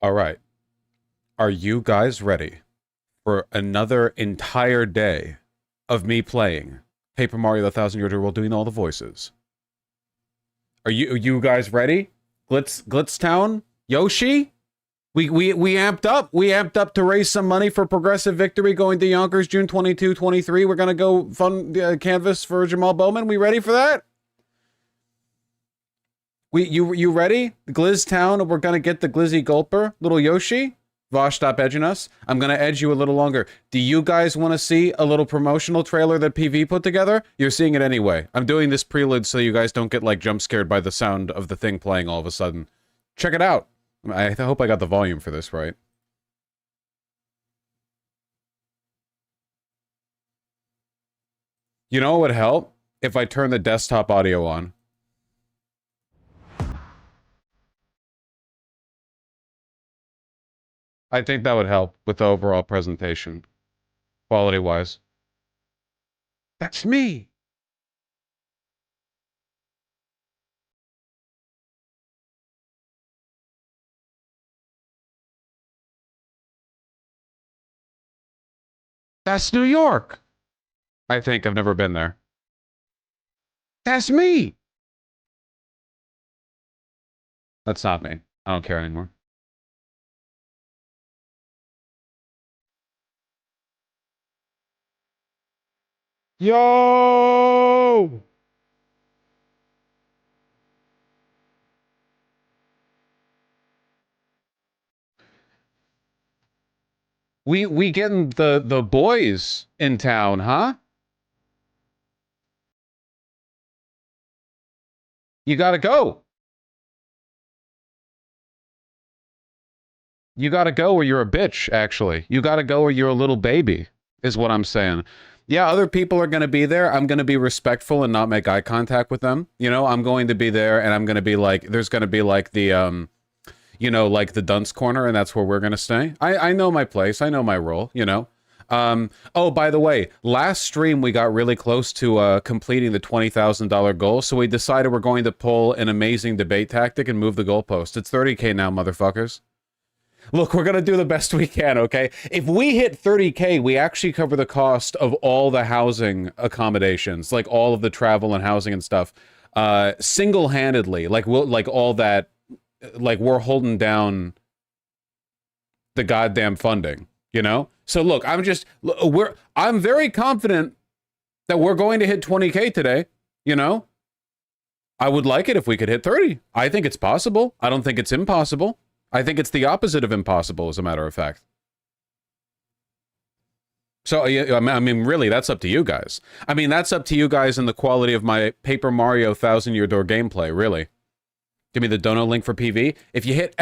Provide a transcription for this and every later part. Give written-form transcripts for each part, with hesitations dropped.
All right. Are you guys ready for another entire day of me playing Paper Mario: The Thousand Year Door while doing all the voices? Are you guys ready? Glitztown? Yoshi? We amped up. We amped up to raise some money for Progressive Victory going to Yonkers June 22, 23. We're gonna go fund canvas for Jamal Bowman. We ready for that? You ready? Glizztown, we're gonna get the Glizzy Gulper, little Yoshi. Vosh, stop edging us. I'm gonna edge you a little longer. Do you guys want to see a little promotional trailer that PV put together? You're seeing it anyway. I'm doing this prelude so you guys don't get like jump scared by the sound of the thing playing all of a sudden. Check it out. I hope I got the volume for this right. You know what would help? If I turn the desktop audio on. I think that would help with the overall presentation, quality-wise. That's me! That's New York! I think I've never been there. That's me! That's not me. I don't care anymore. Yo! We getting the boys in town, huh? You gotta go. You gotta go or you're a bitch, actually. You gotta go or you're a little baby, is what I'm saying. Yeah, other people are going to be there. I'm going to be respectful and not make eye contact with them. You know, I'm going to be there and I'm going to be like, there's going to be like the, you know, like the dunce corner, and that's where we're going to stay. I know my place. I know my role, you know. Oh, by the way, last stream we got really close to completing the $20,000 goal, so we decided we're going to pull an amazing debate tactic and move the goalpost. It's 30K now, motherfuckers. Look, we're going to do the best we can, okay? If we hit 30K, we actually cover the cost of all the housing accommodations, like all of the travel and housing and stuff, single-handedly. Like, like all that, like we're holding down the goddamn funding, you know? So look, I'm very confident that we're going to hit 20K today, you know? I would like it if we could hit 30. I think it's possible. I don't think it's impossible. I think it's the opposite of impossible, as a matter of fact. So, I mean, really, that's up to you guys. I mean, that's up to you guys and the quality of my Paper Mario 1000 Year Door gameplay, really. Give me the dono link for PV. If you hit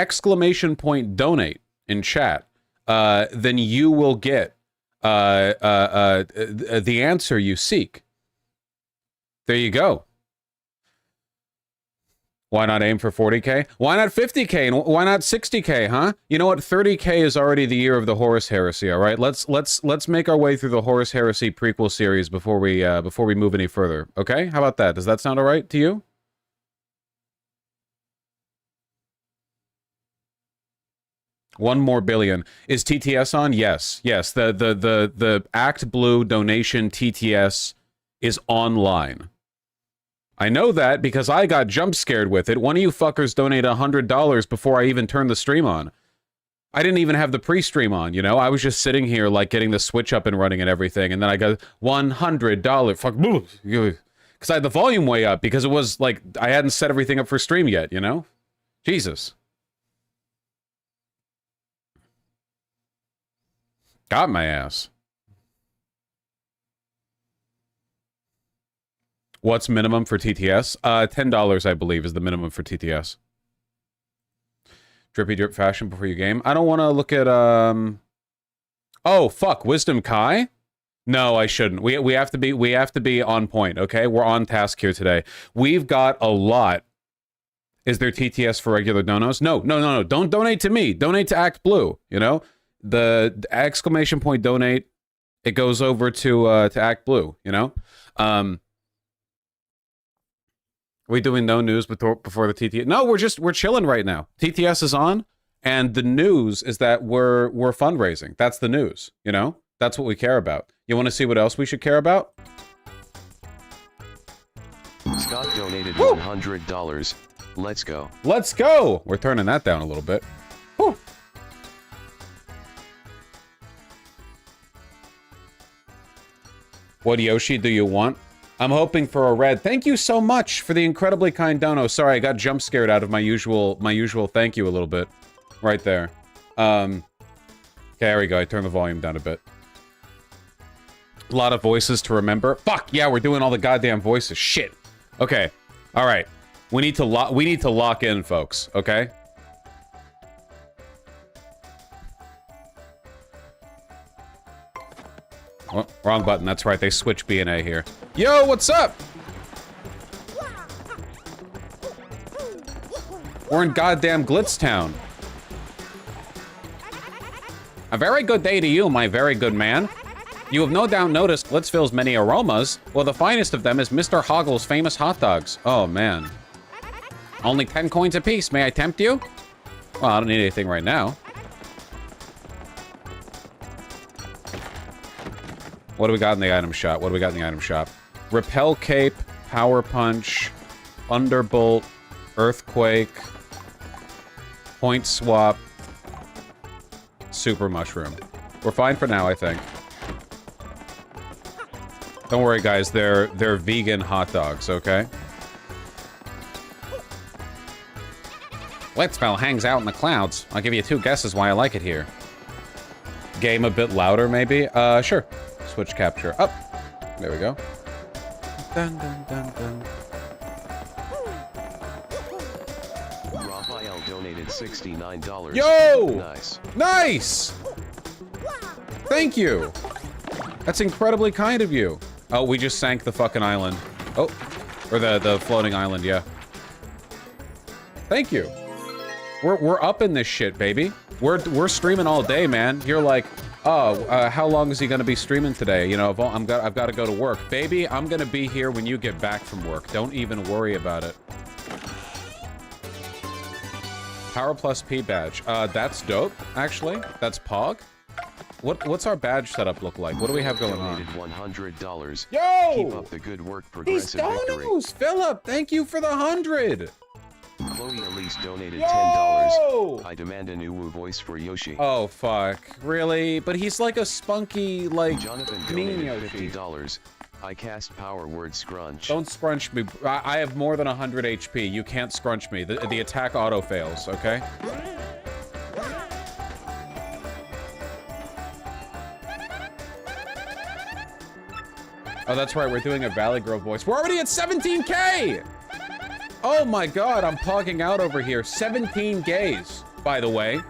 !donate in chat, then you will get the answer you seek. There you go. Why not aim for 40K? Why not 50K? And why not 60K, huh? You know what? 30K is already the year of the Horus Heresy, all right? Let's make our way through the Horus Heresy prequel series before we move any further. Okay? How about that? Does that sound all right to you? One more billion. Is TTS on? Yes. Yes. The Act Blue donation TTS is online. I know that because I got jump scared with it. One of you fuckers donated $100 before I even turned the stream on. I didn't even have the pre-stream on, you know? I was just sitting here, like, getting the Switch up and running and everything, and then I got $100. Fuck, because I had the volume way up, because it was, like, I hadn't set everything up for stream yet, you know? Jesus. Got my ass. What's minimum for TTS? $10, I believe, is the minimum for TTS. Drippy drip fashion before you game. I don't want to look at, Oh, fuck, Wisdom Kai? No, I shouldn't. We have to be on point, okay? We're on task here today. We've got a lot. Is there TTS for regular donos? No. Don't donate to me. Donate to Act Blue, you know? The exclamation point donate, it goes over to Act Blue, you know? Are we doing no news before the TTS? No, we're chilling right now. TTS is on. And the news is that we're fundraising. That's the news, you know? That's what we care about. You want to see what else we should care about? Scott donated $100. Let's go. Let's go! We're turning that down a little bit. Woo. What Yoshi do you want? I'm hoping for a red. Thank you so much for the incredibly kind dono. Sorry, I got jump scared out of my usual thank you a little bit. Right there. Okay, there we go. I turned the volume down a bit. A lot of voices to remember. Fuck, yeah, we're doing all the goddamn voices. Shit. Okay. All right. We need to lock in, folks, okay? Oh, wrong button. That's right. They switch B and A here. Yo, what's up? We're in goddamn Glitztown. A very good day to you, my very good man. You have no doubt noticed Glitzville's many aromas. Well, the finest of them is Mr. Hoggle's famous hot dogs. Oh, man. Only 10 coins apiece. May I tempt you? Well, I don't need anything right now. What do we got in the item shop? What do we got in the item shop? Repel Cape, Power Punch, Thunderbolt, Earthquake, Point Swap, Super Mushroom. We're fine for now, I think. Don't worry, guys. They're vegan hot dogs, okay? Glitzville hangs out in the clouds. I'll give you 2 guesses why I like it here. Game a bit louder, maybe? Sure. Switch capture up. There we go. Dun, dun, dun, dun. Raphael donated $69. Yo! Nice. Nice! Thank you. That's incredibly kind of you. Oh, we just sank the fucking island. Oh, or the floating island, yeah. Thank you. We're up in this shit, baby. We're streaming all day, man. You're like, oh, how long is he gonna be streaming today? You know, I've got to go to work, baby. I'm gonna be here when you get back from work. Don't even worry about it. Power Plus P badge. That's dope. Actually, that's Pog. What's our badge setup look like? What do we have going on? $100. Yo! Keep up the good work, progressive victory. Donos! Philip, thank you for the 100. Chloe Elise donated Yo! $10. I demand a new Woo voice for Yoshi. Oh fuck, really? But he's like a spunky, like Jonathan mean donated Yoshi. $50. I cast power word scrunch. Don't scrunch me. I have more than 100 HP. You can't scrunch me. The attack auto fails. Okay. Oh, that's right. We're doing a Valley Girl voice. We're already at 17K! Oh my god, I'm pogging out over here. 17 gays, by the way.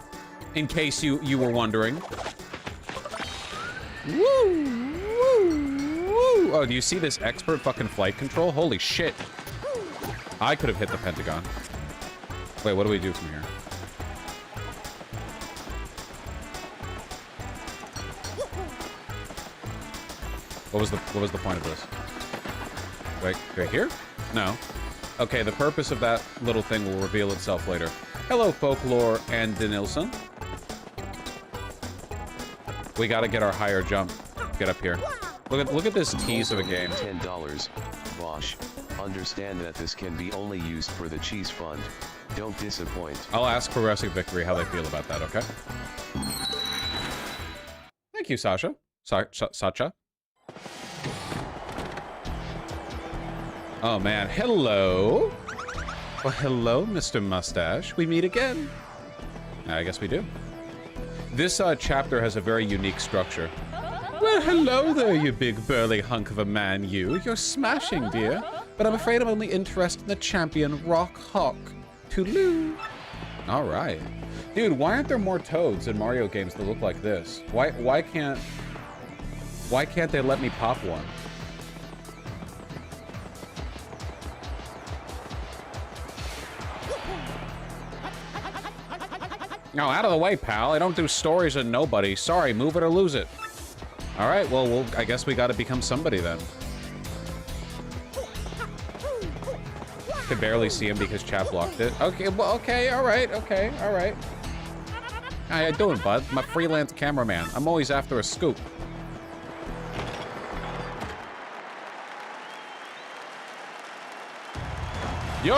In case you were wondering. Woo! Woo! Woo! Oh, do you see this expert fucking flight control? Holy shit. I could have hit the Pentagon. Wait, what do we do from here? What was the point of this? Wait, right here? No. Okay, the purpose of that little thing will reveal itself later. Hello, Folklore and Denilson. We gotta get our higher jump. Get up here. Look at this tease of a game. $10. Bosh. Understand that this can be only used for the cheese fund. Don't disappoint. I'll ask Progressive Victory how they feel about that, okay? Thank you, Sasha. Sacha. Oh man, hello. Well, hello, Mr. Mustache. We meet again. I guess we do. This chapter has a very unique structure. Well, hello there, you big burly hunk of a man, you. You're smashing, dear. But I'm afraid I'm only interested in the champion, Rock Hawk. Toodaloo. All right. Dude, why aren't there more Toads in Mario games that look like this? Why can't they let me pop one? No, out of the way, pal. I don't do stories of nobody. Sorry, move it or lose it. All right, well, I guess we got to become somebody then. Could barely see him because chat blocked it. Okay, well, okay, all right, okay, all right. How you doing, bud? I'm a freelance cameraman. I'm always after a scoop. Yo!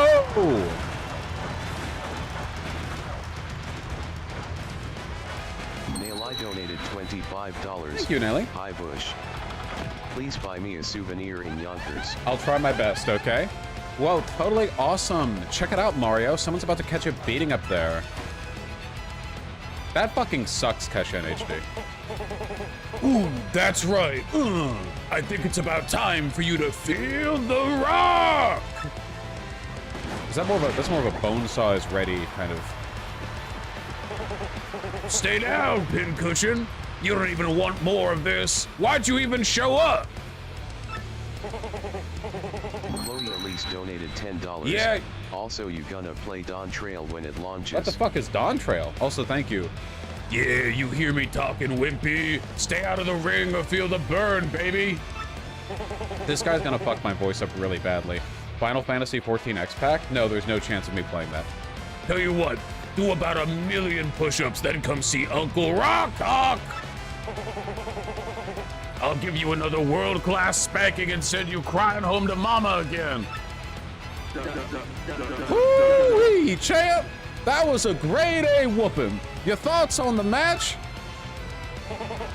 Nail, I donated $25. Thank you, Nelly. Hi, Bush. Please buy me a souvenir in Yonkers. I'll try my best, okay? Whoa, totally awesome. Check it out, Mario. Someone's about to catch a beating up there. That fucking sucks, Kesha and HD. Ooh, that's right. I think it's about time for you to feel the rock. Is that that's more of a bone saw is ready kind of... Stay down, Pincushion. You don't even want more of this. Why'd you even show up? Chloe Elise donated $10. Yeah. Also, you gonna play Dawn Trail when it launches. What the fuck is Dawn Trail? Also, thank you. Yeah, you hear me talking, Wimpy. Stay out of the ring or feel the burn, baby. This guy's gonna fuck my voice up really badly. Final Fantasy 14 X-Pack? No, there's no chance of me playing that. Tell you what, do about 1,000,000 push-ups, then come see Uncle Rock Hawk. I'll give you another world-class spanking and send you crying home to mama again. Woo-wee, champ! That was a grade A whooping. Your thoughts on the match?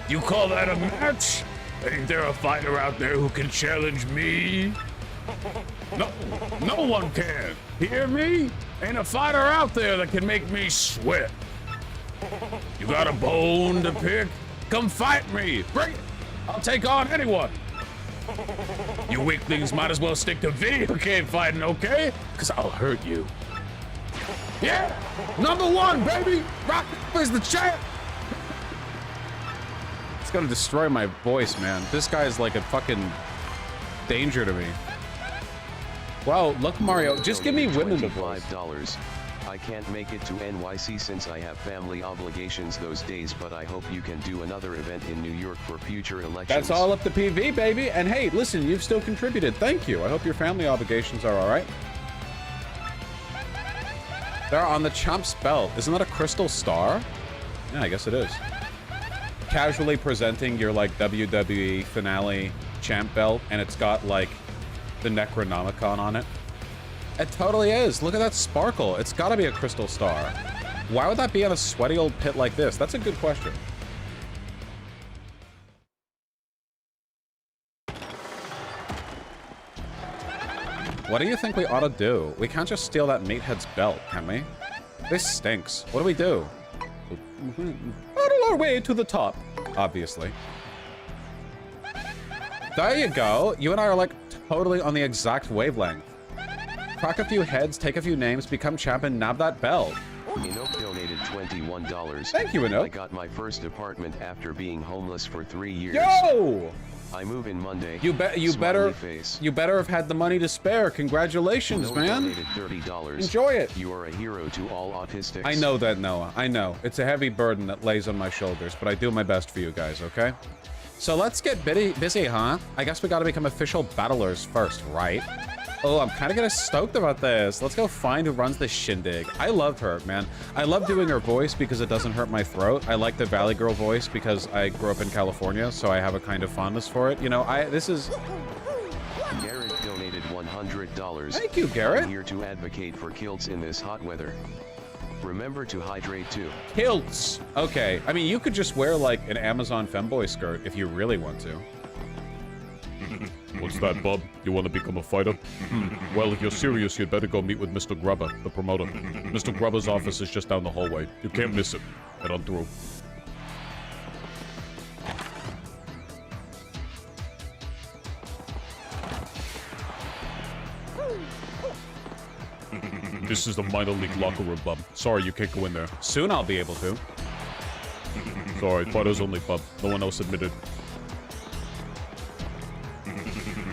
You call that a match? Ain't there a fighter out there who can challenge me? No one can. Hear me? Ain't a fighter out there that can make me sweat. You got a bone to pick? Come fight me. Bring it. I'll take on anyone. You weaklings might as well stick to video game fighting, okay? Because I'll hurt you. Yeah! #1, baby! Rock is the champ! It's gonna destroy my voice, man. This guy is like a fucking danger to me. Wow, look, Mario, just give me women to voice. $25. I can't make it to NYC since I have family obligations those days, but I hope you can do another event in New York for future elections. That's all up to PV, baby. And hey, listen, you've still contributed. Thank you. I hope your family obligations are all right. They're on the champ's belt. Isn't that a crystal star? Yeah, I guess it is. Casually presenting your, like, WWE finale champ belt, and it's got, like, the Necronomicon on it. It totally is. Look at that sparkle. It's gotta be a crystal star. Why would that be on a sweaty old pit like this? That's a good question. What do you think we ought to do? We can't just steal that meathead's belt, can we? This stinks. What do we do? Battle our way to the top, obviously. There you go. You and I are, like, totally on the exact wavelength. Crack a few heads, take a few names, become champ, and nab that belt. Enoch donated $21. Thank you, Enoch. I got my first apartment after being homeless for 3 years. Yo! I move in Monday. You better face. you better have had the money to spare. Congratulations, Noah man. donated $30. Enjoy it. You are a hero to all autistics. I know that, Noah. I know. It's a heavy burden that lays on my shoulders, but I do my best for you guys, okay? So let's get busy, huh? I guess we gotta become official battlers first, right? Oh, I'm kind of getting stoked about this. Let's go find who runs this shindig. I love her, man. I love doing her voice because it doesn't hurt my throat. I like the Valley Girl voice because I grew up in California, so I have a kind of fondness for it. You know, this is... Garrett donated $100. Thank you, Garrett. I'm here to advocate for kilts in this hot weather. Remember to hydrate too. Kilts. Okay. I mean, you could just wear, like, an Amazon femboy skirt if you really want to. What's that, bub? You want to become a fighter? Well, if you're serious, you'd better go meet with Mr. Grubber, the promoter. Mr. Grubber's office is just down the hallway. You can't miss it. Head on through. This is the minor league locker room, bub. Sorry, you can't go in there. Soon I'll be able to. Sorry, fighters only, bub. No one else admitted.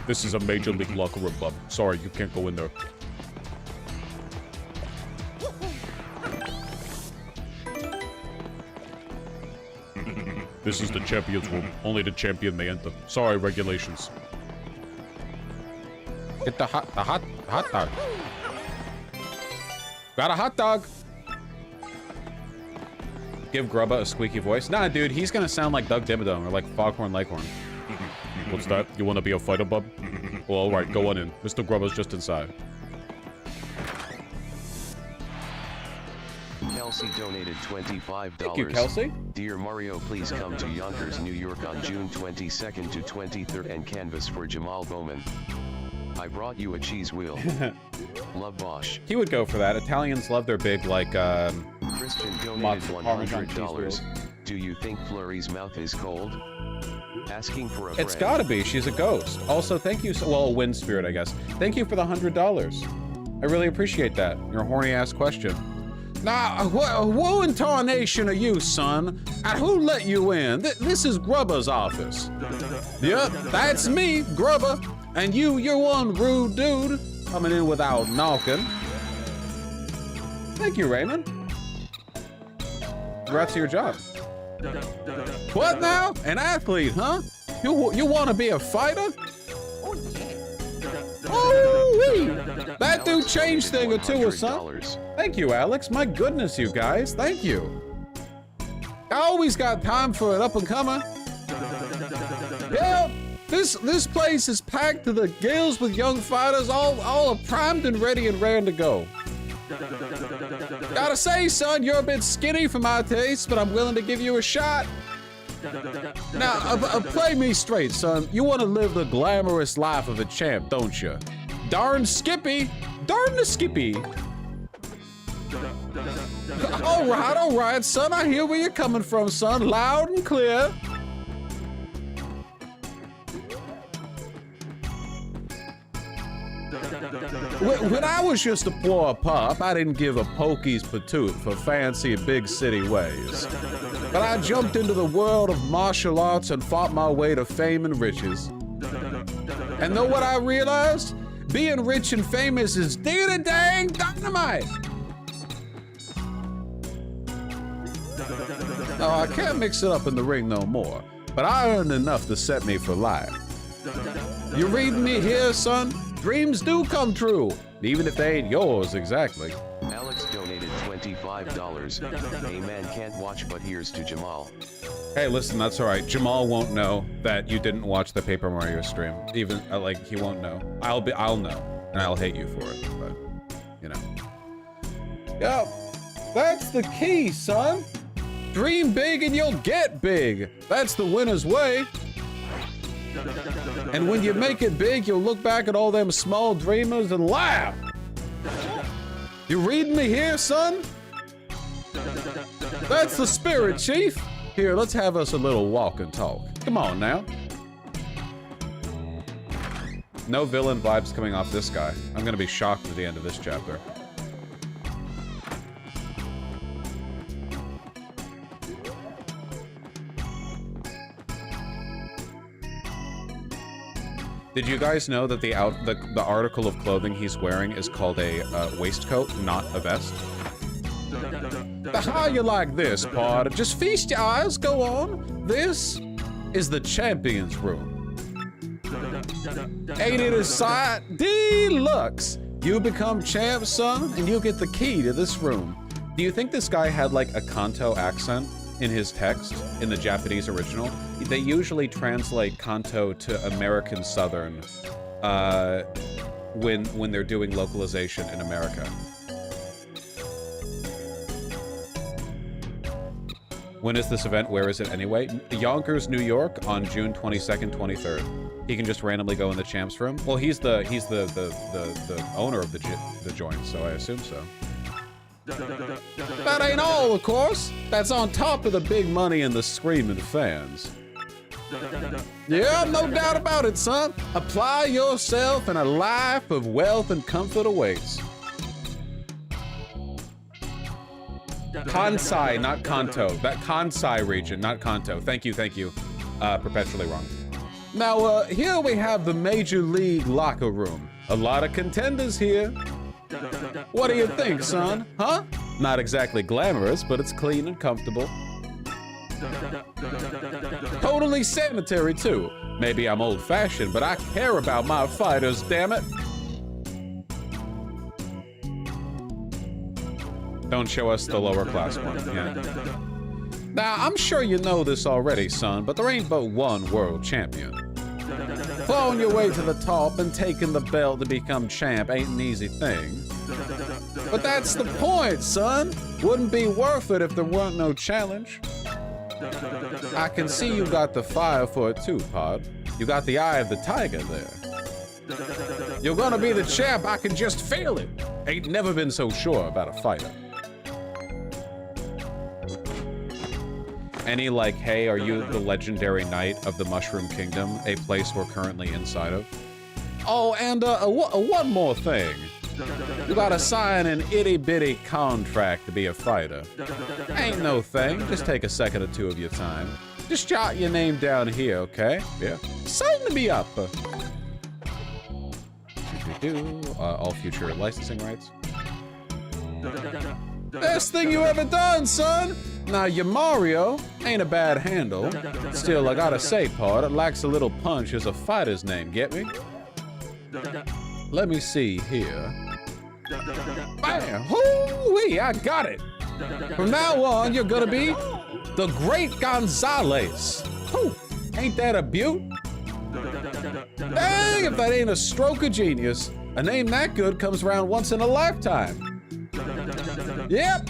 This is a major league locker room, bub. Sorry, you can't go in there. This is the champion's room. Only the champion may enter. Sorry, regulations. Get the hot dog. Got a hot dog. Give Grubba a squeaky voice. Nah, dude, he's gonna sound like Doug Dimmadome or like Foghorn Leghorn. What's that? You wanna be a fighter, bub? Well, alright, go on in. Mr. Grubba's just inside. Kelsey donated $25. Thank you, Kelsey. Dear Mario, please come to Yonkers, New York on June 22nd to 23rd and canvas for Jamal Bowman. I brought you a cheese wheel. Love, Bosch. He would go for that. Italians love their big, like, Christian donated $100. Do you think Flurry's mouth is cold? Asking for a friend. It's gotta be. She's a ghost. Also, thank you. Well, a wind spirit, I guess. Thank you for the $100. I really appreciate that. Your horny-ass question. Now, who in tarnation are you, son? And who let you in? This is Grubba's office. Yep, that's me, Grubba. And you're one rude dude coming in without knocking. Thank you, Raymond. Congrats to your job. What now? An athlete, huh? You want to be a fighter? Oh, that dude changed thing or two or something. Thank you, Alex. My goodness, you guys. Thank you. I always got time for an up-and-comer. Yeah, this place is packed to the gills with young fighters, all are primed and ready and raring to go. Gotta say, son, you're a bit skinny for my taste, but I'm willing to give you a shot. Now, play me straight, son. You want to live the glamorous life of a champ, don't you? Darn Skippy. Darn the Skippy. All right, son. I hear where you're coming from, son. Loud and clear. When I was just a poor pup, I didn't give a pokey's patoot for fancy big city ways. But I jumped into the world of martial arts and fought my way to fame and riches. And know what I realized? Being rich and famous is ding-a-dang dynamite. No, I can't mix it up in the ring no more, but I earned enough to set me for life. You reading me here, son? Dreams do come true, even if they ain't yours exactly. Alex donated $25. A man can't watch, but here's to Jamal. Hey, listen, that's all right. Jamal won't know that you didn't watch the Paper Mario stream. Even like he won't know. I'll know, and I'll hate you for it. But you know. Yeah, that's the key, son. Dream big and you'll get big. That's the winner's way. And when you make it big, you'll look back at all them small dreamers and laugh. You reading me here, son? That's the spirit, Chief. Here, let's have us a little walk and talk. Come on now. No villain vibes coming off this guy. I'm gonna be shocked at the end of this chapter. Did you guys know that the article of clothing he's wearing is called a waistcoat, not a vest? How you like this, Pod? Just feast your eyes, go on. This is the champion's room. Ain't it a sight? Deluxe! You become champ, son, and you get the key to this room. Do you think this guy had like a Kanto accent in his text in the Japanese original? They usually translate Kanto to American Southern when they're doing localization in America. When is this event? Where is it anyway? Yonkers, New York on June 22nd, 23rd. He can just randomly go in the champs room. Well, he's the owner of the joint, so I assume so. That ain't all, of course. That's on top of the big money and the screaming fans. Yeah, no doubt about it, son. Apply yourself and a life of wealth and comfort awaits. Kansai, not Kanto. That Kansai region, not Kanto. Thank you. Perpetually wrong. Now, here we have the Major League locker room. A lot of contenders here. What do you think, son? Huh? Not exactly glamorous, but it's clean and comfortable. Totally sanitary, too. Maybe I'm old-fashioned, but I care about my fighters, damn it. Don't show us the lower class one. Yeah. Now, I'm sure you know this already, son, but there ain't but one world champion. Clawing your way to the top and taking the belt to become champ ain't an easy thing. But that's the point, son. Wouldn't be worth it if there weren't no challenge. I can see you got the fire for it too, Pod. You got the eye of the tiger there. You're gonna be the champ, I can just feel it. Ain't never been so sure about a fighter. Any like, hey, are you the legendary knight of the Mushroom Kingdom, a place we're currently inside of? Oh, and one more thing. You gotta sign an itty-bitty contract to be a fighter. Ain't no thing, just take a second or two of your time. Just jot your name down here, okay? Yeah. Sign me up. All future licensing rights. Best thing you ever done, son! Now, your Mario ain't a bad handle. Still, I gotta say, Pod, it lacks a little punch as a fighter's name, get me? Let me see here. Bam! Hoo-wee, I got it! From now on, you're gonna be the Great Gonzalez. Whew, ain't that a beaut? Dang, if that ain't a stroke of genius. A name that good comes around once in a lifetime. Yep,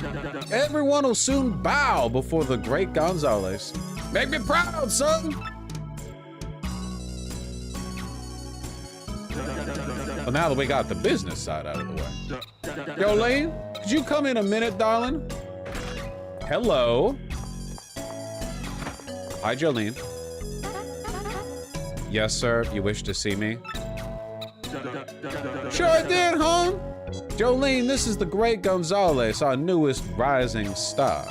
everyone will soon bow before the Great Gonzalez. Make me proud, son! Well, now that we got the business side out of the way. Jolene, could you come in a minute, darling? Hello. Hi, Jolene. Yes, sir, you wish to see me? Sure I did, hon. Jolene, this is the Great Gonzalez, our newest rising star.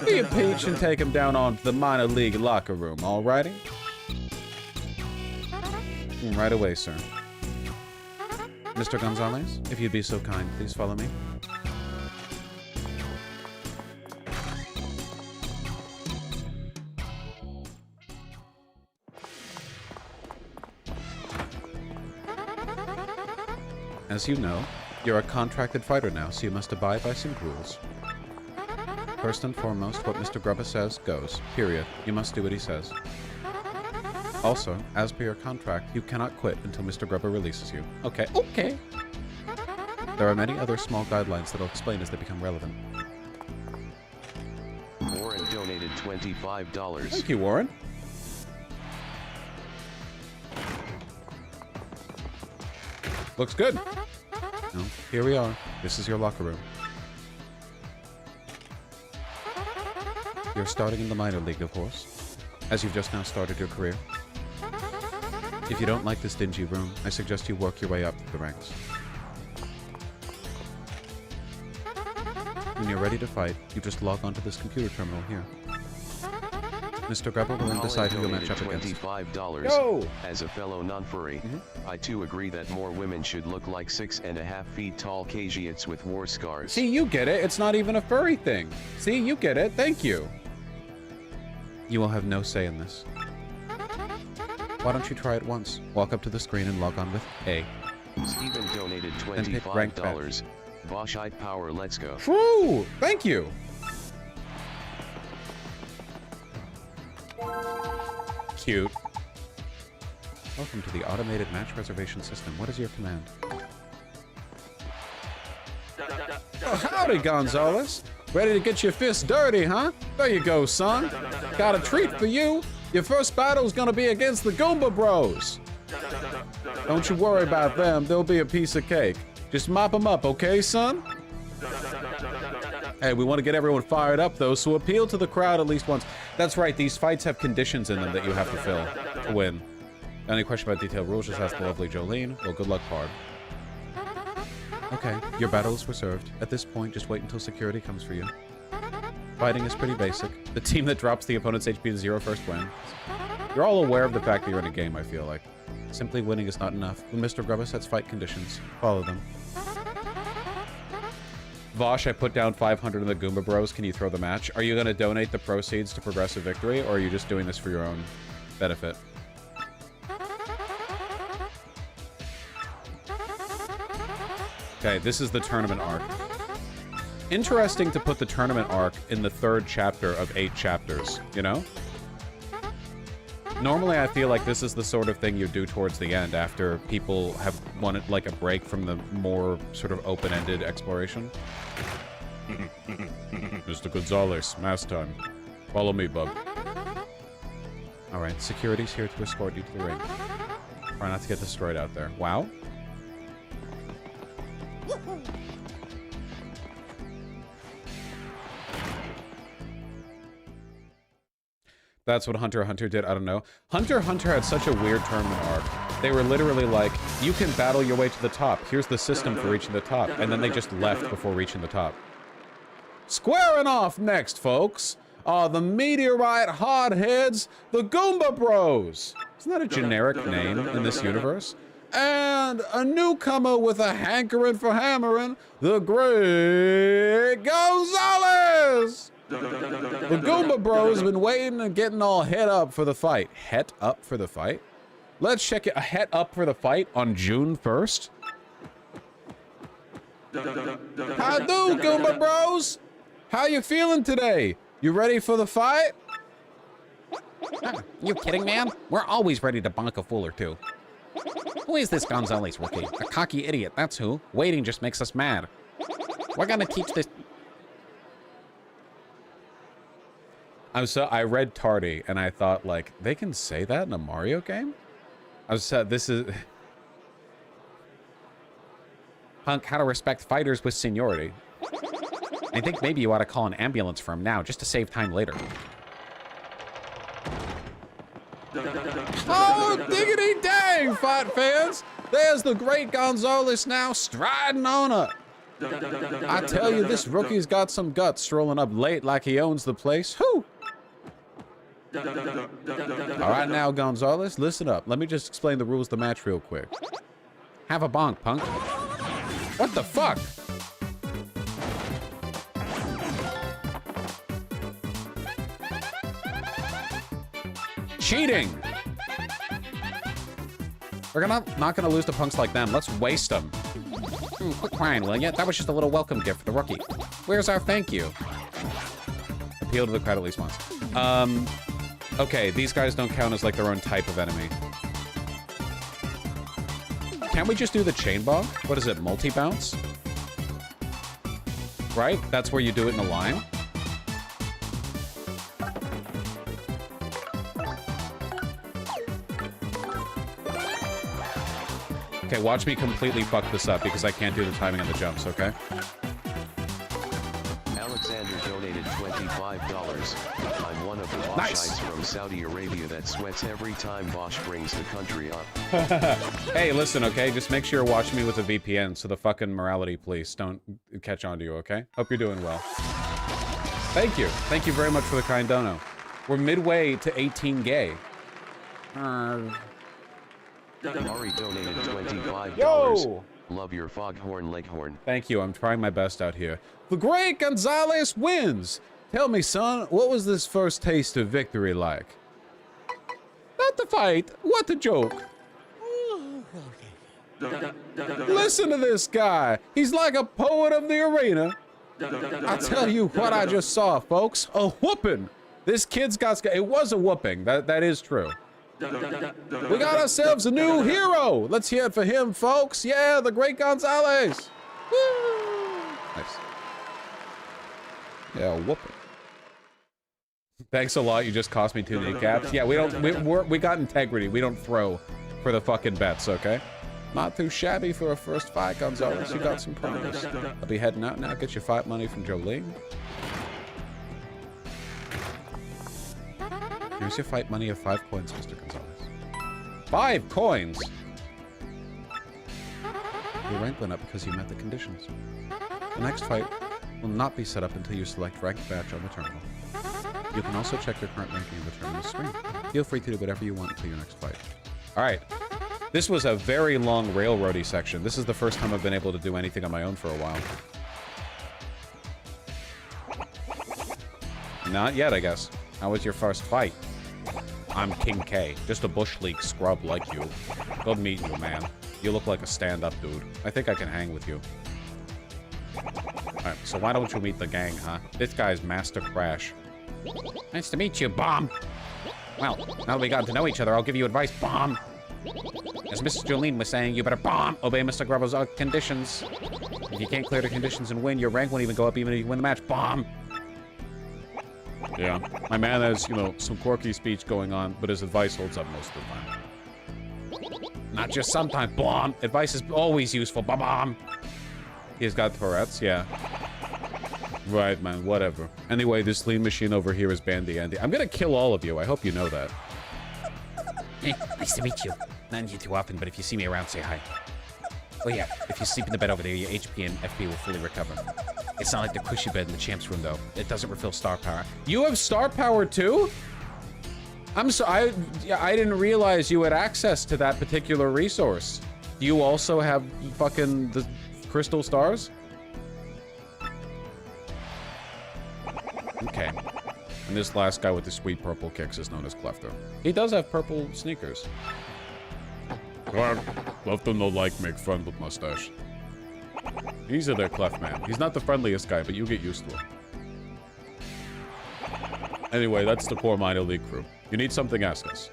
Be a peach and take him down onto the minor league locker room, alrighty? Right away, sir. Mr. Gonzalez, if you'd be so kind, please follow me. As you know, you're a contracted fighter now, so you must abide by some rules. First and foremost, what Mr. Grubba says goes. Period. You must do what he says. Also, as per your contract, you cannot quit until Mr. Grubba releases you. Okay. Okay. There are many other small guidelines that I'll explain as they become relevant. Warren donated $25. Thank you, Warren. Looks good. Well, here we are. This is your locker room. You're starting in the minor league, of course, as you've just now started your career. If you don't like this dingy room, I suggest you work your way up the ranks. When you're ready to fight, you just log onto this computer terminal here. Mr. Grubba will then decide who you'll match up against. $25. Go! As a fellow non-furry, I too agree that more women should look like 6.5 feet tall Casiates with war scars. See, you get it. It's not even a furry thing. See, you get it. Thank you. You will have no say in this. Why don't you try it once? Walk up to the screen and log on with A. Steven donated pick ranked $25. Boschite power, let's go. Woo! Thank you. Cute. Welcome to the automated match reservation system. What is your command? Oh, howdy, Gonzalez. Ready to get your fists dirty, huh? There you go, son. Got a treat for you. Your first battle's gonna be against the Goomba Bros. Don't you worry about them. They'll be a piece of cake. Just mop them up, okay, son? Hey, we want to get everyone fired up, though, so appeal to the crowd at least once. That's right, these fights have conditions in them that you have to fill to win. Any question about detailed rules, just ask the lovely Jolene. Well, good luck, Pard. Okay, your battle is reserved. At this point, just wait until security comes for you. Fighting is pretty basic. The team that drops the opponent's HP to 0 first wins. You're all aware of the fact that you're in a game, I feel like. Simply winning is not enough. When Mr. Grubba sets fight conditions, follow them. Vosh, I put down 500 in the Goomba Bros. Can you throw the match? Are you going to donate the proceeds to Progressive Victory, or are you just doing this for your own benefit? Okay, this is the tournament arc. interesting to put the tournament arc in the 3rd chapter of 8 chapters, you know? Normally, I feel like this is the sort of thing you do towards the end after people have wanted, like, a break from the more sort of open-ended exploration. Mr. Gonzalez, mass time. Follow me, bub. Alright, security's here to escort you to the ring. Try not to get destroyed out there. Wow. That's what Hunter x Hunter did. I don't know. Hunter x Hunter had such a weird tournament arc. They were literally like, you can battle your way to the top. Here's the system for reaching the top. And then they just left before reaching the top. Squaring off next, folks, are the Meteorite Hardheads, the Goomba Bros. Isn't that a generic name in this universe? And a newcomer with a hankering for hammering, the Great Gonzalez! The Goomba Bros have been waiting and getting all het up for the fight. Het up for the fight? Let's check it. A het up for the fight on June 1st? How do, Goomba Bros? How you feeling today? You ready for the fight? You kidding, man? We're always ready to bonk a fool or two. Who is this Gonzalez rookie? A cocky idiot, that's who. Waiting just makes us mad. We're gonna teach this... I read Tardy, and I thought, like, they can say that in a Mario game? This is... Punk, how to respect fighters with seniority. I think maybe you ought to call an ambulance for him now, just to save time later. Oh, diggity dang, fight fans! There's the Great Gonzalez now, striding on up. I tell you, this rookie's got some guts, strolling up late like he owns the place. Whew! All right now, Gonzalez, listen up. Let me just explain the rules of the match real quick. Have a bonk, punk. What the fuck? Cheating! We're not gonna lose to punks like them. Let's waste them. Quit crying, will ya? That was just a little welcome gift for the rookie. Where's our thank you? Appeal to the crowd at least once. Okay, these guys don't count as like their own type of enemy. Can't we just do the chain bonk? What is it, multi-bounce? Right? That's where you do it in a line? Okay, watch me completely fuck this up because I can't do the timing on the jumps, okay? Alexander donated $25. I'm one of the Boschites from Saudi Arabia that sweats every time Bosch brings the country up. Hey, listen, okay? Just make sure you're watching me with a VPN so the fucking morality police don't catch on to you, okay? Hope you're doing well. Thank you. Thank you very much for the kind dono. We're midway to 18 gay. Ari donated $25. Yo! Love your foghorn leghorn. Thank you. I'm trying my best out here. The Great Gonzalez wins! Tell me, son, what was this first taste of victory like? Not the fight. What the joke? Listen to this guy. He's like a poet of the arena. I tell you what I just saw, folks. A whooping. This kid's got... It was a whooping. That is true. We got ourselves a new hero. Let's hear it for him, folks. Yeah, the Great Gonzalez. Woo! Nice. Yeah, whooping. Thanks a lot. You just cost me 2 kneecaps. Yeah, we got integrity. We don't throw for the fucking bets, okay? Not too shabby for a first fight, Gonzalez. You got some promise. I'll be heading out now. Get your fight money from Jolene. Here's your fight money of 5 coins, Mr. Gonzalez. 5 coins! Your rank went up because you met the conditions. The next fight will not be set up until you select ranked batch on the terminal. You can also check your current ranking in the terminal screen. Feel free to do whatever you want until your next fight. Alright. This was a very long railroady section. This is the first time I've been able to do anything on my own for a while. Not yet, I guess. How was your first fight? I'm King K, just a Bush League scrub like you. Good meeting you, man. You look like a stand-up dude. I think I can hang with you. Alright, so why don't you meet the gang, huh? This guy's Master Crash. Nice to meet you, Bomb. Well, now that we got to know each other, I'll give you advice, Bomb. As Mrs. Jolene was saying, you better bomb, obey Mr. Grubbo's conditions. If you can't clear the conditions and win, your rank won't even go up even if you win the match. Bomb. Yeah, my man has, you know, some quirky speech going on, but his advice holds up most of the time. Not just sometimes, bomb. Advice is always useful, bomb. He's got Tourette's, yeah. Right, man, whatever. Anyway, this lean machine over here is Bandy Andy. I'm gonna kill all of you. I hope you know that. Hey, nice to meet you. Not you too often, but if you see me around, say hi. Oh yeah, if you sleep in the bed over there, your HP and FP will fully recover. It's not like the cushy bed in the champ's room, though. It doesn't refill star power. You have star power too? I'm so I didn't realize you had access to that particular resource. Do you also have fucking the crystal stars? Okay. And this last guy with the sweet purple kicks is known as Clefter. He does have purple sneakers. Well, Clefter no like make fun with mustache. He's a clef man. He's not the friendliest guy, but you get used to him. Anyway, that's the core minor league crew. You need something, ask us.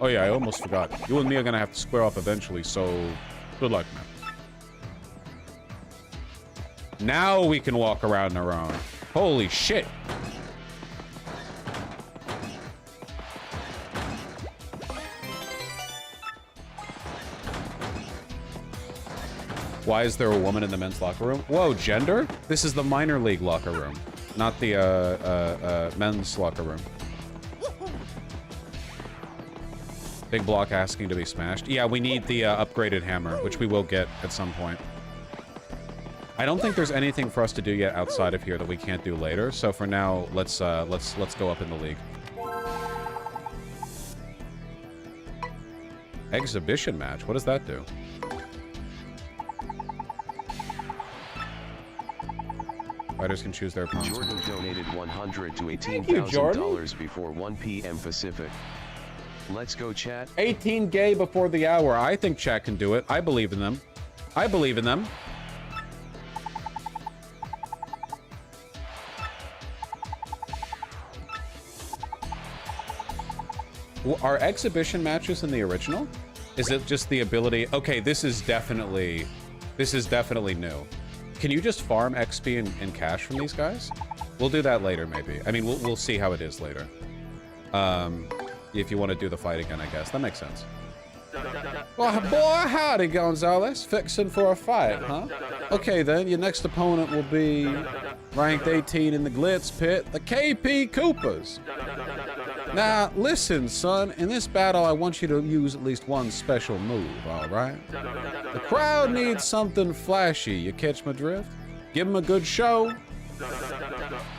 Oh yeah, I almost forgot. You and me are gonna have to square off eventually, so good luck, man. Now we can walk around our own. Holy shit. Why is there a woman in the men's locker room? Whoa, gender? This is the minor league locker room, not the men's locker room. Big block asking to be smashed. Yeah, we need the upgraded hammer, which we will get at some point. I don't think there's anything for us to do yet outside of here that we can't do later. So for now, let's go up in the league. Exhibition match. What does that do? Fighters can choose their opponents. Jordan donated $100 to $18,000 before 1 p.m. Pacific. Let's go, chat. 18 gay before the hour. I think chat can do it. I believe in them. I believe in them. Are exhibition matches in the original? Is it just the ability? Okay, this is definitely new. Can you just farm XP and cash from these guys? We'll do that later, maybe. I mean, we'll see how it is later. If you want to do the fight again, I guess. That makes sense. Well, boy, howdy, Gonzalez. Fixing for a fight, huh? Okay, then. Your next opponent will be ranked 18 in the Glitz Pit, the KP Coopers. Now, listen, son. In this battle, I want you to use at least one special move, all right? The crowd needs something flashy. You catch my drift? Give them a good show.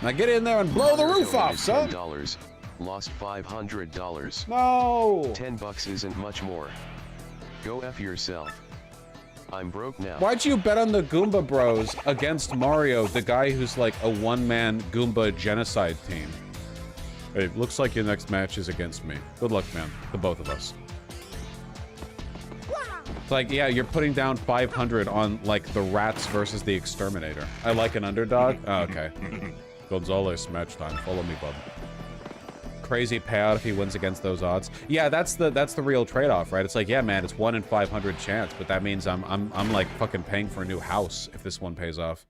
Now get in there and blow the roof off, son. $10, lost $500. No. $10 isn't much more. Go F yourself. I'm broke now. Why'd you bet on the Goomba Bros against Mario, the guy who's like a one-man Goomba genocide team? Hey, looks like your next match is against me. Good luck, man. The both of us. It's like, yeah, you're putting down 500 on, like, the Rats versus the Exterminator. I like an underdog? Oh, okay. Gonzalez, match time. Follow me, bub. Crazy payout if he wins against those odds. Yeah, that's the real trade-off, right? It's like, yeah, man, it's 1 in 500 chance, but that means I'm like fucking paying for a new house if this one pays off.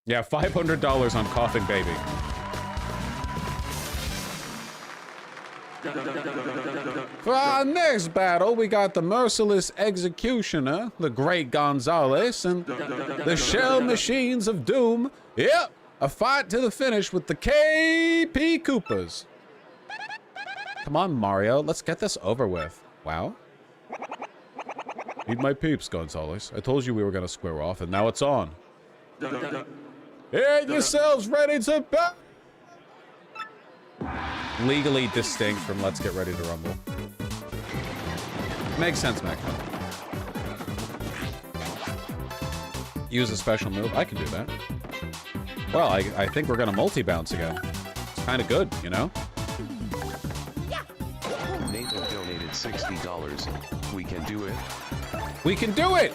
Yeah, $500 on Coughing Baby. For our next battle, we got the Merciless Executioner, the Great Gonzalez, and the Shell Machines of Doom. Yep, a fight to the finish with the KP Coopers. Come on, Mario, let's get this over with. Wow. Meet my peeps, Gonzalez. I told you we were gonna square off, and now it's on. Get yourselves ready to battle. Legally distinct from Let's Get Ready to Rumble. Makes sense, Mac. Use a special move. I can do that. Well, I think we're gonna multi-bounce again. It's kind of good, you know? Nathan donated $60. We can do it. We can do it!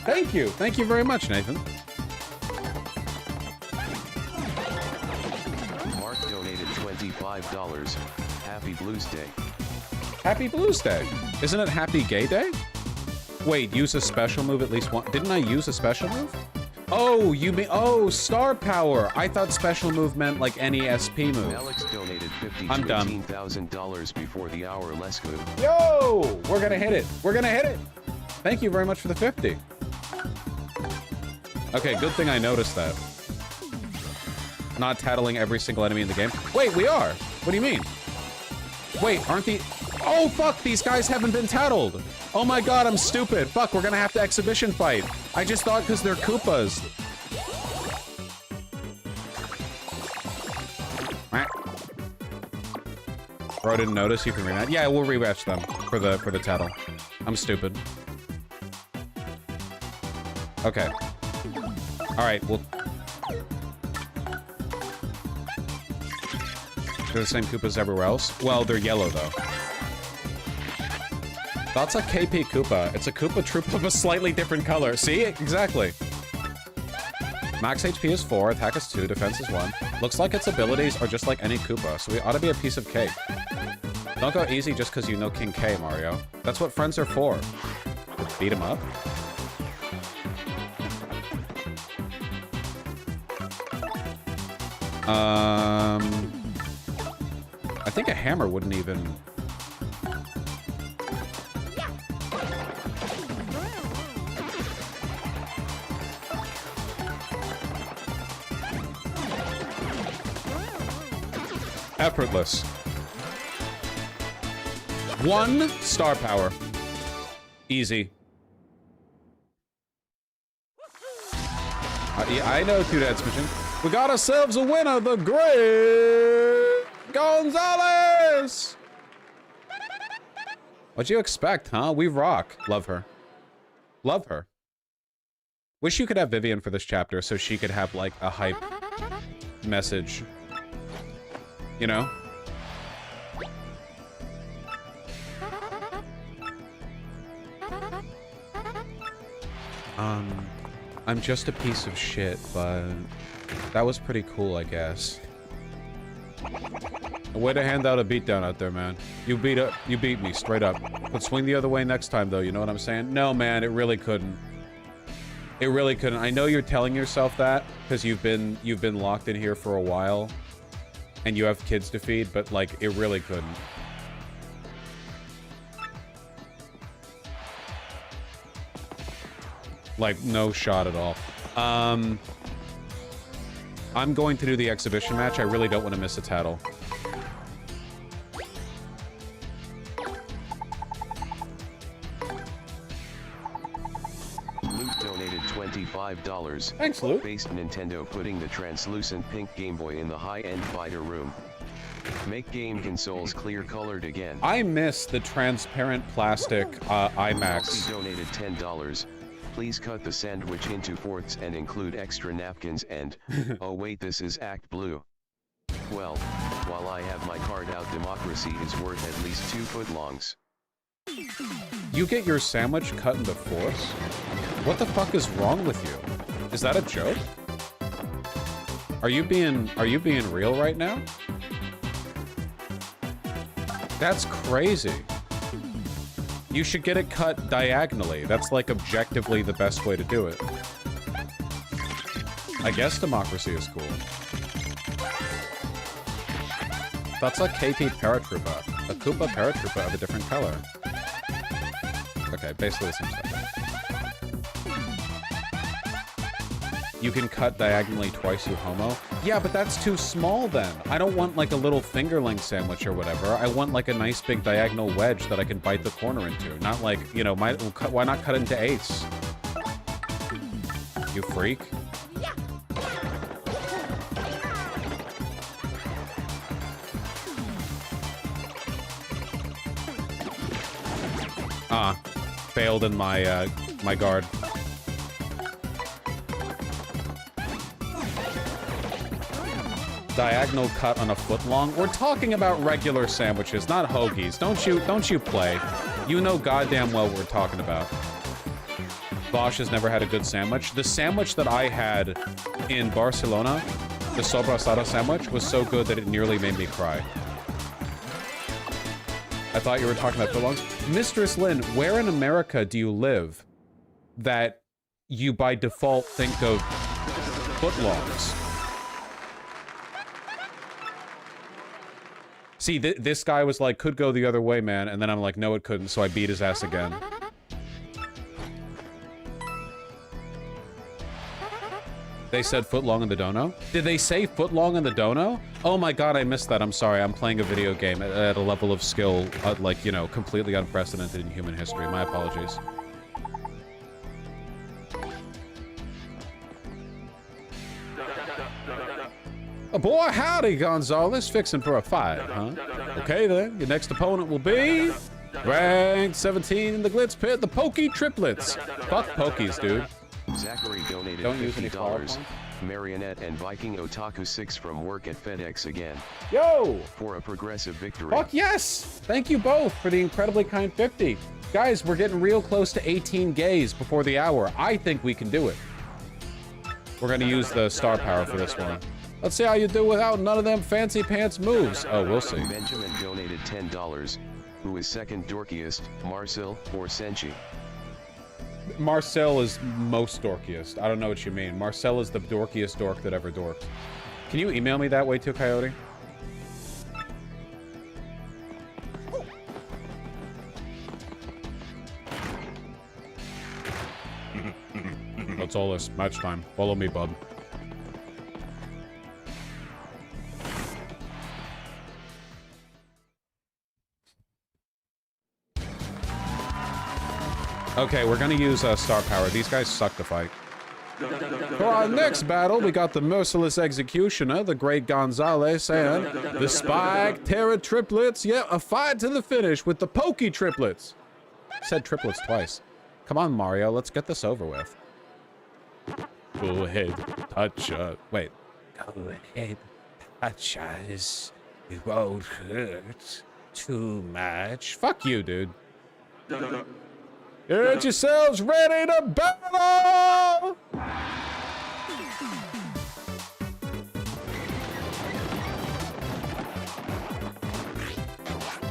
Thank you. Thank you very much, Nathan. Mark donated $25. Happy Blues Day. Happy Blues Day. Isn't it Happy Gay Day? Wait, use a special move at least one. Didn't I use a special move? Oh, you mean, oh, star power. I thought special move meant like NESP move. Alex donated I'm done. $18,000 before the hour. Let's go. Yo, we're gonna hit it. We're gonna hit it. Thank you very much for the 50. Okay, good thing I noticed that. Not tattling every single enemy in the game. Wait, we are. What do you mean? Wait, aren't the... Oh, fuck, these guys haven't been tattled. Oh my god, I'm stupid. Fuck, we're gonna have to exhibition fight. I just thought because they're Koopas. Bro, didn't notice. You can rematch. Yeah, we'll rematch them for the tattle. I'm stupid. Okay. All right, well... They're the same Koopas everywhere else? Well, they're yellow, though. That's a KP Koopa. It's a Koopa Troop of a slightly different color. See? Exactly. Max HP is 4, attack is 2, defense is 1. Looks like its abilities are just like any Koopa, so we ought to be a piece of cake. Don't go easy just because you know King K, Mario. That's what friends are for. Beat him up. I think a hammer wouldn't even... Effortless. 1 star power. Easy. Yeah, I know, Two Dad's mission. We got ourselves a winner, the Great Gonzalez! What'd you expect, huh? We rock. Love her. Love her. Wish you could have Vivian for this chapter so she could have, like, a hype message. You know? I'm just a piece of shit, but that was pretty cool, I guess. A way to hand out a beatdown out there, man. You beat me, straight up. But swing the other way next time, though, you know what I'm saying? No, man, it really couldn't. It really couldn't. I know you're telling yourself that, because you've been locked in here for a while, and you have kids to feed, but, like, it really couldn't. Like, no shot at all. I'm going to do the exhibition match. I really don't want to miss a tattle. Luke donated $25. Thanks, Luke. Based Nintendo putting the translucent pink Game Boy in the high-end fighter room. Make game consoles clear-colored again. I miss the transparent plastic IMAX. He donated $10. Please cut the sandwich into fourths and include extra napkins and... oh wait, this is Act Blue. Well, while I have my card out, democracy is worth at least 2 footlongs. You get your sandwich cut into fourths? What the fuck is wrong with you? Is that a joke? Are you being real right now? That's crazy. You should get it cut diagonally. That's like objectively the best way to do it. I guess democracy is cool. That's a KP Paratroopa. A Koopa Paratroopa of a different color. Okay, basically the same stuff. You can cut diagonally twice, you homo. Yeah, but that's too small then. I don't want like a little fingerling sandwich or whatever. I want like a nice big diagonal wedge that I can bite the corner into. Not like, you know, why not cut it into eighths? You freak. Failed in my, my guard. Diagonal cut on a foot long. We're talking about regular sandwiches, not hoagies. Don't you play. You know goddamn well what we're talking about. Bosch has never had a good sandwich. The sandwich that I had in Barcelona, the sobrasada sandwich, was so good that it nearly made me cry. I thought you were talking about footlongs. Mistress Lynn, where in America do you live that you by default think of footlongs? See, this guy was like, could go the other way, man. And then I'm like, no, it couldn't. So I beat his ass again. They said footlong in the dono? Did they say footlong in the dono? Oh my god, I missed that. I'm sorry. I'm playing a video game at a level of skill, like, you know, completely unprecedented in human history. My apologies. Oh boy, howdy, Gonzalez. Fixing for a fight, huh? Okay, then. Your next opponent will be... Rank 17 in the Glitz Pit, the Pokey Triplets. Fuck Pokies, dude. Zachary donated Don't use any $50. Marionette and Viking Otaku 6 from work at FedEx again. Yo! For a progressive victory. Fuck yes! Thank you both for the incredibly kind 50. Guys, we're getting real close to 18 gays before the hour. I think we can do it. We're gonna use the star power for this one. Let's see how you do without none of them fancy pants moves. Oh, we'll see. Benjamin donated $10. Who is second dorkiest, Marcel or Senshi? Marcel is most dorkiest. I don't know what you mean. Marcel is the dorkiest dork that ever dorked. Can you email me that way too, Coyote? That's all this. Match time. Follow me, bud. Okay, we're gonna use star power. These guys suck to fight. For our next battle, we got the Merciless Executioner, the Great Gonzalez, and the Spike Terra Triplets. Yeah, a fight to the finish with the Pokey Triplets. Said triplets twice. Come on, Mario, let's get this over with. Go ahead, touch us. Wait. Go ahead, touch us. It won't hurt too much. Fuck you, dude. Get yourselves ready to battle!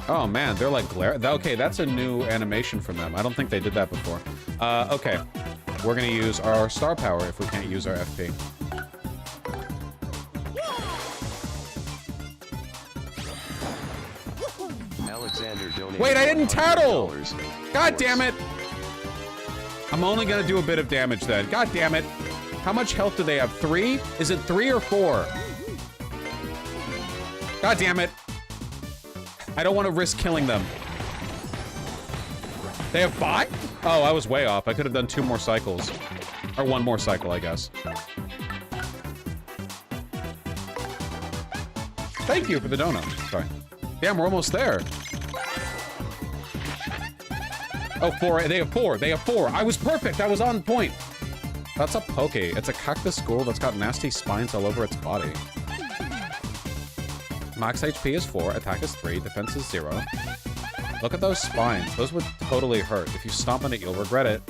Oh man, they're like glare. Okay, that's a new animation from them. I don't think they did that before. Okay. We're gonna use our star power if we can't use our FP. Alexander donated. Wait, I didn't tattle! $100. God damn it! I'm only gonna do a bit of damage then. God damn it. How much health do they have? 3? Is it 3 or 4? God damn it. I don't want to risk killing them. They have 5? Oh, I was way off. I could have done 2 more cycles. Or 1 more cycle, I guess. Thank you for the donut. Sorry. Damn, we're almost there. Oh, 4. They have 4. They have 4. I was perfect. I was on point. That's a Poke. It's a cactus school that's got nasty spines all over its body. Max HP is 4. Attack is 3. Defense is 0. Look at those spines. Those would totally hurt. If you stomp on it, you'll regret it.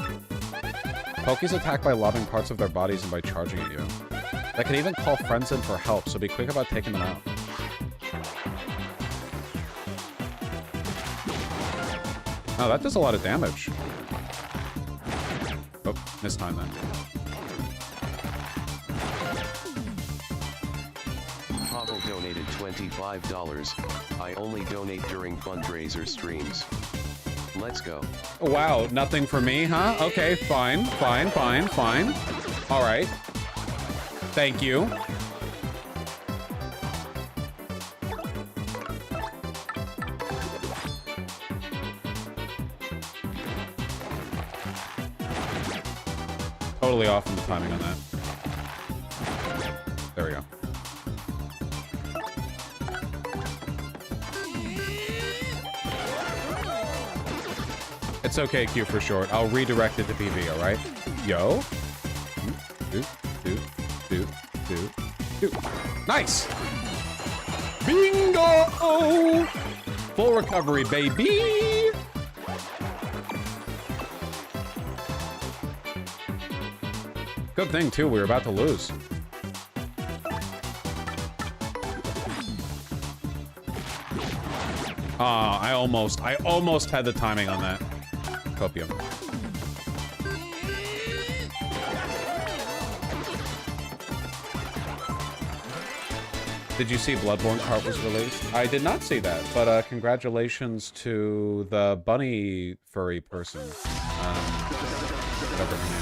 Poke's attack by lobbing parts of their bodies and by charging at you. They can even call friends in for help, so be quick about taking them out. Oh, that does a lot of damage. Oh, missed time then. Pavel donated $25. I only donate during fundraiser streams. Let's go. Wow, nothing for me, huh? Okay, fine, fine, fine, fine. All right. Thank you. Totally off on the timing on that. There we go. It's okay, Q for short. I'll redirect it to PV, alright? Yo. Do. Nice! Bingo! Full recovery, baby! Good thing, too, we were about to lose. I almost had the timing on that. Copium. Did you see Bloodborne Cart was released? I did not see that, but congratulations to the bunny furry person. Whatever her name is.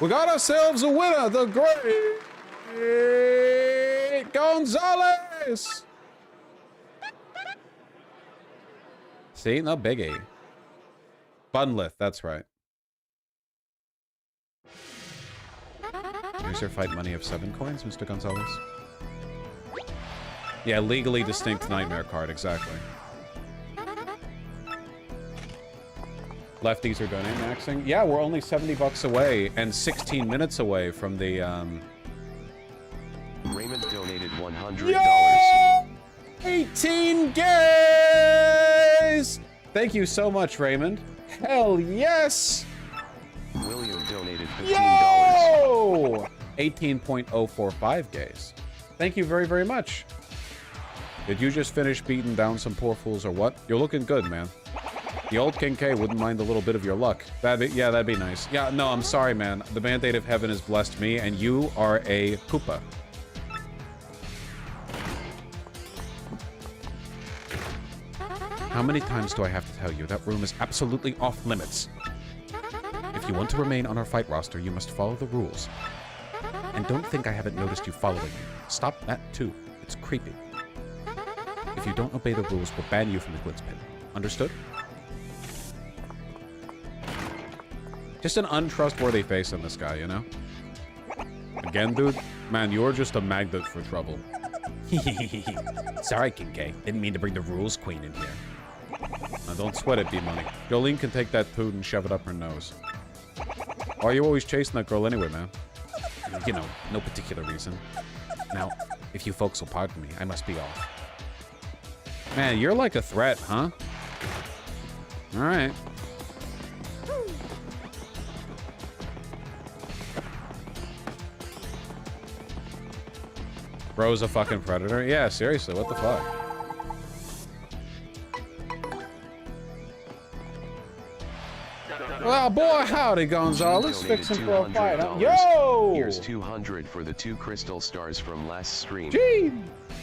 We got ourselves a winner, the great Gonzalez! See? No biggie. Bunlith, that's right. Here's your fight money of 7 coins, Mr. Gonzalez. Yeah, legally distinct nightmare card, exactly. Lefties are donate maxing. Yeah, we're only 70 bucks away and 16 minutes away from the, Raymond donated $100. Yay! 18 gays! Thank you so much, Raymond. Hell yes! William donated $15. Yo! 18.045 gays. Thank you very, very much. Did you just finish beating down some poor fools or what? You're looking good, man. The old King K wouldn't mind a little bit of your luck. That'd be nice. Yeah, no, I'm sorry, man. The Band-Aid of Heaven has blessed me, and you are a Koopa. How many times do I have to tell you? That room is absolutely off limits. If you want to remain on our fight roster, you must follow the rules. And don't think I haven't noticed you following me. Stop that, too. It's creepy. If you don't obey the rules, we'll ban you from the Glitz Pit. Understood? Just an untrustworthy face in this guy, you know? Again, dude? Man, you're just a magnet for trouble. Sorry, King K. Didn't mean to bring the rules queen in here. Now, don't sweat it, B-Money. Jolene can take that food and shove it up her nose. Why are you always chasing that girl anyway, man? You know, no particular reason. Now, if you folks will pardon me, I must be off. Man, you're like a threat, huh? Alright. Bro's a fucking predator? Yeah, seriously, what the fuck? Well, boy, howdy, Gonzalez. Fixing for a fight, huh? Yo! Here's 200 for the 2 crystal stars from last stream. Gee!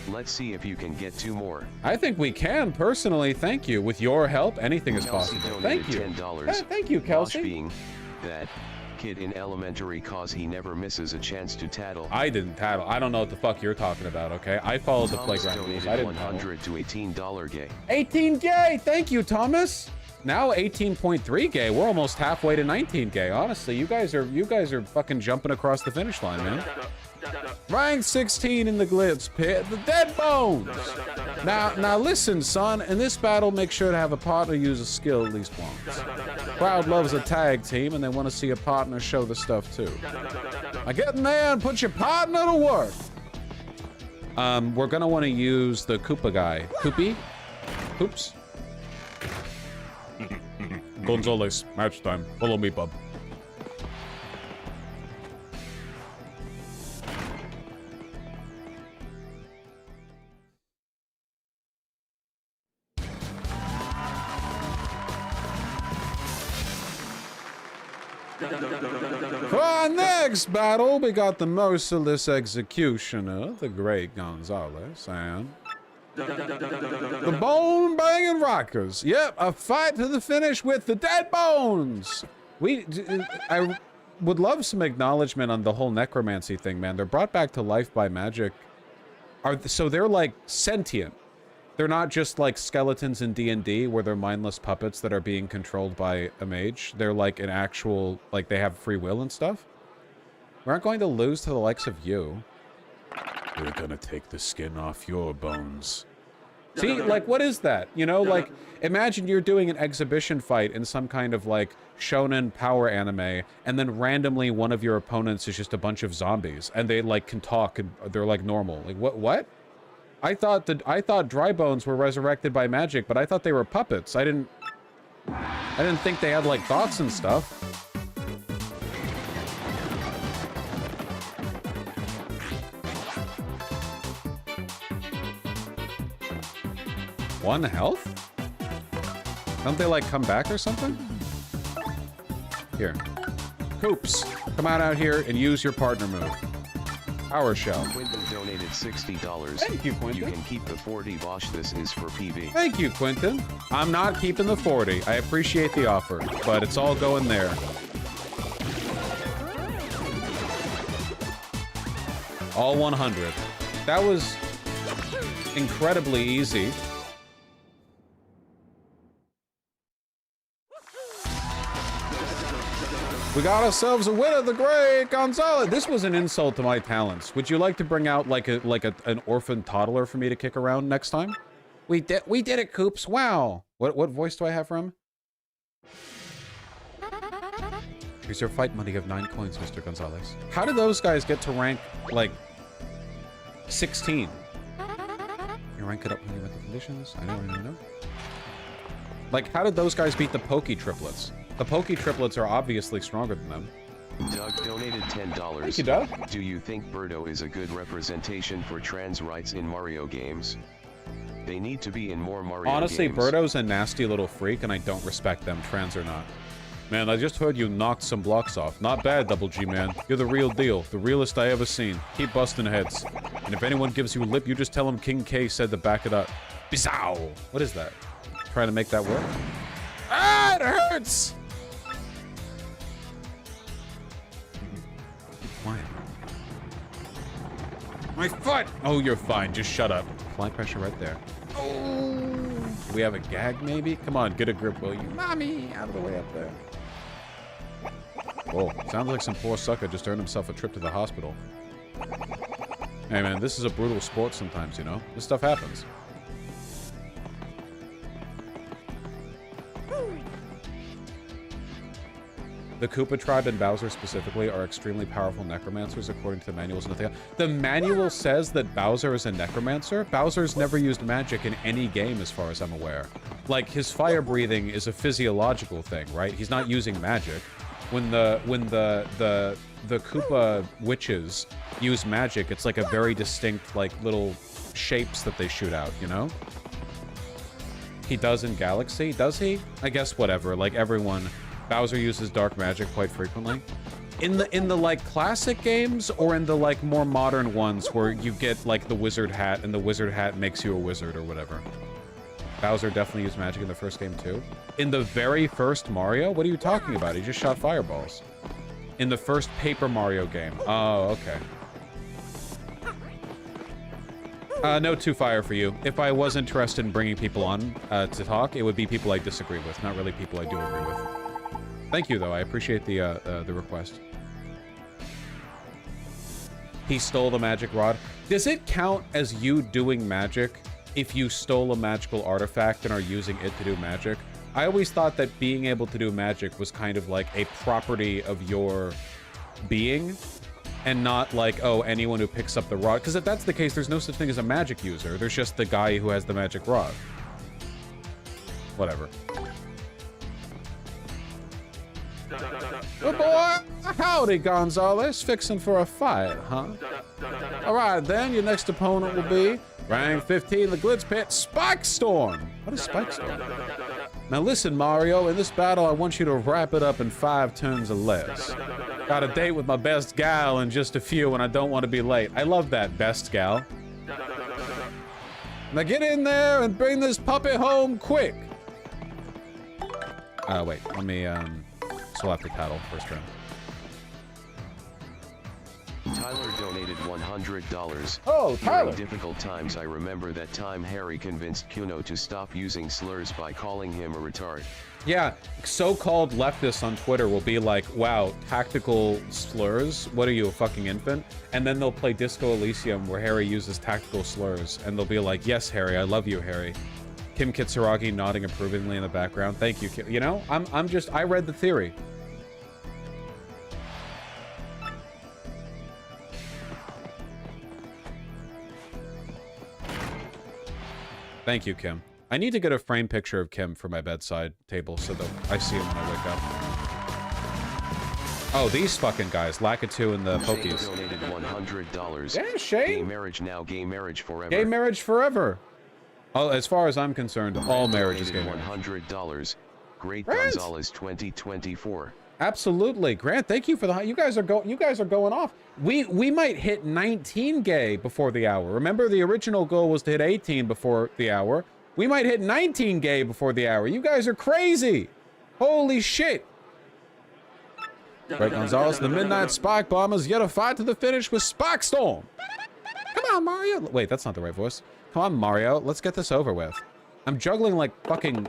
Let's see if you can get 2 more. I think we can, personally. Thank you. With your help, anything is Kelsey possible. donated Thank you. $10. Thank you, Kelsey. Wash being that kid in elementary cause he never misses a chance to tattle. I didn't tattle. I don't know what the fuck you're talking about, okay? I followed the Thomas playground rules. donated I didn't tattle. $100 to $18 gay. 18 gay! Thank you, Thomas! Now 18.3 gay. We're almost halfway to 19 gay. Honestly, you guys are fucking jumping across the finish line, man. Rank 16 in the Glitz Pit, the Dead Bones! Now listen, son, in this battle, make sure to have a partner use a skill at least once. Crowd loves a tag team, and they want to see a partner show the stuff, too. Now get in there and put your partner to work! We're gonna want to use the Koopa guy. Koopy? Koops? Gonzalez, match time. Follow me, bub. For our next battle, we got the merciless executioner, the great Gonzalez, and the Bone Banging Rockers. Yep, a fight to the finish with the Dead Bones. I would love some acknowledgement on the whole necromancy thing, man. They're brought back to life by magic. So they're like sentient. They're not just like skeletons in D&D where they're mindless puppets that are being controlled by a mage. They're like an actual, like they have free will and stuff. We aren't going to lose to the likes of you. We're gonna take the skin off your bones. See, like, what is that? You know, like, imagine you're doing an exhibition fight in some kind of, like, shonen power anime, and then randomly one of your opponents is just a bunch of zombies, and they, like, can talk, and they're, like, normal. Like, what? I thought dry bones were resurrected by magic, but I thought they were puppets. I didn't think they had, like, thoughts and stuff. 1 health? Don't they, like, come back or something? Here. Coops, come out here and use your partner move. Power Shell. Quentin donated $60. Thank you, Quentin. You can keep the 40 Bosch. This is for PV. Thank you, Quentin. I'm not keeping the 40. I appreciate the offer, but it's all going there. All 100. That was incredibly easy. We got ourselves a winner, the great Gonzalez. This was an insult to my talents. Would you like to bring out like an orphan toddler for me to kick around next time? We did it, Coops. Wow. What voice do I have for him? Here's your fight money of 9 coins, Mr. Gonzalez. How did those guys get to rank like 16? You rank it up when you went to conditions. I know. Like, how did those guys beat the Pokey triplets? The Pokey triplets are obviously stronger than them. Doug donated $10. Thank you, Doug. Do you think Birdo is a good representation for trans rights in Mario games? They need to be in more Mario Honestly, games. Birdo's a nasty little freak, and I don't respect them, trans or not. Man, I just heard you knocked some blocks off. Not bad, Double G, man. You're the real deal. The realest I ever seen. Keep busting heads. And if anyone gives you a lip, you just tell them King K said to back it up. Bizow! What is that? Trying to make that work? Ah, it hurts! Quiet. My foot! Oh, you're fine. Just shut up. Fly pressure right there. Oh! Do we have a gag, maybe? Come on, get a grip, will you? Mommy! Out of the way up there. Whoa, sounds like some poor sucker just earned himself a trip to the hospital. Hey, man, this is a brutal sport sometimes, you know? This stuff happens. The Koopa tribe and Bowser specifically are extremely powerful necromancers according to the manuals and nothing else. The manual says that Bowser is a necromancer. Bowser's never used magic in any game as far as I'm aware. Like, his fire breathing is a physiological thing, right? He's not using magic. When the Koopa witches use magic, it's like a very distinct, like, little shapes that they shoot out, you know? He does in Galaxy, does he? I guess whatever, like everyone... Bowser uses dark magic quite frequently. In the like classic games or in the like more modern ones where you get like the wizard hat and the wizard hat makes you a wizard or whatever. Bowser definitely used magic in the first game too. In the very first Mario? What are you talking about? He just shot fireballs. In the first Paper Mario game. Oh, okay. No two fire for you. If I was interested in bringing people on to talk, it would be people I disagree with, not really people I do agree with. Thank you, though. I appreciate the request. He stole the magic rod. Does it count as you doing magic if you stole a magical artifact and are using it to do magic? I always thought that being able to do magic was kind of like a property of your being and not like, oh, anyone who picks up the rod. Because if that's the case, there's no such thing as a magic user. There's just the guy who has the magic rod. Whatever. Oh boy, howdy Gonzalez, fixing for a fight, huh? Alright then, your next opponent will be rank 15, the Glitz Pit, Spike Storm. What is Spike Storm? Now listen, Mario, in this battle I want you to wrap it up in 5 turns or less. Got a date with my best gal in just a few and I don't want to be late. I love that, best gal. Now get in there and bring this puppy home quick. Wait, let me, so I'll have to paddle first round. Tyler donated $100. Oh, Tyler. During difficult times, I remember that time Harry convinced Kuno to stop using slurs by calling him a retard. Yeah, so-called leftists on Twitter will be like, wow, tactical slurs? What are you, a fucking infant? And then they'll play Disco Elysium where Harry uses tactical slurs. And they'll be like, yes, Harry, I love you, Harry. Kim Kitsuragi nodding approvingly in the background. Thank you, Kim. You know, I read the theory. Thank you, Kim. I need to get a frame picture of Kim for my bedside table so that I see him when I wake up. Oh, these fucking guys. Lakitu and the Pokies. Shane donated $100. Yeah, Shane. Gay marriage now, gay marriage forever. Gay marriage forever. Oh, as far as I'm concerned, all marriages get donated $100. Great Grant! Gonzalez 2024. Absolutely, Grant. Thank you for the. You guys are going off. We might hit 19 gay before the hour. Remember, the original goal was to hit 18 before the hour. We might hit 19 gay before the hour. You guys are crazy. Holy shit. Greg Gonzalez, the Midnight Spike Bombers, yet a fight to the finish with Spike Storm. Come on, Mario. Wait, that's not the right voice. Come on, Mario. Let's get this over with. I'm juggling like fucking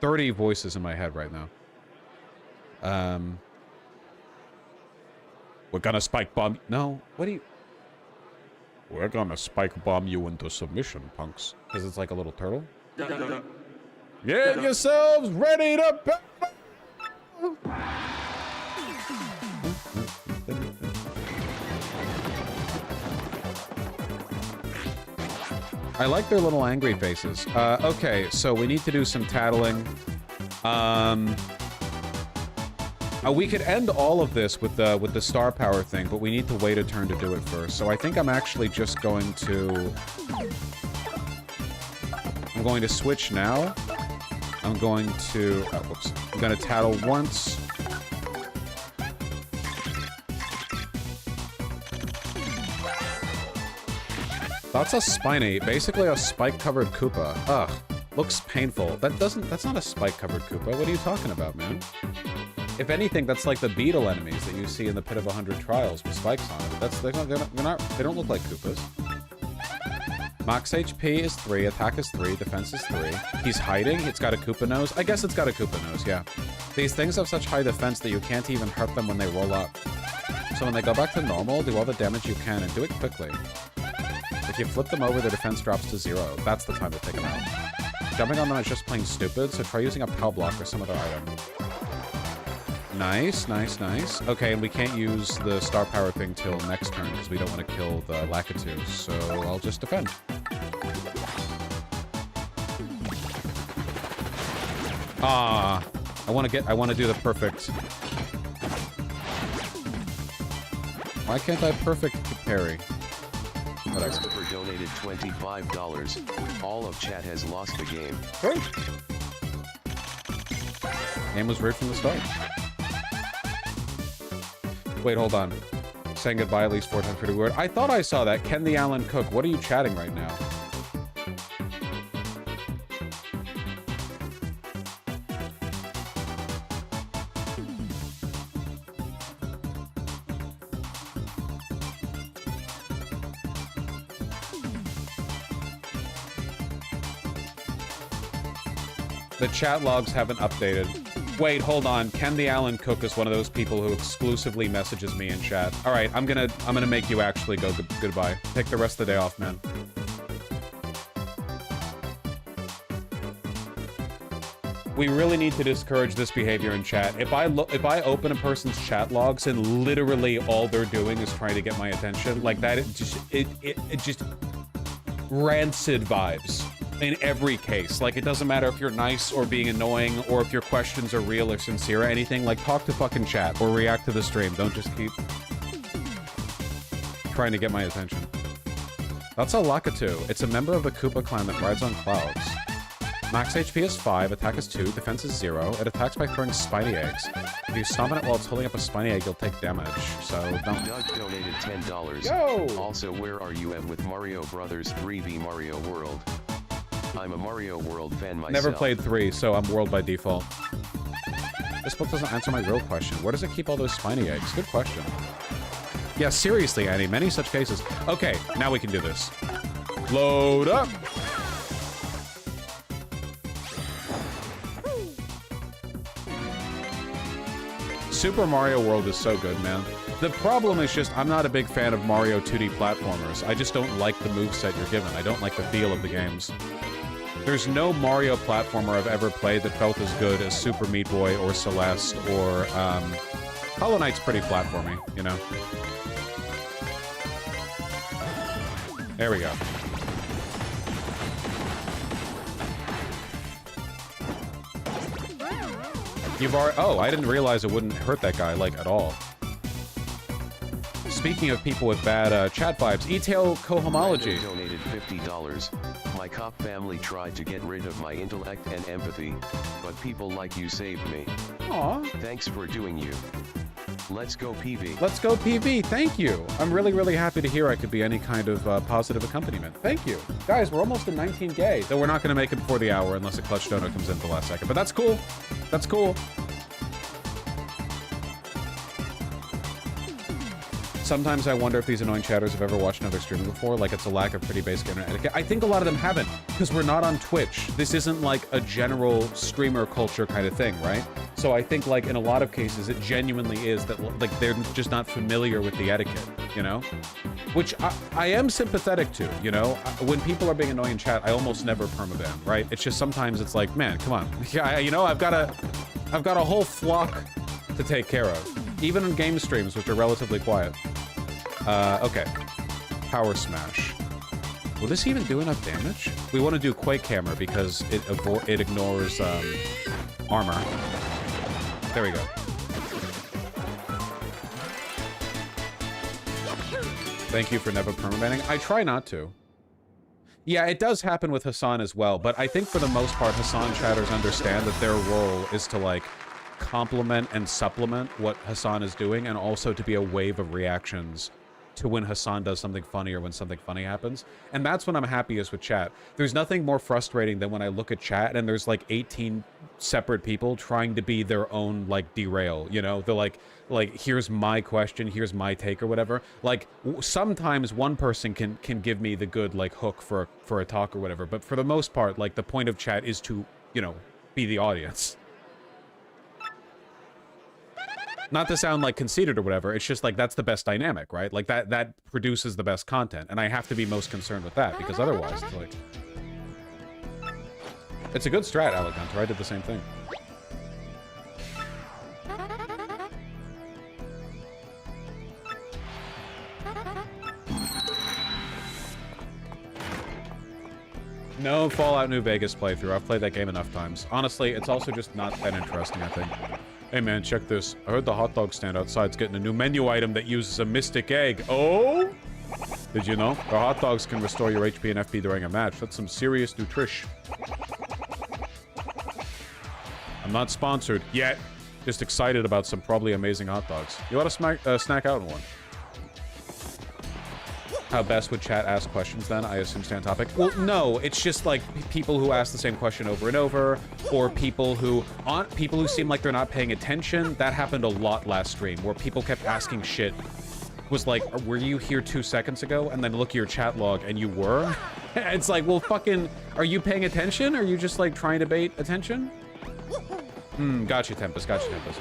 30 voices in my head right now. We're gonna spike bomb. No, what do you? We're gonna spike bomb you into submission, punks. Because it's like a little turtle. Get yourselves ready to. I like their little angry faces. Okay, so we need to do some tattling. We could end all of this with the star power thing, but we need to wait a turn to do it first. So I think I'm actually just going to... I'm going to switch now. I'm going to... Oh, whoops. I'm going to tattle once. That's a spiny, basically a spike-covered Koopa. Ugh, looks painful. That's not a spike-covered Koopa. What are you talking about, man? If anything, that's like the beetle enemies that you see in the Pit of 100 Trials with spikes on it. They don't look like Koopas. Max HP is 3, attack is 3, defense is 3. He's hiding, it's got a Koopa nose. I guess it's got a Koopa nose, yeah. These things have such high defense that you can't even hurt them when they roll up. So when they go back to normal, do all the damage you can and do it quickly. If you flip them over, their defense drops to 0. That's the time to take them out. Jumping on them is just plain stupid, so try using a Pal Block or some other item. Nice, nice, nice. Okay, and we can't use the star power thing till next turn because we don't want to kill the Lakitu, so I'll just defend. Ah, I want to do the perfect. Why can't I perfect parry? Whatever. Christopher donated $25. All of chat has lost the game. Great. Game was rigged from the start. Wait, hold on. Saying goodbye at least 4 times pretty weird. I thought I saw that. Ken the Allen Cook. What are you chatting right now? The chat logs haven't updated. Wait, hold on. Ken the Allen Cook is one of those people who exclusively messages me in chat. All right, I'm gonna make you actually go goodbye. Take the rest of the day off, man. We really need to discourage this behavior in chat. If I open a person's chat logs and literally all they're doing is trying to get my attention, like that, it just rancid vibes. In every case. Like, it doesn't matter if you're nice or being annoying or if your questions are real or sincere or anything. Like, talk to fucking chat or react to the stream. Don't just keep trying to get my attention. That's a Lakitu. It's a member of the Koopa clan that rides on clouds. Max HP is 5, attack is 2, defense is 0. It attacks by throwing spiny eggs. If you summon it while it's holding up a spiny egg, you'll take damage. So don't. Doug donated $10. Yo! Also, where are you at with Mario Brothers 3v Mario World? I'm a Mario World fan myself. Never played 3, so I'm World by default. This book doesn't answer my real question. Where does it keep all those spiny eggs? Good question. Yeah, seriously, Annie. Many such cases. Okay, now we can do this. Load up! Super Mario World is so good, man. The problem is just, I'm not a big fan of Mario 2D platformers. I just don't like the moveset you're given. I don't like the feel of the games. There's no Mario platformer I've ever played that felt as good as Super Meat Boy or Celeste or, Hollow Knight's pretty flat for me, you know? There we go. You've already... Oh, I didn't realize it wouldn't hurt that guy, like, at all. speaking of people with bad chat vibes, E-Tail Cohomology. Donated $50. My cop family tried to get rid of my intellect and empathy, but people like you saved me. Aw. Thanks for doing you. Let's go PV. Let's go PV. Thank you. I'm really, really happy to hear I could be any kind of positive accompaniment. Thank you. Guys, we're almost at 19K. Though we're not going to make it before the hour unless a clutch donor comes in at the last second. But that's cool. That's cool. Sometimes I wonder if these annoying chatters have ever watched another streamer before. Like, it's a lack of pretty basic internet etiquette. I think a lot of them haven't, because we're not on Twitch. This isn't like a general streamer culture kind of thing, right? So I think, like, in a lot of cases, it genuinely is that, like, they're just not familiar with the etiquette, you know? Which I am sympathetic to, you know? When people are being annoying in chat, I almost never permaban, right? It's just sometimes it's like, man, come on. Yeah, you know, I've got a whole flock to take care of. Even in game streams, which are relatively quiet. Okay. Power Smash. Will this even do enough damage? We want to do Quake Hammer because it ignores armor. There we go. Thank you for never permabanning. I try not to. Yeah, it does happen with Hassan as well, but I think for the most part, Hassan chatters understand that their role is to, like, complement and supplement what Hassan is doing, and also to be a wave of reactions to when Hassan does something funny or when something funny happens. And that's when I'm happiest with chat. There's nothing more frustrating than when I look at chat and there's like 18 separate people trying to be their own, like, derail, you know? They're like, here's my question, here's my take or whatever. Like, sometimes one person can give me the good, like, hook for a talk or whatever, but for the most part, like, the point of chat is to, you know, be the audience. Not to sound like conceited or whatever, it's just like that's the best dynamic, right? Like that produces the best content, and I have to be most concerned with that, because otherwise it's like... It's a good strat, Alec Hunter. I did the same thing. No Fallout New Vegas playthrough. I've played that game enough times. Honestly, it's also just not that interesting, I think. Hey man, check this. I heard the hot dog stand outside's getting a new menu item that uses a mystic egg. Oh? Did you know? The hot dogs can restore your HP and FP during a match. That's some serious nutrish. I'm not sponsored yet. Just excited about some probably amazing hot dogs. You ought to snack out on one. How best would chat ask questions then? I assume stay on topic. Well, no, it's just like people who ask the same question over and over, or people who seem like they're not paying attention. That happened a lot last stream, where people kept asking shit. Was like, were you here 2 seconds ago? And then look at your chat log and you were? It's like, well, fucking, are you paying attention? Or are you just like trying to bait attention? Gotcha, Tempest, gotcha, Tempest.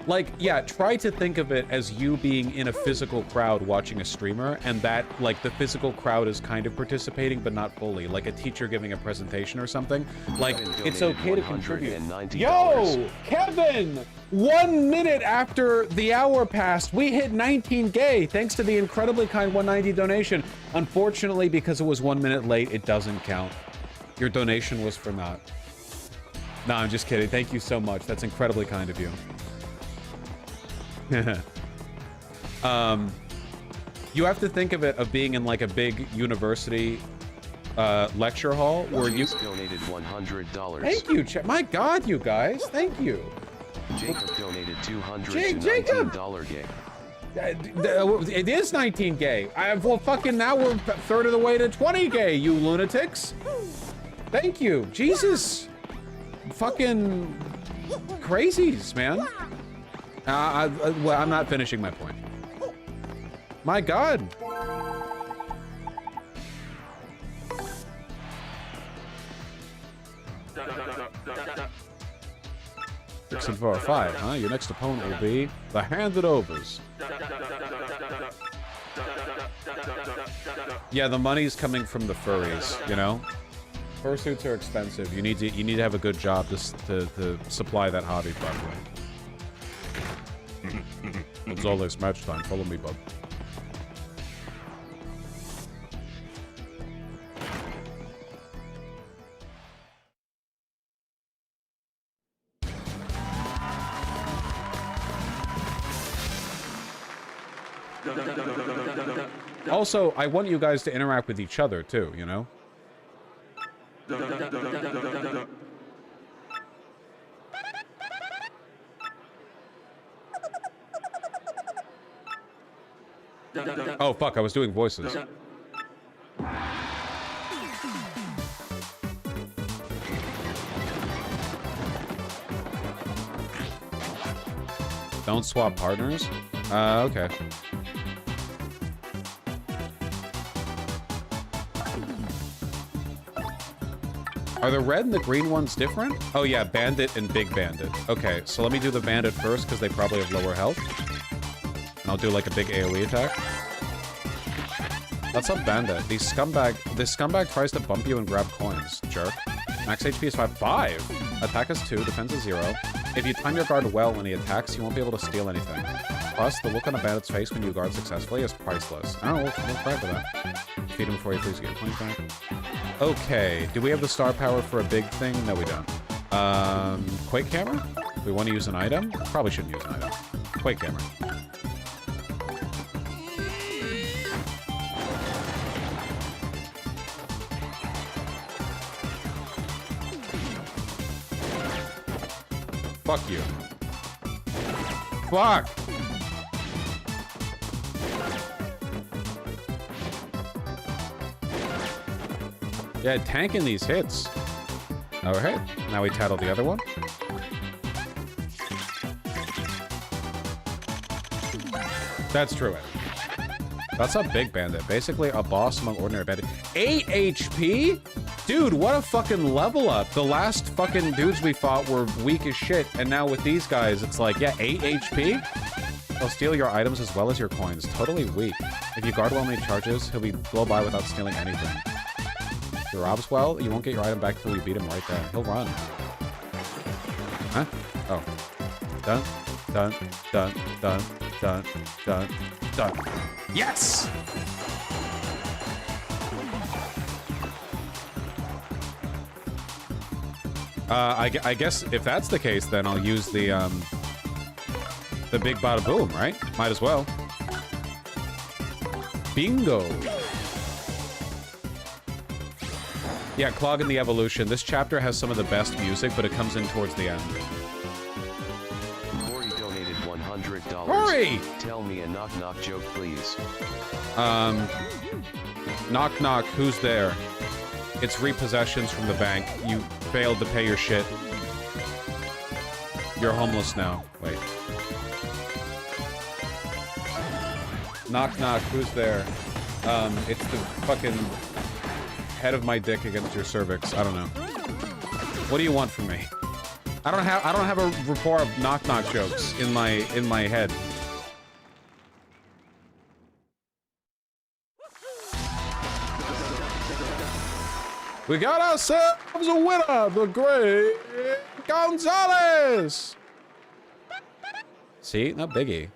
Like, yeah, try to think of it as you being in a physical crowd watching a streamer, and that, like, the physical crowd is kind of participating, but not fully. Like a teacher giving a presentation or something. Like, it's okay to contribute. Yo, Kevin! 1 minute after the hour passed, we hit 19K, thanks to the incredibly kind 190 donation. Unfortunately, because it was 1 minute late, it doesn't count. Your donation was for naught. No, I'm just kidding. Thank you so much. That's incredibly kind of you. You have to think of it of being in like a big university lecture hall where you donated $100. Thank you, my God, you guys, thank you. Jacob donated $200 to $19 game. It is 19K. Well, fucking now we're a third of the way to 20K, you lunatics. Thank you, Jesus. Fucking crazies, man. Well, I'm not finishing my point. My God. Six and 4 or 5, huh? Your next opponent will be the Handed Overs. Yeah, the money's coming from the furries, you know? Fursuits are expensive. You need to have a good job to supply that hobby properly. It's all this match time. Follow me, bub. Also, I want you guys to interact with each other too, you know? Oh, fuck, I was doing voices. Don't swap partners? Okay. Are the red and the green ones different? Oh yeah, Bandit and Big Bandit. Okay, so let me do the Bandit first, because they probably have lower health. And I'll do like a big AoE attack. What's up, Bandit? This scumbag tries to bump you and grab coins, jerk. Max HP is 5. Attack is 2, defense is 0. If you time your guard well when he attacks, you won't be able to steal anything. Plus, the look on a bandit's face when you guard successfully is priceless. I don't know, we'll try for that. Feed him before he please get 25. Okay, do we have the star power for a big thing? No, we don't. Quake camera? We want to use an item? Probably shouldn't use an item. Quake camera. Fuck you. Fuck! Yeah, tanking these hits. Alright, now we tattle the other one. That's true. That's a big bandit. Basically a boss among ordinary bandits. 8 HP? Dude, what a fucking level up. The last fucking dudes we fought were weak as shit, and now with these guys, it's like, yeah, 8 HP? He'll steal your items as well as your coins. Totally weak. If you guard well when he charges, he'll blow by without stealing anything. If he robs well, you won't get your item back until you beat him right there. He'll run. Huh? Oh. Dun, dun, dun, dun, dun, dun, dun. Yes! I guess if that's the case, then I'll use the big bada boom, right? Might as well. Bingo. Yeah, Clogging the Evolution. This chapter has some of the best music, but it comes in towards the end. Corey donated $100. Corey! Tell me a knock-knock joke, please. Knock knock, who's there? It's repossessions from the bank. You failed to pay your shit. You're homeless now. Wait. Knock knock, who's there? It's the fucking head of my dick against your cervix. I don't know. What do you want from me? I don't have a rapport of knock knock jokes in my head. We got ourselves a winner, the great Gonzalez! See? No biggie.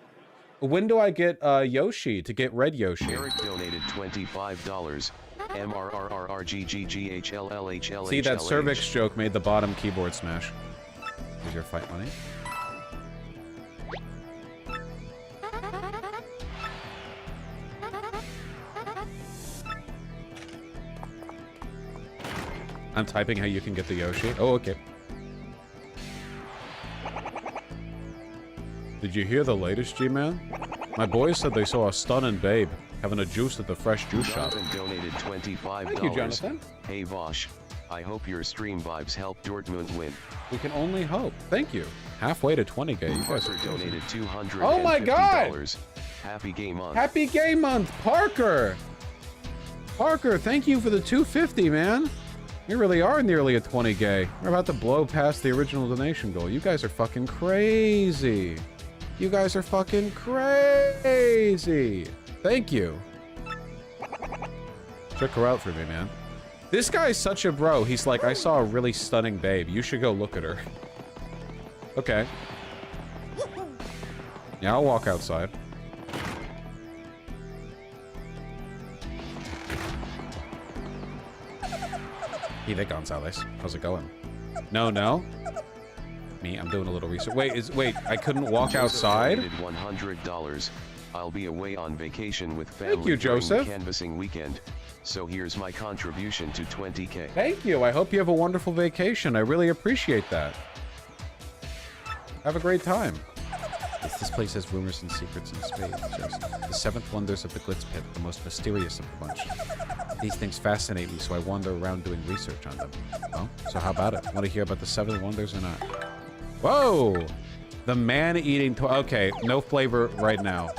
When do I get Yoshi to get red Yoshi? Eric donated $25. MRRRRGGGHLLHLH. See, that cervix joke made the bottom keyboard smash. Here's your fight money. I'm typing how you can get the Yoshi. Oh, okay. Did you hear the latest, G-Man? My boys said they saw a stunning babe having a juice at the fresh juice shop. Jonathan donated $25. Thank you, Jonathan. Hey, Vosh. I hope your stream vibes help Dortmund win. We can only hope. Thank you. Halfway to 20K. You guys Parker are donated $250. Oh my God! Happy Gay Month. Happy Gay Month, Parker! Parker, thank you for the 250, man. You really are nearly a 20 gay. We're about to blow past the original donation goal. You guys are fucking crazy. You guys are fucking crazy. Thank you. Check her out for me, man. This guy's such a bro. He's like, I saw a really stunning babe. You should go look at her. Okay. Yeah, I'll walk outside. Hey there, Gonzalez. How's it going? No. Me, I'm doing a little research. Wait, I couldn't walk outside? $100. I'll be away on vacation with family Thank you, during Joseph. the canvassing weekend, so here's my contribution to 20K. Thank you. I hope you have a wonderful vacation. I really appreciate that. Have a great time. This place has rumors and secrets and spades. Just the seventh wonders of the Glitz Pit, the most mysterious of the bunch. These things fascinate me, so I wander around doing research on them. Oh, so how about it? Want to hear about the seven wonders or not? Whoa! The man-eating toy. Okay, no flavor right now.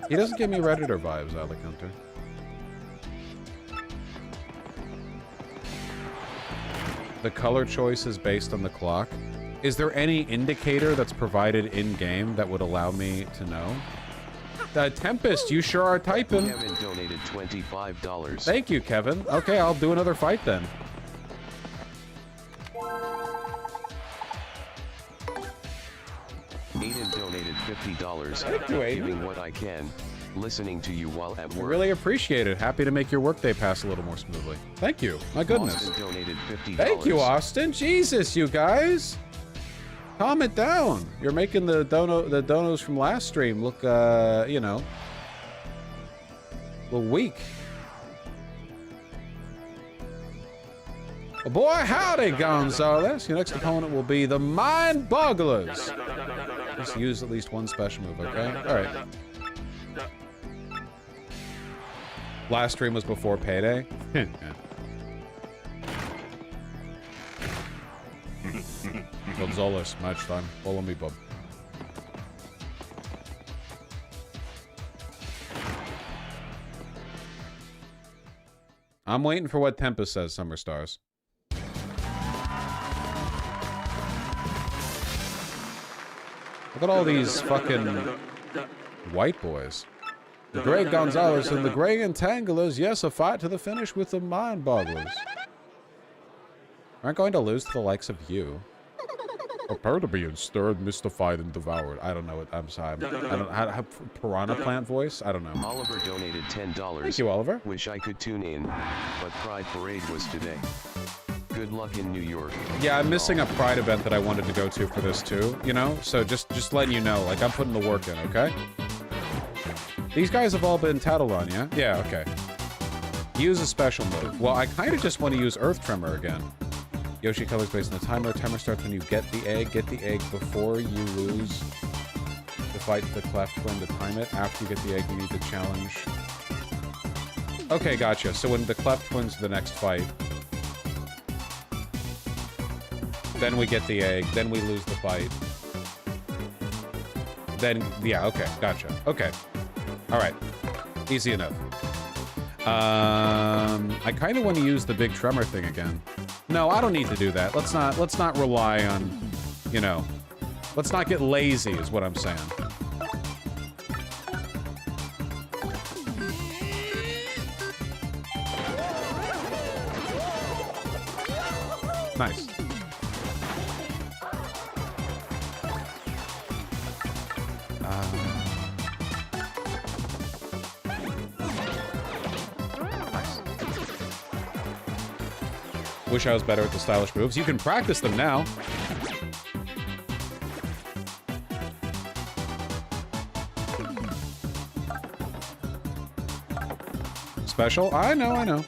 He doesn't give me Redditor vibes, Alec Hunter. The color choice is based on the clock. Is there any indicator that's provided in-game that would allow me to know? Tempest, you sure are typing. Kevin donated $25. Thank you, Kevin. Okay, I'll do another fight then. Aiden donated $50. Thank you, Aiden. Giving what I can, listening to you while at I work. really appreciate it. Happy to make your workday pass a little more smoothly. Thank you. My goodness. Austin donated $50. Thank you, Austin. Jesus, you guys. Calm it down. You're making the donos from last stream look, you know, a little weak. Oh boy, howdy, Gonzalez. Your next opponent will be the Mind Bogglers. Just use at least one special move, okay? All right. Last stream was before payday. Yeah. Gonzalez, match time. Follow me, bub. I'm waiting for what Tempest says, Summer Stars. Look at all these fucking white boys. The Grey Gonzalez and the Grey Entanglers. Yes, a fight to the finish with the Mind Bogglers. Aren't going to lose to the likes of you. Prepare to be stirred, mystified, and devoured. I don't know what. I'm sorry. I don't have piranha plant voice. I don't know. Oliver donated $10. Thank you, Oliver. Wish I could tune in, but Pride Parade was today. Good luck in New York. Yeah, I'm missing a Pride event that I wanted to go to for this too. You know, so just letting you know, like I'm putting the work in. Okay. These guys have all been tattled on, yeah? Yeah. Okay. Use a special move. Well, I kind of just want to use Earth Tremor again. Yoshi colors based on the timer. Timer starts when you get the egg. Get the egg before you lose the fight to the cleft twin to time it. After you get the egg, you need the challenge. Okay, gotcha. So when the cleft twin's the next fight, then we get the egg, then we lose the fight. Then, yeah, okay, gotcha. Okay. All right. Easy enough. I kind of want to use the big tremor thing again. No, I don't need to do that. Let's not rely on, you know, let's not get lazy is what I'm saying. Nice. Wish I was better at the stylish moves. You can practice them now. Special? I know, I know.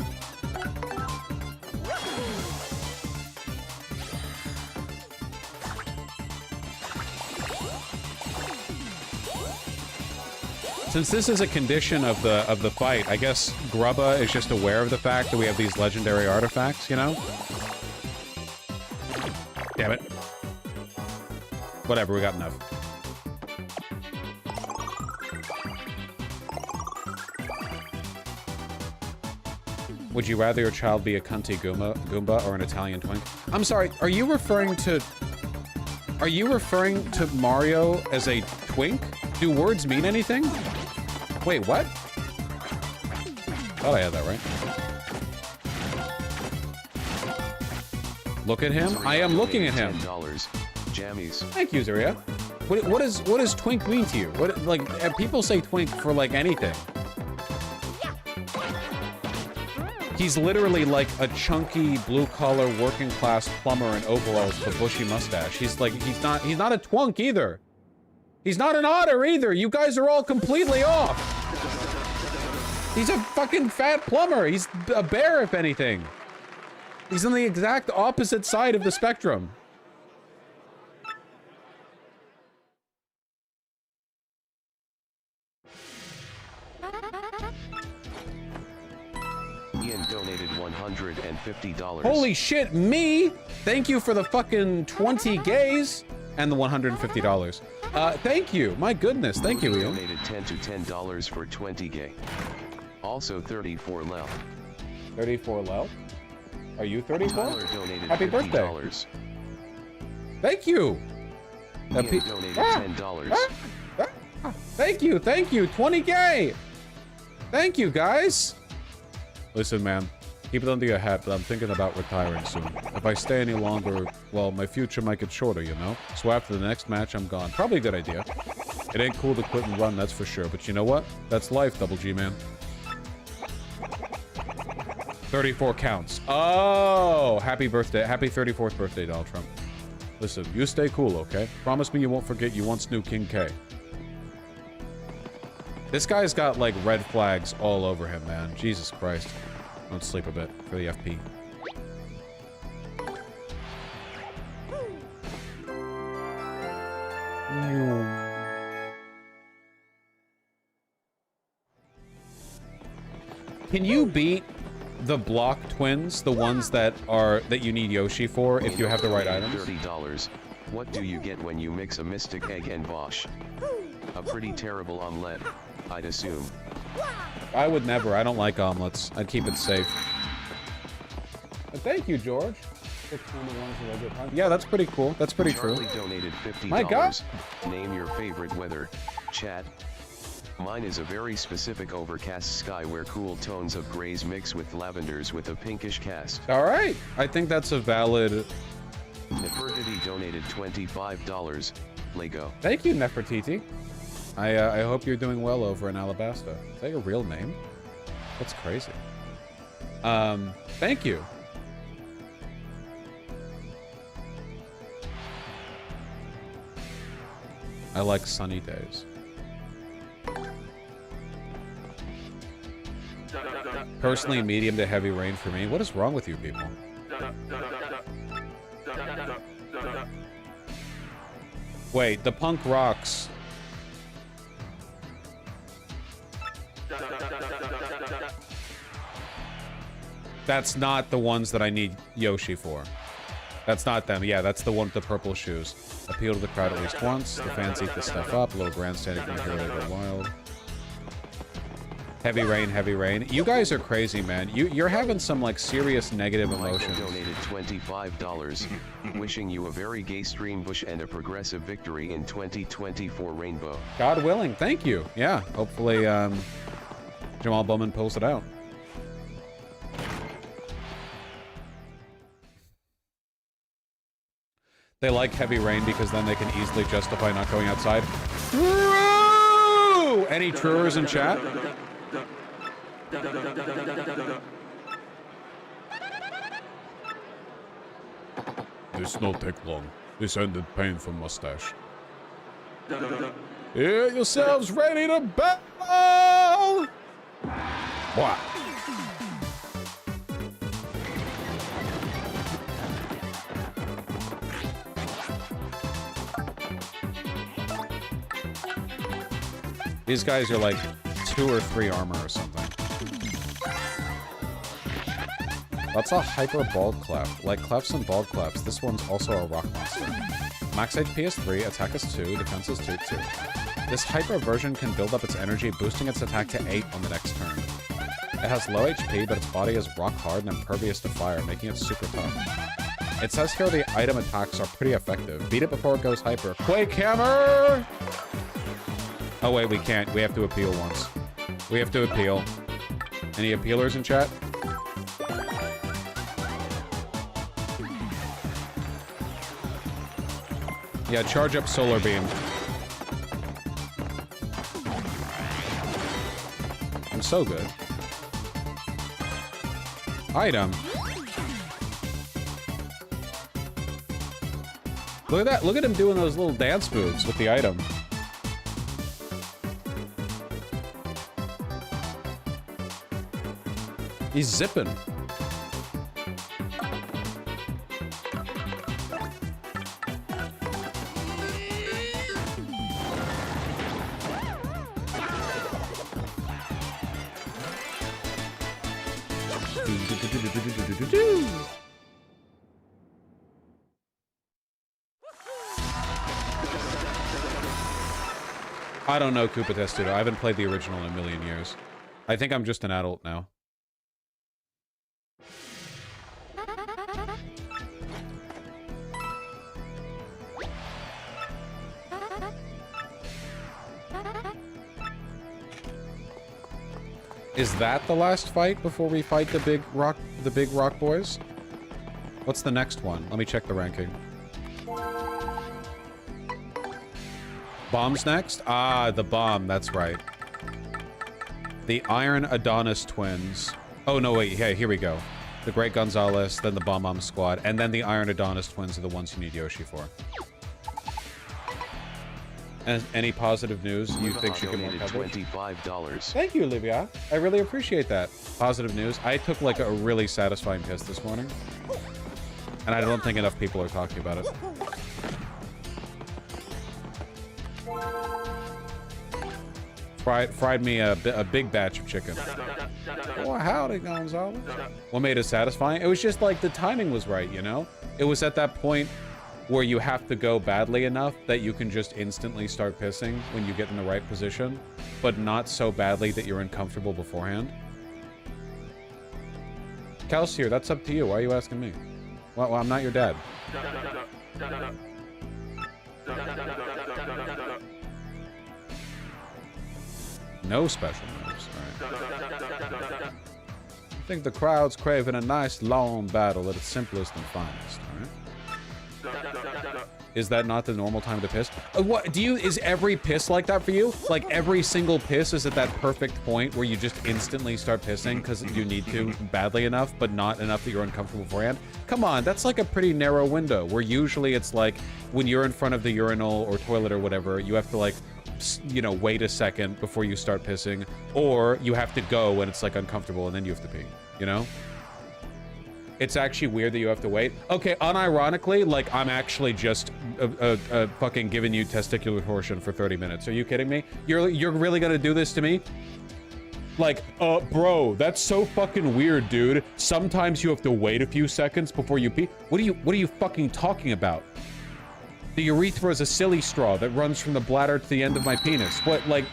Since this is a condition of the fight, I guess Grubba is just aware of the fact that we have these legendary artifacts, you know? Damn it. Whatever, we got enough. Would you rather your child be a cunty Goomba or an Italian twink? I'm sorry, are you referring to Mario as a twink? Do words mean anything? Wait, what? Thought I had that right. Look at him. I am looking at him. $10. Jammies. Thank you, Zaria. What does twink mean to you? What, like, people say twink for like anything. He's literally like a chunky blue-collar working-class plumber in overalls with a bushy mustache. He's like, he's not a twunk either. He's not an otter either. You guys are all completely off. He's a fucking fat plumber. He's a bear, if anything. He's on the exact opposite side of the spectrum. Ian donated $150. Holy shit, me? Thank you for the fucking 20 gays and the $150. Thank you. My goodness. Thank you, Ian. Donated $10 to $10 for 20 gay. Also 34 lel. 34 lel? Are you 34? Tyler donated Happy $50. birthday. Thank you. Ian donated $10. Thank you. Thank you. 20 gay. Thank you, guys. Listen, man. Keep it under your hat, but I'm thinking about retiring soon. If I stay any longer, well, my future might get shorter, you know? So after the next match, I'm gone. Probably a good idea. It ain't cool to quit and run, that's for sure. But you know what? That's life, Double G, man. 34 counts. Oh, happy birthday. Happy 34th birthday, Donald Trump. Listen, you stay cool, okay? Promise me you won't forget you once knew King K. This guy's got, like, red flags all over him, man. Jesus Christ. Let's sleep a bit for the FP. Can you beat the block twins, the ones that you need Yoshi for, if you have the right items? $30. What do you get when you mix a mystic egg and Bosch? A pretty terrible omelette, I'd assume. I would never. I don't like omelets. I'd keep it safe. But thank you, George. Yeah, that's pretty cool. That's pretty Charlie true. donated $50. My God. Name your favorite weather, chat. Mine is a very specific overcast sky where cool tones of grays mix with lavenders with a pinkish cast. All right. I think that's a valid... Nefertiti donated $25. Lego. Thank you, Nefertiti. I hope you're doing well over in Alabasta. Is that your real name? That's crazy. Thank you. I like sunny days. Personally, medium to heavy rain for me. What is wrong with you people? Wait, the punk rocks. That's not the ones that I need Yoshi for. That's not them. Yeah, that's the one with the purple shoes. Appeal to the crowd at least once. The fans eat this stuff up. A little grandstanding from here later wild. Heavy rain, heavy rain. You guys are crazy, man. You're having some, like, serious negative emotions. Michael donated $25. Wishing you a very gay stream bush and a progressive victory in 2024 Rainbow. God willing. Thank you. Yeah, hopefully, Jamal Bowman pulls it out. They like heavy rain because then they can easily justify not going outside. True! Any truers in chat? This not take long. This ended painful mustache. Get yourselves ready to battle! What? These guys are like 2 or 3 armor or something. That's a hyper bald clef. Like clefs and bald clefs, this one's also a rock monster. Max HP is 3, attack is 2, defense is 2. This hyper version can build up its energy, boosting its attack to 8 on the next turn. It has low HP, but its body is rock hard and impervious to fire, making it super tough. It says here the item attacks are pretty effective. Beat it before it goes hyper. Quake Hammer! Oh wait, we can't. We have to appeal once. We have to appeal. Any appealers in chat? Yeah, charge up Solar Beam. I'm so good. Item. Look at that. Look at him doing those little dance moves with the item. He's zipping. I don't know Koopa Testudo. I haven't played the original in a million years. I think I'm just an adult now. Is that the last fight before we fight the big rock boys? What's the next one? Let me check the ranking. Bomb's next? Ah, the bomb, that's right. The Iron Adonis twins. Oh, no, wait, hey, here we go. The Great Gonzalez, then the Bomb Squad, and then the Iron Adonis twins are the ones you need Yoshi for. And any positive news you think she can more coverage? $25. Thank you, Olivia. I really appreciate that. Positive news. I took like a really satisfying piss this morning. And I don't think enough people are talking about it. Fried me a big batch of chicken. Oh, howdy, Gonzalez. What made it satisfying? It was just like the timing was right, you know? It was at that point where you have to go badly enough that you can just instantly start pissing when you get in the right position, but not so badly that you're uncomfortable beforehand. Calcier, that's up to you. Why are you asking me? Well, I'm not your dad. No special moves. All right. I think the crowd's craving a nice long battle at its simplest and finest. All right. Is that not the normal time to piss? What do you? Is every piss like that for you? Like every single piss is at that perfect point where you just instantly start pissing because you need to badly enough, but not enough that you're uncomfortable beforehand? Come on, that's like a pretty narrow window. Where usually it's like when you're in front of the urinal or toilet or whatever, you have to like, you know, wait a second before you start pissing, or you have to go when it's like uncomfortable and then you have to pee. You know? It's actually weird that you have to wait. Okay, unironically, like, I'm actually just fucking giving you testicular torsion for 30 minutes. Are you kidding me? You're really gonna do this to me? Like, bro, that's so fucking weird, dude. Sometimes you have to wait a few seconds before you pee. What are you fucking talking about? The urethra is a silly straw that runs from the bladder to the end of my penis. What, like...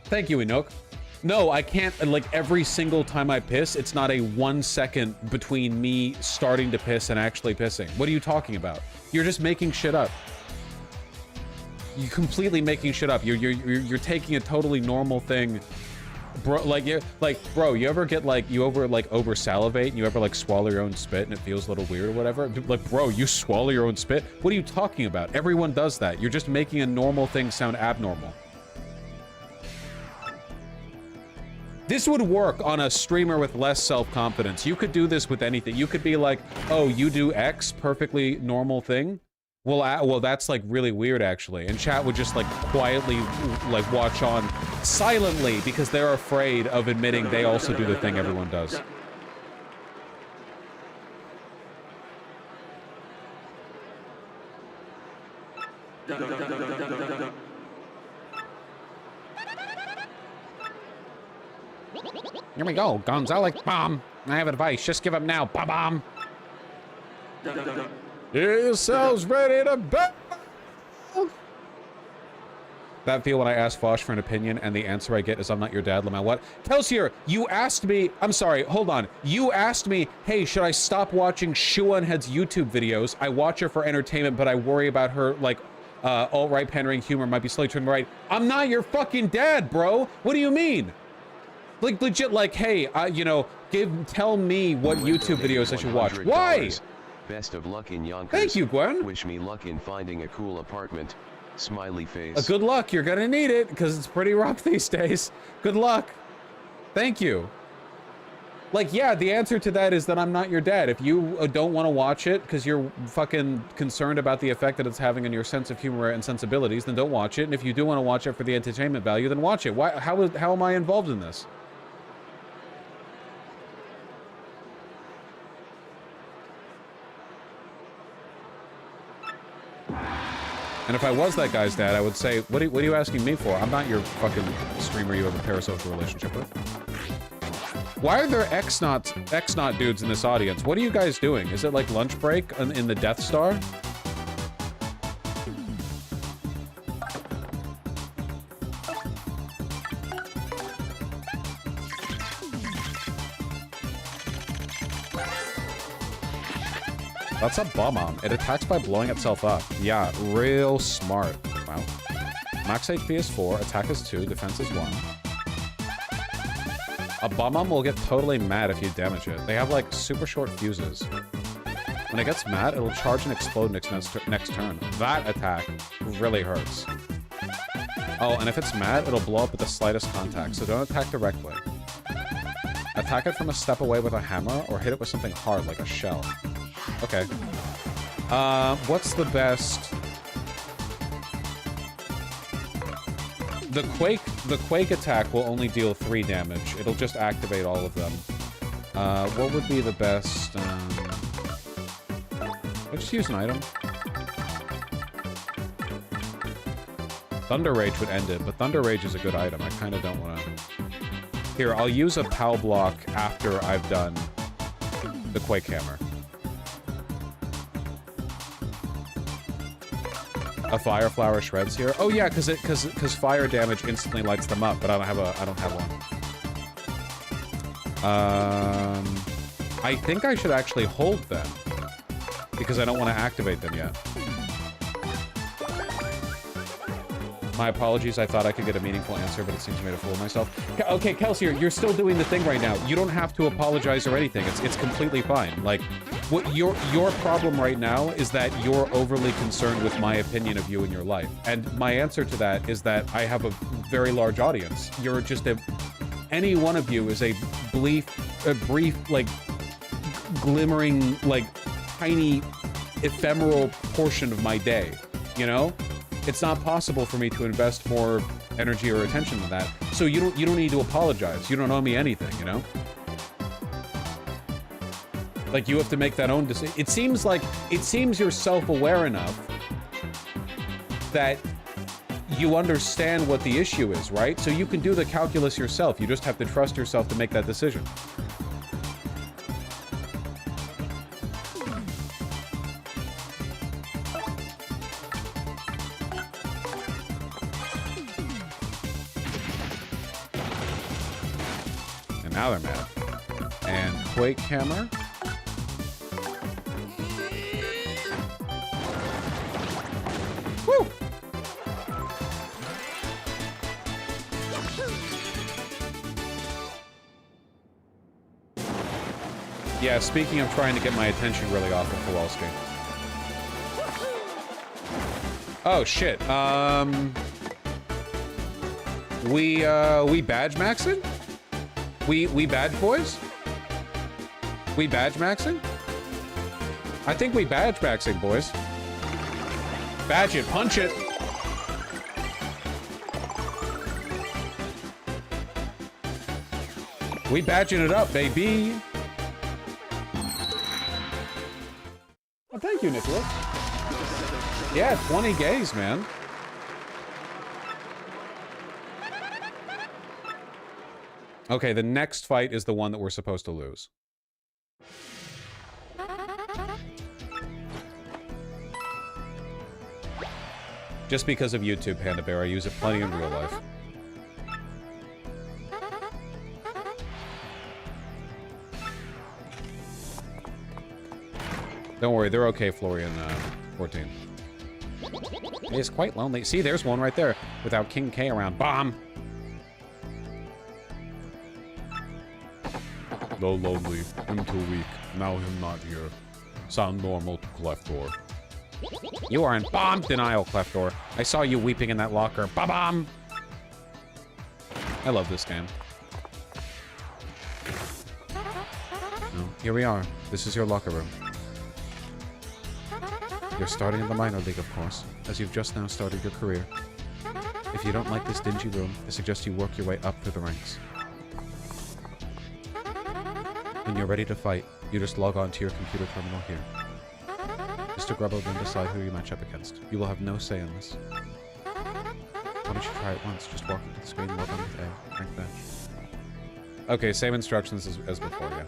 Thank you, Enoch. No, I can't, like, every single time I piss, it's not a 1 second between me starting to piss and actually pissing. What are you talking about? You're just making shit up. You're completely making shit up. You're taking a totally normal thing. Bro, bro, you ever get, like, over salivate and you ever, like, swallow your own spit and it feels a little weird or whatever? Like, bro, you swallow your own spit? What are you talking about? Everyone does that. You're just making a normal thing sound abnormal. This would work on a streamer with less self-confidence. You could do this with anything. You could be like, oh, you do X, perfectly normal thing? Well, that's, like, really weird, actually. And chat would just, like, quietly, like, watch on silently because they're afraid of admitting they also do the thing everyone does. Here we go, Gonzalez bomb. I have advice. Just give up now. Ba-bomb. Get yourselves ready to battle. That feel when I ask Fosh for an opinion and the answer I get is I'm not your dad, Lamau. What? Kelsier, you asked me, I'm sorry, hold on. You asked me, hey, should I stop watching Shuanhead's YouTube videos? I watch her for entertainment, but I worry about her, like, alt-right pandering humor might be slightly turned right. I'm not your fucking dad, bro. What do you mean? Like, legit, like, hey, you know, tell me what YouTube videos I should watch. Why? Best of luck in Yonkers. Thank you, Gwen. Wish me luck in finding a cool apartment. Smiley face. Good luck. You're gonna need it, because it's pretty rough these days. Good luck. Thank you. Like, yeah, the answer to that is that I'm not your dad. If you don't want to watch it because you're fucking concerned about the effect that it's having on your sense of humor and sensibilities, then don't watch it. And if you do want to watch it for the entertainment value, then watch it. Why? How am I involved in this? And if I was that guy's dad, I would say, what are you asking me for? I'm not your fucking streamer you have a parasocial relationship with. Why are there X-Not dudes in this audience? What are you guys doing? Is it like lunch break in the Death Star? That's a bomb. It attacks by blowing itself up. Yeah, real smart. Wow. Max HP is 4, attack is 2, defense is 1. A bomb will get totally mad if you damage it. They have like super short fuses. When it gets mad, it'll charge and explode next turn. That attack really hurts. Oh, and if it's mad, it'll blow up with the slightest contact, so don't attack directly. Attack it from a step away with a hammer, or hit it with something hard like a shell. Okay. What's the best? The Quake attack will only deal 3 damage. It'll just activate all of them. What would be the best? I'll just use an item. Thunder Rage would end it, but Thunder Rage is a good item. I kind of don't want to... Here, I'll use a POW block after I've done the Quake Hammer. A Fire Flower shreds here. Oh yeah, because fire damage instantly lights them up, but I don't have one. I think I should actually hold them because I don't want to activate them yet. My apologies. I thought I could get a meaningful answer, but it seems I made a fool of myself. Okay, Kelsey, you're still doing the thing right now. You don't have to apologize or anything. It's completely fine. Like, what your problem right now is that you're overly concerned with my opinion of you and your life. And my answer to that is that I have a very large audience. You're just any one of you is a brief, like, glimmering, like, tiny, ephemeral portion of my day, you know? It's not possible for me to invest more energy or attention than that. So you don't need to apologize. You don't owe me anything, you know? Like, you have to make that own decision. It seems you're self-aware enough that you understand what the issue is, right? So you can do the calculus yourself. You just have to trust yourself to make that decision. And now they're mad. And Quake Hammer. Woo! Yeah, speaking of trying to get my attention really off of Kowalski. Oh shit. We badge maxing? We badge boys? We badge maxing? I think we badge maxing, boys. Badge it, punch it. We badging it up, baby. Oh, thank you, Nicholas. Yeah, 20 gays, man. Okay, the next fight is the one that we're supposed to lose. Just because of YouTube, Panda Bear, I use it plenty in real life. Don't worry, they're okay, Florian 14. It is quite lonely. See, there's one right there without King K around. Bomb! Though lonely, him too weak. Now him not here. Sound normal to Cleftor. You are in bomb denial, Cleftor. I saw you weeping in that locker. Ba-bomb! I love this game. Here we are. This is your locker room. You're starting in the minor league, of course, as you've just now started your career. If you don't like this dingy room, I suggest you work your way up through the ranks. When you're ready to fight, you just log on to your computer terminal here. Mr. Grub will then decide who you match up against. You will have no say in this. Why don't you try it once? Just walk into the screen, log on with A, rank match. Okay, same instructions as before, yeah.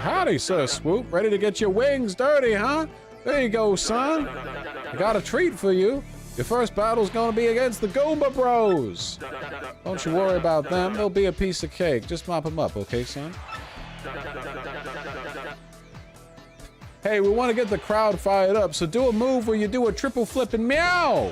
Howdy, Sir Swoop. Ready to get your wings dirty, huh? There you go, son. I got a treat for you. Your first battle's gonna be against the Goomba Bros. Don't you worry about them. They'll be a piece of cake. Just mop them up, okay, son? Hey, we want to get the crowd fired up, so do a move where you do a triple flip and meow.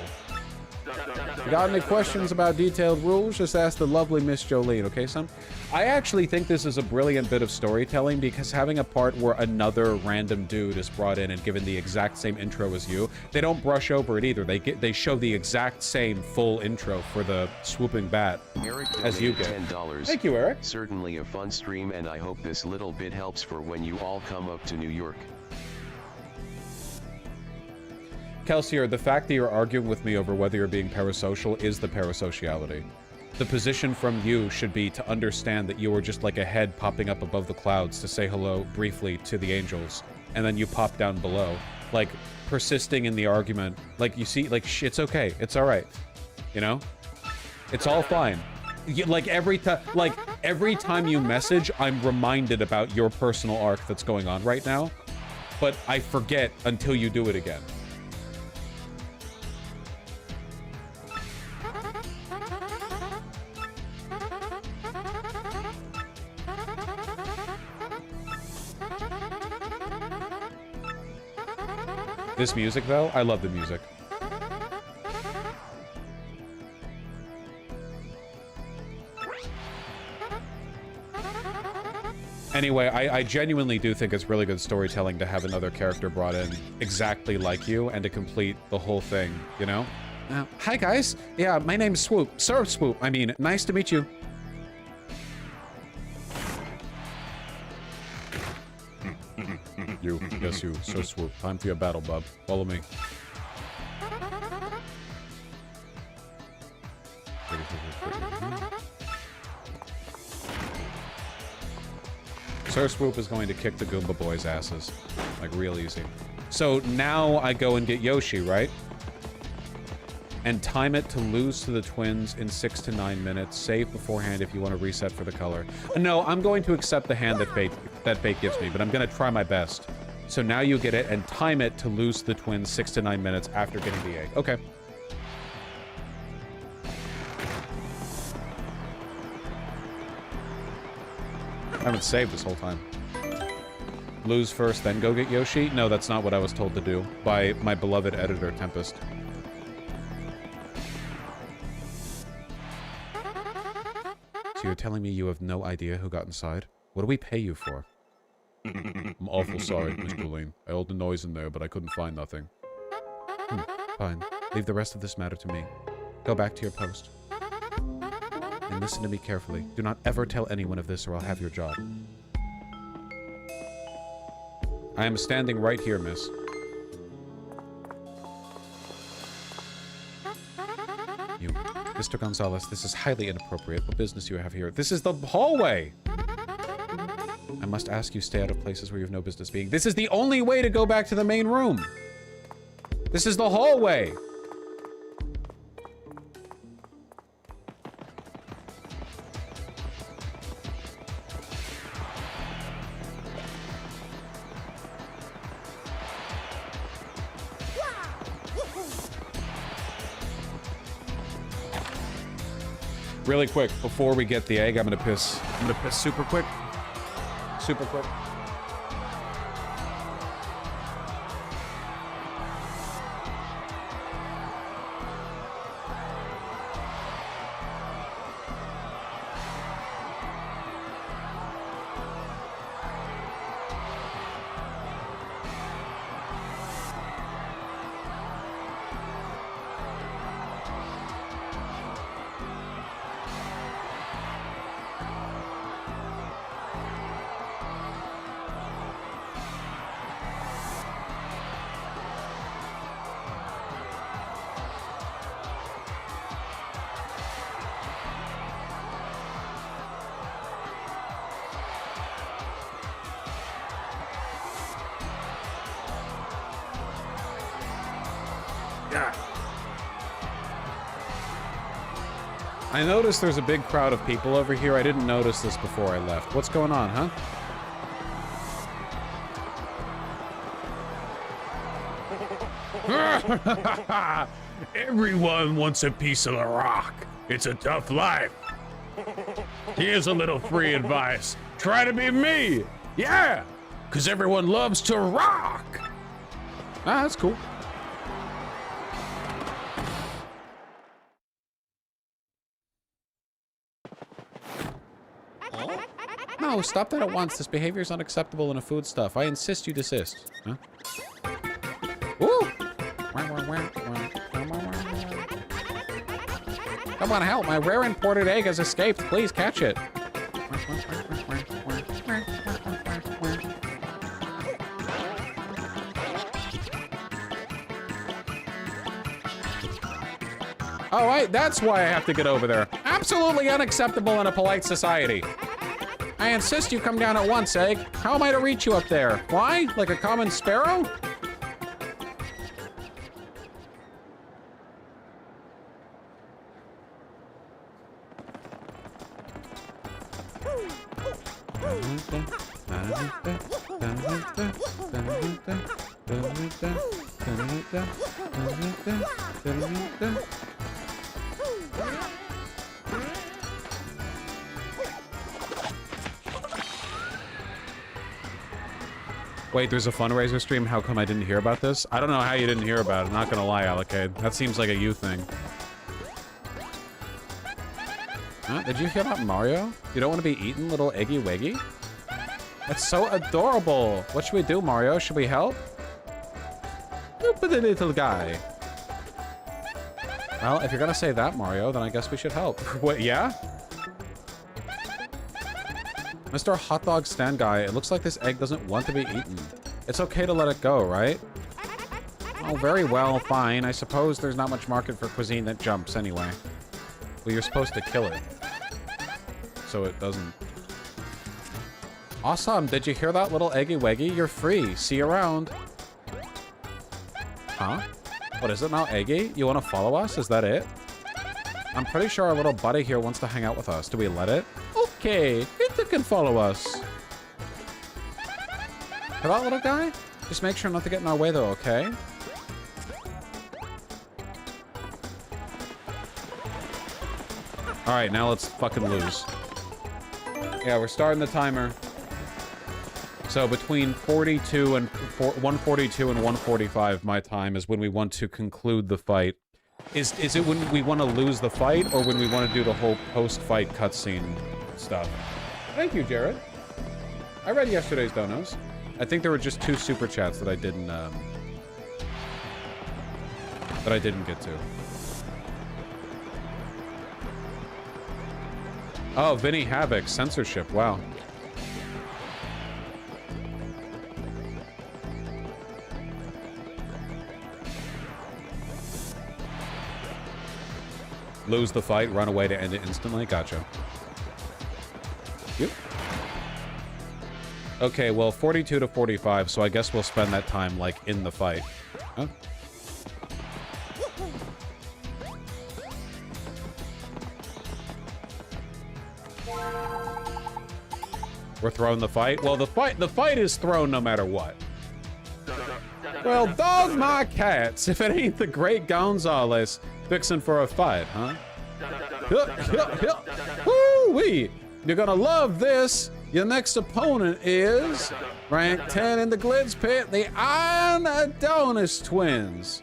If you got any questions about detailed rules, just ask the lovely Miss Jolene, okay, son? I actually think this is a brilliant bit of storytelling because having a part where another random dude is brought in and given the exact same intro as you, they don't brush over it either. They show the exact same full intro for the swooping bat Eric as you donated get. $10. Thank you, Eric. Certainly a fun stream, and I hope this little bit helps for when you all come up to New York. Kelsier, the fact that you're arguing with me over whether you're being parasocial is the parasociality. The position from you should be to understand that you are just like a head popping up above the clouds to say hello briefly to the angels, and then you pop down below. Like, persisting in the argument. Like, you see, like, it's okay. It's alright. You know? It's all fine. Like, every time you message, I'm reminded about your personal arc that's going on right now, but I forget until you do it again. This music, though, I love the music. Anyway, I genuinely do think it's really good storytelling to have another character brought in exactly like you and to complete the whole thing, you know? Hi, guys. Yeah, my name's Swoop. Sir Swoop. I mean, nice to meet you. You, yes you, Sir Swoop. Time for your battle, bub. Follow me. Sir Swoop is going to kick the Goomba Boys' asses. Like, real easy. So now I go and get Yoshi, right? And time it to lose to the twins in 6 to 9 minutes. Save beforehand if you want to reset for the color. No, I'm going to accept the hand that fate gives me, but I'm going to try my best. So now you get it and time it to lose to the twins 6 to 9 minutes after getting the egg. Okay. I haven't saved this whole time. Lose first, then go get Yoshi? No, that's not what I was told to do by my beloved editor, Tempest. So you're telling me you have no idea who got inside? What do we pay you for? I'm awful sorry, Miss Jolene. I heard the noise in there, but I couldn't find nothing. Fine. Leave the rest of this matter to me. Go back to your post. And listen to me carefully. Do not ever tell anyone of this or I'll have your job. I am standing right here, miss. You, Mr. Gonzalez, this is highly inappropriate. What business do you have here? This is the hallway! I must ask you stay out of places where you have no business being. This is the only way to go back to the main room! This is the hallway! Really quick, before we get the egg, I'm gonna piss super quick. Super quick. Yeah. I noticed there's a big crowd of people over here. I didn't notice this before I left. What's going on, huh? Everyone wants a piece of the rock. It's a tough life. Here's a little free advice. Try to be me. Yeah, because everyone loves to rock. Ah, that's cool. No, stop that at once. This behavior is unacceptable in a foodstuff. I insist you desist. Huh? Ooh! Come on, help! My rare imported egg has escaped. Please catch it. Oh, that's why I have to get over there. Absolutely unacceptable in a polite society. I insist you come down at once, Egg. How am I to reach you up there? Why? Like a common sparrow? Wait, there's a fundraiser stream? How come I didn't hear about this? I don't know how you didn't hear about it. Not gonna lie, Alacade. That seems like a you thing. Huh? Did you hear about Mario? You don't want to be eaten, little Eggy Weggy? That's so adorable. What should we do, Mario? Should we help? Look at the little guy. Well, if you're gonna say that, Mario, then I guess we should help. What, yeah? Mr. Hot Dog Stand Guy, it looks like this egg doesn't want to be eaten. It's okay to let it go, right? Oh, very well, fine. I suppose there's not much market for cuisine that jumps anyway. Well, you're supposed to kill it. So it doesn't. Awesome, did you hear that, little Eggy Weggy? You're free. See you around. Huh? What is it now, Eggy? You want to follow us? Is that it? I'm pretty sure our little buddy here wants to hang out with us. Do we let it? Okay, it can follow us. Hear that, little guy? Just make sure not to get in our way, though, okay? Alright, now let's fucking lose. Yeah, we're starting the timer. So between 42 and 142 and 145 my time is when we want to conclude the fight. Is it when we want to lose the fight or when we want to do the whole post-fight cutscene stuff? Thank you, Jared. I read yesterday's donos. I think there were just 2 super chats that I didn't get to. Oh, Vinny Havoc, censorship, wow. Lose the fight, run away to end it instantly. Gotcha. Yep. Okay, well, 42 to 45, so I guess we'll spend that time, like, in the fight. Huh? We're throwing the fight? Well, the fight is thrown no matter what. Well, dog my cats, if it ain't the great Gonzalez fixing for a fight, huh? Woo-wee! You're gonna love this. Your next opponent is rank 10 in the Glitz Pit, the Iron Adonis twins.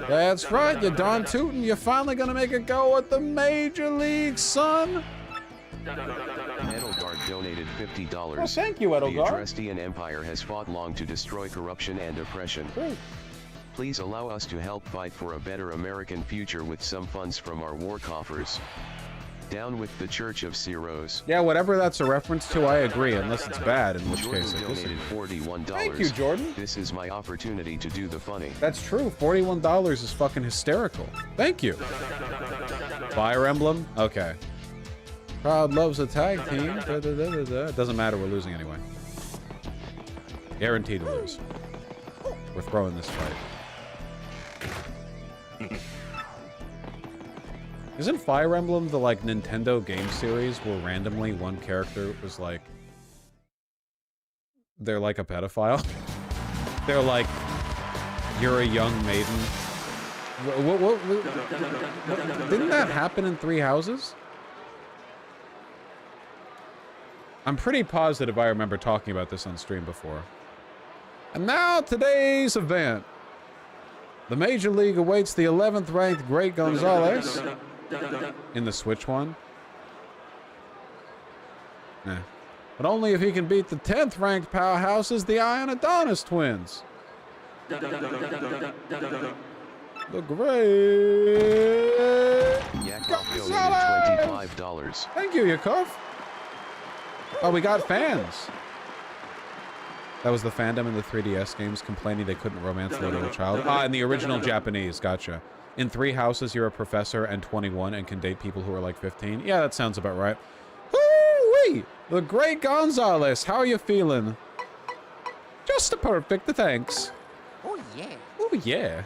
That's right, you darn tootin'. You're finally gonna make a go at the Major League, son. Edelgard donated $50. Well, thank you, Edelgard. The Etruscan Empire has fought long to destroy corruption and oppression. Great. Please allow us to help fight for a better American future with some funds from our war coffers. Down with the Church of Ceros. Yeah, whatever that's a reference to, I agree, unless it's bad, in which Jordan case I donated disagree. $41. Thank you, Jordan. This is my opportunity to do the funny. That's true. $41 is fucking hysterical. Thank you. Fire Emblem? Okay. Crowd loves a tag team. It doesn't matter, we're losing anyway. Guaranteed to lose. We're throwing this fight. Isn't Fire Emblem the, like, Nintendo game series where randomly one character was like... They're like a pedophile? They're like, you're a young maiden. What? Didn't that happen in Three Houses? I'm pretty positive I remember talking about this on stream before. And now today's event. The Major League awaits the 11th ranked Great Gonzalez. In the Switch one? Nah. But only if he can beat the 10th ranked powerhouses, the Ion Adonis twins. The Great Yakov Gonzalez! donated $25. Thank you, Yakov. Oh, we got fans. That was the fandom in the 3DS games complaining they couldn't romance their little child. Ah, in the original Japanese, gotcha. In Three Houses, you're a professor and 21 and can date people who are like 15. Yeah, that sounds about right. Woo-wee! The Great Gonzalez, how are you feeling? Just a perfect, thanks. Oh, yeah. Oh, yeah.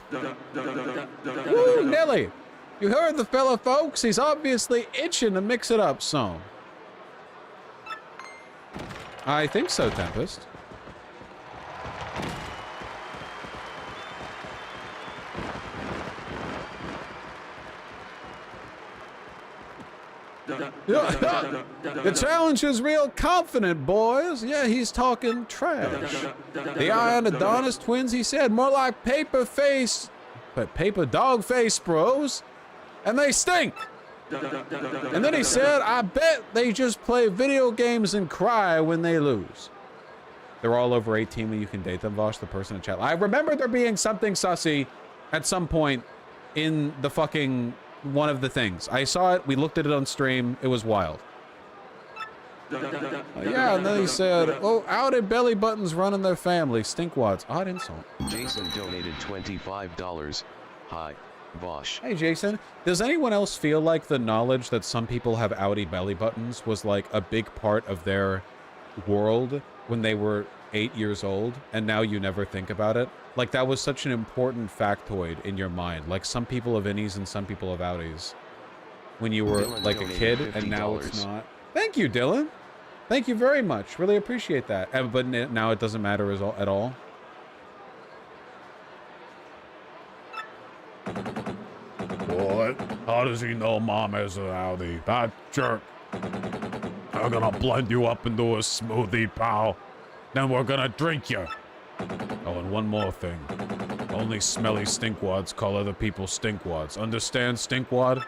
Woo, Nelly! You heard the fella, folks? He's obviously itching to mix it up some. I think so, Tempest. The challenge is real confident, boys. Yeah, he's talking trash. The Ion Adonis twins, he said, more like paper dog face bros. And they stink. And then he said, I bet they just play video games and cry when they lose. They're all over 18 when you can date them, Vosh, the person in chat. I remember there being something sussy at some point in the fucking one of the things. I saw it, we looked at it on stream, it was wild. Yeah, and then he said, oh, outed belly buttons running their family, stinkwads. Odd insult. Jason donated $25. Hi, Vosh. Hey, Jason. Does anyone else feel like the knowledge that some people have outie belly buttons was like a big part of their world when they were 8 years old, and now you never think about it? Like, that was such an important factoid in your mind. Like, some people have innies and some people have outies. When you were, Dylan like, a kid, donated and now it's $50. not. Thank you, Dylan. Thank you very much. Really appreciate that. But now it doesn't matter at all. What? How does he know Mom has an Audi? That jerk. I'm gonna blend you up into a smoothie, pal. Then we're gonna drink you. Oh, and one more thing. Only smelly stinkwads call other people stinkwads. Understand, stinkwad?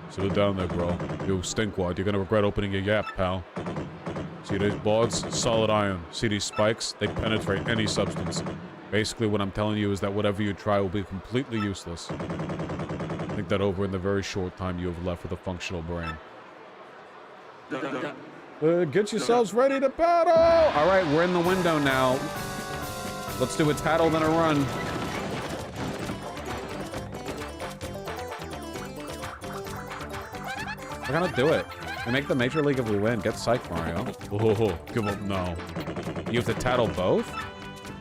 Sit down there, bro. You stinkwad, you're gonna regret opening your yap, pal. See these boards? Solid iron. See these spikes? They penetrate any substance. Basically, what I'm telling you is that whatever you try will be completely useless. Think that over in the very short time you have left with a functional brain. Get yourselves ready to battle! Alright, we're in the window now. Let's do a tattle, then a run. We're gonna do it. We make the Major League if we win. Get psyched, Mario. Oh, give up now. You have to tattle both?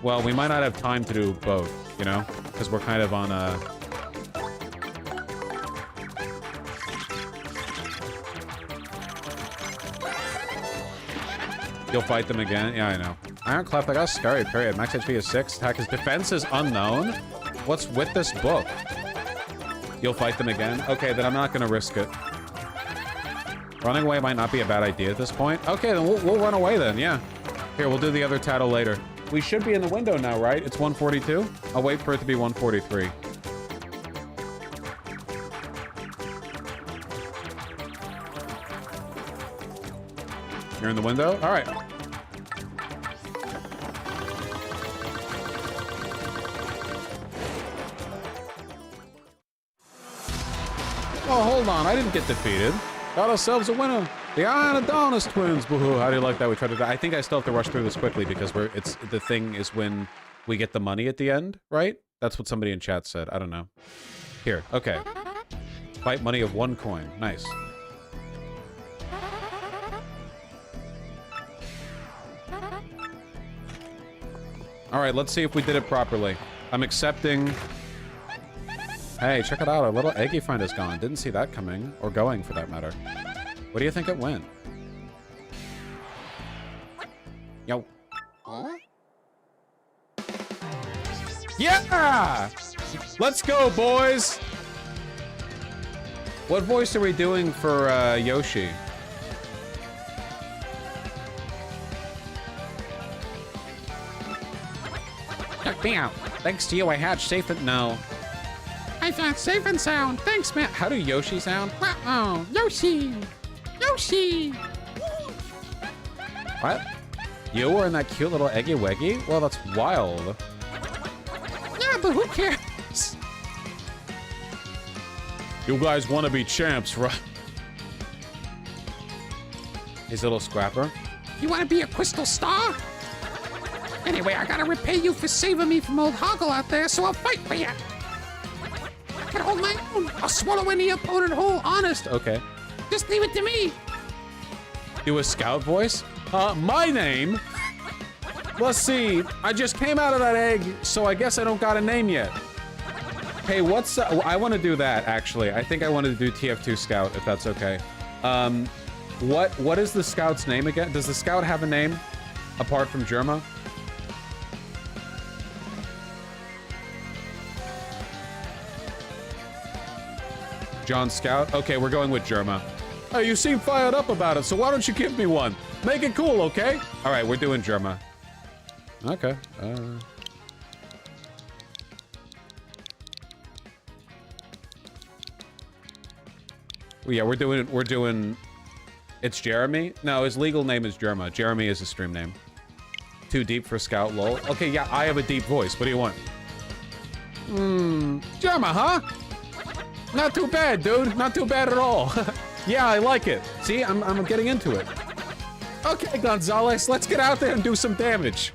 Well, we might not have time to do both, you know? Because we're kind of on a... You'll fight them again? Yeah, I know. Ironclap, I got a scary period. Max HP is 6. Attack his defense is unknown? What's with this book? You'll fight them again? Okay, then I'm not gonna risk it. Running away might not be a bad idea at this point. Okay, then we'll run away then, yeah. Here, we'll do the other tattle later. We should be in the window now, right? It's 142? I'll wait for it to be 143. You're in the window? All right. Oh, hold on. I didn't get defeated. Got ourselves a winner. The Ion Adonis twins. Woohoo. How do you like that? We tried to... I think I still have to rush through this quickly because the thing is when we get the money at the end, right? That's what somebody in chat said. I don't know. Here. Okay. Fight money of 1 coin. Nice. All right, let's see if we did it properly. I'm accepting Hey, check it out. Our little eggy friend is gone. Didn't see that coming. Or going, for that matter. Where do you think it went? Yo. Huh? Yeah! Let's go, boys! What voice are we doing for Yoshi? Check me out. Thanks to you, I hatched safe and No. I thought safe and sound. Thanks, man. How do Yoshi sound? Uh-oh. Yoshi. Yoshi. What? You were in that cute little eggy weggy? Well, that's wild. Yeah, but who cares? You guys want to be champs, right? His little scrapper. You want to be a crystal star? Anyway, I gotta repay you for saving me from old Hoggle out there, so I'll fight for you. I can hold my own. I'll swallow any opponent whole, honest. Okay. Just leave it to me. Do a scout voice? My name? Let's see. I just came out of that egg, so I guess I don't got a name yet. Hey, what's... I want to do that, actually. I think I wanted to do TF2 Scout, if that's okay. What is the scout's name again? Does the scout have a name? Apart from Germa? John Scout? Okay, we're going with Germa. Oh, you seem fired up about it, so why don't you give me one? Make it cool, okay? All right, we're doing Germa. Okay. Well, yeah, we're doing... It's Jeremy? No, his legal name is Germa. Jeremy is his stream name. Too deep for Scout, lol. Okay, yeah, I have a deep voice. What do you want? Germa, huh? Not too bad, dude. Not too bad at all. Yeah, I like it. See, I'm getting into it. Okay, Gonzalez, let's get out there and do some damage.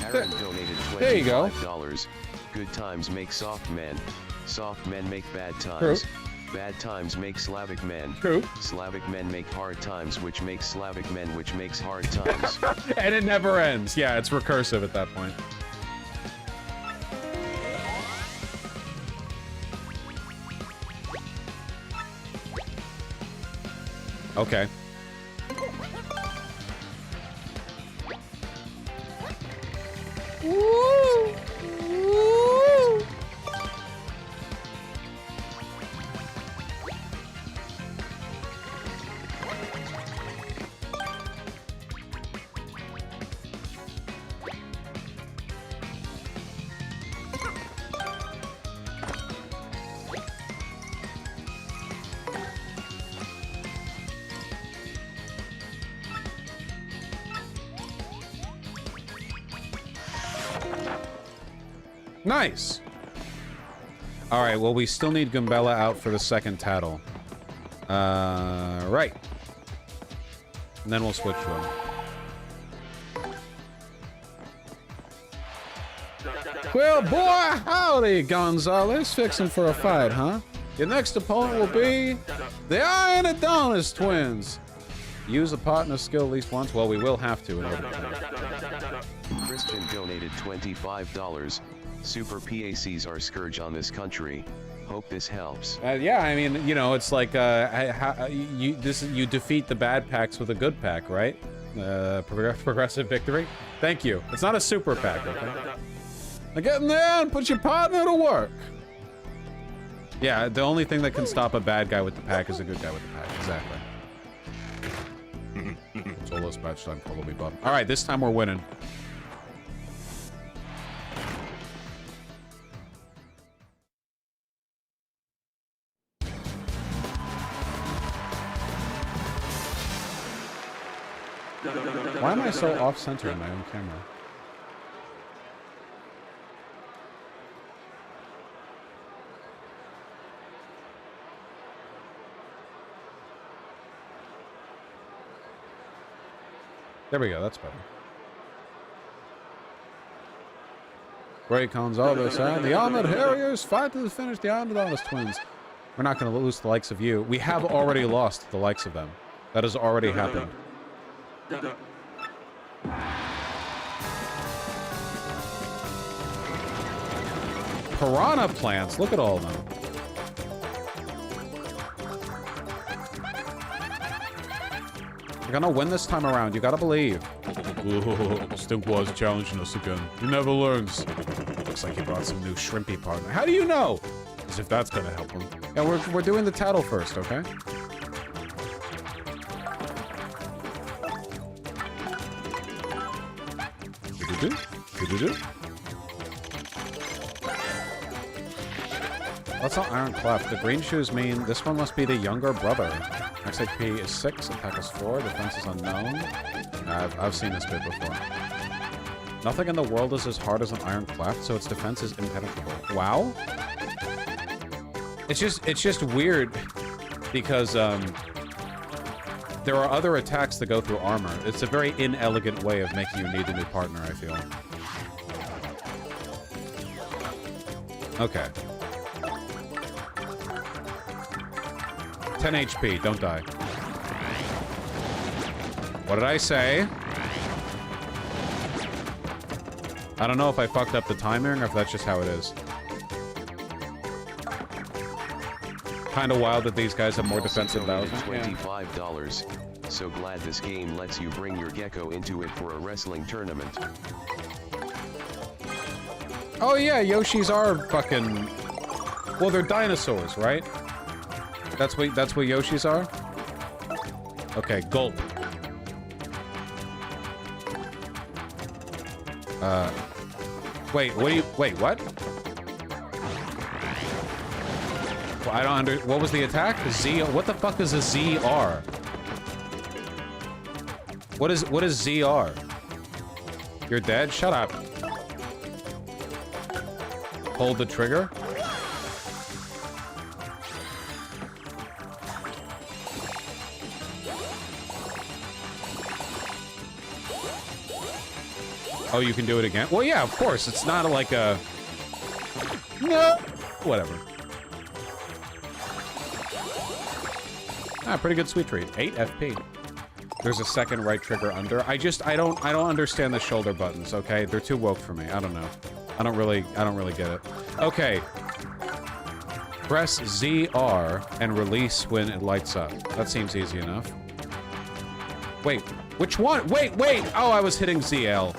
Aaron donated There you go. $25. Good times make soft men. Soft men make bad times. True. Bad times make Slavic men. True. Slavic men make hard times, which makes Slavic men, which makes hard times. And it never ends. Yeah, it's recursive at that point. Okay. Nice. All right, well, we still need Gumbella out for the second tattle. Right. And then we'll switch to him. Well, boy, howdy, Gonzalez. Fixing for a fight, huh? Your next opponent will be the Iron Adonis twins. Use a partner skill at least once. Well, we will have to in order to. Christian donated $25. Super PACs are scourge on this country. Hope this helps. Yeah, I mean, you know, it's like you defeat the bad packs with a good pack, right? Progressive victory. Thank you. It's not a super pack, okay? Now get in there and put your partner to work. Yeah, the only thing that can stop a bad guy with the pack is a good guy with the pack. Exactly. Solo match time probably bum. All right, this time we're winning. Why am I so off-center in my own camera? There we go, that's better. Great Gonzalez, and the Armored Harriers fight to the finish the Iron Adonis twins. We're not going to lose the likes of you. We have already lost the likes of them. That has already happened. piranha plants. Look at all of them. You're gonna win this time around. You gotta believe. Ooh, Stinkwa's challenging us again. He never learns. Looks like he brought some new shrimpy partner. How do you know? As if that's gonna help him. Yeah, we're doing the tattle first, okay? That's not Iron Clef. The green shoes mean this one must be the younger brother. Max HP is 6, attack is 4, defense is unknown. I've seen this bit before. Nothing in the world is as hard as an Iron Clef, so its defense is impenetrable. Wow. It's just weird because there are other attacks that go through armor. It's a very inelegant way of making you need a new partner, I feel. Okay. 10 HP, don't die. What did I say? I don't know if I fucked up the timing or if that's just how it is. Kind of wild that these guys have more defensive value. $25. So glad this game lets you bring your gecko into it for a wrestling tournament. Oh yeah, Yoshis are fucking... Well, they're dinosaurs, right? That's what Yoshis are? Okay, gulp. Wait, what? Well, I don't what was the attack? What the fuck is a ZR? What is ZR? You're dead? Shut up. Hold the trigger? Oh, you can do it again? Well, yeah, of course. It's not like a... No. Whatever. Ah, pretty good sweet treat. 8 FP. There's a second right trigger under. I don't understand the shoulder buttons, okay? They're too woke for me. I don't know. I don't really get it. Okay. Press ZR and release when it lights up. That seems easy enough. Wait, which one? Wait! Oh, I was hitting ZL.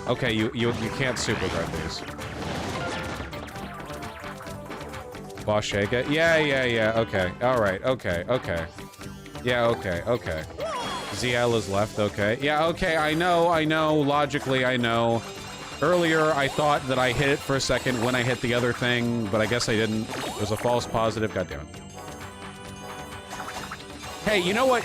Okay, you can't super guard these. Boss shake it? Yeah, okay. Alright, okay. Yeah, okay. ZL is left, okay. Yeah, okay, I know, logically I know. Earlier, I thought that I hit it for a second when I hit the other thing, but I guess I didn't. It was a false positive, goddammit. Hey, you know what?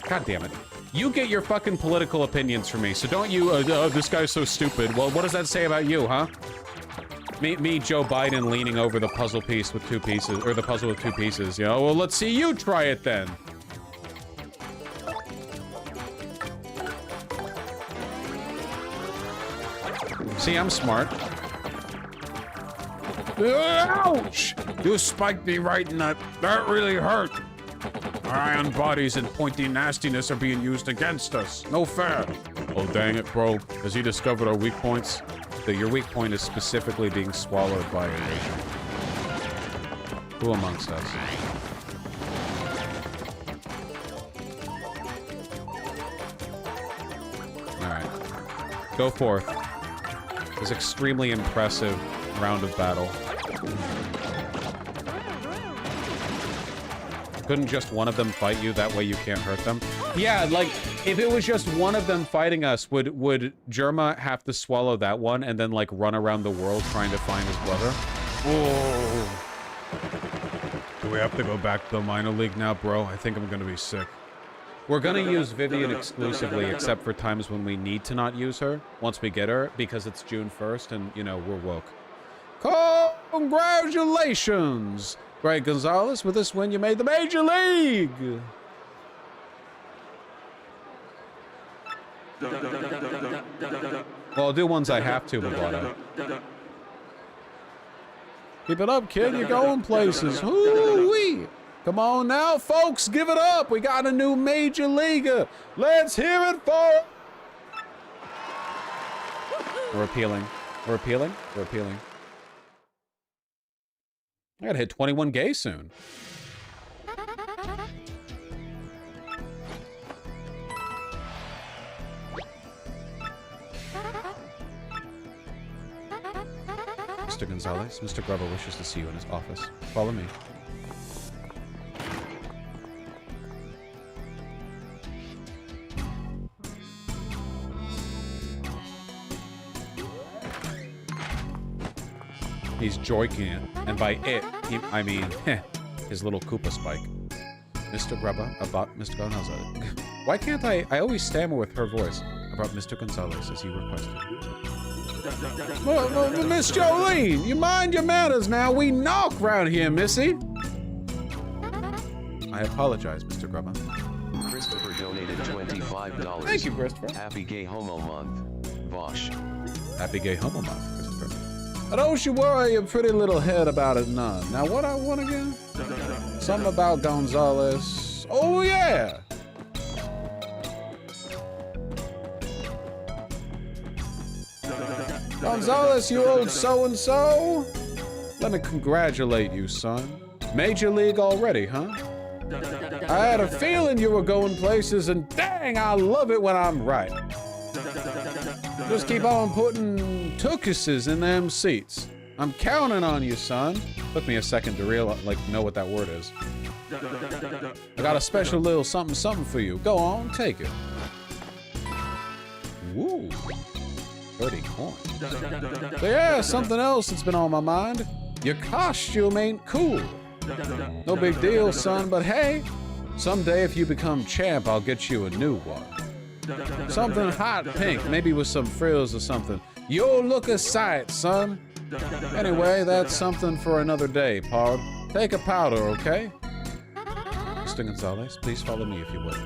God damn it. You get your fucking political opinions from me, so don't you, this guy's so stupid. Well, what does that say about you, huh? Me, Joe Biden, leaning over the puzzle piece with 2 pieces, or the puzzle with 2 pieces, you know? Well, let's see you try it then. See, I'm smart. Ouch! You spiked me right in that. That really hurt. Our iron bodies and pointy nastiness are being used against us. No fair. Oh, dang it, bro. Has he discovered our weak points? That your weak point is specifically being swallowed by erasure. Who amongst us? Alright. Go forth. This extremely impressive round of battle. Couldn't just one of them fight you? That way you can't hurt them? Yeah, like, if it was just one of them fighting us, would Jerma have to swallow that one and then, like, run around the world trying to find his brother? Oh. Do we have to go back to the minor league now, bro? I think I'm gonna be sick. We're gonna use Vivian exclusively, except for times when we need to not use her, once we get her, because it's June 1st and, you know, we're woke. Congratulations! Greg Gonzalez, with this win, you made the Major League! Well, I'll do ones I have to, Mablado. Keep it up, kid. You're going places. Hoo-wee! Come on now, folks. Give it up. We got a new Major Leaguer. Let's hear it for... We're appealing. We're appealing? We're appealing. I gotta hit 21 gay soon. Mr. Gonzalez, Mr. Grubba wishes to see you in his office. Follow me. He's joiking it, and by it, I mean his little Koopa spike. Mr. Grubba, about Mr. Gonzalez. Why can't I always stammer with her voice about Mr. Gonzalez as you requested. Well, Miss Jolene, you mind your manners now. We knock round here, missy. I apologize, Mr. Grubba. Christopher donated $25. Thank you, Christopher. Happy Gay Homo Month. Vosh. Happy Gay Homo Month, Christopher. I don't you worry your pretty little head about it none. Now, what I want again? Something about Gonzalez. Oh, yeah. Gonzalez, you old so-and-so. Let me congratulate you, son. Major League already, huh? I had a feeling you were going places, and dang, I love it when I'm right. Just keep on putting tucuses in them seats. I'm counting on you, son. Took me a second to know what that word is. I got a special little something for you. Go on, take it. Woo. 30 coins. So yeah, something else that's been on my mind. Your costume ain't cool. No big deal, son, but hey, someday if you become champ, I'll get you a new one. Something hot pink, maybe with some frills or something. You'll look a sight, son. Anyway, that's something for another day, Pod. Take a powder, okay? Mr. Gonzalez, please follow me if you would.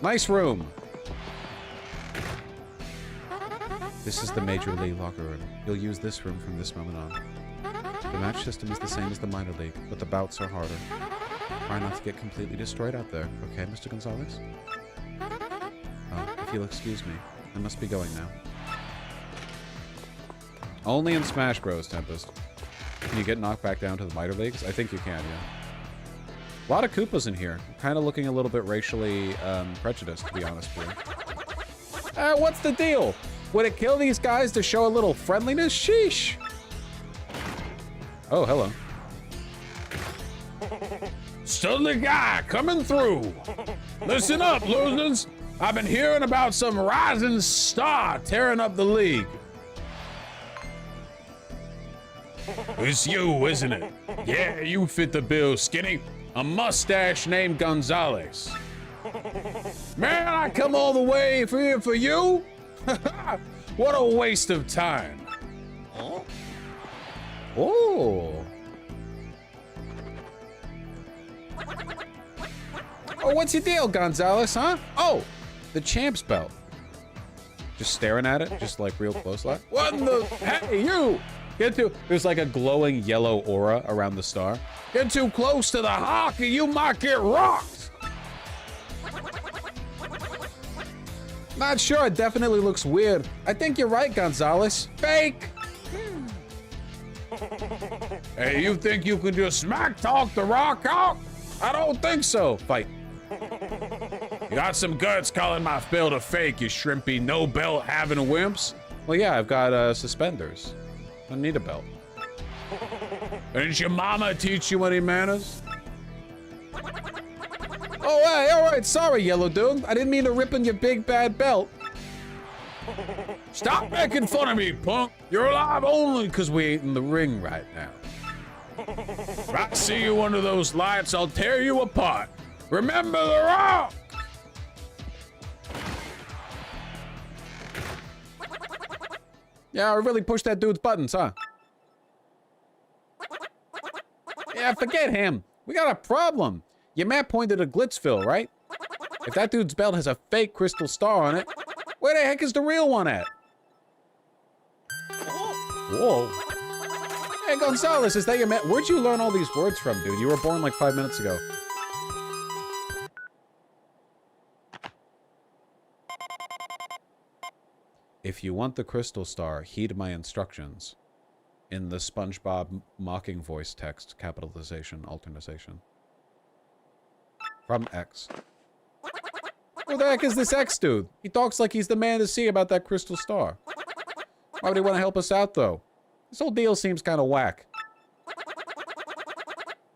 Nice room. This is the Major League locker room. You'll use this room from this moment on. The match system is the same as the minor league, but the bouts are harder. Try not to get completely destroyed out there, okay, Mr. Gonzalez? Oh, if you'll excuse me, I must be going now. Only in Smash Bros, Tempest. Can you get knocked back down to the minor leagues? I think you can, yeah. A lot of Koopas in here. Kind of looking a little bit racially prejudiced, to be honest with you. What's the deal? Would it kill these guys to show a little friendliness? Sheesh. Oh, hello. Studley guy coming through. Listen up, losers. I've been hearing about some rising star tearing up the league. It's you, isn't it? Yeah, you fit the bill, Skinny. A mustache named Gonzalez. Man, I come all the way here for you? What a waste of time. Oh. Oh, what's your deal, Gonzalez, huh? Oh, the champ's belt. Just staring at it, just like real close like. What in the? Hey, you! Get too. There's like a glowing yellow aura around the star. Get too close to the hockey, you might get rocked. Not sure, it definitely looks weird. I think you're right, Gonzalez. Fake! Hey, you think you can just smack talk the rock out? I don't think so. Fight. You got some guts calling my belt a fake, you shrimpy no belt having wimps? Well, yeah, I've got suspenders. I don't need a belt. Didn't your mama teach you any manners? Oh, hey, all right, sorry, Yellow Dude. I didn't mean to rip in your big bad belt. Stop making fun of me, punk. You're alive only because we ain't in the ring right now. If I see you under those lights, I'll tear you apart. Remember the Rock! Yeah, I really pushed that dude's buttons, huh? Yeah, forget him. We got a problem. Your map pointed to Glitzville, right? If that dude's belt has a fake crystal star on it, Where the heck is the real one at? Whoa. Hey, Gonzalez, is that your man? Where'd you learn all these words from, dude? You were born like 5 minutes ago. If you want the crystal star, heed my instructions. In the SpongeBob mocking voice text, capitalization, alternation. From X. Who the heck is this X dude? He talks like he's the man to see about that crystal star. Why would he want to help us out, though? This whole deal seems kind of whack.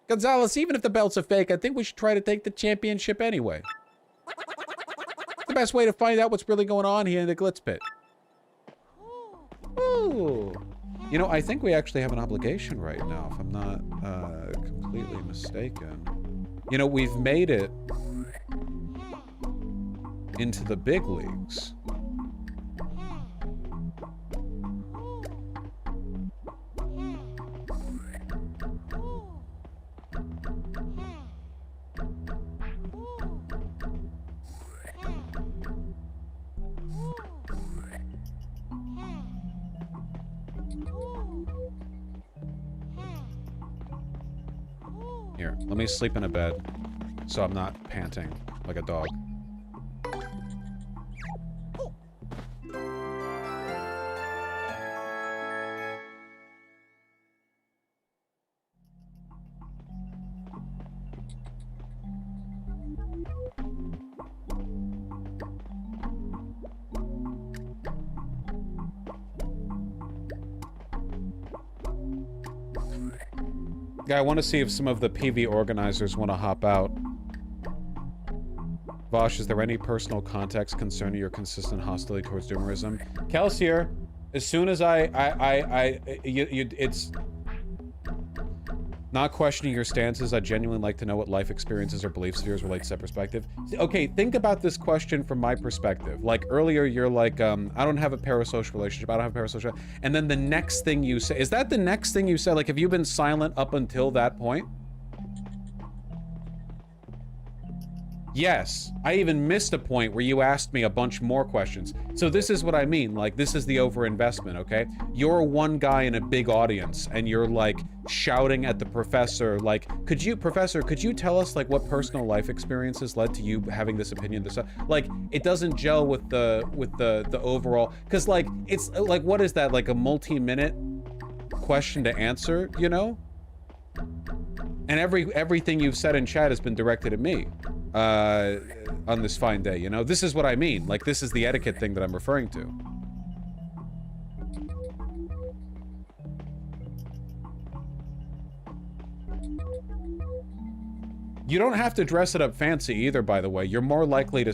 Gonzalez, even if the belts are fake, I think we should try to take the championship anyway. It's the best way to find out what's really going on here in the Glitz Pit. Ooh. You know, I think we actually have an obligation right now, if I'm not completely mistaken. You know, we've made it into the big leagues. Here, let me sleep in a bed so I'm not panting like a dog. Yeah, I want to see if some of the PV organizers want to hop out. Vosh, is there any personal context concerning your consistent hostility towards doomerism? Kels here. As soon as it's not questioning your stances, I genuinely like to know what life experiences or belief spheres relate to that perspective. Okay, think about this question from my perspective. Like earlier, you're like, I don't have a parasocial relationship. I don't have a parasocial. And then the next thing you say, is that the next thing you said? Like, have you been silent up until that point? Yes, I even missed a point where you asked me a bunch more questions. So this is what I mean, like, this is the overinvestment, okay? You're one guy in a big audience, and you're, like, shouting at the professor, like, Professor, could you tell us, like, what personal life experiences led to you having this opinion, like, it doesn't gel with the overall, because, like, it's, like, what is that, like, a multi-minute question to answer, you know? And everything you've said in chat has been directed at me. On this fine day, you know? This is what I mean. Like, this is the etiquette thing that I'm referring to. You don't have to dress it up fancy either, by the way. You're more likely to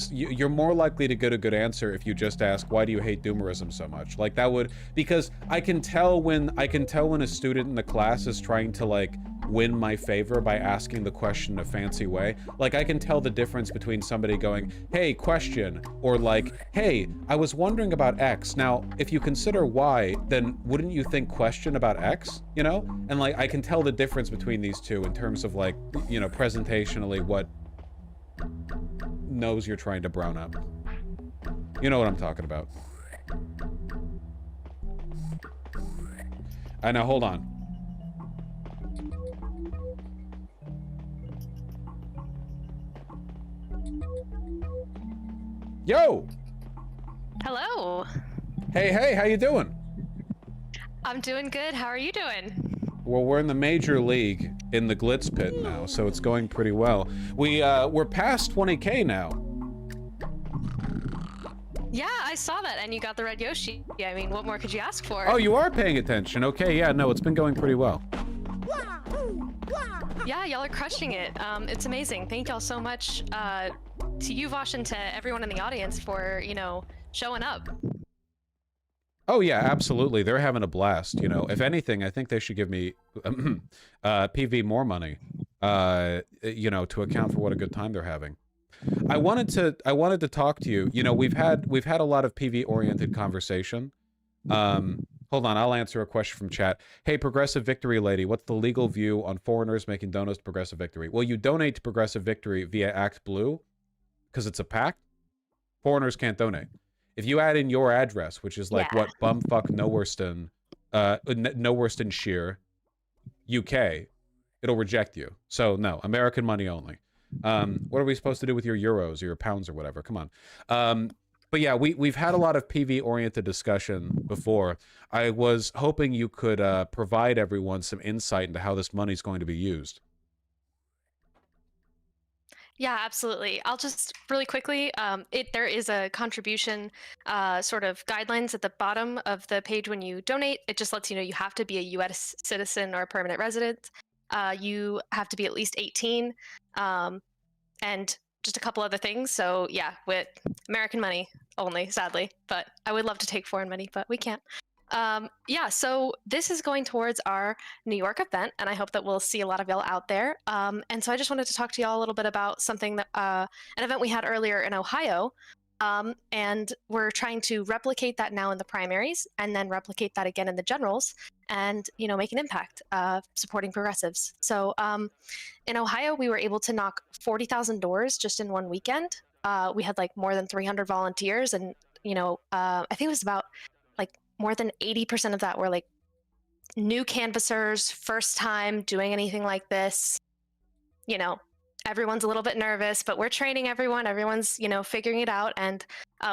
get a good answer if you just ask, why do you hate doomerism so much? Like, that would, because I can tell when a student in the class is trying to, like, win my favor by asking the question in a fancy way. Like, I can tell the difference between somebody going, hey, question, or like, hey, I was wondering about X. Now, if you consider Y, then wouldn't you think question about X, you know? And like, I can tell the difference between these two in terms of, like, you know, presentationally what nose you're trying to brown up. You know what I'm talking about. Now hold on. Yo! Hello. Hey, how you doing? I'm doing good. How are you doing? Well, we're in the major league in the Glitz Pit now, so it's going pretty well. We're past 20K now. Yeah, I saw that, and you got the red Yoshi. Yeah, I mean, what more could you ask for? Oh, you are paying attention. Okay, yeah, no, it's been going pretty well. Yeah, y'all are crushing it. It's amazing. Thank y'all so much to you, Vosh, and to everyone in the audience for, you know, showing up. Oh yeah, absolutely. They're having a blast. You know, if anything, I think they should give me PV more money. You know, to account for what a good time they're having. I wanted to talk to you. You know, we've had a lot of PV oriented conversation. Hold on, I'll answer a question from chat. Hey, Progressive Victory lady, what's the legal view on foreigners making donos to Progressive Victory? Well, you donate to Progressive Victory via Act Blue because it's a pact. Foreigners can't donate. If you add in your address, which is like Yeah. what bumfuck Nowortonshire, UK, it'll reject you. So no, American money only. What are we supposed to do with your euros or your pounds or whatever? Come on. But yeah, we've had a lot of PV-oriented discussion before. I was hoping you could provide everyone some insight into how this money's going to be used. Yeah, absolutely. I'll just really quickly, there is a contribution sort of guidelines at the bottom of the page when you donate. It just lets you know you have to be a U.S. citizen or a permanent resident. You have to be at least 18, and just a couple other things. So yeah, with American money only, sadly. But I would love to take foreign money, but we can't. Yeah, so this is going towards our New York event, and I hope that we'll see a lot of y'all out there. And so I just wanted to talk to y'all a little bit about something that an event we had earlier in Ohio. And we're trying to replicate that now in the primaries, and then replicate that again in the generals, and make an impact, supporting progressives. So in Ohio, we were able to knock 40,000 doors just in one weekend. We had like more than 300 volunteers, and I think it was about like more than 80% of that were like new canvassers, first time doing anything like this. Everyone's a little bit nervous, but we're training everyone. Everyone's, figuring it out. And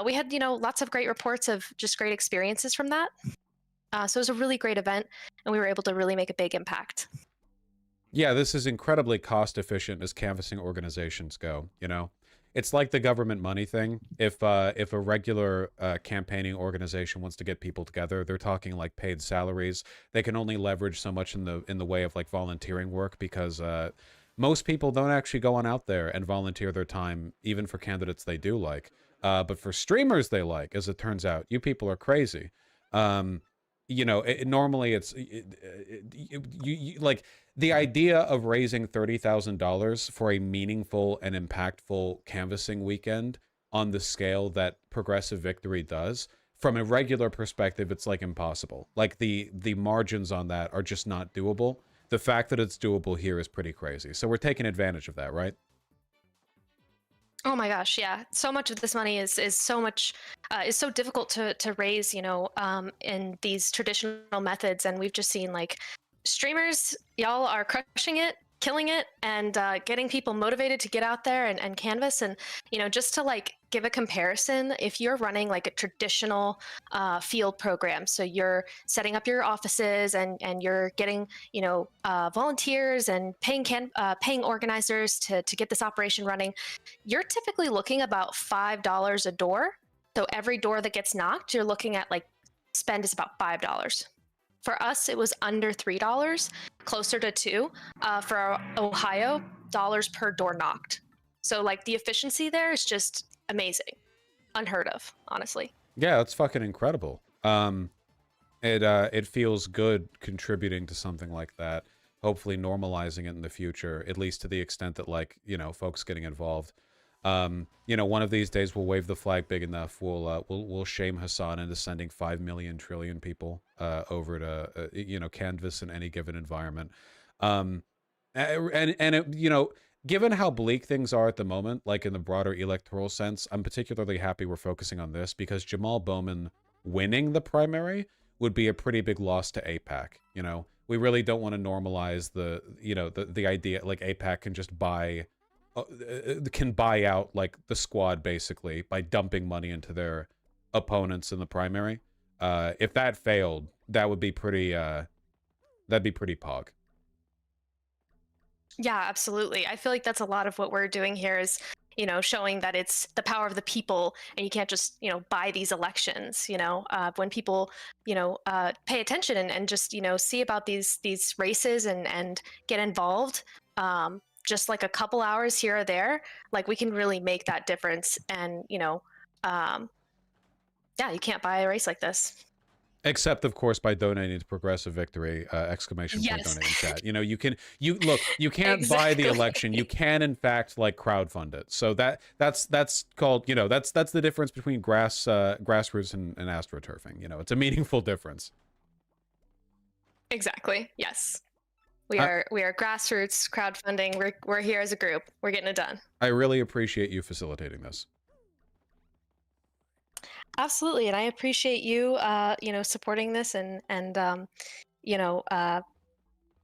we had, lots of great reports of just great experiences from that. So it was a really great event, and we were able to really make a big impact. Yeah, this is incredibly cost efficient as canvassing organizations go, It's like the government money thing. If a regular campaigning organization wants to get people together, they're talking like paid salaries. They can only leverage so much in the way of like volunteering work, because most people don't actually go on out there and volunteer their time, even for candidates they do like. But for streamers they like, as it turns out, you people are crazy. Normally it's like the idea of raising $30,000 for a meaningful and impactful canvassing weekend on the scale that Progressive Victory does, from a regular perspective, it's like impossible. Like the margins on that are just not doable. The fact that it's doable here is pretty crazy. So we're taking advantage of that, right? Oh my gosh, yeah. So much of this money is so much is so difficult to raise, in these traditional methods. And we've just seen like streamers, y'all are crushing it, killing it, and getting people motivated to get out there and canvas. And just to like give a comparison, if you're running like a traditional field program, so you're setting up your offices and you're getting volunteers and paying organizers to get this operation running, you're typically looking about $5 a door. So every door that gets knocked, you're looking at like spend is about $5. For us, it was under $3, closer to $2. For Ohio, dollars per door knocked. So like the efficiency there is just amazing, unheard of, honestly. Yeah, that's fucking incredible. It feels good contributing to something like that. Hopefully normalizing it in the future, at least to the extent that like folks getting involved. One of these days we'll wave the flag big enough. We'll shame Hassan into sending 5 million trillion people over to canvas in any given environment. Given how bleak things are at the moment, like in the broader electoral sense, I'm particularly happy we're focusing on this, because Jamal Bowman winning the primary would be a pretty big loss to AIPAC. We really don't want to normalize the idea like AIPAC can just buy out like the squad basically by dumping money into their opponents in the primary. If that failed, that would be pretty that'd be pretty pog. Yeah, absolutely. I feel like that's a lot of what we're doing here is, showing that it's the power of the people, and you can't just, buy these elections. When people, pay attention and just, see about these races and get involved, just like a couple hours here or there, like we can really make that difference. And, yeah, you can't buy a race like this. Except, of course, by donating to Progressive Victory! Exclamation point Yes. donate in chat. You can't buy the election. You can, in fact, like crowdfund it. So that's called, that's the difference between grassroots and astroturfing. It's a meaningful difference. Exactly. Yes. We are grassroots crowdfunding. We're here as a group. We're getting it done. I really appreciate you facilitating this. Absolutely, and I appreciate you, supporting this and you know, uh,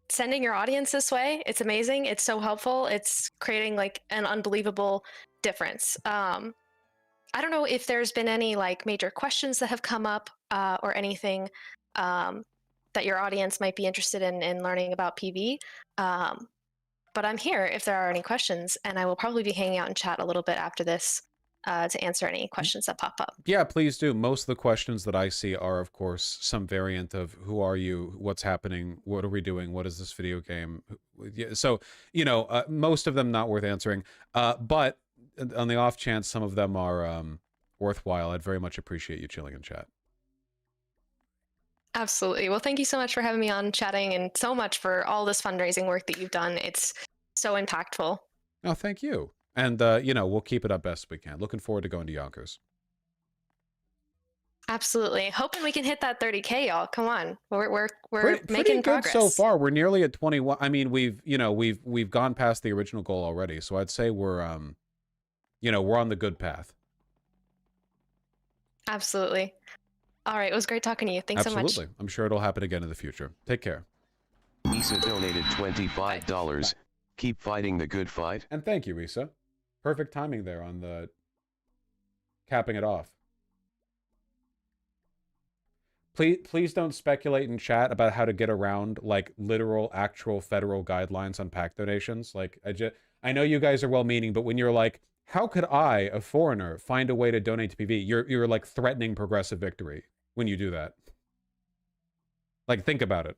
sending your audience this way. It's amazing. It's so helpful. It's creating like an unbelievable difference. I don't know if there's been any like major questions that have come up or anything that your audience might be interested in learning about PV. But I'm here if there are any questions, and I will probably be hanging out in chat a little bit after this to answer any questions that pop up. Yeah, please do. Most of the questions that I see are, of course, some variant of who are you, what's happening, what are we doing, what is this video game? So, most of them not worth answering. But on the off chance some of them are worthwhile, I'd very much appreciate you chilling in chat. Absolutely. Well, thank you so much for having me on, chatting, and so much for all this fundraising work that you've done. It's so impactful. Oh, thank you. And, we'll keep it up best we can. Looking forward to going to Yonkers. Absolutely. Hoping we can hit that 30K, y'all. Come on. We're Pretty making good progress. so far. We're nearly at 21. I mean, we've gone past the original goal already. So I'd say we're on the good path. Absolutely. All right. It was great talking to you. Thanks so much. Absolutely. I'm sure it'll happen again in the future. Take care. Lisa donated $25. Keep fighting the good fight. And thank you, Risa. Perfect timing there on the capping it off. Please don't speculate in chat about how to get around like literal, actual federal guidelines on PAC donations. Like I know you guys are well-meaning, but when you're like, how could I, a foreigner, find a way to donate to PV? You're like threatening progressive victory when you do that. Like, think about it.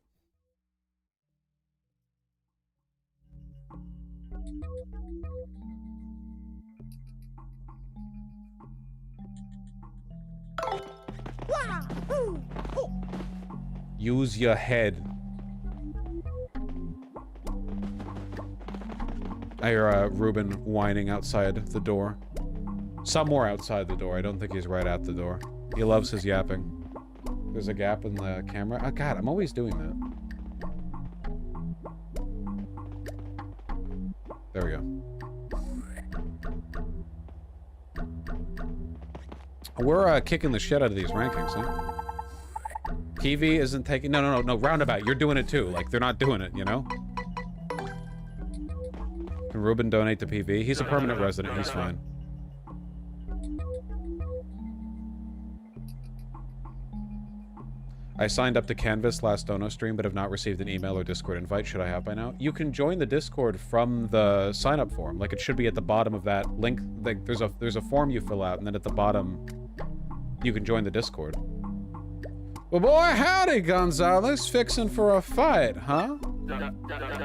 Use your head. I hear Ruben whining outside the door. Somewhere outside the door. I don't think he's right at the door. He loves his yapping. There's a gap in the camera. Oh god, I'm always doing that. There we go. We're kicking the shit out of these rankings, huh? PV isn't taking... No, roundabout. You're doing it too. Like, they're not doing it, you know? Can Ruben donate to PV? He's a permanent resident. He's fine. I signed up to Canvas last Dono stream, but have not received an email or Discord invite. Should I have by now? You can join the Discord from the sign-up form. Like, it should be at the bottom of that link. Like, there's a form you fill out, and then at the bottom, you can join the Discord. Well, boy, howdy, Gonzalez. Fixing for a fight, huh?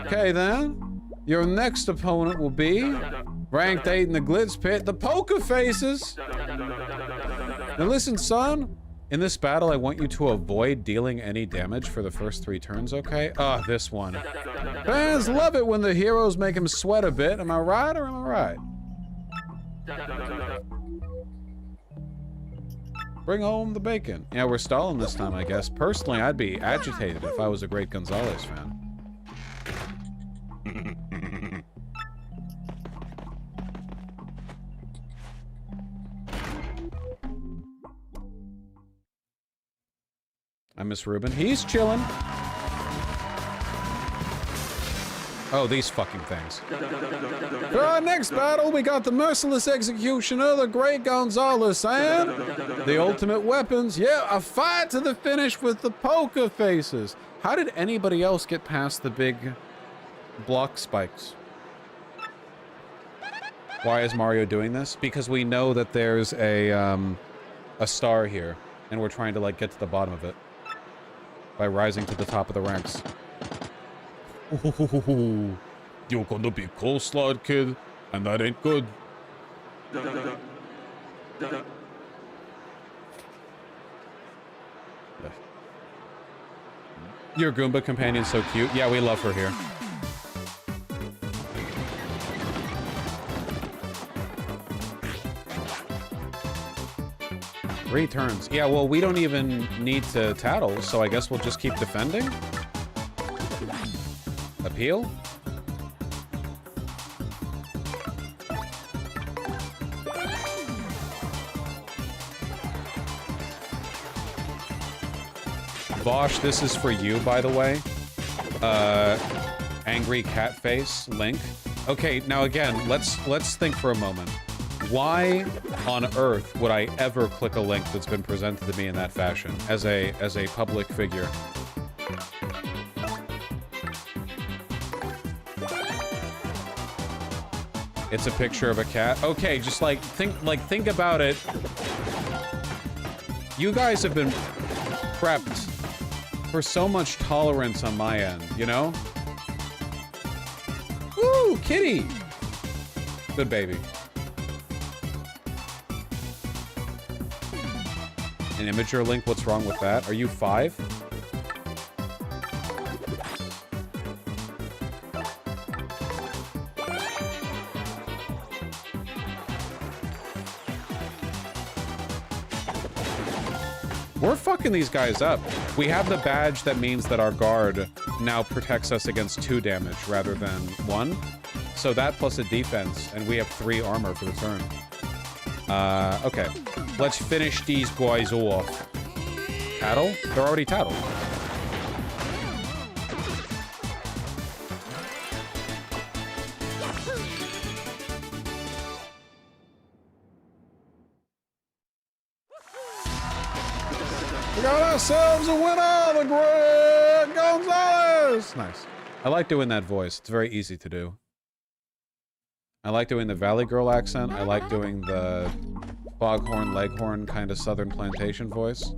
Okay, then. Your next opponent will be ranked 8 in the Glitz Pit, the Poker Faces. Now listen, son. In this battle, I want you to avoid dealing any damage for the first 3 turns, okay? Ah, this one. Fans love it when the heroes make him sweat a bit. Am I right or am I right? Bring home the bacon. Yeah, we're stalling this time, I guess. Personally, I'd be agitated if I was a great Gonzalez fan. I miss Ruben. He's chilling. Oh, these fucking things. For our next battle, we got the merciless execution of the great Gonzalez and the ultimate weapons. Yeah, a fight to the finish with the Poker Faces. How did anybody else get past the big block spikes? Why is Mario doing this? Because we know that there's a star here, and we're trying to like get to the bottom of it by rising to the top of the ranks. Ooh, you're gonna be coleslaw, kid, and that ain't good. Your Goomba companion's so cute. Yeah, we love her here. Three turns. Yeah, well, we don't even need to tattle, so I guess we'll just keep defending. Appeal? Vosh, this is for you, by the way. Angry cat face, Link. Okay, now again, let's think for a moment. Why on earth would I ever click a link that's been presented to me in that fashion as a public figure? It's a picture of a cat. Okay, just think about it. You guys have been prepped for so much tolerance on my end, you know? Woo, kitty! Good baby. An imager link, what's wrong with that? Are you 5? We're fucking these guys up. We have the badge that means that our guard now protects us against 2 damage rather than 1. So that plus a defense, and we have 3 armor for the turn. Okay. Let's finish these guys off. Tattle? They're already tattled. We got ourselves a winner, the Great Gonzalez! Nice. I like doing that voice. It's very easy to do. I like doing the Valley Girl accent. I like doing the foghorn, leghorn kind of southern plantation voice.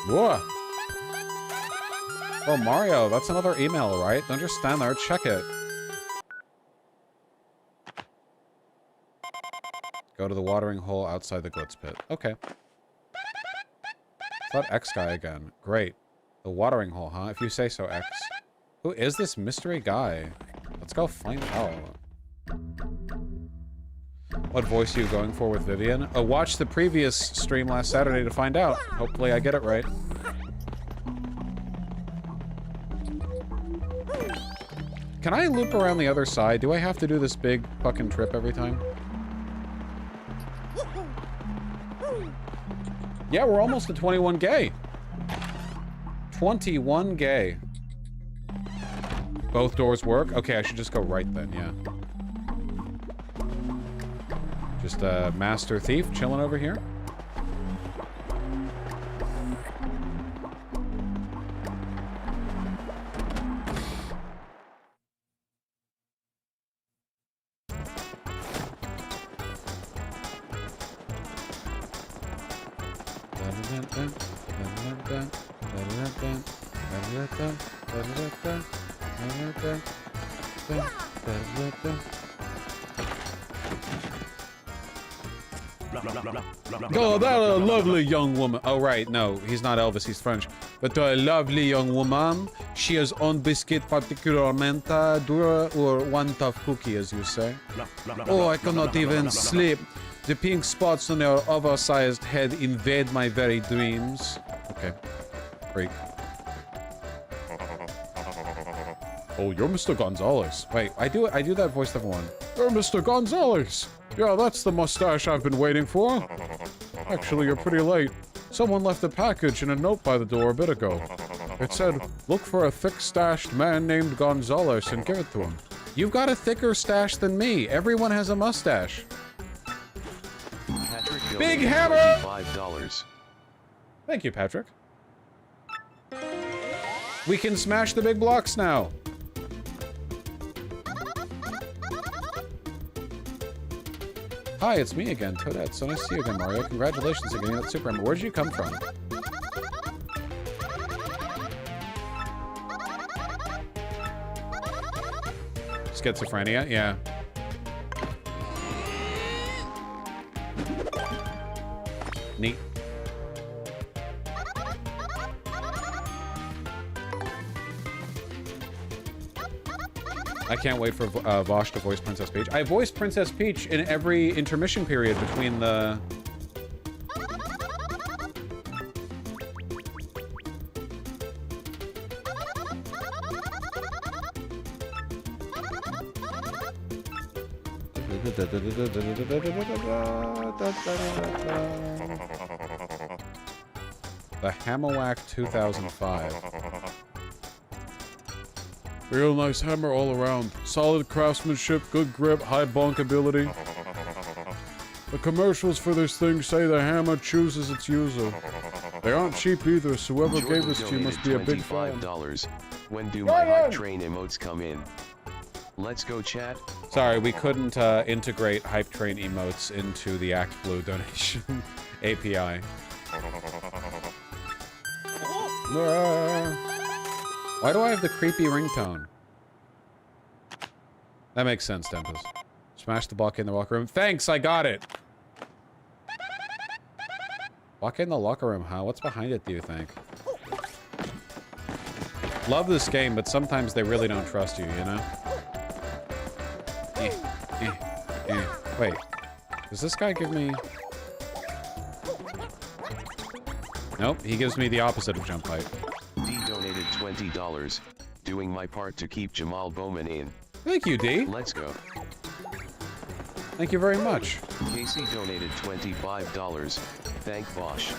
Whoa! Oh, Mario, that's another email, right? Don't just stand there, check it. Go to the watering hole outside the goat's pit. Okay. It's that X guy again. Great. The watering hole, huh? If you say so, X. Who is this mystery guy? Let's go find out. What voice are you going for with Vivian? Watch the previous stream last Saturday to find out. Hopefully I get it right. Can I loop around the other side? Do I have to do this big fucking trip every time? Yeah, we're almost at 21 gay. 21 gay. Both doors work? Okay, I should just go right then, yeah. Just a master thief chilling over here. Oh, that a lovely young woman. Oh, right. No, he's not Elvis. He's French. But a lovely young woman. She has on biscuit particularmente dura or one tough cookie, as you say. Oh, I cannot even sleep. The pink spots on her oversized head invade my very dreams. Okay. Freak. Oh, you're Mr. Gonzalez. Wait, I do that voice level 1. You're Mr. Gonzalez. Yeah, that's the mustache I've been waiting for. Actually, you're pretty late. Someone left a package and a note by the door a bit ago. It said, look for a thick-stashed man named Gonzalez and give it to him. You've got a thicker stash than me. Everyone has a mustache. Patrick Big donated hammer! $25. Thank you, Patrick. We can smash the big blocks now. Hi, it's me again, Toadette. So nice to see you again, Mario. Congratulations on getting that super hammer. Where'd you come from? Schizophrenia? Yeah. Neat. I can't wait for Vosh to voice Princess Peach. I voiced Princess Peach in every intermission period between the... The Hammerwhack 2005. Real nice hammer all around. Solid craftsmanship, good grip, high bonkability. The commercials for this thing say the hammer chooses its user. They aren't cheap either, so whoever Jordan gave this to you must be a big fan. $25. When do my hype train emotes come in? Let's go chat. Sorry, we couldn't integrate Hype Train emotes into the Act Blue donation API. Why do I have the creepy ringtone? That makes sense, Tempest. Smash the block in the locker room. Thanks, I got it! Walk in the locker room, huh? What's behind it, do you think? Love this game, but sometimes they really don't trust you, you know? Wait. Does this guy give me... Nope, he gives me the opposite of jump height. D donated $20. Doing my part to keep Jamal Bowman in. Thank you, D. Let's go. Thank you very much. Casey donated $25. Thank Bosch.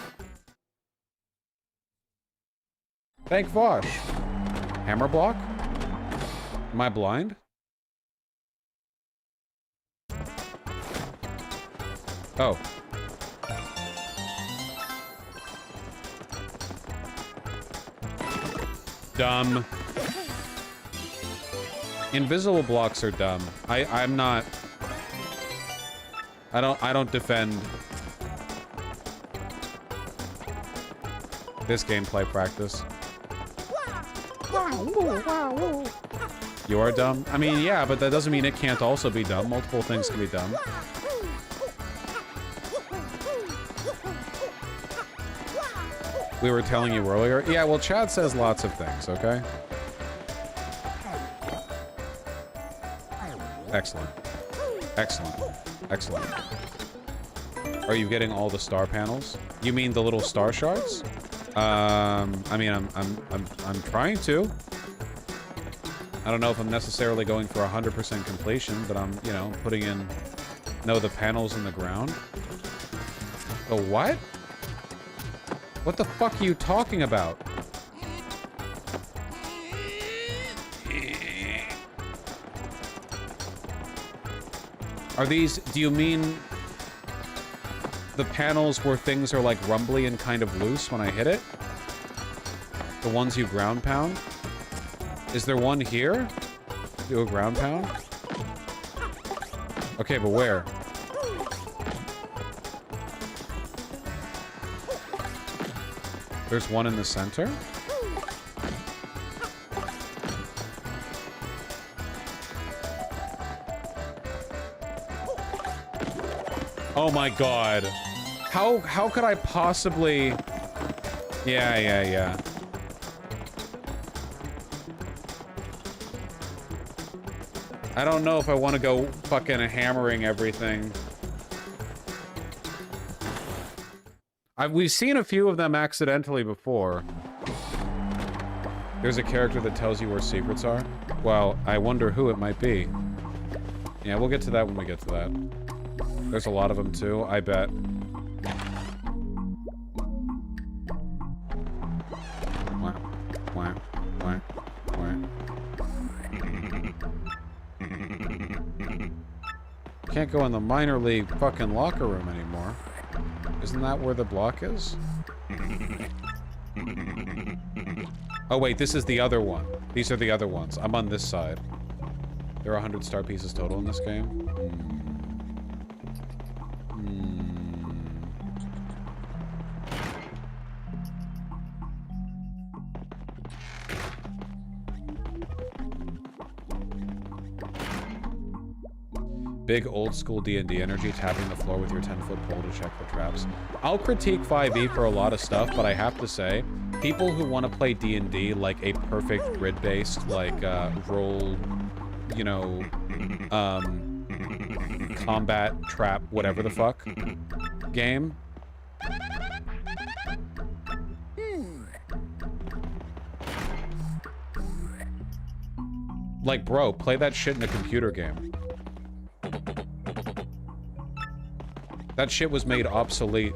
Thank Vosh. Hammer block? Am I blind? Oh. Dumb. Invisible blocks are dumb. I'm not... I don't defend this gameplay practice. You are dumb? I mean, yeah, but that doesn't mean it can't also be dumb. Multiple things can be dumb. We were telling you earlier. Yeah, well, Chad says lots of things, okay? Excellent. Excellent. Excellent. Are you getting all the star panels? You mean the little star shards? I mean, I'm trying to. I don't know if I'm necessarily going for 100% completion, but I'm, you know, putting in... No, the panels in the ground. The what? What the fuck are you talking about? Are these... Do you mean... the panels where things are, like, rumbly and kind of loose when I hit it? The ones you ground pound? Is there one here? Do a ground pound? Okay, but where? There's one in the center? Oh my god. How could I possibly... Yeah. I don't know if I want to go fucking hammering everything. We've seen a few of them accidentally before. There's a character that tells you where secrets are. Well, I wonder who it might be. Yeah, we'll get to that when we get to that. There's a lot of them too, I bet. Can't go in the minor league fucking locker room anymore. Isn't that where the block is? Oh wait, this is the other one. These are the other ones. I'm on this side. There are 100 star pieces total in this game. Big old school D&D energy, tapping the floor with your 10-foot pole to check for traps. I'll critique 5e for a lot of stuff, but I have to say, people who want to play D&D like a perfect grid-based, like, roll, you know, combat, trap, whatever the fuck, game. Like, bro, play that shit in a computer game. That shit was made obsolete.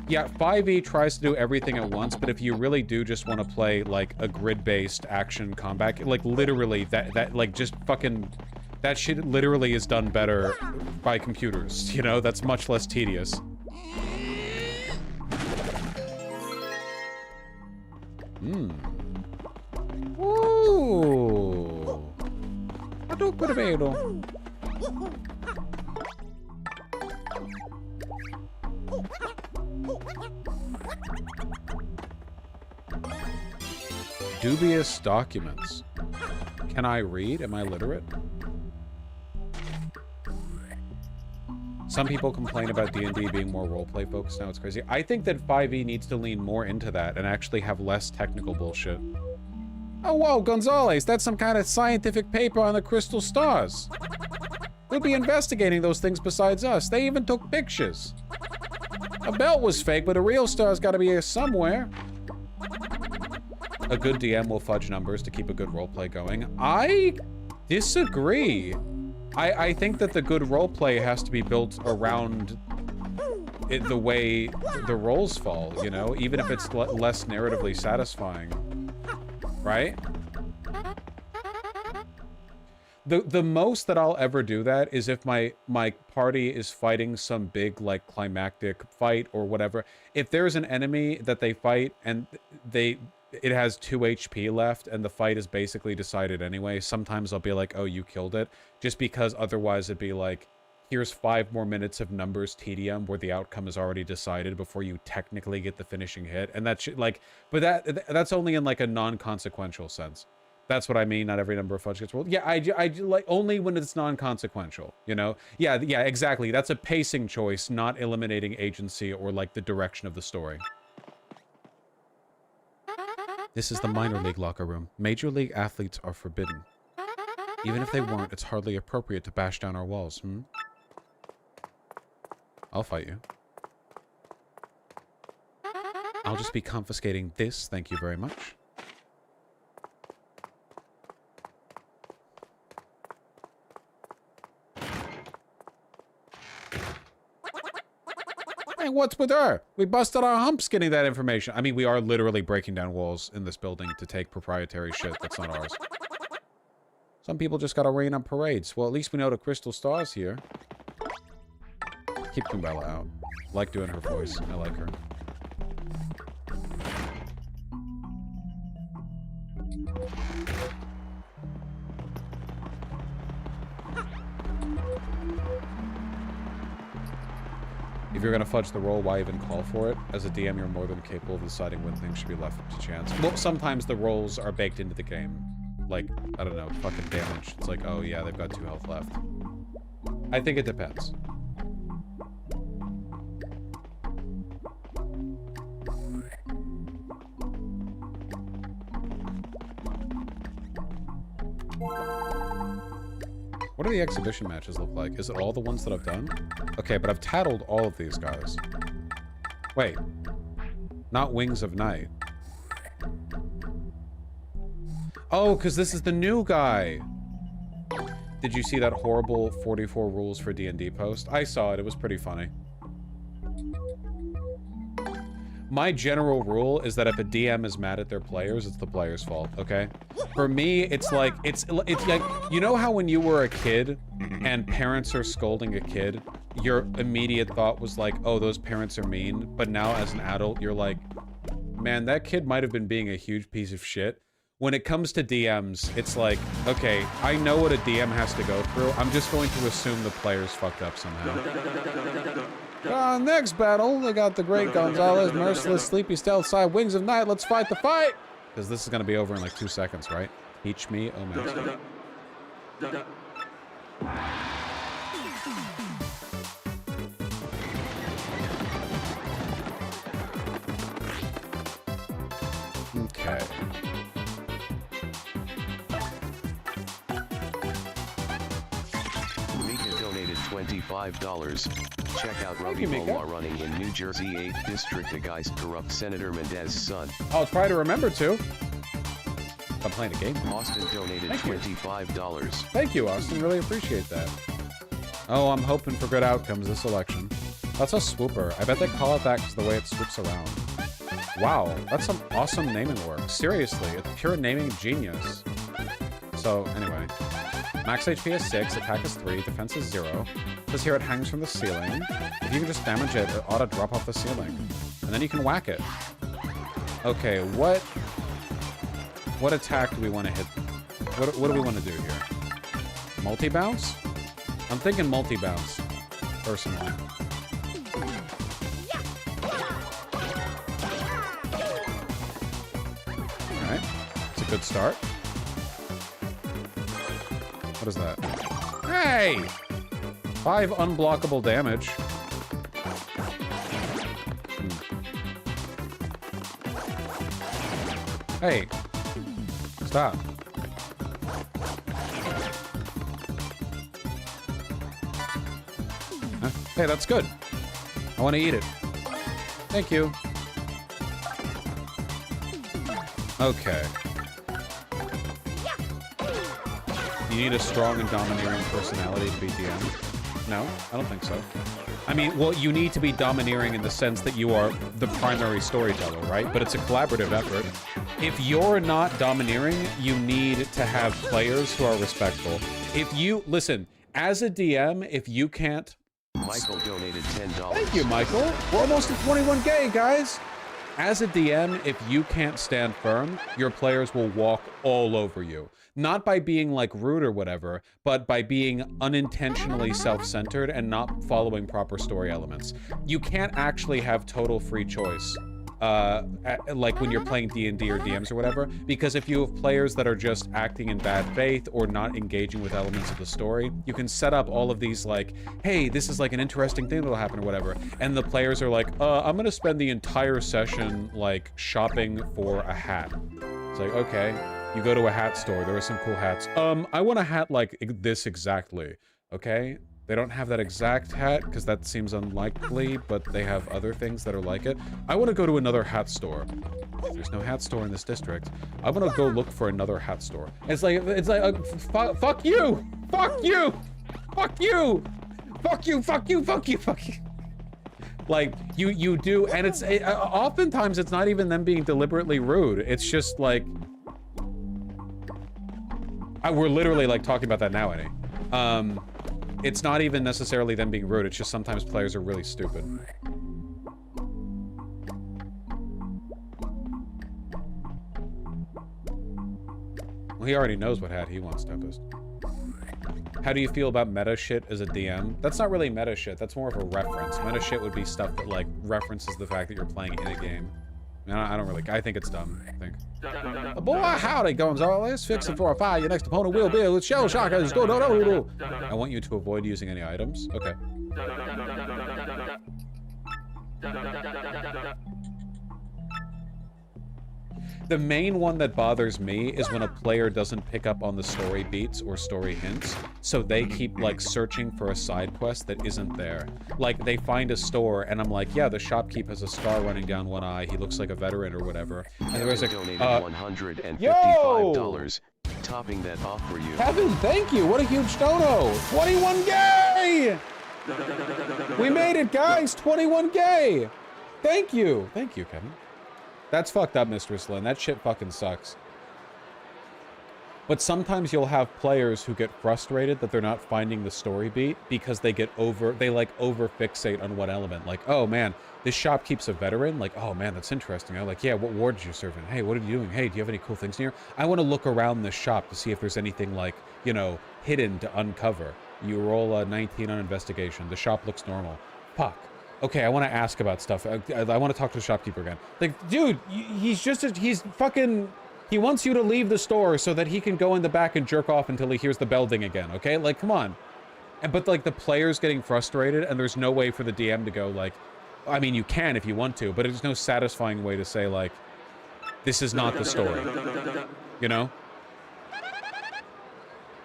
Yeah, 5e tries to do everything at once, but if you really do just want to play, like, a grid-based action combat, like, literally, that, like, just fucking... That shit literally is done better by computers, you know? That's much less tedious. Ooh. Adoro vero. Dubious documents. Can I read? Am I literate? Some people complain about D&D being more roleplay focused now. It's crazy. I think that 5e needs to lean more into that and actually have less technical bullshit. Oh, whoa, Gonzalez, that's some kind of scientific paper on the crystal stars. Who'd be investigating those things besides us? They even took pictures. A belt was fake, but a real star's gotta be here somewhere. A good DM will fudge numbers to keep a good roleplay going. I disagree. I think that the good roleplay has to be built around the way the roles fall, you know? Even if it's less narratively satisfying. Right? The most that I'll ever do that is if my party is fighting some big, like, climactic fight or whatever. If there's an enemy that they fight and it has 2 HP left and the fight is basically decided anyway, sometimes I'll be like, oh, you killed it. Just because otherwise it'd be like, here's 5 more minutes of numbers tedium where the outcome is already decided before you technically get the finishing hit. And that's like, but that's only in like a non-consequential sense. That's what I mean. Not every number of fudge gets rolled. Yeah, I like only when it's non-consequential, you know? Yeah, exactly. That's a pacing choice, not eliminating agency or like the direction of the story. This is the minor league locker room. Major league athletes are forbidden. Even if they weren't, it's hardly appropriate to bash down our walls, I'll fight you. I'll just be confiscating this, thank you very much. Hey, what's with her? We busted our humps getting that information. I mean, we are literally breaking down walls in this building to take proprietary shit that's not ours. Some people just gotta rain on parades. Well, at least we know the crystal star's here. Keep Kumbella out. Like doing her voice. I like her. If you're gonna fudge the roll, why even call for it? As a DM, you're more than capable of deciding when things should be left to chance. Well, sometimes the rolls are baked into the game. Like, I don't know, fucking damage. It's like, oh yeah, they've got 2 health left. I think it depends. What do the exhibition matches look like? Is it all the ones that I've done? Okay, but I've tattled all of these guys. Wait. Not Wings of Night. Oh, because this is the new guy. Did you see that horrible 44 rules for D&D post? I saw it. It was pretty funny. My general rule is that if a DM is mad at their players, it's the player's fault, okay? For me, it's like, it's like, you know how when you were a kid and parents are scolding a kid, your immediate thought was like, oh, those parents are mean. But now as an adult, you're like, man, that kid might have been being a huge piece of shit. When it comes to DMs, it's like, okay, I know what a DM has to go through. I'm just going to assume the player's fucked up somehow. Next battle, they got the great Gonzalez, Merciless, Sleepy Stealth Side, Wings of Night. Let's fight the fight! Because this is going to be over in like 2 seconds, right? Teach me, oh man. Okay. Mika donated $25. Check out Robbie Mola running in New Jersey 8th District against corrupt Senator Mendez's son. I'll try to remember to. I'm playing a game. Austin donated $25. Thank you, Austin. Really appreciate that. Oh, I'm hoping for good outcomes this election. That's a swooper. I bet they call it that because the way it swoops around. Wow, that's some awesome naming work. Seriously, it's pure naming genius. So, anyway. Max HP is 6, attack is 3, defense is 0. It says here it hangs from the ceiling. If you can just damage it, it ought to drop off the ceiling. And then you can whack it. Okay, what attack do we want to hit? What do we want to do here? Multi-bounce? I'm thinking multi-bounce, personally. Alright, it's a good start. What is that? Hey! 5 unblockable damage. Hey! Stop. Huh? Hey, that's good. I want to eat it. Thank you. Okay. You need a strong and domineering personality to be DM? No, I don't think so. I mean, well, you need to be domineering in the sense that you are the primary storyteller, right? But it's a collaborative effort. If you're not domineering, you need to have players who are respectful. If you, listen, as a DM, if you can't... Michael donated $10. Thank you, Michael. We're almost at 21K, guys. As a DM, if you can't stand firm, your players will walk all over you. Not by being like rude or whatever, but by being unintentionally self-centered and not following proper story elements. You can't actually have total free choice, like when you're playing D&D or DMs or whatever, because if you have players that are just acting in bad faith or not engaging with elements of the story, you can set up all of these like, hey, this is like an interesting thing that'll happen or whatever, and the players are like, I'm gonna spend the entire session like shopping for a hat. It's like, okay. You go to a hat store, there are some cool hats. I want a hat like this exactly, okay? They don't have that exact hat, because that seems unlikely, but they have other things that are like it. I want to go to another hat store. There's no hat store in this district. I want to go look for another hat store. It's like, fuck you! Fuck you! Fuck you! Fuck you, fuck you, fuck you, fuck you! Like, you do, and it's, oftentimes it's not even them being deliberately rude. It's just like, we're literally like talking about that now, Eddie. It's not even necessarily them being rude, it's just sometimes players are really stupid. Well, he already knows what hat he wants, Tempest. How do you feel about meta shit as a DM? That's not really meta shit, that's more of a reference. Meta shit would be stuff that like references the fact that you're playing in a game. I don't really, I think it's dumb, I think. Boy, howdy, Gonzalez. Fix it for a fire. Your next opponent will be with shell shockers. I want you to avoid using any items. Okay. The main one that bothers me is when a player doesn't pick up on the story beats or story hints, so they keep like searching for a side quest that isn't there. Like they find a store and I'm like, yeah, the shopkeep has a star running down one eye. He looks like a veteran or whatever. And there was like, donated $155, topping that off for you. Kevin, thank you. What a huge dono. 21K! We made it, guys. 21K. Thank you. Thank you, Kevin. That's fucked up, Mistress Lynn. That shit fucking sucks. But sometimes you'll have players who get frustrated that they're not finding the story beat because they like over fixate on one element. Like, oh man, this shopkeep's a veteran. Like, oh man, that's interesting. I'm like, yeah, what ward did you serve in? Hey, what are you doing? Hey, do you have any cool things in here? I want to look around this shop to see if there's anything like, you know, hidden to uncover. You roll a 19 on investigation. The shop looks normal. Fuck. Okay, I want to ask about stuff. I want to talk to the shopkeeper again. Like, dude, he's fucking... He wants you to leave the store so that he can go in the back and jerk off until he hears the bell ding again, okay? Like, come on. But, like, the player's getting frustrated, and there's no way for the DM to go, like... I mean, you can if you want to, but there's no satisfying way to say, like, this is not the story. You know?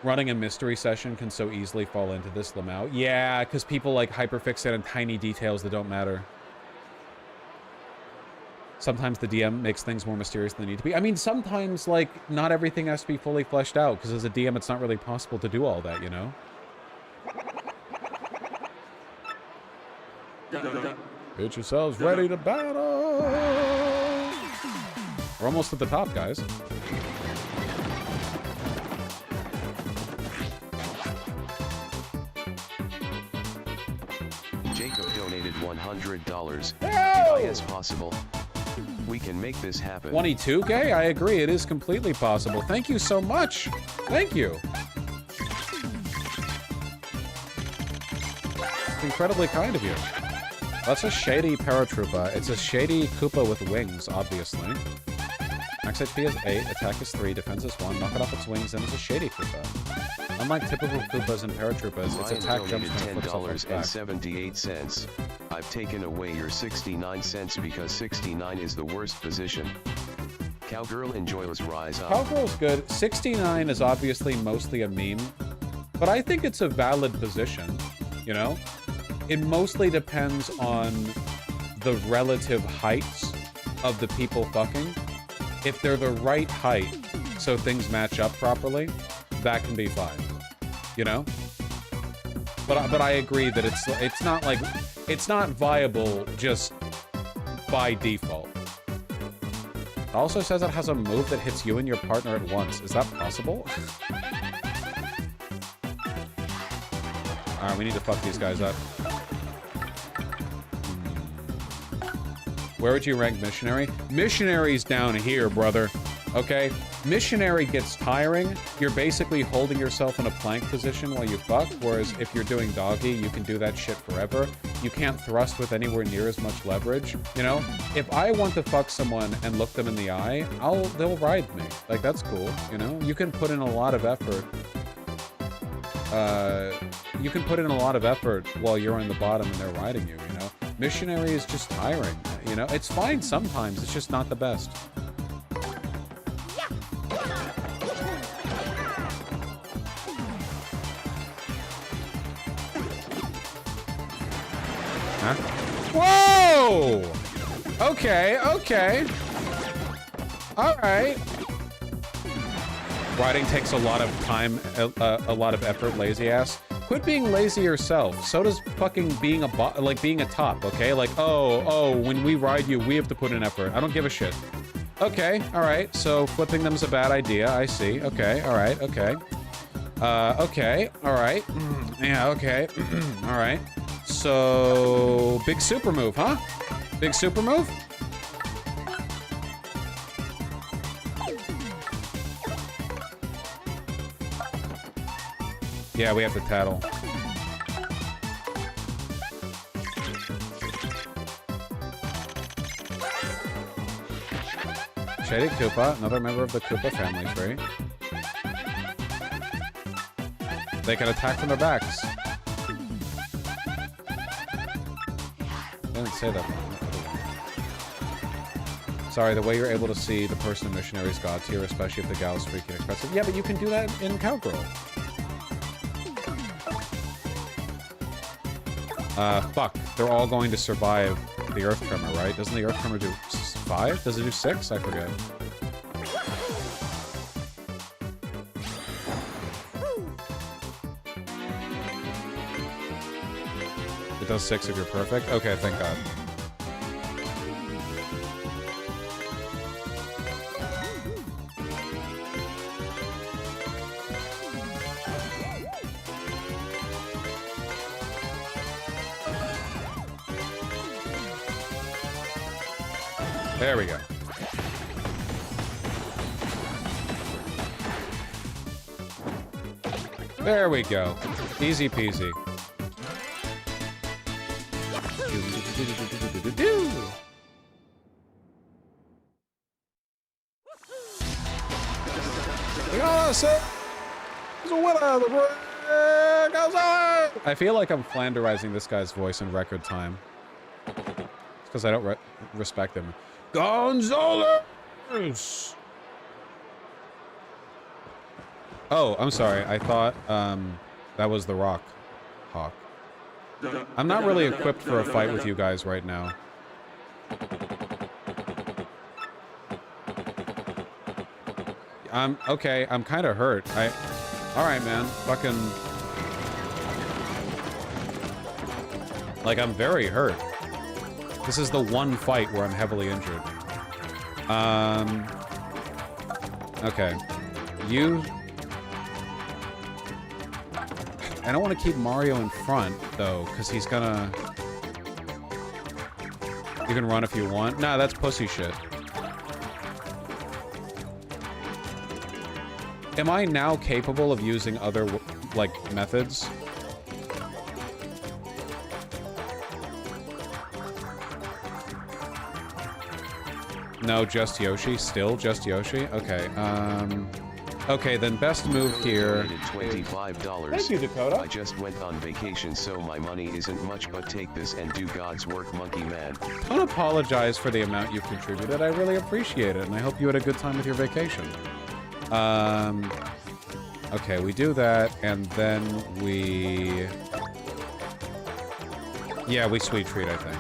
Running a mystery session can so easily fall into this, Lamau. Yeah, because people, like, hyperfixate on tiny details that don't matter. Sometimes the DM makes things more mysterious than they need to be. I mean, sometimes, like, not everything has to be fully fleshed out, because as a DM, it's not really possible to do all that, you know? Get yourselves ready to battle. We're almost at the top, guys. Jacob donated $100. Oh! If is possible, we can make this happen. 22K? I agree. It is completely possible. Thank you so much. Thank you. Incredibly kind of you. That's a shady paratrooper. It's a shady Koopa with wings, obviously. Max HP is 8, attack is 3, defense is 1, knock it off its wings, and it's a shady Koopa. Unlike typical Koopas and paratroopers, its attack jumps when it flips off its back. $10.78. I've taken away your 69 cents because 69 is the worst position. Cowgirl enjoys rise up. Cowgirl's good. 69 is obviously mostly a meme, but I think it's a valid position, you know? It mostly depends on the relative heights of the people fucking. If they're the right height, so things match up properly, that can be fine, you know? But I agree that it's not like, it's not viable just by default. It also says it has a move that hits you and your partner at once. Is that possible? Alright, we need to fuck these guys up. Where would you rank Missionary? Missionary's down here, brother. Okay? Missionary gets tiring. You're basically holding yourself in a plank position while you fuck, whereas if you're doing doggy, you can do that shit forever. You can't thrust with anywhere near as much leverage, you know? If I want to fuck someone and look them in the eye, they'll ride me. Like, that's cool, you know? You can put in a lot of effort. You can put in a lot of effort while you're on the bottom and they're riding you, you know? Missionary is just tiring, you know? It's fine sometimes, it's just not the best. Huh? Whoa! Okay, okay. Alright. Riding takes a lot of time, a lot of effort, lazy ass. Quit being lazy yourself. So does fucking being being a top, okay? Like, oh, when we ride you, we have to put in effort. I don't give a shit. Okay, alright, so flipping them is a bad idea, I see. Okay, alright, okay. Okay, alright. Yeah, okay. Alright. So, big super move, huh? Big super move? Yeah, we have to tattle. Shady Koopa, another member of the Koopa family tree. They can attack from their backs. They didn't say that. Sorry, the way you're able to see the person in Missionary's God tier, especially if the gal is freaking expensive. Yeah, but you can do that in Cowgirl. Fuck. They're all going to survive the Earth Tremor, right? Doesn't the Earth Tremor do 5? Does it do 6? I forget. It does 6 if you're perfect? Okay, thank God. There we go. There we go. Easy peasy. I feel like I'm flanderizing this guy's voice in record time. It's because I don't respect him. Gonzalez! Oh, I'm sorry. I thought that was the Rock Hawk. I'm not really equipped for a fight with you guys right now. Okay, I'm kind of hurt. Alright, man. Fucking... Like, I'm very hurt. This is the one fight where I'm heavily injured. Okay. You... I don't want to keep Mario in front, though, because he's gonna... You can run if you want. Nah, that's pussy shit. Am I now capable of using other, like, methods? No, just Yoshi. Still just Yoshi? Okay, okay, then best move here. $25. Thank you, Dakota. I just went on vacation, so my money isn't much, but take this and do God's work, monkey man. Don't apologize for the amount you've contributed. I really appreciate it, and I hope you had a good time with your vacation. Okay, we do that, and then we... Yeah, we sweet treat, I think.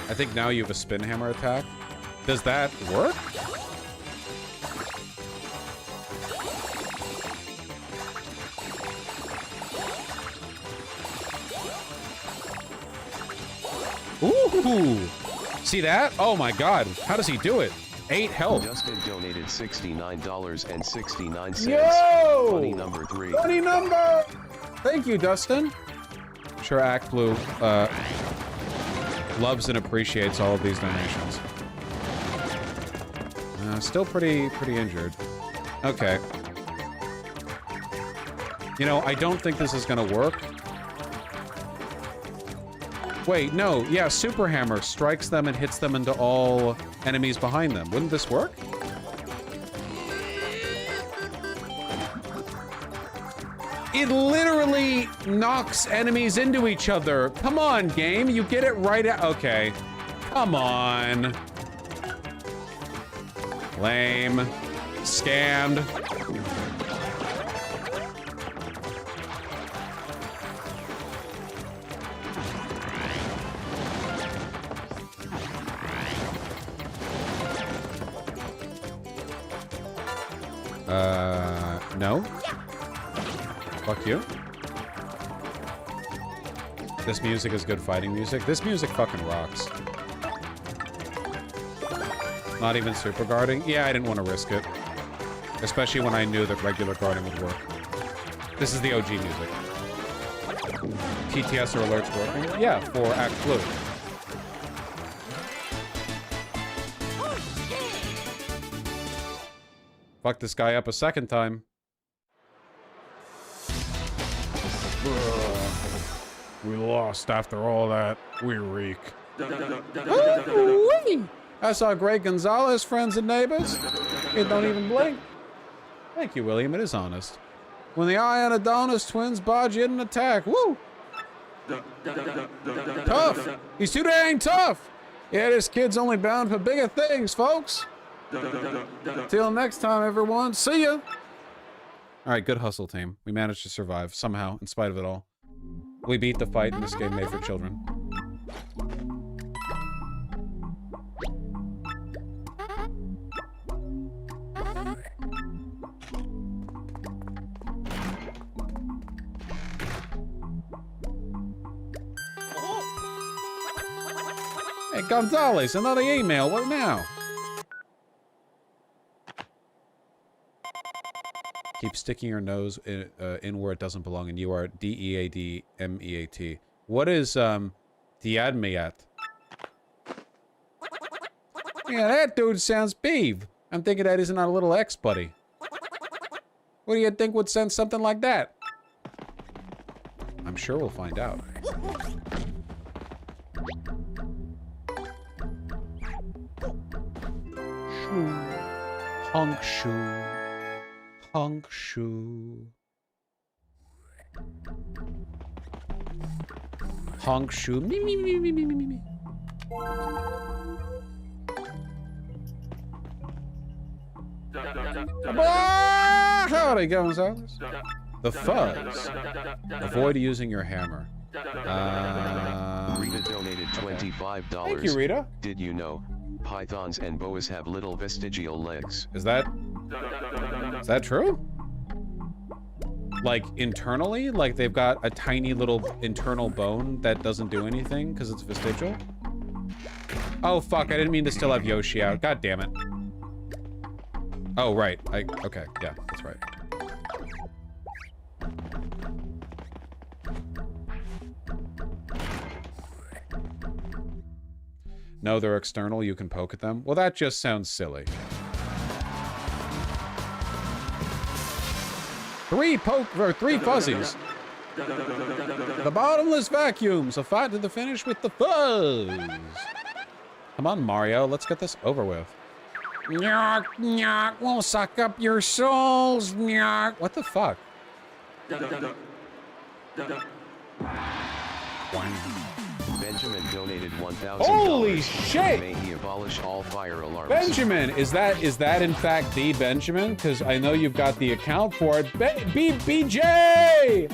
I think now you have a spin hammer attack. Does that work? Ooh! See that? Oh my god. How does he do it? 8 health. Dustin donated $69.69. Yo! Funny number 3. Funny number! Thank you, Dustin. I'm sure Act Blue loves and appreciates all of these donations. Still pretty injured. Okay. You know, I don't think this is gonna work. Wait, no. Yeah, Super Hammer strikes them and hits them into all enemies behind them. Wouldn't this work? It literally knocks enemies into each other. Come on, game. You get it right out. Okay. Come on. Lame. Scammed. No. Fuck you. This music is good fighting music. This music fucking rocks. Not even super guarding? Yeah, I didn't want to risk it. Especially when I knew that regular guarding would work. This is the OG music. TTS or alerts working? Yeah, for Act Blue. Fuck this guy up a second time. We lost after all that. We reek. Ooh-wee. I saw Greg Gonzalez, friends and neighbors. It don't even blink. Thank you, William. It is honest. When the Ion Adonis twins barge in and attack. Woo! Tough. He's too dang tough. Yeah, this kid's only bound for bigger things, folks. Till next time, everyone. See ya. All right, good hustle, team. We managed to survive somehow, in spite of it all. We beat the fight in this game made for children. Hey, Gonzalez, another email. What now? Keep sticking your nose in where it doesn't belong, and you are D-E-A-D-M-E-A-T. What is, Diadmiat? Yeah, that dude sounds beeve. I'm thinking that isn't our little ex-buddy. What do you think would send something like that? I'm sure we'll find out. Honk shoe. Honk shoe. Honk shoe. Me, me, me, me, me, me, me. Howdy, Gonzalez. The fuzz. Avoid using your hammer. Rita donated $25. Thank you, Rita. Did you know pythons and boas have little vestigial legs? Is that true? like internally, like they've got a tiny little internal bone that doesn't do anything because it's vestigial. Oh fuck, I didn't mean to still have Yoshi out. God damn it. Oh right, okay, yeah, that's right. No, they're external, you can poke at them. Well, that just sounds silly. Three fuzzies. The bottomless vacuums, a fight to the finish with the fuzz. Come on, Mario, let's get this over with. Nyark, nyark, we'll suck up your souls, nyark. What the fuck? Benjamin donated $1,000. Holy shit! May he abolish all fire alarms. Benjamin, is that in fact the Benjamin? Because I know you've got the account for it. BJ!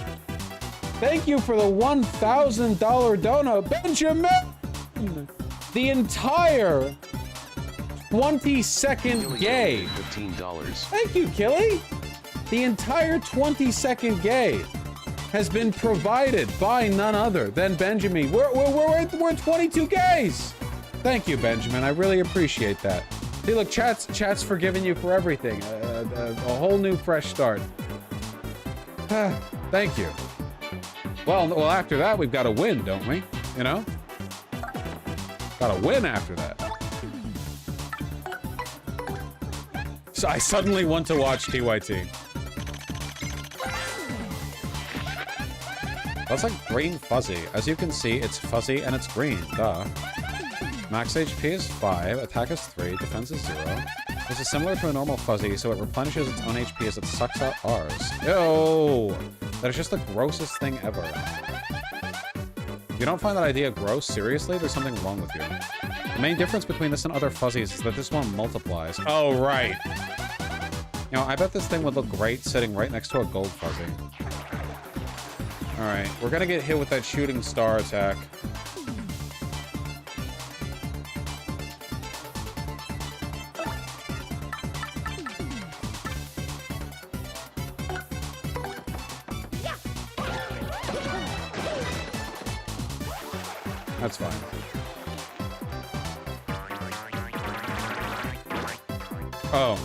Thank you for the $1,000 dono. Benjamin! The entire 20-second gay. $15. Thank you, Killy. The entire 20-second gay has been provided by none other than Benjamin. We're 22 gays. Thank you, Benjamin. I really appreciate that. See, look, chat's forgiving you for everything. A whole new fresh start. Thank you. Well, after that, we've got to win, don't we? You know? Got to win after that. So I suddenly want to watch TYT. That's like green fuzzy. As you can see, it's fuzzy and it's green. Duh. Max HP is 5, attack is 3, defense is 0. This is similar to a normal fuzzy, so it replenishes its own HP as it sucks out ours. Yo! That is just the grossest thing ever. If you don't find that idea gross, seriously, there's something wrong with you. The main difference between this and other fuzzies is that this one multiplies. Oh, right. You know, I bet this thing would look great sitting right next to a gold fuzzy. Alright, we're gonna get hit with that shooting star attack. That's fine. Oh.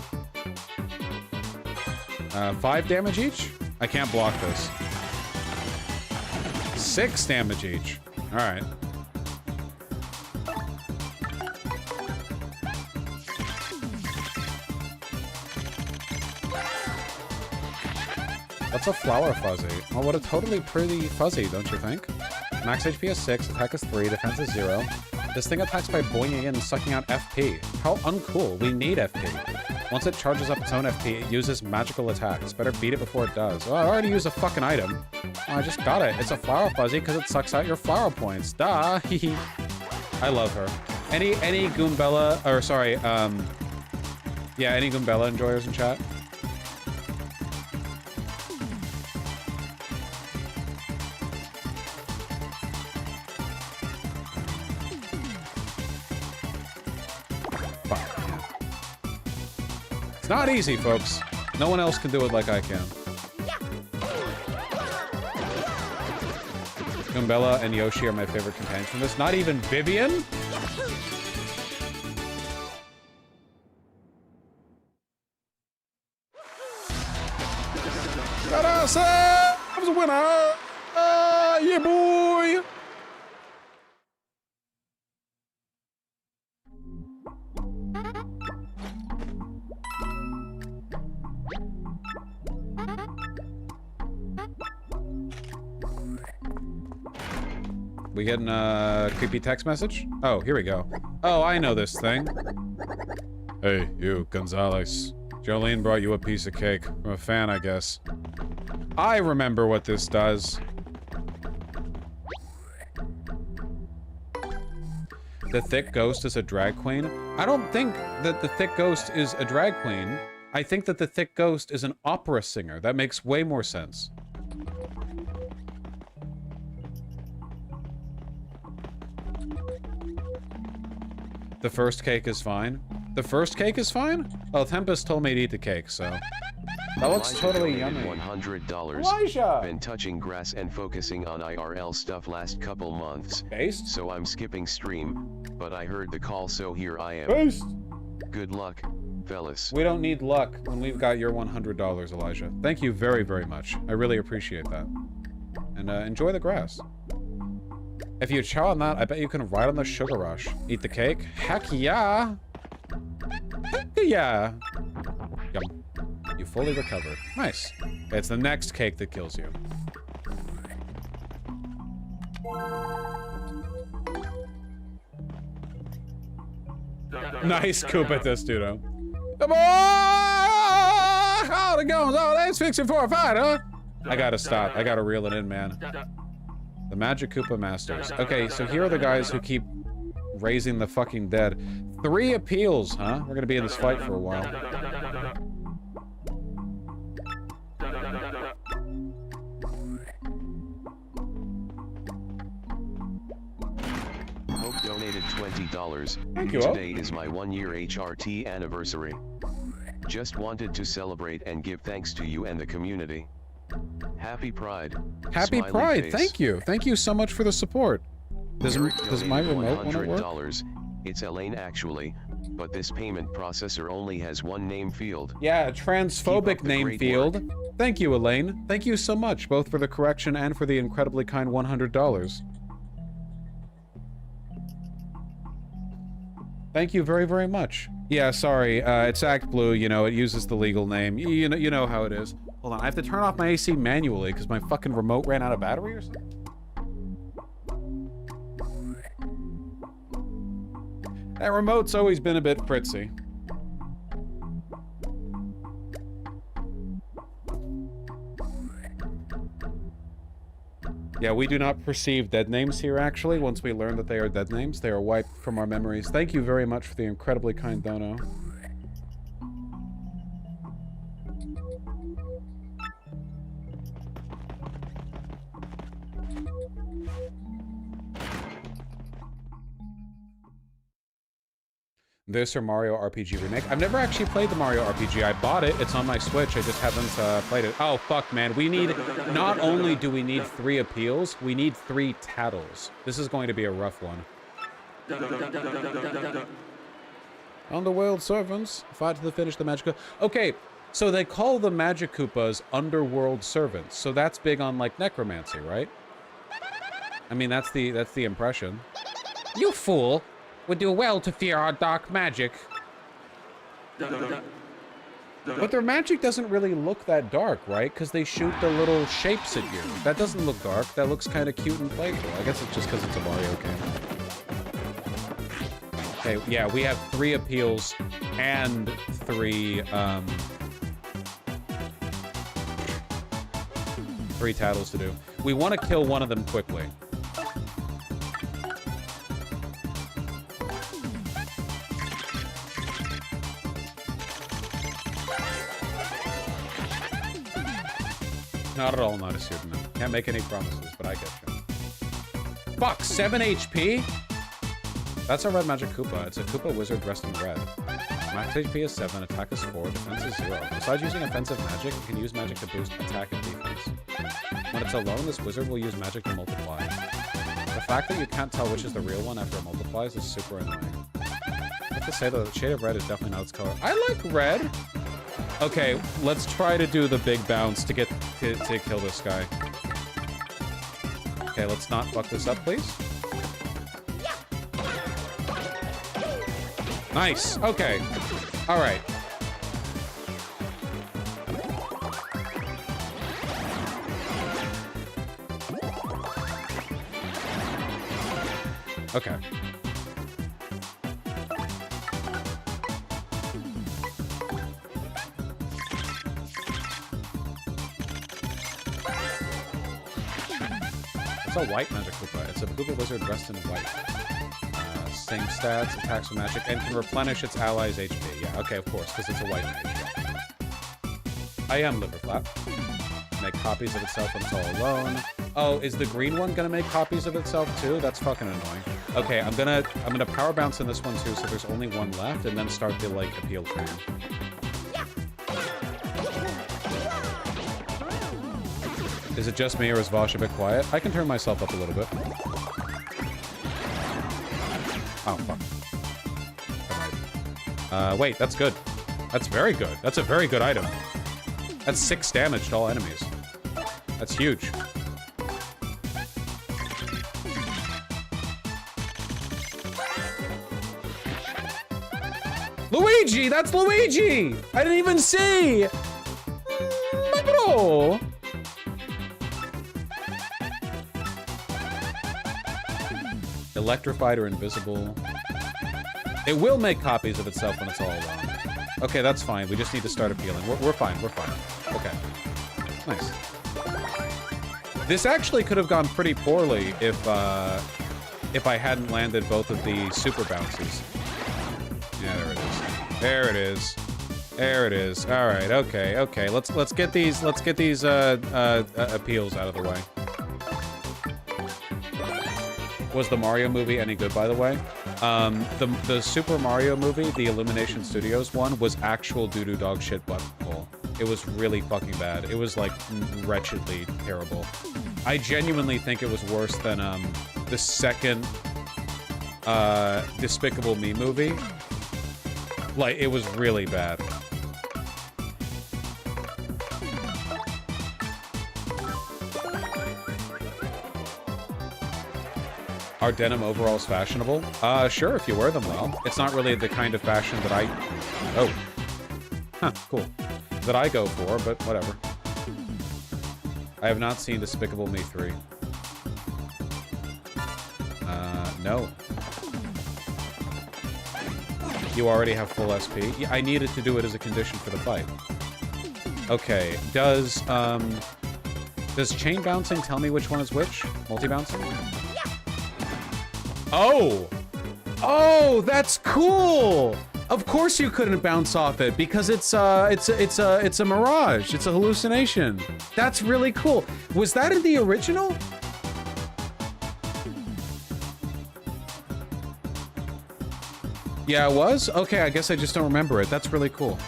5 damage each? I can't block this. 6 damage each. Alright. That's a flower fuzzy. Oh, what a totally pretty fuzzy, don't you think? Max HP is 6, attack is 3, defense is 0. This thing attacks by boinging in and sucking out FP. How uncool. We need FP. Once it charges up its own FP, it uses magical attacks. Better beat it before it does. Oh, I already used a fucking item. Oh, I just got it. It's a flower fuzzy because it sucks out your flower points. Duh. I love her. Any Goombella, or sorry, yeah, any Goombella enjoyers in chat? It's not easy, folks. No one else can do it like I can. Goombella and Yoshi are my favorite companions from this. Not even Vivian? Got ourselves a winner! Yeah, boy! We getting a creepy text message? Oh, here we go. Oh, I know this thing. Hey, you, Gonzalez. Jolene brought you a piece of cake. I'm a fan, I guess. I remember what this does. The Thick Ghost is a drag queen? I don't think that the Thick Ghost is a drag queen. I think that the Thick Ghost is an opera singer. That makes way more sense. The first cake is fine. The first cake is fine? Well, Tempest told me to eat the cake, so... That looks Elijah totally donated yummy. $100. Elijah! Been touching grass and focusing on IRL stuff last couple months. Based? So I'm skipping stream, but I heard the call, so here I am. Based! Good luck, fellas. We don't need luck when we've got your $100, Elijah. Thank you very, very much. I really appreciate that. And enjoy the grass. If you chow on that, I bet you can ride on the sugar rush. Eat the cake? Heck yeah! Heck yeah! Yum. You fully recovered. Nice. It's the next cake that kills you. Nice coop at this, Dudo. Come on! How it goes? Oh, that's fixing for a fight, huh? I gotta stop. I gotta reel it in, man. The Magic Koopa Masters. Okay, so here are the guys who keep raising the fucking dead. 3 appeals, huh? We're gonna be in this fight for a while. Hope donated $20. Thank you, Today is my 1-year HRT anniversary. Just wanted to celebrate and give thanks to you and the community. Happy Pride. Happy Smiley Pride. face. Thank you. Thank you so much for the support. Does Eric my donated remote want to work? $100. It's Elaine actually, but this payment processor only has one name field. Yeah, Keep transphobic up the name great field. work. Thank you, Elaine. Thank you so much, both for the correction and for the incredibly kind $100. Thank you very, very much. Yeah, sorry. It's Act Blue. You know, it uses the legal name. You know how it is. Hold on, I have to turn off my AC manually because my fucking remote ran out of battery or something. That remote's always been a bit fritzy. Yeah, we do not perceive dead names here, actually. Once we learn that they are dead names, they are wiped from our memories. Thank you very much for the incredibly kind dono. This or Mario RPG Remake. I've never actually played the Mario RPG. I bought it. It's on my Switch. I just haven't played it. Oh, fuck, man. We need... Not only do we need 3 appeals, we need 3 tattles. This is going to be a rough one. Underworld servants. Fight to the finish, the Magic... Okay, so they call the Magic Koopas Underworld servants. So that's big on, like, necromancy, right? I mean, that's the impression. You fool! Would do well to fear our dark magic. But their magic doesn't really look that dark, right? Because they shoot the little shapes at you. That doesn't look dark. That looks kind of cute and playful. I guess it's just because it's a Mario game. Okay, yeah, we have 3 appeals and 3 tattles to do. We want to kill one of them quickly. Not at all not a pseudonym. Can't make any promises, but I get you. Fuck, 7 HP? That's a red magic Koopa. It's a Koopa wizard dressed in red. Max HP is 7, attack is 4, defense is 0. Besides using offensive magic, it can use magic to boost attack and defense. When it's alone, this wizard will use magic to multiply. The fact that you can't tell which is the real one after it multiplies is super annoying. I have to say though, the shade of red is definitely not its color. I like red! Okay, let's try to do the big bounce to get to kill this guy. Okay, let's not fuck this up, please. Nice. Okay. All right. Okay. It's a white magic Koopa. It's a Koopa wizard dressed in white. Same stats, attacks with magic, and can replenish its allies' HP. Yeah, okay, of course, because it's a white mage. I am Liverflap. Make copies of itself when it's all alone. Oh, is the green one gonna make copies of itself too? That's fucking annoying. Okay, I'm gonna power bounce in this one too, so there's only one left, and then start the like appeal train. Is it just me or is Vosh a bit quiet? I can turn myself up a little bit. Oh, fuck. Wait, that's good. That's very good. That's a very good item. That's 6 damage to all enemies. That's huge. Luigi! That's Luigi! I didn't even see! My bro! Electrified or invisible. It will make copies of itself when it's all alone. Okay, that's fine. We just need to start appealing. We're fine. We're fine. Okay. Nice. This actually could have gone pretty poorly if I hadn't landed both of the super bounces. Yeah, there it is. There it is. There it is. All right. Okay. Okay. Let's get these appeals out of the way. Was the Mario movie any good, by the way? The Super Mario movie, the Illumination Studios one, was actual doo-doo dog shit butthole. It was really fucking bad. It was, like, wretchedly terrible. I genuinely think it was worse than, the second, Despicable Me movie. Like, it was really bad. Are denim overalls fashionable? Sure, if you wear them well. It's not really the kind of fashion that I... Oh. Huh, cool. That I go for, but whatever. I have not seen Despicable Me 3. No. You already have full SP? Yeah, I needed to do it as a condition for the fight. Okay, does chain bouncing tell me which one is which? Multi-bouncing? Oh! Oh, that's cool! Of course you couldn't bounce off it because it's a mirage. It's a hallucination. That's really cool. Was that in the original? Yeah, it was? Okay, I guess I just don't remember it. That's really cool.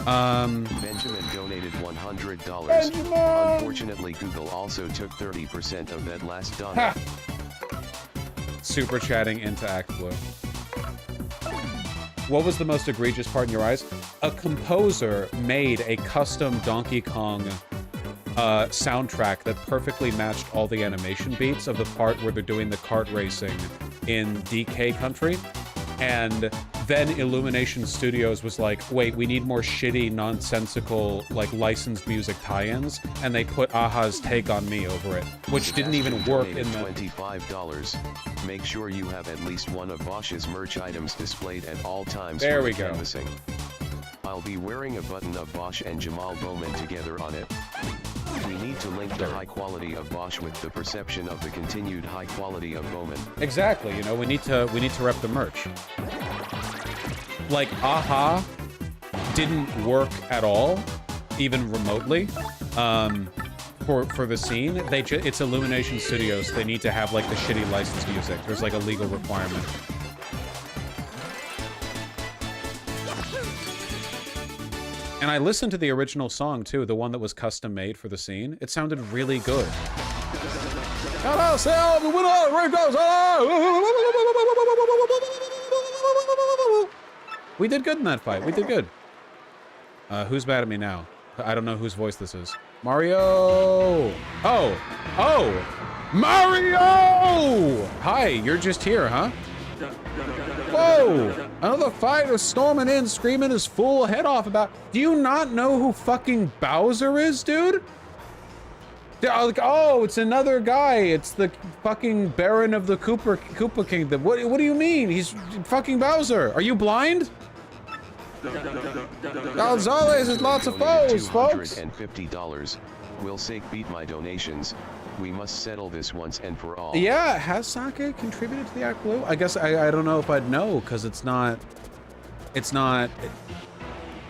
Benjamin donated $100. Benjamin! Unfortunately, Google also took 30% of that last donate. Super chatting into Act Blue. What was the most egregious part in your eyes? A composer made a custom Donkey Kong soundtrack that perfectly matched all the animation beats of the part where they're doing the kart racing in DK country. And then Illumination Studios was like, wait, we need more shitty, nonsensical, like, licensed music tie-ins, and they put Aha's Take on Me over it, which didn't even work in the... $25. Make sure you have at least one of Bosch's merch items displayed at all times. There for we go. Canvassing. I'll be wearing a button of Bosch and Jamal Bowman together on it. We need to link the high quality of Bosch with the perception of the continued high quality of Bowman. Exactly, you know, we need to rep the merch. Like, Aha didn't work at all, even remotely, for the scene. It's Illumination Studios. They need to have, like, the shitty licensed music. There's, like, a legal requirement. And I listened to the original song, too, the one that was custom made for the scene. It sounded really good. We did good in that fight. We did good. Who's mad at me now? I don't know whose voice this is. Mario! Oh! Oh! Mario! Hi, you're just here, huh? Whoa! Another fighter storming in, screaming his fool head off about... Do you not know who fucking Bowser is, dude? Like, oh, it's another guy. It's the fucking Baron of the Koopa Kingdom. What do you mean? He's fucking Bowser. Are you blind? Gonzalez has lots of foes, folks. $250. Will Sake beat my donations? We must settle this once and for all. Yeah, has Sake contributed to the Act Blue? I guess I don't know if I'd know, because it's not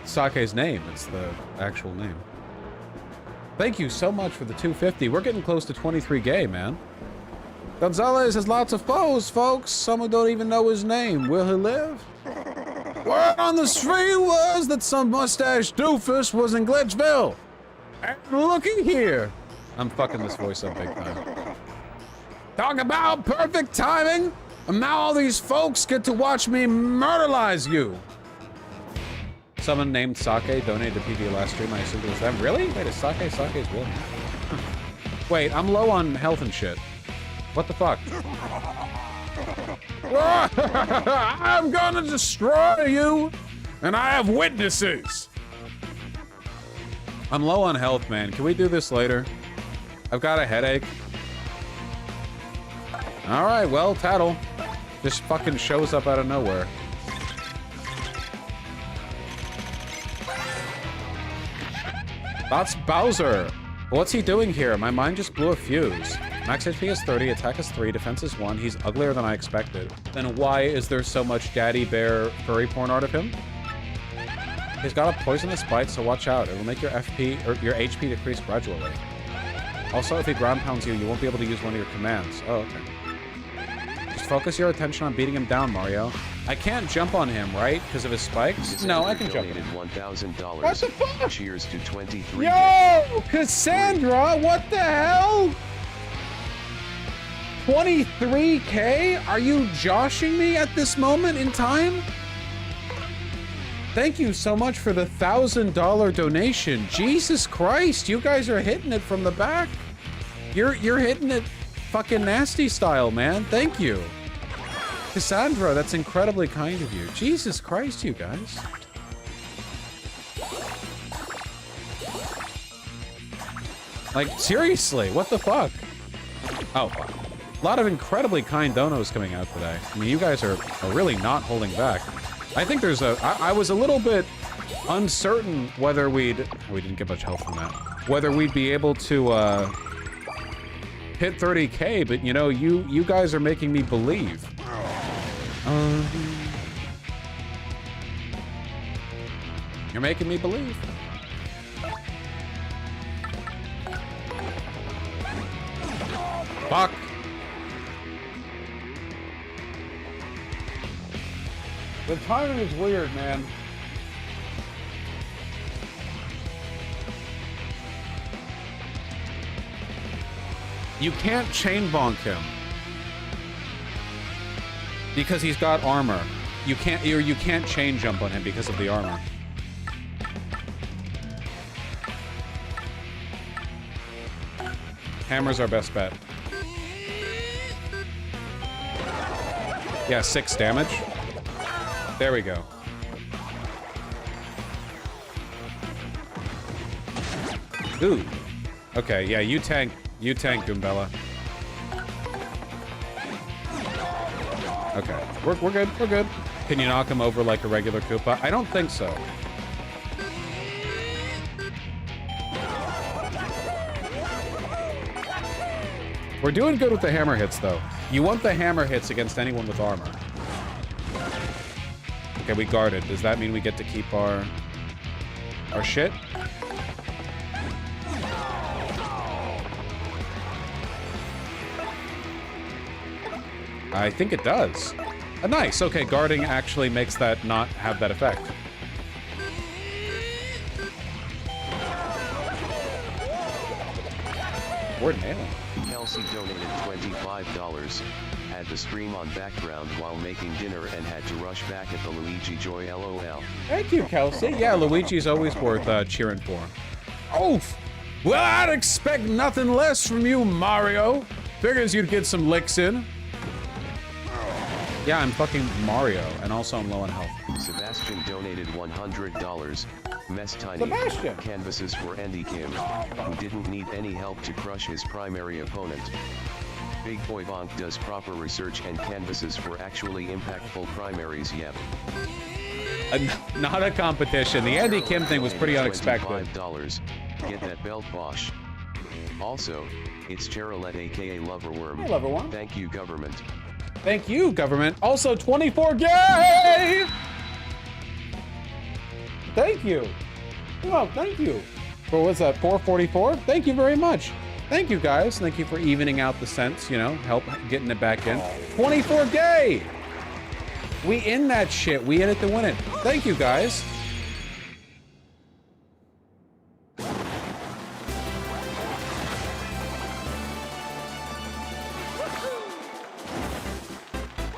Sake's name. It's the actual name. Thank you so much for the 250. We're getting close to 23K, man. Gonzalez has lots of foes, folks. Some who don't even know his name. Will he live? Word on the street was that some mustache doofus was in Glitchville. And looking here, I'm fucking this voice up big time. Talk about perfect timing! And now all these folks get to watch me murderize you! Someone named Sake donated to PV last stream. I assumed it was them. Really? Wait, is Sake's real? Wait, I'm low on health and shit. What the fuck? I'm gonna destroy you! And I have witnesses! I'm low on health, man. Can we do this later? I've got a headache. All right, well, Tattle just fucking shows up out of nowhere. That's Bowser. What's he doing here? My mind just blew a fuse. Max HP is 30, attack is 3, defense is 1. He's uglier than I expected. Then why is there so much daddy bear furry porn art of him? He's got a poisonous bite, so watch out. It'll make your FP or your HP decrease gradually. Also, if he ground pounds you, you won't be able to use one of your commands. Oh, okay. Just focus your attention on beating him down, Mario. I can't jump on him, right? Because of his spikes? No, I can jump on him. $1,000. What the fuck? Cheers to 23. Yo! Cassandra, what the hell? 23K? Are you joshing me at this moment in time? Thank you so much for the $1,000 donation. Jesus Christ, you guys are hitting it from the back. You're hitting it fucking nasty style, man. Thank you. Cassandra, that's incredibly kind of you. Jesus Christ, you guys. Like, seriously, what the fuck? Oh, fuck. A lot of incredibly kind donos coming out today. I mean, you guys are really not holding back. I think there's I was a little bit uncertain whether we didn't get much health from that. Whether we'd be able to, hit 30K, but you know, you guys are making me believe. You're making me believe. Fuck. The timing is weird, man. You can't chain bonk him because he's got armor. You can't chain jump on him because of the armor. Hammer's our best bet. Yeah, 6 damage. There we go. Ooh. Okay, yeah, you tank, Goombella. Okay, we're good, we're good. Can you knock him over like a regular Koopa? I don't think so. We're doing good with the hammer hits, though. You want the hammer hits against anyone with armor. Okay, we guarded. Does that mean we get to keep our shit? I think it does. Nice. Okay, guarding actually makes that not have that effect. We're nailing. Kelsey donated $25. Had the stream on background while making dinner and had to rush back at the Luigi Joy LOL. Thank you, Kelsey. Yeah, Luigi's always worth cheering for. Oof! Well, I'd expect nothing less from you, Mario. Figures you'd get some licks in. Yeah, I'm fucking Mario, and also I'm low on health. Sebastian donated $100. Mess Tiny. Sebastian! Canvases for Andy Kim, who didn't need any help to crush his primary opponent. Big Boy Bonk does proper research and canvases for actually impactful primaries, yep. Not a competition. The Andy Kim thing was pretty unexpected. $25. Get that belt, Bosch. Also, it's Charolette aka Loverworm. Hey, Loverworm. Thank you, government. Thank you, government. Also, 24 gay! Thank you. Oh, thank you. For what's that, 444? Thank you very much. Thank you, guys. Thank you for evening out the cents, you know, help getting it back in. 24 gay! We in that shit. We in it to win it. Thank you, guys.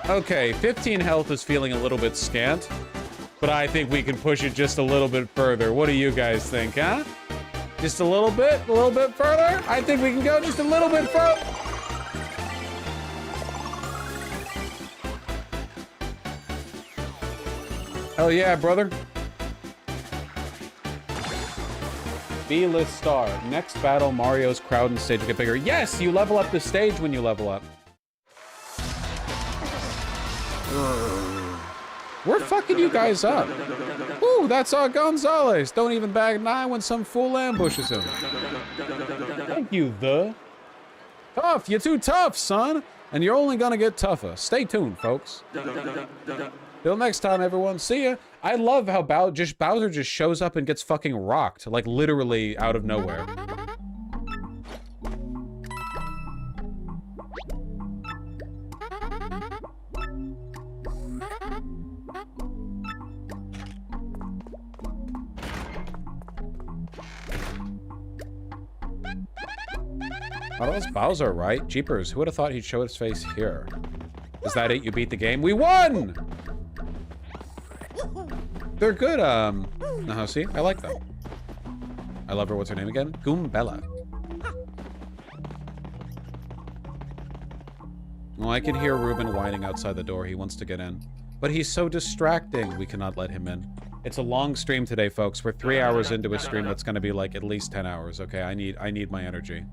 Okay, 15 health is feeling a little bit scant, but I think we can push it just a little bit further. What do you guys think, huh? Just a little bit further? I think we can go just a little bit further. Hell yeah, brother. B-list star. Next battle, Mario's crowd and stage get bigger. Yes, you level up the stage when you level up. We're fucking you guys up. Ooh, that's our Gonzalez. Don't even bag an eye when some fool ambushes him. Thank you, the. Tough, you're too tough, son. And you're only gonna get tougher. Stay tuned, folks. Till next time, everyone. See ya. I love how Bowser just shows up and gets fucking rocked, like literally out of nowhere. Oh, that's Bowser, right? Jeepers, who would have thought he'd show his face here? Is that it? You beat the game? We won! They're good, no, see? I like them. I love her. What's her name again? Goombella. Well, I can hear Ruben whining outside the door. He wants to get in. But he's so distracting. We cannot let him in. It's a long stream today, folks. We're 3 hours into a stream that's gonna be like at least 10 hours, okay? I need my energy.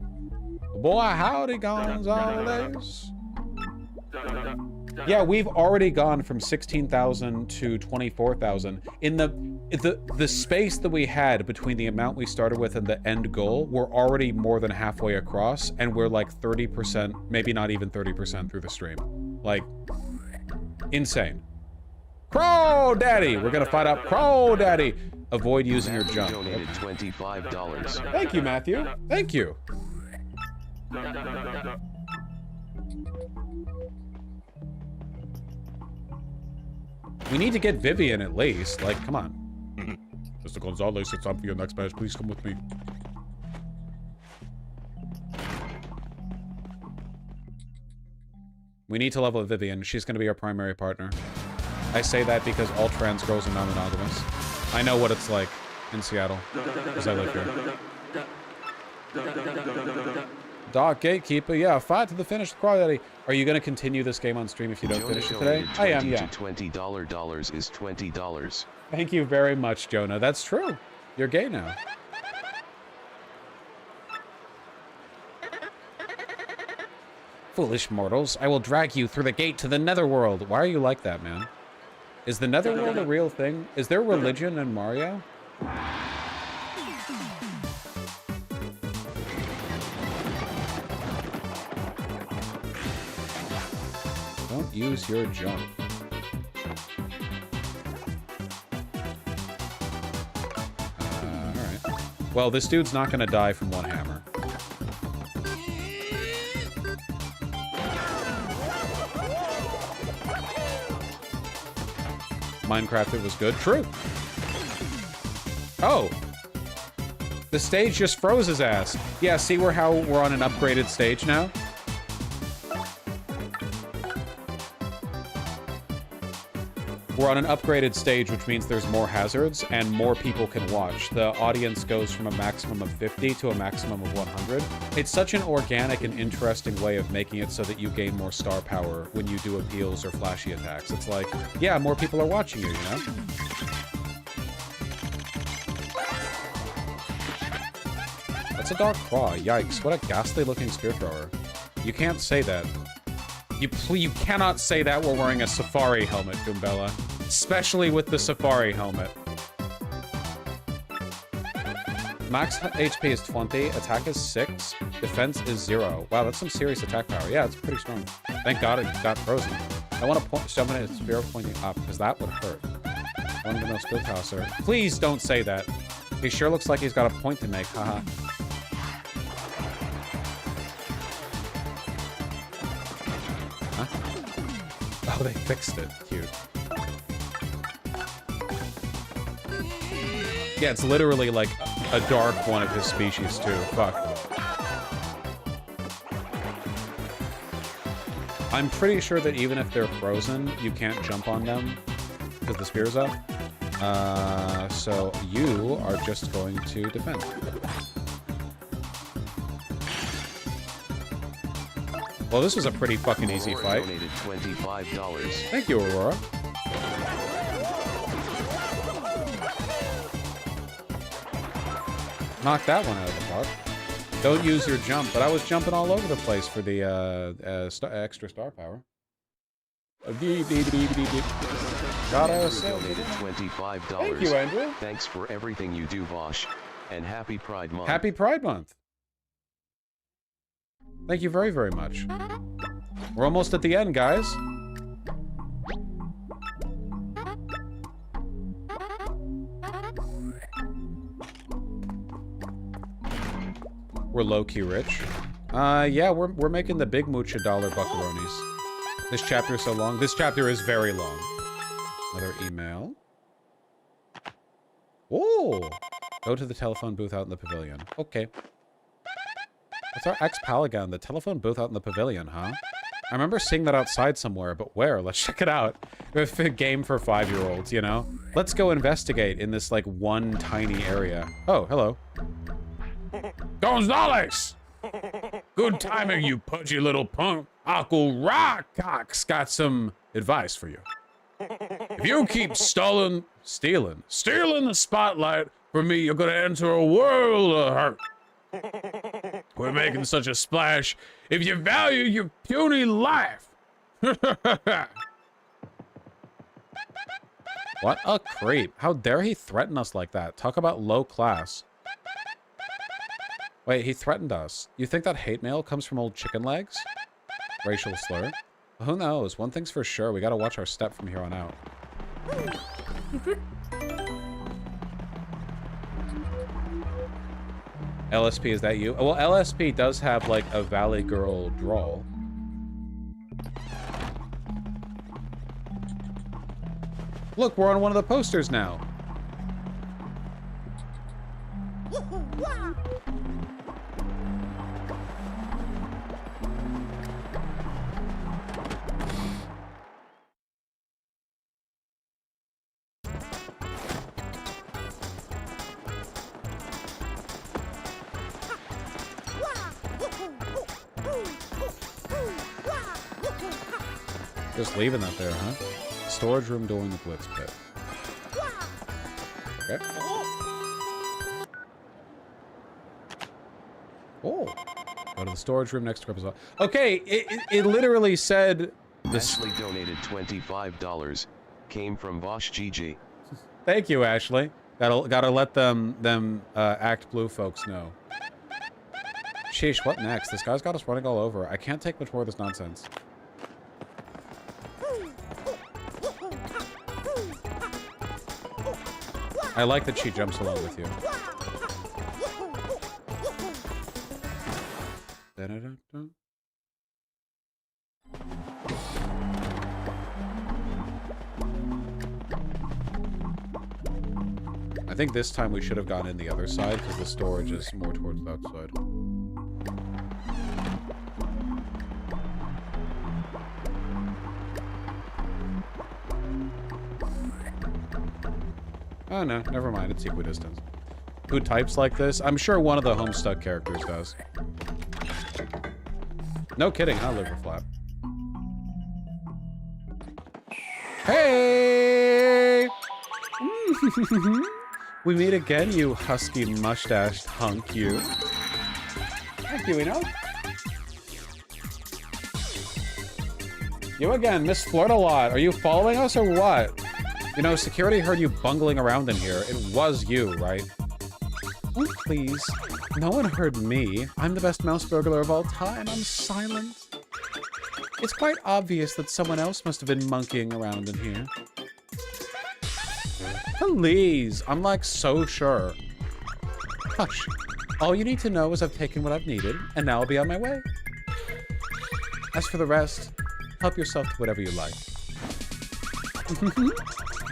Boy, howdy, Gonzalez. Yeah, we've already gone from 16,000 to 24,000. In the space that we had between the amount we started with and the end goal, we're already more than halfway across, and we're like 30%, maybe not even 30% through the stream. Like, insane. Crow Daddy! We're gonna fight out Crow Daddy! Avoid using your jump. Donated $25. Thank you, Matthew. Thank you. We need to get Vivian at least. Like, come on. Mr. Gonzalez, it's time for your next match. Please come with me. We need to level up Vivian. She's going to be our primary partner. I say that because all trans girls are non-monogamous. I know what it's like in Seattle, because I live here. Dark Gatekeeper, yeah, fight to the finish, Crow Daddy. Are you going to continue this game on stream if you don't finish it today? I am, yeah. $20 is $20. Thank you very much, Jonah. That's true. You're gay now. Foolish mortals, I will drag you through the gate to the netherworld. Why are you like that, man? Is the netherworld a real thing? Is there religion in Mario? Don't use your jump. Alright. Well, this dude's not gonna die from one hammer. Minecraft, it was good. True. Oh. The stage just froze his ass. Yeah, see how we're on an upgraded stage now? We're on an upgraded stage, which means there's more hazards and more people can watch. The audience goes from a maximum of 50 to a maximum of 100. It's such an organic and interesting way of making it so that you gain more star power when you do appeals or flashy attacks. It's like, yeah, more people are watching you, you know? That's a dark claw. Yikes, what a ghastly looking spear thrower. You can't say that. You cannot say that we're wearing a safari helmet, Goombella. Especially with the safari helmet. Max HP is 20, attack is 6, defense is 0. Wow, that's some serious attack power. Yeah, it's pretty strong. Thank God it got frozen. I want to summon a spear pointing up, because that would hurt. One to no skill tosser. Please don't say that. He sure looks like he's got a point to make, haha. Oh, they fixed it. Cute. Yeah, it's literally like a dark one of his species, too. Fuck. I'm pretty sure that even if they're frozen, you can't jump on them because the spear's up. So you are just going to defend. Well, this was a pretty fucking easy Aurora fight. donated $25. Thank you, Aurora. Knock that one out of the park. Don't use your jump, but I was jumping all over the place for the extra star power. Got us. Donated $25. Thank you, Andrew. Thanks for everything you do, Bosch. And happy Pride Month. Happy Pride Month. Thank you very, very much. We're almost at the end, guys. We're low-key rich. Yeah, we're making the big mucha dollar buckaronis. This chapter is so long. This chapter is very long. Another email. Oh! Go to the telephone booth out in the pavilion. Okay. What's our ex-pal again? The telephone booth out in the pavilion, huh? I remember seeing that outside somewhere, but where? Let's check it out. It's a game for 5-year-olds, you know? Let's go investigate in this, like, one tiny area. Oh, hello. Gonzales! Good timing, you pudgy little punk. Uncle Rockcock's got some advice for you. If you keep stealing the spotlight from me, you're gonna enter a world of hurt. We're making such a splash. If you value your puny life. What a creep. How dare he threaten us like that? Talk about low class. Wait, he threatened us. You think that hate mail comes from old chicken legs? Racial slur? Who knows? One thing's for sure, we gotta watch our step from here on out. LSP, is that you? Well, LSP does have, like, a Valley Girl drawl. Look, we're on one of the posters now. Just leaving that there, huh? Storage room door in the Blitz pit. Okay. Oh. Go to the storage room next to Grandpa's. Okay, it literally said... Ashley donated $25. Came from Bosch GG. Thank you, Ashley. Gotta let them Act Blue folks know. Sheesh, what next? This guy's got us running all over. I can't take much more of this nonsense. I like that she jumps along with you. Da-da-da-da. I think this time we should have gone in the other side because the storage is more towards that side. Oh no, never mind, it's equidistant. Who types like this? I'm sure one of the Homestuck characters does. No kidding, huh, Liverflap? Hey! We meet again, you husky mustached hunk, you. Thank you, Eno. You again, Miss Flirt-a-Lot. Are you following us or what? You know, security heard you bungling around in here. It was you, right? Oh, please. No one heard me. I'm the best mouse burglar of all time. I'm silent. It's quite obvious that someone else must have been monkeying around in here. Please. I'm like so sure. Hush. All you need to know is I've taken what I've needed, and now I'll be on my way. As for the rest, help yourself to whatever you like.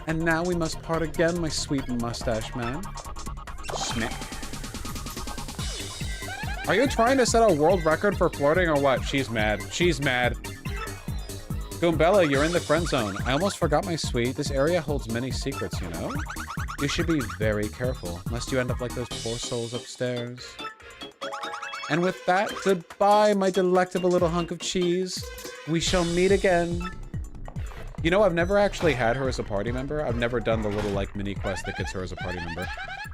And now we must part again, my sweet mustache man. Smack. Are you trying to set a world record for flirting or what? She's mad. She's mad. Goombella, you're in the friend zone. I almost forgot, my sweet. This area holds many secrets, you know? You should be very careful, lest you end up like those poor souls upstairs. And with that, goodbye, my delectable little hunk of cheese. We shall meet again. You know, I've never actually had her as a party member. I've never done the little, like, mini quest that gets her as a party member.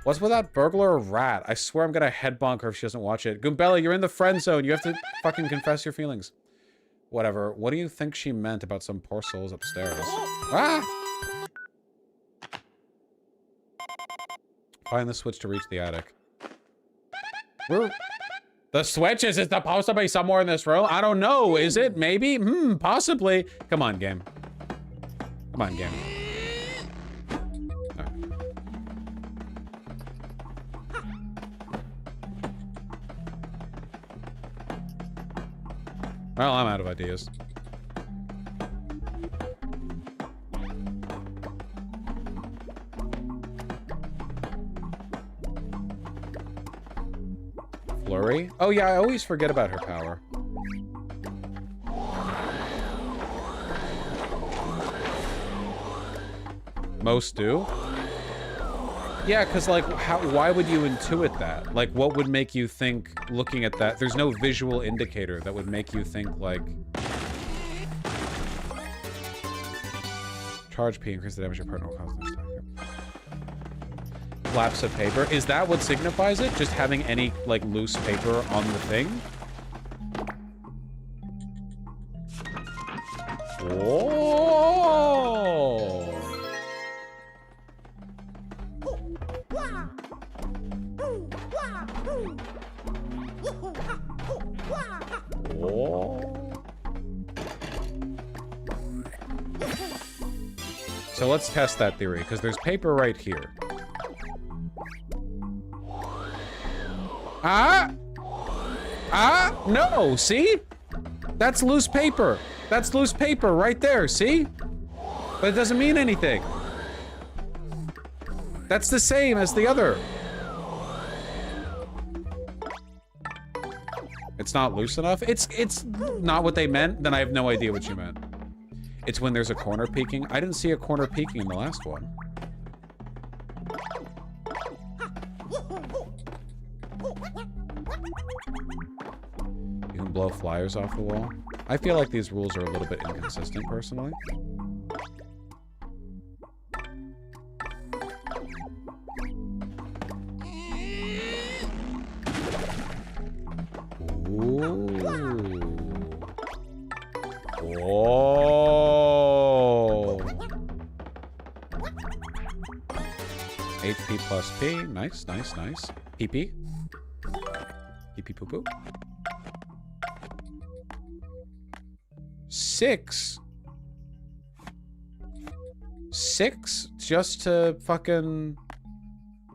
What's with that burglar or rat? I swear I'm gonna head bonk her if she doesn't watch it. Goombella, you're in the friend zone. You have to fucking confess your feelings. Whatever. What do you think she meant about some poor souls upstairs? Ah! Find the switch to reach the attic. The switch? Is it supposed to be somewhere in this room? I don't know. Is it? Maybe? Possibly. Come on, game. Come on, game. Right. Well, I'm out of ideas. Flurry? Oh yeah, I always forget about her power. Most do? Yeah, because, like, why would you intuit that? Like, what would make you think, looking at that, there's no visual indicator that would make you think, like... Charge P, increase the damage your partner will cause next time. Flaps of paper. Is that what signifies it? Just having any, like, loose paper on the thing? Whoa! Whoa. So let's test that theory, because there's paper right here. No, see? That's loose paper. That's loose paper right there, see? But it doesn't mean anything. That's the same as the other. It's not loose enough? It's not what they meant? Then I have no idea what you meant. It's when there's a corner peeking. I didn't see a corner peeking in the last one. You can blow flyers off the wall. I feel like these rules are a little bit inconsistent, personally. Ooh. Whoa. HP plus P. Nice, nice, nice. PP. PP poo poo. 6. 6 just to fucking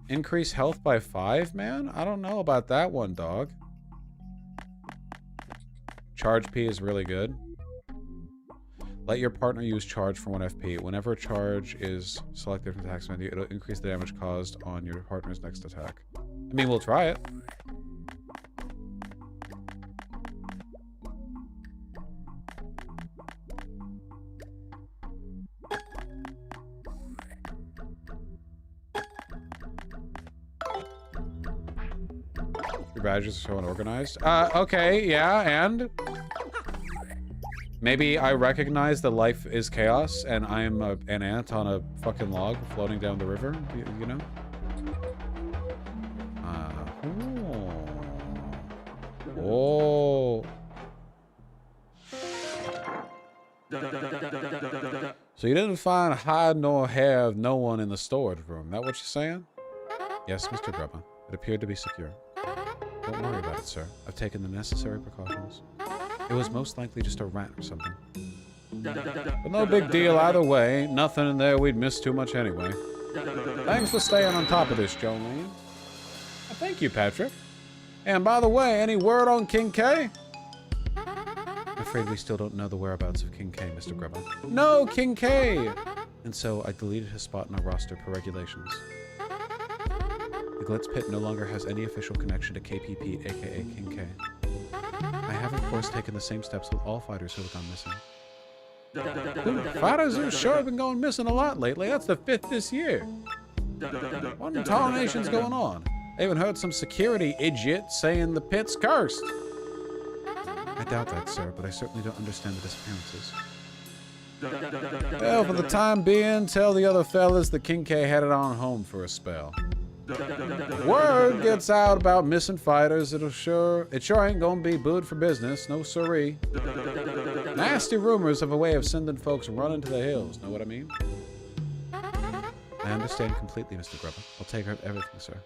increase health by 5, man? I don't know about that one, dog. Charge P is really good. Let your partner use charge for 1 FP. Whenever a charge is selected from the attack menu, it'll increase the damage caused on your partner's next attack. I mean, we'll try it. Your badges are so unorganized. Okay, yeah, and? Maybe I recognize that life is chaos and I'm an ant on a fucking log floating down the river, you know? Oh. So you didn't find hide nor hair of no one in the storage room. That what you're saying? Yes, Mr. Grubba. It appeared to be secure. Don't worry about it, sir. I've taken the necessary precautions. It was most likely just a rat or something. But no big deal either way. Nothing in there we'd miss too much anyway. Thanks for staying on top of this, Jolene. Thank you, Patrick. And by the way, any word on King K? I'm afraid we still don't know the whereabouts of King K, Mr. Grubba. No, King K! And so I deleted his spot in our roster per regulations. The Glitz Pit no longer has any official connection to KPP, aka King K. I have, of course, taken the same steps with all fighters who have gone missing. Fighters have sure been going missing a lot lately. That's the 5th this year. What in tarnation's going on? I even heard some security idiot saying the pit's cursed. I doubt that, sir, but I certainly don't understand the disappearances. Well, for the time being, tell the other fellas that King K headed on home for a spell. If word gets out about missing fighters, it sure ain't gonna be good for business, no siree. Nasty rumors have a way of sending folks running to the hills, know what I mean? I understand completely, Mr. Grubba. I'll take everything, sir.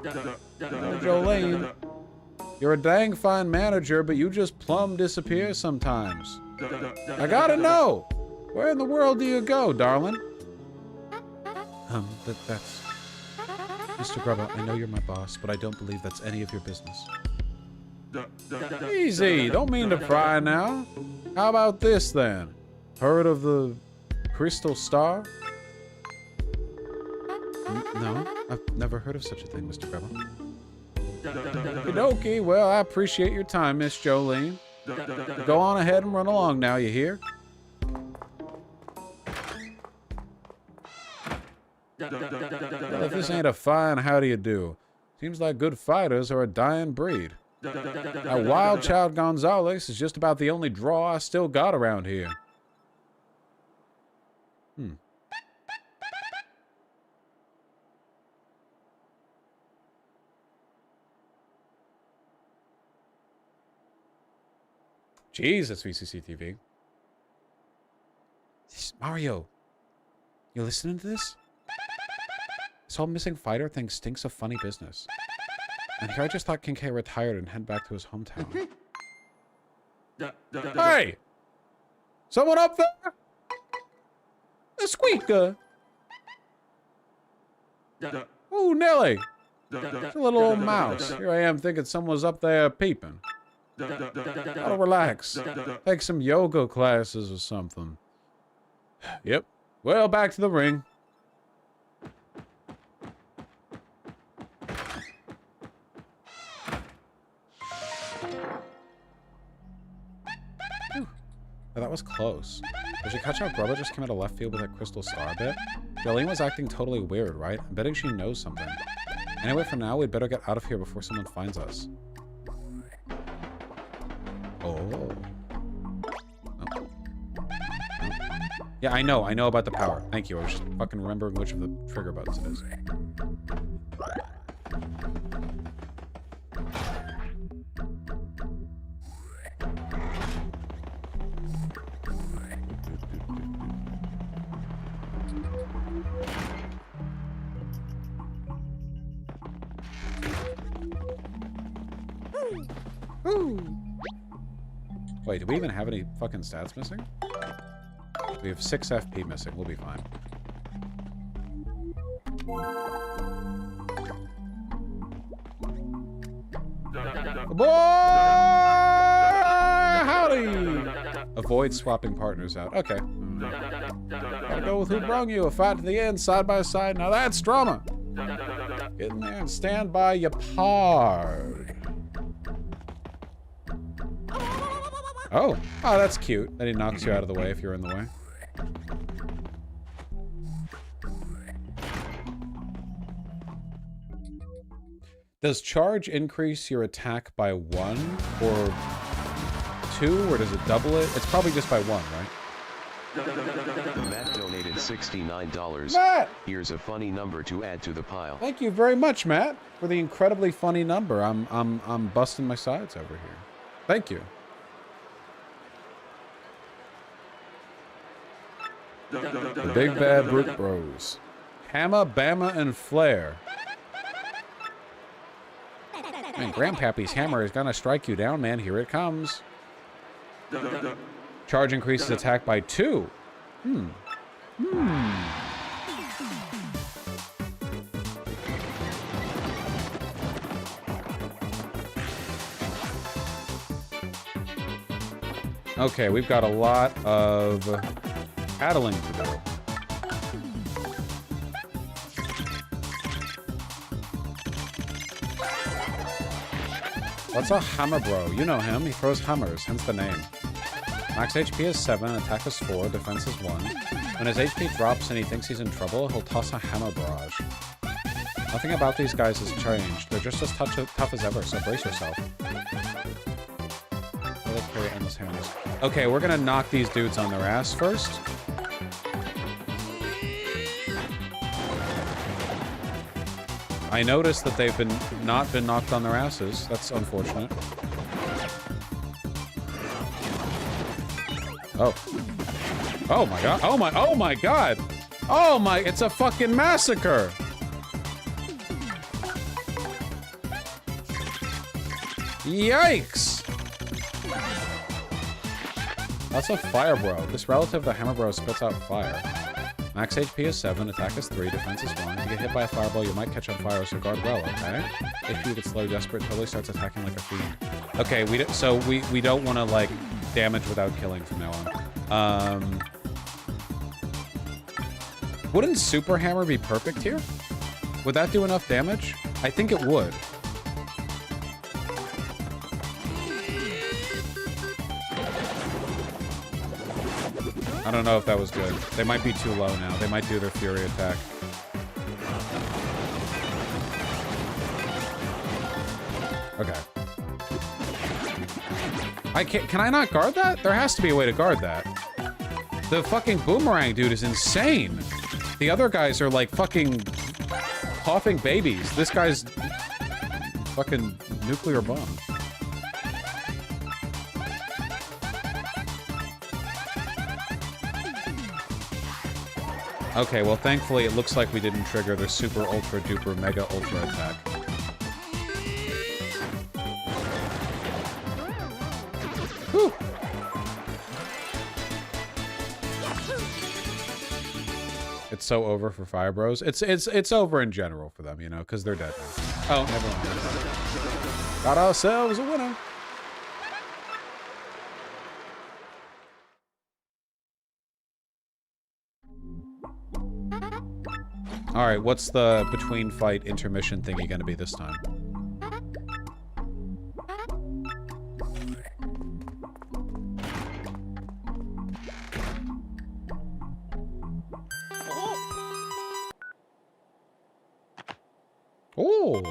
Oh, Jolene, you're a dang fine manager, but you just plumb disappear sometimes. I gotta know, where in the world do you go, darling? That's... Mr. Grubba, I know you're my boss, but I don't believe that's any of your business. Easy, don't mean to pry now. How about this, then? Heard of the Crystal Star? No, I've never heard of such a thing, Mr. Grubba. Okie, well, I appreciate your time, Miss Jolene. Go on ahead and run along now, you hear? Well, if this ain't a fine how do you do. Seems like good fighters are a dying breed. That wild child Gonzalez is just about the only draw I still got around here. Jeez, that's VCCTV. Mario, you listening to this? This whole missing fighter thing stinks of funny business. And here I just thought King K retired and head back to his hometown. Hey! Someone up there? A squeaker! Ooh, Nelly! It's a little old mouse. Here I am thinking someone was up there peeping. Gotta relax. Take some yoga classes or something. Yep. Well, back to the ring. Oh, that was close. Did you catch how Grubba just came out of left field with that crystal star bit? Jolene was acting totally weird, right? I'm betting she knows something. Anyway, for now, we'd better get out of here before someone finds us. Oh. Oh. Yeah, I know about the power. Thank you. I was just fucking remembering which of the trigger buttons it is. Wait, do we even have any fucking stats missing? We have 6 FP missing. We'll be fine. Boy! Howdy! Avoid swapping partners out. Okay. Gotta go with who brung you. A fight to the end, side by side. Now that's drama. Get in there and stand by your pard. Oh, that's cute. That he knocks you out of the way if you're in the way. Does charge increase your attack by 1 or 2, or does it double it? It's probably just by 1, right? Matt donated $69. Matt! Here's a funny number to add to the pile. Thank you very much, Matt, for the incredibly funny number. I'm busting my sides over here. Thank you. The Big Bad Brook Bros. Hammer, Bama, and Flair. Man, Grandpappy's hammer is gonna strike you down, man. Here it comes. Charge increases attack by 2. Okay, we've got a lot of paddling to do. What's a hammer bro? You know him. He throws hammers, hence the name. Max HP is 7, attack is 4, defense is 1. When his HP drops and he thinks he's in trouble, he'll toss a hammer barrage. Nothing about these guys has changed. They're just as tough as ever, so brace yourself. Let's carry endless hammers. Okay, we're gonna knock these dudes on their ass first. I noticed that they've not been knocked on their asses. That's unfortunate. Oh. Oh my god. Oh my god. Oh my, it's a fucking massacre. Yikes. That's a fire bro. This relative, the hammer bro, spits out fire. Max HP is 7, attack is 3, defense is 1. If you get hit by a fireball, you might catch on fire, so guard well, okay? If you get slow, desperate, totally starts attacking like a fiend. Okay, we don't want to, like, damage without killing from now on. Wouldn't Super Hammer be perfect here? Would that do enough damage? I think it would. I don't know if that was good. They might be too low now. They might do their Fury attack. Okay. Can I not guard that? There has to be a way to guard that. The fucking boomerang dude is insane. The other guys are like fucking coughing babies. This guy's fucking nuclear bomb. Okay, well, thankfully, it looks like we didn't trigger their super ultra duper mega ultra attack. Whew. It's so over for Fire Bros. It's over in general for them, you know, because they're dead now. Oh, never mind. Got ourselves a winner. All right, what's the between fight intermission thingy gonna be this time? Oh,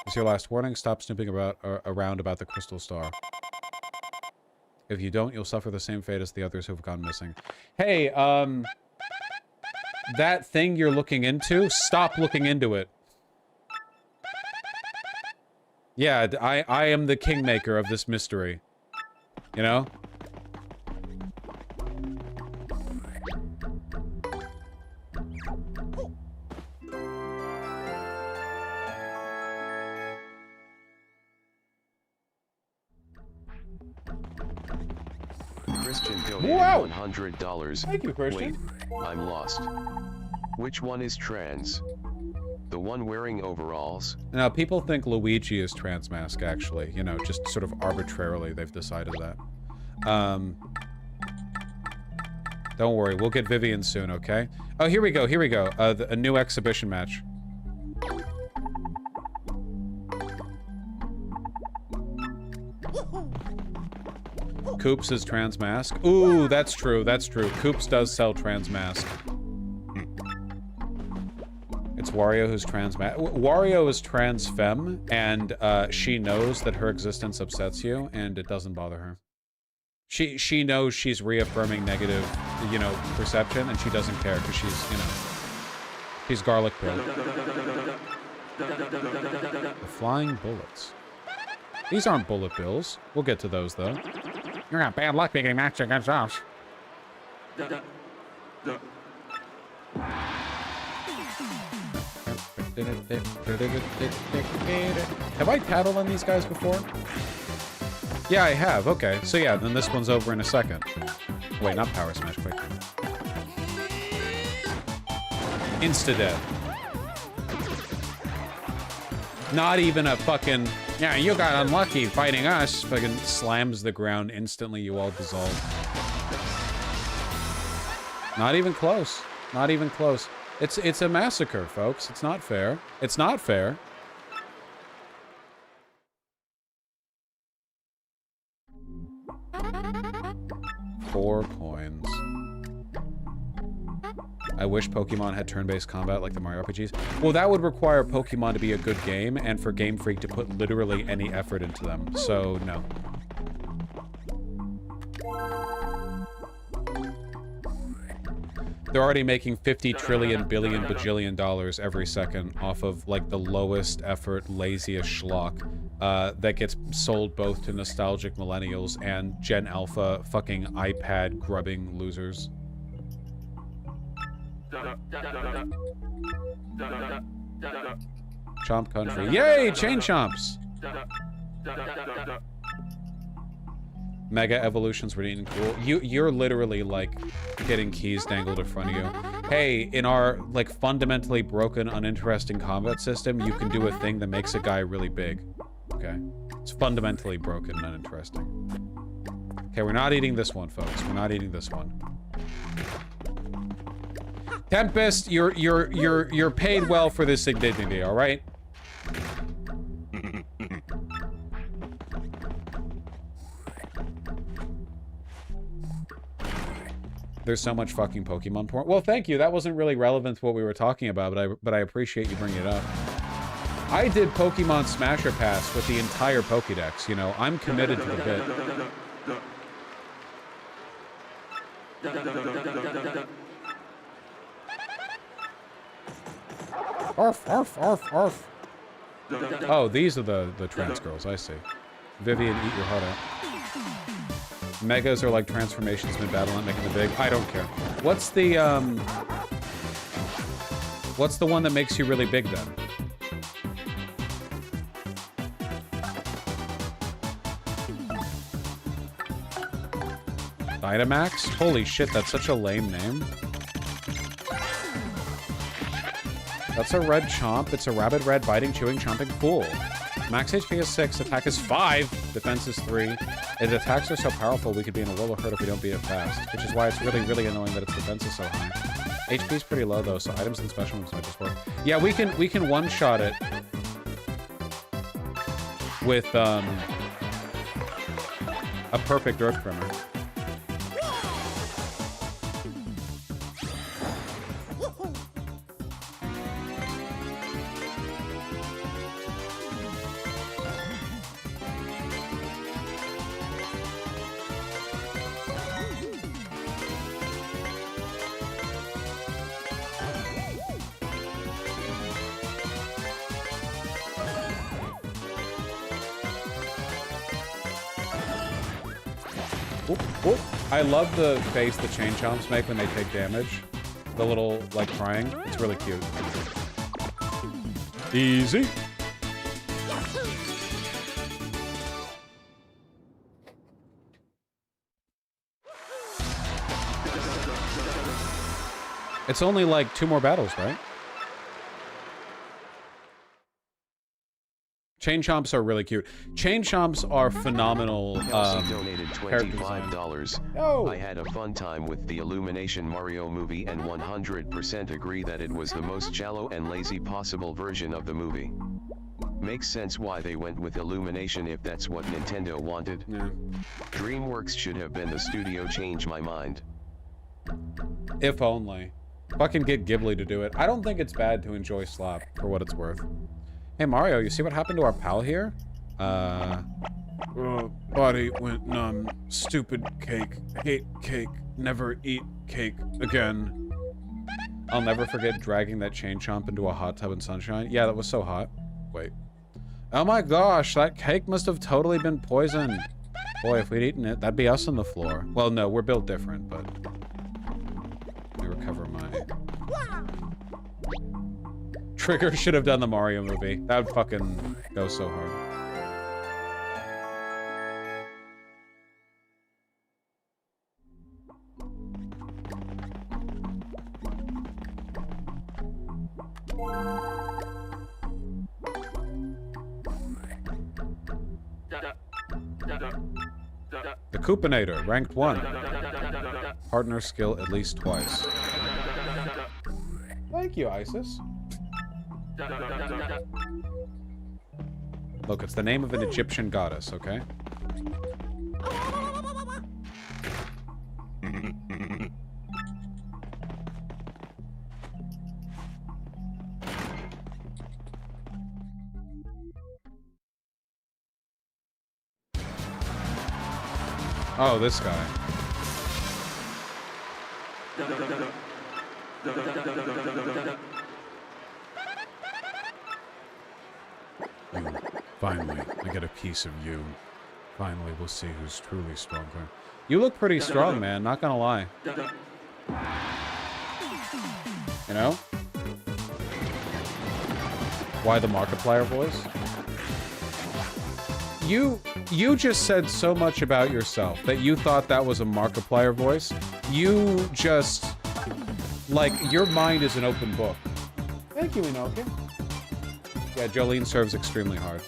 it's your last warning. Stop snooping around about the crystal star. If you don't, you'll suffer the same fate as the others who've gone missing. Hey, that thing you're looking into, stop looking into it. Yeah, I am the kingmaker of this mystery. You know? Christian donated Wow. $100. Thank you, Christian. Wait, I'm lost. Which one is trans? The one wearing overalls? Now, people think Luigi is trans mask, actually. You know, just sort of arbitrarily they've decided that. Don't worry, we'll get Vivian soon, okay? Oh, here we go, here we go. A new exhibition match. Koops is trans mask. Ooh, that's true, that's true. Koops does sell trans mask. It's Wario who's trans mask. Wario is trans femme, and she knows that her existence upsets you, and it doesn't bother her. She knows she's reaffirming negative, you know, perception, and she doesn't care because she's, you know, she's garlic pill. The flying bullets. These aren't bullet bills. We'll get to those though. You got bad luck being matched against us. Have I tattled on these guys before? Yeah, I have. Okay. So yeah, then this one's over in a second. Wait, not Power Smash, quick. Insta-dead. Not even a fucking, yeah, you got unlucky fighting us. Fucking slams the ground instantly, you all dissolve. Not even close. Not even close. It's a massacre, folks. It's not fair. It's not fair. 4 coins. I wish Pokemon had turn-based combat like the Mario RPGs. Well, that would require Pokemon to be a good game and for Game Freak to put literally any effort into them. So, no. They're already making 50 trillion billion bajillion dollars every second off of, like, the lowest effort, laziest schlock that gets sold both to nostalgic millennials and Gen Alpha fucking iPad grubbing losers. Chomp Country. Yay! Chain Chomps! Mega evolutions were neat and cool. You're literally, like, getting keys dangled in front of you. Hey, in our, like, fundamentally broken, uninteresting combat system, you can do a thing that makes a guy really big. Okay? It's fundamentally broken and uninteresting. Okay, we're not eating this one, folks. We're not eating this one. Tempest, you're paid well for this indignity, all right? There's so much fucking Pokemon porn. Well, thank you. That wasn't really relevant to what we were talking about, but I appreciate you bringing it up. I did Pokemon Smasher Pass with the entire Pokédex, you know. I'm committed to the bit. Arf, arf, arf, arf. Oh, these are the trans girls, I see. Vivian, eat your heart out. Megas are like transformations mid-battle, not making the big. I don't care. What's the one that makes you really big then? Dynamax? Holy shit, that's such a lame name. That's a red chomp. It's a rabid red biting, chewing, chomping fool. Max HP is 6, attack is 5, defense is 3. Its attacks are so powerful we could be in a world of hurt if we don't beat it fast, which is why it's really, really annoying that its defense is so high. HP is pretty low though, so items and special moves might just work. Yeah, we can one-shot it with a perfect Earth Trimmer. I love the face the Chain Chomps make when they take damage. The little, like, crying. It's really cute. Easy. It's only, like, 2 more battles, right? Chain Chomps are really cute. Chain Chomps are phenomenal. Kelsey donated $25. Oh. I had a fun time with the Illumination Mario movie and 100% agree that it was the most shallow and lazy possible version of the movie. Makes sense why they went with Illumination if that's what Nintendo wanted. Yeah. DreamWorks should have been the studio. Change my mind. If only. Fucking get Ghibli to do it. I don't think it's bad to enjoy slop, for what it's worth. Hey Mario, you see what happened to our pal here? Body went numb. Stupid cake. Hate cake. Never eat cake again. I'll never forget dragging that Chain Chomp into a hot tub in sunshine. Yeah, that was so hot. Wait. Oh my gosh, that cake must have totally been poisoned. Boy, if we'd eaten it, that'd be us on the floor. Well, no, we're built different, but... Let me recover my... Trigger should have done the Mario movie. That would fucking go so hard. The Coopinator, ranked 1. Partner skill at least twice. Thank you, Isis. Look, it's the name of an Egyptian goddess, okay? Oh, this guy. Finally, I get a piece of you. Finally, we'll see who's truly stronger. You look pretty strong, man, not gonna lie. You know? Why the Markiplier voice? You just said so much about yourself that you thought that was a Markiplier voice. You just... like, your mind is an open book. Thank you, Inoki. Yeah, Jolene serves extremely hard.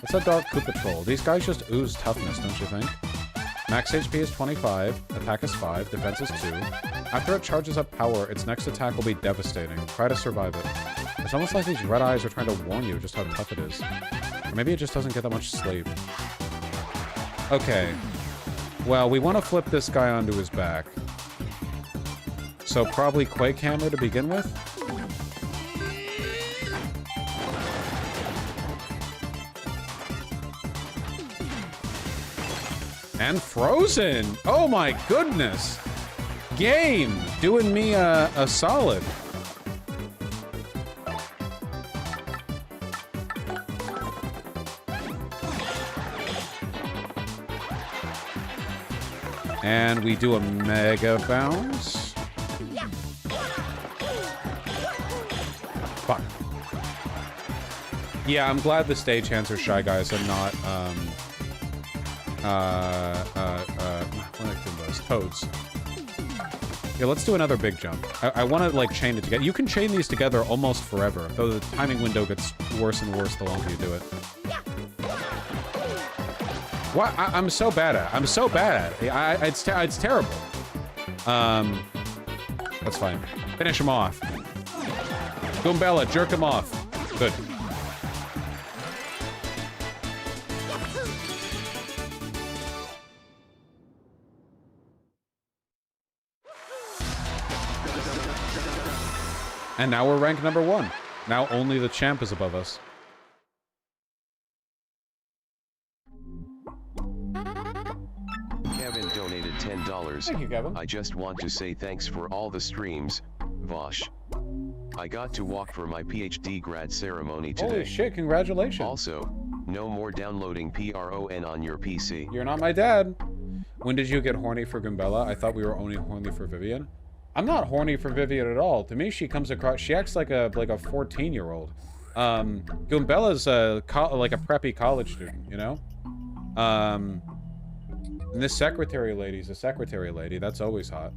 It's a Dark Koopa Troll. These guys just ooze toughness, don't you think? Max HP is 25, attack is 5, defense is 2. After it charges up power, its next attack will be devastating. Try to survive it. It's almost like these red eyes are trying to warn you just how tough it is. Or maybe it just doesn't get that much sleep. Okay. Well, we want to flip this guy onto his back. So probably Quake Hammer to begin with? And Frozen! Oh my goodness! Game! Doing me a solid. And we do a Mega Bounce. Fuck. Yeah, I'm glad the stagehands are Shy Guys and not, what are those? Toads. Yeah, let's do another big jump. I want to, like, chain it together. You can chain these together almost forever, though the timing window gets worse and worse the longer you do it. What? I'm so bad at it. I'm so bad at it. It's terrible. That's fine. Finish him off. Goombella, jerk him off. Good. And now we're ranked number 1. Now only the champ is above us. Kevin donated $10. Thank you, Kevin. I just want to say thanks for all the streams, Vosh. I got to walk for my PhD grad ceremony today. Holy shit, congratulations. Also, no more downloading PRON on your PC. You're not my dad. When did you get horny for Goombella? I thought we were only horny for Vivian. I'm not horny for Vivian at all. To me, she comes across... she acts like a 14-year-old. Goombella's like a preppy college student, you know? And this secretary lady's a secretary lady. That's always hot.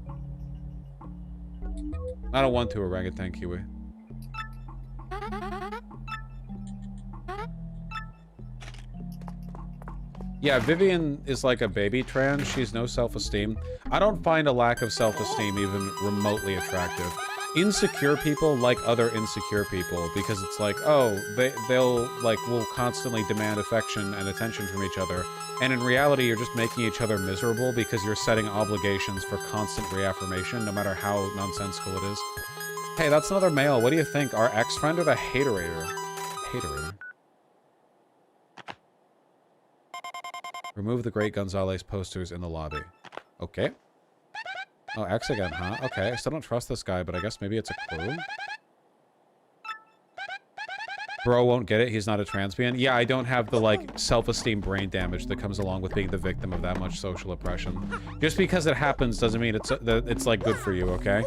I don't want to orangutan kiwi. Yeah, Vivian is like a baby trans. She's no self-esteem. I don't find a lack of self-esteem even remotely attractive. Insecure people like other insecure people because it's like, oh, will constantly demand affection and attention from each other. And in reality, you're just making each other miserable because you're setting obligations for constant reaffirmation, no matter how nonsensical it is. Hey, that's another male. What do you think? Our ex-friend or the haterator? Haterator. Remove the Great Gonzalez posters in the lobby. Okay. Oh, X again, huh? Okay, I still don't trust this guy, but I guess maybe it's a clue? Bro won't get it, he's not a transbian. Yeah, I don't have the, like, self-esteem brain damage that comes along with being the victim of that much social oppression. Just because it happens doesn't mean it's like, good for you, okay?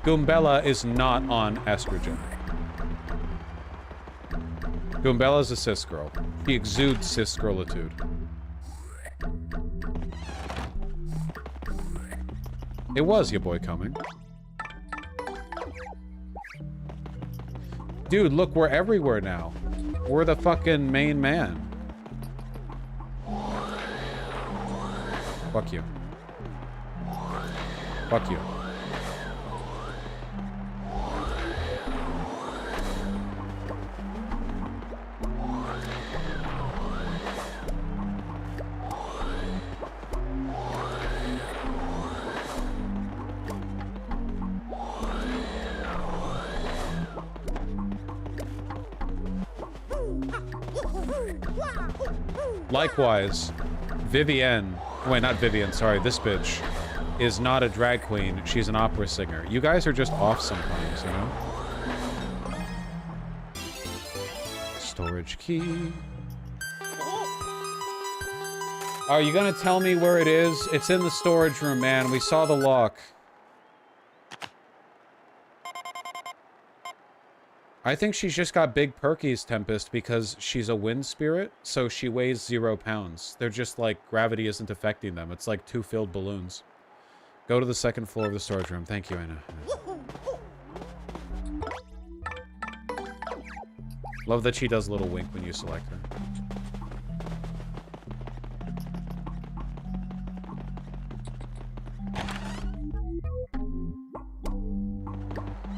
Goombella is not on estrogen. Goombella's a cis girl. She exudes cis girlitude. It was your boy coming. Dude, look, we're everywhere now. We're the fucking main man. Fuck you. Fuck you. Likewise, Vivienne, wait, not Vivienne, sorry, this bitch, is not a drag queen, she's an opera singer. You guys are just off sometimes, you know? Storage key. Are you gonna tell me where it is? It's in the storage room, man. We saw the lock. I think she's just got big perkies, Tempest, because she's a wind spirit, so she weighs 0 pounds. They're just like, gravity isn't affecting them. It's like 2 filled balloons. Go to the 2nd floor of the storage room. Thank you, Anna. Love that she does a little wink when you select her.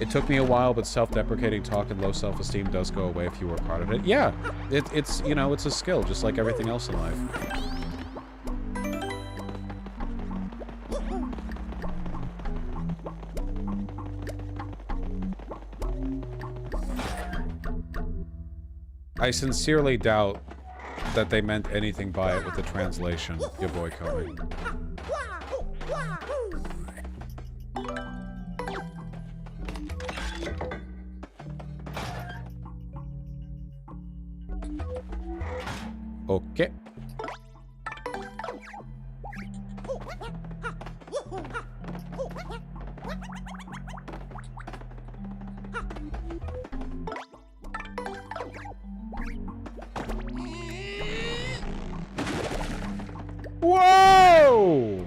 It took me a while, but self-deprecating talk and low self-esteem does go away if you work hard at it. Yeah, it's, you know, it's a skill, just like everything else in life. I sincerely doubt that they meant anything by it with the translation, your boy Cody. Okay. Whoa!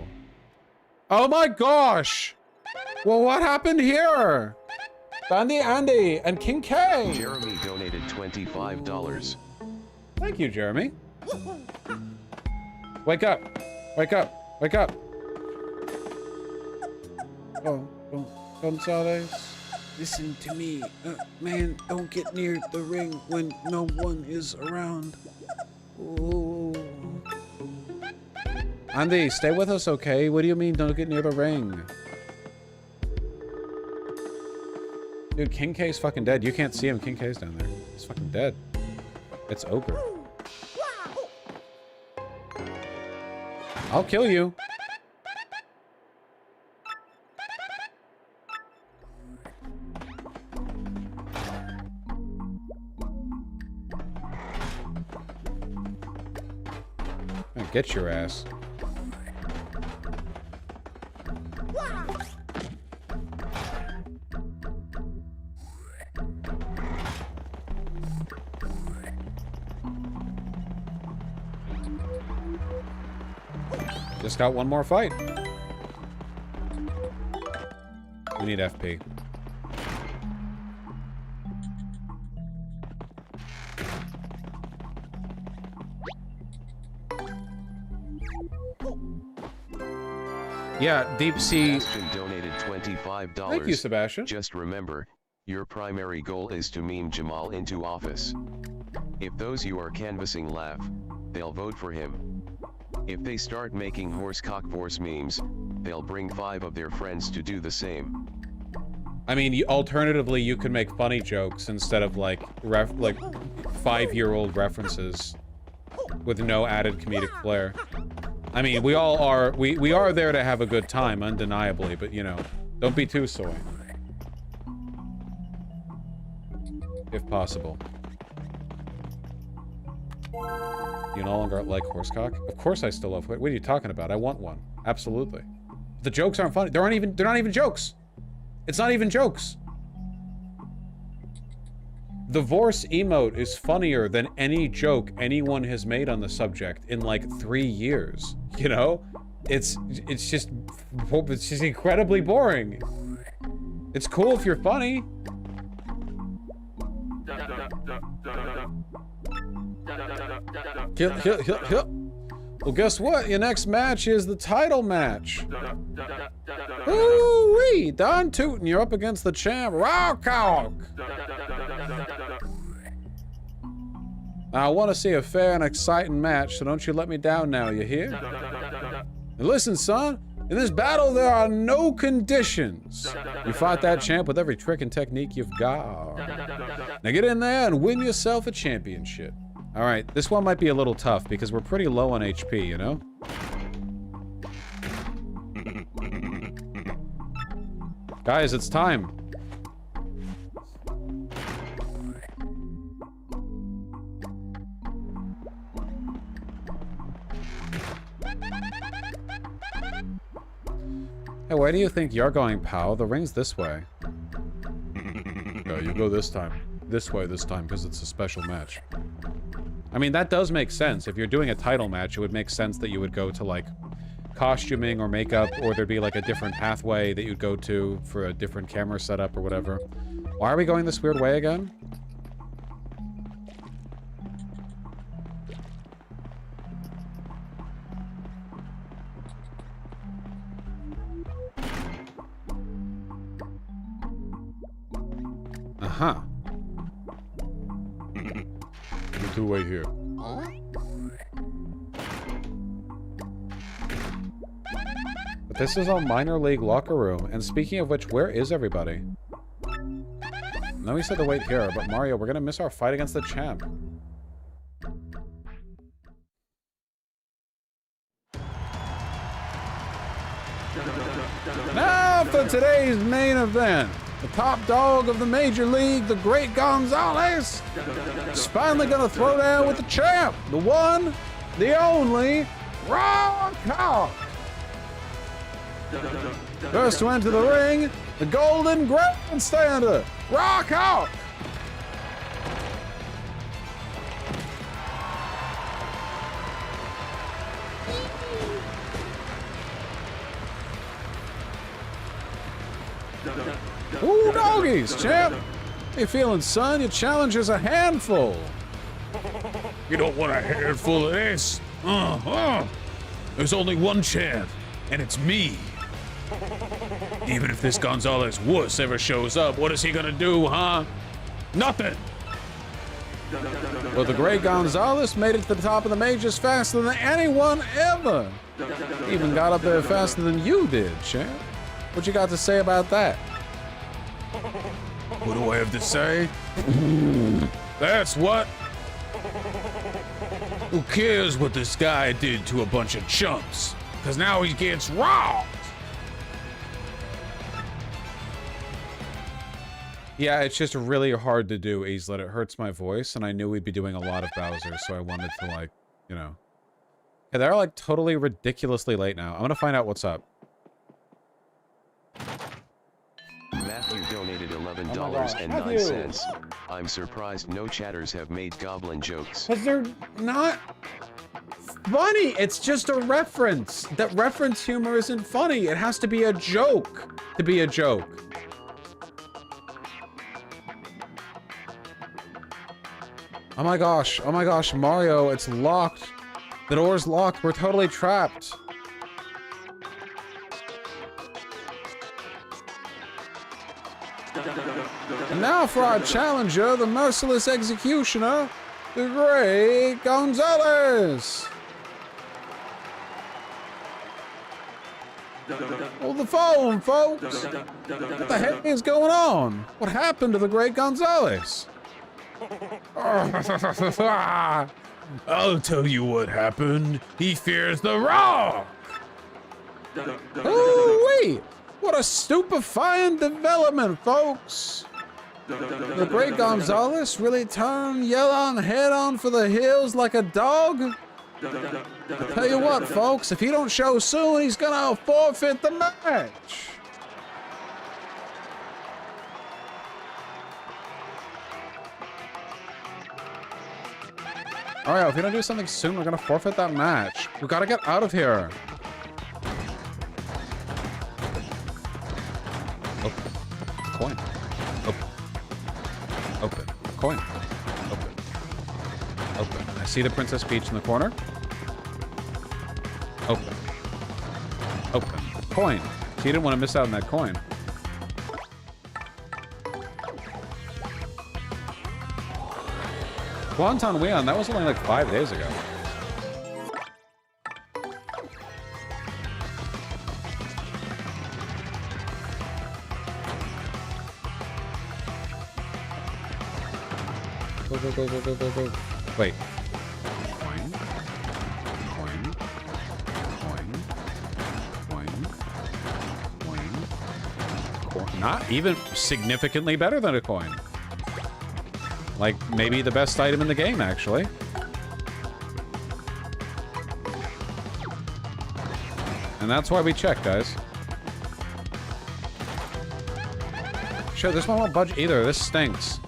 Oh my gosh! Well, what happened here? Bandy Andy and King K. Jeremy donated $25. Thank you, Jeremy. Wake up! Wake up! Wake up! Oh, Gonzalez, listen to me. Man, don't get near the ring when no one is around. Ooh. Andy, stay with us, okay? What do you mean, don't get near the ring? Dude, King K's fucking dead. You can't see him. King K's down there. He's fucking dead. It's Ogre. I'll kill you. Get your ass. Just got one more fight. We need FP. Yeah, Deep Sea. Sebastian donated $25. Thank you, Sebastian. Just remember, your primary goal is to meme Jamal into office. If those you are canvassing laugh, they'll vote for him. If they start making horsecock vorse memes, they'll bring 5 of their friends to do the same. I mean, alternatively, you can make funny jokes instead of like 5-year-old references with no added comedic flair. I mean, we all are, we are there to have a good time, undeniably, but you know, don't be too soy. If possible. You no longer like horsecock? Of course I still love. What are you talking about? I want one. Absolutely. The jokes aren't funny. They're not even jokes. It's not even jokes. The Vorse emote is funnier than any joke anyone has made on the subject in like 3 years. You know? It's just incredibly boring. It's cool if you're funny. Well, guess what? Your next match is the title match. Ooh-wee! Don Tootin', you're up against the champ, Rawcock! I want to see a fair and exciting match, so don't you let me down now, you hear? Now listen, son, in this battle there are no conditions. You fight that champ with every trick and technique you've got. Now get in there and win yourself a championship. All right, this one might be a little tough because we're pretty low on HP, you know? Guys, it's time. Hey, where do you think you're going, pal? The ring's this way. Yeah, you go this time. This way this time, because it's a special match. I mean, that does make sense. If you're doing a title match, it would make sense that you would go to, like, costuming or makeup, or there'd be, like, a different pathway that you'd go to for a different camera setup or whatever. Why are we going this weird way again? Uh-huh. The two-way here. But this is a minor league locker room. And speaking of which, where is everybody? No, we said to wait here, but Mario, we're gonna miss our fight against the champ. Now for today's main event. The top dog of the Major League, the great Gonzalez, is finally gonna throw down with the champ, the one, the only, Rawcock. First to enter the ring, the Golden Grandstander, Rawcock. Ooh, doggies, champ. How you feeling, son? Your challenge is a handful. You don't want a handful of this. There's only one champ, and it's me. Even if this Gonzalez wuss ever shows up, what is he gonna do, huh? Nothing. Well, the great Gonzalez made it to the top of the majors faster than anyone ever. Even got up there faster than you did, champ. What you got to say about that? What do I have to say? That's what? Who cares what this guy did to a bunch of chumps? Because now he gets robbed. Yeah, it's just really hard to do, Aislet. It hurts my voice, and I knew we'd be doing a lot of Bowser, so I wanted to, like, you know. Okay, they're, like, totally ridiculously late now. I'm gonna find out what's up. Matthew donated $11.09. I'm surprised no chatters have made goblin jokes. Because they're not funny. It's just a reference. That reference humor isn't funny. It has to be a joke to be a joke. Oh my gosh, Mario, it's locked. The door's locked. We're totally trapped. And now for our challenger, the merciless executioner, the great Gonzalez. Hold the phone, folks. What the heck is going on? What happened to the great Gonzalez? I'll tell you what happened. He fears the Rock. Oh, wait. What a stupefying development, folks. The great Gonzalez really turned yell-on head-on for the hills like a dog? I'll tell you what, folks, if he don't show soon, he's gonna forfeit the match. Alright, if we don't do something soon, we're gonna forfeit that match. We gotta get out of here. Open. Coin. Open. Open. Coin. Open. Open. I see the Princess Peach in the corner. Open. Coin. So you didn't want to miss out on that coin. Guantan Weon, that was only like 5 days ago. Go, go, go, go, go, go, go. Wait. Coin. Coin. Coin. Coin. Coin. Coin. Not even significantly better than a coin. Like, maybe the best item in the game, actually. And that's why we check, guys. Sure, this one won't budge either. This stinks.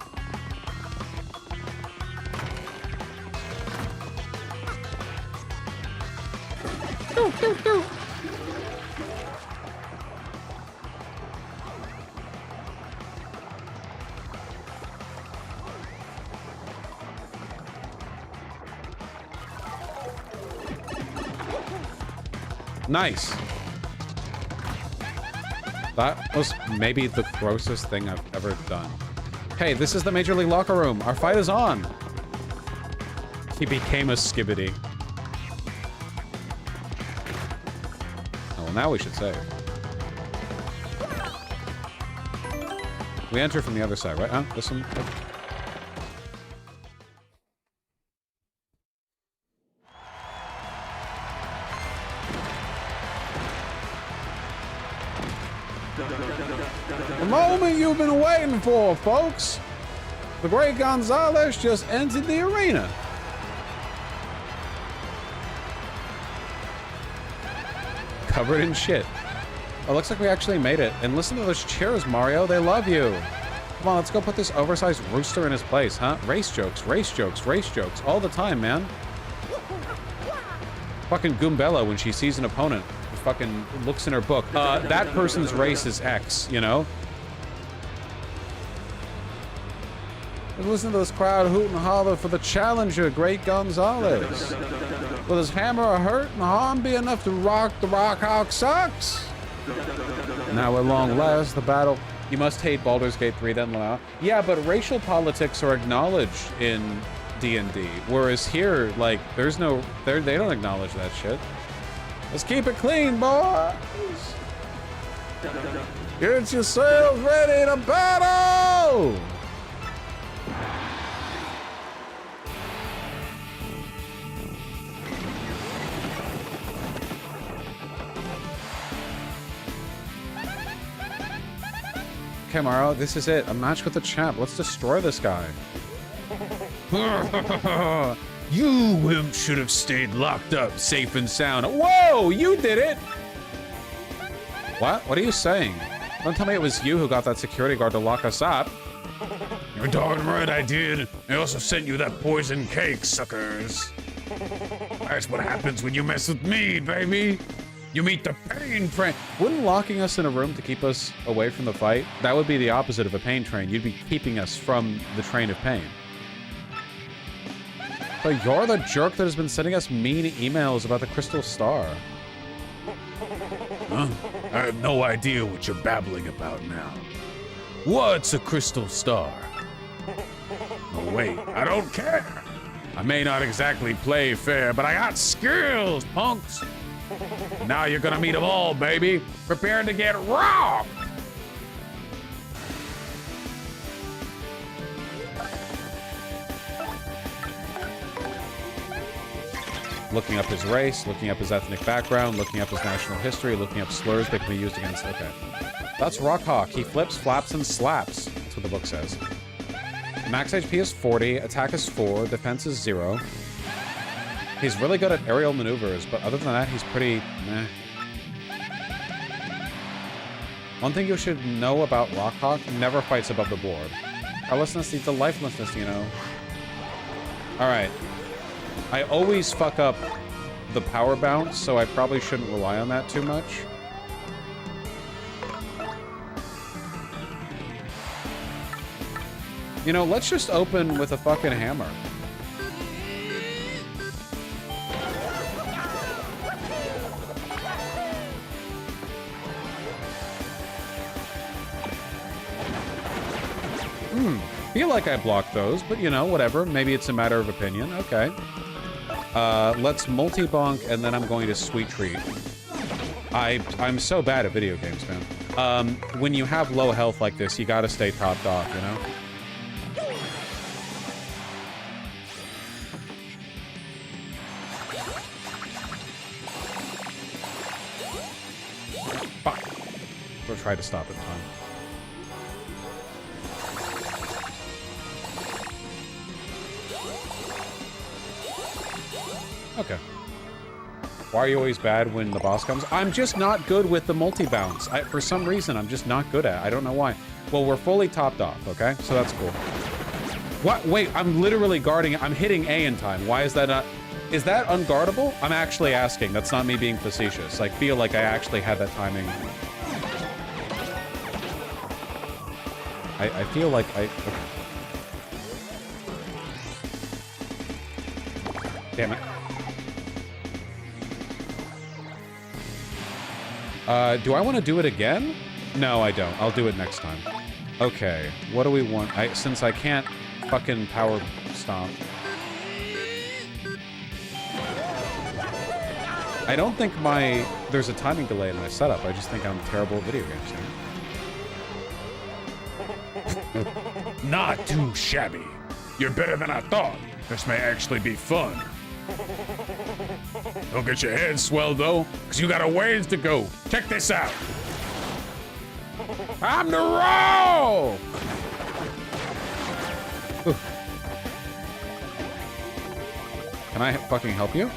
Nice. That was maybe the grossest thing I've ever done. Hey, this is the Major League locker room. Our fight is on. He became a skibbity. Oh, well, now we should save. We enter from the other side, right? Huh? This one? The moment you've been waiting for, folks. The great Gonzalez just entered the arena. Covered in shit. Oh, looks like we actually made it. And listen to those cheers, Mario. They love you. Come on, let's go put this oversized rooster in his place, huh? Race jokes, race jokes, race jokes. All the time, man. Fucking Goombella, when she sees an opponent, fucking looks in her book. That person's race is X, you know? Listen to this crowd hoot and holler for the challenger, Great Gonzalez. Will his hammer hurt and harm be enough to rock the Rock Hawk socks? Now at long last, the battle... You must hate Baldur's Gate 3 then, Lau. Yeah, but racial politics are acknowledged in D&D, whereas here, like, there's no... They don't acknowledge that shit. Let's keep it clean, boys! Get yourselves ready to battle! Okay, Mario, this is it. A match with the champ. Let's destroy this guy. You wimp should have stayed locked up, safe and sound. Whoa, you did it! What? What are you saying? Don't tell me it was you who got that security guard to lock us up. You're darn right I did. I also sent you that poison cake, suckers. That's what happens when you mess with me, baby. You meet the pain train. Wouldn't locking us in a room to keep us away from the fight, that would be the opposite of a pain train. You'd be keeping us from the train of pain. But you're the jerk that has been sending us mean emails about the Crystal Star. Huh? I have no idea what you're babbling about now. What's a crystal star? Oh, wait, I don't care. I may not exactly play fair, but I got skills, punks. Now you're gonna meet them all, baby. Prepare to get rocked. Looking up his race, looking up his ethnic background, looking up his national history, looking up slurs that can be used against... Okay. That's Rockhawk. He flips, flaps, and slaps. That's what the book says. Max HP is 40, attack is 4, defense is 0. He's really good at aerial maneuvers, but other than that, he's pretty meh. One thing you should know about Rockhawk, never fights above the board. Powerlessness needs a lifelessness, you know. Alright. I always fuck up the power bounce, so I probably shouldn't rely on that too much. You know, let's just open with a fucking hammer. Feel like I blocked those, but you know, whatever. Maybe it's a matter of opinion. Okay. Let's multi-bonk, and then I'm going to sweet treat. I'm so bad at video games, man. When you have low health like this, you gotta stay topped off, you know? Fuck. We'll try to stop it in time. Okay. Why are you always bad when the boss comes? I'm just not good with the multi-bounce. For some reason, I'm just not good at it. I don't know why. Well, we're fully topped off, okay? So that's cool. What? Wait, I'm literally guarding it. I'm hitting A in time. Why is that not... Is that unguardable? I'm actually asking. That's not me being facetious. I feel like I actually had that timing. I feel like I... Damn it. Do I want to do it again? No, I don't. I'll do it next time. Okay, what do we want? Since I can't fucking power stomp. I don't think there's a timing delay in my setup. I just think I'm terrible at video games now. Not too shabby. You're better than I thought. This may actually be fun. Don't get your head swelled, though, because you got a ways to go. Check this out. I'm the Rogue! Can I fucking help you?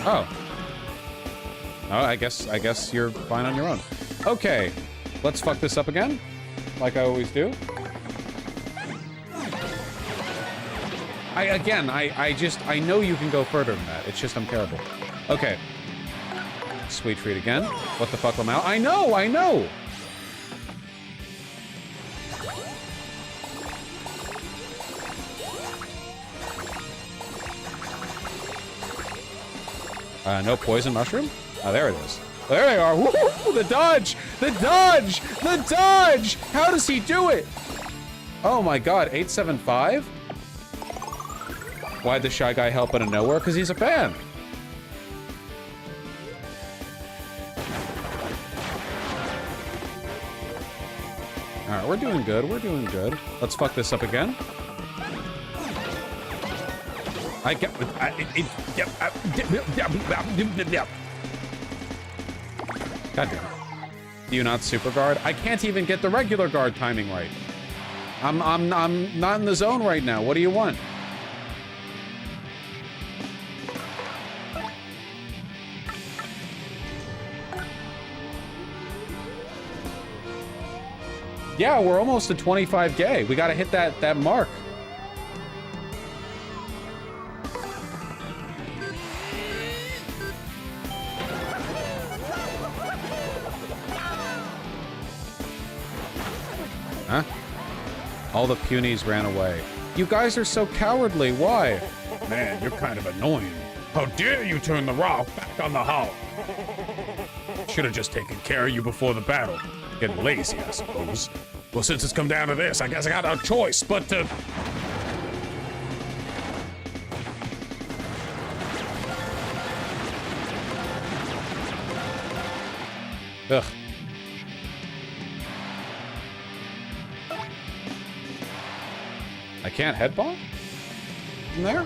Oh. Oh, I guess you're fine on your own. Okay, let's fuck this up again, like I always do. I know you can go further than that. It's just I'm terrible. Okay. Sweet treat again. What the fuck, Lamau? I know! No poison mushroom? Oh, there it is. There they are. Woo! The dodge! The dodge! The dodge! How does he do it? Oh my god, 875? Why'd the Shy Guy help out of nowhere? Because he's a fan. Alright, we're doing good. We're doing good. Let's fuck this up again. God damn it. Do you not super guard? I can't even get the regular guard timing right. I'm not in the zone right now. What do you want? Yeah, we're almost to 25 gay. We gotta hit that mark. Huh? All the punies ran away. You guys are so cowardly. Why? Man, you're kind of annoying. How dare you turn the rock back on the Hulk? Should have just taken care of you before the battle. Getting lazy, I suppose. Well, since it's come down to this, I guess I got no choice but to... Ugh. I can't headball? From there?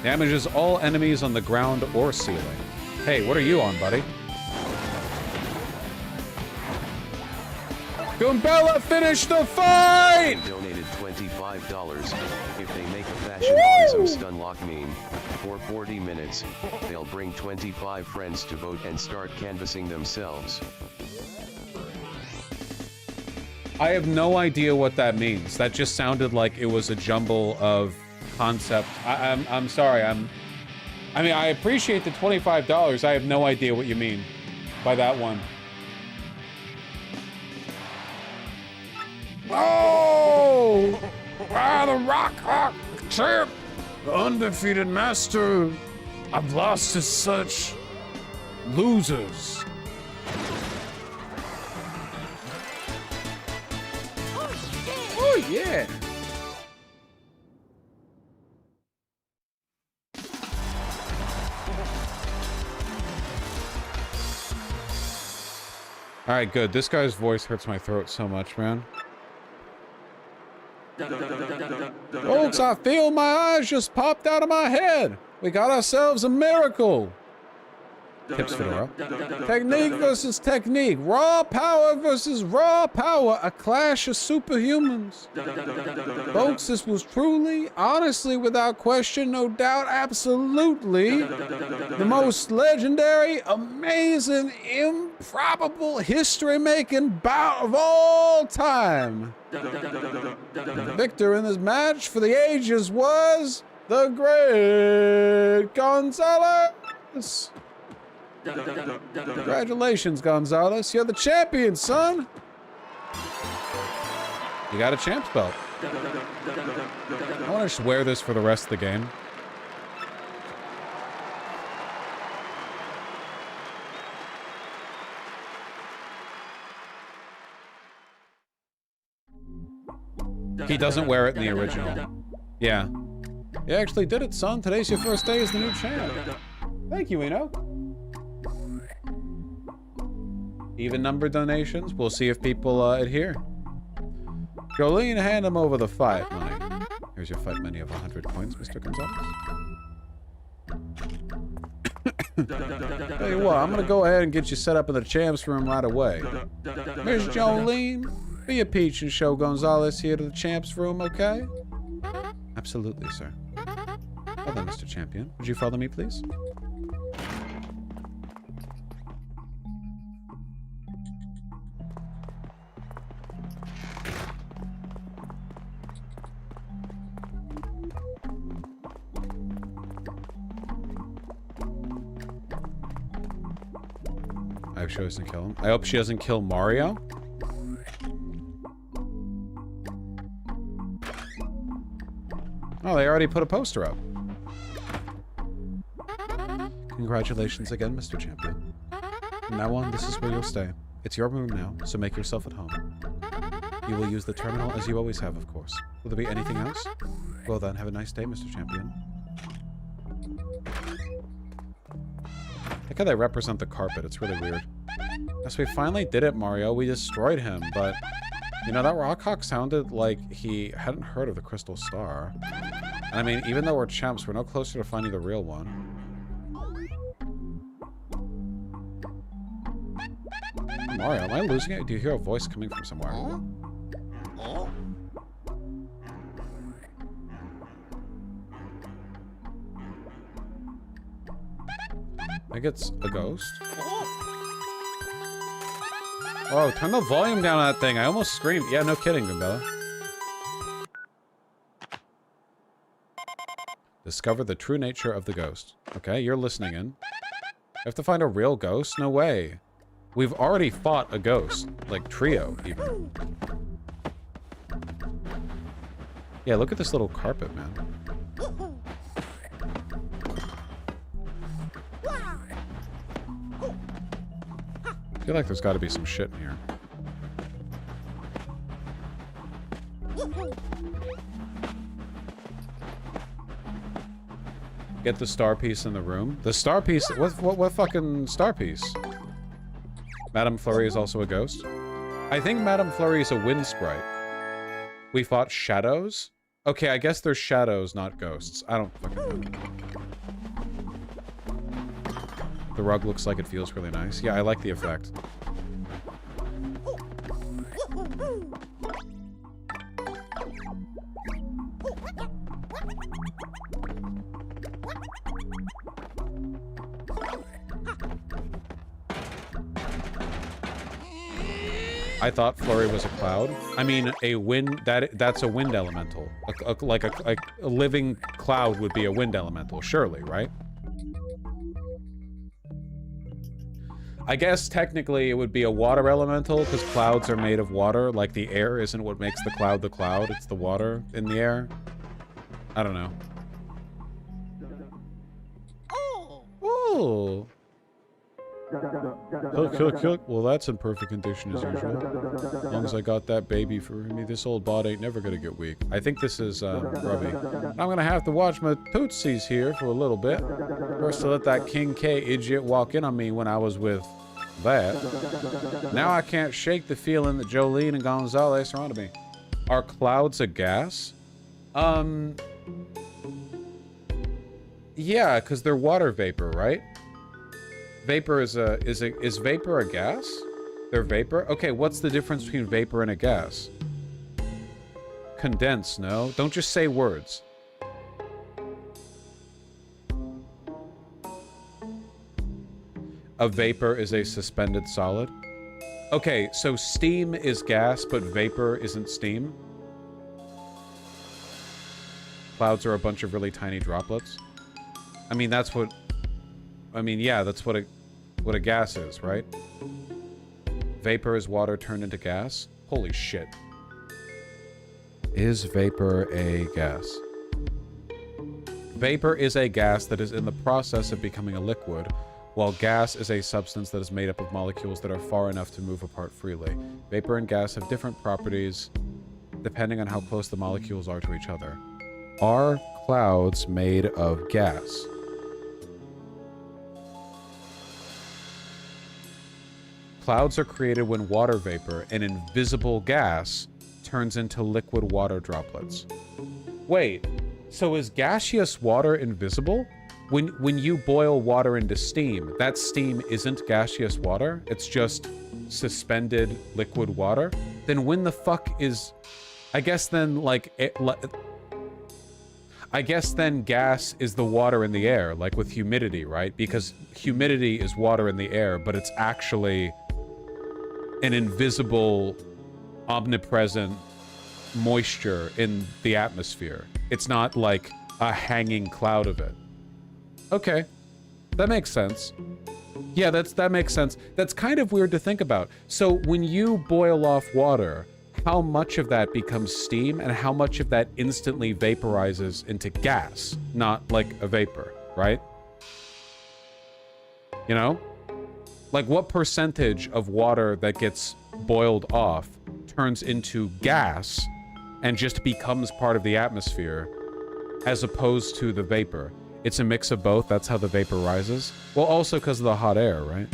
Damages all enemies on the ground or ceiling. Hey, what are you on, buddy? Goombella, finish the fight! Donated $25. If they make a fashion awesome Stunlock meme, for 40 minutes, they'll bring 25 friends to vote and start canvassing themselves. I have no idea what that means. That just sounded like it was a jumble of concept. I'm sorry. I mean, I appreciate the $25. I have no idea what you mean by that one. Oh! I, the Rock champ, the undefeated master. I've lost to such losers. Oh, yeah. All right, good. This guy's voice hurts my throat so much, man. Folks, I feel my eyes just popped out of my head. We got ourselves a miracle. Tips Fedora. Technique versus technique. Raw power versus raw power. A clash of superhumans. Folks, this was truly, honestly, without question, no doubt, absolutely the most legendary, amazing, improbable, history-making bout of all time. The victor in this match for the ages was the great Gonzalez. Congratulations, Gonzalez. You're the champion, son. You got a champ's belt. I want to just wear this for the rest of the game. He doesn't wear it in the original. Yeah. You actually did it, son. Today's your first day as the new champ. Thank you, Eno. Even number donations. We'll see if people adhere. Jolene, hand him over the fight money. Here's your fight money of 100 points, Mr. Gonzalez. Tell you what, I'm gonna go ahead and get you set up in the champs room right away. Miss Jolene, be a peach and show Gonzalez here to the champs room, okay? Absolutely, sir. Well then, Mr. Champion, would you follow me, please? I hope she doesn't kill him. I hope she doesn't kill Mario. Oh, they already put a poster up. Congratulations again, Mr. Champion. From now on, this is where you'll stay. It's your room now, so make yourself at home. You will use the terminal as you always have, of course. Will there be anything else? Well then, have a nice day, Mr. Champion. Look how they represent the carpet. It's really weird. Yes, we finally did it, Mario. We destroyed him, but... You know, that Rockhawk sounded like he hadn't heard of the Crystal Star. And I mean, even though we're champs, we're no closer to finding the real one. Mario, am I losing it? Do you hear a voice coming from somewhere? I think it's a ghost. Oh, turn the volume down on that thing. I almost screamed. Yeah, no kidding, Gumbella. Discover the true nature of the ghost. Okay, you're listening in. I have to find a real ghost? No way. We've already fought a ghost. Like, trio, even. Yeah, look at this little carpet, man. I feel like there's got to be some shit in here. Get the star piece in the room. The star piece? What fucking star piece? Madame Flurry is also a ghost. I think Madame Flurry is a wind sprite. We fought shadows? Okay, I guess they're shadows, not ghosts. I don't fucking know. The rug looks like it feels really nice. Yeah, I like the effect. I thought Flurry was a cloud. I mean, a wind, that's a wind elemental. Like a living cloud would be a wind elemental, surely, right? I guess technically it would be a water elemental because clouds are made of water. Like the air isn't what makes the cloud, it's the water in the air. I don't know. Oh. Cook. Well, that's in perfect condition as usual. As long as I got that baby for me, this old bod ain't never gonna get weak. I think this is grubby. I'm gonna have to watch my tootsies here for a little bit. First, to let that King K idiot walk in on me when I was with that. Now I can't shake the feeling that Jolene and Gonzalez surrounded me. Are clouds a gas? Yeah, because they're water vapor, right? Vapor is vapor a gas? They're vapor? Okay, what's the difference between vapor and a gas? Condense, no? Don't just say words. A vapor is a suspended solid? Okay, so steam is gas, but vapor isn't steam? Clouds are a bunch of really tiny droplets? I mean, that's what... I mean, yeah, that's what a gas is, right? Vapor is water turned into gas? Holy shit. Is vapor a gas? Vapor is a gas that is in the process of becoming a liquid, while gas is a substance that is made up of molecules that are far enough to move apart freely. Vapor and gas have different properties depending on how close the molecules are to each other. Are clouds made of gas? Clouds are created when water vapor, an invisible gas, turns into liquid water droplets. Wait, so is gaseous water invisible? When you boil water into steam, that steam isn't gaseous water? It's just suspended liquid water? Then when the fuck is... I guess then, like... I guess then gas is the water in the air, like with humidity, right? Because humidity is water in the air, but it's actually an invisible, omnipresent moisture in the atmosphere. It's not like a hanging cloud of it. Okay, that makes sense. Yeah, that makes sense. That's kind of weird to think about. So when you boil off water, how much of that becomes steam and how much of that instantly vaporizes into gas, not like a vapor, right? You know? Like what percentage of water that gets boiled off turns into gas and just becomes part of the atmosphere as opposed to the vapor? It's a mix of both. That's how the vapor rises. Well, also because of the hot air, right?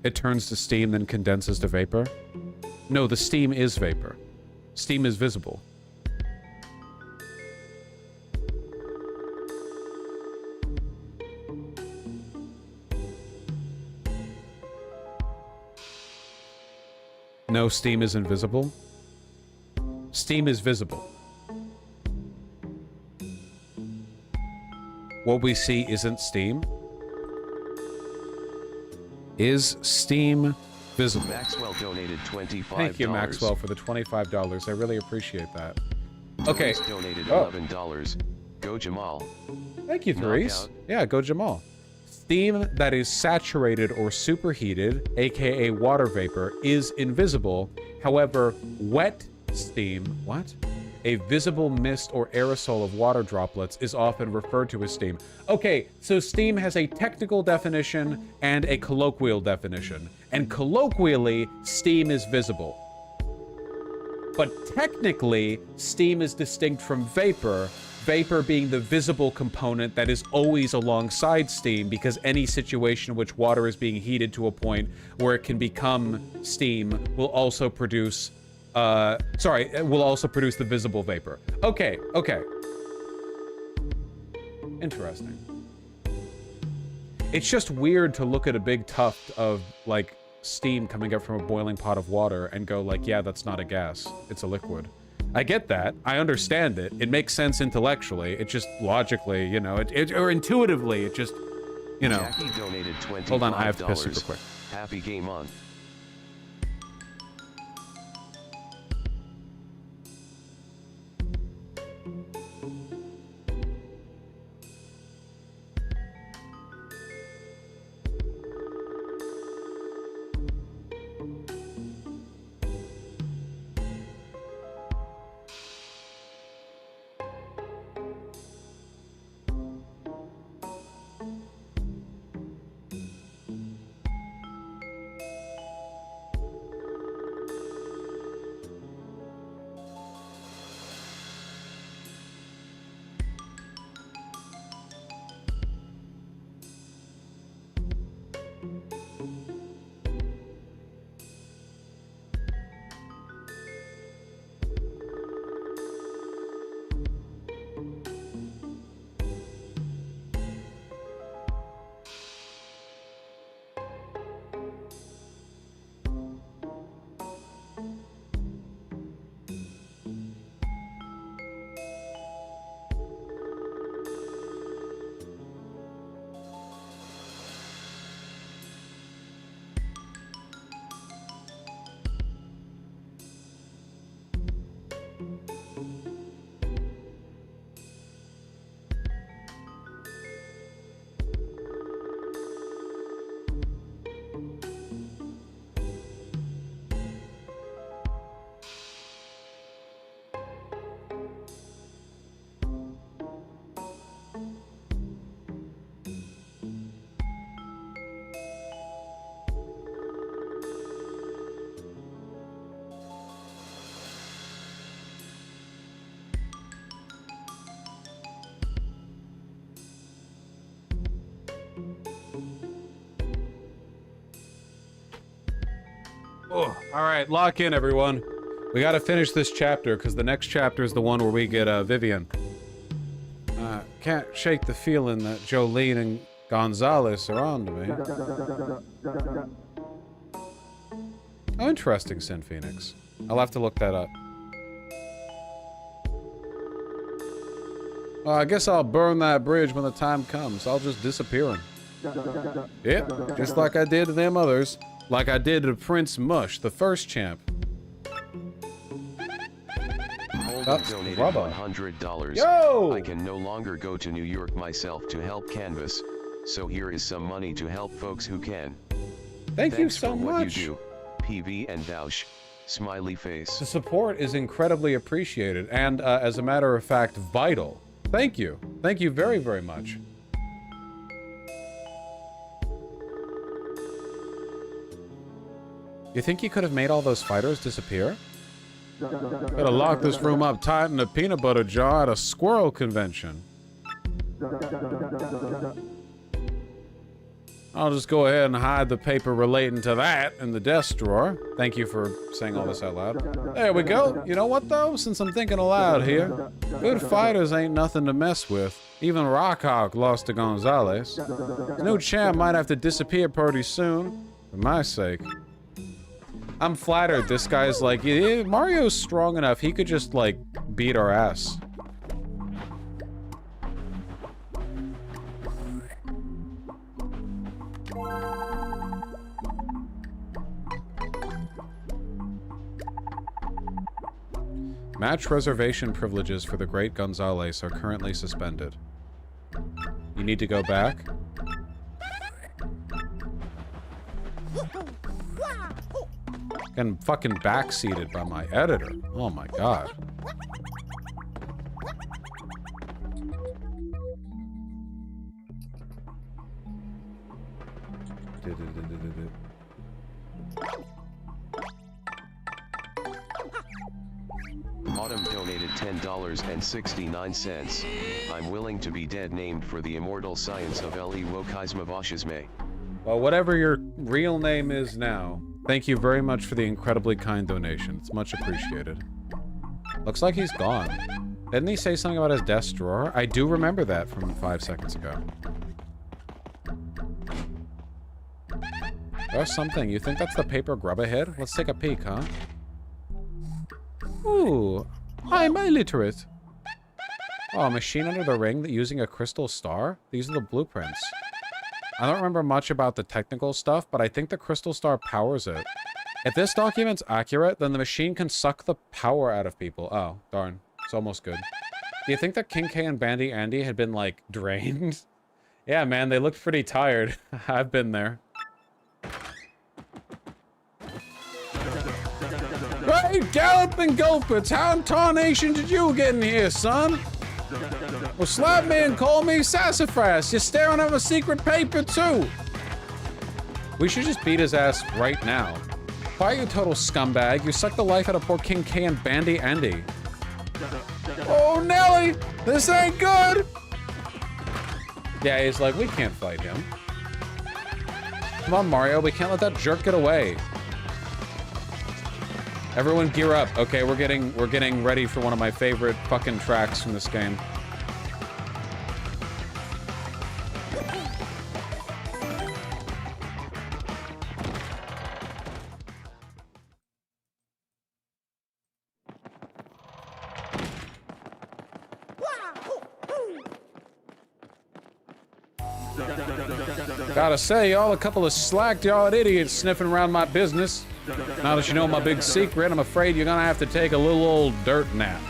It turns to steam, then condenses to vapor. No, the steam is vapor. Steam is visible. No, steam is invisible. Steam is visible. What we see isn't steam. Is steam visible? Maxwell donated $25. Thank you, Maxwell, for the $25. I really appreciate that. Okay. Therese donated $11. Go Jamal. Thank you, Therese. Knockout. Yeah, go Jamal. Steam that is saturated or superheated, aka water vapor, is invisible. However, wet steam, what? A visible mist or aerosol of water droplets is often referred to as steam. Okay, so steam has a technical definition and a colloquial definition. And colloquially, steam is visible. But technically, steam is distinct from vapor, vapor being the visible component that is always alongside steam, because any situation in which water is being heated to a point where it can become steam will also produce it will also produce the visible vapor. Okay. Interesting. It's just weird to look at a big tuft of, like, steam coming up from a boiling pot of water and go like, yeah, that's not a gas. It's a liquid. I get that. I understand it. It makes sense intellectually. It just logically, you know, or intuitively, it just, you know. Jackie donated $25. Hold on, I have to piss super quick. Happy game on. Oh, all right, lock in, everyone. We gotta finish this chapter, because the next chapter is the one where we get Vivian. Can't shake the feeling that Jolene and Gonzalez are on to me. Oh, interesting, Sin Phoenix. I'll have to look that up. Well, I guess I'll burn that bridge when the time comes. I'll just disappear him. Yep, just like I did to them others. Like I did to Prince Mush, the first champ. Holden donated $100. Yo! I can no longer go to New York myself to help canvas, so here is some money to help folks who can. Thank you Thanks so for much. what you do, PV and Dausch. Smiley face. The support is incredibly appreciated and, as a matter of fact, vital. Thank you. Thank you very, very much. You think you could have made all those fighters disappear? Gotta lock this room up tight in a peanut butter jar at a squirrel convention. I'll just go ahead and hide the paper relating to that in the desk drawer. Thank you for saying all this out loud. There we go. You know what, though? Since I'm thinking aloud here, good fighters ain't nothing to mess with. Even Rockhawk lost to Gonzalez. The new champ might have to disappear pretty soon, for my sake. I'm flattered. This guy's like, yeah, Mario's strong enough. He could just, like, beat our ass. Match reservation privileges for the Great Gonzalez are currently suspended. You need to go back? Getting fucking backseated by my editor. Oh my god. Autumn donated $10.69. I'm willing to be dead named for the immortal science of Eli Wokizmavashizme. Well, whatever your real name is now, thank you very much for the incredibly kind donation. It's much appreciated. Looks like he's gone. Didn't he say something about his desk drawer? I do remember that from 5 seconds ago. There's something. You think that's the paper grub ahead? Let's take a peek, huh? Ooh, I'm illiterate. Oh, a machine under the ring that using a crystal star? These are the blueprints. I don't remember much about the technical stuff, but I think the crystal star powers it. If this document's accurate, then the machine can suck the power out of people. Oh, darn. It's almost good. Do you think that King K and Bandy Andy had been, like, drained? Yeah, man, they looked pretty tired. I've been there. Hey, Galloping Gulpits, how in tarnation did you get in here, son? Well, slap me and call me sassafras. You're staring at a secret paper, too. We should just beat his ass right now. Why, you total scumbag? You sucked the life out of poor King K and Bandy Andy. Oh, Nelly, this ain't good. Yeah, he's like, we can't fight him. Come on, Mario, we can't let that jerk get away. Everyone gear up. Okay, we're getting ready for one of my favorite fucking tracks from this game. Gotta say, y'all a couple of slack-jawed idiots sniffing around my business. Now that you know my big secret, I'm afraid you're gonna have to take a little old dirt nap.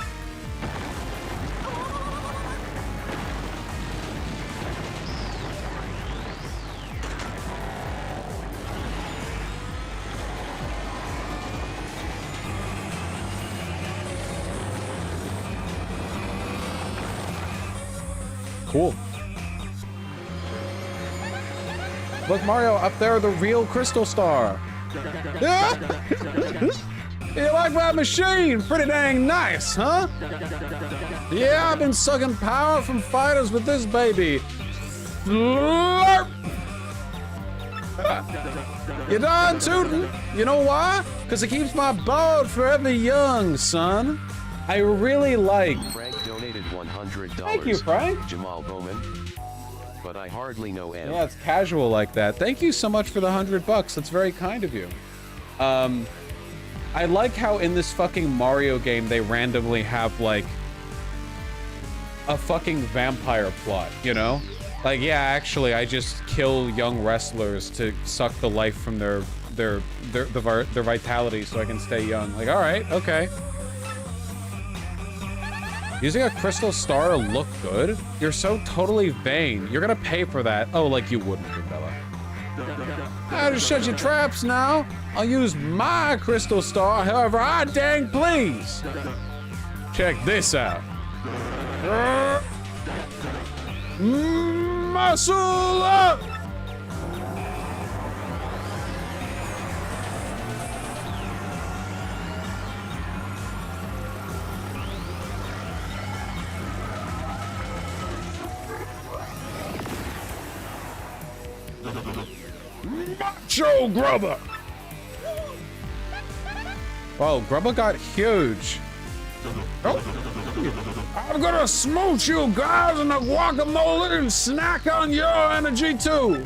Cool. Look, Mario, up there, the real crystal star. Yeah? You like my machine? Pretty dang nice, huh? Yeah, I've been sucking power from fighters with this baby. Slurp! You're done tooting. You know why? Because it keeps my boat forever young, son. I really like... Frank donated $100. Thank you, Frank. Jamal Bowman. But I hardly know M. Yeah, it's casual like that. Thank you so much for the $100. That's very kind of you. I like how in this fucking Mario game they randomly have like a fucking vampire plot, you know? Like, yeah, actually, I just kill young wrestlers to suck the life from their vitality so I can stay young. Like, all right, okay. Using a crystal star to look good? You're so totally vain. You're gonna pay for that. Oh, like you wouldn't, Bella. I just shut your traps now. I'll use my crystal star however I dang please. Check this out. Muscle up! Macho Grubber! Whoa, Grubba got huge. I'm gonna smooch you guys in the guacamole and snack on your energy too.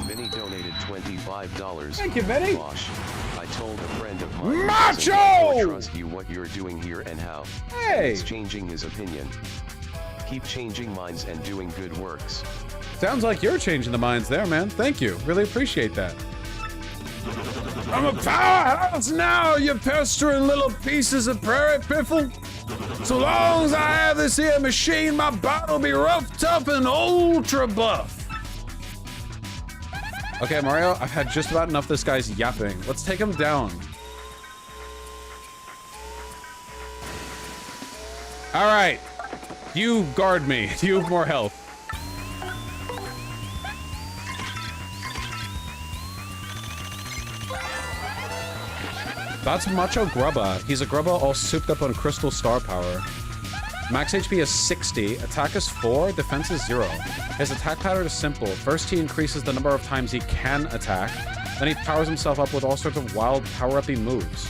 Vinny donated $25. Thank you, Vinny. Wash. I told a friend of mine. Macho! I trust you what you're doing here and how. Hey. He's changing his opinion. Keep changing minds and doing good works. Sounds like you're changing the minds there, man. Thank you. Really appreciate that. I'm a powerhouse now, you pestering little pieces of prairie piffle. So long as I have this here machine, my body'll be rough, tough, and ultra buff. Okay, Mario, I've had just about enough of this guy's yapping. Let's take him down. All right. You guard me. You have more health. That's Macho Grubba. He's a Grubba all souped up on crystal star power. Max HP is 60, attack is 4, defense is 0. His attack pattern is simple. First, he increases the number of times he can attack. Then he powers himself up with all sorts of wild power-uppy moves.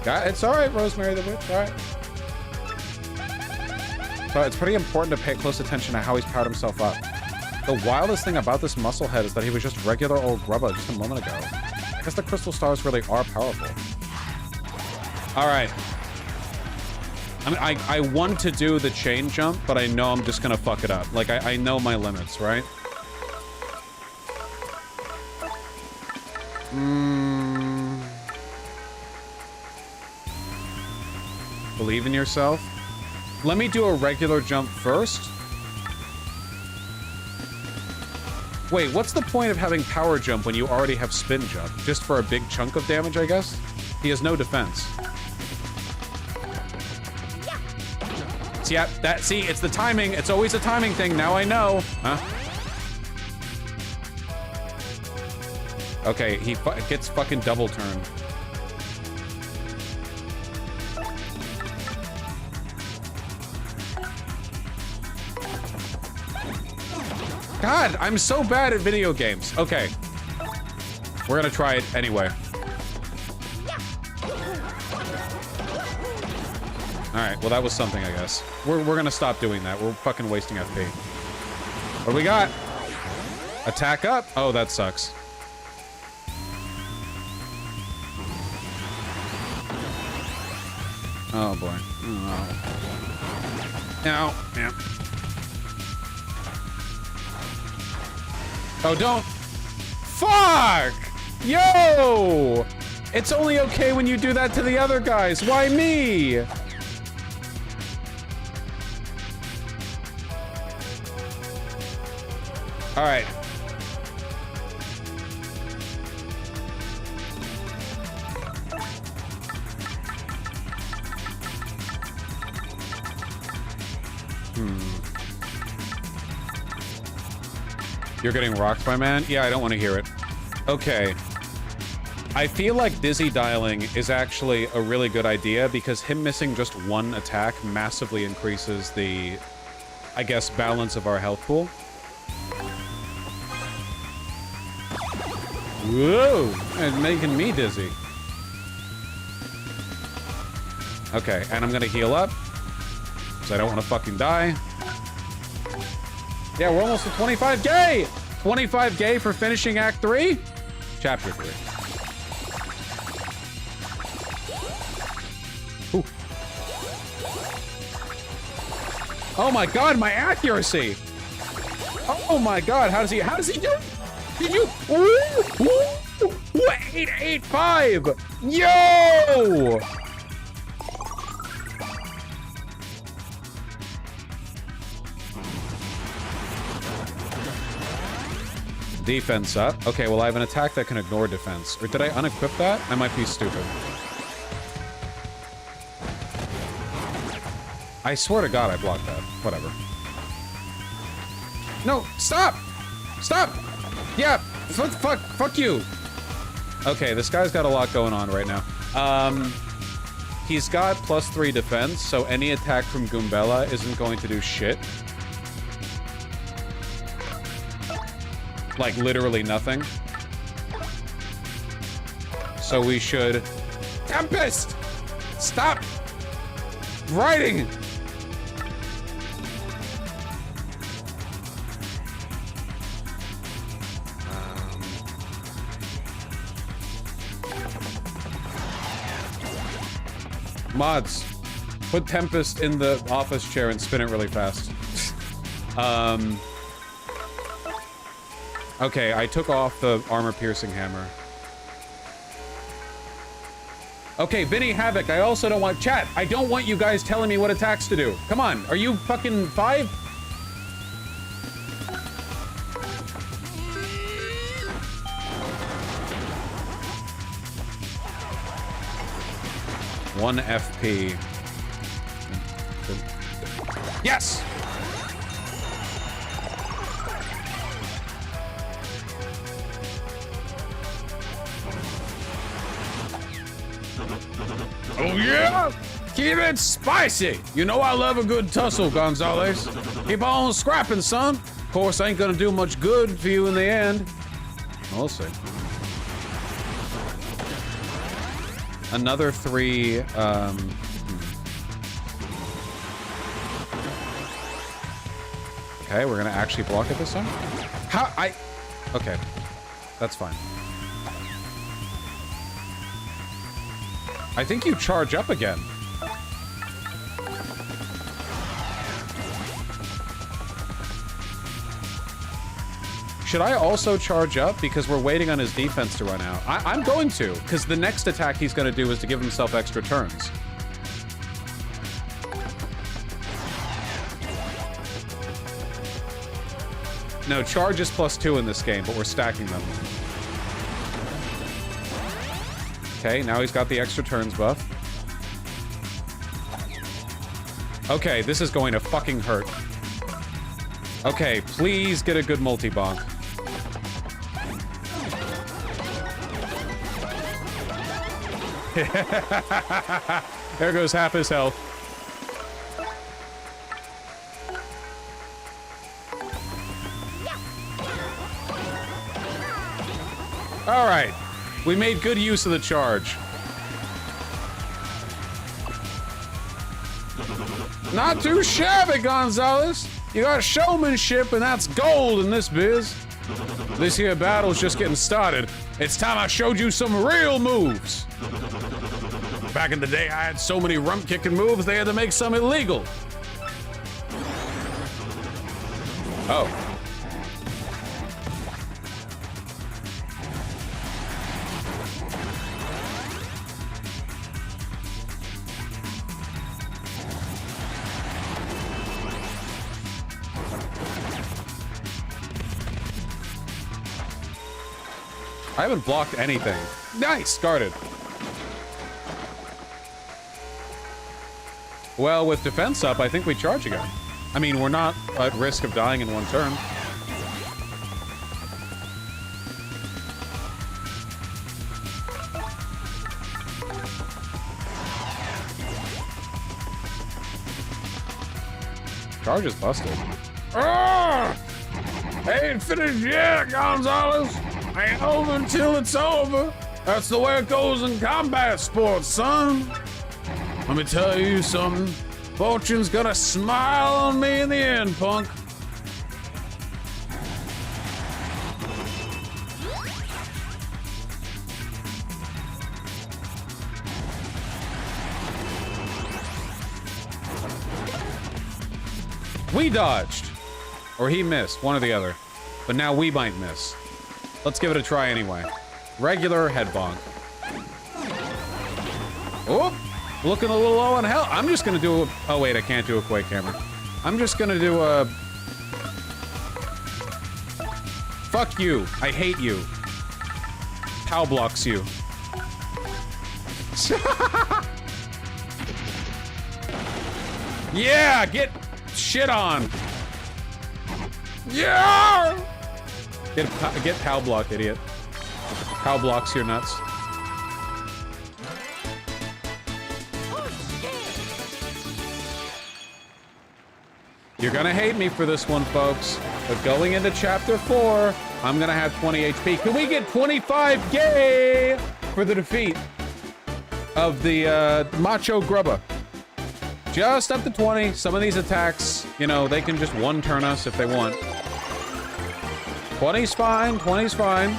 Yeah, it's alright, Rosemary the Witch, alright. So it's pretty important to pay close attention to how he's powered himself up. The wildest thing about this musclehead is that he was just regular old Grubba just a moment ago. I guess the crystal stars really are powerful. Alright. I mean, I want to do the chain jump, but I know I'm just gonna fuck it up. Like, I know my limits, right? Believe in yourself. Let me do a regular jump first. Wait, what's the point of having power jump when you already have spin jump? Just for a big chunk of damage, I guess? He has no defense. See, see, it's the timing. It's always a timing thing. Now I know. Huh? Okay, he gets fucking double turned. God, I'm so bad at video games. Okay. We're gonna try it anyway. Alright, well that was something, I guess. We're gonna stop doing that. We're fucking wasting FP. What do we got? Attack up? Oh, that sucks. Oh boy. Oh. Ow. Yeah. Oh, don't. Fuck! Yo! It's only okay when you do that to the other guys. Why me? All right. You're getting rocked by man? Yeah, I don't want to hear it. Okay. I feel like dizzy dialing is actually a really good idea because him missing just one attack massively increases the, I guess, balance of our health pool. Whoa! It's making me dizzy. Okay, and I'm gonna heal up. Because I don't want to fucking die. Yeah, we're almost at 25K! 25K for finishing Act 3? Chapter 3. Ooh. Oh my god, my accuracy! Oh my god, how does he do it? Did you? Ooh, ooh, 885! Yo! Defense up. Okay, well, I have an attack that can ignore defense. Or did I unequip that? I might be stupid. I swear to God I blocked that. Whatever. No, stop! Stop! Yeah, fuck you! Okay, this guy's got a lot going on right now. He's got +3 defense, so any attack from Goombella isn't going to do shit. Like, literally nothing. So we should... Tempest! Stop writing! Mods, put Tempest in the office chair and spin it really fast. Okay, I took off the armor-piercing hammer. Okay, Vinny Havoc, I also don't want... Chat, I don't want you guys telling me what attacks to do. Come on, are you fucking 5? One FP. Yes! Oh yeah? Keep it spicy. You know I love a good tussle, Gonzalez. Keep on scrapping, son. Of course, ain't gonna do much good for you in the end. We'll see. Another 3, Okay, we're gonna actually block it this time? Okay. That's fine. I think you charge up again. Should I also charge up? Because we're waiting on his defense to run out. I'm going to, because the next attack he's going to do is to give himself extra turns. No, charge is +2 in this game, but we're stacking them. Okay, now he's got the extra turns buff. Okay, this is going to fucking hurt. Okay, please get a good multi-bonk. There goes half his health. All right. We made good use of the charge. Not too shabby, Gonzalez. You got showmanship, and that's gold in this biz. This here battle's just getting started. It's time I showed you some real moves. Back in the day, I had so many rump-kicking moves, they had to make some illegal. Oh. I haven't blocked anything. Nice, guarded. Well, with defense up, I think we charge again. I mean, we're not at risk of dying in one turn. Charge is busted. Ain't finished yet, Gonzalez. Ain't over until it's over. That's the way it goes in combat sports, son. Let me tell you something. Fortune's gonna smile on me in the end, punk. We dodged. Or he missed, one or the other. But now we might miss. Let's give it a try anyway. Regular head bonk. Oh, looking a little low on health. I'm just gonna do a... Oh wait, I can't do a Quake Hammer. I'm just gonna do a... Fuck you. I hate you. Pow blocks you. Yeah, get shit on. Yeah! Get pow blocked, idiot. Pow blocks your nuts. You're gonna hate me for this one, folks. But going into chapter 4, I'm gonna have 20 HP. Can we get 25 yay for the defeat of the Macho Grubba? Just up to 20. Some of these attacks, you know, they can just one-turn us if they want. 20's fine, 20's fine.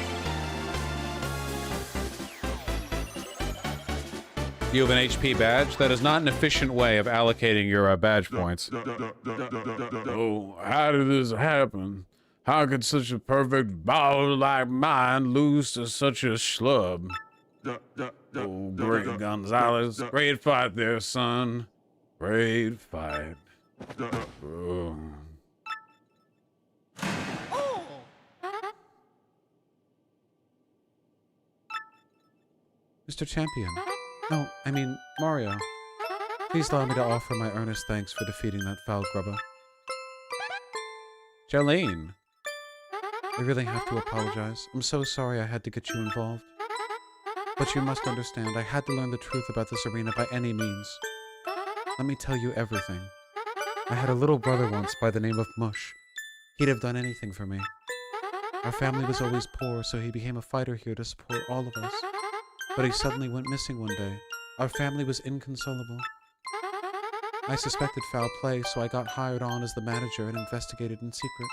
You have an HP badge? That is not an efficient way of allocating your badge points. Oh, how did this happen? How could such a perfect ball like mine lose to such a schlub? Oh, great Gonzalez. Great fight there, son. Great fight. Oh. Mr. Champion. No, I mean, Mario. Please allow me to offer my earnest thanks for defeating that foul grubber. Jolene. I really have to apologize. I'm so sorry I had to get you involved. But you must understand, I had to learn the truth about this arena by any means. Let me tell you everything. I had a little brother once by the name of Mush. He'd have done anything for me. Our family was always poor, so he became a fighter here to support all of us. But he suddenly went missing one day. Our family was inconsolable. I suspected foul play, so I got hired on as the manager and investigated in secret.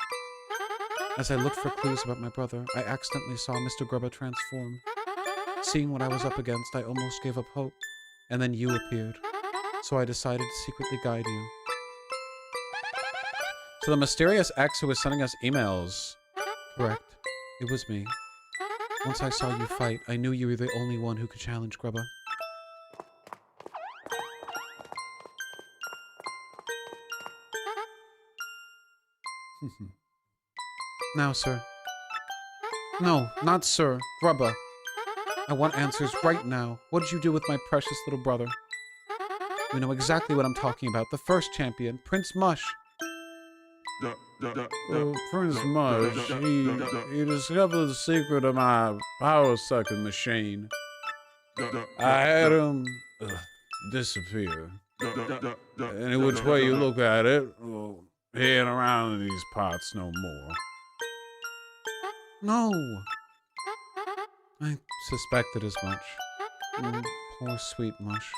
As I looked for clues about my brother, I accidentally saw Mr. Grubba transform. Seeing what I was up against, I almost gave up hope. And then you appeared. So I decided to secretly guide you. So the mysterious ex who was sending us emails. Correct. It was me. Once I saw you fight, I knew you were the only one who could challenge Grubba. Now, sir. No, not sir. Grubba. I want answers right now. What did you do with my precious little brother? You know exactly what I'm talking about. The first champion, Prince Mush. Prince Mush, he discovered the secret of my power-sucking machine. I had him disappear. Any which way you look at it, well, he ain't around in these parts no more. No. I suspected as much. Poor sweet Mush.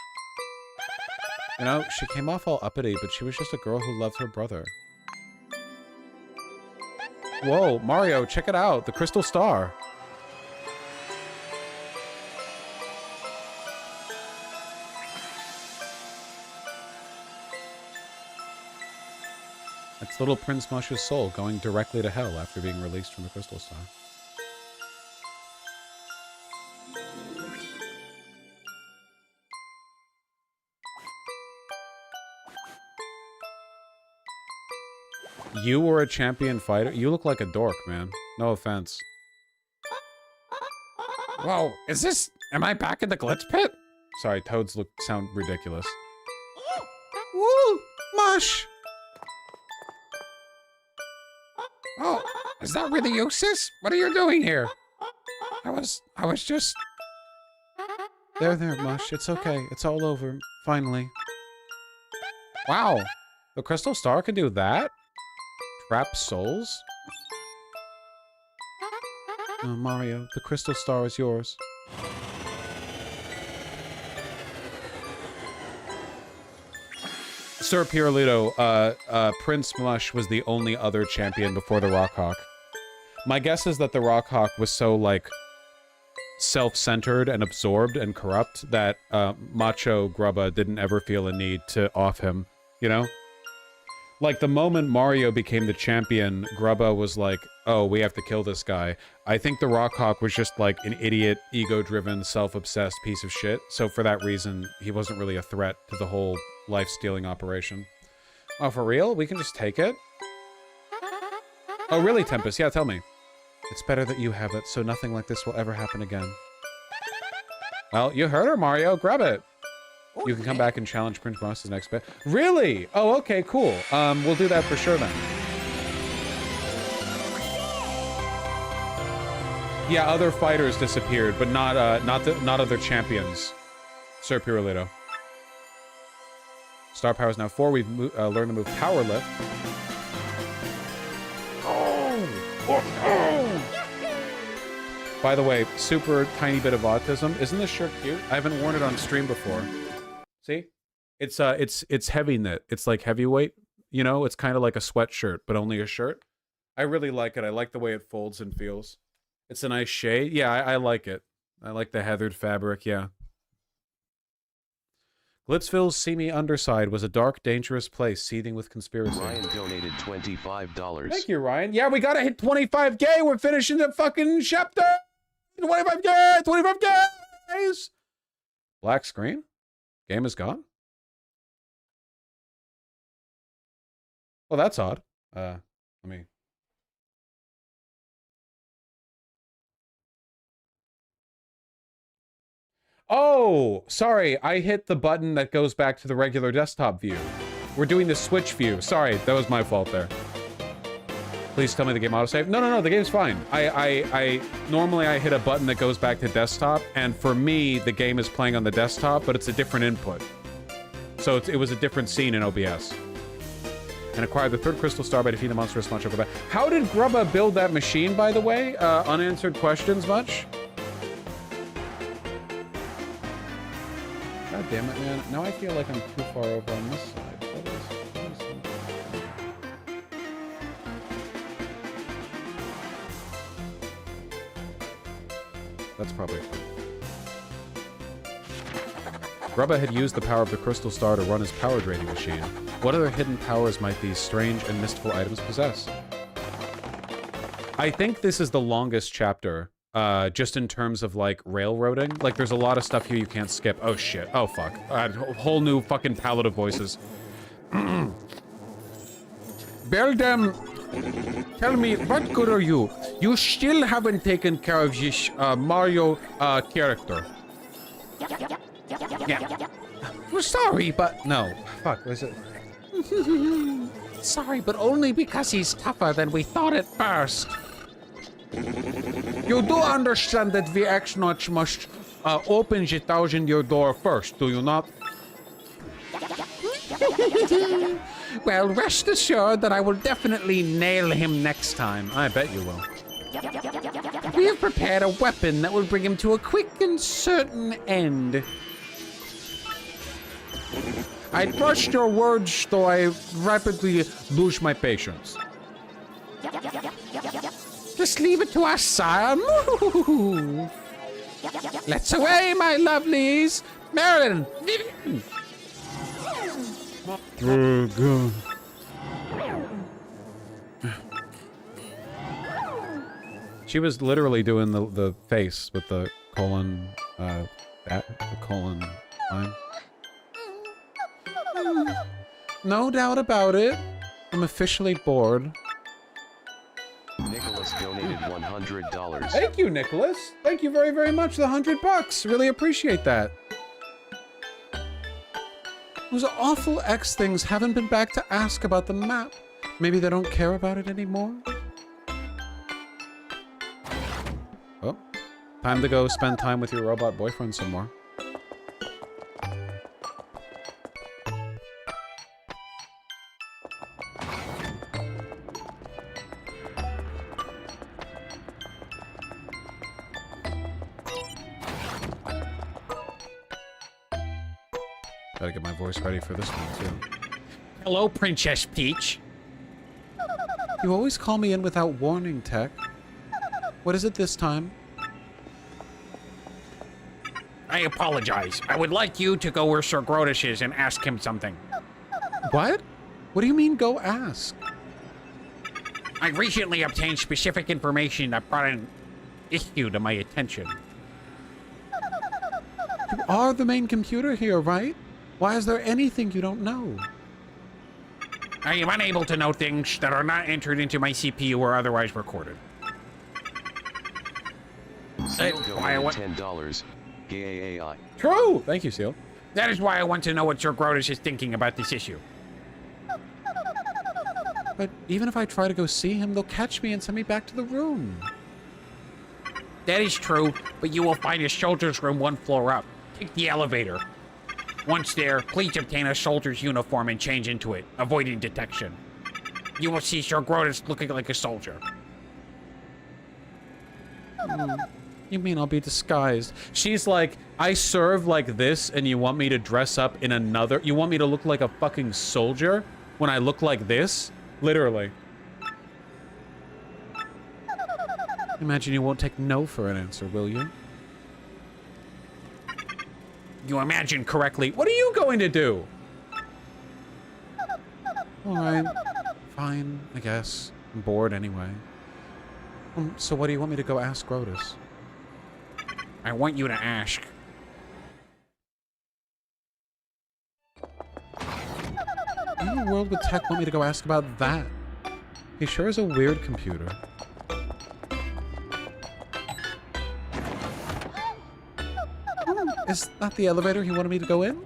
You know, she came off all uppity, but she was just a girl who loved her brother. Whoa, Mario, check it out. The crystal star. It's little Prince Mush's soul going directly to hell after being released from the crystal star. You were a champion fighter? You look like a dork, man. No offense. Whoa, is this... Am I back in the glitch pit? Sorry, toads sound ridiculous. Woo! Mush! Oh, is that really you, sis? What are you doing here? I was just... There, Mush. It's okay. It's all over. Finally. Wow. The crystal star can do that? Trap souls? Oh, Mario, the crystal star is yours. Sir Pirulito, Prince Mush was the only other champion before the Rockhawk. My guess is that the Rockhawk was so, like, self-centered and absorbed and corrupt that Macho Grubba didn't ever feel a need to off him, you know? Like, the moment Mario became the champion, Grubba was like, oh, we have to kill this guy. I think the Rockhawk was just, like, an idiot, ego-driven, self-obsessed piece of shit, so for that reason, he wasn't really a threat to the whole life-stealing operation. Oh, for real? We can just take it? Oh, really, Tempest? Yeah, tell me. It's better that you have it, so nothing like this will ever happen again. Well, you heard her, Mario. Grab it. You can come back and challenge Prince Moss's next bit. Really? Oh, okay, cool. We'll do that for sure then. Yeah, other fighters disappeared, but not other champions. Sir Pirulito. Star power is now 4. We've learned the move Power Lift. By the way, super tiny bit of autism. Isn't this shirt cute? I haven't worn it on stream before. See? It's heavy knit. It's like heavyweight. You know, it's kind of like a sweatshirt, but only a shirt. I really like it. I like the way it folds and feels. It's a nice shade. Yeah, I like it. I like the heathered fabric, yeah. Glitzville's seamy underside was a dark, dangerous place seething with conspiracy. Ryan donated $25. Thank you, Ryan. Yeah, we gotta hit 25K. We're finishing the fucking chapter. 25K! 25K! Black screen? Game is gone? Well, that's odd. Let me... Oh, sorry. I hit the button that goes back to the regular desktop view. We're doing the Switch view. Sorry, that was my fault there. Please tell me the game autosave. No, the game's fine. Normally I hit a button that goes back to desktop, and for me, the game is playing on the desktop, but it's a different input. So it was a different scene in OBS. And acquired the 3rd crystal star by defeating the monstrous Macho Grubba. How did Grubba build that machine, by the way? Unanswered questions much? God damn it, man. Now I feel like I'm too far over on this side. That's probably fine. Grubba had used the power of the crystal star to run his power draining machine. What other hidden powers might these strange and mystical items possess? I think this is the longest chapter, just in terms of, like, railroading. Like, there's a lot of stuff here you can't skip. Oh, shit. Oh, fuck. A whole new fucking palette of voices. Beldam, tell me, what good are you? You still haven't taken care of this Mario character. Yeah. We're sorry, but... No. Fuck, was it... Sorry, but only because he's tougher than we thought at first. You do understand that the X-Notch must open the 1,000-year door first, do you not? Well, rest assured that I will definitely nail him next time. I bet you will. We have prepared a weapon that will bring him to a quick and certain end. I trust your words, though I rapidly lose my patience. Just leave it to us, sire. Let's away, my lovelies. Marilyn, Vivian. Oh, God. She was literally doing the face with the colon, the colon line. No doubt about it. I'm officially bored. Nicholas donated $100. Thank you, Nicholas. Thank you very, very much. The $100. Really appreciate that. Those awful X things haven't been back to ask about the map. Maybe they don't care about it anymore? Oh, time to go spend time with your robot boyfriend some more. Gotta get my voice ready for this one, too. Hello, Princess Peach. You always call me in without warning, Tech. What is it this time? I apologize. I would like you to go where Sir Grotus is and ask him something. What? What do you mean, go ask? I recently obtained specific information that brought an issue to my attention. You are the main computer here, right? Why is there anything you don't know? I am unable to know things that are not entered into my CPU or otherwise recorded. Seal why I donated want- $10. GAAI. True! Thank you, Seal. That is why I want to know what Sir Grotus is thinking about this issue. But even if I try to go see him, they'll catch me and send me back to the room. That is true, but you will find a soldier's room 1 floor up. Take the elevator. Once there, please obtain a soldier's uniform and change into it, avoiding detection. You will see Sir Grotus looking like a soldier. You mean I'll be disguised? She's like, I serve like this and you want me to dress up in another... You want me to look like a fucking soldier when I look like this? Literally. Imagine you won't take no for an answer, will you? You imagine correctly. What are you going to do? Alright. Fine, I guess. I'm bored anyway. So what do you want me to go ask Grotus? I want you to ask. What in the world would Tech want me to go ask about that? He sure is a weird computer. Is that the elevator he wanted me to go in?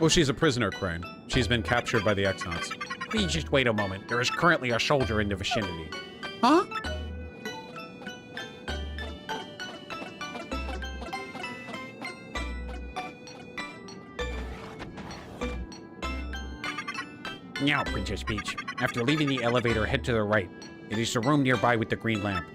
Well, she's a prisoner, Crane. She's been captured by the X-Nauts. Please just wait a moment. There is currently a soldier in the vicinity. Huh? Now, Princess Peach. After leaving the elevator, head to the right. It is the room nearby with the green lamp.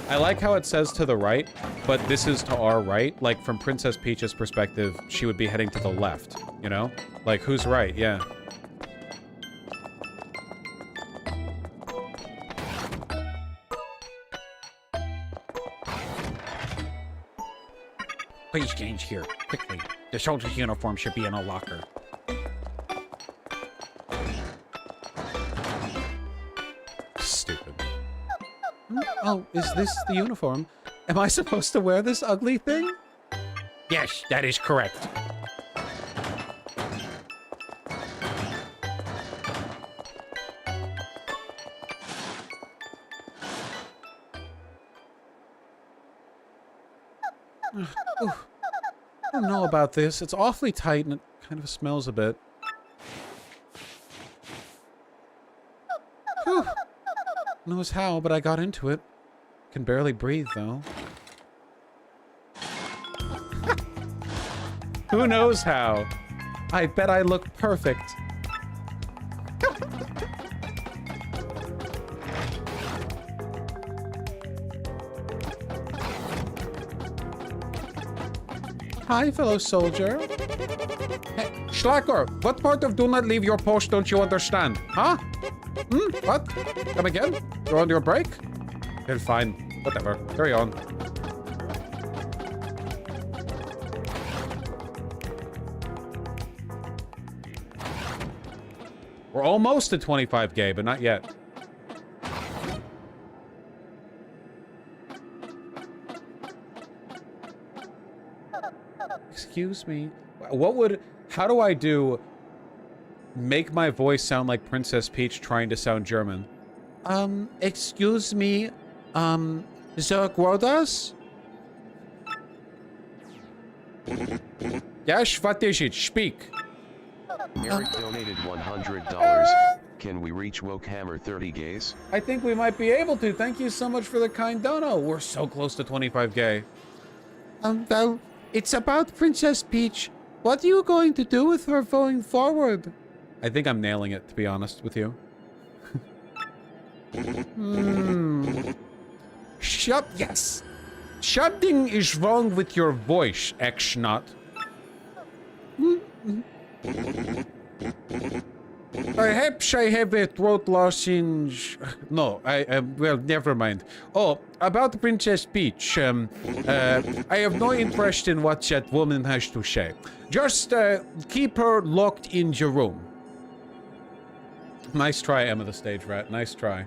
I like how it says to the right, but this is to our right. Like, from Princess Peach's perspective, she would be heading to the left, you know? Like, who's right? Yeah. Please change here, quickly. The soldier's uniform should be in a locker. Stupid. Oh, is this the uniform? Am I supposed to wear this ugly thing? Yes, that is correct. Ooh, I don't know about this. It's awfully tight and it kind of smells a bit. Whew. Knows how, but I got into it. Can barely breathe, though. Who knows how? I bet I look perfect. Hi, fellow soldier. Hey, Slacker, what part of do not leave your post don't you understand? Huh? What? Come again? You're on your break? Then fine. Whatever. Carry on. We're almost at 25K, but not yet. Excuse me. What would... How do I do... Make my voice sound like Princess Peach trying to sound German? Excuse me, Sir Grotus? Yes, what is it? Speak. Eric donated $100. Can we reach Wokehammer 30 gays? I think we might be able to. Thank you so much for the kind dono. We're so close to 25K. Well, it's about Princess Peach. What are you going to do with her going forward? I think I'm nailing it, to be honest with you. Yes. Something is wrong with your voice, X-Not. Perhaps I have a throat loss in... No, well, never mind. Oh, about Princess Peach. I have no interest in what that woman has to say. Just keep her locked in your room. Nice try, Emma the Stage Rat. Nice try.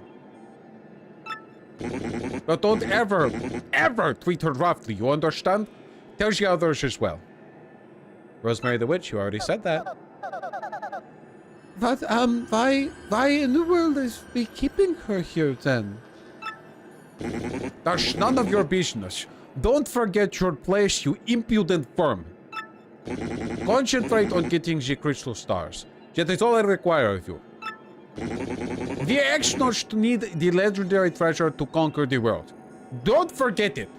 But don't ever, ever treat her roughly, you understand? Tell the others as well. Rosemary the Witch, you already said that. But, why in the world is we keeping her here then? That's none of your business. Don't forget your place, you impudent worm. Concentrate on getting the crystal stars. That is all I require of you. The X-Nots need the legendary treasure to conquer the world. Don't forget it.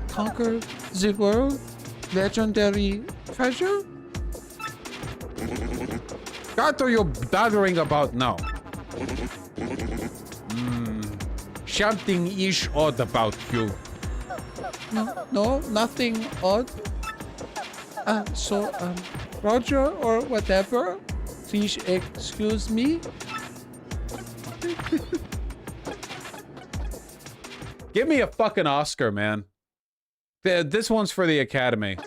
Conquer the world? Legendary treasure? What are you bothering about now? Something is odd about you. No, nothing odd. Roger or whatever, please excuse me. Give me a fucking Oscar, man. This one's for the Academy.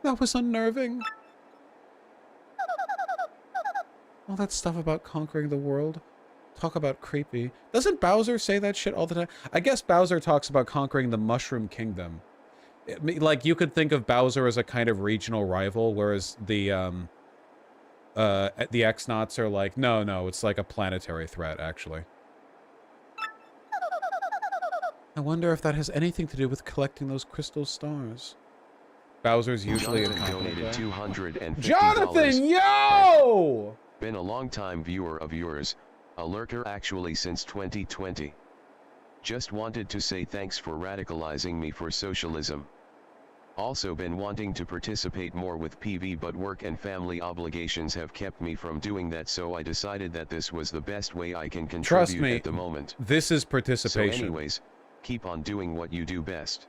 That was unnerving. All that stuff about conquering the world. Talk about creepy. Doesn't Bowser say that shit all the time? I guess Bowser talks about conquering the Mushroom Kingdom. Like, you could think of Bowser as a kind of regional rival, whereas the X-Nots are like, no, it's like a planetary threat, actually. I wonder if that has anything to do with collecting those crystal stars. Bowser's usually Jonathan donated $250. Jonathan, yo! Been a long time viewer of yours, a lurker actually since 2020. Just wanted to say thanks for radicalizing me for socialism. Also been wanting to participate more with PV, but work and family obligations have kept me from doing that, so I decided that this was the best way I can contribute Trust me, at the moment. This is So participation. anyways, keep on doing what you do best.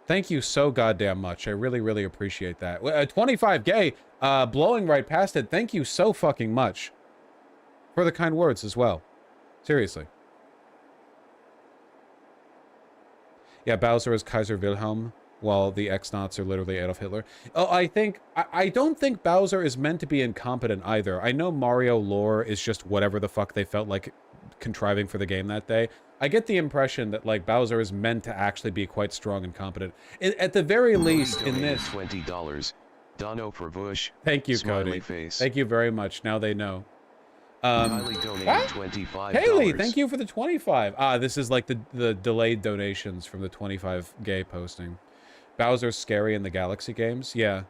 Thank you so goddamn much. I really, really appreciate that. 25K, blowing right past it. Thank you so fucking much for the kind words as well. Seriously. Yeah, Bowser is Kaiser Wilhelm, while the X-Nots are literally Adolf Hitler. Oh, I don't think Bowser is meant to be incompetent either. I know Mario lore is just whatever the fuck they felt like contriving for the game that day. I get the impression that, like, Bowser is meant to actually be quite strong and competent. At the very least, in this... $20. Dono for Bush. Thank you, Smiley Cody. face. Thank you very much. Now they know. Kylie donated $25. Haley, thank you for the 25. Ah, this is like the delayed donations from the 25 gay posting. Bowser's scary in the Galaxy games. Yeah.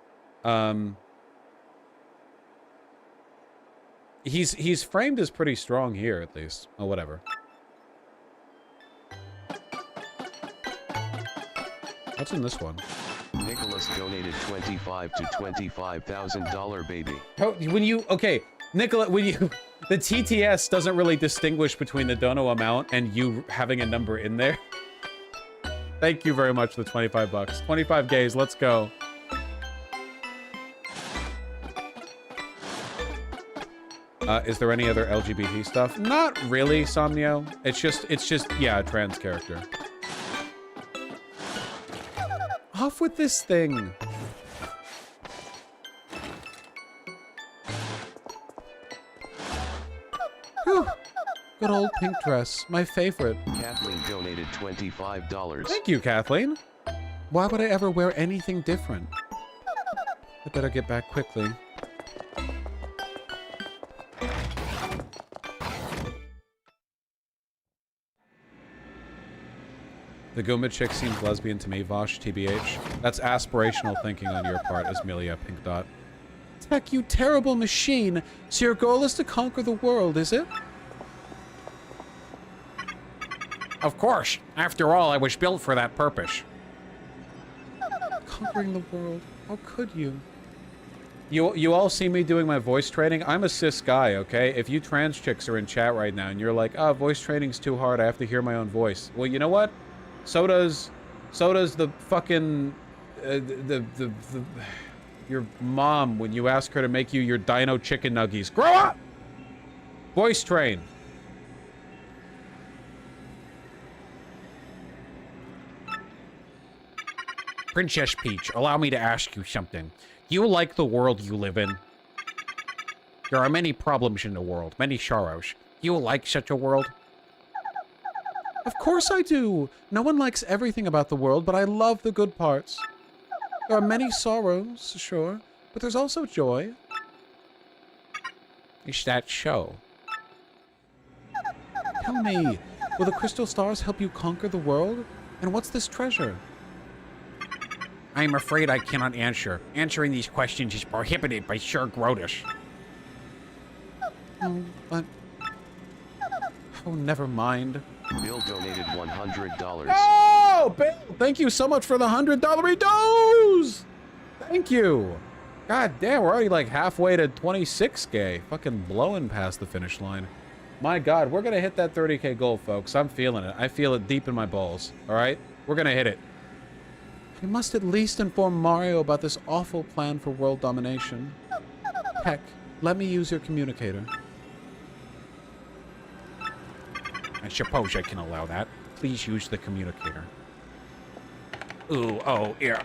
He's framed as pretty strong here, at least. Oh, whatever. What's in this one? Nicholas donated $25 to $25,000 baby. Oh, when you... Okay, Nicola, when you... The TTS doesn't really distinguish between the dono amount and you having a number in there. Thank you very much for the 25 bucks. 25 gays, let's go. Is there any other LGBT stuff? Not really, Somnio. It's just, yeah, a trans character. Off with this thing. Whew. Good old pink dress, my favorite. Kathleen donated $25. Thank you, Kathleen. Why would I ever wear anything different? I better get back quickly. The Goomba chick seems lesbian to me, Vosh, TBH. That's aspirational thinking on your part, Asmelia Pink Dot. Tech, you terrible machine! So your goal is to conquer the world, is it? Of course. After all, I was built for that purpose. Conquering the world. How could you? You all see me doing my voice training. I'm a cis guy, okay? If you trans chicks are in chat right now and you're like, oh, voice training's too hard, I have to hear my own voice. Well, you know what? So does the fucking your mom when you ask her to make you your dino chicken nuggies. Grow up! Voice train. Princess Peach, allow me to ask you something. Do you like the world you live in? There are many problems in the world, many sorrows. Do you like such a world? Of course I do. No one likes everything about the world, but I love the good parts. There are many sorrows, sure, but there's also joy. Is that so? Tell me, will the crystal stars help you conquer the world? And what's this treasure? I'm afraid I cannot answer. Answering these questions is prohibited by Sir Grotus. Oh, but... Oh, never mind. Bill donated $100. Oh, Bill! Thank you so much for the $100 dose! Thank you! God damn, we're already like halfway to 26K. Fucking blowing past the finish line. My God, we're gonna hit that 30K goal, folks. I'm feeling it. I feel it deep in my balls. Alright? We're gonna hit it. You must at least inform Mario about this awful plan for world domination. Heck, let me use your communicator. I suppose I can allow that. Please use the communicator. Ooh, oh, yeah,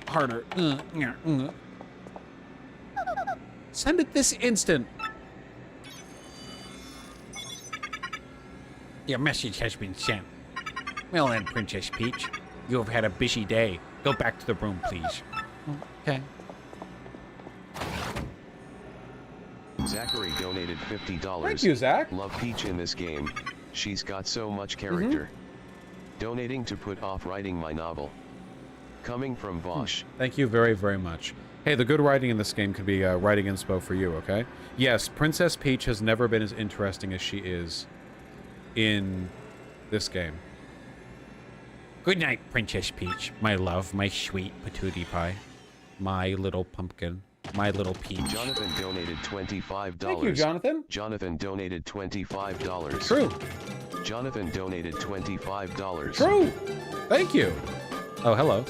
harder. Yeah, Send it this instant. Your message has been sent. Well then, Princess Peach, you have had a busy day. Go back to the room, please. Okay. Zachary donated $50. Thank you, Zach. Love Peach in this game. She's got so much character. Donating to put off writing my novel. Coming from Vosh. Thank you very, very much. Hey, the good writing in this game could be writing inspo for you, okay? Yes, Princess Peach has never been as interesting as she is in this game. Good night, Princess Peach. My love, my sweet patootie pie. My little pumpkin. My little peach. Jonathan donated $25. Thank you, Jonathan. Jonathan donated $25. True. Jonathan donated $25. True. Thank you. Oh, hello.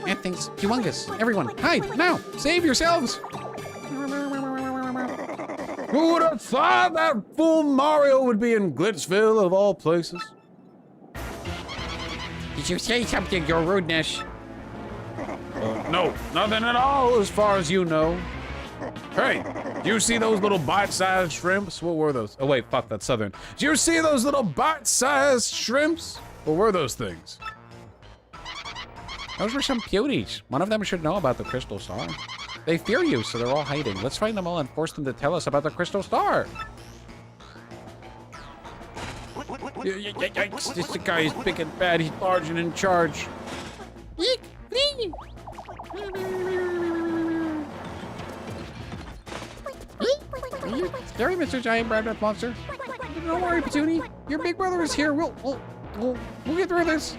That thing's humongous. Everyone, hide, now! Save yourselves! Who would have thought that fool Mario would be in Glitzville of all places? Did you say something, your rudeness? No, nothing at all as far as you know. Hey, do you see those little bite-sized shrimps? What were those? Oh wait, fuck, that's Southern. Do you see those little bite-sized shrimps? What were those things? Those were some cuties. One of them should know about the crystal star. They fear you, so they're all hiding. Let's find them all and force them to tell us about the crystal star. Yikes, this guy is big and bad. He's large and in charge. Are you scary, Mr. Giant Brown Death Monster? Don't worry, Petoonie. Your big brother is here. We'll get through this.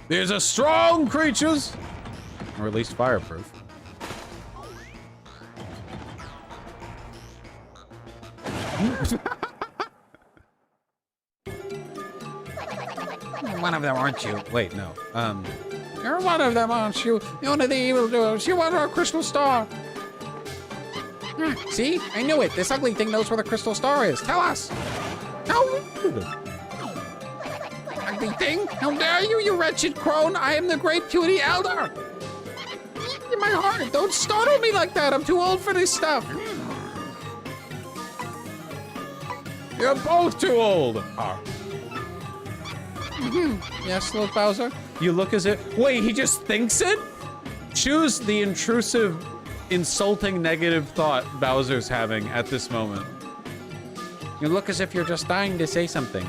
These are strong creatures, or at least fireproof. One of them, aren't you? Wait, no. You're one of them, aren't you? You're one of the evildoers. You want our crystal star. See? I knew it. This ugly thing knows where the crystal star is. Tell us. No. Ugly thing? How dare you, you wretched crone? I am the great puny elder. In my heart, don't startle me like that. I'm too old for this stuff. You're both too old. Yes, little Bowser? You look as if... Wait, he just thinks it? Choose the intrusive, insulting, negative thought Bowser's having at this moment. You look as if you're just dying to say something.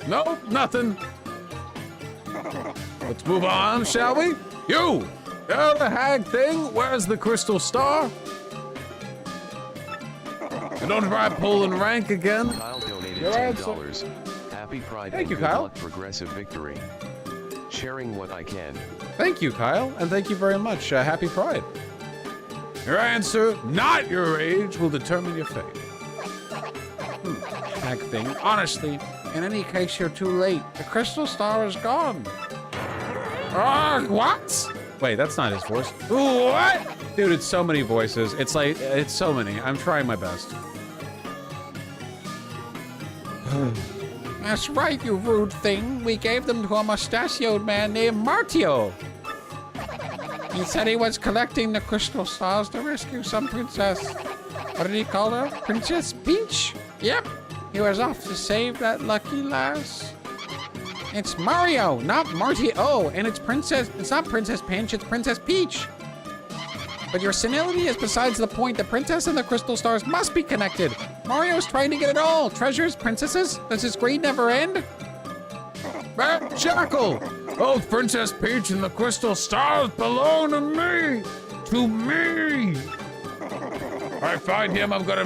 Nope, nothing. Let's move on, shall we? You! Oh, the hag thing? Where's the crystal star? And don't try pulling rank again. Kyle donated Your $10. Happy Pride Thank and you, good Kyle. luck, progressive victory. Sharing what I can. Thank you, Kyle, and thank you very much. Happy Pride. Your answer, not your age, will determine your fate. Hag thing. Honestly, in any case, you're too late. The crystal star is gone. What? Wait, that's not his voice. What? Dude, it's so many voices. It's like, it's so many. I'm trying my best. That's right, you rude thing. We gave them to a mustachioed man named Martio. He said he was collecting the crystal stars to rescue some princess. What did he call her? Princess Peach? Yep. He was off to save that lucky lass. It's Mario, not Marty. Oh, and it's not Princess Peach, it's Princess Peach. But your senility is besides the point. The princess and the crystal stars must be connected. Mario's trying to get it all. Treasures, princesses. Does his greed never end? Jackal! Both Princess Peach and the crystal stars belong to me! To me! If I find him, I'm gonna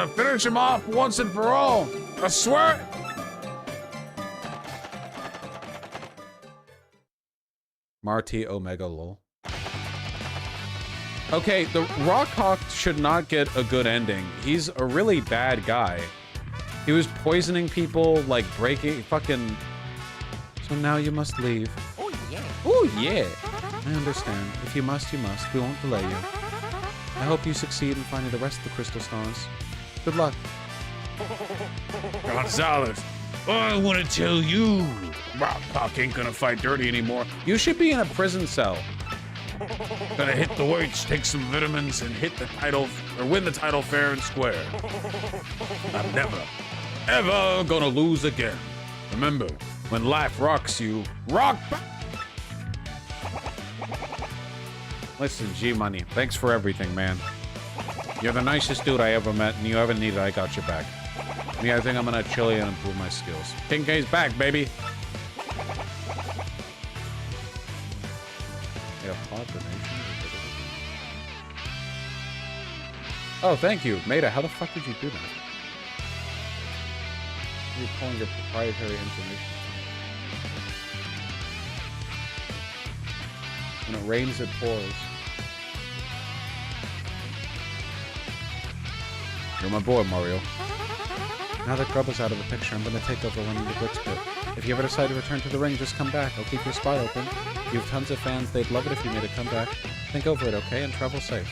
finish him off once and for all. I swear. Marty Omega lol. Okay, the Rockhawk should not get a good ending. He's a really bad guy. He was poisoning people, like breaking fucking... So now you must leave. Oh, yeah. Oh, yeah. I understand. If you must, you must. We won't delay you. I hope you succeed in finding the rest of the crystal stars. Good luck. Gonzalez, I want to tell you, Rockhawk ain't gonna fight dirty anymore. You should be in a prison cell. Gonna hit the weights, take some vitamins, and win the title fair and square. I'm never, ever gonna lose again. Remember, when life rocks you, rock back. Listen, G-Money, thanks for everything, man. You're the nicest dude I ever met, and you ever needed, I got your back. Me, I think I'm gonna chill and improve my skills. King K's back, baby. Yeah, pod donations. Oh, thank you. Maida, how the fuck did you do that? You're pulling your proprietary information. When it rains, it pours. You're my boy, Mario. Now that Grub is out of the picture, I'm gonna take over running the Glitch Pit. If you ever decide to return to the ring, just come back. I'll keep your spot open. You have tons of fans. They'd love it if you made a comeback. Think over it, okay? And travel safe.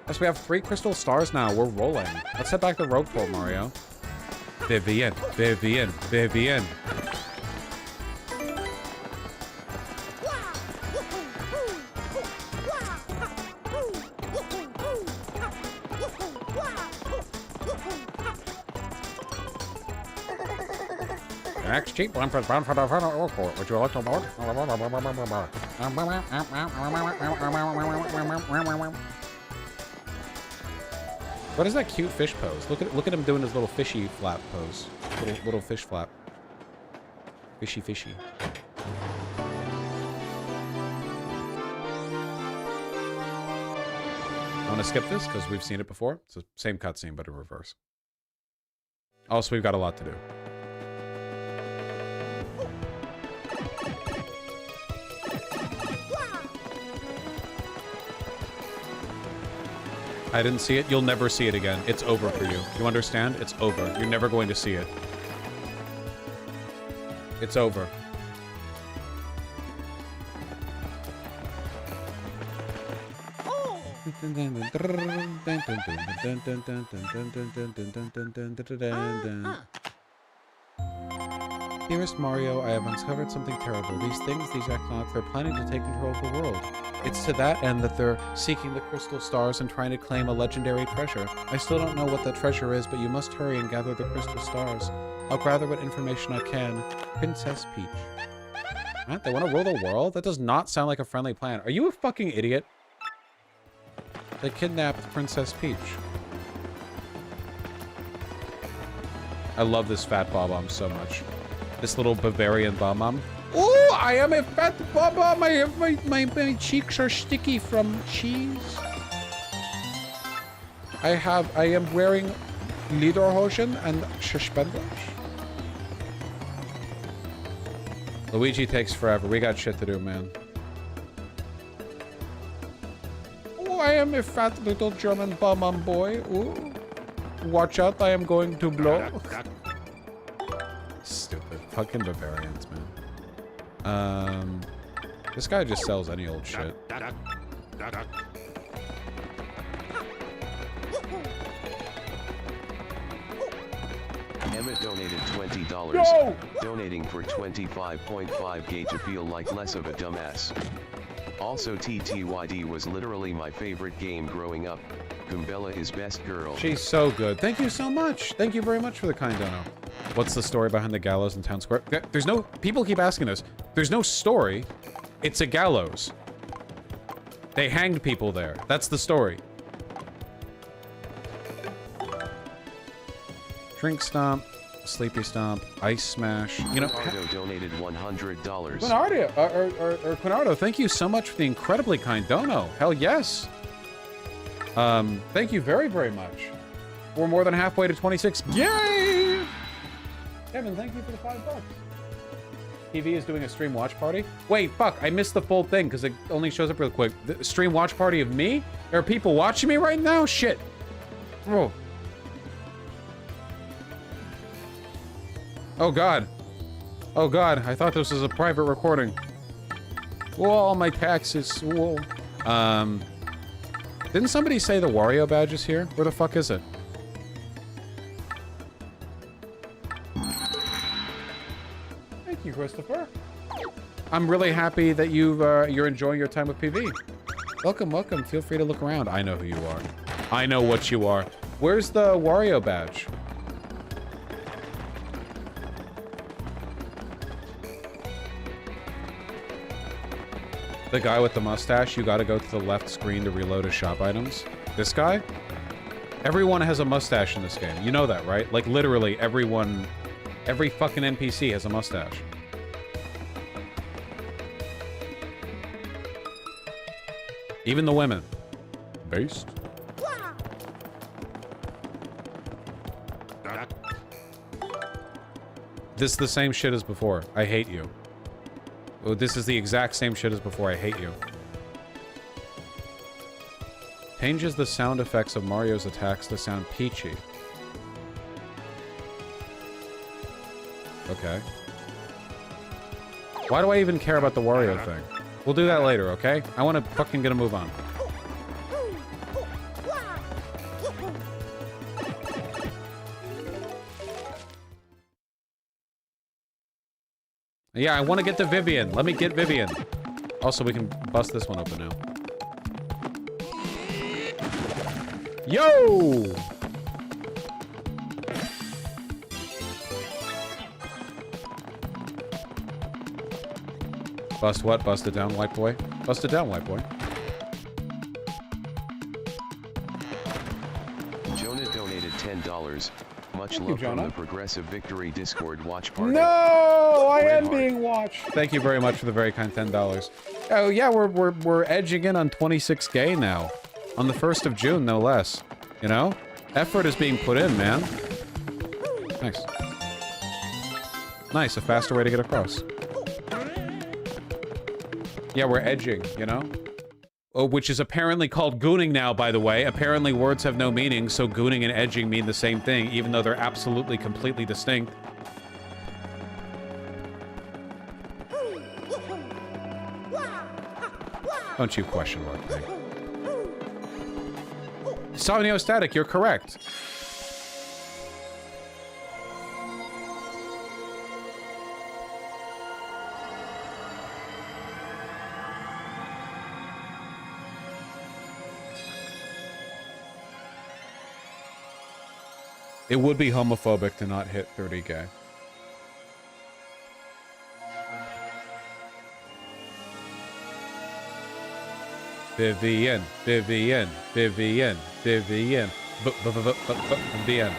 Yes, we have 3 crystal stars now. We're rolling. Let's head back to Rogueport, Mario. Vivian, Vivian, Vivian. Next cheap one for bound for the Rogueport. Would you like to board? What is that cute fish pose? Look at him doing his little fishy flap pose. Little fish flap. Fishy fishy. I want to skip this because we've seen it before. It's the same cutscene but in reverse. Also, we've got a lot to do. I didn't see it. You'll never see it again. It's over for you. You understand? It's over. You're never going to see it. It's over. Dearest Mario, I have uncovered something terrible. These Equinox, they're planning to take control of the world. It's to that end that they're seeking the crystal stars and trying to claim a legendary treasure. I still don't know what that treasure is, but you must hurry and gather the crystal stars. I'll gather what information I can. Princess Peach. What? They want to rule the world? That does not sound like a friendly plan. Are you a fucking idiot? They kidnapped Princess Peach. I love this fat bomb so much. This little Bavarian bomb. Oh, I am a fat bomb. My cheeks are sticky from cheese. I am wearing lederhosen and suspenders. Luigi takes forever. We got shit to do, man. Oh, I am a fat little German bomb boy. Ooh. Watch out, I am going to blow. Stupid. Fucking Bavarians, man. This guy just sells any old shit. Emmett donated $20. No! Donating for 25.5k to feel like less of a dumbass. Also TTYD was literally my favorite game growing up. Gumbella is best girl. She's so good. Thank you so much. Thank you very much for the kind dono. What's the story behind the gallows in town square? There's no... People keep asking this. There's no story. It's a gallows. They hanged people there. That's the story. Drink stomp, sleepy stomp, ice smash. You know... Quinardo donated $100. Quinardo, thank you so much for the incredibly kind dono. Hell yes. Thank you very, very much. We're more than halfway to 26. Yay! Kevin, thank you for the $5. TV is doing a stream watch party. Wait, fuck, I missed the full thing because it only shows up real quick. The stream watch party of me? There are people watching me right now? Shit. Oh. Oh god. Oh god, I thought this was a private recording. Whoa, all my taxes. Whoa. Didn't somebody say the Wario badge is here? Where the fuck is it? Thank you, Christopher. I'm really happy that you're enjoying your time with PV. Welcome, welcome. Feel free to look around. I know who you are. I know what you are. Where's the Wario badge? The guy with the mustache, you gotta go to the left screen to reload his shop items. This guy? Everyone has a mustache in this game. You know that, right? Like, literally, everyone... Every fucking NPC has a mustache. Even the women. Based. This is the same shit as before. I hate you. Oh, this is the exact same shit as before. I hate you. Changes the sound effects of Mario's attacks to sound peachy. Okay. Why do I even care about the Wario thing? We'll do that later, okay? I want to fucking get a move on. Yeah, I want to get to Vivian. Let me get Vivian. Also, we can bust this one open now. Yo! Bust what? Bust it down, white boy? Bust it down, white boy. Jonah donated $10. Much Thank love you, from Jonah. the Progressive Victory Discord watch party. No! I Red am heart. being watched. Thank you very much for the very kind $10. Oh, yeah, we're edging in on 26K now. On the 1st of June, no less. You know? Effort is being put in, man. Nice. Nice, a faster way to get across. Yeah, we're edging, you know? Oh, which is apparently called gooning now, by the way. Apparently words have no meaning, so gooning and edging mean the same thing, even though they're absolutely, completely distinct. Don't you question mark me. Somniostatic, you're correct. It would be homophobic to not hit 30K. Vivian, Vivian, Vivian, Vivian, Vivian,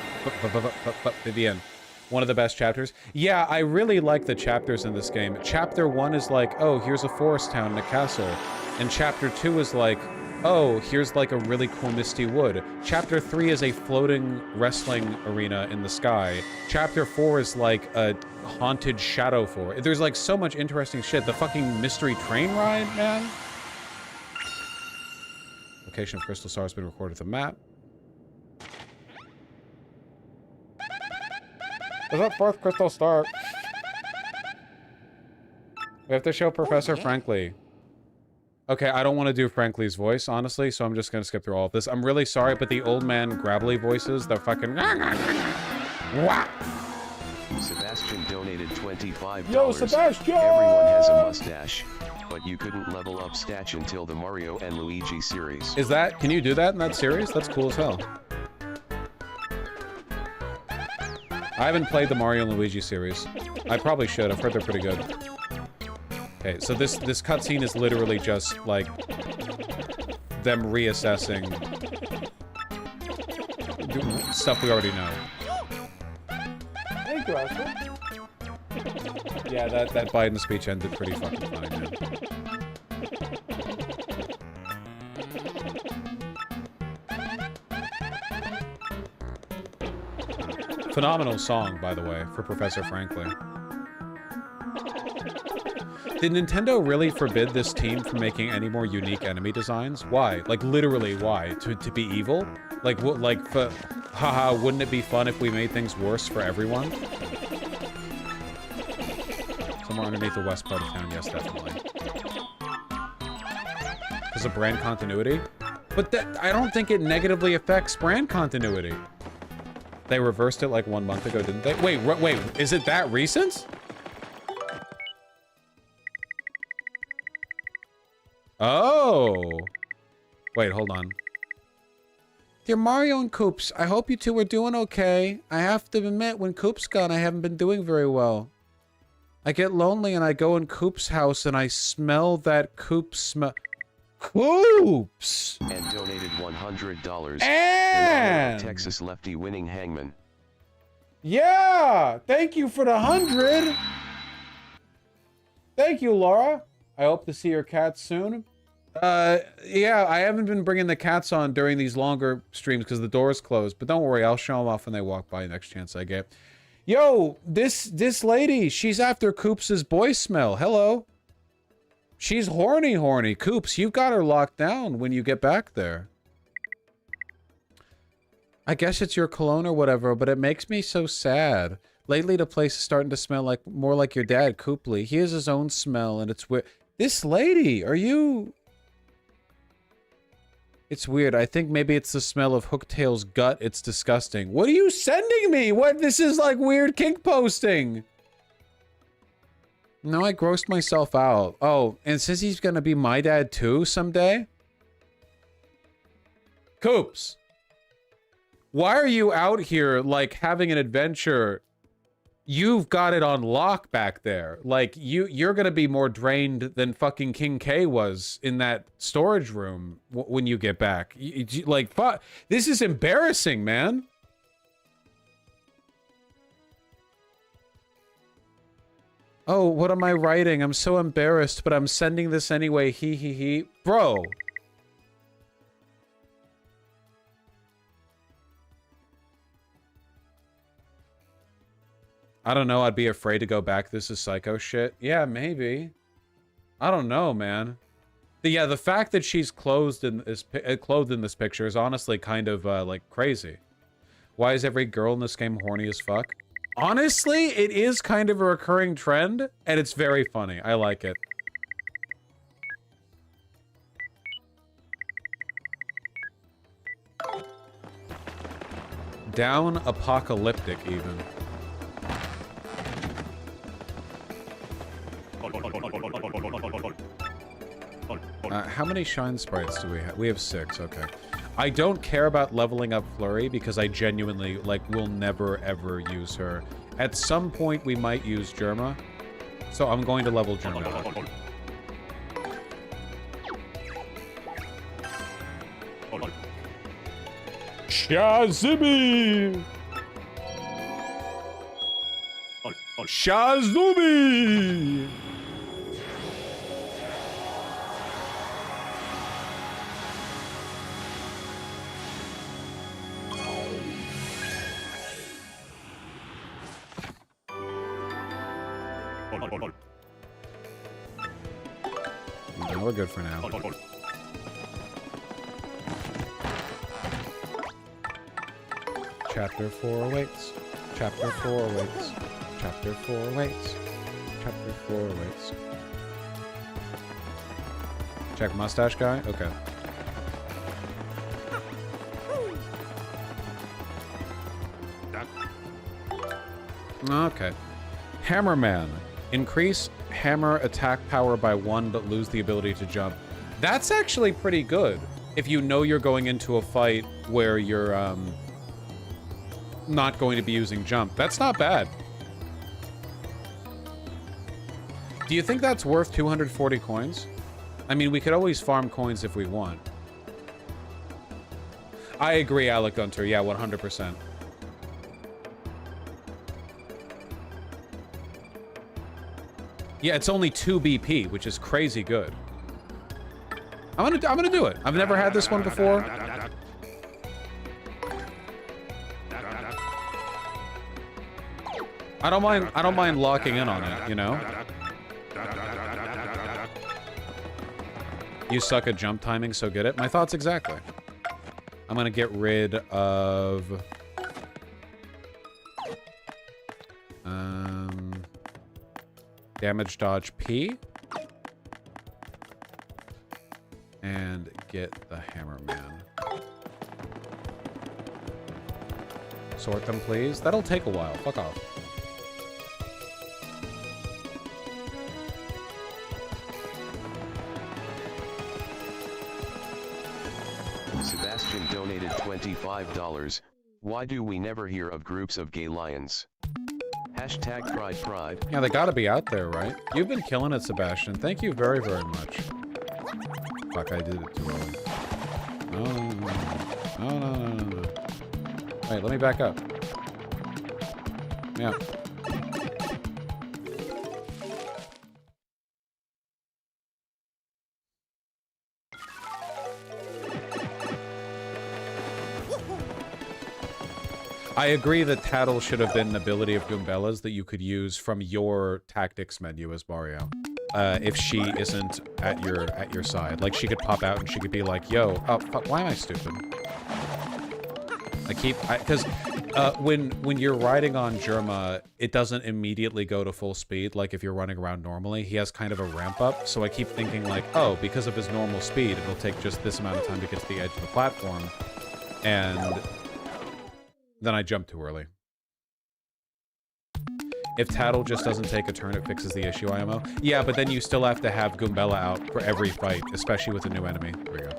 Vivian. One of the best chapters. Yeah, I really like the chapters in this game. Chapter 1 is like, oh, here's a forest town and a castle. And Chapter 2 is like, oh, here's like a really cool misty wood. Chapter 3 is a floating wrestling arena in the sky. Chapter 4 is like a haunted shadow forest. There's like so much interesting shit. The fucking mystery train ride, man. Location of Crystal Star has been recorded with a map. Is that fourth Crystal Star? We have to show Professor Frankly. Okay, I don't want to do Frankly's voice, honestly, so I'm just gonna skip through all of this. I'm really sorry, but the old man gravelly voices, the fucking... Wow. Sebastian donated $25. Yo, Sebastian! Everyone has a mustache, but you couldn't level up Statch until the Mario and Luigi series. Is that... Can you do that in that series? That's cool as hell. I haven't played the Mario and Luigi series. I probably should. I've heard they're pretty good. Okay, so this cutscene is literally just, like, them reassessing stuff we already know. Thank you, Ashley. Yeah, that Biden speech ended pretty fucking funny, man. Phenomenal song, by the way, for Professor Frankly. Did Nintendo really forbid this team from making any more unique enemy designs? Why? Like, literally, why? To be evil? Like, what, like, haha, wouldn't it be fun if we made things worse for everyone? Somewhere underneath the west part of town, yes, definitely. Because of brand continuity? But that, I don't think it negatively affects brand continuity. They reversed it like 1 month ago, didn't they? Wait, wait, is it that recent? Oh. Wait, hold on. Dear Mario and Koops, I hope you two are doing okay. I have to admit, when Koop's gone, I haven't been doing very well. I get lonely and I go in Koop's house and I smell that Koop smell. Koops! And donated $100. And Texas lefty winning hangman. Yeah! Thank you for the 100! Thank you, Laura. I hope to see your cats soon. Yeah, I haven't been bringing the cats on during these longer streams because the door's closed. But don't worry, I'll show them off when they walk by next chance I get. Yo, this lady, she's after Koops' boy smell. Hello. She's horny. Koops, you've got her locked down when you get back there. I guess it's your cologne or whatever, but it makes me so sad. Lately, the place is starting to smell like more like your dad, Koopley. He has his own smell, and it's weird. This lady, are you... It's weird. I think maybe it's the smell of Hooktail's gut. It's disgusting. What are you sending me? What? This is like weird kink posting. No, I grossed myself out. Oh, and since he's gonna be my dad too someday? Koops. Why are you out here, like, having an adventure? You've got it on lock back there. Like, you're gonna be more drained than fucking King K was in that storage room when you get back. Like, fuck. This is embarrassing, man. Oh, what am I writing? I'm so embarrassed, but I'm sending this anyway. He. Bro. I don't know. I'd be afraid to go back. This is psycho shit. Yeah, maybe. I don't know, man. The fact that she's clothed in this picture is honestly kind of like crazy. Why is every girl in this game horny as fuck? Honestly, it is kind of a recurring trend, and it's very funny. I like it. Down apocalyptic, even. How many shine sprites do we have? We have 6, okay. I don't care about leveling up Flurry because I genuinely, like, will never ever use her. At some point, we might use Germa, so I'm going to level Germa up. Shazimi! Shazumi! No, we're good for now. Chapter 4 awaits. Chapter 4 awaits. Chapter 4 awaits. Chapter 4 awaits. Check mustache guy? Okay. Okay. Hammerman. Increase hammer attack power by 1 but lose the ability to jump. That's actually pretty good. If you know you're going into a fight where you're not going to be using jump. That's not bad. Do you think that's worth 240 coins? I mean, we could always farm coins if we want. I agree, Alec Gunter. Yeah, 100%. Yeah, it's only 2 BP, which is crazy good. I'm gonna do it. I've never had this one before. I don't mind locking in on it, you know? You suck at jump timing, so get it. My thoughts exactly. I'm gonna get rid of damage dodge P and get the Hammerman. Sort them, please. That'll take a while. Fuck off. Sebastian donated $25. Why do we never hear of groups of gay lions? Hashtag pride. Yeah, they gotta be out there, right? You've been killing it, Sebastian. Thank you very, very much. Fuck, I did it too early. No. Wait, let me back up. Yeah. I agree that Tattle should have been an ability of Goombella's that you could use from your tactics menu as Mario. If she isn't at your side. Like, she could pop out and she could be like, yo, oh, fuck, why am I stupid? Because when you're riding on Germa, it doesn't immediately go to full speed, like if you're running around normally. He has kind of a ramp up, so I keep thinking like, oh, because of his normal speed, it'll take just this amount of time to get to the edge of the platform, and then I jump too early. If Tattle just doesn't take a turn, it fixes the issue, IMO. Yeah, but then you still have to have Goombella out for every fight, especially with a new enemy. There we go.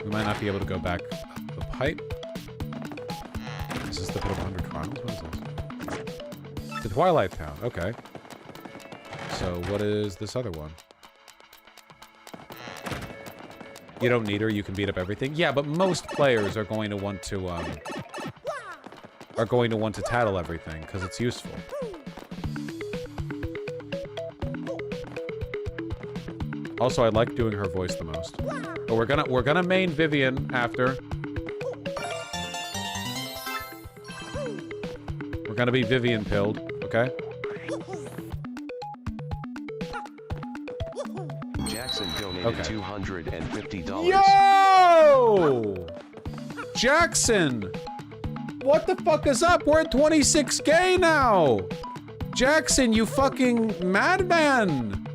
We might not be able to go back up the pipe. Is this the Pit of 100 Trials? What is this? The Twilight Town. Okay. So what is this other one? You don't need her, you can beat up everything. Yeah, but most players are going to want to tattle everything because it's useful. Also, I like doing her voice the most. But we're gonna main Vivian after. We're gonna be Vivian pilled, okay? Jackson donated $250. Yo! Jackson! What the fuck is up? We're at 26K now! Jackson, you fucking madman!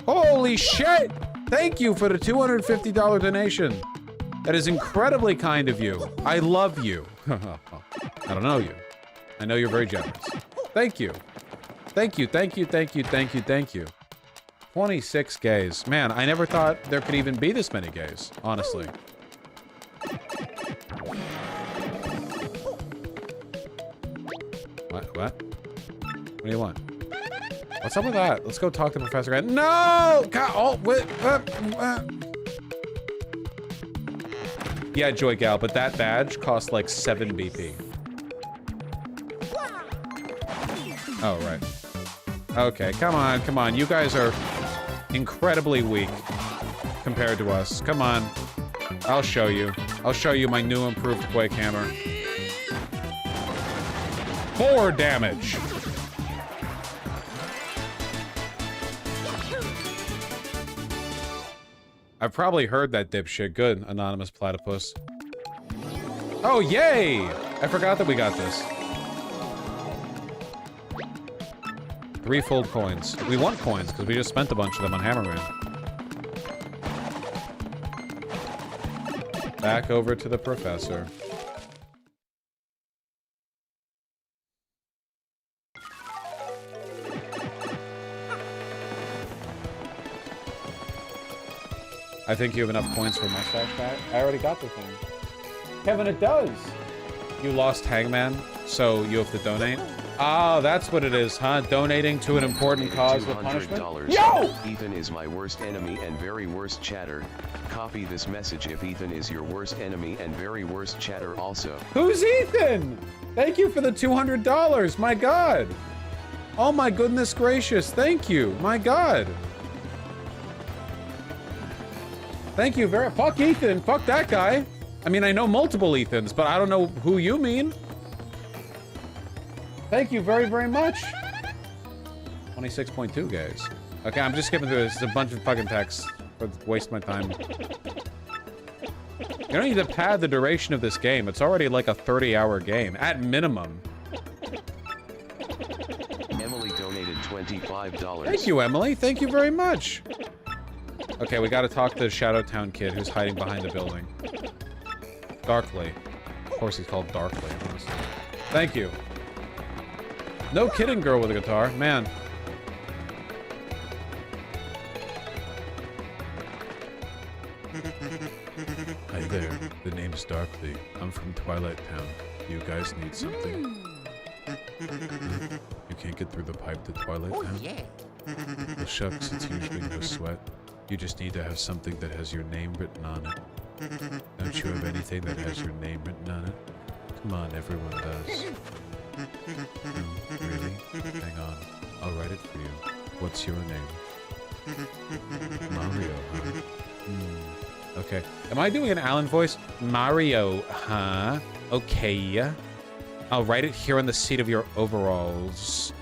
Holy shit! Thank you for the $250 donation. That is incredibly kind of you. I love you. I don't know you. I know you're very generous. Thank you. Thank you, thank you, thank you, thank you, thank you. 26 gays. Man, I never thought there could even be this many gays, honestly. What? What do you want? What's up with that? Let's go talk to Professor Guy. No! God, oh, wait, Yeah, Joy Gal, but that badge costs like 7 BP. Oh, right. Okay, come on, come on. You guys are incredibly weak compared to us. Come on. I'll show you. I'll show you my new improved Quake Hammer. 4 damage. I've probably heard that dipshit. Good, anonymous platypus. Oh, yay! I forgot that we got this. 3 fold coins. We want coins because we just spent a bunch of them on Hammerman. Back over to the professor. I think you have enough coins for mustache bat. I already got the thing. Kevin, it does. You lost Hangman, so you have to donate. Ah, that's what it is, huh? Donating to an important cause with punishment. Yo! Ethan is my worst enemy and very worst chatter. Copy this message if Ethan is your worst enemy and very worst chatter also. Who's Ethan? Thank you for the $200. My God. Oh my goodness gracious. Thank you. My God. Thank you very. Fuck Ethan. Fuck that guy. I mean, I know multiple Ethans, but I don't know who you mean. Thank you very, very much. 26.2, guys. Okay, I'm just skipping through this. It's a bunch of fucking texts. Waste my time. You don't need to pad the duration of this game. It's already like a 30-hour game, at minimum. Emily donated $25. Thank you, Emily. Thank you very much. Okay, we gotta talk to the Shadowtown kid who's hiding behind the building. Darkly. Of course he's called Darkly. Honestly. Thank you. No kidding, girl with a guitar. Man. Hi there. The name's Darkly. I'm from Twilight Town. You guys need something? You can't get through the pipe to Twilight Town? Yeah. Well, shucks, it's usually no sweat. You just need to have something that has your name written on it. Don't you have anything that has your name written on it? Come on, everyone does. Really? Hang on. I'll write it for you. What's your name? Mario, huh? Okay. Am I doing an Alan voice? Mario, huh? Okay. I'll write it here on the seat of your overalls.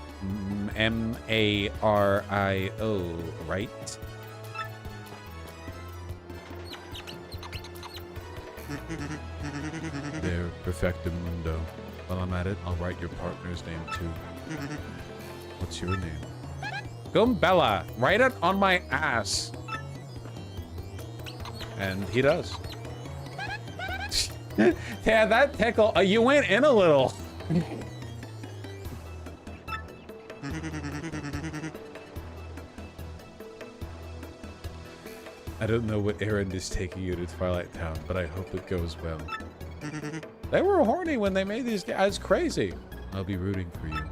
M-A-R-I-O, right? There, perfectamundo. While I'm at it, I'll write your partner's name too. What's your name? Gumbella! Write it on my ass! And he does. Yeah, that tickle. You went in a little. I don't know what errand is taking you to Twilight Town, but I hope it goes well. They were horny when they made these guys crazy. I'll be rooting for you.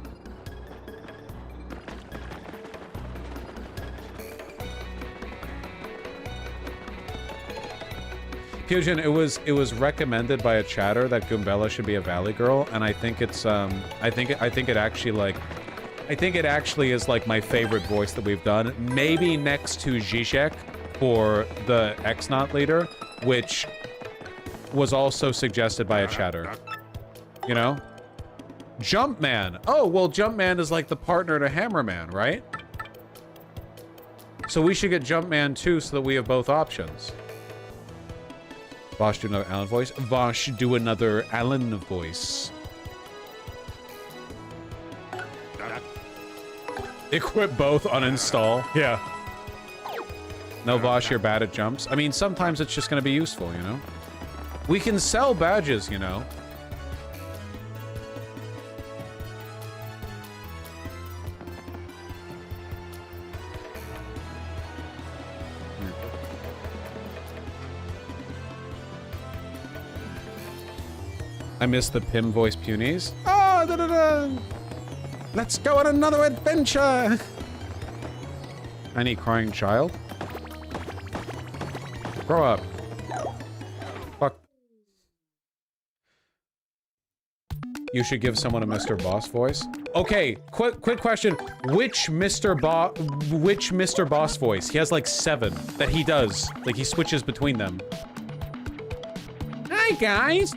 Fusion, it was recommended by a chatter that Goombella should be a Valley Girl, and I think it's I think it actually is like my favorite voice that we've done. Maybe next to Zizek for the X-Not leader, which was also suggested by a chatter. You know? Jumpman. Oh, well, Jumpman is like the partner to Hammerman, right? So we should get Jumpman too so that we have both options. Vosh, do another Alan voice. Vosh, do another Alan voice. Equip both, uninstall. Yeah. No, Vosh, you're bad at jumps. I mean, sometimes it's just going to be useful, you know? We can sell badges, you know? I miss the Pim voice punies. Ah, da da da! Let's go on another adventure! Any crying child? Grow up. Fuck. You should give someone a Mr. Boss voice. Okay, quick question. Which Mr. Boss voice? He has like 7 that he does. Like he switches between them. Hi guys.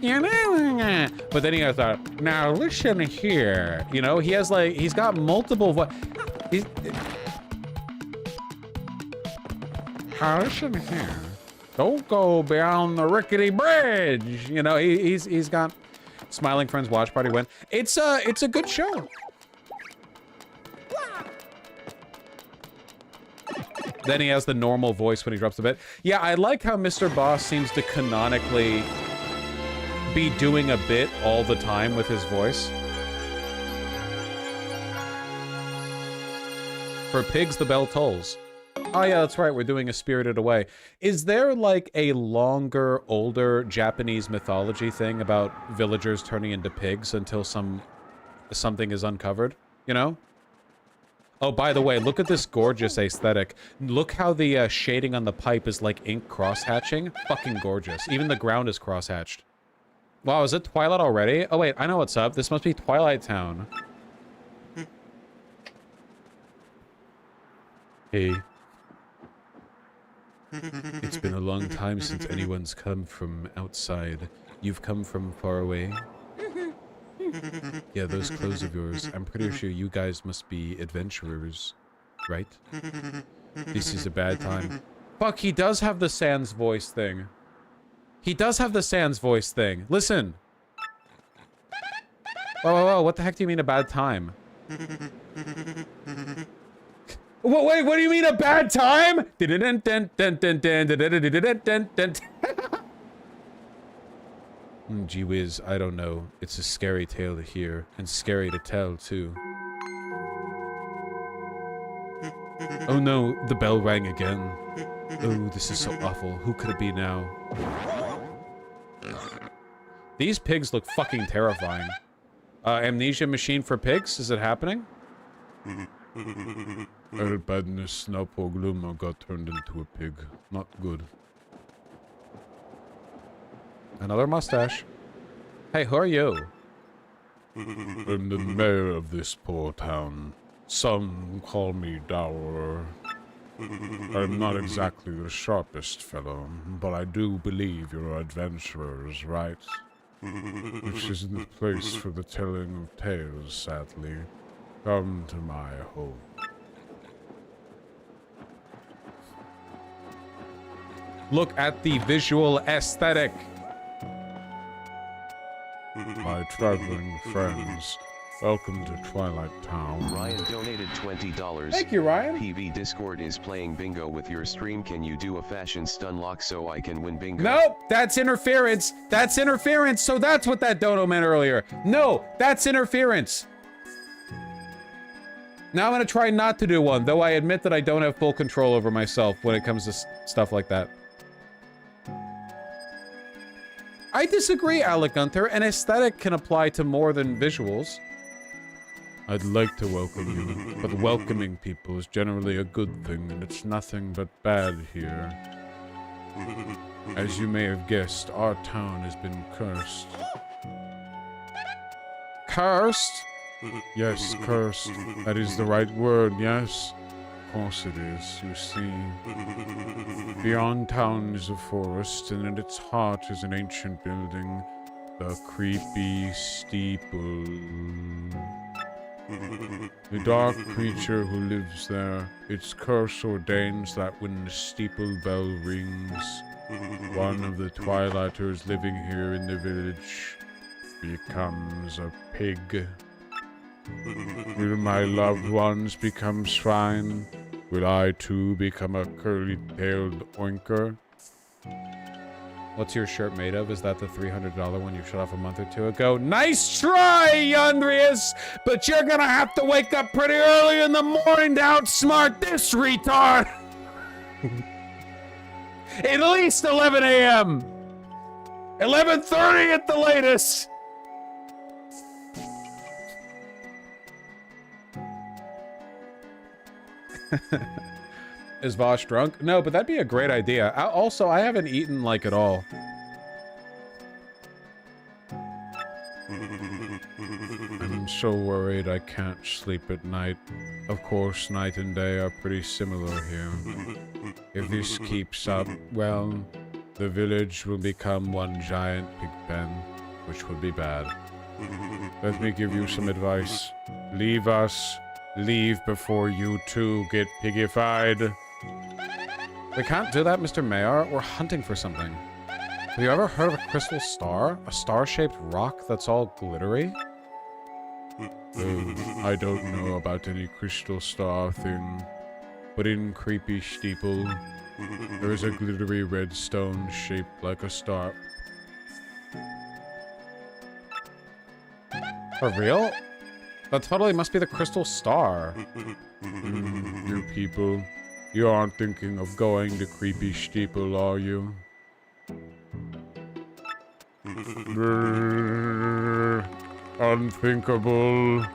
But then he has that, now listen here. You know, he has like, he's got multiple now listen here. Don't go beyond the rickety bridge. You know, he's got Smiling Friends Watch Party win. It's a good show. Then he has the normal voice when he drops the bit. Yeah, I like how Mr. Boss seems to canonically be doing a bit all the time with his voice. For pigs, the bell tolls. Oh yeah, that's right, we're doing a Spirited Away. Is there like a longer, older Japanese mythology thing about villagers turning into pigs until something is uncovered? You know? Oh, by the way, look at this gorgeous aesthetic. Look how the shading on the pipe is like ink cross-hatching. Fucking gorgeous. Even the ground is cross-hatched. Wow, is it Twilight already? Oh wait, I know what's up. This must be Twilight Town. Hey. It's been a long time since anyone's come from outside. You've come from far away? Yeah, those clothes of yours. I'm pretty sure you guys must be adventurers, right? This is a bad time. Fuck, he does have the Sans voice thing. He does have the Sans voice thing. Listen. Whoa, what the heck do you mean a bad time? Wait, what do you mean a bad time? Gee whiz, I don't know. It's a scary tale to hear, and scary to tell, too. Oh no, the bell rang again. Oh, this is so awful. Who could it be now? These pigs look fucking terrifying. Amnesia machine for pigs? Is it happening? Our badness, now poor Gloomer got turned into a pig. Not good. Another mustache. Hey, who are you? I'm the mayor of this poor town. Some call me Dower. I'm not exactly the sharpest fellow, but I do believe you're adventurers, right? Which isn't the place for the telling of tales, sadly. Come to my home. Look at the visual aesthetic. My traveling friends, welcome to Twilight Town. Ryan donated $20. Thank you, Ryan. PB Discord is playing bingo with your stream. Can you do a fashion stun lock so I can win bingo? Nope, that's interference. That's interference, so that's what that dono meant earlier. No, that's interference. Now I'm gonna try not to do one, though I admit that I don't have full control over myself when it comes to stuff like that. I disagree, Alec Gunther. An aesthetic can apply to more than visuals. I'd like to welcome you, but welcoming people is generally a good thing, and it's nothing but bad here. As you may have guessed, our town has been cursed. Cursed? Yes, cursed. That is the right word, yes. Of course it is, you see. Beyond town is a forest, and at its heart is an ancient building. The creepy steeple. The dark creature who lives there, its curse ordains that when the steeple bell rings, one of the Twilighters living here in the village becomes a pig. Will my loved ones become swine? Will I too become a curly-tailed oinker? What's your shirt made of? Is that the $300 one you shut off a month or two ago? Nice try, Andreas! But you're gonna have to wake up pretty early in the morning to outsmart this retard! At least 11 a.m. 11:30 at the latest! Is Vosh drunk? No, but that'd be a great idea. Also, I haven't eaten, like, at all. I'm so worried I can't sleep at night. Of course, night and day are pretty similar here. If this keeps up, well, the village will become one giant pig pen, which would be bad. Let me give you some advice. Leave us. Leave before you too get piggified. We can't do that, Mr. Mayor. We're hunting for something. Have you ever heard of a crystal star? A star-shaped rock that's all glittery? I don't know about any crystal star thing, but in Creepy Steeple, there is a glittery red stone shaped like a star. For real? That totally must be the crystal star. You people, you aren't thinking of going to Creepy Steeple, are you? Unthinkable.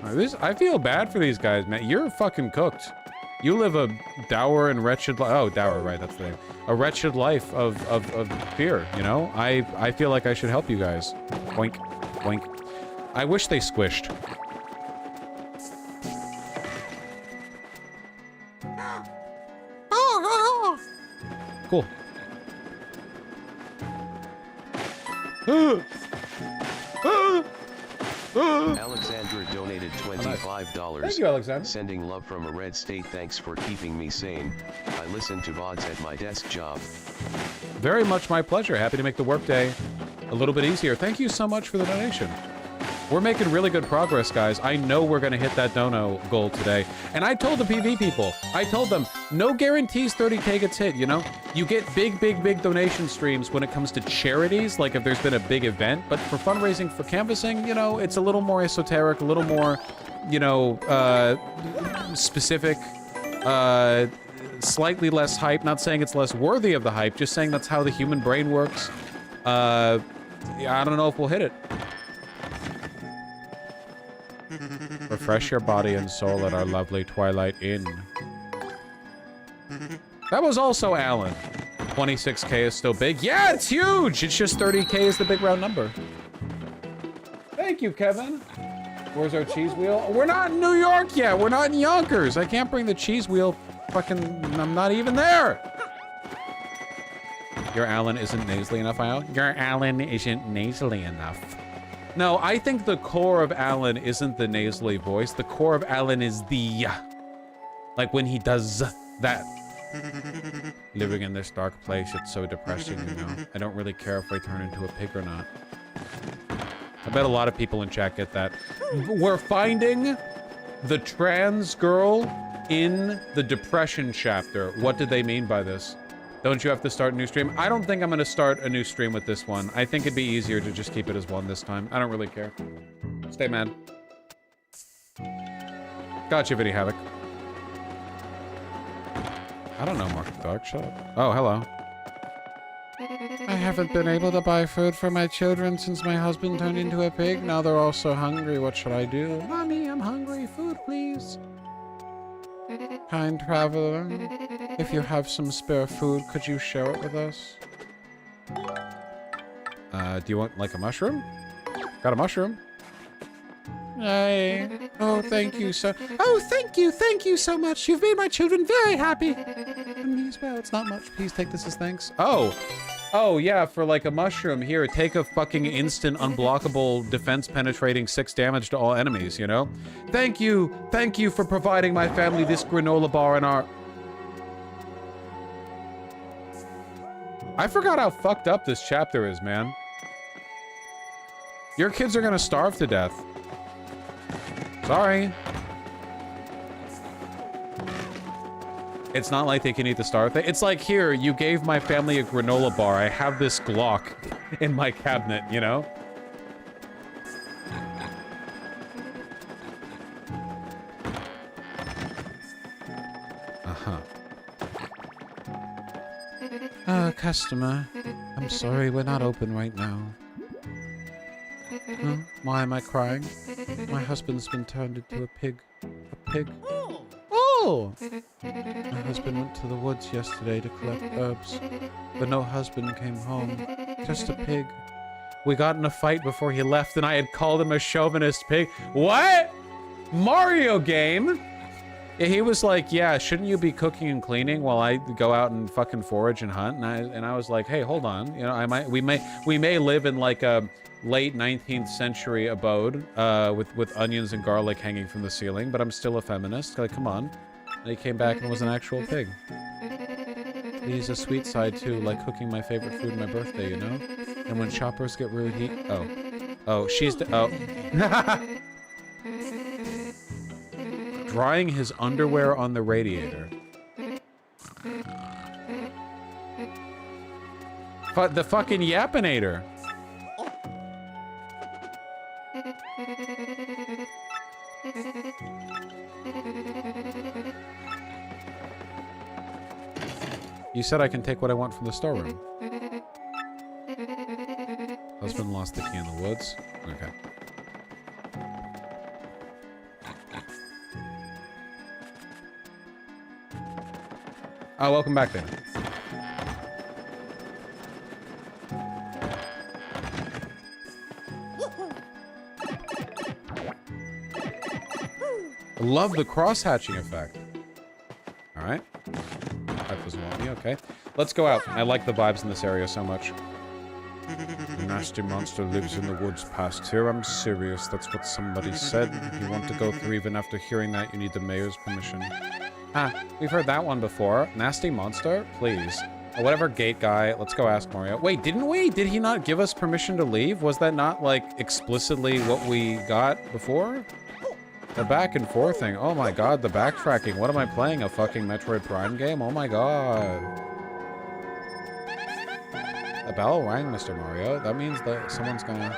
I feel bad for these guys, man. You're fucking cooked. You live a dour and wretched life. Oh, dour, right, that's the name. A wretched life of fear, you know? I feel like I should help you guys. Boink, boink. I wish they squished. Cool. Alexandra donated $25. Thank you, Alexander. Sending love from a red state. Thanks for keeping me sane. I listen to VODs at my desk job. Very much my pleasure. Happy to make the workday a little bit easier. Thank you so much for the donation. We're making really good progress, guys. I know we're going to hit that dono goal today. And I told the PV people, I told them, no guarantees 30K gets hit, you know? You get big donation streams when it comes to charities, like if there's been a big event. But for fundraising, for canvassing, you know, it's a little more esoteric, a little more, you know, specific, slightly less hype. Not saying it's less worthy of the hype, just saying that's how the human brain works. I don't know if we'll hit it. Refresh your body and soul at our lovely Twilight Inn. That was also Alan. 26K is still big. Yeah, it's huge! It's just 30K is the big round number. Thank you, Kevin. Where's our cheese wheel? We're not in New York yet. We're not in Yonkers. I can't bring the cheese wheel. I'm not even there. Your Alan isn't nasally enough, Al? Your Alan isn't nasally enough. No, I think the core of Alan isn't the nasally voice. The core of Alan is the... Like when he does that. Living in this dark place, it's so depressing, you know? I don't really care if I turn into a pig or not. I bet a lot of people in chat get that. We're finding the trans girl in the depression chapter. What did they mean by this? Don't you have to start a new stream? I don't think I'm going to start a new stream with this one. I think it'd be easier to just keep it as one this time. I don't really care. Stay mad. Gotcha, Viddy Havoc. I don't know, Mark Dark. Shut up. Oh, hello. I haven't been able to buy food for my children since my husband turned into a pig. Now they're all so hungry. What should I do? Mommy, I'm hungry. Food, please. Kind traveler, if you have some spare food, could you share it with us? Do you want, like, a mushroom? Got a mushroom. Yay. Oh, thank you so... Oh, thank you so much. You've made my children very happy. And me as well. It's not much. Please take this as thanks. Oh, yeah, for, like, a mushroom. Here, take a fucking instant, unblockable, defense-penetrating 6 damage to all enemies, you know? Thank you for providing my family this granola bar and our... I forgot how fucked up this chapter is, man. Your kids are gonna starve to death. Sorry. It's not like they can eat the star thing. It's like, here, you gave my family a granola bar. I have this Glock in my cabinet, you know? Customer. I'm sorry, we're not open right now. Huh? Why am I crying? My husband's been turned into a pig. A pig. Oh! My husband went to the woods yesterday to collect herbs, but no husband came home. Just a pig. We got in a fight before he left, and I had called him a chauvinist pig. What? Mario game? Yeah, he was like, yeah, shouldn't you be cooking and cleaning while I go out and fucking forage and hunt? And I was like, hey, hold on. You know, we may live in like a late 19th century abode with onions and garlic hanging from the ceiling, but I'm still a feminist. Like, come on. And he came back and was an actual pig. He's a sweet side too, like cooking my favorite food on my birthday, you know? And when shoppers get really oh, she's drying his underwear on the radiator. The fucking Yapinator. You said I can take what I want from the storeroom. Husband lost the key in the woods. Okay. Oh, welcome back then. I love the cross-hatching effect. Alright. That doesn't want me, okay. Let's go out. I like the vibes in this area so much. A nasty monster lives in the woods past here. I'm serious. That's what somebody said. If you want to go through even after hearing that, you need the mayor's permission. Ah, we've heard that one before. Nasty monster? Please. Oh, whatever, gate guy. Let's go ask Mario. Wait, didn't we? Did he not give us permission to leave? Was that not, like, explicitly what we got before? The back and forth thing. Oh my god, the backtracking. What am I playing? A fucking Metroid Prime game? Oh my god. A bell rang, Mr. Mario. That means that someone's gonna...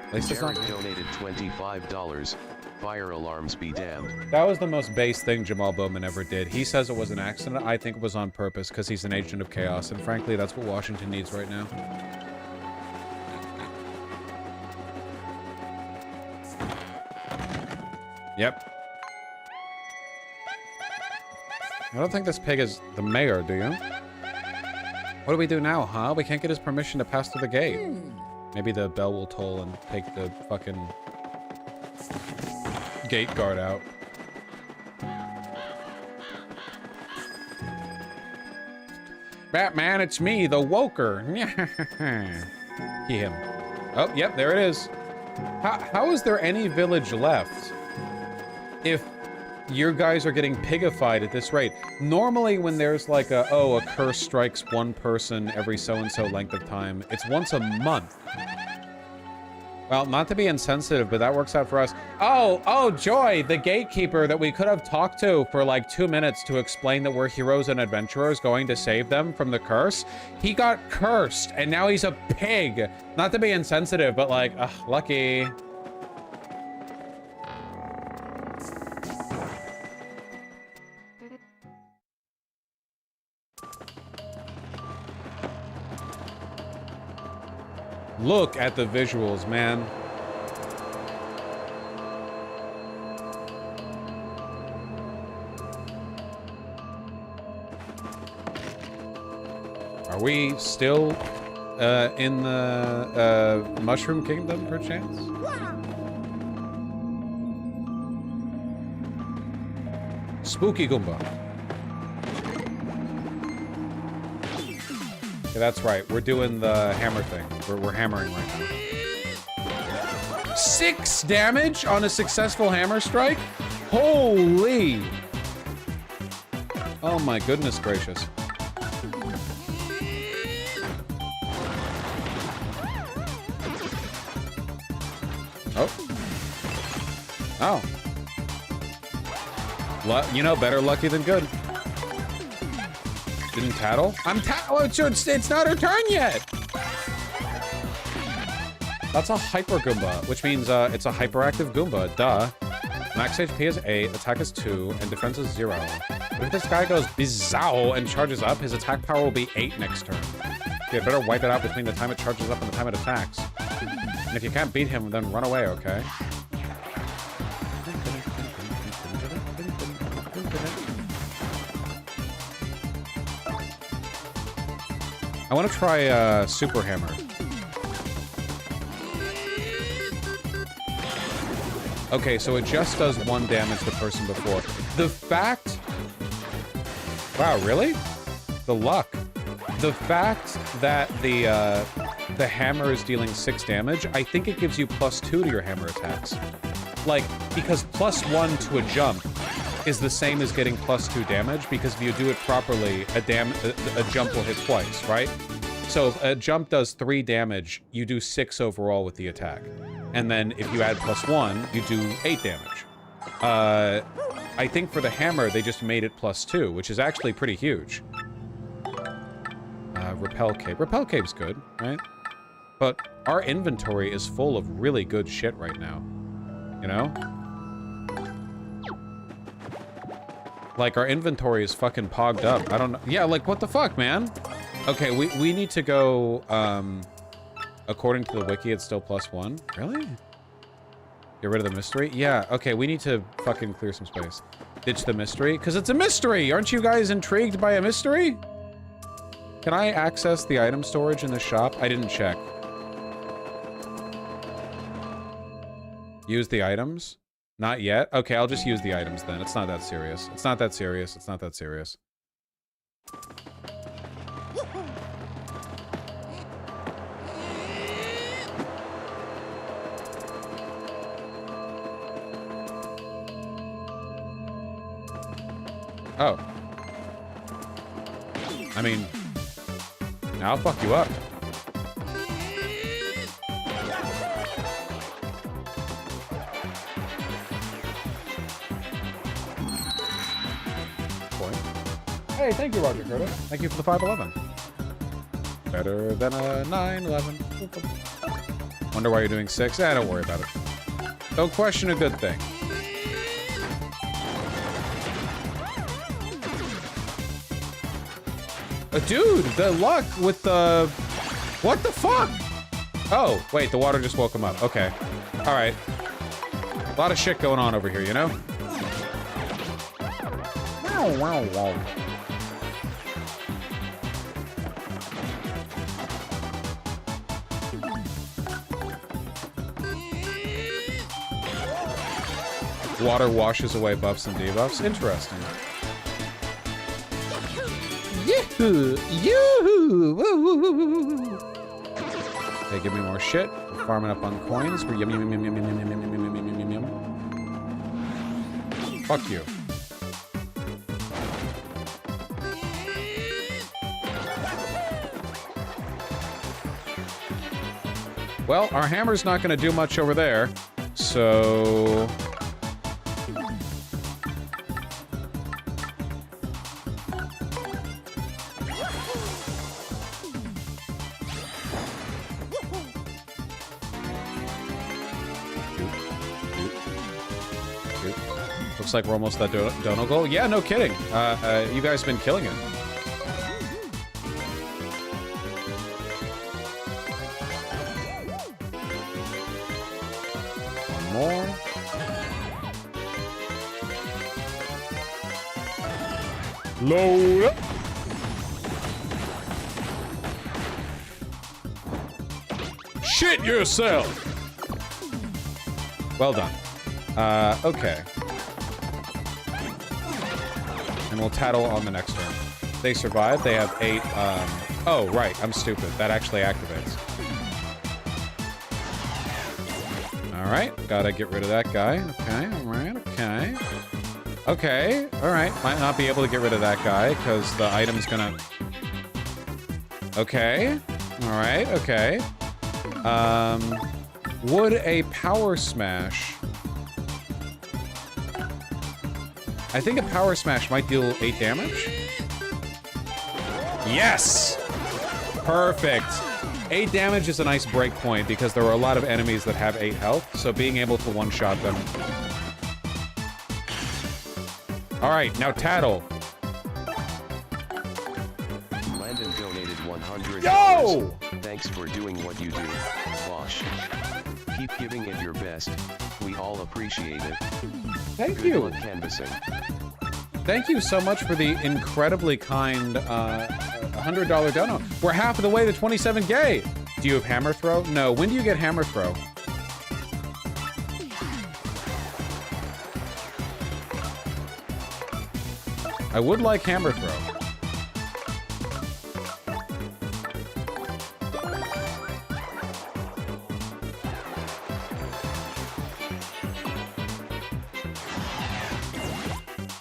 At least it's not... donated $25. Fire alarms be damned. That was the most base thing Jamal Bowman ever did. He says it was an accident. I think it was on purpose because he's an agent of chaos. And frankly, that's what Washington needs right now. Yep. I don't think this pig is the mayor, do you? What do we do now, huh? We can't get his permission to pass through the gate. Maybe the bell will toll and take the fucking gate guard out. Batman, it's me, the Woker. Him. Oh, yep, there it is. How is there any village left if your guys are getting pigified at this rate? Normally when there's like a curse strikes one person every so-and-so length of time, it's once a month. Well, not to be insensitive, but that works out for us. Oh, Joy, the gatekeeper that we could have talked to for like 2 minutes to explain that we're heroes and adventurers going to save them from the curse. He got cursed, and now he's a pig. Not to be insensitive, but like, lucky. Look at the visuals, man. Are we still in the Mushroom Kingdom, perchance? Spooky Goomba. Yeah, that's right. We're doing the hammer thing. We're hammering right now. 6 damage on a successful hammer strike? Holy! Oh my goodness gracious. Oh. You know, better lucky than good. Didn't tattle? It's not her turn yet! That's a Hyper Goomba, which means it's a hyperactive Goomba, duh. Max HP is 8, attack is 2, and defense is 0. But if this guy goes bizow and charges up, his attack power will be 8 next turn. You better wipe it out between the time it charges up and the time it attacks. And if you can't beat him, then run away, okay? I want to try Super Hammer. Okay, so it just does 1 damage the person before. The fact... Wow, really? The luck. The fact that the hammer is dealing 6 damage, I think it gives you +2 to your hammer attacks. Like, because +1 to a jump is the same as getting +2 damage, because if you do it properly, a jump will hit twice, right? So if a jump does 3 damage, you do 6 overall with the attack. And then if you add +1, you do 8 damage. I think for the hammer, they just made it +2, which is actually pretty huge. Repel cape. Repel cape's good, right? But our inventory is full of really good shit right now. You know? Like, our inventory is fucking pogged up. I don't know. Yeah, like, what the fuck, man? Okay, we need to go, according to the wiki, it's still +1. Really? Get rid of the mystery? Yeah, okay, we need to fucking clear some space. Ditch the mystery? Because it's a mystery! Aren't you guys intrigued by a mystery? Can I access the item storage in the shop? I didn't check. Use the items? Not yet? Okay, I'll just use the items then. It's not that serious. It's not that serious. It's not that serious. Oh. I mean, now I'll fuck you up. Point. Hey, thank you, Roger Curtis. Thank you for the 511. Better than a 911. Wonder why you're doing 6? Don't worry about it. Don't question a good thing. Dude, the luck with the... What the fuck? Oh, wait, the water just woke him up. Okay. Alright. A lot of shit going on over here, you know? Wow, wow, wow. Water washes away buffs and debuffs. Interesting. Yoo-hoo! Yoo-hoo! Woo-hoo-hoo-hoo-hoo! Okay, give me more shit. We're farming up on coins. We're yum yum yum yum yum yum yum yum yum yum yum yum yum. Fuck you. Well, our hammer's not gonna do much over there, so... Looks like we're almost at dono goal. Yeah, no kidding. You guys have been killing it. One more. Load up. Shit yourself. Well done. Okay. And we'll tattle on the next turn. They survive. They have 8, Oh, right. I'm stupid. That actually activates. Alright. Gotta get rid of that guy. Okay. Alright. Okay. Okay. Alright. Might not be able to get rid of that guy, because the item's gonna... Okay. Alright. Okay. Would a power smash... I think a power smash might deal 8 damage. Yes! Perfect. 8 damage is a nice break point because there are a lot of enemies that have 8 health, so being able to one-shot them. Alright, now tattle. Landon donated $100. Yo! Thanks for doing what you do, Bosh. Keep giving it your best. We all appreciate it. Thank Good you. luck canvassing. Thank you so much for the incredibly kind $100 dono. We're half of the way to 27K. Do you have hammer throw? No. When do you get hammer throw? I would like hammer throw.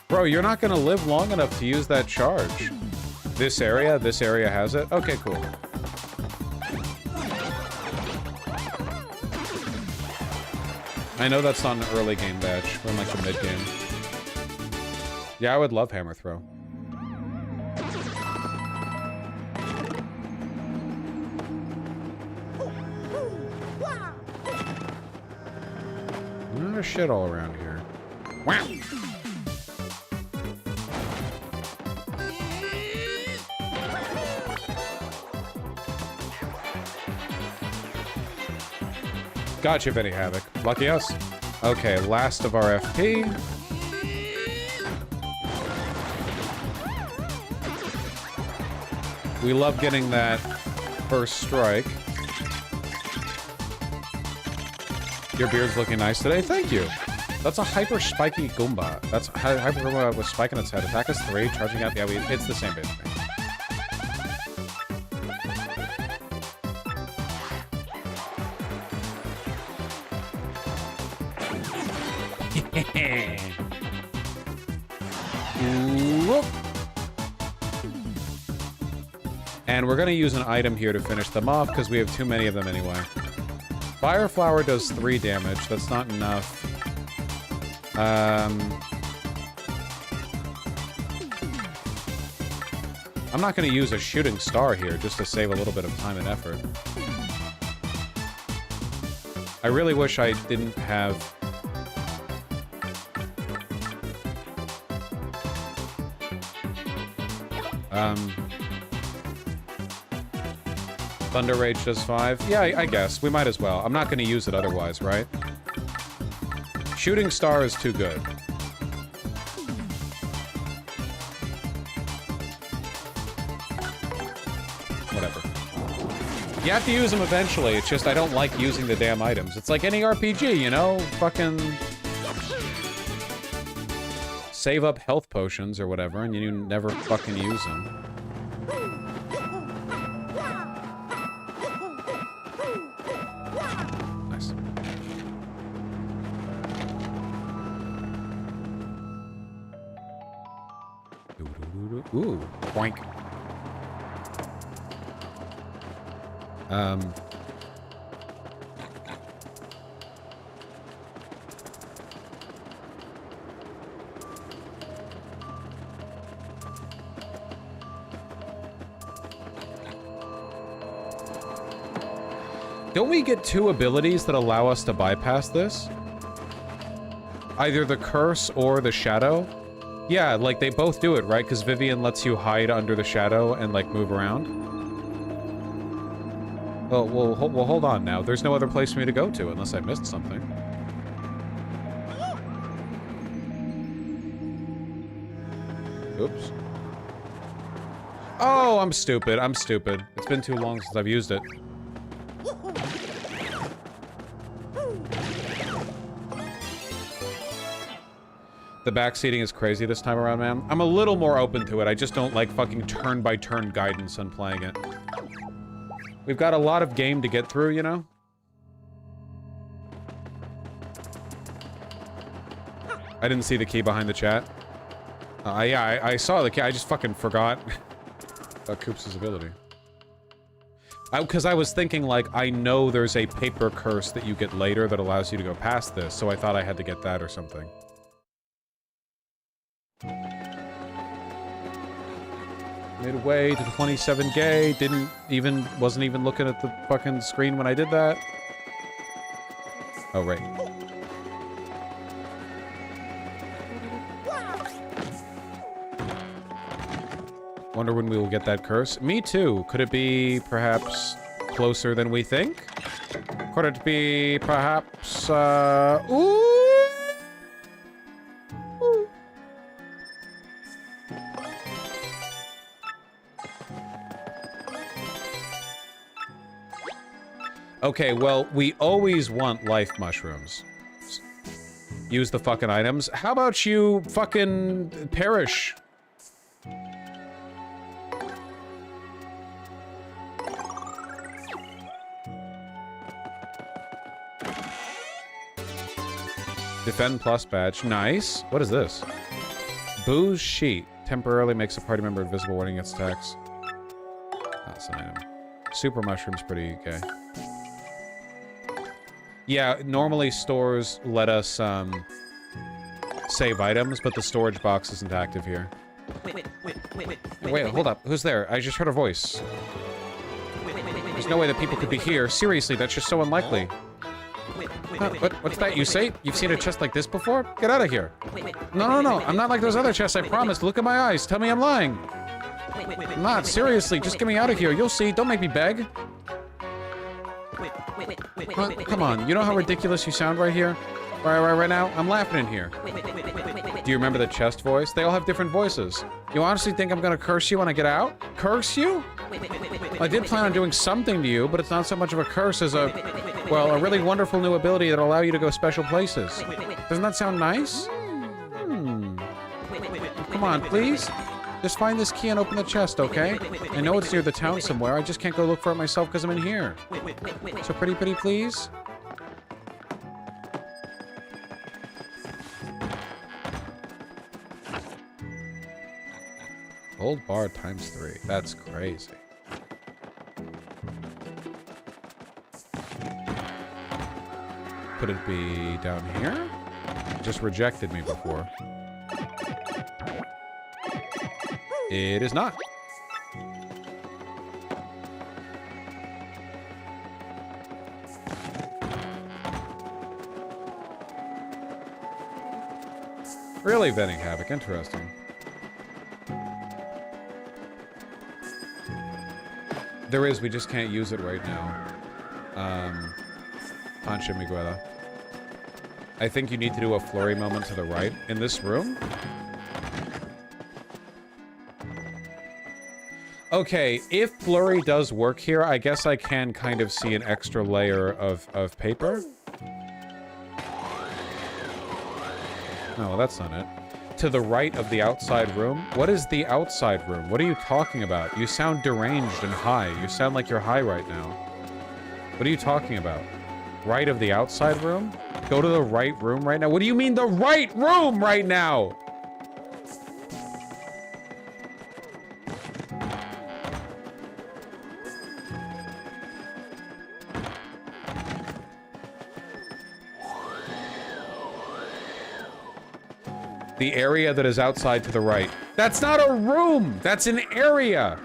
Bro, you're not gonna live long enough to use that charge. This area has it? Okay, cool. I know that's not an early game badge. We're in like the mid game. Yeah, I would love hammer throw. There's shit all around here. Wow. Gotcha, Vinny Havoc. Lucky us. Okay, last of our FP. We love getting that first strike. Your beard's looking nice today. Thank you. That's a hyper spiky Goomba. That's hyper Goomba with spike in its head. Attack is 3, charging out. Yeah, it's the same basically. Whoop. And we're going to use an item here to finish them off because we have too many of them anyway. Fire Flower does 3 damage. That's not enough. I'm not going to use a Shooting Star here just to save a little bit of time and effort. I really wish I didn't have... Thunder Rage does 5. Yeah, I guess. We might as well. I'm not going to use it otherwise, right? Shooting Star is too good. Whatever. You have to use them eventually. It's just I don't like using the damn items. It's like any RPG, you know? Fucking... save up health potions or whatever, and you never fucking use them. Nice. Ooh, boink. Don't we get 2 abilities that allow us to bypass this? Either the curse or the shadow? Yeah, like they both do it, right? Because Vivian lets you hide under the shadow and like move around. Well, hold on now. There's no other place for me to go to unless I missed something. Oops. Oh, I'm stupid. I'm stupid. It's been too long since I've used it. The backseating is crazy this time around, man. I'm a little more open to it. I just don't like fucking turn-by-turn guidance on playing it. We've got a lot of game to get through, you know? I didn't see the key behind the chat. Yeah, I saw the key. I just fucking forgot about Koops' ability. Because I was thinking, like, I know there's a paper curse that you get later that allows you to go past this, so I thought I had to get that or something. Midway to 27 gay, wasn't even looking at the fucking screen when I did that. Oh, right. Wonder when we will get that curse. Me too. Could it be perhaps closer than we think? Could it be perhaps, ooh! Okay, well, we always want life mushrooms. Use the fucking items. How about you fucking perish? Defend plus badge. Nice. What is this? Booze sheet. Temporarily makes a party member invisible when he gets attacks. That's an item. Super mushroom's pretty okay. Yeah, normally stores let us save items, but the storage box isn't active here. Wait, hold up. Who's there? I just heard a voice. There's no way that people could be here. Seriously, that's just so unlikely. Huh, what's that you say? You've seen a chest like this before? Get out of here. No. I'm not like those other chests, I promise. Look at my eyes. Tell me I'm lying. I'm not. Seriously, just get me out of here. You'll see. Don't make me beg. Huh, come on. You know how ridiculous you sound right here? Right now? I'm laughing in here. Do you remember the chest voice? They all have different voices. You honestly think I'm gonna curse you when I get out? Curse you? I did plan on doing something to you, but it's not so much of a curse as a, well, a really wonderful new ability that'll allow you to go special places. Doesn't that sound nice? Come on, please. Just find this key and open the chest, okay? I know it's near the town somewhere. I just can't go look for it myself because I'm in here. So pretty, please. Gold bar times 3. That's crazy. Could it be down here? It just rejected me before. It is not. Really venting havoc. Interesting. There is, we just can't use it right now. Pancha Miguela. I think you need to do a flurry moment to the right in this room. Okay, if flurry does work here, I guess I can kind of see an extra layer of paper. No, well, that's not it. To the right of the outside room? What is the outside room? What are you talking about? You sound deranged and high. You sound like you're high right now. What are you talking about? Right of the outside room? Go to the right room right now? What do you mean the right room right now? The area that is outside to the right. That's not a room! That's an area!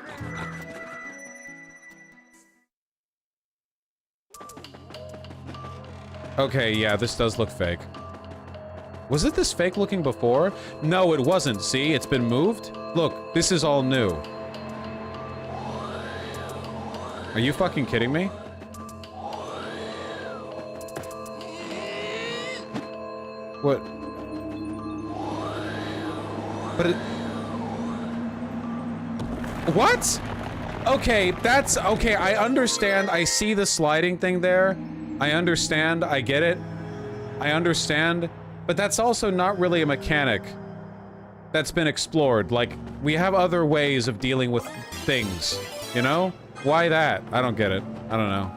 Okay, yeah, this does look fake. Was it this fake looking before? No, it wasn't. See, it's been moved. Look, this is all new. Are you fucking kidding me? What? But it... What? Okay, that's... Okay, I understand. I see the sliding thing there. I understand. I get it. I understand. But that's also not really a mechanic that's been explored. Like, we have other ways of dealing with things, you know? Why that? I don't get it. I don't know.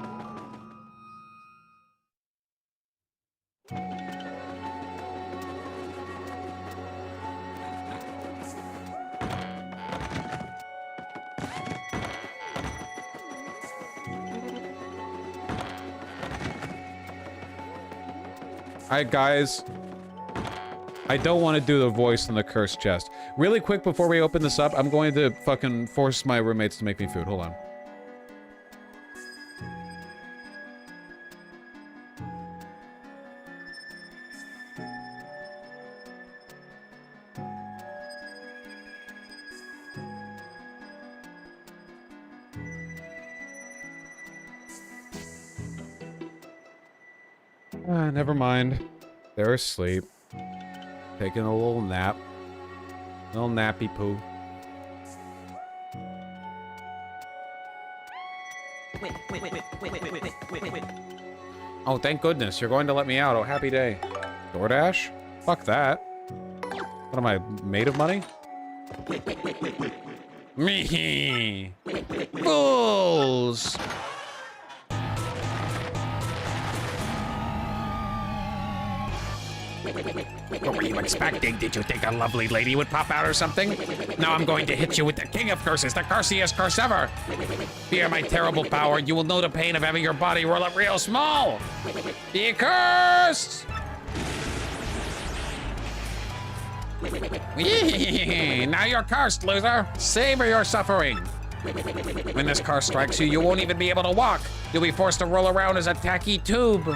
Alright, guys. I don't want to do the voice in the cursed chest. Really quick before we open this up, I'm going to fucking force my roommates to make me food. Hold on. Never mind. They're asleep. Taking a little nap. Little nappy poo. Oh, thank goodness. You're going to let me out. Oh, happy day. DoorDash? Fuck that. What am I, made of money? Me. Fools! What were you expecting? Did you think a lovely lady would pop out or something? Now I'm going to hit you with the king of curses, the cursiest curse ever. Fear my terrible power. You will know the pain of having your body roll up real small. Be cursed! Now you're cursed, loser. Savor your suffering. When this curse strikes you, you won't even be able to walk. You'll be forced to roll around as a tacky tube.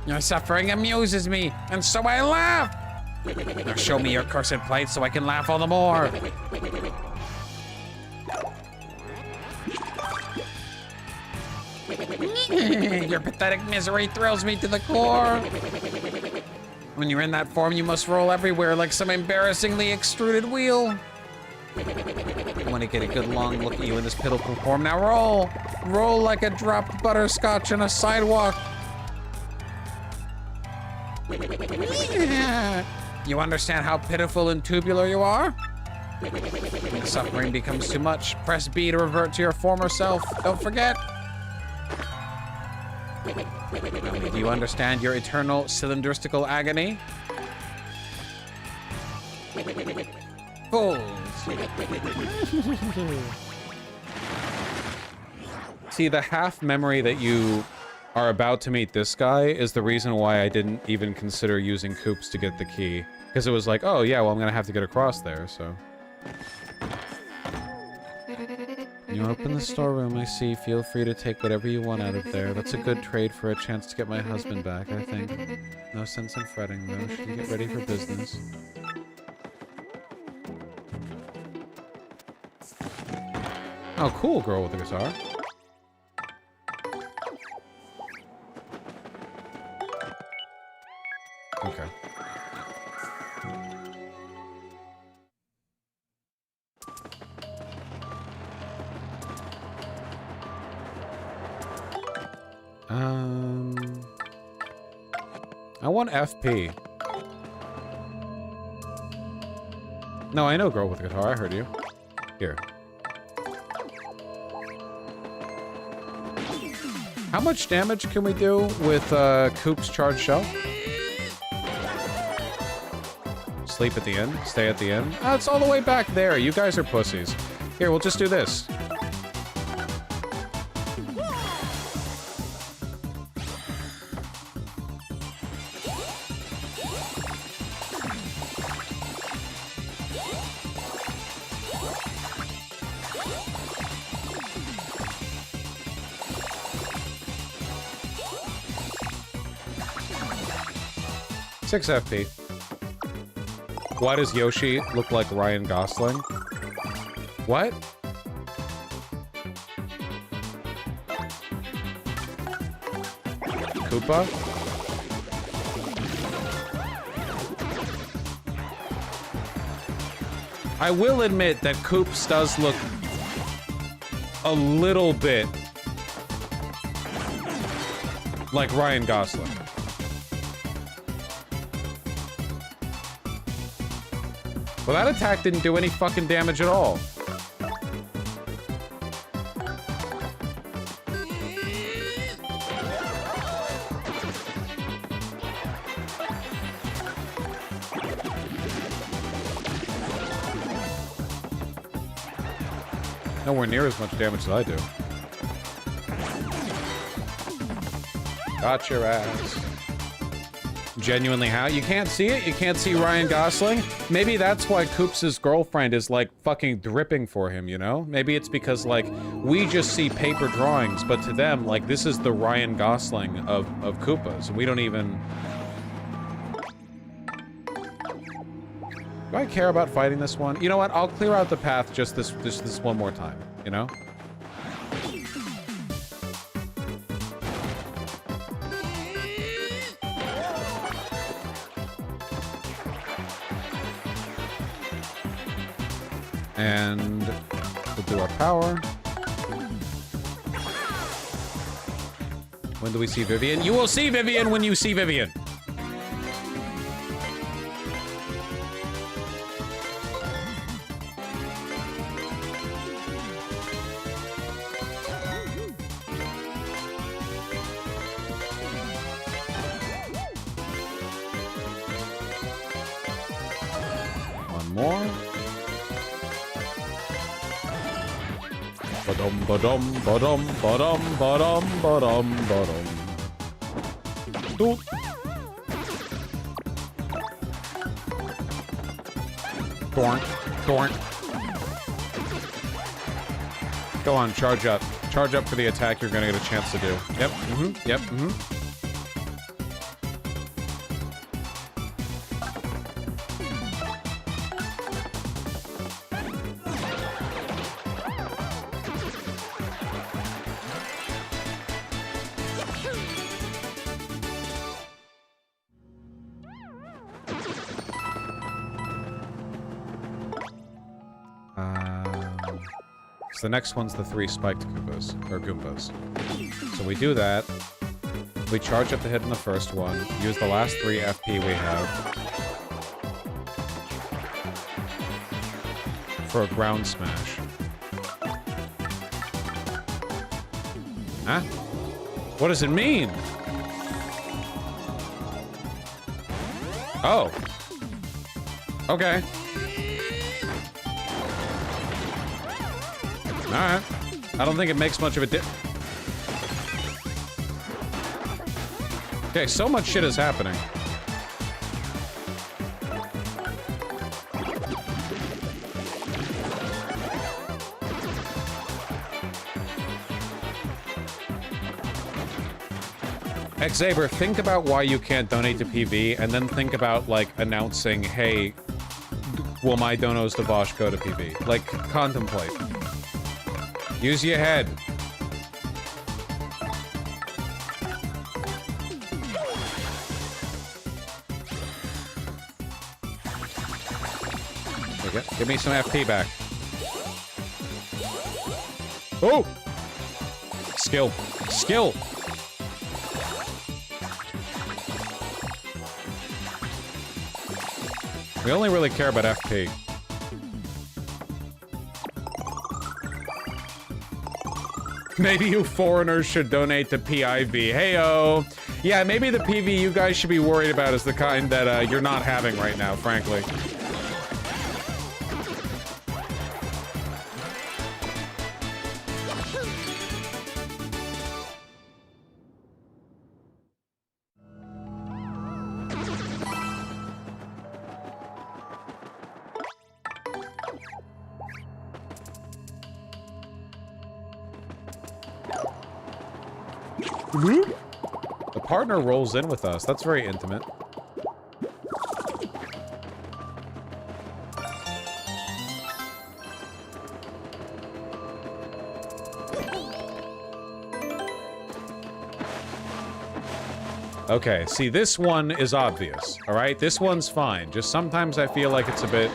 Your suffering amuses me, and so I laugh. Now show me your cursed plight so I can laugh all the more. Your pathetic misery thrills me to the core. When you're in that form, you must roll everywhere like some embarrassingly extruded wheel. I want to get a good long look at you in this pitiful form. Now roll! Roll like a dropped butterscotch on a sidewalk. You understand how pitiful and tubular you are? When the suffering becomes too much, press B to revert to your former self. Don't forget. Do you understand your eternal cylindrical agony? Fools. See, the half memory that you are about to meet this guy is the reason why I didn't even consider using Koops to get the key. Because it was like, oh yeah, well I'm gonna have to get across there, so. You open the storeroom, I see. Feel free to take whatever you want out of there. That's a good trade for a chance to get my husband back, I think. No sense in fretting, though. Should we get ready for business? Oh, cool, girl with a guitar. Okay. I want FP. No, I know girl with a guitar. I heard you. Here. How much damage can we do with Coop's charged shell? Sleep at the end? Stay at the end? Oh, it's all the way back there. You guys are pussies. Here, we'll just do this. Six FP. Why does Yoshi look like Ryan Gosling? What? Koopa? I will admit that Koops does look a little bit like Ryan Gosling. Well, that attack didn't do any fucking damage at all. Nowhere near as much damage as I do. Got your ass. Genuinely how? You can't see it? You can't see Ryan Gosling? Maybe that's why Koops' girlfriend is, like, fucking dripping for him, you know? Maybe it's because, like, we just see paper drawings, but to them, like, this is the Ryan Gosling of Koopas. We don't even... Do I care about fighting this one? You know what? I'll clear out the path just this one more time, you know? And we'll do our power. When do we see Vivian? You will see Vivian when you see Vivian. more. Ba-dum, ba-dum, ba-dum, ba-dum, ba-dum, ba-dum, ba-dum. Doot. Dorn, dorn. Go on, charge up. Charge up for the attack you're gonna get a chance to do. Yep, yep, So the next one's the 3 spiked Goombas, or Goombas. So we do that. We charge up the hit in the first one, use the last 3 FP we have for a ground smash. Huh? What does it mean? Oh. Okay. Alright. I don't think it makes much of a Okay, so much shit is happening. Xaber, think about why you can't donate to PV, and then think about, like, announcing, hey, will my donos to Vosh go to PV? Like, contemplate. Use your head. There we go. Give me some FP back. Oh! Skill. Skill! We only really care about FP. Maybe you foreigners should donate to PIV. Heyo! Yeah, maybe the PV you guys should be worried about is the kind that you're not having right now, frankly. The partner rolls in with us. That's very intimate. Okay, see, this one is obvious, all right? This one's fine. Just sometimes I feel like it's a bit...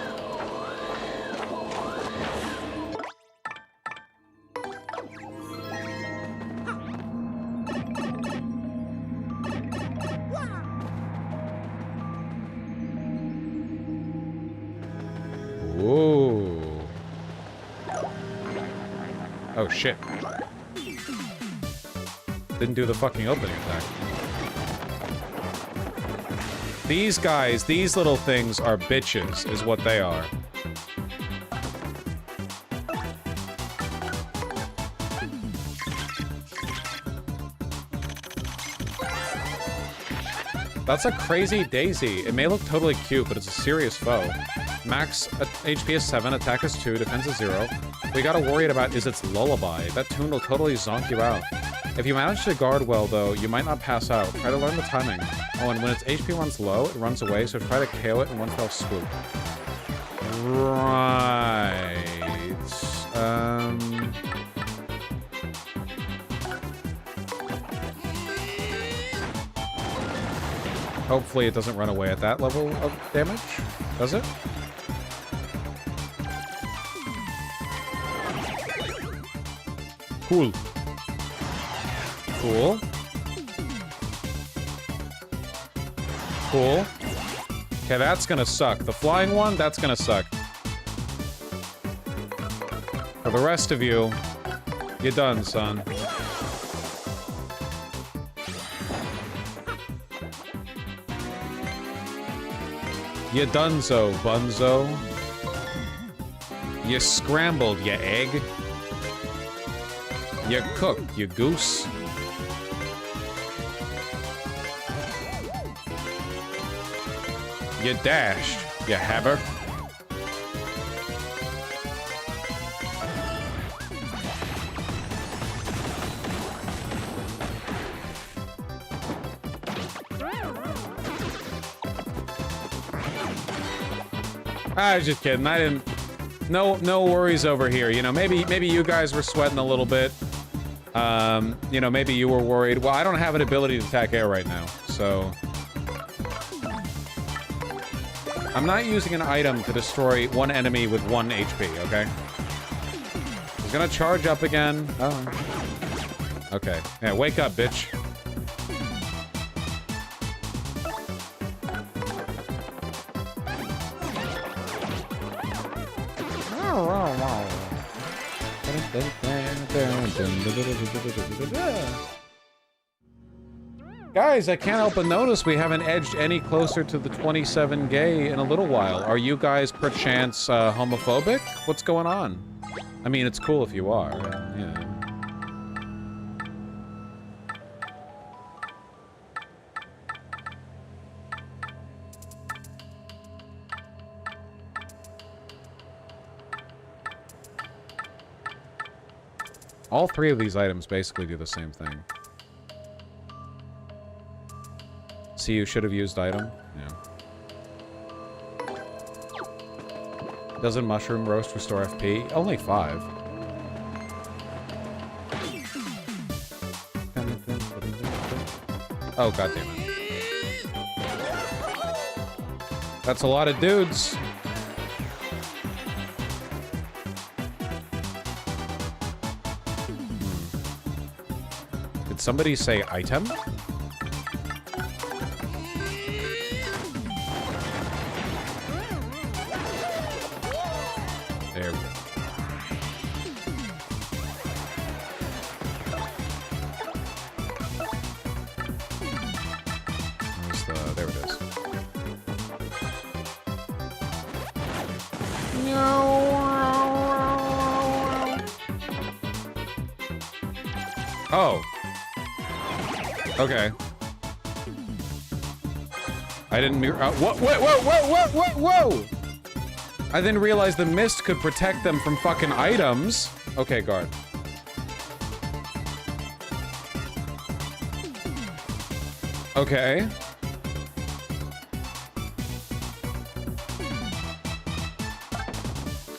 Oh, shit. Didn't do the fucking opening attack. These guys, these little things are bitches, is what they are. That's a crazy daisy. It may look totally cute, but it's a serious foe. Max HP is 7, attack is 2, defense is 0. We gotta worry about is its lullaby. That tune will totally zonk you out. If you manage to guard well, though, you might not pass out. Try to learn the timing. Oh, and when its HP runs low, it runs away, so try to KO it in one fell swoop. Right. Hopefully it doesn't run away at that level of damage. Does it? Cool. Cool. Cool. Okay, that's gonna suck. The flying one, that's gonna suck. For the rest of you, you're done, son. You donezo, bunzo. You scrambled, you egg. You cooked, you goose. You dashed, you haber. I was just kidding. I didn't. No worries over here. You know, maybe you guys were sweating a little bit. You know, maybe you were worried. Well, I don't have an ability to attack air right now, so I'm not using an item to destroy one enemy with 1 HP. Okay. He's gonna charge up again. Oh. Okay. Yeah, wake up, bitch. Guys, I can't help but notice we haven't edged any closer to the 27 gay in a little while. Are you guys perchance homophobic? What's going on? I mean, it's cool if you are. Yeah. All 3 of these items basically do the same thing. See, you should have used item. Yeah. Doesn't mushroom roast restore FP? Only 5. Oh, goddammit. That's a lot of dudes. Did somebody say item? There we go. There it is. Oh. Okay. I didn't mirror. Whoa! I didn't realize the mist could protect them from fucking items. Okay, guard. Okay.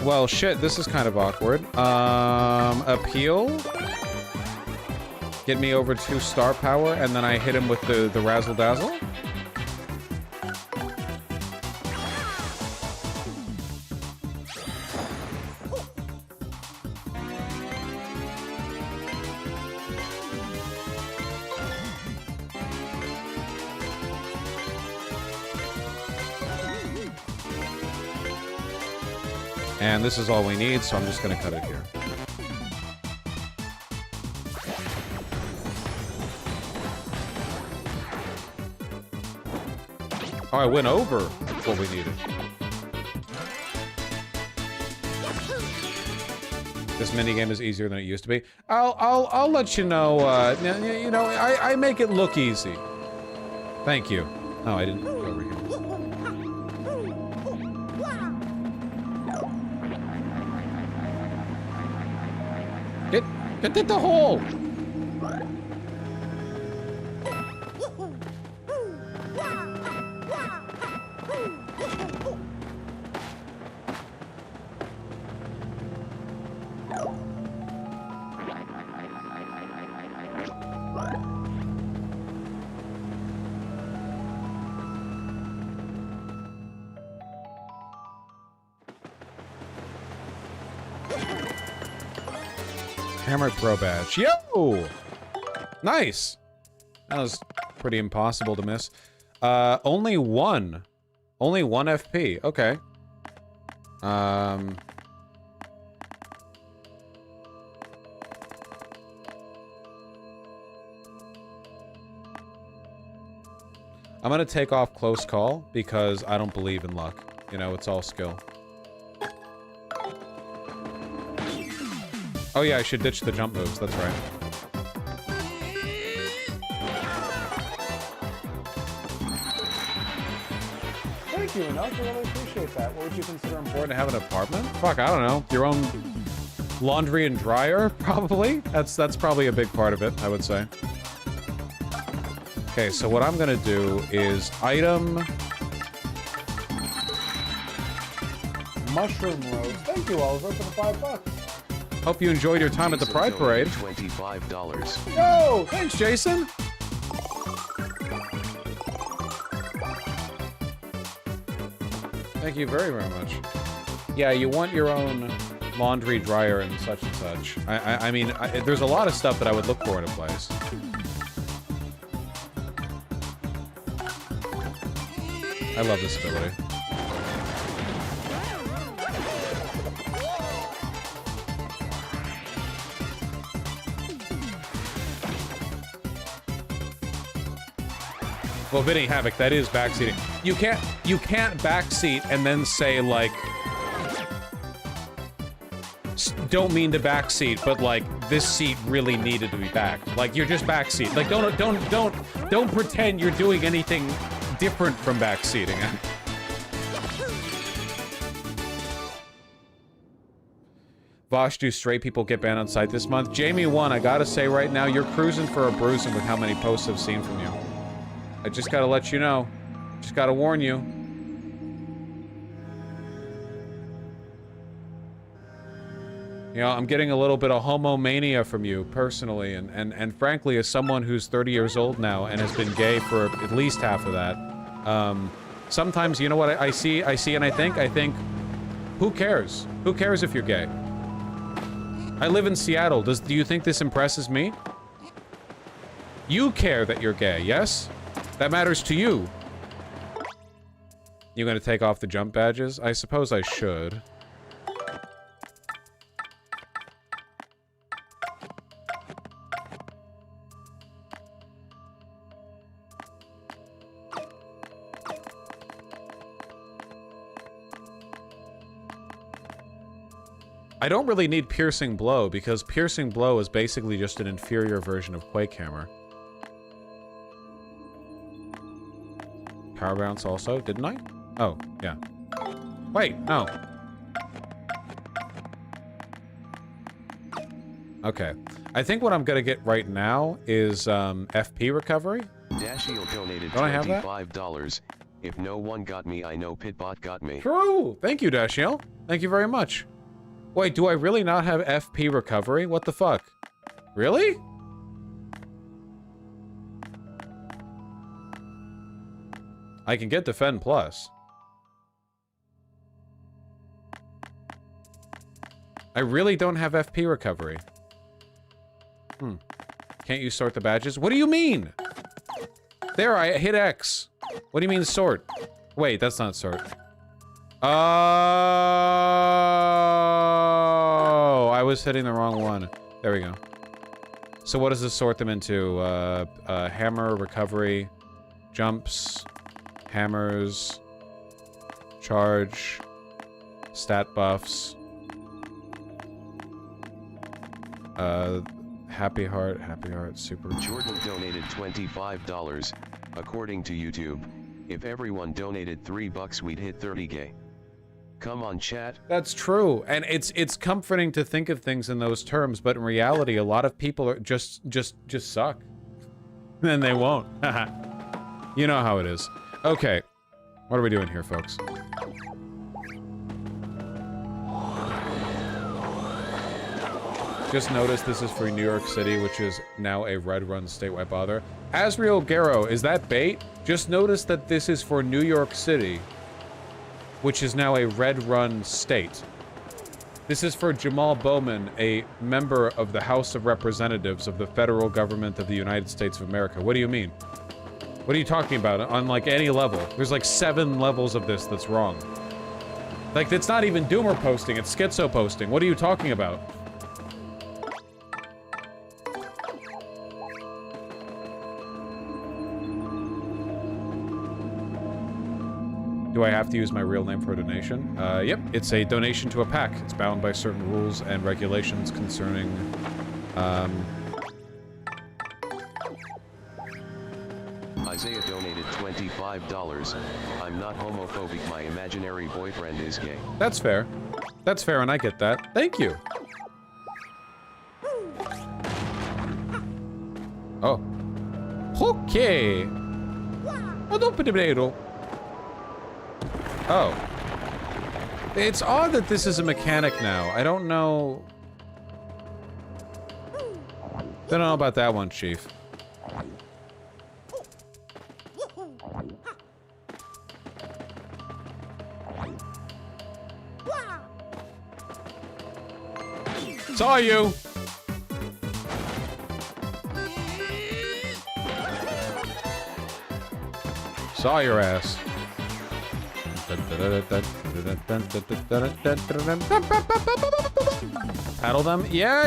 Well, shit, this is kind of awkward. Appeal? Get me over 2 star power, and then I hit him with the razzle dazzle? And this is all we need, so I'm just gonna cut it here. Oh, I went over what we needed. This minigame is easier than it used to be. I'll let you know. You know, I make it look easy. Thank you. Oh, I didn't go over here. Get in the hole! Hammer throw badge. Yo! Nice! That was pretty impossible to miss. Only 1. Only 1 FP. Okay. I'm gonna take off close call because I don't believe in luck. You know, it's all skill. Oh yeah, I should ditch the jump moves. That's right. Thank you, enough. I really appreciate that. What would you consider important to have an apartment? Fuck, I don't know. Your own laundry and dryer, probably. That's probably a big part of it, I would say. Okay, so what I'm gonna do is item mushroom roast. Thank you, Oliver, for the $5. Hope you enjoyed your time at the Pride Parade. $25. Yo, thanks, Jason. Thank you very, very much. Yeah, you want your own laundry dryer and such and such. I mean, there's a lot of stuff that I would look for in a place. I love this ability. Well, Vinny Havoc, that is backseating. You can't backseat and then say like, don't mean to backseat, but like this seat really needed to be backed. Like you're just backseat. Like don't pretend you're doing anything different from backseating. Vosh, do straight people get banned on site this month? Jamie1, I gotta say right now, you're cruising for a bruising with how many posts I've seen from you. I just gotta let you know. Just gotta warn you. You know, I'm getting a little bit of homomania from you, personally, and frankly, as someone who's 30 years old now and has been gay for at least half of that, sometimes, you know what I see and I think, who cares? Who cares if you're gay? I live in Seattle. Do you think this impresses me? You care that you're gay, yes? That matters to you. You gonna take off the jump badges? I suppose I should. I don't really need Piercing Blow, because Piercing Blow is basically just an inferior version of Quake Hammer. Power Bounce also, didn't I? Oh, yeah. Wait, no. Okay. I think what I'm gonna get right now is, FP recovery. Dashiel donated Don't I have that? $25. If no one got me, I know Pitbot got me. True! Thank you, Dashiel. Thank you very much. Wait, do I really not have FP recovery? What the fuck? Really? I can get Defend Plus. I really don't have FP recovery. Can't you sort the badges? What do you mean? There, I hit X. What do you mean sort? Wait, that's not sort. Oh, I was hitting the wrong one. There we go. So what does this sort them into? Hammer, recovery, jumps, hammers, charge, stat buffs, happy heart, super. Jordan donated $25. According to YouTube, if everyone donated $3, we'd hit 30K. Come on, chat. That's true, and it's comforting to think of things in those terms, but in reality, a lot of people are just suck. Then they won't. You know how it is. Okay, what are we doing here, folks? Just noticed this is for New York City, which is now a red run statewide bother. Asriel Garrow, is that bait? Just noticed that this is for New York City, which is now a red run state. This is for Jamal Bowman, a member of the House of Representatives of the federal government of the United States of America. What do you mean? What are you talking about? On like any level? There's like 7 levels of this that's wrong. Like, it's not even Doomer posting, it's Schizo posting. What are you talking about? Do I have to use my real name for a donation? Yep, it's a donation to a PAC. It's bound by certain rules and regulations concerning, Isaiah donated $25. I'm not homophobic, my imaginary boyfriend is gay. That's fair. That's fair, and I get that. Thank you. Oh. Okay. Oh. It's odd that this is a mechanic now. I don't know. Don't know about that one, Chief. Saw you! Saw your ass. Paddle them? Yeah.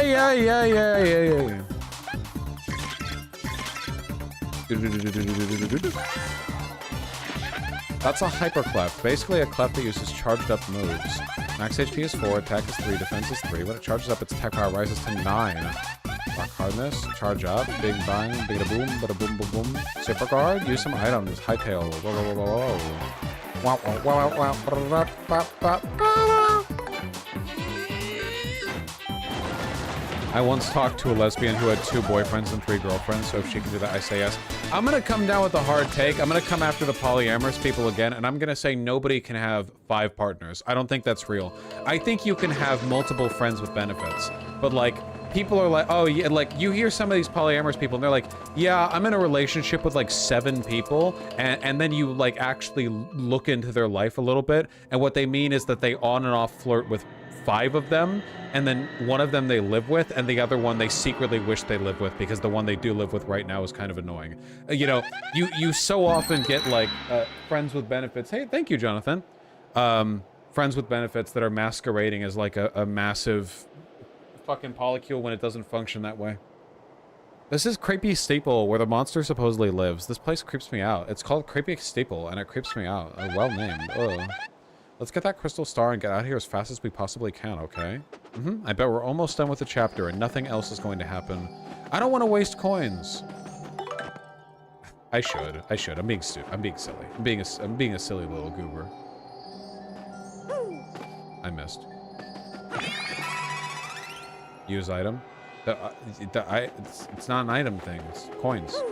That's a hyper clef. Basically a clef that uses charged up moves. Max HP is 4, attack is 3, defense is 3. When it charges up, its attack power rises to 9. Rock hardness, charge up, big bang, bada boom, bada boom, boom, boom. Super guard, use some items. Hightail. Whoa, whoa, whoa, whoa, whoa. Wow, wow, wow, wow. I once talked to a lesbian who had 2 boyfriends and 3 girlfriends, so if she can do that, I say yes. I'm gonna come down with a hard take. I'm gonna come after the polyamorous people again, and I'm gonna say nobody can have 5 partners. I don't think that's real. I think you can have multiple friends with benefits, but like, people are like, oh yeah, like you hear some of these polyamorous people and they're like, yeah, I'm in a relationship with like 7 people, and then you like actually look into their life a little bit, and what they mean is that they on and off flirt with 5 of them, and then one of them they live with, and the other one they secretly wish they live with because the one they do live with right now is kind of annoying. You know, you so often get like friends with benefits. Hey, thank you, Jonathan. Friends with benefits that are masquerading as like a massive fucking polycule when it doesn't function that way. This is Creepy Steeple, where the monster supposedly lives. This place creeps me out. It's called Creepy Steeple, and it creeps me out. Well named. Ugh. Let's get that crystal star and get out of here as fast as we possibly can, okay? I bet we're almost done with the chapter and nothing else is going to happen. I don't want to waste coins. I should. I'm being stupid. I'm being silly. I'm being a silly little goober. I missed. Use item. It's not an item thing. It's coins.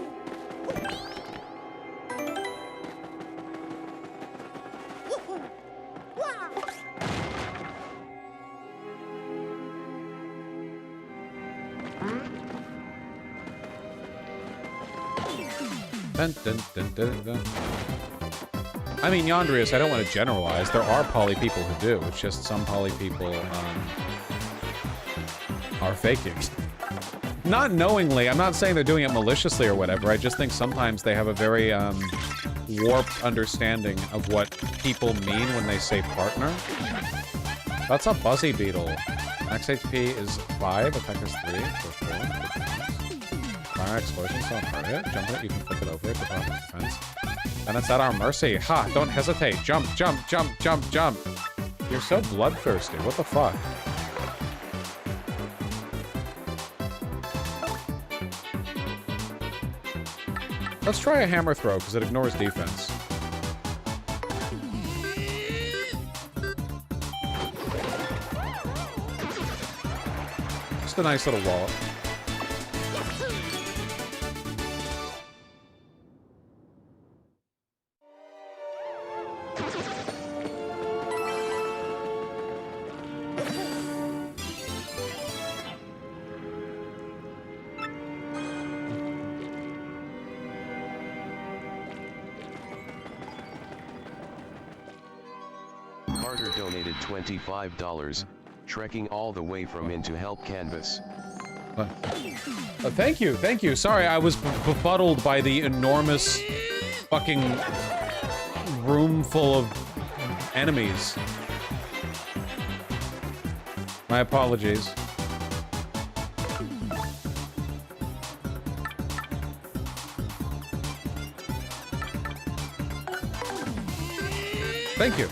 Dun, dun, dun, dun, dun. I mean, Yandrius, I don't want to generalize. There are poly people who do. It's just some poly people are faking. Not knowingly. I'm not saying they're doing it maliciously or whatever. I just think sometimes they have a very warped understanding of what people mean when they say partner. That's a Buzzy Beetle. Max HP is 5, attack is 3, so 4. Fire explosion, so hard hit. Jump it, you can flip it over it to pop defense. And it's at our mercy. Ha! Don't hesitate. Jump, jump, jump, jump, jump. You're so bloodthirsty. What the fuck? Let's try a hammer throw, because it ignores defense. Just a nice little wallop. Carter donated $25, trekking all the way from in to help canvas. Thank you, thank you. Sorry, I was befuddled by the enormous fucking room full of enemies. My apologies. Thank you.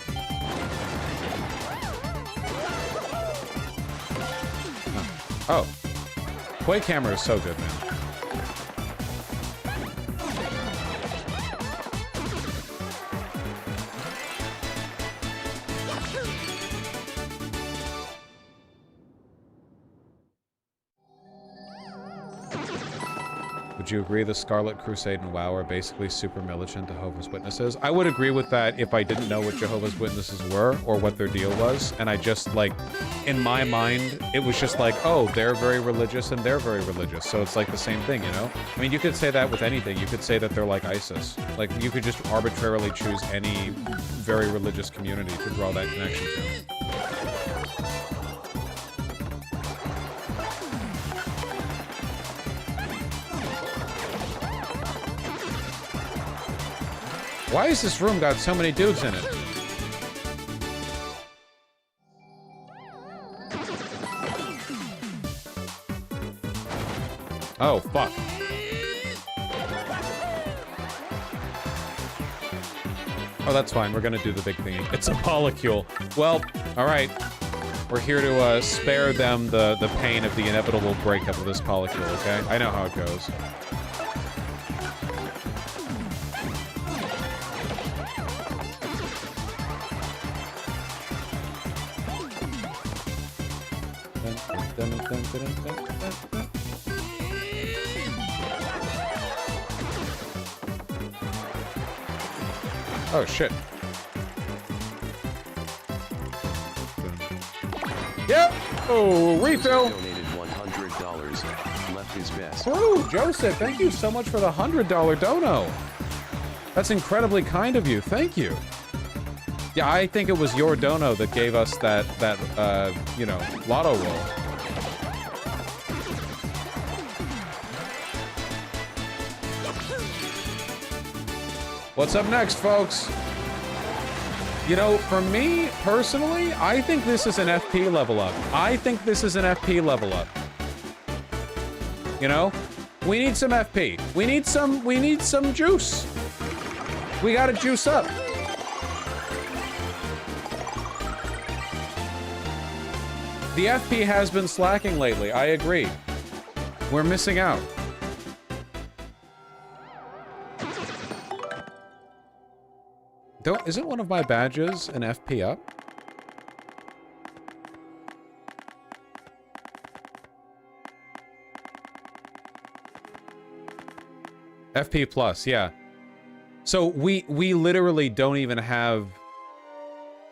Oh. Quake Hammer is so good, man. Would you agree the Scarlet Crusade and WoW are basically super militant Jehovah's Witnesses? I would agree with that if I didn't know what Jehovah's Witnesses were or what their deal was, and I just, like, in my mind, it was just like, oh, they're very religious and they're very religious, so it's like the same thing, you know? I mean, you could say that with anything. You could say that they're like ISIS. Like, you could just arbitrarily choose any very religious community to draw that connection to. Why has this room got so many dudes in it? Oh, fuck. Oh, that's fine. We're gonna do the big thingy. It's a polycule. Well, alright. We're here to spare them the pain of the inevitable breakup of this polycule, okay? I know how it goes. Oh, shit. Yep. Oh, refill. Donated $100. Left his best. Oh, Joseph, thank you so much for the $100 dono. That's incredibly kind of you. Thank you. Yeah, I think it was your dono that gave us that you know, lotto roll. What's up next, folks? You know, for me, personally, I think this is an FP level up. I think this is an FP level up. You know? We need some FP. We need some juice. We gotta juice up. The FP has been slacking lately, I agree. We're missing out. Isn't one of my badges an FP up? FP plus, yeah. So we literally don't even have...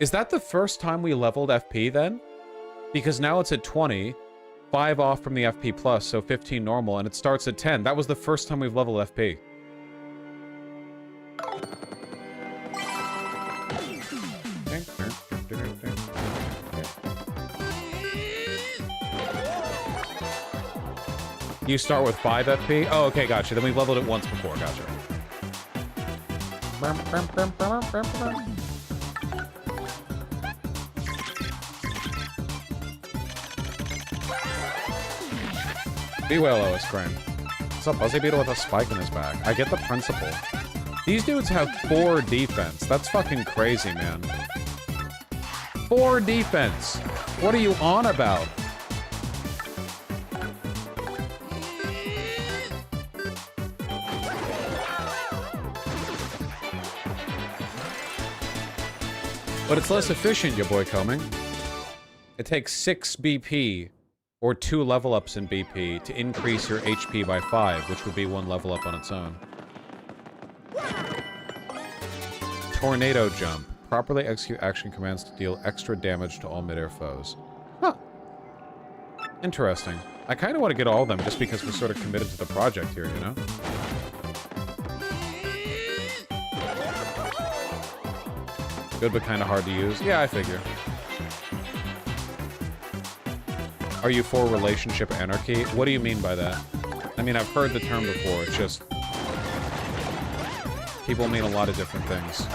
Is that the first time we leveled FP then? Because now it's at 20, 5 off from the FP plus, so 15 normal, and it starts at 10. That was the first time we've leveled FP. You start with 5 FP? Oh, okay, gotcha. Then we've leveled it once before, gotcha. Be well, OS Crane. What's up, Buzzy Beetle with a spike in his back? I get the principle. These dudes have 4 defense. That's fucking crazy, man. 4 defense. What are you on about? But it's less efficient, your boy Coming. It takes 6 BP or 2 level ups in BP to increase your HP by 5, which would be 1 level up on its own. Tornado Jump. Properly execute action commands to deal extra damage to all midair foes. Huh. Interesting. I kind of want to get all of them just because we're sort of committed to the project here, you know? Good, but kind of hard to use. Yeah, I figure. Are you for relationship anarchy? What do you mean by that? I mean, I've heard the term before. It's just... people mean a lot of different things.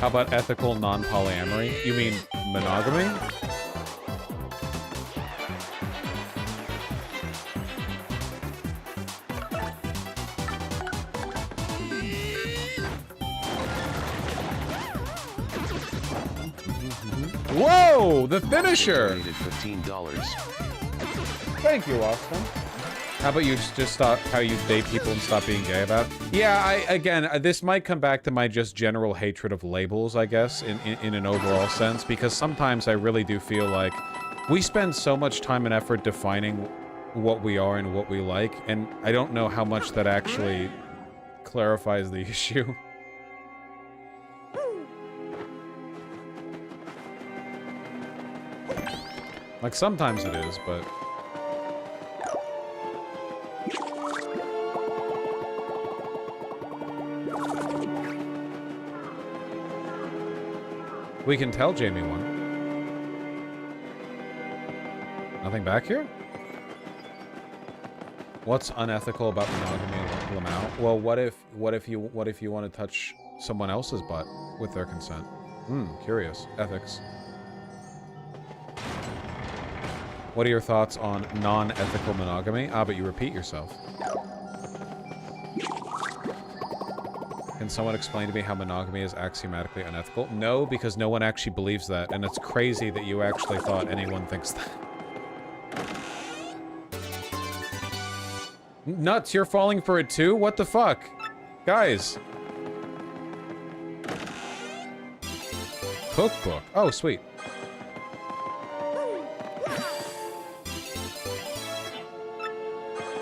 How about ethical non-polyamory? You mean monogamy? Whoa! The finisher! Donated $15. Thank you, Austin. How about you just stop how you date people and stop being gay about it? Yeah, again, this might come back to my just general hatred of labels, I guess, in an overall sense, because sometimes I really do feel like we spend so much time and effort defining what we are and what we like, and I don't know how much that actually clarifies the issue. Like, sometimes it is, but... We can tell Jamie won. Nothing back here? What's unethical about monogamy and Lamau? Well, what if you want to touch someone else's butt with their consent? Curious. Ethics. What are your thoughts on non-ethical monogamy? Ah, but you repeat yourself. Can someone explain to me how monogamy is axiomatically unethical? No, because no one actually believes that, and it's crazy that you actually thought anyone thinks that. Nuts, you're falling for it too? What the fuck? Guys. Cookbook. Oh, sweet.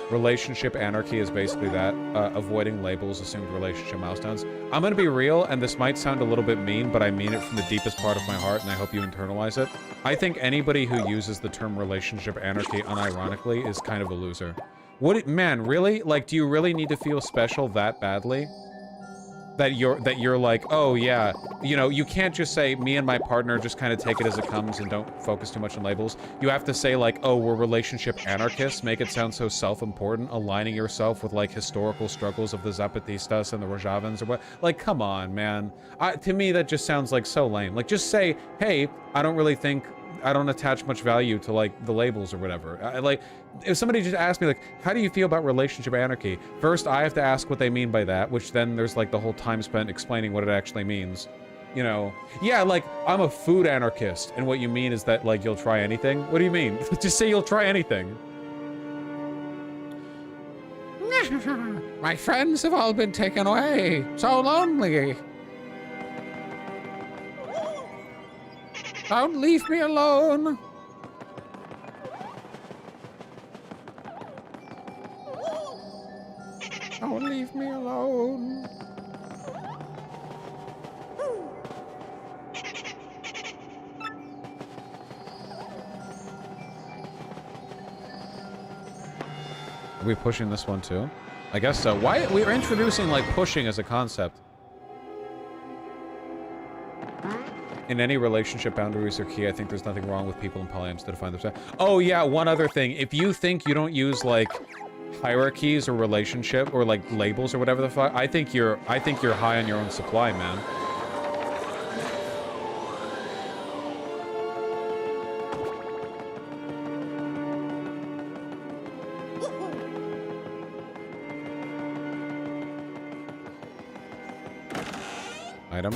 Relationship anarchy is basically that. Avoiding labels, assumed relationship milestones. I'm gonna be real, and this might sound a little bit mean, but I mean it from the deepest part of my heart, and I hope you internalize it. I think anybody who uses the term relationship anarchy unironically is kind of a loser. Man, really? Like, do you really need to feel special that badly? That you're like, oh yeah, you know, you can't just say, me and my partner just kind of take it as it comes and don't focus too much on labels. You have to say like, oh, we're relationship anarchists, make it sound so self-important, aligning yourself with like historical struggles of the Zapatistas and the Rojavans or what. Like, come on, man. To me, that just sounds like so lame. Like, just say, hey, I don't attach much value to like the labels or whatever. Like, if somebody just asked me like, how do you feel about relationship anarchy? First, I have to ask what they mean by that, which then there's like the whole time spent explaining what it actually means. You know, yeah, like, I'm a food anarchist, and what you mean is that like, you'll try anything? What do you mean? Just say you'll try anything. My friends have all been taken away. So lonely. Don't leave me alone. Don't leave me alone. Are we pushing this one too? I guess so. Why we're introducing like pushing as a concept? In any relationship, boundaries are key. I think there's nothing wrong with people in polyams to define themselves. Oh yeah, one other thing. If you think you don't use like hierarchies or relationship or like labels or whatever the fuck, I think you're high on your own supply, man. Item.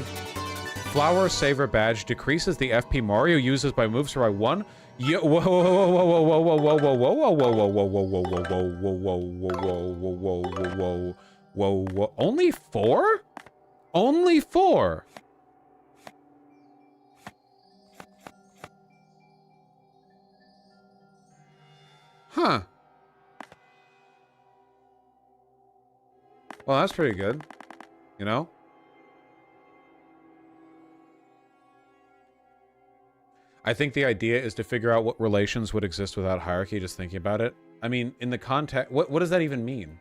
Flower Saver Badge decreases the FP Mario uses by moves by 1. Yeah, whoa, whoa, whoa, whoa, whoa, whoa, whoa, whoa, whoa, whoa, whoa, whoa, whoa, whoa, whoa, whoa, whoa, whoa. Only 4? Only 4? Huh. Well, that's pretty good. You know? I think the idea is to figure out what relations would exist without hierarchy, just thinking about it. I mean, in the context... What does that even mean?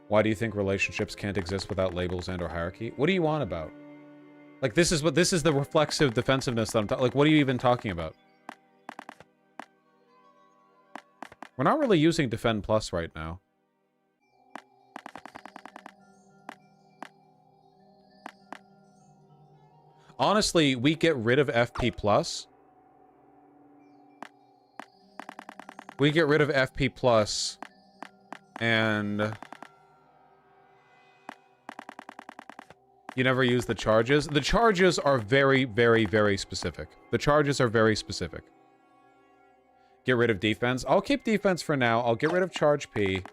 Why do you think relationships can't exist without labels and or hierarchy? What do you want about? Like, this is the reflexive defensiveness that I'm talking... Like, what are you even talking about? We're not really using Defend Plus right now. Honestly, we get rid of FP Plus. We get rid of FP Plus, and you never use the charges. The charges are very, very, very specific. The charges are very specific. Get rid of defense. I'll keep defense for now. I'll get rid of charge P.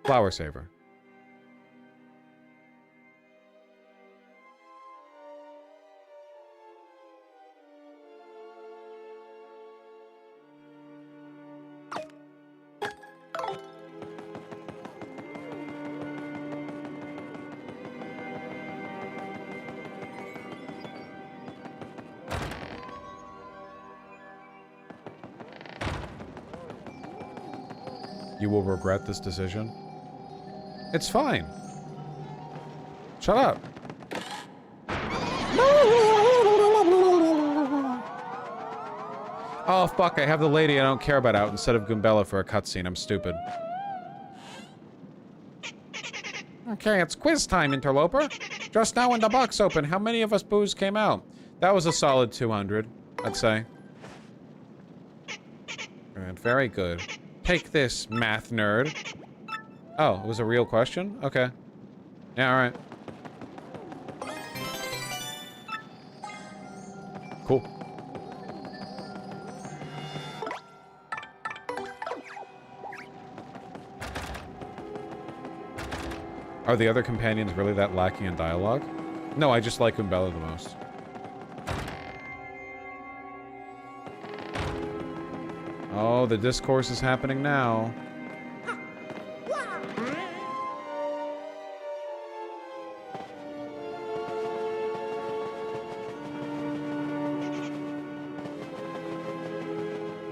Flower Saver. You will regret this decision. It's fine. Shut up. Oh, fuck, I have the lady I don't care about out instead of Goombella for a cutscene. I'm stupid. Okay, it's quiz time, interloper. Just now when the box opened, how many of us boos came out? That was a solid 200, I'd say. Good, very good. Take this, math nerd. Oh, it was a real question? Okay. Yeah, alright. Cool. Are the other companions really that lacking in dialogue? No, I just like Goombella the most. Oh, the discourse is happening now.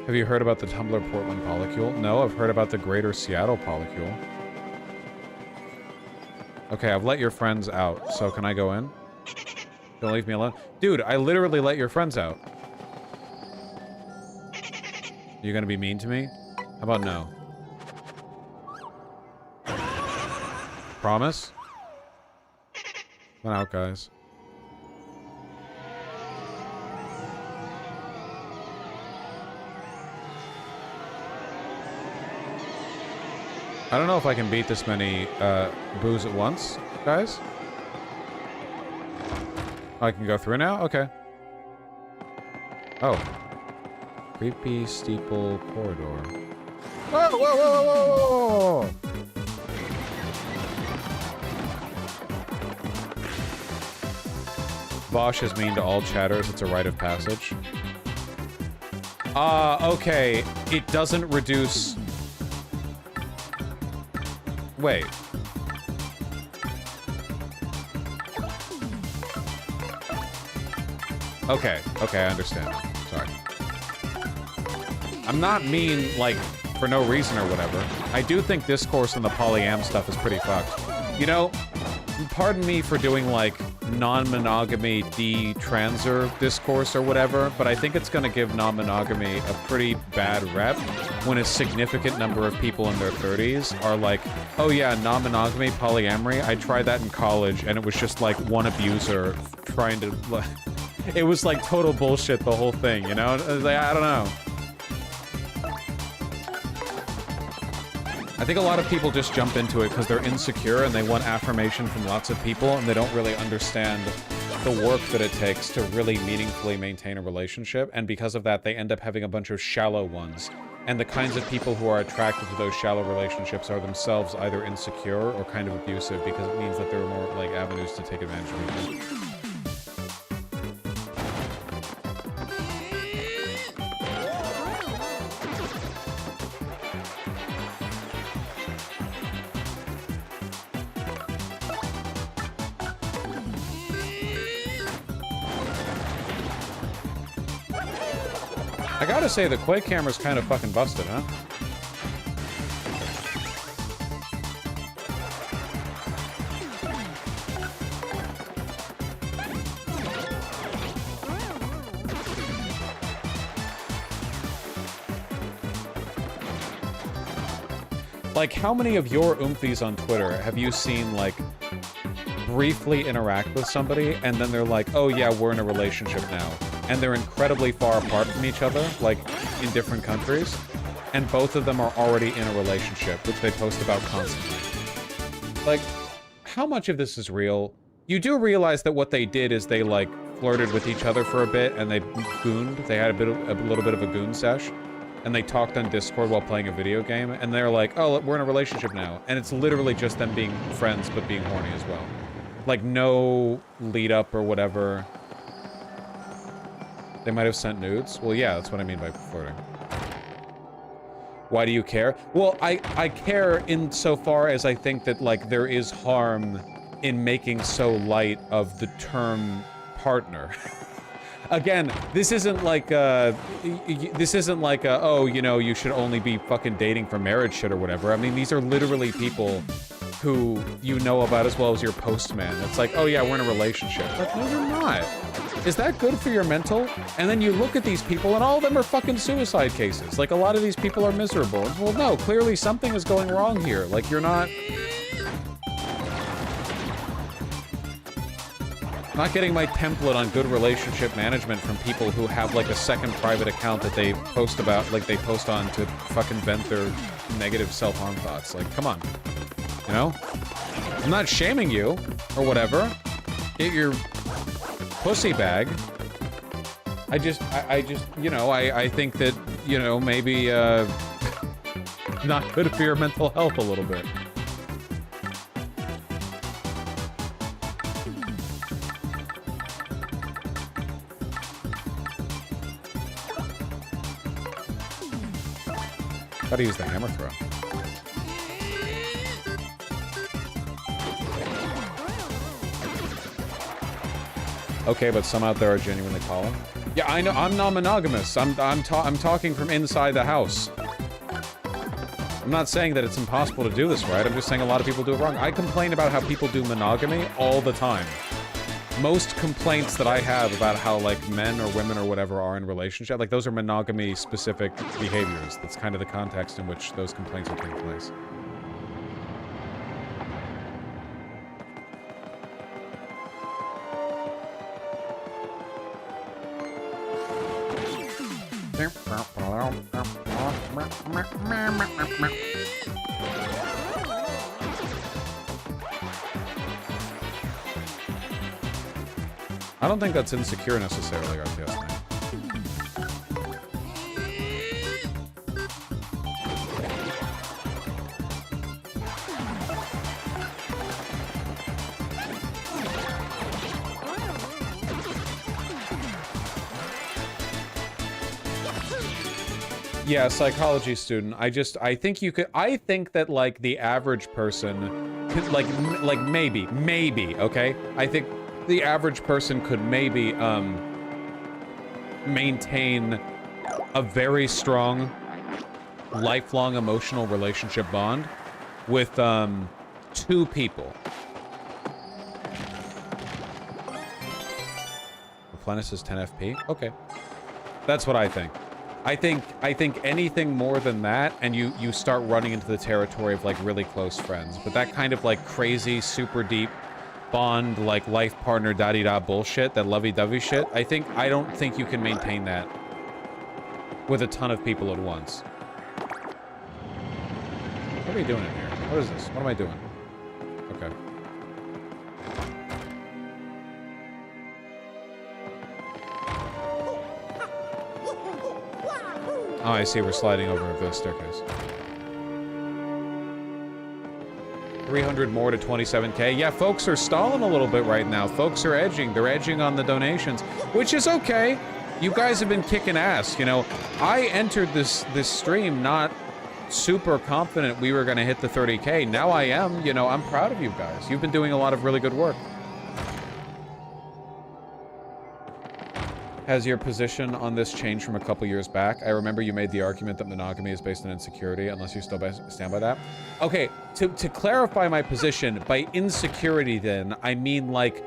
Have you heard about the Tumblr Portland polycule? No, I've heard about the Greater Seattle polycule. Okay, I've let your friends out, so can I go in? Don't leave me alone. Dude, I literally let your friends out. You gonna be mean to me? How about no? Promise? Come out, guys. I don't know if I can beat this many boos at once, guys. I can go through now? Okay. Oh. Creepy steeple corridor. Whoa, whoa, whoa, whoa, whoa, whoa, whoa. Bosch is mean to all chatters. It's a rite of passage. Okay. It doesn't reduce... Wait. Okay. Okay, I understand. Sorry. I'm not mean, like, for no reason or whatever. I do think discourse and the polyam stuff is pretty fucked. You know, pardon me for doing, like, non-monogamy de-transer discourse or whatever, but I think it's gonna give non-monogamy a pretty bad rep when a significant number of people in their 30s are like, oh yeah, non-monogamy, polyamory, I tried that in college and it was just like one abuser trying to... It was like total bullshit, the whole thing, you know? Like, I don't know. I think a lot of people just jump into it because they're insecure and they want affirmation from lots of people and they don't really understand the work that it takes to really meaningfully maintain a relationship, and because of that they end up having a bunch of shallow ones. And the kinds of people who are attracted to those shallow relationships are themselves either insecure or kind of abusive because it means that there are more, like, avenues to take advantage of people. I gotta say, the Quake camera's kind of fucking busted, huh? Like, how many of your oomfies on Twitter have you seen, like, briefly interact with somebody, and then they're like, oh yeah, we're in a relationship now. And they're incredibly far apart from each other, like, in different countries. And both of them are already in a relationship, which they post about constantly. Like, how much of this is real? You do realize that what they did is they, like, flirted with each other for a bit, and they gooned. They had a little bit of a goon sesh. And they talked on Discord while playing a video game, and they're like, oh, we're in a relationship now. And it's literally just them being friends, but being horny as well. Like, no lead up or whatever. They might have sent nudes? Well, yeah, that's what I mean by flirting. Why do you care? Well, I care insofar as I think that, like, there is harm in making so light of the term partner. Again, this isn't like, oh, you know, you should only be fucking dating for marriage shit or whatever. I mean, these are literally people who you know about as well as your postman. It's like, oh yeah, we're in a relationship. Like, no, you're not. Is that good for your mental? And then you look at these people and all of them are fucking suicide cases. Like, a lot of these people are miserable. Well, no, clearly something is going wrong here. Like, you're not getting my template on good relationship management from people who have, like, a second private account that they post about, like, they post on to fucking vent their negative self-harm thoughts. Like, come on. You know? I'm not shaming you, or whatever. Get your pussy bag. I just, you know, I think that, you know, maybe, not good for your mental health a little bit. Gotta use the hammer throw. Okay, but some out there are genuinely calling. Yeah, I know. I'm not monogamous. I'm talking from inside the house. I'm not saying that it's impossible to do this right. I'm just saying a lot of people do it wrong. I complain about how people do monogamy all the time. Most complaints that I have about how, like, men or women or whatever are in relationship, like, those are monogamy-specific behaviors. That's kind of the context in which those complaints are taking place. I don't think that's insecure necessarily, RTS man. Yeah, psychology student. I think you could, I think that, like, the average person could, like maybe, okay? I think the average person could maybe, maintain a very strong, lifelong emotional relationship bond with, 2 people. Replenishes 10 FP? Okay. That's what I think. I think anything more than that, and you start running into the territory of, like, really close friends. But that kind of, like, crazy, super deep bond, like, life partner, da-di-da bullshit, that lovey-dovey shit, I don't think you can maintain that with a ton of people at once. What are we doing in here? What is this? What am I doing? Okay. Oh, I see. We're sliding over the staircase. 300 more to 27K. Yeah, folks are stalling a little bit right now. Folks are edging. They're edging on the donations, which is okay. You guys have been kicking ass. You know, I entered this stream not super confident we were going to hit the 30K. Now I am. You know, I'm proud of you guys. You've been doing a lot of really good work. Has your position on this changed from a couple years back? I remember you made the argument that monogamy is based on insecurity, unless you still stand by that. Okay, to clarify my position, by insecurity then, I mean, like,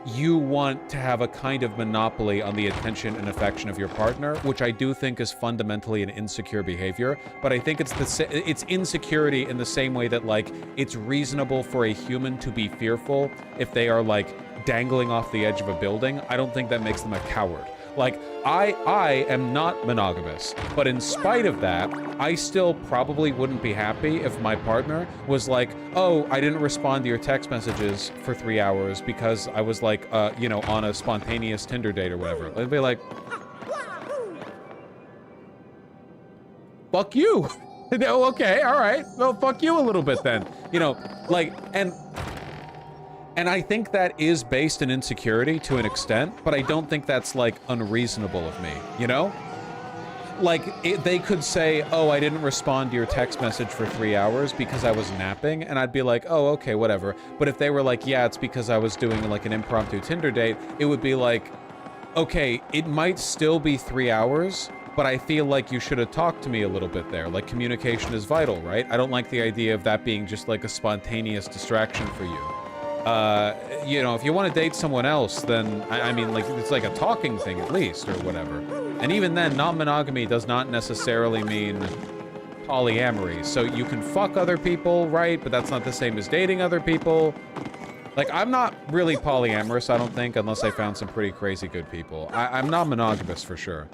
you want to have a kind of monopoly on the attention and affection of your partner, which I do think is fundamentally an insecure behavior. But I think it's insecurity in the same way that, like, it's reasonable for a human to be fearful if they are, like, dangling off the edge of a building. I don't think that makes them a coward. Like, I am not monogamous, but in spite of that, I still probably wouldn't be happy if my partner was like, oh, I didn't respond to your text messages for 3 hours because I was like, you know, on a spontaneous Tinder date or whatever. I'd be like, fuck you. Oh, okay, all right. Well, fuck you a little bit then. You know, like, and I think that is based in insecurity to an extent, but I don't think that's, like, unreasonable of me, you know? Like, they could say, oh, I didn't respond to your text message for 3 hours because I was napping, and I'd be like, oh, okay, whatever. But if they were like, yeah, it's because I was doing, like, an impromptu Tinder date, it would be like, okay, it might still be 3 hours, but I feel like you should have talked to me a little bit there. Like, communication is vital, right? I don't like the idea of that being just, like, a spontaneous distraction for you. You know, if you want to date someone else, then, I mean, like, it's like a talking thing at least, or whatever. And even then, non-monogamy does not necessarily mean polyamory. So you can fuck other people, right? But that's not the same as dating other people. Like, I'm not really polyamorous, I don't think, unless I found some pretty crazy good people. I'm not monogamous for sure.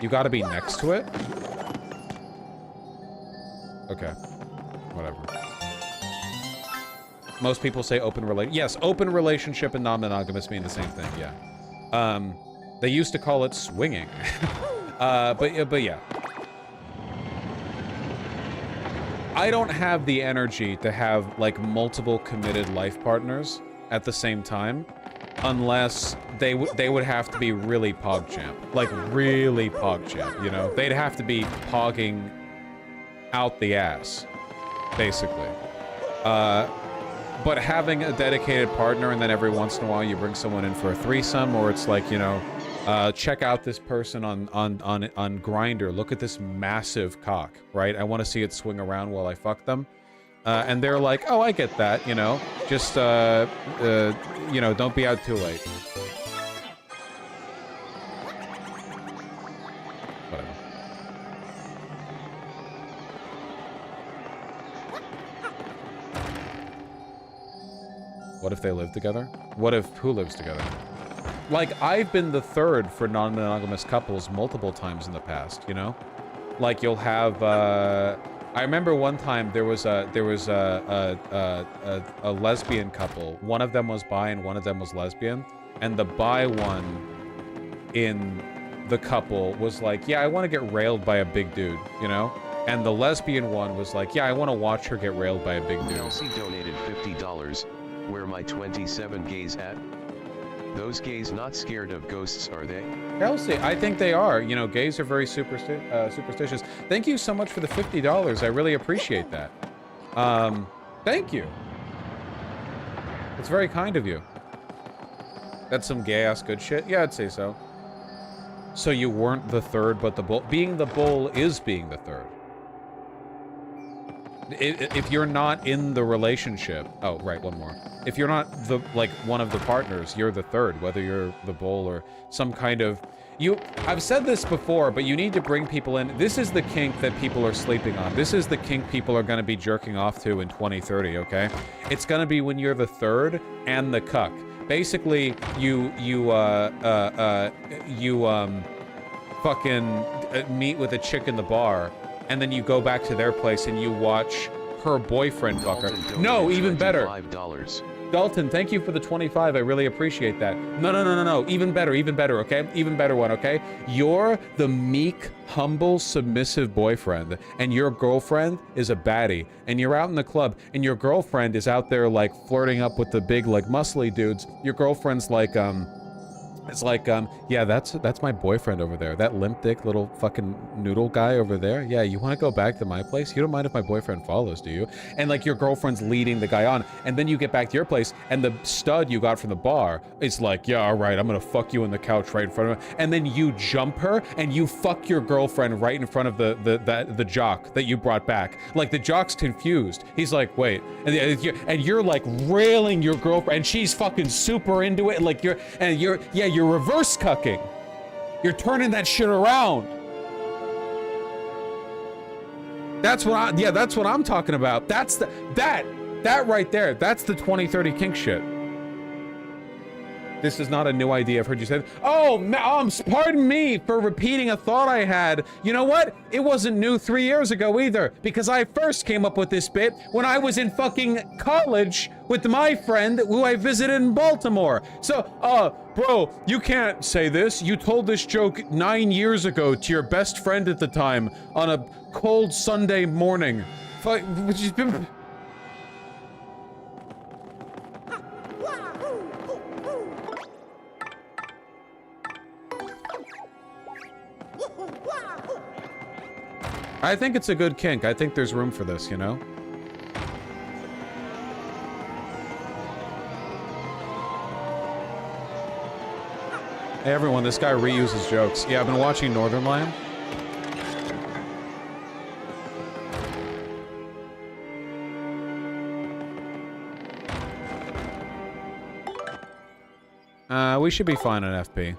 You gotta be next to it? Okay. Whatever. Most people say open relationship. Yes, open relationship and non-monogamous mean the same thing, yeah. They used to call it swinging. But yeah. I don't have the energy to have, like, multiple committed life partners at the same time, unless they would have to be really PogChamp. Like, really PogChamp, you know? They'd have to be pogging out the ass, basically. But having a dedicated partner, and then every once in a while you bring someone in for a threesome, or it's like, you know, check out this person on Grindr. Look at this massive cock, right? I want to see it swing around while I fuck them. And they're like, oh, I get that, you know. Just, you know, don't be out too late. Whatever. What if they live together? What if who lives together? Like, I've been the third for non-monogamous couples multiple times in the past, you know? Like, you'll have, I remember one time there was a lesbian couple. One of them was bi and one of them was lesbian. And the bi one in the couple was like, yeah, I want to get railed by a big dude, you know? And the lesbian one was like, yeah, I want to watch her get railed by a big dude. Elsie donated $50. Where my 27 gays at? Those gays not scared of ghosts, are they? Elsie, I think they are. You know, gays are very superstitious. Thank you so much for the $50. I really appreciate that. Thank you. It's very kind of you. That's some gay-ass good shit? Yeah, I'd say so. So you weren't the third, but the bull. Being the bull is being the third. If you're not in the relationship... Oh, right, one more. If you're not the, like, one of the partners, you're the third, whether you're the bull or some kind of... I've said this before, but you need to bring people in. This is the kink that people are sleeping on. This is the kink people are going to be jerking off to in 2030, okay? It's going to be when you're the third and the cuck. Basically, you fucking meet with a chick in the bar, and then you go back to their place and you watch her boyfriend fuck her. No, even better. $25. Dalton, thank you for the 25. I really appreciate that. No. Even better, okay? Even better one, okay? You're the meek, humble, submissive boyfriend, and your girlfriend is a baddie, and you're out in the club, and your girlfriend is out there, like, flirting up with the big, like, muscly dudes. Your girlfriend's like, It's like, yeah, that's my boyfriend over there. That limp dick little fucking noodle guy over there. Yeah, you want to go back to my place? You don't mind if my boyfriend follows, do you? And like your girlfriend's leading the guy on, and then you get back to your place, and the stud you got from the bar is like, yeah, all right, I'm gonna fuck you in the couch right in front of her, and then you jump her and you fuck your girlfriend right in front of the jock that you brought back. Like the jock's confused. He's like, wait, and you're like railing your girlfriend, and she's fucking super into it, like you're reverse cucking. You're turning that shit around. That's what I'm talking about. That's that right there. That's the 2030 kink shit. This is not a new idea. I've heard you say it. Oh, pardon me for repeating a thought I had. You know what? It wasn't new 3 years ago either, because I first came up with this bit when I was in fucking college with my friend who I visited in Baltimore. So, bro, you can't say this. You told this joke 9 years ago to your best friend at the time on a cold Sunday morning. I think it's a good kink. I think there's room for this, you know? Hey everyone, this guy reuses jokes. Yeah, I've been watching Northern Lion. We should be fine on FP.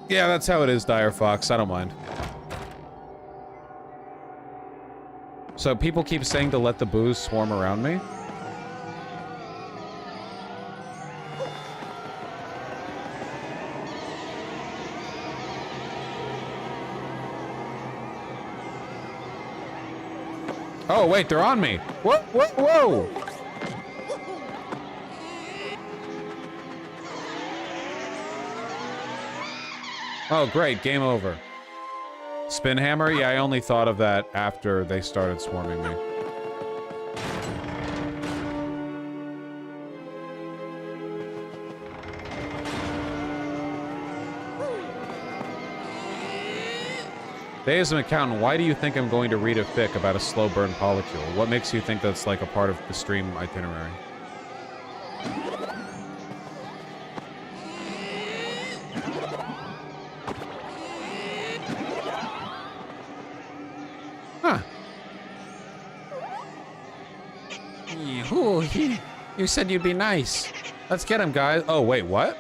Yeah, that's how it is, Dire Fox. I don't mind. So people keep saying to let the booze swarm around me? Oh, wait, they're on me. Whoa, whoa, whoa! Oh, great. Game over. Spin hammer? Yeah, I only thought of that after they started swarming me. Day as an accountant, why do you think I'm going to read a fic about a slow burn polycule? What makes you think that's like a part of the stream itinerary? Huh. You said you'd be nice. Let's get him, guys. Oh, wait, what?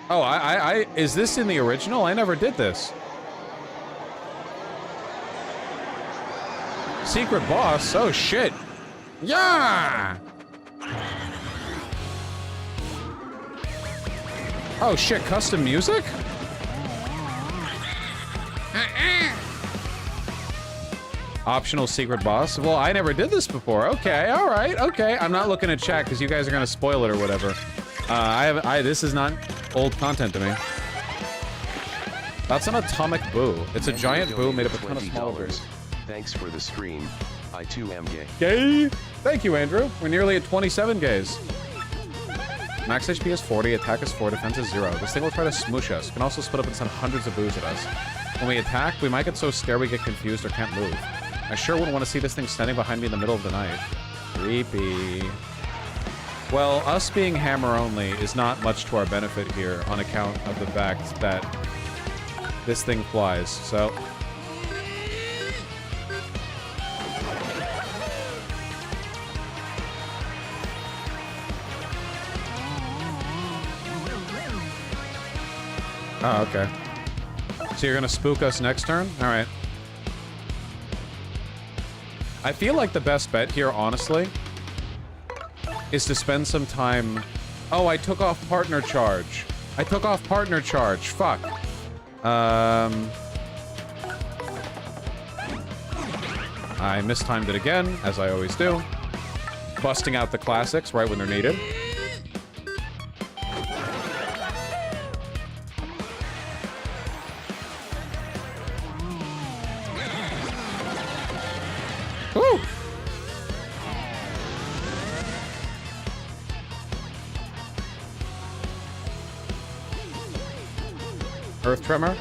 Oh, is this in the original? I never did this. Secret boss? Oh, shit. Yeah! Oh, shit, custom music? Optional secret boss? Well, I never did this before. Okay, all right, okay. I'm not looking at chat because you guys are gonna spoil it or whatever. This is not old content to me. That's an atomic boo. It's a giant boo made up of a ton of small boos. Thanks for the stream. I too am gay. Gay? Thank you, Andrew. We're nearly at 27 gays. Max HP is 40, attack is 4, defense is 0. This thing will try to smoosh us. Can also split up and send hundreds of boos at us. When we attack, we might get so scared we get confused or can't move. I sure wouldn't want to see this thing standing behind me in the middle of the night. Creepy. Well, us being hammer only is not much to our benefit here on account of the fact that this thing flies, so... Oh, okay. So you're gonna spook us next turn? Alright. I feel like the best bet here, honestly, is to spend some time... Oh, I took off partner charge. I took off partner charge. Fuck. I mistimed it again, as I always do. Busting out the classics right when they're needed. Woo! Earth tremor?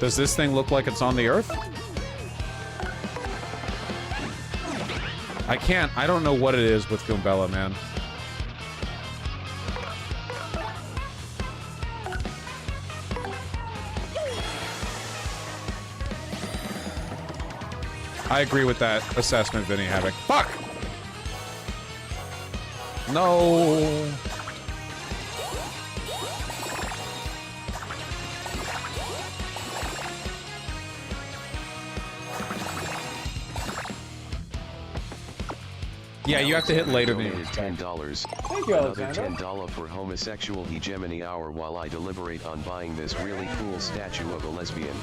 Does this thing look like it's on the Earth? I don't know what it is with Goombella, man. I agree with that assessment, Vinny Havoc. Fuck! No. Yeah, you have to hit later than you Donated expect. $10. Thank you, Another Alexander. $10 for homosexual hegemony hour while I deliberate on buying this really cool statue of a lesbian.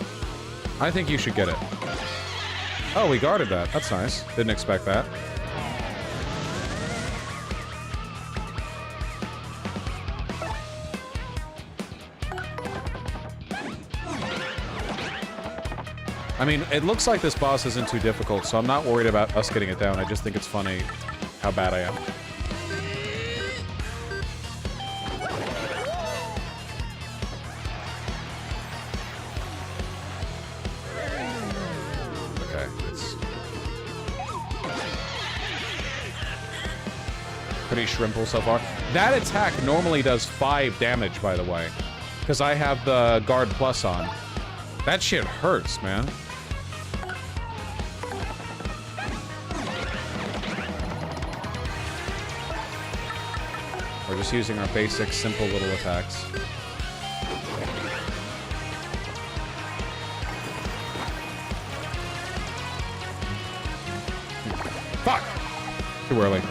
I think you should get it. Oh, we guarded that. That's nice. Didn't expect that. I mean, it looks like this boss isn't too difficult, so I'm not worried about us getting it down. I just think it's funny how bad I am. Okay, it's pretty shrimple so far. That attack normally does 5 damage, by the way, because I have the guard plus on. That shit hurts, man. We're just using our basic, simple little attacks. Fuck! Too early.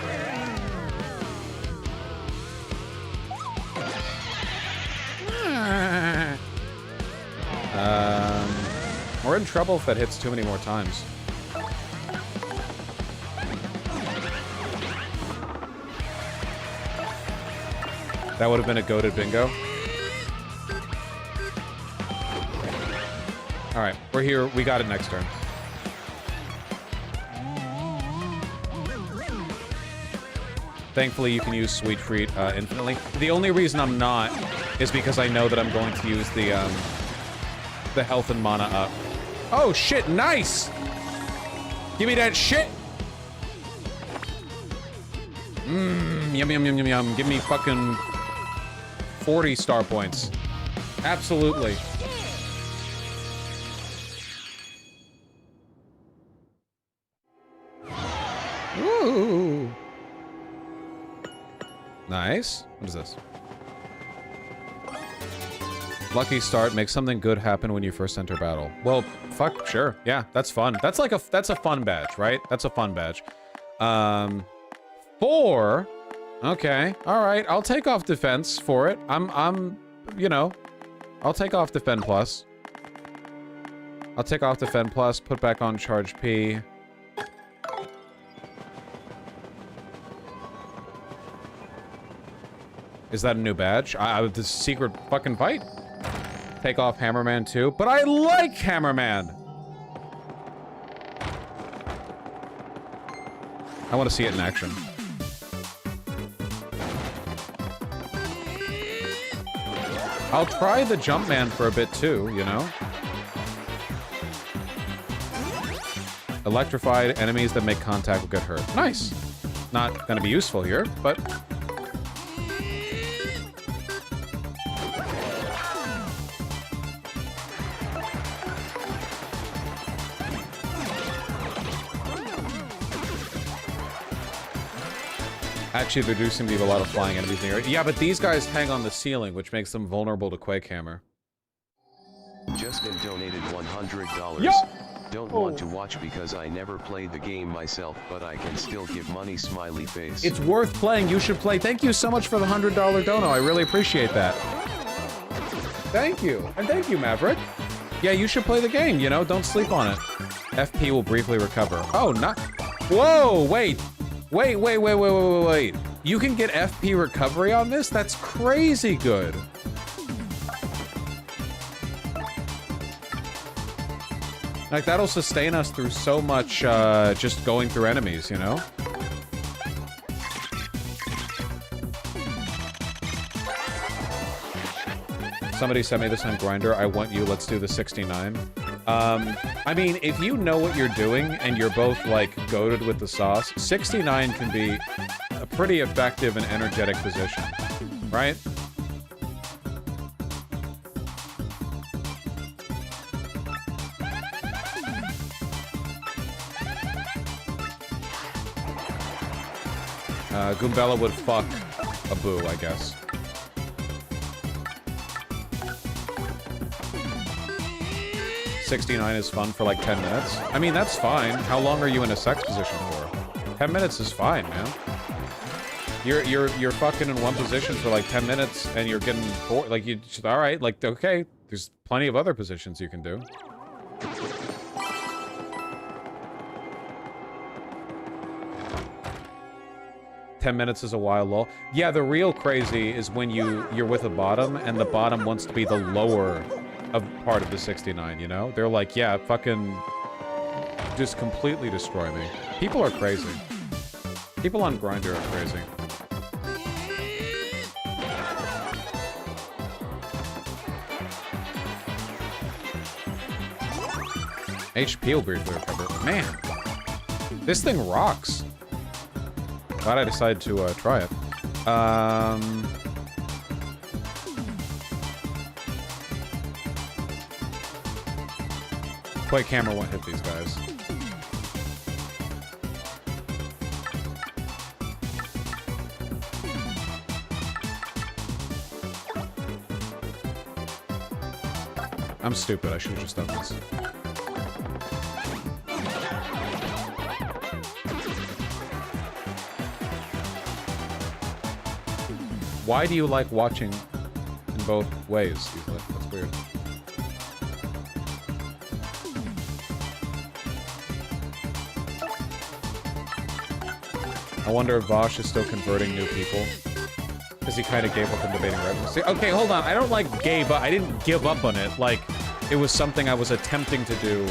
We're in trouble if that hits too many more times. That would have been a goated bingo. Alright, we're here. We got it next turn. Thankfully, you can use Sweet Treat infinitely. The only reason I'm not is because I know that I'm going to use the health and mana up. Oh, shit, nice! Give me that shit! Mmm, yum, yum, yum, yum, yum. Give me fucking 40 star points. Absolutely. Ooh. Nice. What is this? Lucky start. Make something good happen when you first enter battle. Well, fuck, sure. Yeah, that's fun. That's like that's a fun badge, right? That's a fun badge. 4. Okay. All right. I'll take off defense for it. You know, I'll take off defend plus. I'll take off defend plus, put back on charge P. Is that a new badge? The secret fucking fight? Take off Hammerman too, but I like Hammerman. I want to see it in action. I'll try the Jumpman for a bit too, you know? Electrified enemies that make contact will get hurt. Nice. Not gonna be useful here, but... Actually, there do seem to be a lot of flying enemies in the area. Yeah, but these guys hang on the ceiling, which makes them vulnerable to Quake Hammer. Justin donated $100. Yo! Don't want to watch because I never played the game myself, but I can still give money, smiley face. It's worth playing. You should play. Thank you so much for the $100 dono. I really appreciate that. Thank you. And thank you, Maverick. Yeah, you should play the game, you know? Don't sleep on it. FP will briefly recover. Oh, not... Whoa, wait. Wait. You can get FP recovery on this? That's crazy good. Like, that'll sustain us through so much, just going through enemies, you know? Somebody sent me this on Grindr. I want you. Let's do the 69. I mean, if you know what you're doing and you're both, like, goated with the sauce, 69 can be a pretty effective and energetic position, right? Goombella would fuck a boo, I guess. $69 is fun for like 10 minutes. I mean, that's fine. How long are you in a sex position for? 10 minutes is fine, man. You're fucking in one position for like 10 minutes and you're getting bored. Like, you just, all right, like, okay, there's plenty of other positions you can do. "10 minutes is a while, lol." Yeah, the real crazy is when you're with a bottom and the bottom wants to be the lower of part of the 69, you know? They're like, yeah, fucking just completely destroy me. People are crazy. People on Grindr are crazy. HP will briefly recover. Man, this thing rocks. Glad I decided to try it. Play camera won't hit these guys. I'm stupid. I should have just done this. Why do you like watching in both ways, usually? That's weird. I wonder if Vosh is still converting new people. Because he kind of gave up on debating residency. Okay, hold on. I don't like gave up. I didn't give up on it. Like, it was something I was attempting to do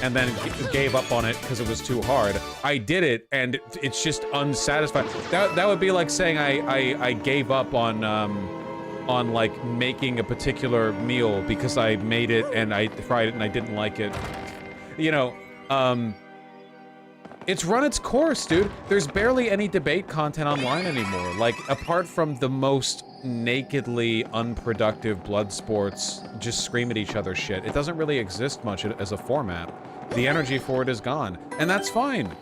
and then gave up on it because it was too hard. I did it, and it's just unsatisfying. That would be like saying I gave up on like making a particular meal because I made it and I tried it and I didn't like it. You know, it's run its course, dude. There's barely any debate content online anymore. Like, apart from the most nakedly unproductive blood sports just scream at each other shit, it doesn't really exist much as a format. The energy for it is gone, and that's fine.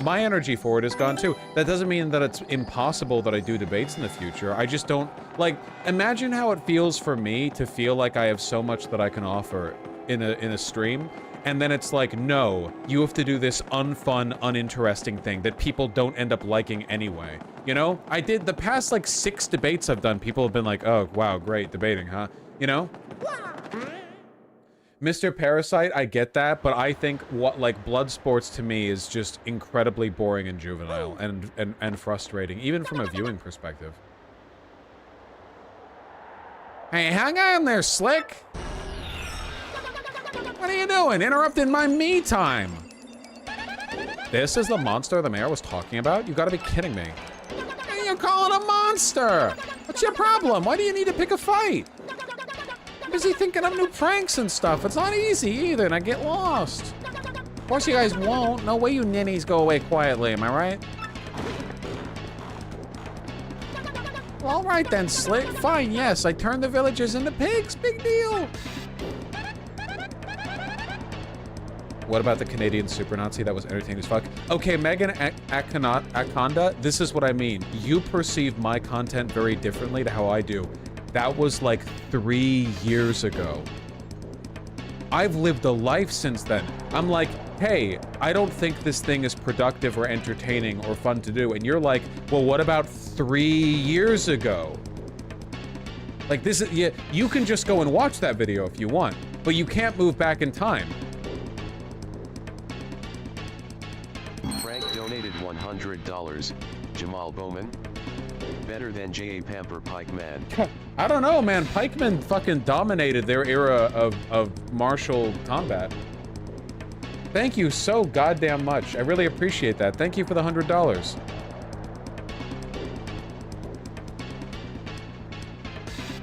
My energy for it is gone too. That doesn't mean that it's impossible that I do debates in the future. I just don't, like, imagine how it feels for me to feel like I have so much that I can offer in a stream, and then it's like, no, you have to do this unfun, uninteresting thing that people don't end up liking anyway. You know? I did the past, like, 6 debates I've done, people have been like, oh, wow, great, debating, huh? You know? Mr. Parasite, I get that, but I think what, like, blood sports to me is just incredibly boring and juvenile and frustrating, even from a viewing perspective. Hey, hang on there, Slick! What are you doing? Interrupting my me time! This is the monster the mayor was talking about? You gotta be kidding me. Hey, you call it a monster! What's your problem? Why do you need to pick a fight? I'm busy thinking of new pranks and stuff. It's not easy either, and I get lost. Of course you guys won't. No way you ninnies go away quietly, am I right? Well, all right then, Slick. Fine, yes, I turned the villagers into pigs. Big deal. What about the Canadian super Nazi? That was entertaining as fuck. Okay, Megan Akonda, this is what I mean. You perceive my content very differently to how I do. That was like 3 years ago. I've lived a life since then. I'm like, hey, I don't think this thing is productive or entertaining or fun to do. And you're like, well, what about 3 years ago? Like, this is, yeah, you can just go and watch that video if you want, but you can't move back in time. Frank donated $100. Jamal Bowman. Better than J.A. Pamper Pikeman. I don't know, man. Pikemen fucking dominated their era of martial combat. Thank you so goddamn much. I really appreciate that. Thank you for the $100.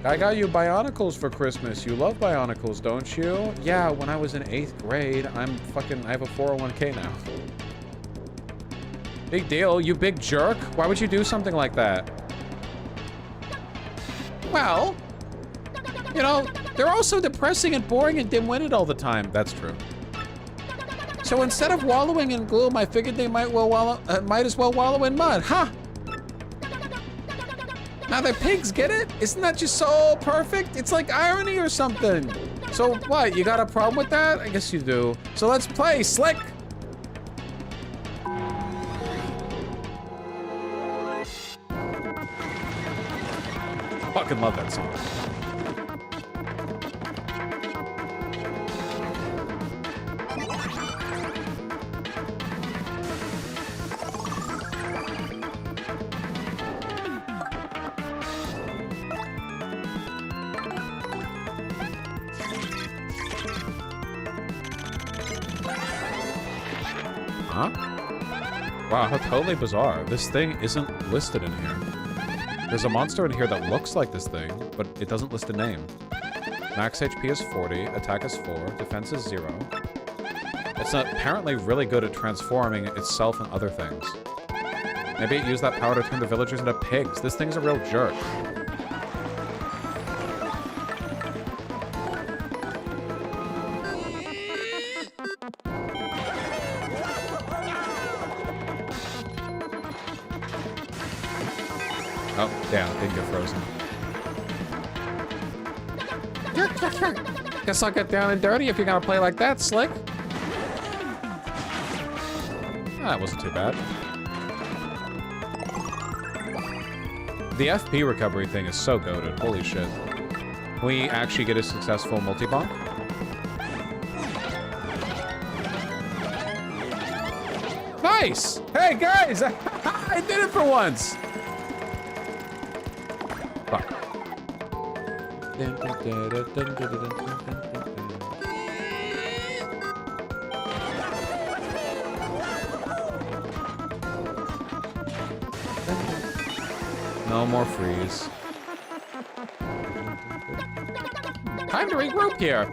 I got you Bionicles for Christmas. You love Bionicles, don't you? Yeah, when I was in 8th grade, I have a 401k now. Big deal, you big jerk. Why would you do something like that? Well, you know, they're also depressing and boring and dim-witted all the time. That's true. So instead of wallowing in gloom, I figured they might as well wallow in mud. Huh? Now they're pigs, get it? Isn't that just so perfect? It's like irony or something. So what, you got a problem with that? I guess you do. So let's play, Slick. Fucking love that song. Huh? Wow, how totally bizarre. This thing isn't listed in here. There's a monster in here that looks like this thing, but it doesn't list a name. Max HP is 40, attack is 4, defense is 0. It's apparently really good at transforming itself and other things. Maybe it used that power to turn the villagers into pigs. This thing's a real jerk. Oh, damn, it didn't get frozen. Guess I'll get down and dirty if you're gonna play like that, Slick. That wasn't too bad. The FP recovery thing is so goated. Holy shit. Can we actually get a successful multi-bonk? Nice! Hey, guys! I did it for once! Fuck. No more freeze. Time to regroup here.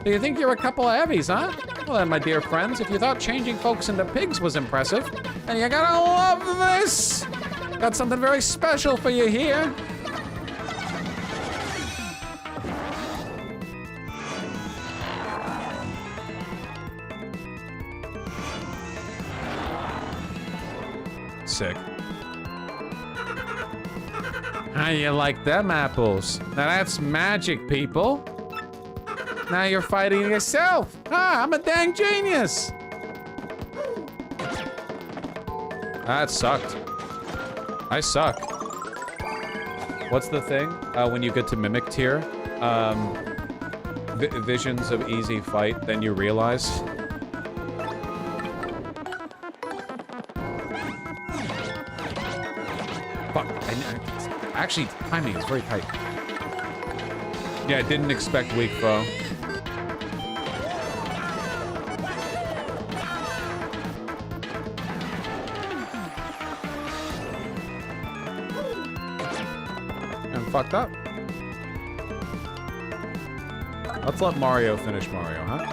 Do you think you're a couple of heavies, huh? Well then, my dear friends, if you thought changing folks into pigs was impressive, then you gotta love this! Got something very special for you here. Sick. How you like them apples? Now that's magic, people. Now you're fighting yourself. Ah, I'm a dang genius. That sucked. I suck. What's the thing? When you get to Mimic tier? Visions of easy fight, then you realize. Fuck. Actually, timing is very tight. Yeah, I didn't expect weak foe. And fucked up. Let's let Mario finish Mario, huh?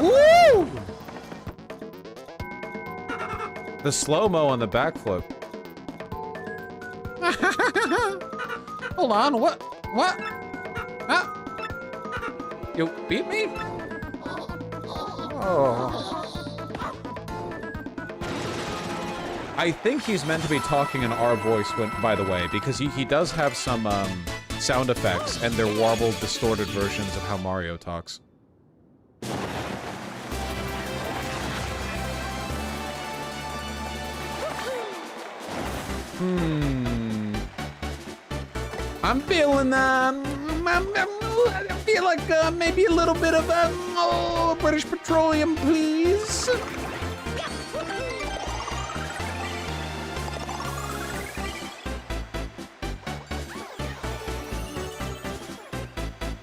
Woo! The slow-mo on the backflip. Hold on, what? Huh? You beat me? Oh. I think he's meant to be talking in our voice, by the way, because he does have some sound effects, and they're warbled, distorted versions of how Mario talks. I'm feeling, I feel like maybe a little bit of, British Petroleum, please.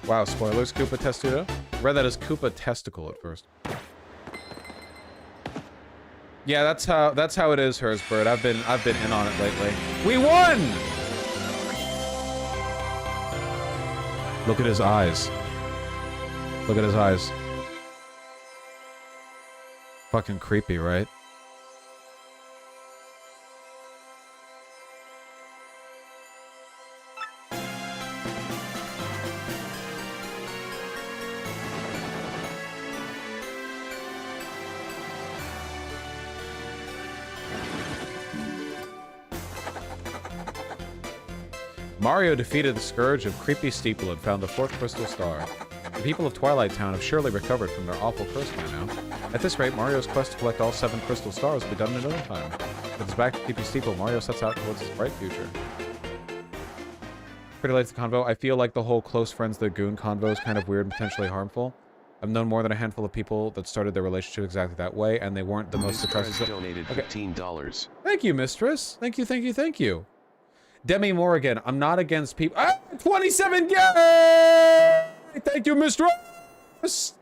Wow, spoilers, Koopa Testudo? Read that as Koopa Testicle at first. Yeah, that's how it is, Hersbird. I've been in on it lately. We won! Look at his eyes. Look at his eyes. Fucking creepy, right? Mario defeated the scourge of Creepy Steeple and found the 4th crystal star. The people of Twilight Town have surely recovered from their awful curse by now. At this rate, Mario's quest to collect all 7 crystal stars will be done in no time. With his back to Creepy Steeple, Mario sets out towards his bright future. Pretty late to the convo. I feel like the whole close friends the goon convo is kind of weird and potentially harmful. I've known more than a handful of people that started their relationship exactly that way, and they weren't the most attractive. Donated $15. Thank you, mistress. Thank you, thank you, thank you. Demi Morrigan, I'm not against people. Ah, 27 gay! Thank you, mistress! To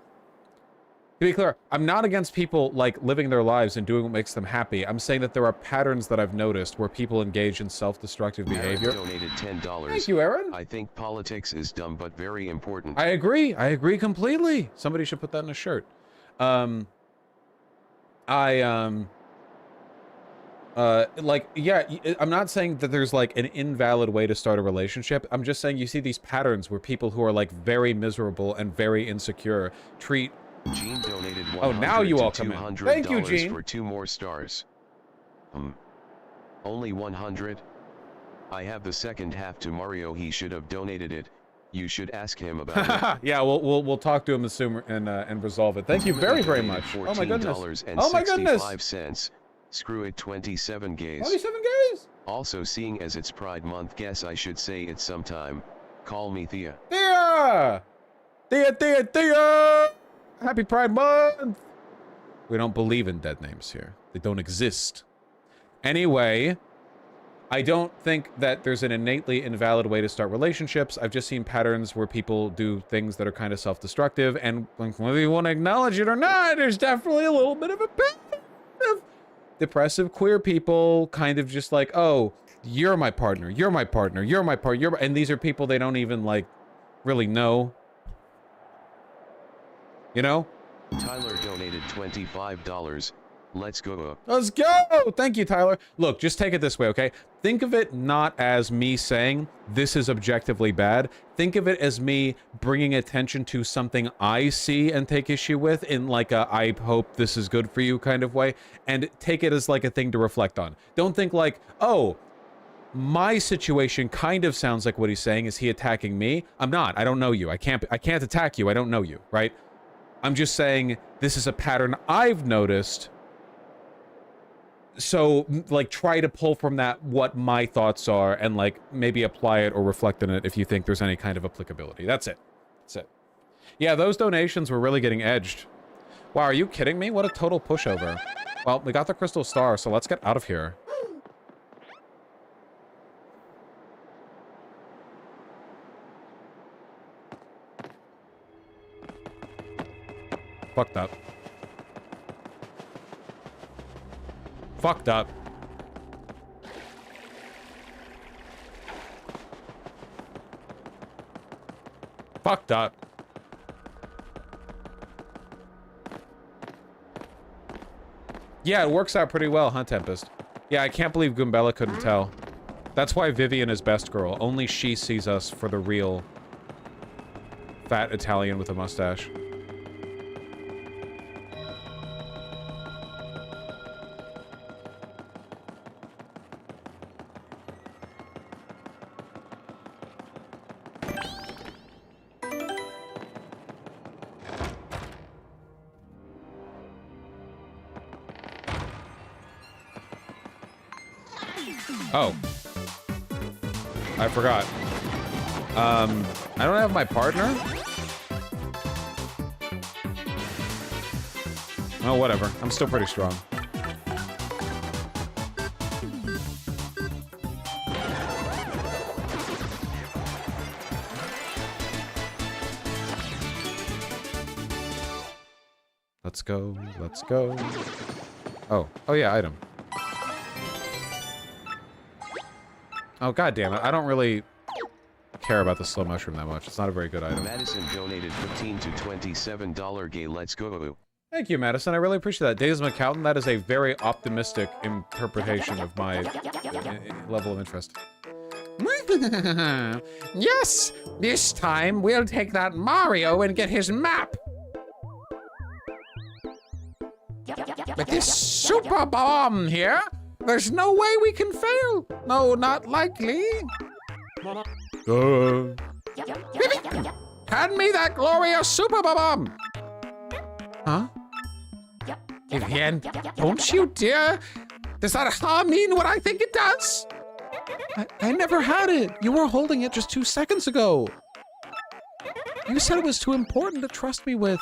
be clear, I'm not against people, like, living their lives and doing what makes them happy. I'm saying that there are patterns that I've noticed where people engage in self-destructive behavior. Donated $10. Thank you, Aaron. I think politics is dumb but very important. I agree. I agree completely. Somebody should put that in a shirt. Like, yeah, I'm not saying that there's, like, an invalid way to start a relationship. I'm just saying you see these patterns where people who are, like, very miserable and very insecure treat... Gene donated $100 oh, now you all come in. Thank you, Gene. For 2 more stars. Only 100? I have the second half to Mario. He should have donated it. You should ask him about it. Yeah, we'll talk to him soon and resolve it. Thank you very, very much. Oh my goodness. Oh my goodness. Screw it, 27 gays. 27 gays? Also, seeing as it's Pride Month, guess I should say it sometime. Call me Thea. Thea! Thea! Happy Pride Month! We don't believe in dead names here. They don't exist. Anyway, I don't think that there's an innately invalid way to start relationships. I've just seen patterns where people do things that are kind of self-destructive, and whether you want to acknowledge it or not, there's definitely a little bit of a pattern of depressive queer people kind of just like, oh, you're my partner, you're my partner, you're my partner, and these are people they don't even, like, really know. You know? Tyler donated $25. Let's go. Let's go! Thank you, Tyler. Look, just take it this way, okay? Think of it not as me saying this is objectively bad. Think of it as me bringing attention to something I see and take issue with in like a I hope this is good for you kind of way, and take it as like a thing to reflect on. Don't think like, oh, my situation kind of sounds like what he's saying. Is he attacking me? I'm not. I don't know you. I can't attack you. I don't know you, right? I'm just saying this is a pattern I've noticed. So, like, try to pull from that what my thoughts are and, like, maybe apply it or reflect on it if you think there's any kind of applicability. That's it. That's it. Yeah, those donations were really getting edged. Wow, are you kidding me? What a total pushover. Well, we got the crystal star, so let's get out of here. Fucked up. Fucked up. Fucked up. Yeah, it works out pretty well, huh, Tempest? Yeah, I can't believe Goombella couldn't tell. That's why Vivian is best girl. Only she sees us for the real fat Italian with a mustache. Oh. I forgot. I don't have my partner? Oh, whatever. I'm still pretty strong. Let's go. Let's go. Oh. Oh, yeah, item. Oh, god damn it. I don't really care about the slow mushroom that much. It's not a very good item. Madison donated $15 to $27 gay. Let's go. Thank you, Madison. I really appreciate that. Days McCown, that is a very optimistic interpretation of my level of interest. Yes! This time we'll take that Mario and get his map. With this super bomb here, there's no way we can fail. No, not likely. Hand me that glorious super bomb. Huh? Vivienne, don't you dare. Does that ha mean what I think it does? I never had it. You were holding it just 2 seconds ago. You said it was too important to trust me with.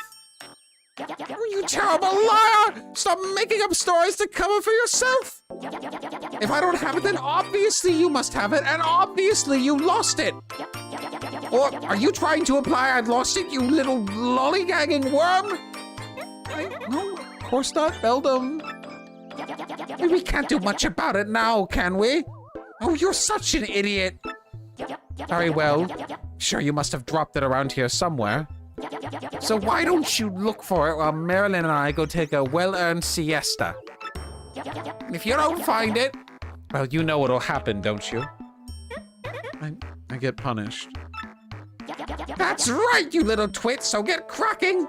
You terrible liar! Stop making up stories to cover for yourself! If I don't have it, then obviously you must have it, and obviously you lost it! Or are you trying to imply I lost it, you little lollygagging worm? No, of course not, Beldum. We can't do much about it now, can we? Oh, you're such an idiot! Very well. Sure, you must have dropped it around here somewhere. So why don't you look for it while Marilyn and I go take a well-earned siesta? If you don't find it, well, you know what'll happen, don't you? I get punished. That's right, you little twit, so get cracking!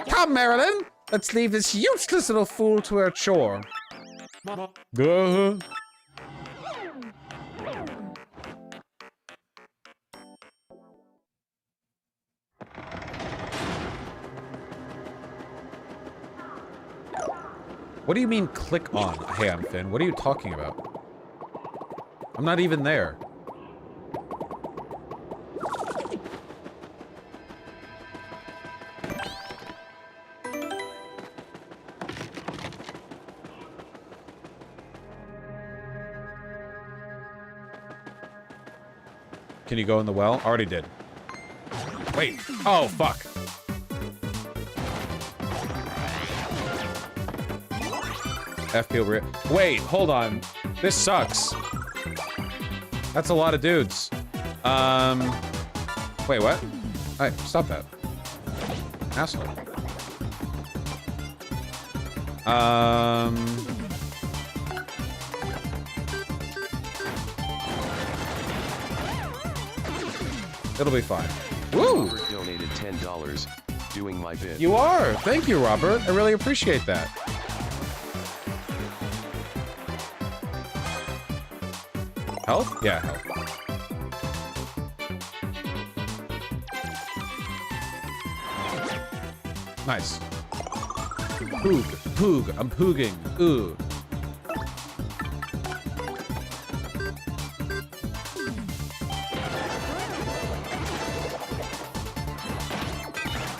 Come, Marilyn! Let's leave this useless little fool to her chore. What do you mean, click on? Hey, I'm Finn. What are you talking about? I'm not even there. Can you go in the well? Already did. Wait. Oh, fuck. FP. Wait, hold on. This sucks. That's a lot of dudes. Wait, what? Hey, stop that. Asshole. It'll be fine. Woo! Robert donated $10, doing my bit. You are! Thank you, Robert. I really appreciate that. Health? Yeah, health. Nice. Poog. Poog. I'm pooging. Ooh.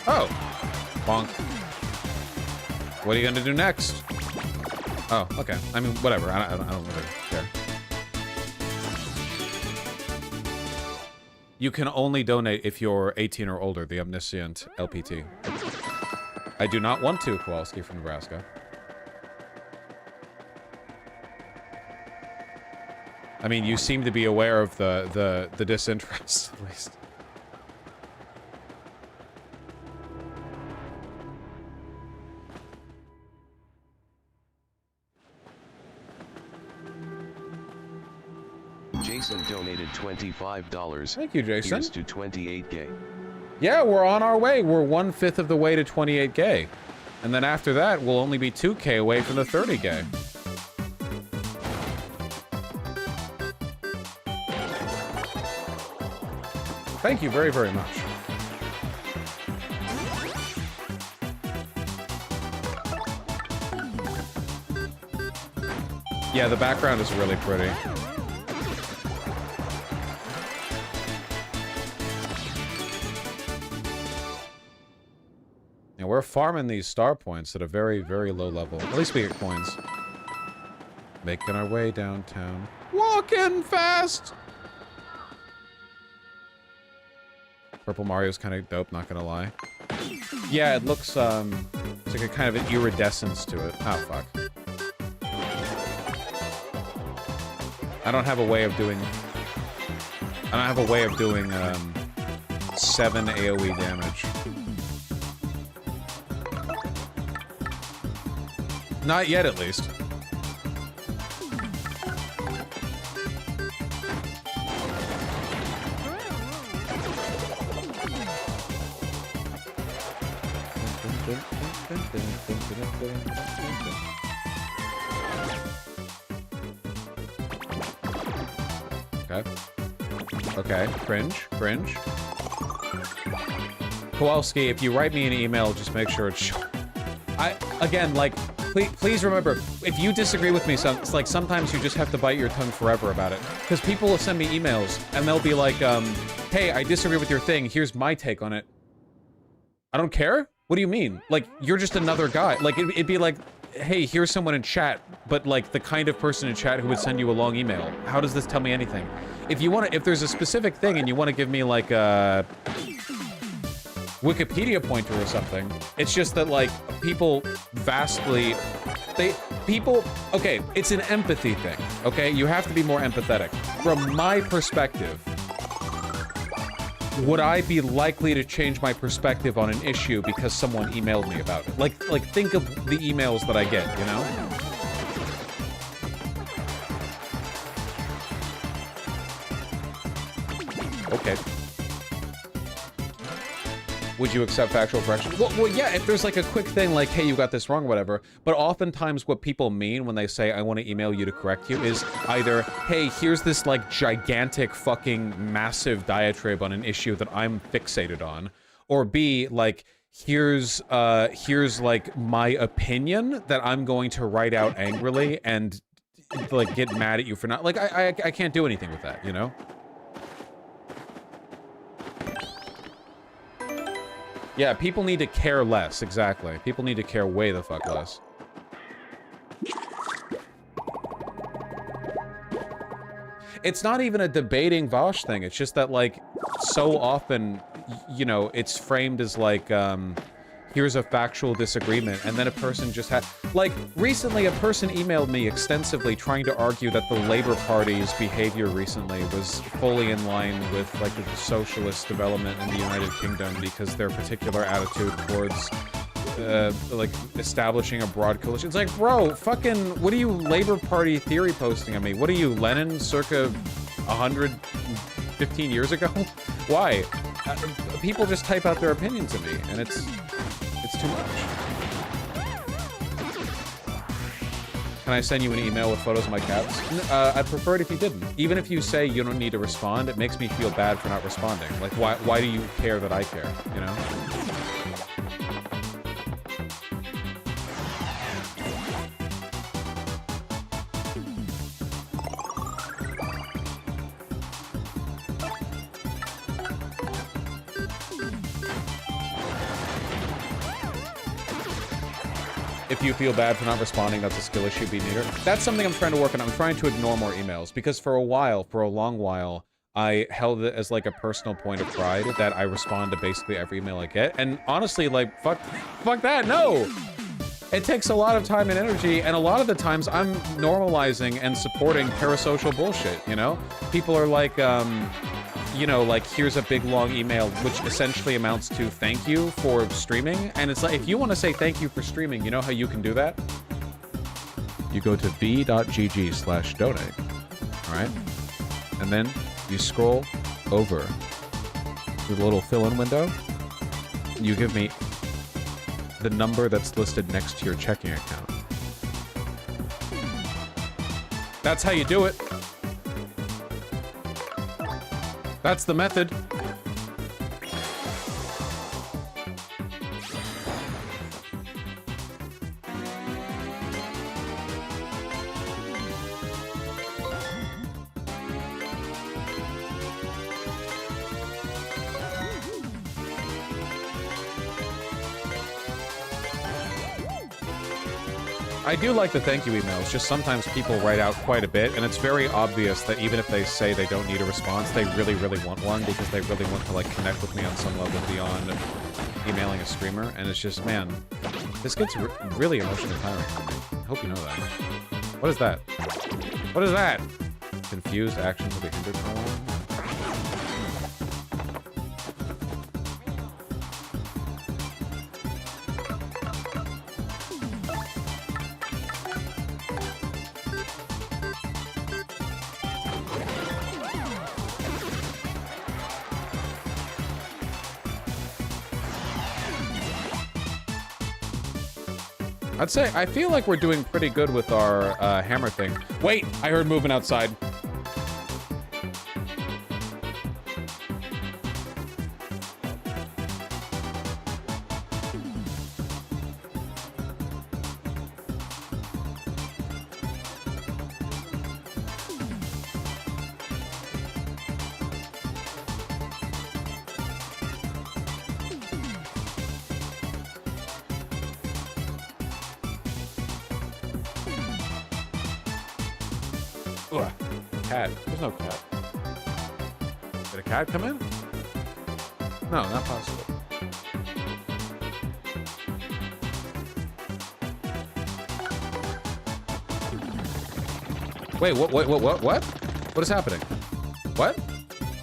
Oh. Bonk. What are you gonna do next? Oh, okay. I mean, whatever. I don't really care. You can only donate if you're 18 or older, the omniscient LPT. I do not want to, Kowalski from Nebraska. I mean, you seem to be aware of the disinterest, at least. Jason donated $25. Thank you, Jason. Here's to 28 gay. Yeah, we're on our way. We're 1/5 of the way to 28K. And then after that, we'll only be 2K away from the 30K. Thank you very, very much. Yeah, the background is really pretty. And we're farming these star points at a very, very low level. At least we get coins. Making our way downtown. Walking fast! Purple Mario's kind of dope, not gonna lie. Yeah, it looks, it's like a kind of an iridescence to it. Oh, fuck. I don't have a way of doing... 7 AoE damage. Not yet, at least. Okay. Okay, cringe. Kowalski, if you write me an email, just make sure it's short. Again, like, please remember, if you disagree with me, it's like sometimes you just have to bite your tongue forever about it. Because people will send me emails, and they'll be like, hey, I disagree with your thing, here's my take on it. I don't care? What do you mean? Like, you're just another guy. Like, it'd be like, hey, here's someone in chat, but like the kind of person in chat who would send you a long email. How does this tell me anything? If you want to, if there's a specific thing and you want to give me like a Wikipedia pointer or something, it's just that like people vastly, okay, it's an empathy thing, okay? You have to be more empathetic. From my perspective, would I be likely to change my perspective on an issue because someone emailed me about it? Like think of the emails that I get, you know? Okay. Would you accept factual correction? Well, yeah, if there's like a quick thing like, hey, you got this wrong or whatever, but oftentimes what people mean when they say, I want to email you to correct you is either, hey, here's this like gigantic fucking massive diatribe on an issue that I'm fixated on, or B, like, here's like my opinion that I'm going to write out angrily and like get mad at you for not, like, I can't do anything with that, you know? Yeah, people need to care less, exactly. People need to care way the fuck less. It's not even a debating Vosh thing, it's just that, like, so often, you know, it's framed as, like, here's a factual disagreement, and then a person just had... Like, recently a person emailed me extensively trying to argue that the Labour Party's behavior recently was fully in line with, like, the socialist development in the United Kingdom because their particular attitude towards, like, establishing a broad coalition. It's like, bro, fucking, what are you Labour Party theory posting on me? What are you, Lenin circa 115 years ago? Why? People just type out their opinions of me, and it's too much. Can I send you an email with photos of my cats? I'd prefer it if you didn't. Even if you say you don't need to respond, it makes me feel bad for not responding. Like, why do you care that I care, you know? If you feel bad for not responding, that's a skill issue, be neater. That's something I'm trying to work on. I'm trying to ignore more emails, because for a long while, I held it as like a personal point of pride that I respond to basically every email I get. And honestly, like, fuck that, no! It takes a lot of time and energy, and a lot of the times I'm normalizing and supporting parasocial bullshit, you know? People are like, you know, like, here's a big long email, which essentially amounts to thank you for streaming. And it's like, if you want to say thank you for streaming, you know how you can do that? You go to v.gg/donate, all right? And then you scroll over to the little fill-in window. You give me the number that's listed next to your checking account. That's how you do it. That's the method. I do like the thank you emails, just sometimes people write out quite a bit, and it's very obvious that even if they say they don't need a response, they really, really want one, because they really want to, like, connect with me on some level beyond emailing a streamer, and it's just, man, this gets really emotionally tiring. I hope you know that. What is that? What is that? Confused actions will be hindered for a while. I'd say, I feel like we're doing pretty good with our hammer thing. Wait, I heard movement outside. Ugh. Cat. There's no cat. Did a cat come in? No, not possible. Wait, what? What is happening? What?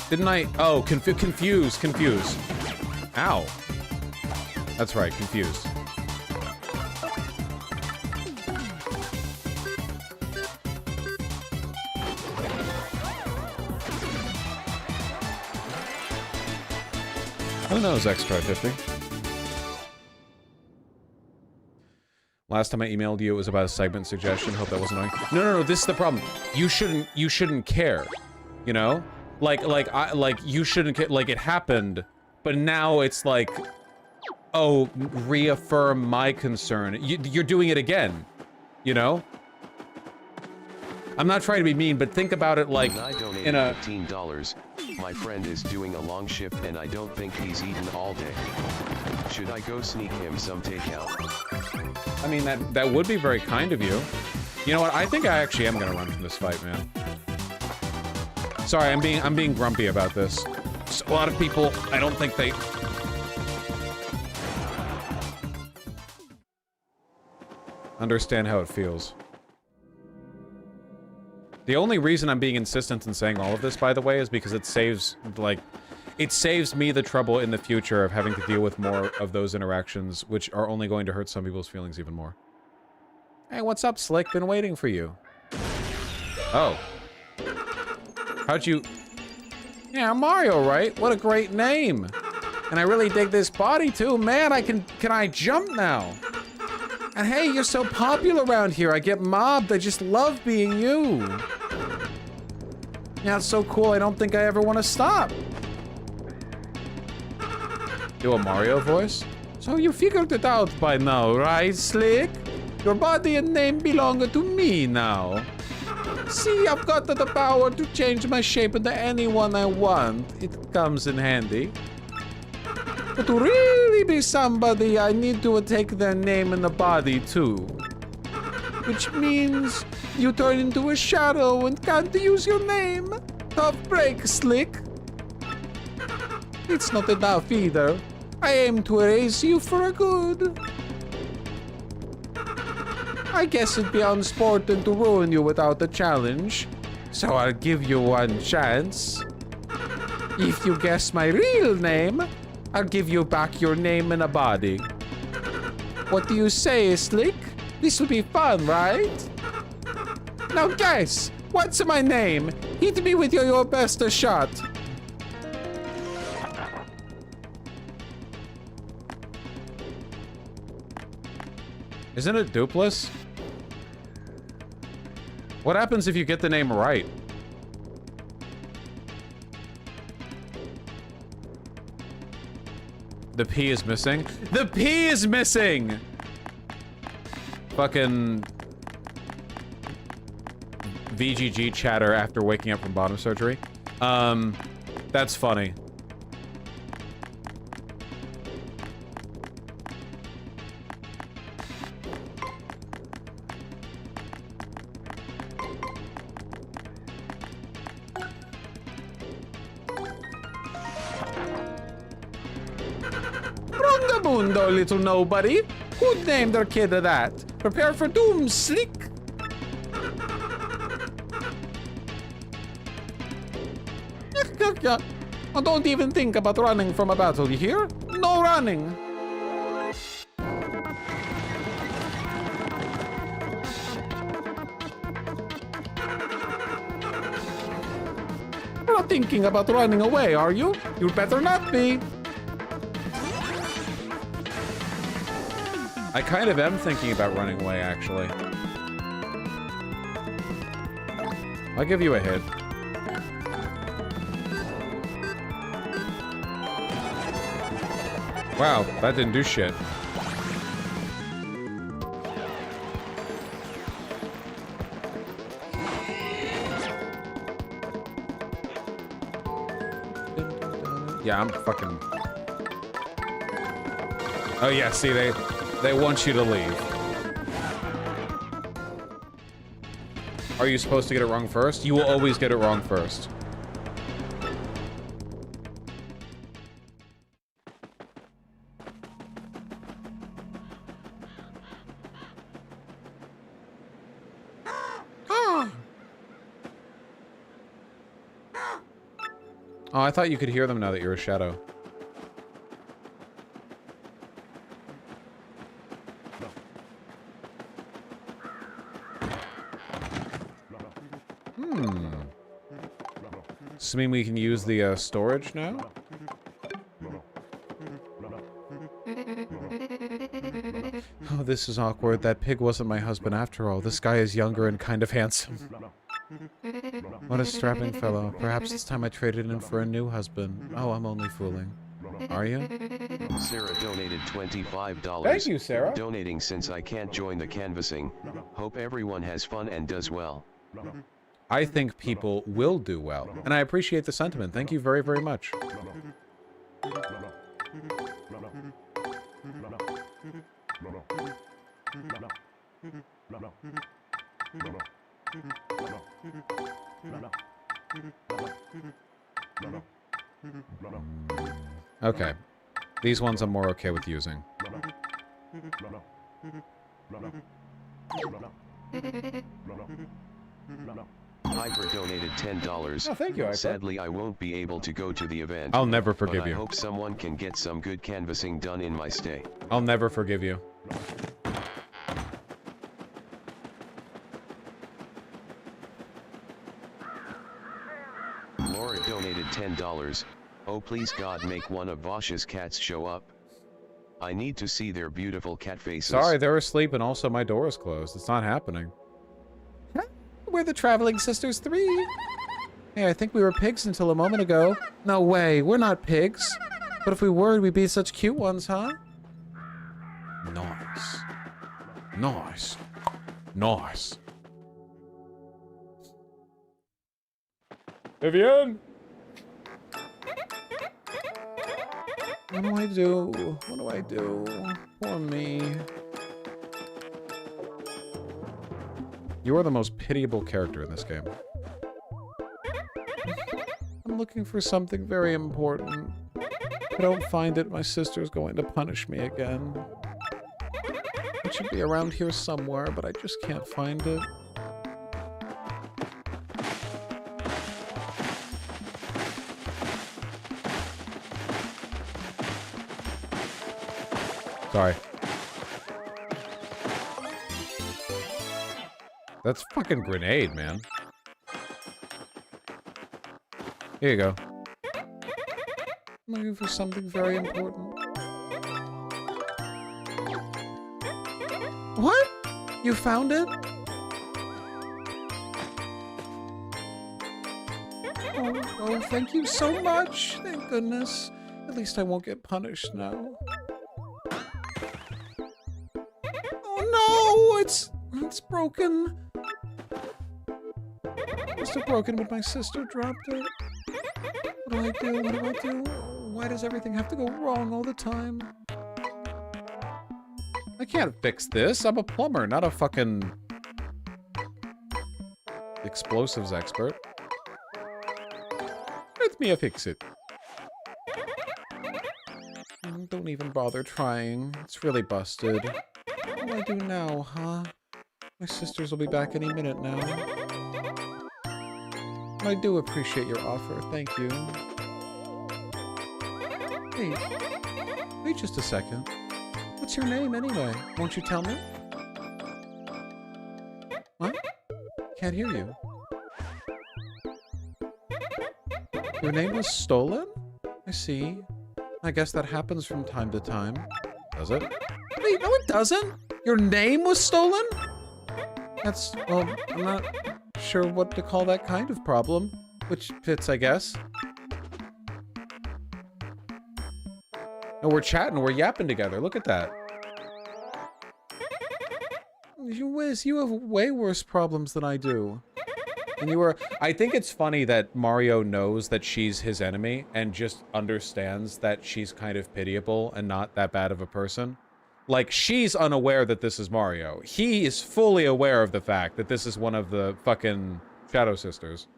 Didn't I? Oh, confused. Ow. That's right, confused. Who knows, X-Try50? Last time I emailed you, it was about a segment suggestion. Hope that wasn't annoying. No, this is the problem. You shouldn't care. You know? Like you shouldn't care. Like, it happened, but now it's like, oh, reaffirm my concern. You're doing it again. You know? I'm not trying to be mean, but think about it like I donated in a $15. My friend is doing a long shift and I don't think he's eaten all day. Should I go sneak him some takeout? I mean, that would be very kind of you. You know what? I think I actually am gonna run from this fight, man. Sorry, I'm being grumpy about this. Just a lot of people, I don't think they understand how it feels. The only reason I'm being insistent in saying all of this, by the way, is because it saves, like, it saves me the trouble in the future of having to deal with more of those interactions, which are only going to hurt some people's feelings even more. Hey, what's up, Slick? Been waiting for you. Oh. How'd you... Yeah, Mario, right? What a great name. And I really dig this body, too. Man, can I jump now? And hey, you're so popular around here. I get mobbed. I just love being you. Yeah, it's so cool. I don't think I ever want to stop. Do a Mario voice? So you figured it out by now, right, Slick? Your body and name belong to me now. See, I've got the power to change my shape into anyone I want. It comes in handy. But to really be somebody, I need to take their name in the body too. Which means you turn into a shadow and can't use your name. Tough break, Slick. It's not enough either. I aim to erase you for good. I guess it'd be unsporting to ruin you without a challenge. So I'll give you one chance. If you guess my real name, I'll give you back your name and a body. What do you say, Slick? This would be fun, right? Now guess, what's my name? Hit me with your best shot. Isn't it Dupless? What happens if you get the name right? The P is missing? The P is missing! Fucking... VGG chatter after waking up from bottom surgery. That's funny. Fundamundo, little nobody. Who'd name their kid that? Prepare for doom, slick. Don't even think about running from a battle, you hear? No running. You're not thinking about running away, are you? You'd better not be. I kind of am thinking about running away, actually. I'll give you a hit. Wow, that didn't do shit. Yeah, I'm fucking... Oh yeah, see, they want you to leave. Are you supposed to get it wrong first? You will always get it wrong first. Oh, I thought you could hear them now that you're a shadow. Does this mean we can use the storage now? Oh, this is awkward. That pig wasn't my husband after all. This guy is younger and kind of handsome. What a strapping fellow. Perhaps it's time I traded in for a new husband. Oh, I'm only fooling. Are you? Sarah donated $25. Thank you, Sarah. Donating since I can't join the canvassing. Hope everyone has fun and does well. I think people will do well. And I appreciate the sentiment. Thank you very, very much. Okay. These ones I'm more okay with using. Hyper donated $10. Oh, thank you, Hyper. Sadly, I won't be able to go to the event. I'll never forgive but you. I hope someone can get some good canvassing done in my stay. I'll never forgive you. Laura donated $10. Oh please God, make one of Vosh's cats show up. I need to see their beautiful cat faces. Sorry, they're asleep and also my door is closed. It's not happening. We're the Traveling Sisters 3. Hey, I think we were pigs until a moment ago. No way, we're not pigs. But if we were, we'd be such cute ones, huh? Nice. Nice. Nice. Vivian! What do I do? What do I do? Poor me. You are the most pitiable character in this game. I'm looking for something very important. If I don't find it, my sister's going to punish me again. It should be around here somewhere, but I just can't find it. Sorry. That's fucking grenade, man. Here you go. I'm looking for something very important. What? You found it? Oh, thank you so much. Thank goodness. At least I won't get punished now. Oh no! It's broken. Must have broken when my sister dropped it. What do I do? What do I do? Why does everything have to go wrong all the time? I can't fix this. I'm a plumber, not a fucking explosives expert. Let me fix it. Don't even bother trying. It's really busted. What do I do now, huh? My sisters will be back any minute now. I do appreciate your offer. Thank you. Hey, wait just a second. What's your name anyway? Won't you tell me? What? Can't hear you. Your name was stolen? I see. I guess that happens from time to time. Does it? Wait, no it doesn't! Your name was stolen? That's, well, I'm not sure what to call that kind of problem. Which fits, I guess. No, we're chatting, we're yapping together. Look at that. Wiz, you have way worse problems than I do. And you were... I think it's funny that Mario knows that she's his enemy and just understands that she's kind of pitiable and not that bad of a person. Like, she's unaware that this is Mario. He is fully aware of the fact that this is one of the fucking Shadow Sisters.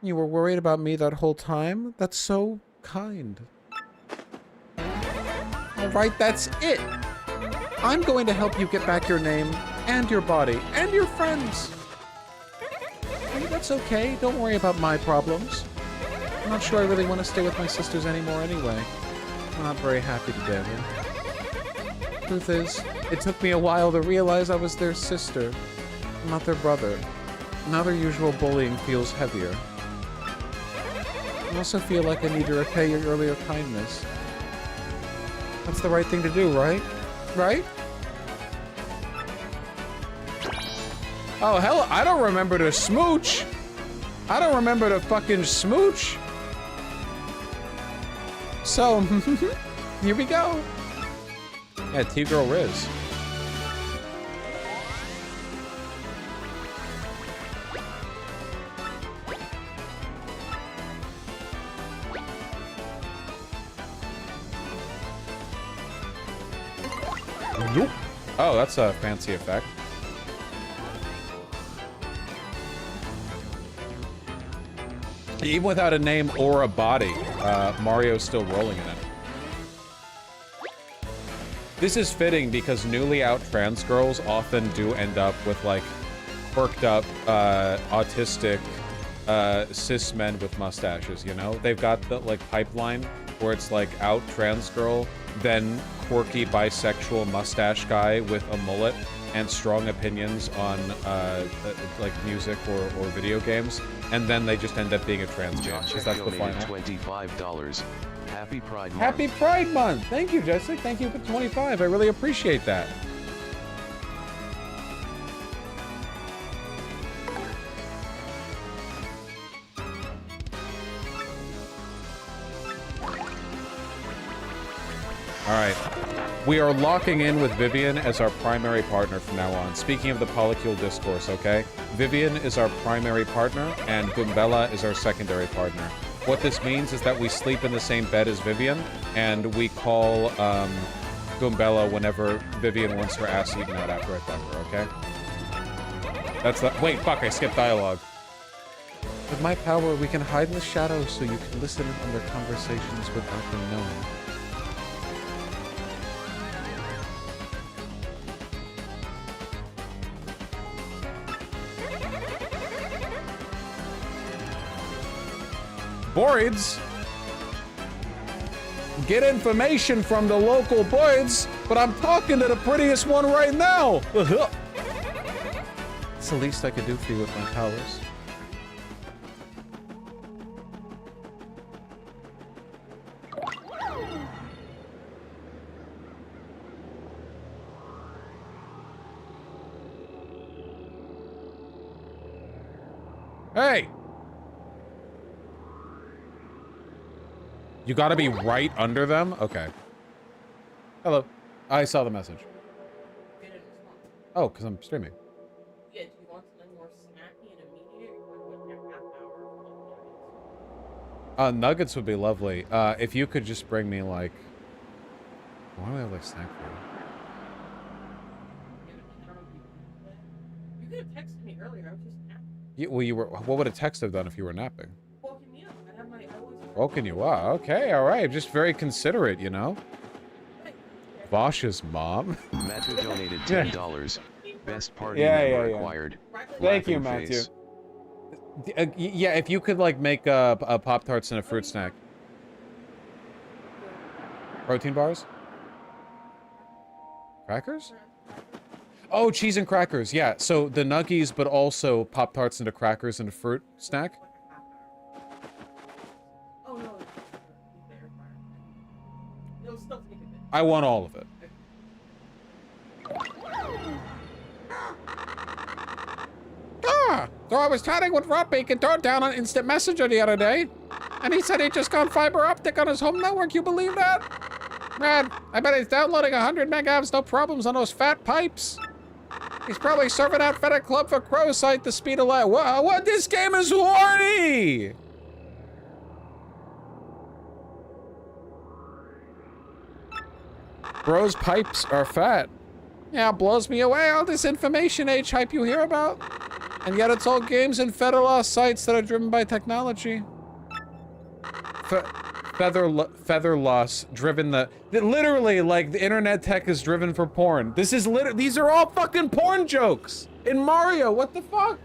You were worried about me that whole time? That's so kind. Alright, that's it! I'm going to help you get back your name, and your body, and your friends! Hey, that's okay. Don't worry about my problems. I'm not sure I really want to stay with my sisters anymore anyway. I'm not very happy together. Truth is, it took me a while to realize I was their sister, not their brother. Now their usual bullying feels heavier. I also feel like I need to repay your earlier kindness. That's the right thing to do, right? Right? Oh, hell, I don't remember to smooch. I don't remember to fucking smooch. So, here we go. Yeah, T-Girl Riz. Nope. Oh, that's a fancy effect. Even without a name or a body, Mario's still rolling in it. This is fitting because newly out trans girls often do end up with, like, quirked up, autistic, cis men with mustaches, you know? They've got the, like, pipeline where it's, like, out trans girl, then quirky bisexual mustache guy with a mullet and strong opinions on, like, music or video games, and then they just end up being a trans man, because that's the final. $25. Happy Pride Month. Happy Pride Month! Thank you, Jessica. Thank you for 25. I really appreciate that. Alright. We are locking in with Vivian as our primary partner from now on. Speaking of the polycule discourse, okay? Vivian is our primary partner, and Goombella is our secondary partner. What this means is that we sleep in the same bed as Vivian, and we call, Goombella whenever Vivian wants her ass eaten out after I fuck her, okay? That's the- wait, fuck, I skipped dialogue. With my power, we can hide in the shadows so you can listen in on their conversations without them knowing. Boards? Get information from the local boards, but I'm talking to the prettiest one right now! It's the least I could do for you with my powers. Hey! You gotta be right under them? Okay. Hello. I saw the message. Oh, because I'm streaming. Yeah, do you want something more snacky and immediate, or like a half hour? Nuggets would be lovely. If you could just bring me, like... Why do I have, like, snack food? You could have texted me earlier. I was just napping. Well, you were... What would a text have done if you were napping? Woken me up. I have my. I always Woken you up. Okay, all right. Just very considerate, you know? Vosh's mom. Matthew donated $10. Best party Yeah, member yeah, yeah. acquired. Thank you, Laughing Matthew. face. Yeah, if you could, like, make a Pop-Tarts and a fruit snack. Protein bars? Crackers? Oh, cheese and crackers. Yeah, so the Nuggies, but also Pop-Tarts and a crackers and a fruit snack. Oh no, no stuff to make it. I want all of it. Ah, so I was chatting with Rob Bacon down on Instant Messenger the other day, and he said he'd just gone fiber optic on his home network. You believe that? Man, I bet he's downloading 100 megabytes, no problems on those fat pipes. He's probably surfing out FedEx Club for Crow's Sight the speed of light. What? This game is horny! Bro's pipes are fat. Yeah, blows me away, all this information age hype you hear about. And yet it's all games and federal law sites that are driven by technology. Feather loss driven literally, like, the internet tech is driven for porn. This is these are all fucking porn jokes in Mario. What the fuck?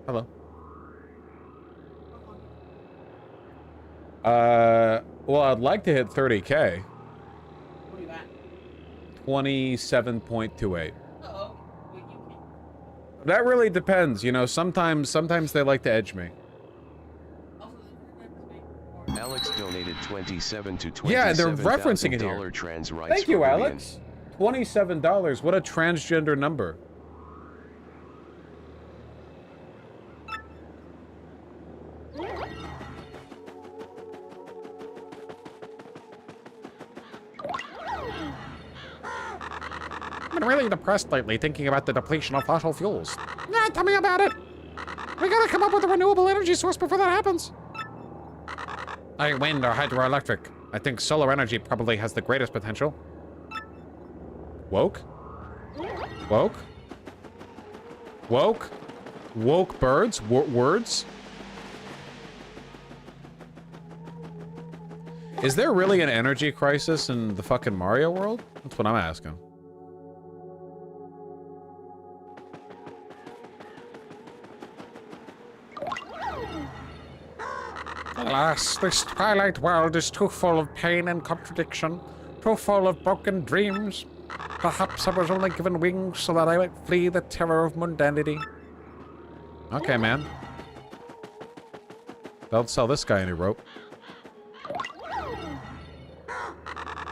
Hello. Well, I'd like to hit 30K. What are you at? 27.28. Uh-oh. Wait, you can't. That really depends, you know. Sometimes they like to edge me. Also, the internet is made for Alex donated 27 to 27 Yeah, they're referencing it here. $1,000 trans rights Thank you, for Vivian. Alex. $27. What a transgender number. I've been really depressed lately thinking about the depletion of fossil fuels. Yeah, tell me about it. We gotta come up with a renewable energy source before that happens. Like wind or hydroelectric. I think solar energy probably has the greatest potential. Woke? Woke? Woke? Woke birds? Words? Is there really an energy crisis in the fucking Mario world? That's what I'm asking. Alas, this twilight world is too full of pain and contradiction, too full of broken dreams. Perhaps I was only given wings so that I might flee the terror of mundanity. Okay, man. Don't sell this guy any rope.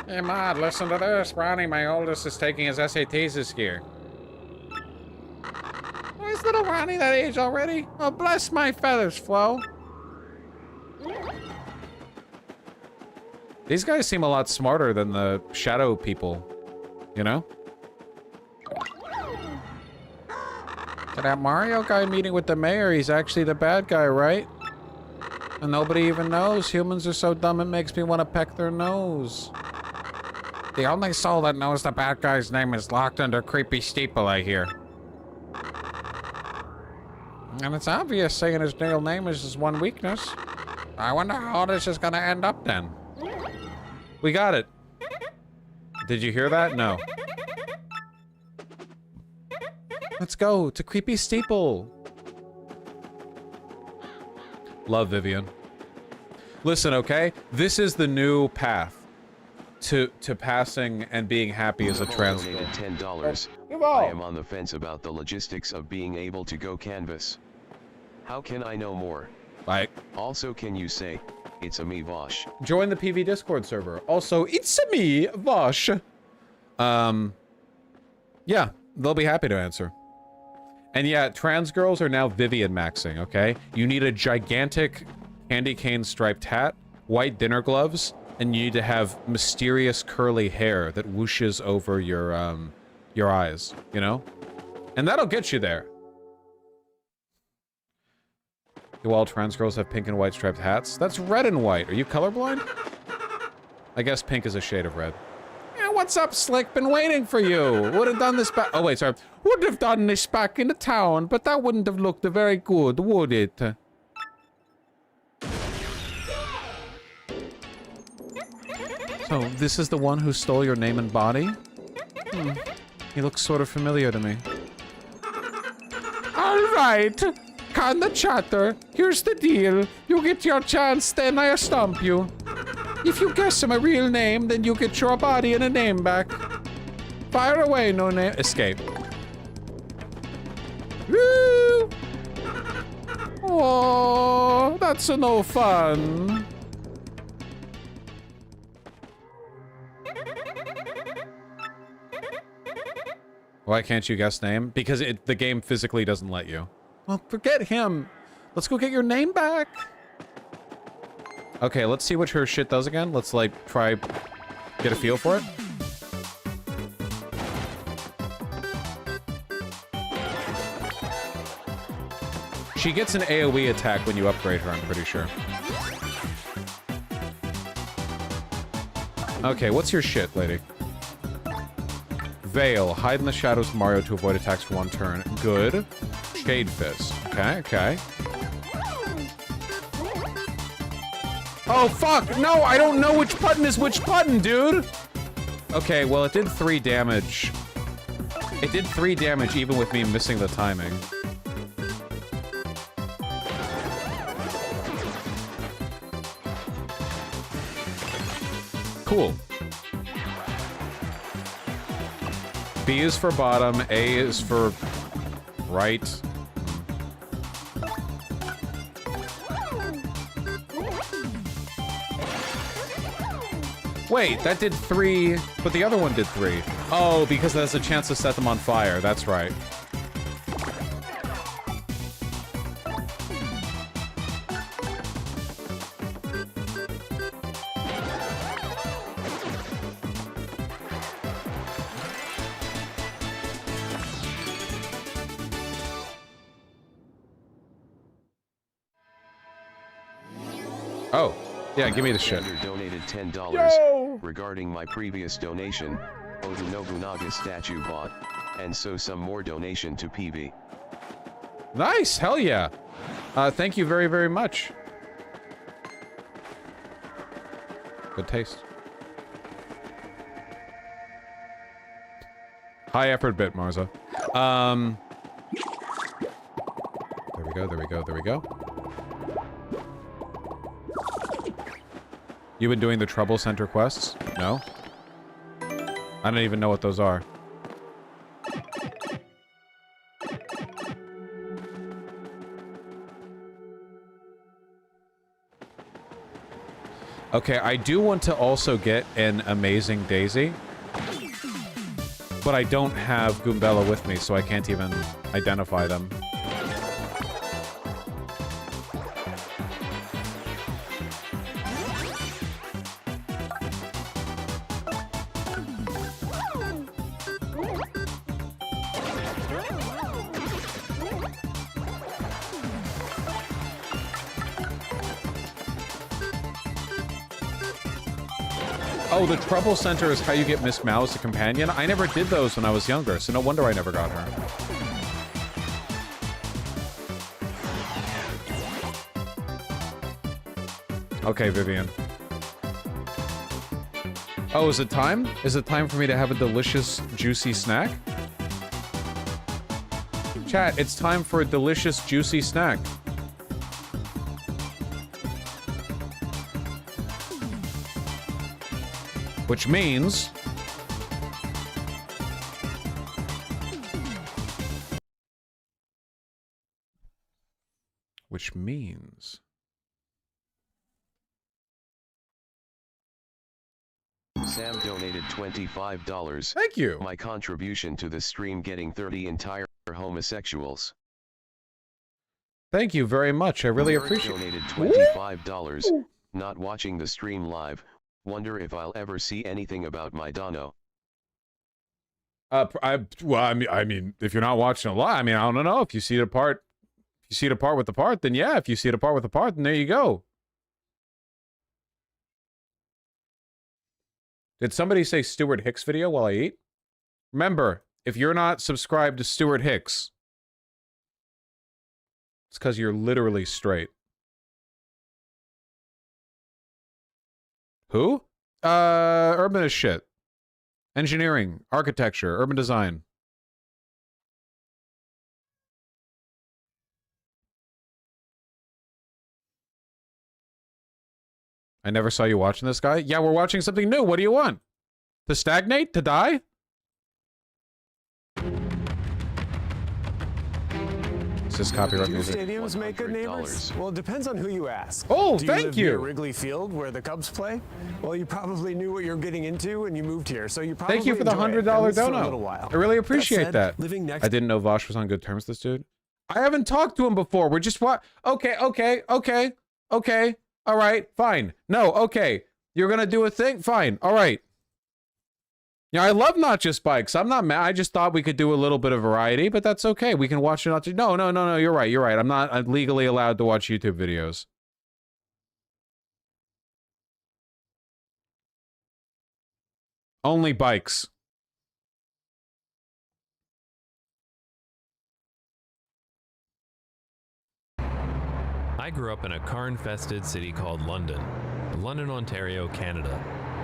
Hey, Mad, listen to this. Ronnie, my oldest, is taking his SATs this year. Is little Ronnie that age already? Oh, bless my feathers, Flo. These guys seem a lot smarter than the shadow people, you know? So that Mario guy meeting with the mayor, he's actually the bad guy, right? And nobody even knows. Humans are so dumb it makes me want to peck their nose. The only soul that knows the bad guy's name is locked under creepy steeple, I hear. And it's obvious saying his real name is his one weakness. I wonder how this is gonna end up then. We got it. Did you hear that? No. Let's go to Creepy Steeple. Love Vivian. Listen, okay? This is the new path to passing and being happy as a trans girl. Donated $10. I am on the fence about the logistics of being able to go canvas. How can I know more? Like, Also, can you say, it's a me Vosh? join the PV Discord server. Also, it's me, Vosh. Yeah, they'll be happy to answer. And yeah, trans girls are now Vivian maxing, okay? You need a gigantic candy cane striped hat, white dinner gloves, and you need to have mysterious curly hair that whooshes over your eyes, you know? And that'll get you there. Do all trans girls have pink and white striped hats? That's red and white. Are you colorblind? I guess pink is a shade of red. Yeah, what's up, Slick? Been waiting for you. Would have done this back. Oh, wait, sorry. Would have done this back in the town, but that wouldn't have looked very good, would it? So, this is the one who stole your name and body? He looks sort of familiar to me. Alright. Con the chatter. Here's the deal. You get your chance, then I stomp you. If you guess my real name, then you get your body and a name back. Fire away, no name. Escape. Woo! Oh, that's no fun. Why can't you guess name? Because the game physically doesn't let you. Well, forget him. Let's go get your name back. Okay, let's see what her shit does again. Let's, like, try... get a feel for it. She gets an AoE attack when you upgrade her, I'm pretty sure. Okay, what's your shit, lady? Veil. Hide in the shadows of Mario to avoid attacks for 1 turn. Good. Shade Fist. Okay, okay. Oh, fuck! No, I don't know which button is which button, dude! Okay, well, it did 3 damage. It did 3 damage even with me missing the timing. Cool. B is for bottom, A is for right. Wait, that did 3, but the other one did 3. Oh, because there's a chance to set them on fire. That's right. Oh, yeah, give me the shit. Xander donated $10 regarding my previous donation. Oda Nobunaga statue bought, and so some more donation to PV. Nice, hell yeah. Thank you very, very much. Good taste. High effort bit, Marza. There we go, there we go, there we go. You been doing the Trouble Center quests? No? I don't even know what those are. Okay, I do want to also get an Amazing Daisy. But I don't have Goombella with me, so I can't even identify them. Oh, the Trouble Center is how you get Miss Mao as a companion? I never did those when I was younger, so no wonder I never got her. Okay, Vivian. Oh, is it time? Is it time for me to have a delicious, juicy snack? Chat, it's time for a delicious, juicy snack. Which means... Which means... Sam donated $25. Thank you! My contribution to the stream getting 30 entire homosexuals. Thank you very much, I really Eric appreciate it. donated $25. Not watching the stream live. Wonder if I'll ever see anything about my Dono. Well, I mean, if you're not watching a lot, I mean, I don't know. If you see it apart, if you see it apart with the part, then yeah. If you see it apart with the part, then there you go. Did somebody say Stuart Hicks video while I eat? Remember, if you're not subscribed to Stuart Hicks, it's because you're literally straight. Who? Urbanist shit. Engineering, architecture, urban design. I never saw you watching this guy. Yeah, we're watching something new. What do you want? To stagnate? To die? Is this copyright Do music? stadiums make good neighbors? $100. Well, it depends on who you ask. Oh, Do thank live you. near Wrigley Field, where the Cubs play? Well, you probably knew what you're getting into when you moved here, so you probably Thank you for the enjoy it, $100 at least for a dono. little while. I really appreciate said, that. living next I didn't know Vosh was on good terms with this dude. I haven't talked to him before. We're just what? Okay. All right, fine. No, okay. You're gonna do a thing? Fine. All right. Yeah, I love Not Just Bikes. I'm not mad. I just thought we could do a little bit of variety, but that's okay. We can watch it. Not just... No. You're right. I'm legally allowed to watch YouTube videos. Only bikes. I grew up in a car-infested city called London, Ontario, Canada.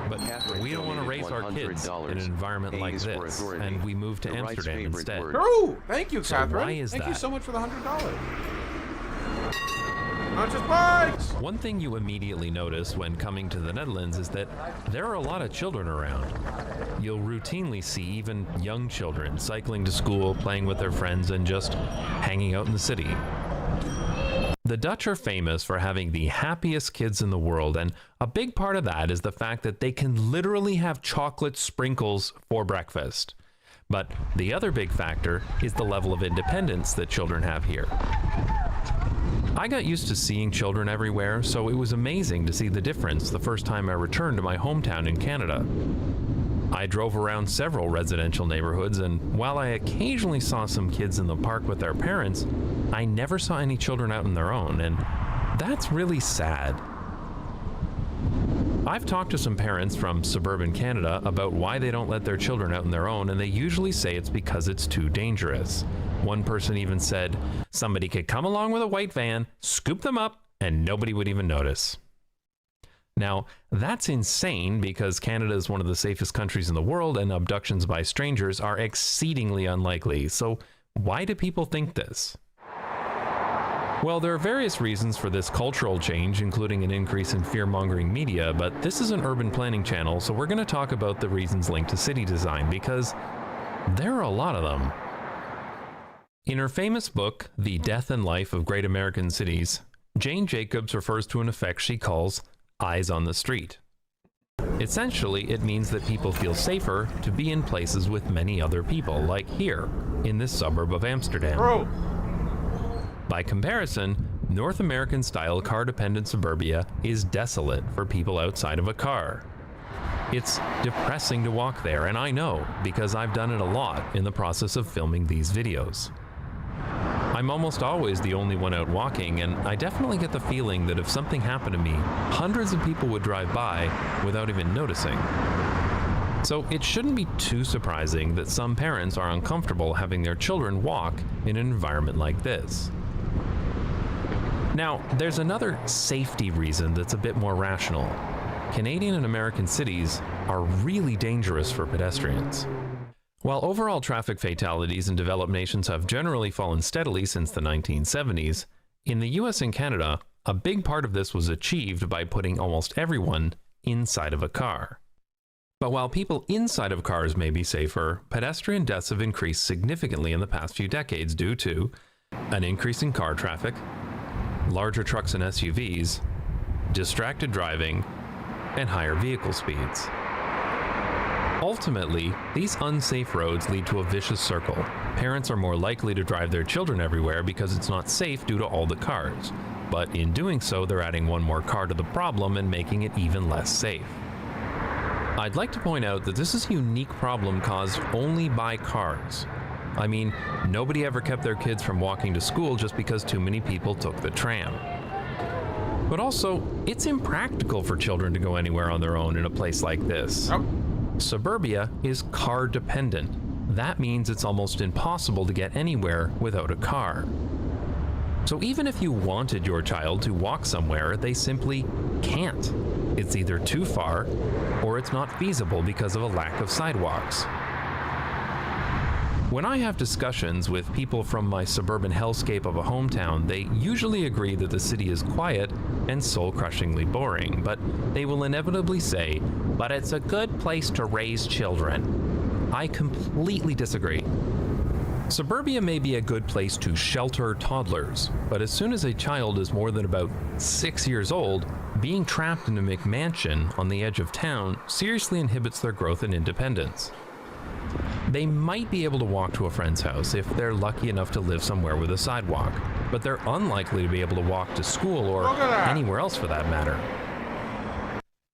But Catherine we don't want to raise our kids in an environment like A is for this, authority. and we moved to The right's Amsterdam favorite instead. word. True. Thank you, So Catherine. why is Thank you that? so much for the $100. Not Just Bikes. One thing you immediately notice when coming to the Netherlands is that there are a lot of children around. You'll routinely see even young children cycling to school, playing with their friends, and just hanging out in the city. The Dutch are famous for having the happiest kids in the world, and a big part of that is the fact that they can literally have chocolate sprinkles for breakfast. But the other big factor is the level of independence that children have here. I got used to seeing children everywhere, so it was amazing to see the difference the first time I returned to my hometown in Canada. I drove around several residential neighborhoods, and while I occasionally saw some kids in the park with their parents, I never saw any children out on their own, and that's really sad. I've talked to some parents from suburban Canada about why they don't let their children out on their own, and they usually say it's because it's too dangerous. One person even said somebody could come along with a white van, scoop them up, and nobody would even notice. Now, that's insane because Canada is one of the safest countries in the world and abductions by strangers are exceedingly unlikely. So why do people think this? Well, there are various reasons for this cultural change, including an increase in fear-mongering media, but this is an urban planning channel, so we're going to talk about the reasons linked to city design because there are a lot of them. In her famous book, The Death and Life of Great American Cities, Jane Jacobs refers to an effect she calls eyes on the street. Essentially, it means that people feel safer to be in places with many other people, like here, in this suburb of Amsterdam. Bro. By comparison, North American-style car-dependent suburbia is desolate for people outside of a car. It's depressing to walk there, and I know, because I've done it a lot in the process of filming these videos. I'm almost always the only one out walking, and I definitely get the feeling that if something happened to me, hundreds of people would drive by without even noticing. So it shouldn't be too surprising that some parents are uncomfortable having their children walk in an environment like this. Now, there's another safety reason that's a bit more rational. Canadian and American cities are really dangerous for pedestrians. While overall traffic fatalities in developed nations have generally fallen steadily since the 1970s, in the US and Canada, a big part of this was achieved by putting almost everyone inside of a car. But while people inside of cars may be safer, pedestrian deaths have increased significantly in the past few decades due to an increase in car traffic, larger trucks and SUVs, distracted driving, and higher vehicle speeds. Ultimately, these unsafe roads lead to a vicious circle. Parents are more likely to drive their children everywhere because it's not safe due to all the cars. But in doing so, they're adding one more car to the problem and making it even less safe. I'd like to point out that this is a unique problem caused only by cars. I mean, nobody ever kept their kids from walking to school just because too many people took the tram. But also, it's impractical for children to go anywhere on their own in a place like this. Suburbia is car dependent. That means it's almost impossible to get anywhere without a car. So even if you wanted your child to walk somewhere, they simply can't. It's either too far, or it's not feasible because of a lack of sidewalks. When I have discussions with people from my suburban hellscape of a hometown, they usually agree that the city is quiet and soul-crushingly boring, but they will inevitably say, "But it's a good place to raise children." I completely disagree. Suburbia may be a good place to shelter toddlers, but as soon as a child is more than about 6 years old, being trapped in a McMansion on the edge of town seriously inhibits their growth and independence. They might be able to walk to a friend's house if they're lucky enough to live somewhere with a sidewalk, but they're unlikely to be able to walk to school or anywhere else for that matter.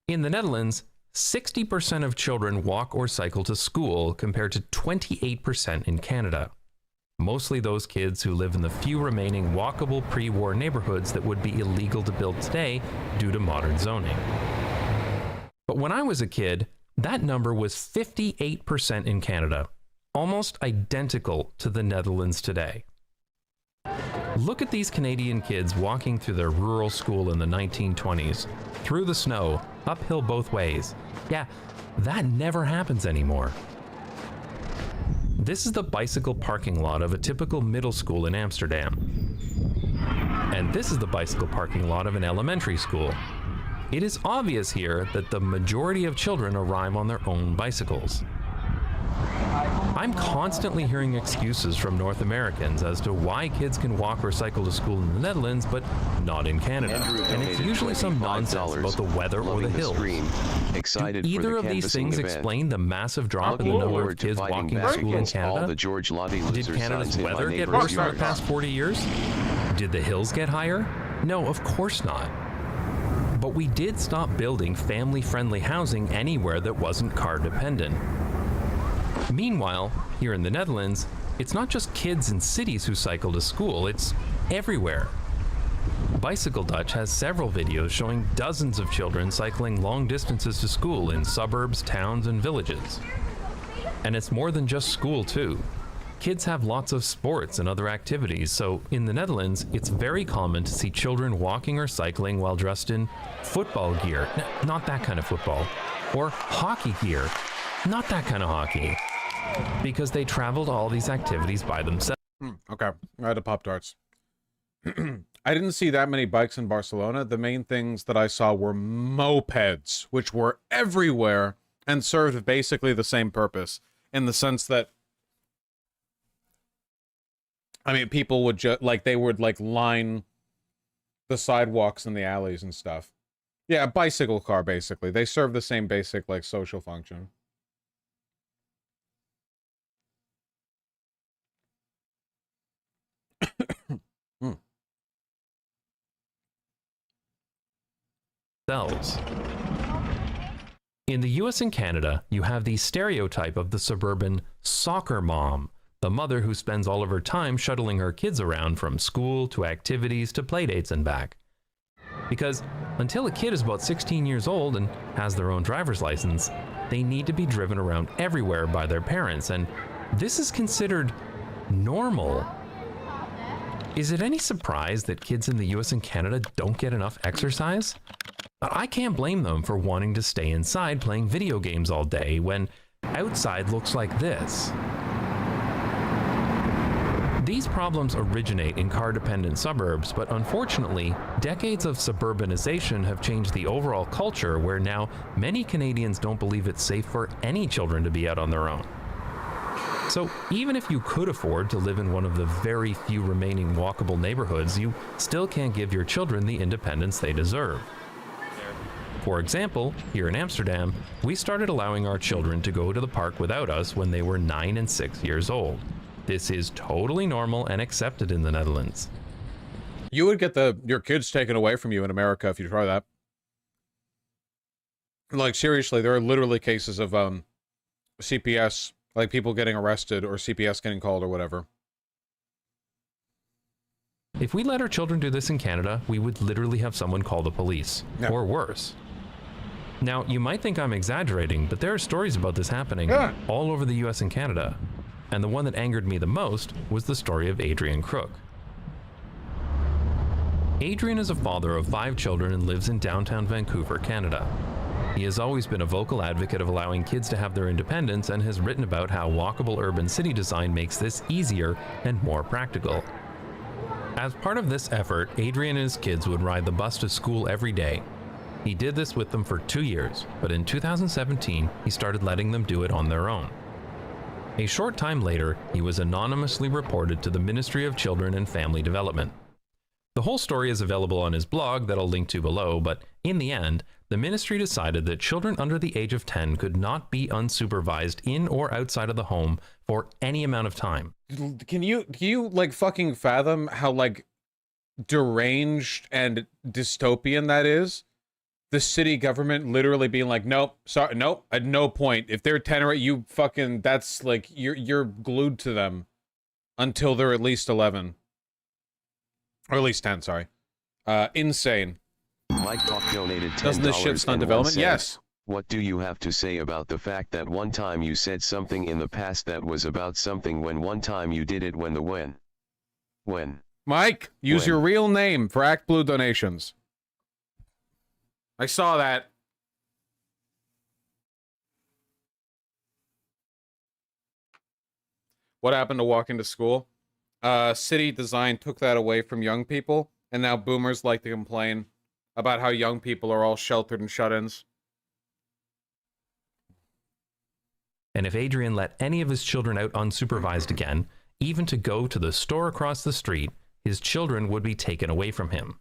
In the Netherlands, 60% of children walk or cycle to school compared to 28% in Canada. Mostly those kids who live in the few remaining walkable pre-war neighborhoods that would be illegal to build today due to modern zoning. But when I was a kid, that number was 58% in Canada, almost identical to the Netherlands today. Look at these Canadian kids walking through their rural school in the 1920s, through the snow, uphill both ways. Yeah, that never happens anymore. This is the bicycle parking lot of a typical middle school in Amsterdam. And this is the bicycle parking lot of an elementary school. It is obvious here that the majority of children arrive on their own bicycles. I'm constantly hearing excuses from North Americans as to why kids can walk or cycle to school in the Netherlands, but not in Canada. And it's usually some nonsense about the weather or the hills. Excited Do either of these things explain the massive drop in the number of kids walking to school in Canada? Did Canada's weather get worse in the past 40 years? Did the hills get higher? No, of course not. But we did stop building family-friendly housing anywhere that wasn't car-dependent. Meanwhile, here in the Netherlands, it's not just kids in cities who cycle to school, it's everywhere. Bicycle Dutch has several videos showing dozens of children cycling long distances to school in suburbs, towns, and villages. And it's more than just school, too. Kids have lots of sports and other activities, so in the Netherlands, it's very common to see children walking or cycling while dressed in football gear, not that kind of football, or hockey gear, not that kind of hockey, because they travel to all these activities by themselves. Okay, I had a Pop-Tarts. I didn't see that many bikes in Barcelona. The main things that I saw were mopeds, which were everywhere and served basically the same purpose, in the sense that, I mean, people would just, like, they would, like, line the sidewalks and the alleys and stuff. Yeah, a bicycle car, basically. They serve the same basic, like, social function. In the US and Canada, you have the stereotype of the suburban soccer mom, the mother who spends all of her time shuttling her kids around from school to activities to playdates and back. Because until a kid is about 16 years old and has their own driver's license, they need to be driven around everywhere by their parents, and this is considered normal. Is it any surprise that kids in the US and Canada don't get enough exercise? I can't blame them for wanting to stay inside playing video games all day when outside looks like this. These problems originate in car-dependent suburbs, but unfortunately, decades of suburbanization have changed the overall culture where now many Canadians don't believe it's safe for any children to be out on their own. So even if you could afford to live in one of the very few remaining walkable neighborhoods, you still can't give your children the independence they deserve. For example, here in Amsterdam, we started allowing our children to go to the park without us when they were 9 and 6 years old. This is totally normal and accepted in the Netherlands. You would get your kids taken away from you in America if you try that. Like, seriously, there are literally cases of CPS, like people getting arrested or CPS getting called or whatever. If we let our children do this in Canada, we would literally have someone call the police, or worse. Now, you might think I'm exaggerating, but there are stories about this happening all over the US and Canada. And the one that angered me the most was the story of Adrian Crook. Adrian is a father of 5 children and lives in downtown Vancouver, Canada. He has always been a vocal advocate of allowing kids to have their independence and has written about how walkable urban city design makes this easier and more practical. As part of this effort, Adrian and his kids would ride the bus to school every day. He did this with them for 2 years, but in 2017, he started letting them do it on their own. A short time later, he was anonymously reported to the Ministry of Children and Family Development. The whole story is available on his blog that I'll link to below, but in the end, the ministry decided that children under the age of 10 could not be unsupervised in or outside of the home for any amount of time. Can you like fucking fathom how like deranged and dystopian that is? The city government literally being like, nope, sorry, nope, at no point. If they're 10 or you fucking, that's like, you're glued to them until they're at least 11. Or at least 10, sorry. Insane. Mike Talk donated $10. Doesn't this shit stun development? Yes. What do you have to say about the fact that one time you said something in the past that was about something when one time you did it when the when? Mike, use your real name for Act Blue donations. I saw that. What happened to walking to school? City design took that away from young people, and now boomers like to complain about how young people are all sheltered and shut-ins. And if Adrian let any of his children out unsupervised again, even to go to the store across the street, his children would be taken away from him.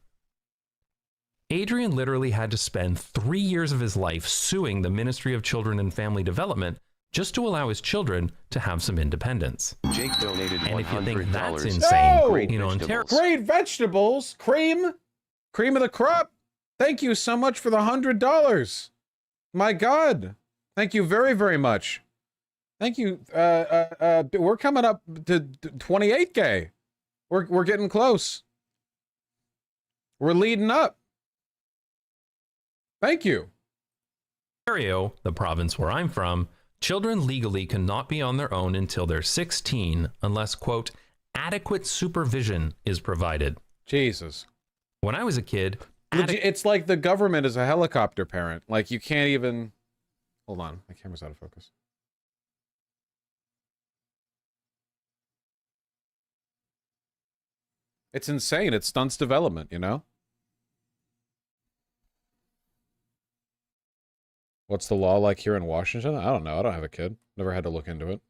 Adrian literally had to spend 3 years of his life suing the Ministry of Children and Family Development just to allow his children to have some independence. Jake donated $100. And if you think that's insane, No! you know, Ontario... Great vegetables! Cream! Cream of the crop! Thank you so much for the $100! My God! Thank you very, very much. Thank you. We're coming up to 28K. We're getting close. We're leading up. Thank you. Ontario, the province where I'm from, children legally cannot be on their own until they're 16 unless, quote, adequate supervision is provided. Jesus. When I was a kid... It's like the government is a helicopter parent. Like, you can't even... Hold on. My camera's out of focus. It's insane. It stunts development, you know? What's the law like here in Washington? I don't know. I don't have a kid. Never had to look into it.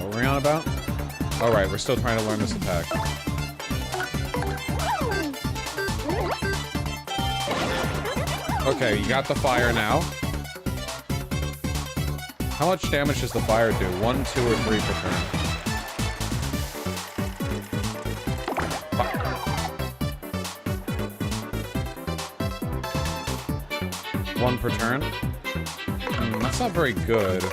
What were we on about? All right, we're still trying to learn this attack. Okay, you got the fire now. How much damage does the fire do? 1, 2, or 3 per turn? 1 per turn? That's not very good.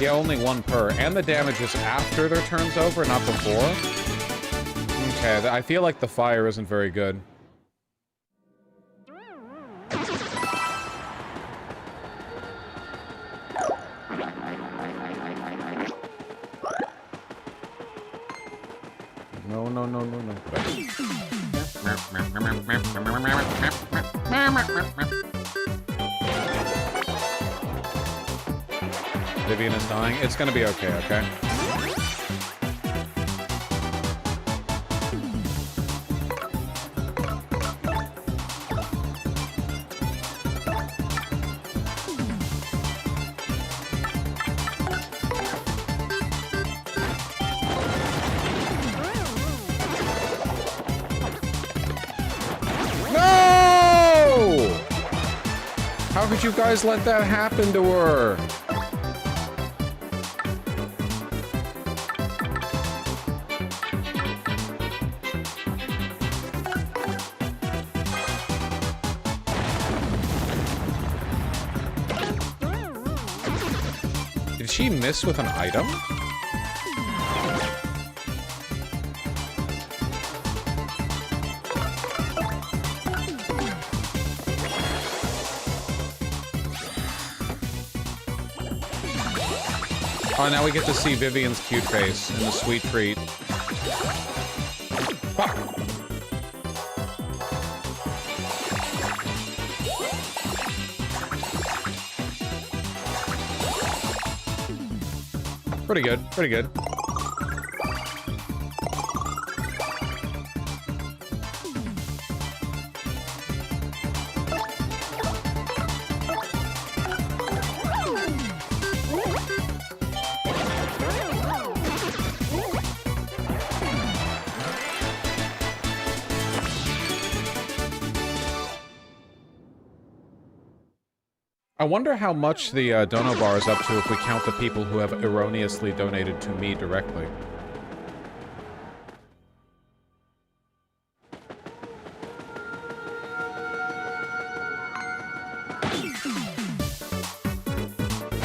Yeah, only 1 per. And the damage is after their turn's over, not before? Okay, I feel like the fire isn't very good. No, no, no, no, no. Vivian is dying. It's gonna be okay, okay? No! How could you guys let that happen to her? she miss with an item? Oh, now we get to see Vivian's cute face and the sweet treat. Fuck. Pretty good, pretty good. I wonder how much the dono bar is up to if we count the people who have erroneously donated to me directly.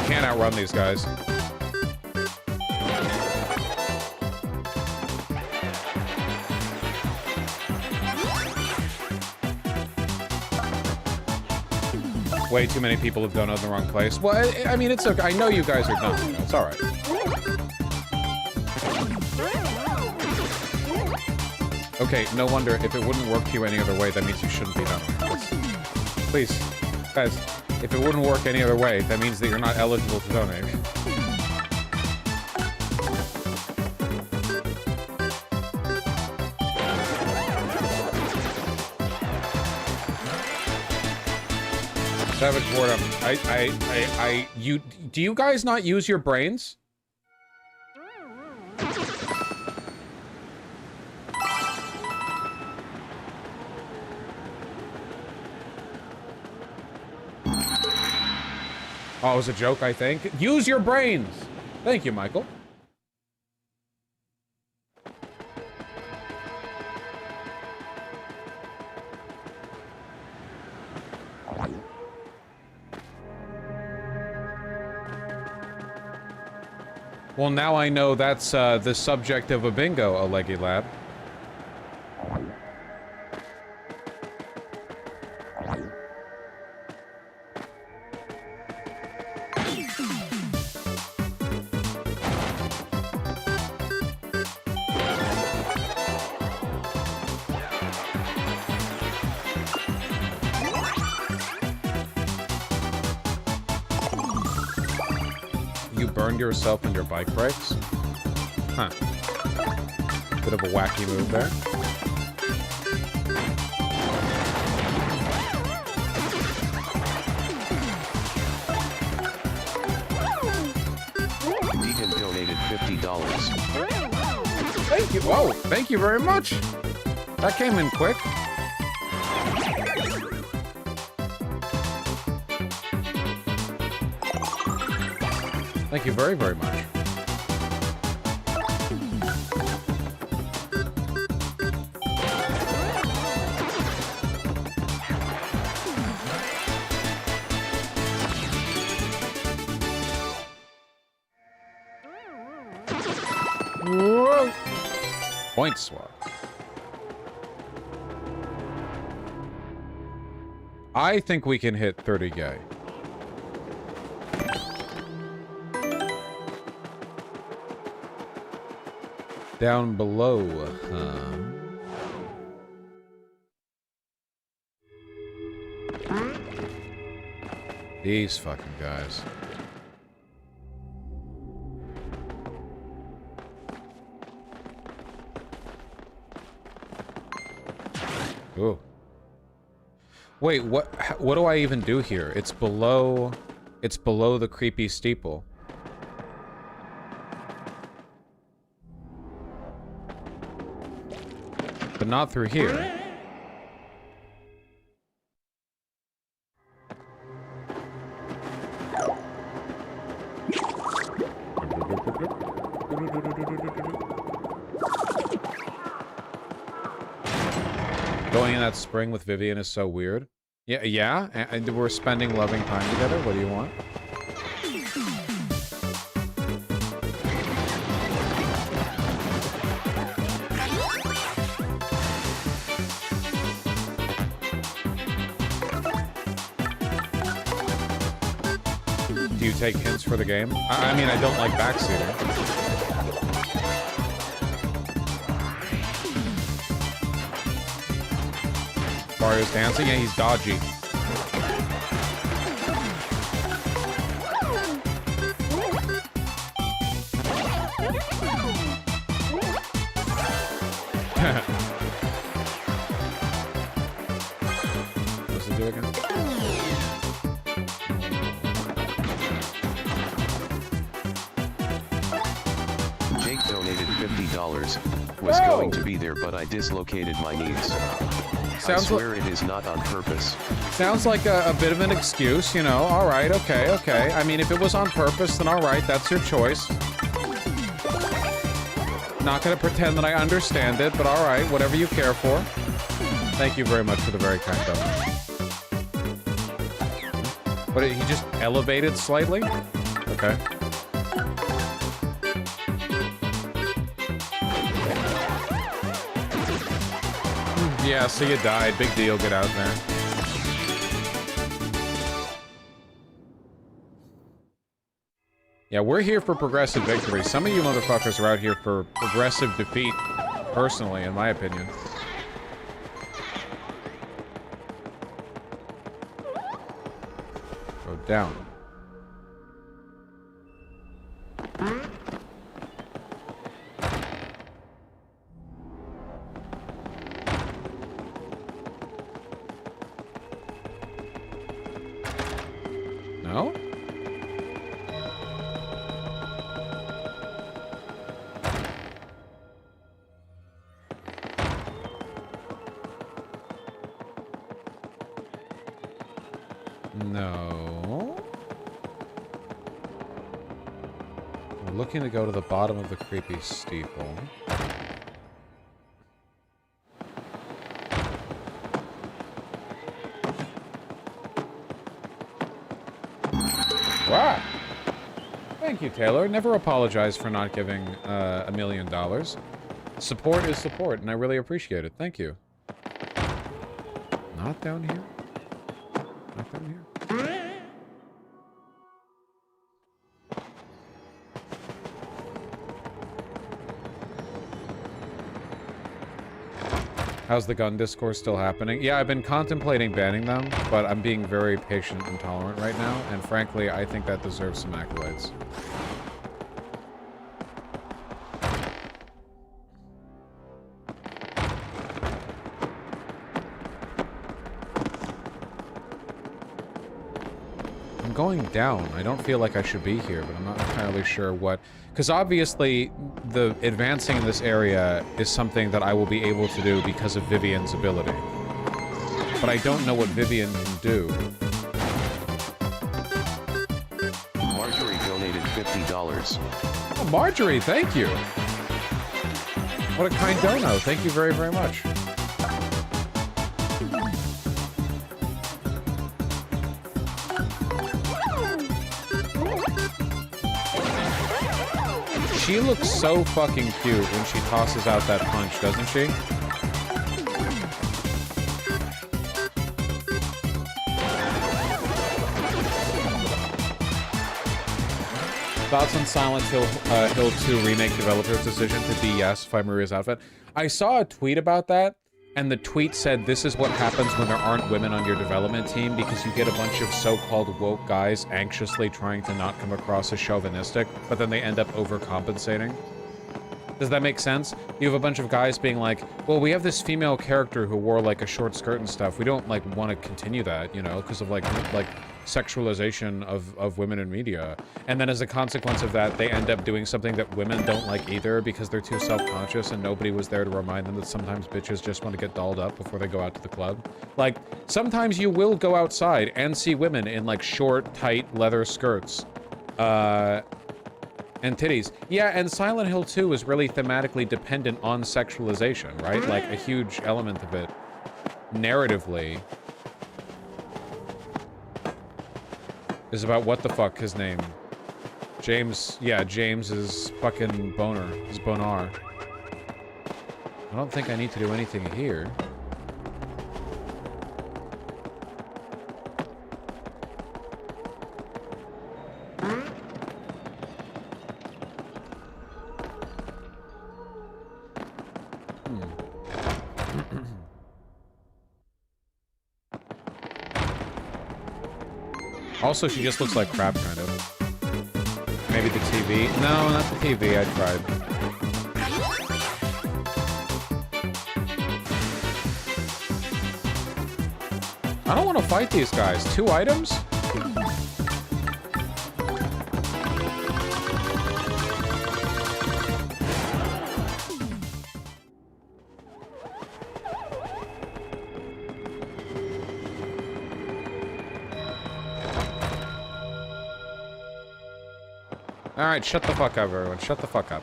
Can't outrun these guys. Way too many people have donated in the wrong place. Well, I mean, it's okay. I know you guys are done. You know, it's all right. Okay, no wonder. If it wouldn't work for you any other way, that means you shouldn't be donating. Please, guys, if it wouldn't work any other way, that means that you're not eligible to donate. Savage boredom. Do you guys not use your brains? Oh, it was a joke, I think. Use your brains! Thank you, Michael. Well, now I know that's the subject of a bingo, a leggy lad. Yourself and your bike brakes? Huh. Bit of a wacky move there. Deacon donated $50. Thank you. Whoa, thank you very much. That came in quick. Thank you very, very much. Whoa. Point swap. I think we can hit 30K. Down below, these fucking guys. Ooh. Wait, what do I even do here? It's below the creepy steeple. But not through here. Going in that spring with Vivian is so weird. Yeah, and we're spending loving time together. What do you want? take hints for the game? I mean, I don't like backseating. Mario's dancing? Yeah, he's dodgy. What's it do again? Jake donated $50. Was going to be there, but I dislocated my knees. I swear it is not on purpose. Sounds like a bit of an excuse, you know. All right, okay, okay. I mean, if it was on purpose, then all right, that's your choice. Not gonna pretend that I understand it, but all right, whatever you care for. Thank you very much for the very kind donation. But he just elevated slightly? Okay. Yeah, so you died. Big deal. Get out there. Yeah, we're here for progressive victory. Some of you motherfuckers are out here for progressive defeat, personally, in my opinion. Go down. No? No. We're looking to go to the bottom of the creepy steeple. Wow. Thank you, Taylor. Never apologize for not giving $1 million. Support is support, and I really appreciate it. Thank you. Not down here? Not down here? How's the gun discourse still happening? Yeah, I've been contemplating banning them, but I'm being very patient and tolerant right now, and frankly, I think that deserves some accolades. I'm going down. I don't feel like I should be here, but I'm not entirely sure what... Because obviously, the advancing in this area is something that I will be able to do because of Vivian's ability. But I don't know what Vivian can do. Marjorie donated $50. Oh, Marjorie, thank you! What a kind dono. Thank you very, very much. She looks so fucking cute when she tosses out that punch, doesn't she? Thoughts on Silent Hill 2 remake developer's decision to de-yassify Maria's outfit? I saw a tweet about that, and the tweet said this is what happens when there aren't women on your development team because you get a bunch of so-called woke guys anxiously trying to not come across as chauvinistic, but then they end up overcompensating. Does that make sense? You have a bunch of guys being like, well, we have this female character who wore like a short skirt and stuff. We don't like want to continue that, you know, because of like sexualization of women in media. And then as a consequence of that, they end up doing something that women don't like either because they're too self-conscious and nobody was there to remind them that sometimes bitches just want to get dolled up before they go out to the club. Like, sometimes you will go outside and see women in like short, tight leather skirts. And titties. Yeah, and Silent Hill 2 is really thematically dependent on sexualization, right? Like, a huge element of it, narratively, is about what the fuck his name. James, yeah, James is fucking boner. His bonar. I don't think I need to do anything here. Also, she just looks like crap, kind of. Maybe the TV. No, not the TV. I tried. I don't want to fight these guys. 2 items? Alright, shut the fuck up, everyone. Shut the fuck up.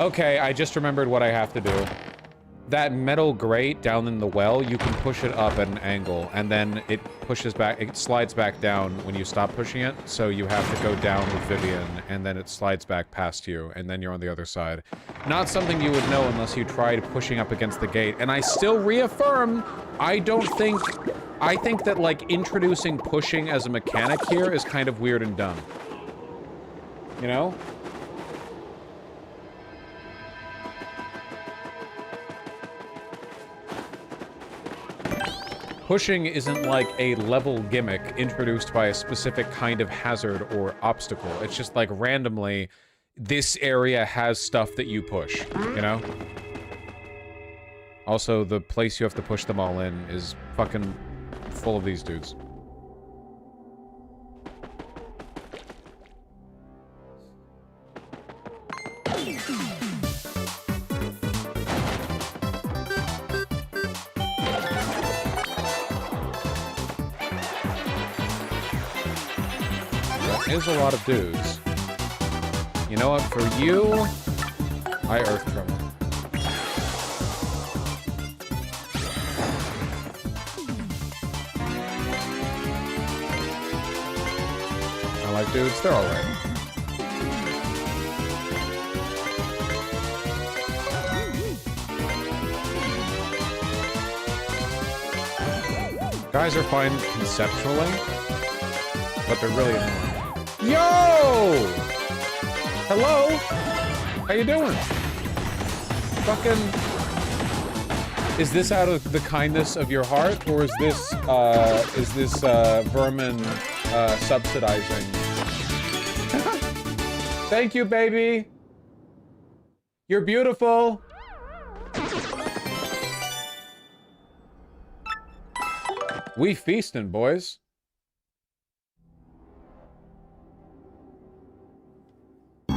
Okay, I just remembered what I have to do. That metal grate down in the well, you can push it up at an angle, and then it pushes back, it slides back down when you stop pushing it, so you have to go down with Vivian, and then it slides back past you, and then you're on the other side. Not something you would know unless you tried pushing up against the gate, and I still reaffirm, I think that, like, introducing pushing as a mechanic here is kind of weird and dumb. You know? Pushing isn't like a level gimmick introduced by a specific kind of hazard or obstacle. It's just like randomly, this area has stuff that you push, you know? Also, the place you have to push them all in is fucking full of these dudes. Is a lot of dudes. You know what? For you, I earth trouble. I like dudes. They're all right. Guys are fine conceptually, but they're really annoying. Yo! Hello? How you doing? Fucking... Is this out of the kindness of your heart, or is this vermin, subsidizing? Thank you, baby! You're beautiful! We feasting, boys.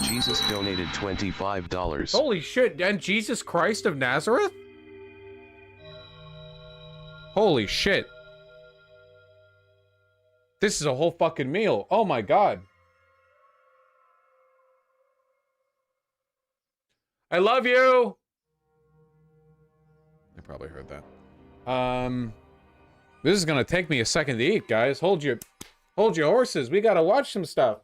Jesus donated $25. Holy shit, and Jesus Christ of Nazareth? Holy shit. This is a whole fucking meal. Oh my god. I love you! I probably heard that. This is gonna take me a second to eat, guys. Hold your horses. We gotta watch some stuff.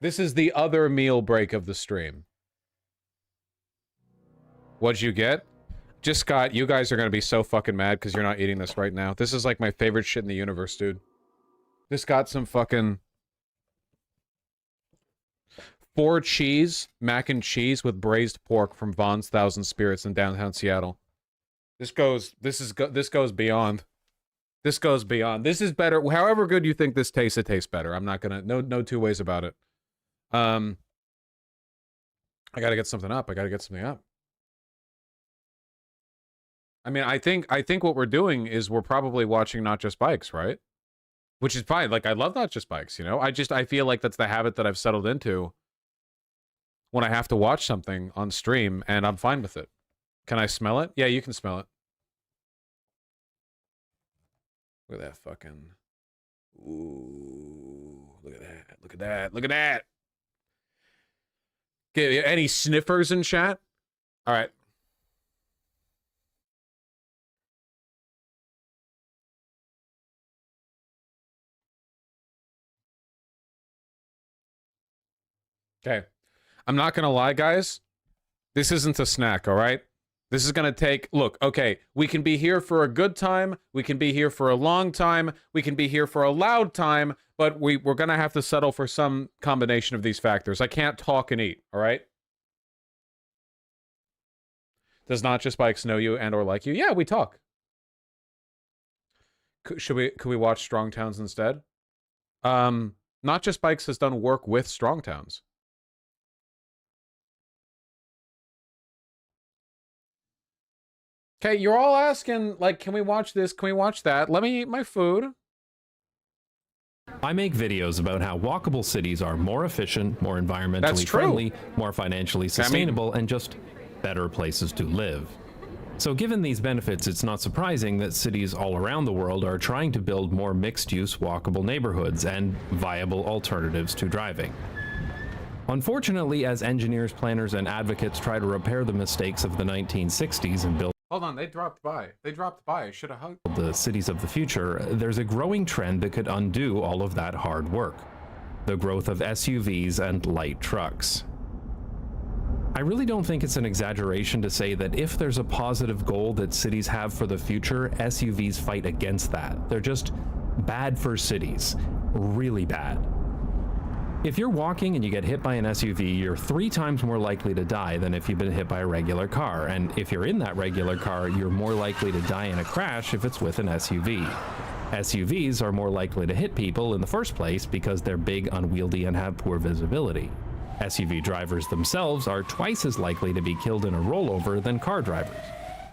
This is the other meal break of the stream. What'd you get? Just got, you guys are gonna be so fucking mad because you're not eating this right now. This is like my favorite shit in the universe, dude. Just got some fucking 4 cheese, mac and cheese with braised pork from Vaughn's Thousand Spirits in downtown Seattle. This goes beyond. This goes beyond. This is better. However good you think this tastes, it tastes better. I'm not gonna, no 2 ways about it. I gotta get something up. I mean, I think what we're doing is we're probably watching Not Just Bikes, right? Which is fine. Like, I love Not Just Bikes, you know? I feel like that's the habit that I've settled into when I have to watch something on stream, and I'm fine with it. Can I smell it? Yeah, you can smell it. Look at that fucking... Ooh, look at that. Look at that. Look at that. Okay, any sniffers in chat? All right. Okay. I'm not gonna lie, guys. This isn't a snack, all right? This is going to take, look, okay, we can be here for a good time. We can be here for a long time. We can be here for a loud time, but we're going to have to settle for some combination of these factors. I can't talk and eat, all right? Does Not Just Bikes know you and or like you? Yeah, we talk. Could we watch Strong Towns instead? Not Just Bikes has done work with Strong Towns. Okay, you're all asking, like, can we watch this? Can we watch that? Let me eat my food. I make videos about how walkable cities are more efficient, more environmentally friendly, more financially sustainable, and just better places to live. So given these benefits, it's not surprising that cities all around the world are trying to build more mixed-use walkable neighborhoods and viable alternatives to driving. Unfortunately, as engineers, planners, and advocates try to repair the mistakes of the 1960s and build Hold on, they dropped by. They dropped by. I should have hugged. The cities of the future, there's a growing trend that could undo all of that hard work. The growth of SUVs and light trucks. I really don't think it's an exaggeration to say that if there's a positive goal that cities have for the future, SUVs fight against that. They're just bad for cities. Really bad. If you're walking and you get hit by an SUV, you're 3 times more likely to die than if you've been hit by a regular car. And if you're in that regular car, you're more likely to die in a crash if it's with an SUV. SUVs are more likely to hit people in the first place because they're big, unwieldy, and have poor visibility. SUV drivers themselves are twice as likely to be killed in a rollover than car drivers.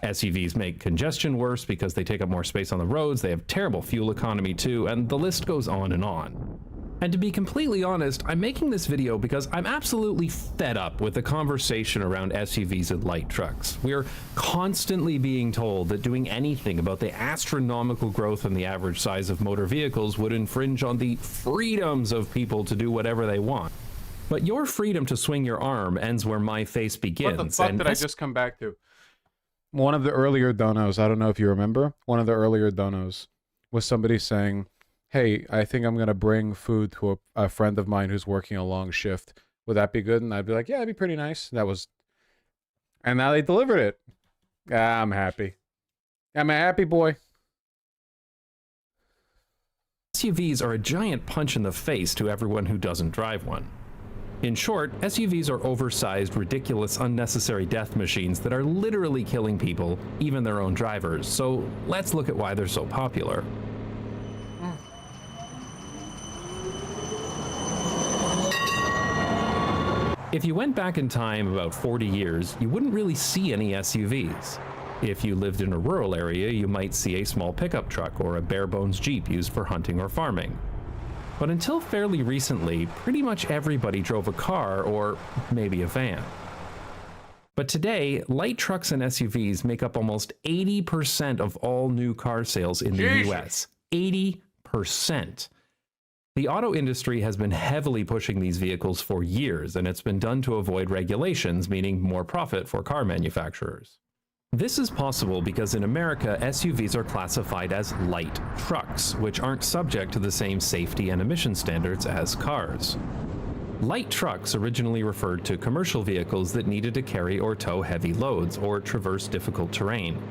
SUVs make congestion worse because they take up more space on the roads, they have terrible fuel economy too, and the list goes on and on. And to be completely honest, I'm making this video because I'm absolutely fed up with the conversation around SUVs and light trucks. We're constantly being told that doing anything about the astronomical growth in the average size of motor vehicles would infringe on the freedoms of people to do whatever they want. But your freedom to swing your arm ends where my face begins. What the fuck did I just come back to? One of the earlier donos, I don't know if you remember, one of the earlier donos was somebody saying, hey, I think I'm going to bring food to a friend of mine who's working a long shift. Would that be good? And I'd be like, yeah, that'd be pretty nice. And now they delivered it. I'm happy. I'm a happy boy. SUVs are a giant punch in the face to everyone who doesn't drive one. In short, SUVs are oversized, ridiculous, unnecessary death machines that are literally killing people, even their own drivers. So let's look at why they're so popular. If you went back in time about 40 years, you wouldn't really see any SUVs. If you lived in a rural area, you might see a small pickup truck or a bare-bones Jeep used for hunting or farming. But until fairly recently, pretty much everybody drove a car or maybe a van. But today, light trucks and SUVs make up almost 80% of all new car sales in the US. 80%. The auto industry has been heavily pushing these vehicles for years, and it's been done to avoid regulations, meaning more profit for car manufacturers. This is possible because in America, SUVs are classified as light trucks, which aren't subject to the same safety and emission standards as cars. Light trucks originally referred to commercial vehicles that needed to carry or tow heavy loads or traverse difficult terrain.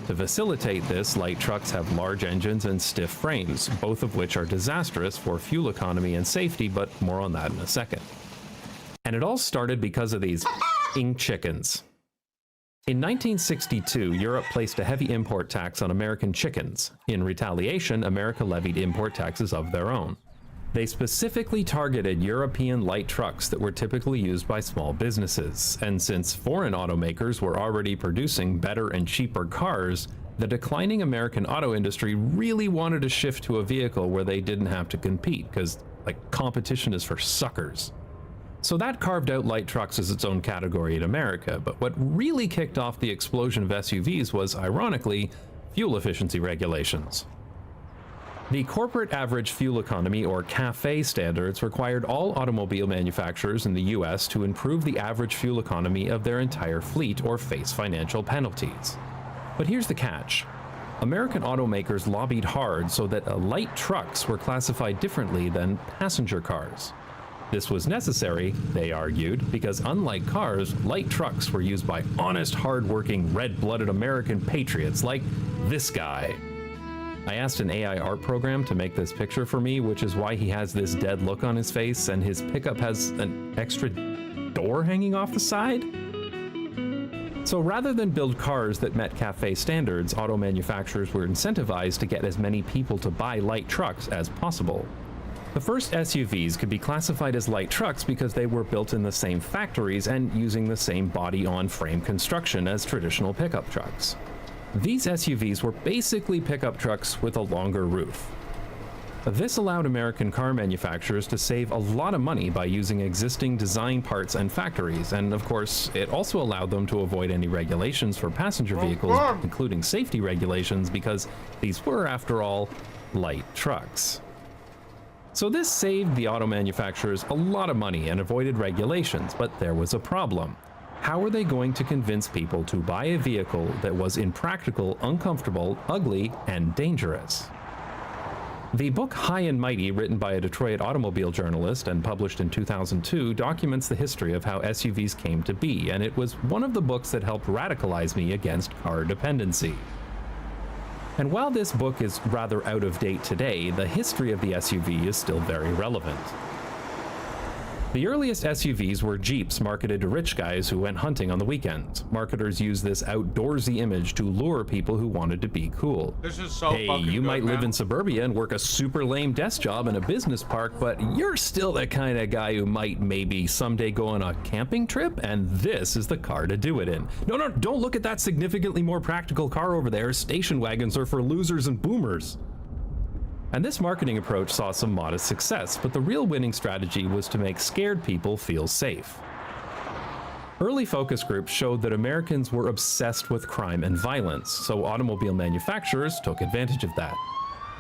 To facilitate this, light trucks have large engines and stiff frames, both of which are disastrous for fuel economy and safety, but more on that in a second. And it all started because of these f***ing chickens. In 1962, Europe placed a heavy import tax on American chickens. In retaliation, America levied import taxes of their own. They specifically targeted European light trucks that were typically used by small businesses, and since foreign automakers were already producing better and cheaper cars, the declining American auto industry really wanted to shift to a vehicle where they didn't have to compete, because, like, competition is for suckers. So that carved out light trucks as its own category in America, but what really kicked off the explosion of SUVs was, ironically, fuel efficiency regulations. The corporate average fuel economy, or CAFE standards, required all automobile manufacturers in the US to improve the average fuel economy of their entire fleet or face financial penalties. But here's the catch. American automakers lobbied hard so that light trucks were classified differently than passenger cars. This was necessary, they argued, because unlike cars, light trucks were used by honest, hard-working, red-blooded American patriots like this guy. I asked an AI art program to make this picture for me, which is why he has this dead look on his face and his pickup has an extra door hanging off the side. So rather than build cars that met cafe standards, auto manufacturers were incentivized to get as many people to buy light trucks as possible. The first SUVs could be classified as light trucks because they were built in the same factories and using the same body-on-frame construction as traditional pickup trucks. These SUVs were basically pickup trucks with a longer roof. This allowed American car manufacturers to save a lot of money by using existing design parts and factories, and of course, it also allowed them to avoid any regulations for passenger vehicles, including safety regulations, because these were, after all, light trucks. So this saved the auto manufacturers a lot of money and avoided regulations, but there was a problem. How were they going to convince people to buy a vehicle that was impractical, uncomfortable, ugly, and dangerous? The book High and Mighty, written by a Detroit automobile journalist and published in 2002, documents the history of how SUVs came to be, and it was one of the books that helped radicalize me against car dependency. And while this book is rather out of date today, the history of the SUV is still very relevant. The earliest SUVs were Jeeps marketed to rich guys who went hunting on the weekends. Marketers used this outdoorsy image to lure people who wanted to be cool. This is so Hey, fucking you good, might man. live in suburbia and work a super lame desk job in a business park, but you're still the kind of guy who might maybe someday go on a camping trip, and this is the car to do it in. No, don't look at that significantly more practical car over there. Station wagons are for losers and boomers. And this marketing approach saw some modest success, but the real winning strategy was to make scared people feel safe. Early focus groups showed that Americans were obsessed with crime and violence, so automobile manufacturers took advantage of that.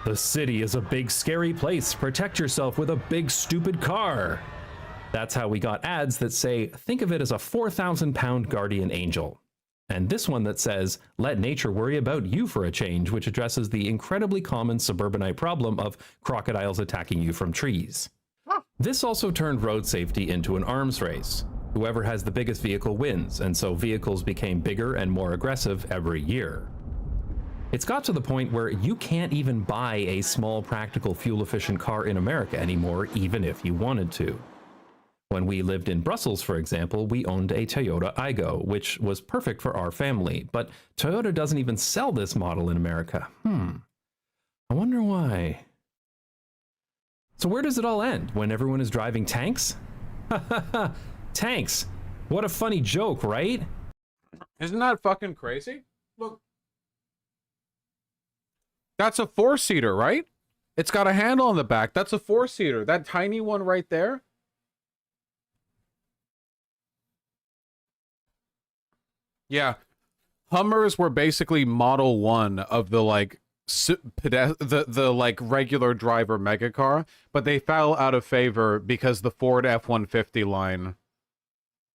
The city is a big scary place. Protect yourself with a big stupid car. That's how we got ads that say, think of it as a 4,000-pound guardian angel. And this one that says, let nature worry about you for a change, which addresses the incredibly common suburbanite problem of crocodiles attacking you from trees. This also turned road safety into an arms race. Whoever has the biggest vehicle wins, and so vehicles became bigger and more aggressive every year. It's got to the point where you can't even buy a small, practical, fuel-efficient car in America anymore, even if you wanted to. When we lived in Brussels, for example, we owned a Toyota Aygo, which was perfect for our family, but Toyota doesn't even sell this model in America. I wonder why. So where does it all end? When everyone is driving tanks? Tanks! What a funny joke, right? Isn't that fucking crazy? Look. That's a four-seater, right? It's got a handle on the back. That's a four-seater. That tiny one right there. Yeah, Hummers were basically Model 1 of the like the like regular driver mega car, but they fell out of favor because the Ford F-150 line,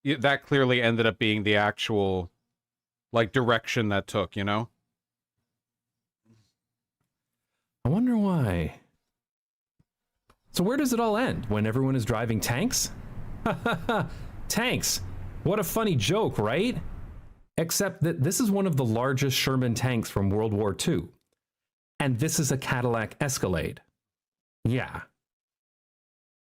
that clearly ended up being the actual like direction that took, you know? I wonder why. So where does it all end? When everyone is driving tanks? Tanks! What a funny joke, right? Except that this is one of the largest Sherman tanks from World War II. And this is a Cadillac Escalade. Yeah.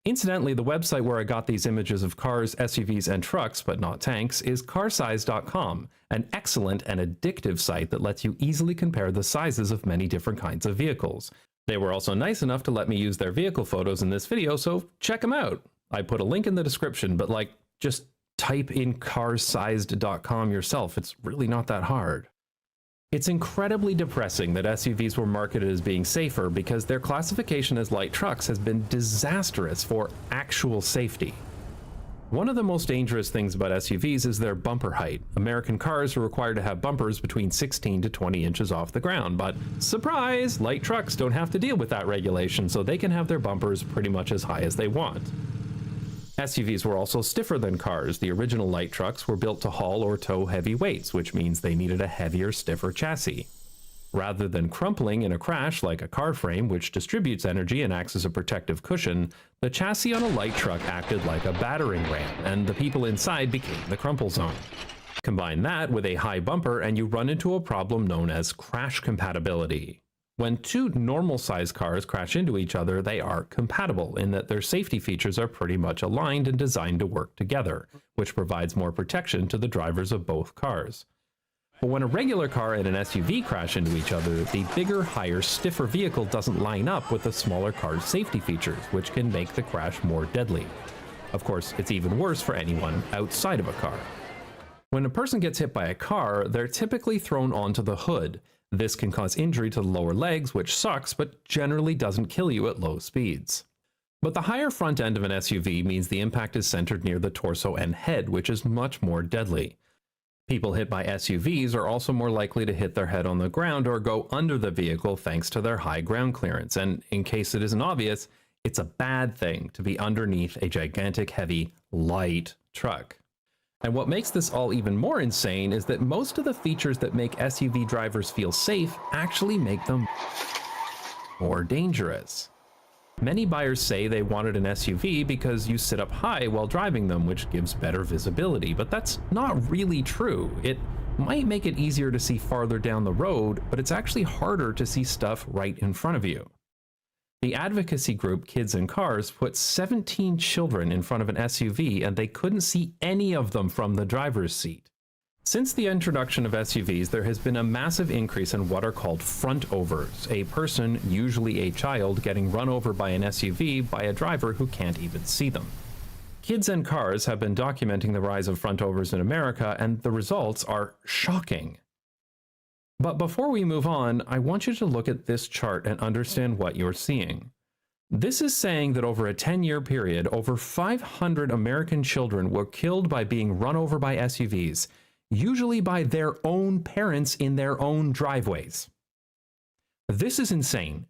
Incidentally, the website where I got these images of cars, SUVs, and trucks, but not tanks, is carsize.com, an excellent and addictive site that lets you easily compare the sizes of many different kinds of vehicles. They were also nice enough to let me use their vehicle photos in this video, so check them out. I put a link in the description, but like, just type in carsized.com yourself. It's really not that hard. It's incredibly depressing that SUVs were marketed as being safer because their classification as light trucks has been disastrous for actual safety. One of the most dangerous things about SUVs is their bumper height. American cars are required to have bumpers between 16 to 20 inches off the ground, but surprise, light trucks don't have to deal with that regulation, so they can have their bumpers pretty much as high as they want. SUVs were also stiffer than cars. The original light trucks were built to haul or tow heavy weights, which means they needed a heavier, stiffer chassis. Rather than crumpling in a crash like a car frame, which distributes energy and acts as a protective cushion, the chassis on a light truck acted like a battering ram, and the people inside became the crumple zone. Combine that with a high bumper and you run into a problem known as crash compatibility. When two normal-sized cars crash into each other, they are compatible in that their safety features are pretty much aligned and designed to work together, which provides more protection to the drivers of both cars. But when a regular car and an SUV crash into each other, the bigger, higher, stiffer vehicle doesn't line up with the smaller car's safety features, which can make the crash more deadly. Of course, it's even worse for anyone outside of a car. When a person gets hit by a car, they're typically thrown onto the hood. This can cause injury to the lower legs, which sucks, but generally doesn't kill you at low speeds. But the higher front end of an SUV means the impact is centered near the torso and head, which is much more deadly. People hit by SUVs are also more likely to hit their head on the ground or go under the vehicle thanks to their high ground clearance, and in case it isn't obvious, it's a bad thing to be underneath a gigantic, heavy, light truck. And what makes this all even more insane is that most of the features that make SUV drivers feel safe actually make them more dangerous. Many buyers say they wanted an SUV because you sit up high while driving them, which gives better visibility, but that's not really true. It might make it easier to see farther down the road, but it's actually harder to see stuff right in front of you. The advocacy group Kids and Cars put 17 children in front of an SUV and they couldn't see any of them from the driver's seat. Since the introduction of SUVs, there has been a massive increase in what are called front overs, a person, usually a child, getting run over by an SUV by a driver who can't even see them. Kids and Cars have been documenting the rise of front overs in America, and the results are shocking. But before we move on, I want you to look at this chart and understand what you're seeing. This is saying that over a 10-year period, over 500 American children were killed by being run over by SUVs, usually by their own parents in their own driveways. This is insane.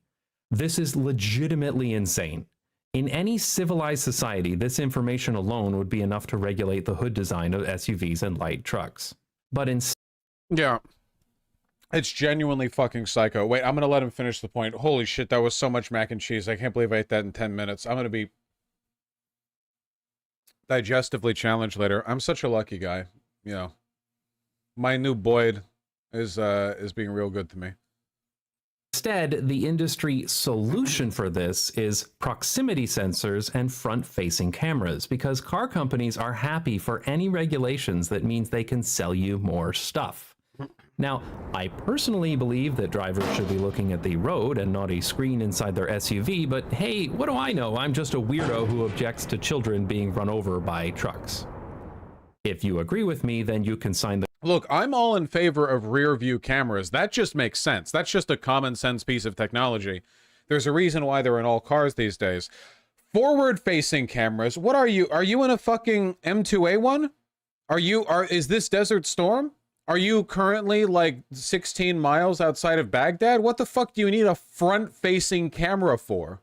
This is legitimately insane. In any civilized society, this information alone would be enough to regulate the hood design of SUVs and light trucks. But instead, Yeah. It's genuinely fucking psycho. Wait, I'm gonna let him finish the point. Holy shit, that was so much mac and cheese. I can't believe I ate that in 10 minutes. I'm gonna be digestively challenged later. I'm such a lucky guy, you know. My new Boyd is being real good to me. the industry solution for this is proximity sensors and front-facing cameras, because car companies are happy for any regulations that means they can sell you more stuff. Now, I personally believe that drivers should be looking at the road and not a screen inside their SUV, but hey, what do I know? I'm just a weirdo who objects to children being run over by trucks. If you agree with me, then you can sign the... Look, I'm all in favor of rear view cameras. That just makes sense. That's just a common sense piece of technology. There's a reason why they're in all cars these days. Forward facing cameras. What are you? Are you in a fucking M2A1? Is this Desert Storm? Are you currently like 16 miles outside of Baghdad? What the fuck do you need a front facing camera for?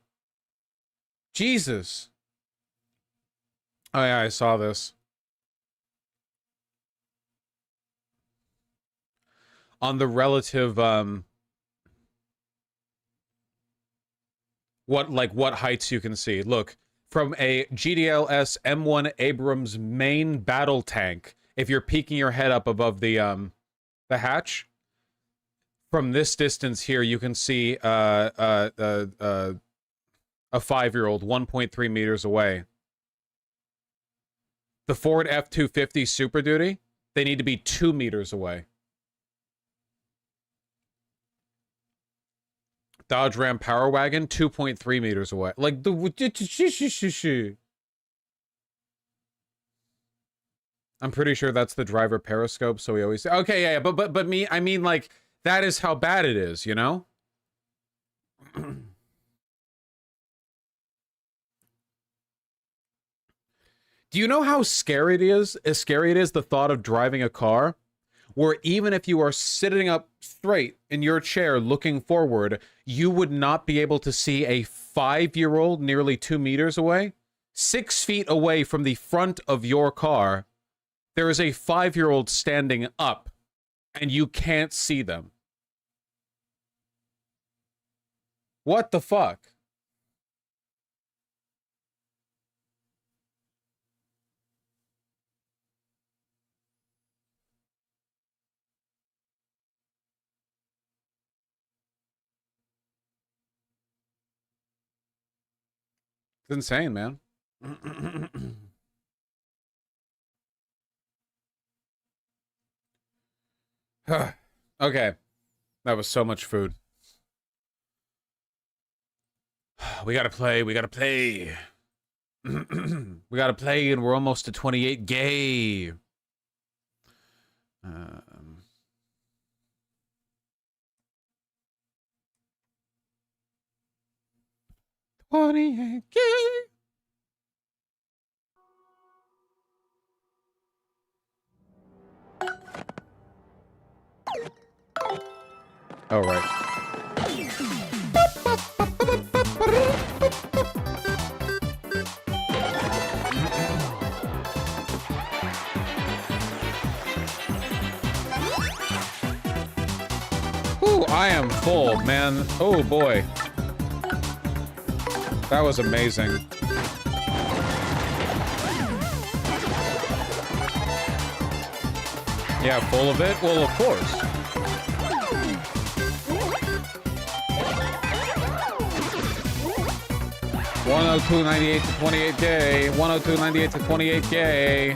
Jesus. Oh yeah, I saw this. On the relative, what heights you can see. Look, from a GDLS M1 Abrams main battle tank, if you're peeking your head up above the hatch, from this distance here, you can see a 5-year-old 1.3 meters away. The Ford F-250 Super Duty, they need to be 2 meters away. Dodge Ram Power Wagon, 2.3 meters away. Like, I'm pretty sure that's the driver periscope, so we always say, okay, yeah, but I mean, like, that is how bad it is, you know? Do you know how scary it is? As scary it is, the thought of driving a car where even if you are sitting up straight in your chair looking forward, you would not be able to see a 5-year-old nearly 2 meters away? 6 feet away from the front of your car, there is a 5-year-old standing up, and you can't see them. What the fuck? It's insane, man. Okay. That was so much food. We gotta play. We gotta play. We gotta play, and we're almost to 28 gay. 28 gay. Oh, right. Ooh, I am full, man. Oh, boy. That was amazing. Yeah, full of it? Well, of course. $102.98 to 28 gay. $102.98 to 28 gay.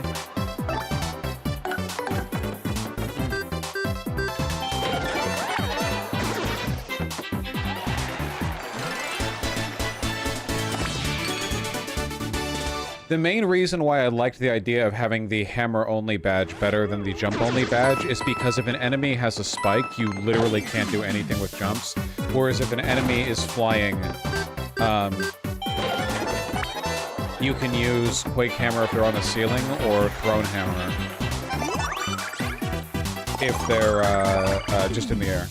The main reason why I liked the idea of having the hammer-only badge better than the jump-only badge is because if an enemy has a spike, you literally can't do anything with jumps. Whereas if an enemy is flying, you can use Quake Hammer if they're on the ceiling, or Throne Hammer if they're just in the air.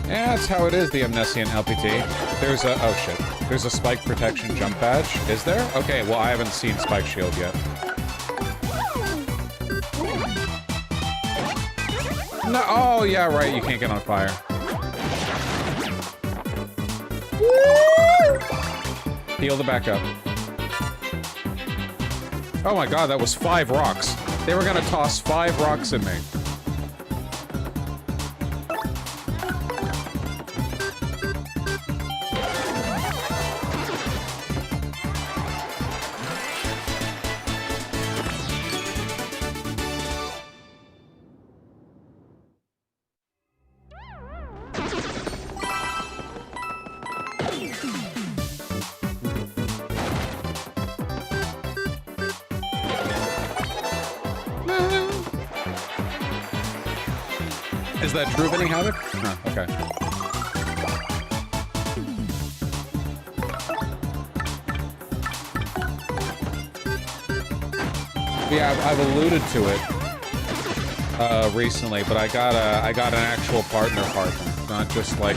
Yeah, that's how it is, the Omniscient LPT. There's a... oh, shit. There's a spike protection jump badge. Is there? Okay, well, I haven't seen Spike Shield yet. No, oh, yeah, right, you can't get on fire. Heal the back up. Oh my god, that was 5 rocks. They were gonna toss 5 rocks at me. Is that true, Vinny Havoc? Huh, okay. Yeah, I've alluded to it recently, but I got an actual partner, not just like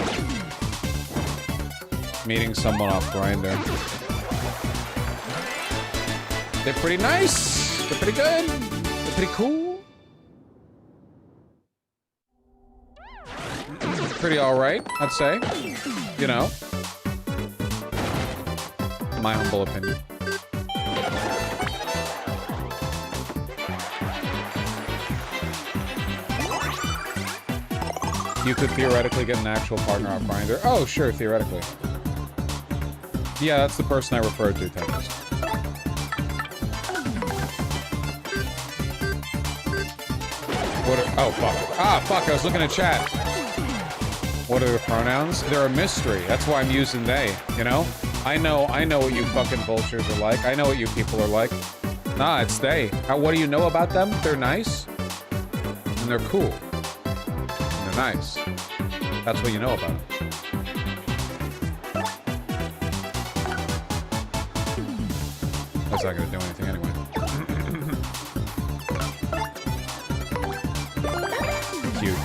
meeting someone off Grindr. They're pretty nice. They're pretty good. They're pretty cool. Pretty alright, I'd say. You know. My humble opinion. You could theoretically get an actual partner off Grindr. Oh, sure, theoretically. Yeah, that's the person I referred to, Tempest. What are, oh, fuck. Ah, fuck, I was looking at chat. What are the pronouns? They're a mystery. That's why I'm using they, you know? I know what you fucking vultures are like. I know what you people are like. Nah, it's they. What do you know about them? They're nice. And they're cool. And they're nice. That's what you know about them. That's not gonna do anything anyway. Cute.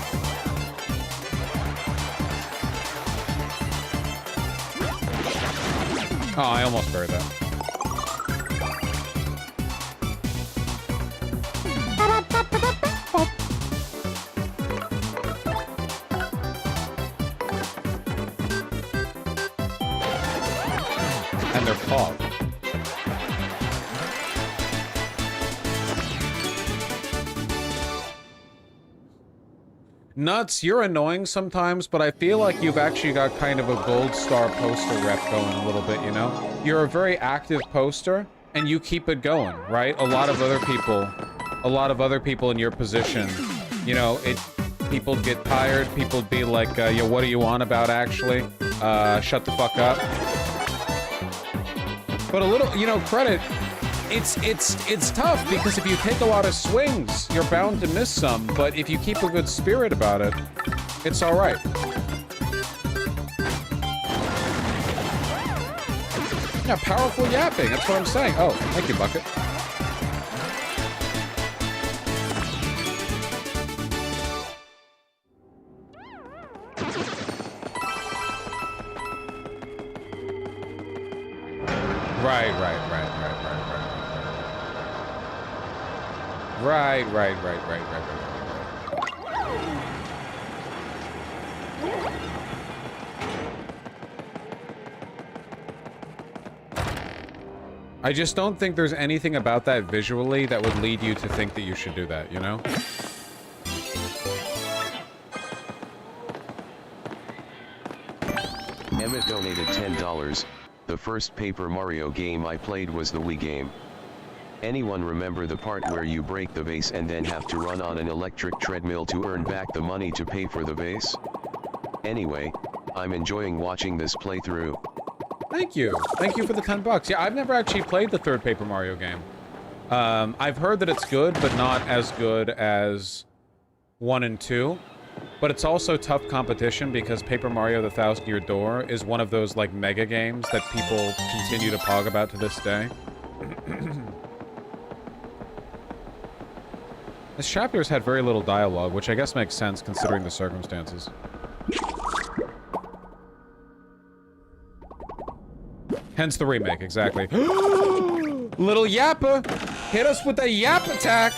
Oh, I almost buried that. Nuts, you're annoying sometimes, but I feel like you've actually got kind of a gold star poster rep going a little bit, you know? You're a very active poster, and you keep it going, right? A lot of other people in your position, you know, people get tired, people be like, yo, what do you want about actually? Shut the fuck up. But a little, you know, credit, it's tough because if you take a lot of swings, you're bound to miss some, but if you keep a good spirit about it, it's all right. Yeah, powerful yapping, that's what I'm saying. Oh, thank you, Bucket. Right. I just don't think there's anything about that visually that would lead you to think that you should do that, you know? Emmett donated $10. The first Paper Mario game I played was the Wii game. Anyone remember the part where you break the vase and then have to run on an electric treadmill to earn back the money to pay for the vase? Anyway, I'm enjoying watching this playthrough. Thank you. Thank you for the $10. Yeah, I've never actually played the third Paper Mario game. I've heard that it's good, but not as good as 1 and 2. But it's also tough competition because Paper Mario the Thousand Year Door is one of those, like, mega games that people continue to pog about to this day. This chapter has had very little dialogue, which I guess makes sense considering the circumstances. Hence the remake, exactly. Little Yappa! Hit us with a Yap attack!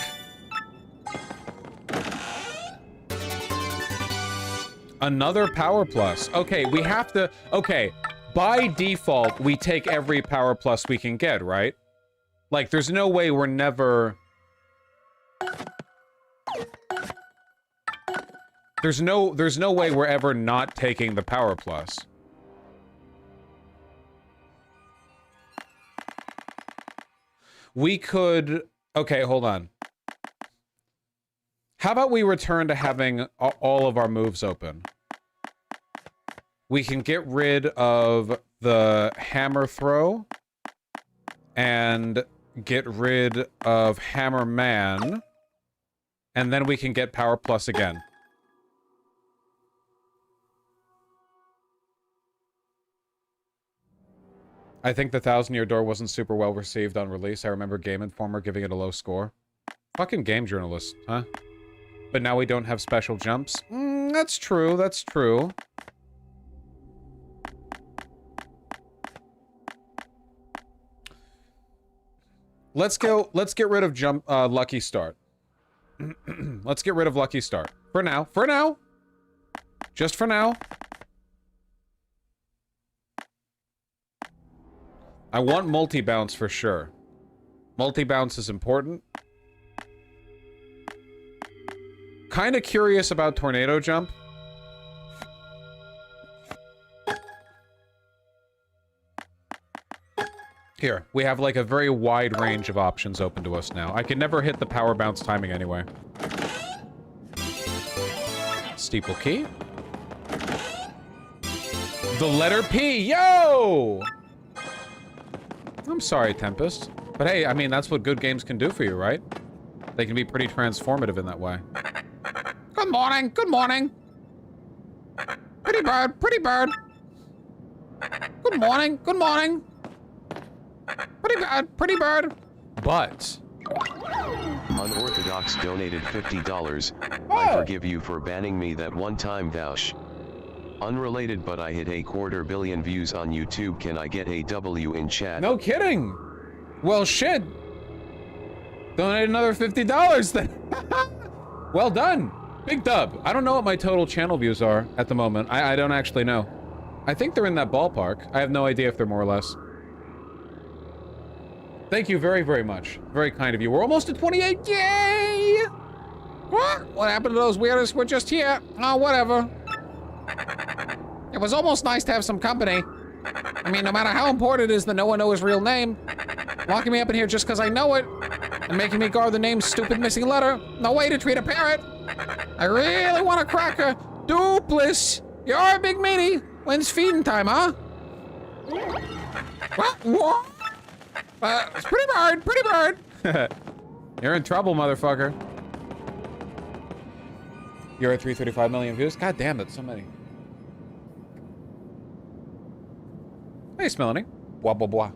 Another Power Plus. Okay, we have to... Okay, by default, we take every Power Plus we can get, right? Like, there's no way we're never... There's no way we're ever not taking the Power Plus. We could... Okay, hold on. How about we return to having all of our moves open? We can get rid of the hammer throw and get rid of Hammer Man, and then we can get Power Plus again. I think the Thousand Year Door wasn't super well received on release. I remember Game Informer giving it a low score. Fucking game journalists, huh? But now we don't have special jumps? That's true, that's true. Let's get rid of Lucky Start. Let's get rid of Lucky Start. For now. For now! Just for now. I want multi-bounce for sure. Multi-bounce is important. Kinda curious about Tornado Jump. Here, we have like a very wide range of options open to us now. I can never hit the power bounce timing anyway. Steeple key. The letter P, yo! I'm sorry, Tempest. But hey, I mean, that's what good games can do for you, right? They can be pretty transformative in that way. Good morning, good morning. Pretty bird, pretty bird. Good morning, good morning. Pretty bird. But... Unorthodox donated $50. I forgive you for banning me that one time, Vaush. Unrelated, but I hit a 250 million views on YouTube. Can I get a W in chat? No kidding. Well, shit. Donate another $50 then. Well done. Big dub. I don't know what my total channel views are at the moment. I don't actually know. I think they're in that ballpark. I have no idea if they're more or less. Thank you very, very much. Very kind of you. We're almost at 28. Yay! What? What happened to those weirdos who were just here? Oh, whatever. It was almost nice to have some company. I mean, no matter how important it is that no one knows his real name, locking me up in here just because I know it and making me guard the name's stupid missing letter. No way to treat a parrot. I really want a cracker. Dupless. You're a big meanie. When's feeding time, huh? What? It's pretty bird. You're in trouble, motherfucker. You're at 335 million views? God damn, that's so many. Hey, Melanie. Blah, blah, blah.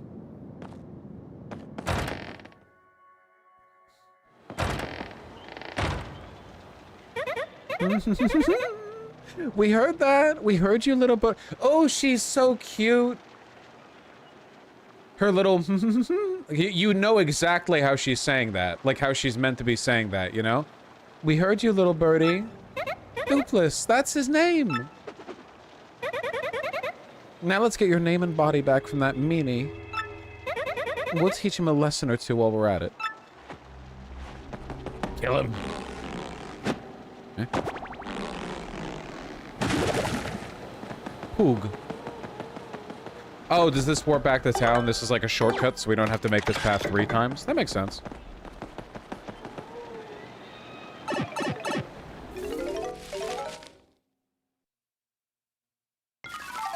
We heard that. We heard you, little bird. Oh, she's so cute. Her little... you know exactly how she's saying that. Like how she's meant to be saying that, you know? We heard you, little birdie. Dupless, that's his name. Now let's get your name and body back from that meanie. We'll teach him a lesson or two while we're at it. Kill him. Eh? Poog. Oh, does this warp back to town? This is like a shortcut, so we don't have to make this path 3 times? That makes sense.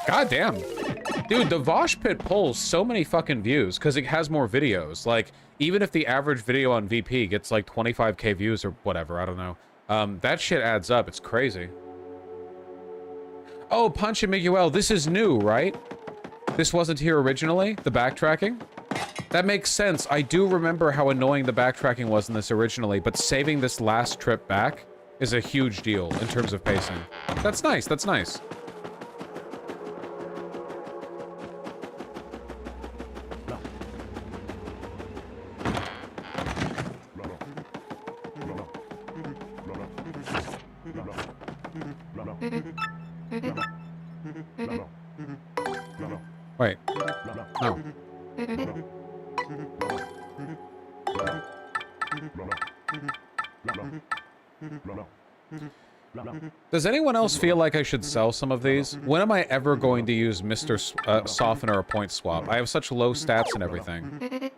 God damn. Dude, the Vosh Pit pulls so many fucking views because it has more videos. Like, even if the average video on VP gets like 25k views or whatever, I don't know. That shit adds up. It's crazy. Oh, Punch and Miguel, this is new, right? This wasn't here originally? The backtracking? That makes sense. I do remember how annoying the backtracking was in this originally, but saving this last trip back is a huge deal in terms of pacing. That's nice. That's nice. Wait. No. Does anyone else feel like I should sell some of these? When am I ever going to use Mr. Softener or Point Swap? I have such low stats and everything.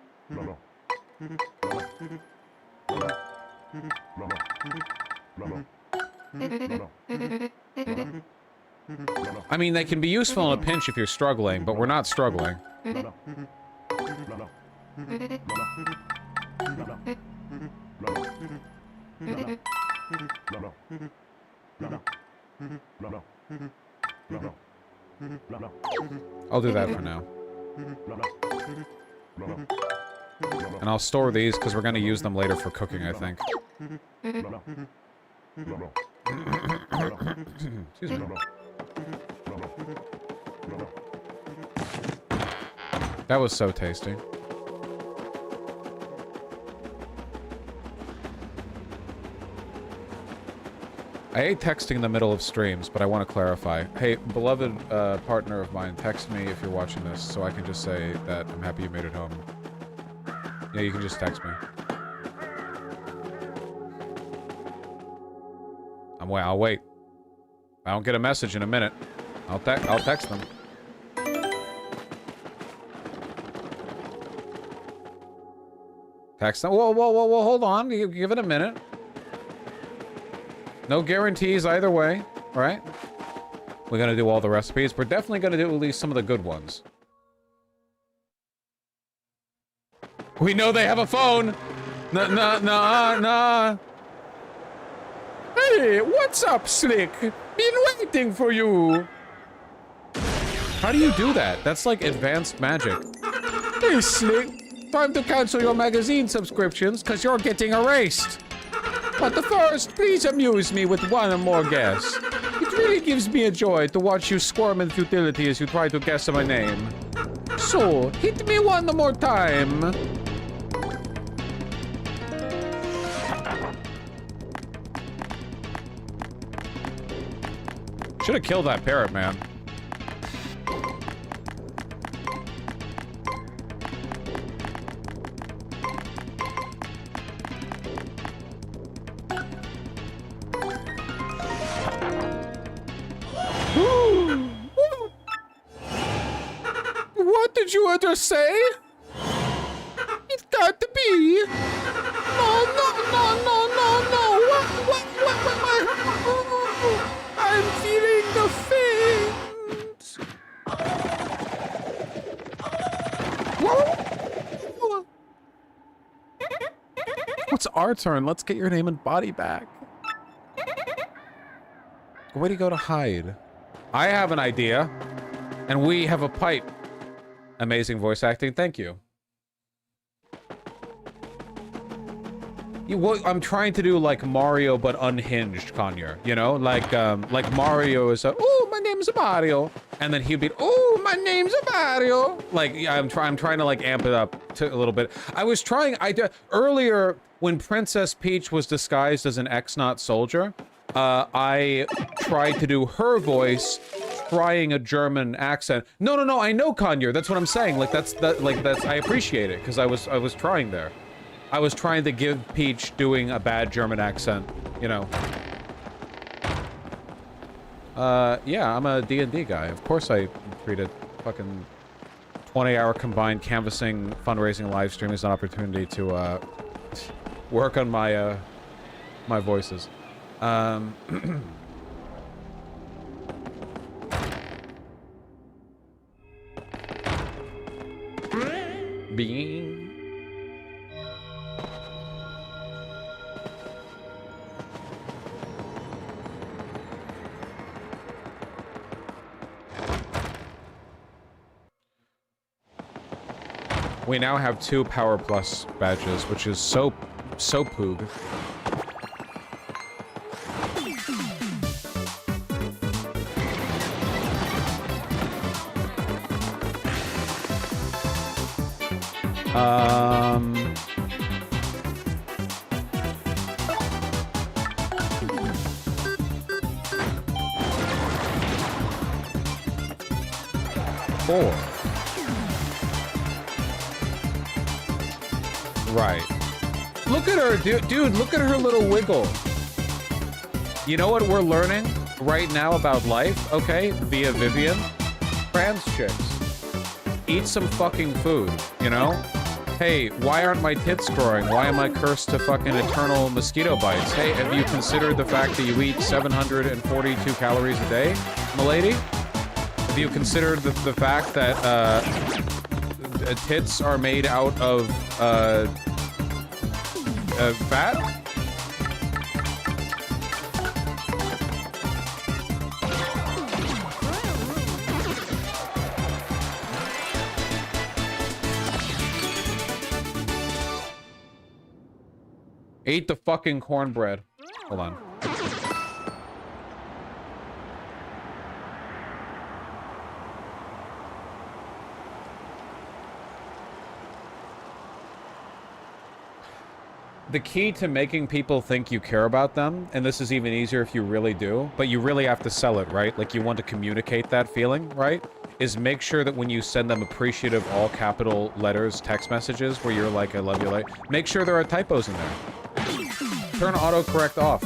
I mean, they can be useful in a pinch if you're struggling, but we're not struggling. I'll do that for now. And I'll store these because we're going to use them later for cooking, I think. Excuse me. That was so tasty. I hate texting in the middle of streams, but I want to clarify. Hey, beloved partner of mine, text me if you're watching this so I can just say that I'm happy you made it home. Yeah, you can just text me. I'll wait. If I don't get a message in a minute, I'll text them. Text them. Whoa, hold on. Give it a minute. No guarantees either way, right? We're gonna do all the recipes. We're definitely gonna do at least some of the good ones. We know they have a phone! Nah. Hey, what's up, Slick? Been waiting for you! How do you do that? That's like advanced magic. Hey, Slick. Time to cancel your magazine subscriptions, because you're getting erased. But first, please amuse me with one more guess. It really gives me a joy to watch you squirm in futility as you try to guess my name. So, hit me one more time. Should have killed that parrot, man. heard her say? It's got to be. No, no, no, no, no, no. What? I'm feeling the faint. What's our turn? Let's get your name and body back. Where do you go to hide? I have an idea, and we have a pipe. Amazing voice acting. Thank you. I'm trying to do like Mario, but unhinged, Kanye. You know, like Mario is oh, my name's Mario, and then he'd be, oh, my name's Mario. Like, yeah, I'm trying to like amp it up to a little bit. Earlier when Princess Peach was disguised as an ex-Not soldier, I tried to do her voice, trying a German accent. No, I know, Kanye. That's what I'm saying. Like that's I appreciate it because I was trying there. I was trying to give Peach doing a bad German accent, you know. Yeah, I'm a D&D guy. Of course I treated fucking 20-hour combined canvassing fundraising live stream as an opportunity to work on my my voices. Being we now have 2 Power Plus badges, which is so poog. Four. Right. Look at her, dude, look at her little wiggle. You know what we're learning right now about life, okay? Via Vivian? Trans chicks. Eat some fucking food, you know? Hey, why aren't my tits growing? Why am I cursed to fucking eternal mosquito bites? Hey, have you considered the fact that you eat 742 calories a day, milady? Have you considered the fact that, tits are made out of, fat? Eat the fucking cornbread. Hold on. The key to making people think you care about them, and this is even easier if you really do, but you really have to sell it, right? Like, you want to communicate that feeling, right? Is make sure that when you send them appreciative all capital letters text messages where you're like, I love you, like, make sure there are typos in there. Turn autocorrect off.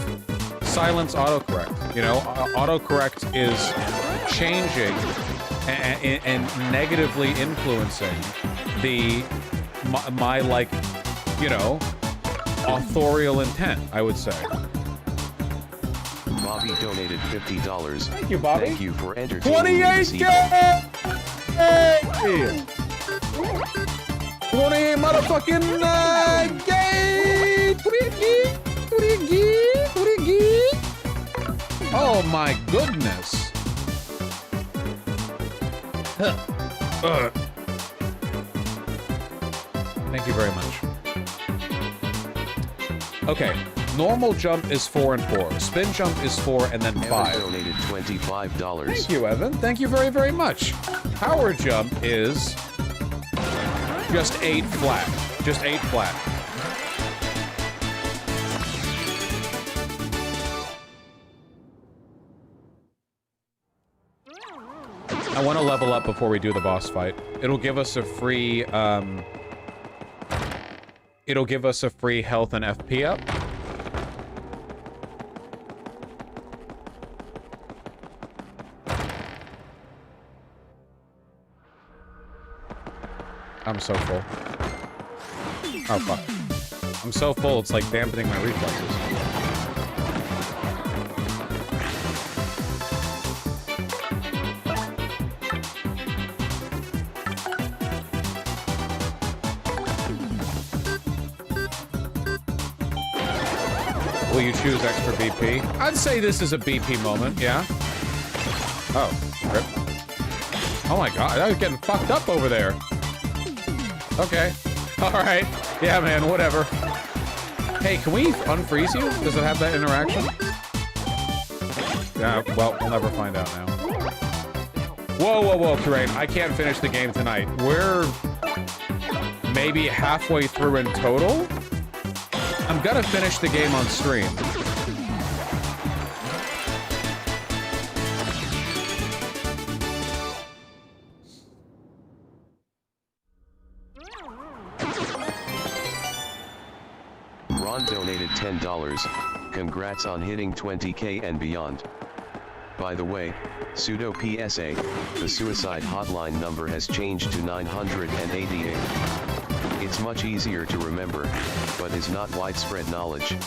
Silence autocorrect. You know, autocorrect is changing and negatively influencing my like, you know, authorial intent, I would say. Bobby donated $50. Thank you, Bobby. Thank you for entertaining me this 28 motherfucking gay! Oh my goodness. Thank you very much. Okay, normal jump is 4 and 4. Spin jump is 4 and then 5. Evan donated $25. Thank you, Evan. Thank you very, very much. Power jump is just 8 flat. Just 8 flat. I want to level up before we do the boss fight. It'll give us a free, it'll give us a free health and FP up. I'm so full. Oh, fuck. I'm so full, it's like dampening my reflexes. Will you choose extra BP? I'd say this is a BP moment, yeah? Oh, rip. Oh my god, I was getting fucked up over there. Okay. Alright. Yeah, man, whatever. Hey, can we unfreeze you? Does it have that interaction? Yeah, well, we'll never find out now. Whoa, whoa, whoa, Terrain. I can't finish the game tonight. We're maybe halfway through in total? I'm gonna finish the game on stream. Ron donated $10. Congrats on hitting 20K and beyond. By the way, pseudo PSA, the suicide hotline number has changed to 988. It's much easier to remember, but is not widespread knowledge. To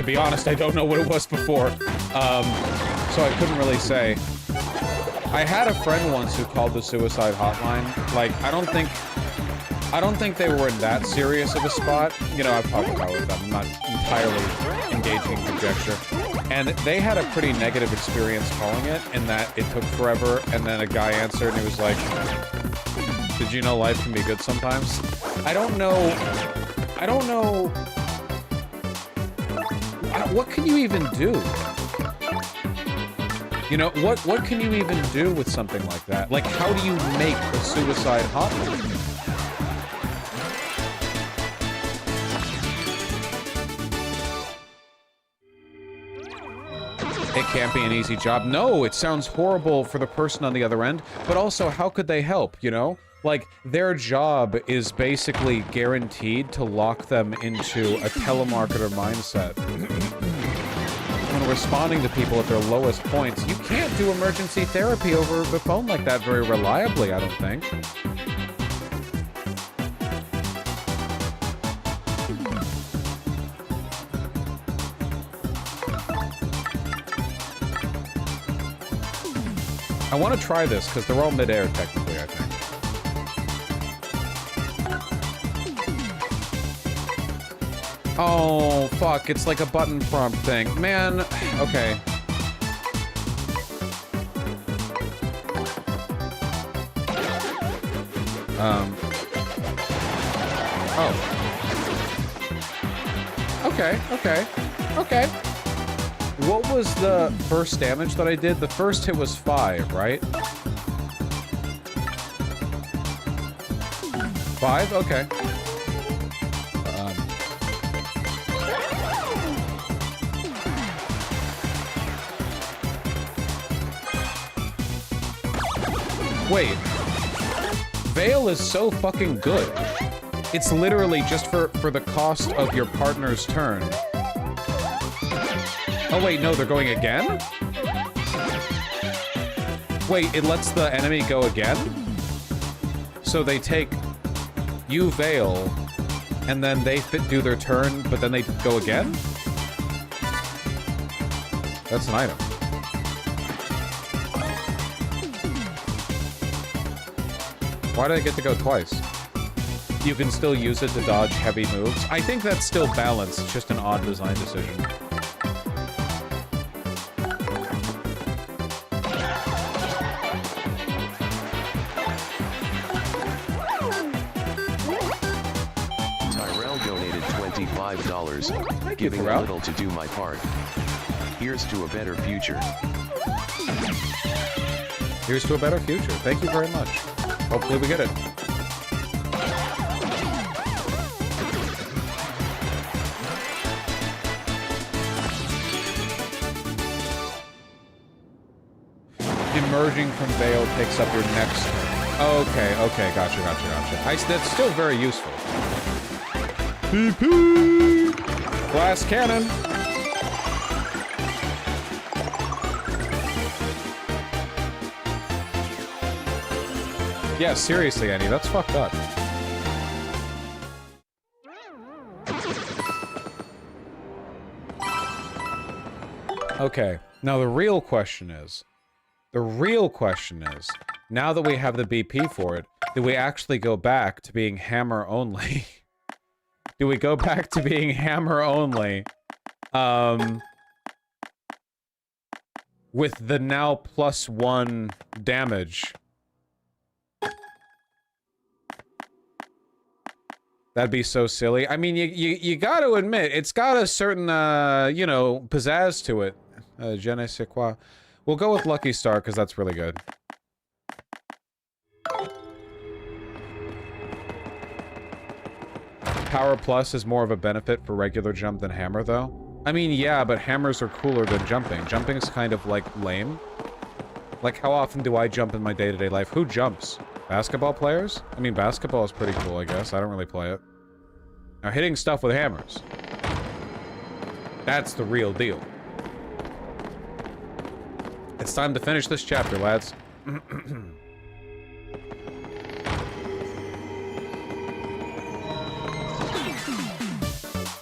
be honest, I don't know what it was before. So I couldn't really say. I had a friend once who called the suicide hotline. Like, I don't think they were in that serious of a spot. You know, I've talked about it with them. I'm not entirely engaging in conjecture. And they had a pretty negative experience calling it, in that it took forever, and then a guy answered and he was like, did you know life can be good sometimes? I don't know. What can you even do? You know, what can you even do with something like that? Like, how do you make a suicide hotline? It can't be an easy job. No, it sounds horrible for the person on the other end, but also, how could they help, you know? Like, their job is basically guaranteed to lock them into a telemarketer mindset. When responding to people at their lowest points, you can't do emergency therapy over the phone like that very reliably, I don't think. I want to try this, because they're all mid-air, technically, I think. Oh, fuck, it's like a button prompt thing. Man, okay. Oh. Okay. What was the first damage that I did? The first hit was 5, right? 5? Okay. Wait. Veil is so fucking good. It's literally just for the cost of your partner's turn. Oh wait, no, they're going again? Wait, it lets the enemy go again? So they take you Veil, and then they do their turn, but then they go again? That's an item. Why do I get to go twice? You can still use it to dodge heavy moves. I think that's still balanced, it's just an odd design decision. Tyrell donated $25, giving a little to do my part. Here's to a better future. Here's to a better future. Thank you very much. Hopefully we get it. Emerging from Veil takes up your next turn. Okay, gotcha. That's still very useful. PP! Glass cannon! Yeah, seriously, Annie, that's fucked up. Okay, now the real question is, now that we have the BP for it, do we actually go back to being hammer only? Do we go back to being hammer only? With the now +1 damage. That'd be so silly. I mean, you gotta admit, it's got a certain, you know, pizzazz to it. Je ne sais quoi. We'll go with Lucky Star, because that's really good. Power Plus is more of a benefit for regular jump than hammer, though. I mean, yeah, but hammers are cooler than jumping. Jumping's kind of, like, lame. Like, how often do I jump in my day-to-day life? Who jumps? Basketball players? I mean, basketball is pretty cool, I guess. I don't really play it. Now, hitting stuff with hammers. That's the real deal. It's time to finish this chapter, lads.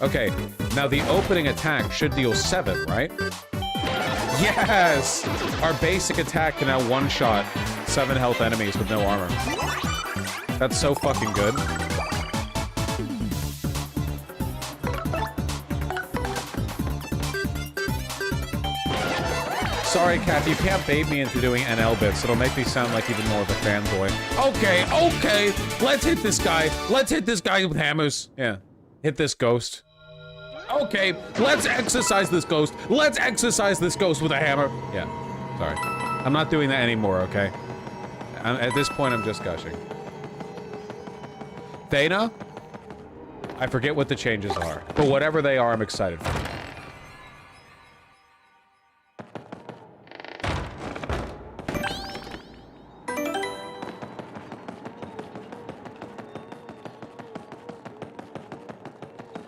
Okay, now the opening attack should deal 7, right? Yes! Our basic attack can now one-shot 7 health enemies with no armor. That's so fucking good. Sorry, Kath, you can't bait me into doing NL bits. It'll make me sound like even more of a fanboy. Okay, okay, let's hit this guy. Let's hit this guy with hammers. Yeah, hit this ghost. Okay, let's exercise this ghost. Let's exercise this ghost with a hammer. Yeah, sorry. I'm not doing that anymore, okay? At this point, I'm just gushing. Thana? I forget what the changes are. But whatever they are, I'm excited for.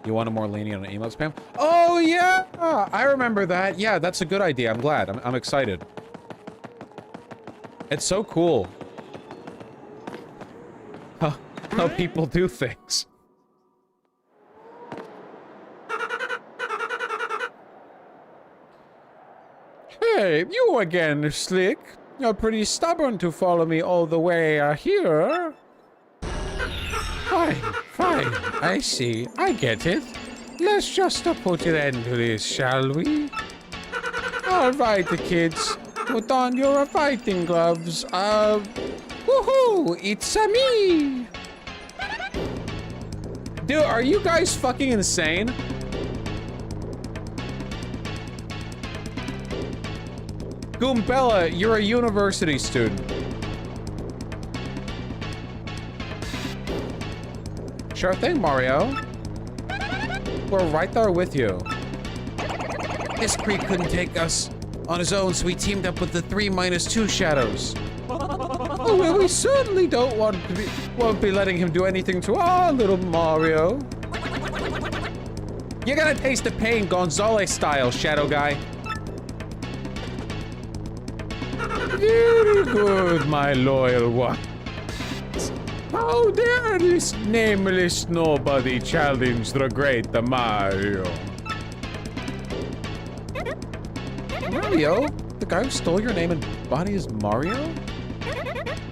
You want a more lenient on emote spam? Oh, yeah! I remember that. Yeah, that's a good idea. I'm glad. I'm excited. It's so cool. How people do things. Hey, you again, Slick. You're pretty stubborn to follow me all the way here. Fine, fine. I see. I get it. Let's just put an end to this, shall we? All right, kids. Put on your fighting gloves. Woohoo! It's me! Dude, are you guys fucking insane? Goombella, you're a university student. Sure thing, Mario. We're right there with you. This creep couldn't take us on his own, so we teamed up with the 3-2 shadows. Oh, well, we certainly won't be letting him do anything to our little Mario. You're gonna taste the pain Gonzales style, Shadow Guy. Very good, my loyal one. How dare this nameless nobody challenge the great Mario? Mario? The guy who stole your name and body is Mario?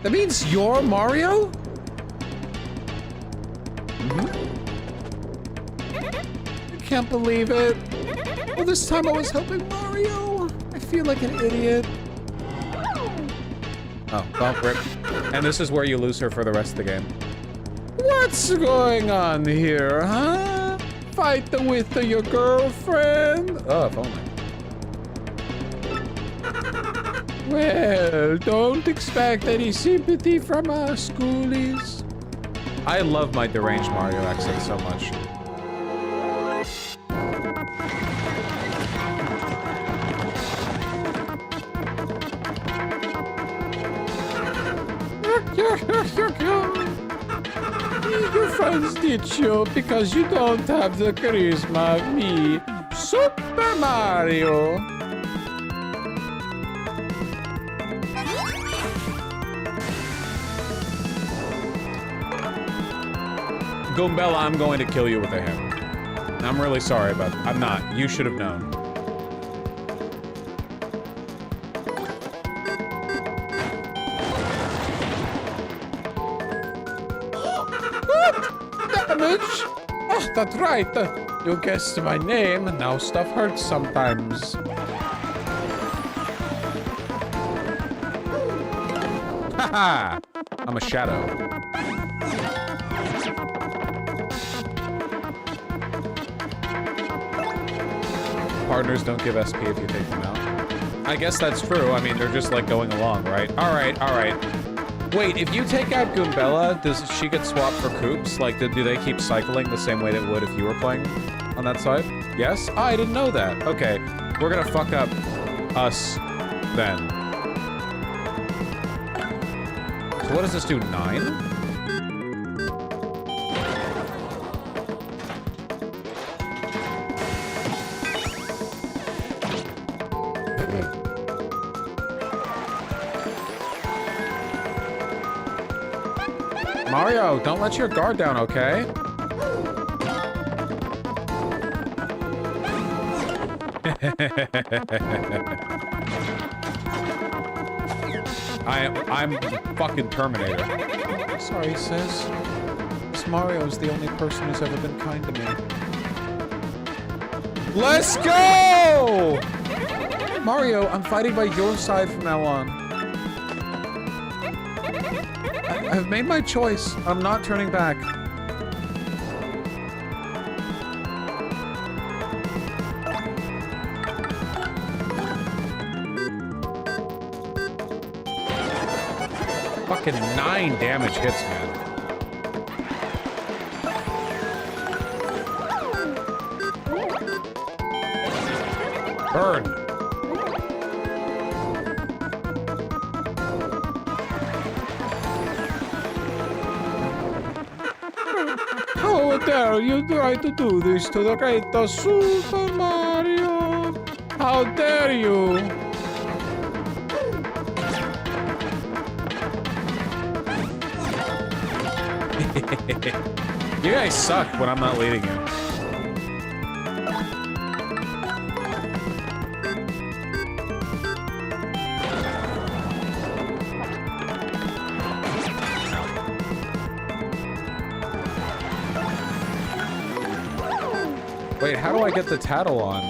That means you're Mario? I can't believe it. Well, this time I was helping Mario. I feel like an idiot. Oh, well, rip. And this is where you lose her for the rest of the game. What's going on here, huh? Fight with your girlfriend? Oh, if only. Well, don't expect any sympathy from us, schoolies. I love my deranged Mario accent so much. Your friends ditch you because you don't have the charisma of me, Super Mario. Goombella, I'm going to kill you with a hammer. I'm really sorry about that. I'm not. You should have known. Damage! Oh, that's right. You guessed my name. Now stuff hurts sometimes. Haha! I'm a shadow. Partners don't give SP if you take them out. I guess that's true. I mean, they're just like going along, right? All right, all right. Wait, if you take out Goombella, does she get swapped for Koops? Like, do they keep cycling the same way they would if you were playing on that side? Yes? Oh, I didn't know that. Okay, we're gonna fuck up us then. So what does this do, 9? Mario, don't let your guard down, okay? I'm fucking Terminator. Sorry, sis. This Mario is the only person who's ever been kind to me. Let's go! Mario, I'm fighting by your side from now on. I've made my choice. I'm not turning back. Fucking 9 damage hits, man. Burn. How dare you try to do this to the greatest Super Mario? How dare you? You guys suck when I'm not leading you. Wait, how do I get the tattle on?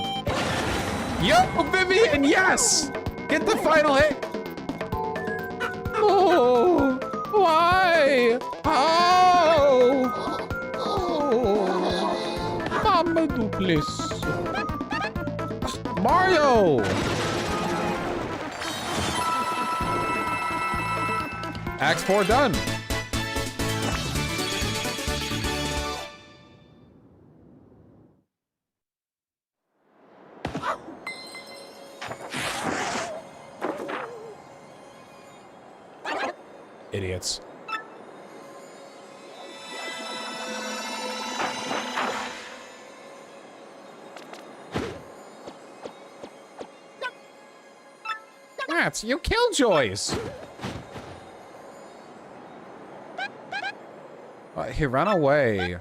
Yo, Vivian, yes! Get the final hit! Oh, why? How? Oh, Mama Duplis. Mario! Act 4 done. Idiots. Rats, you killjoys! He ran away.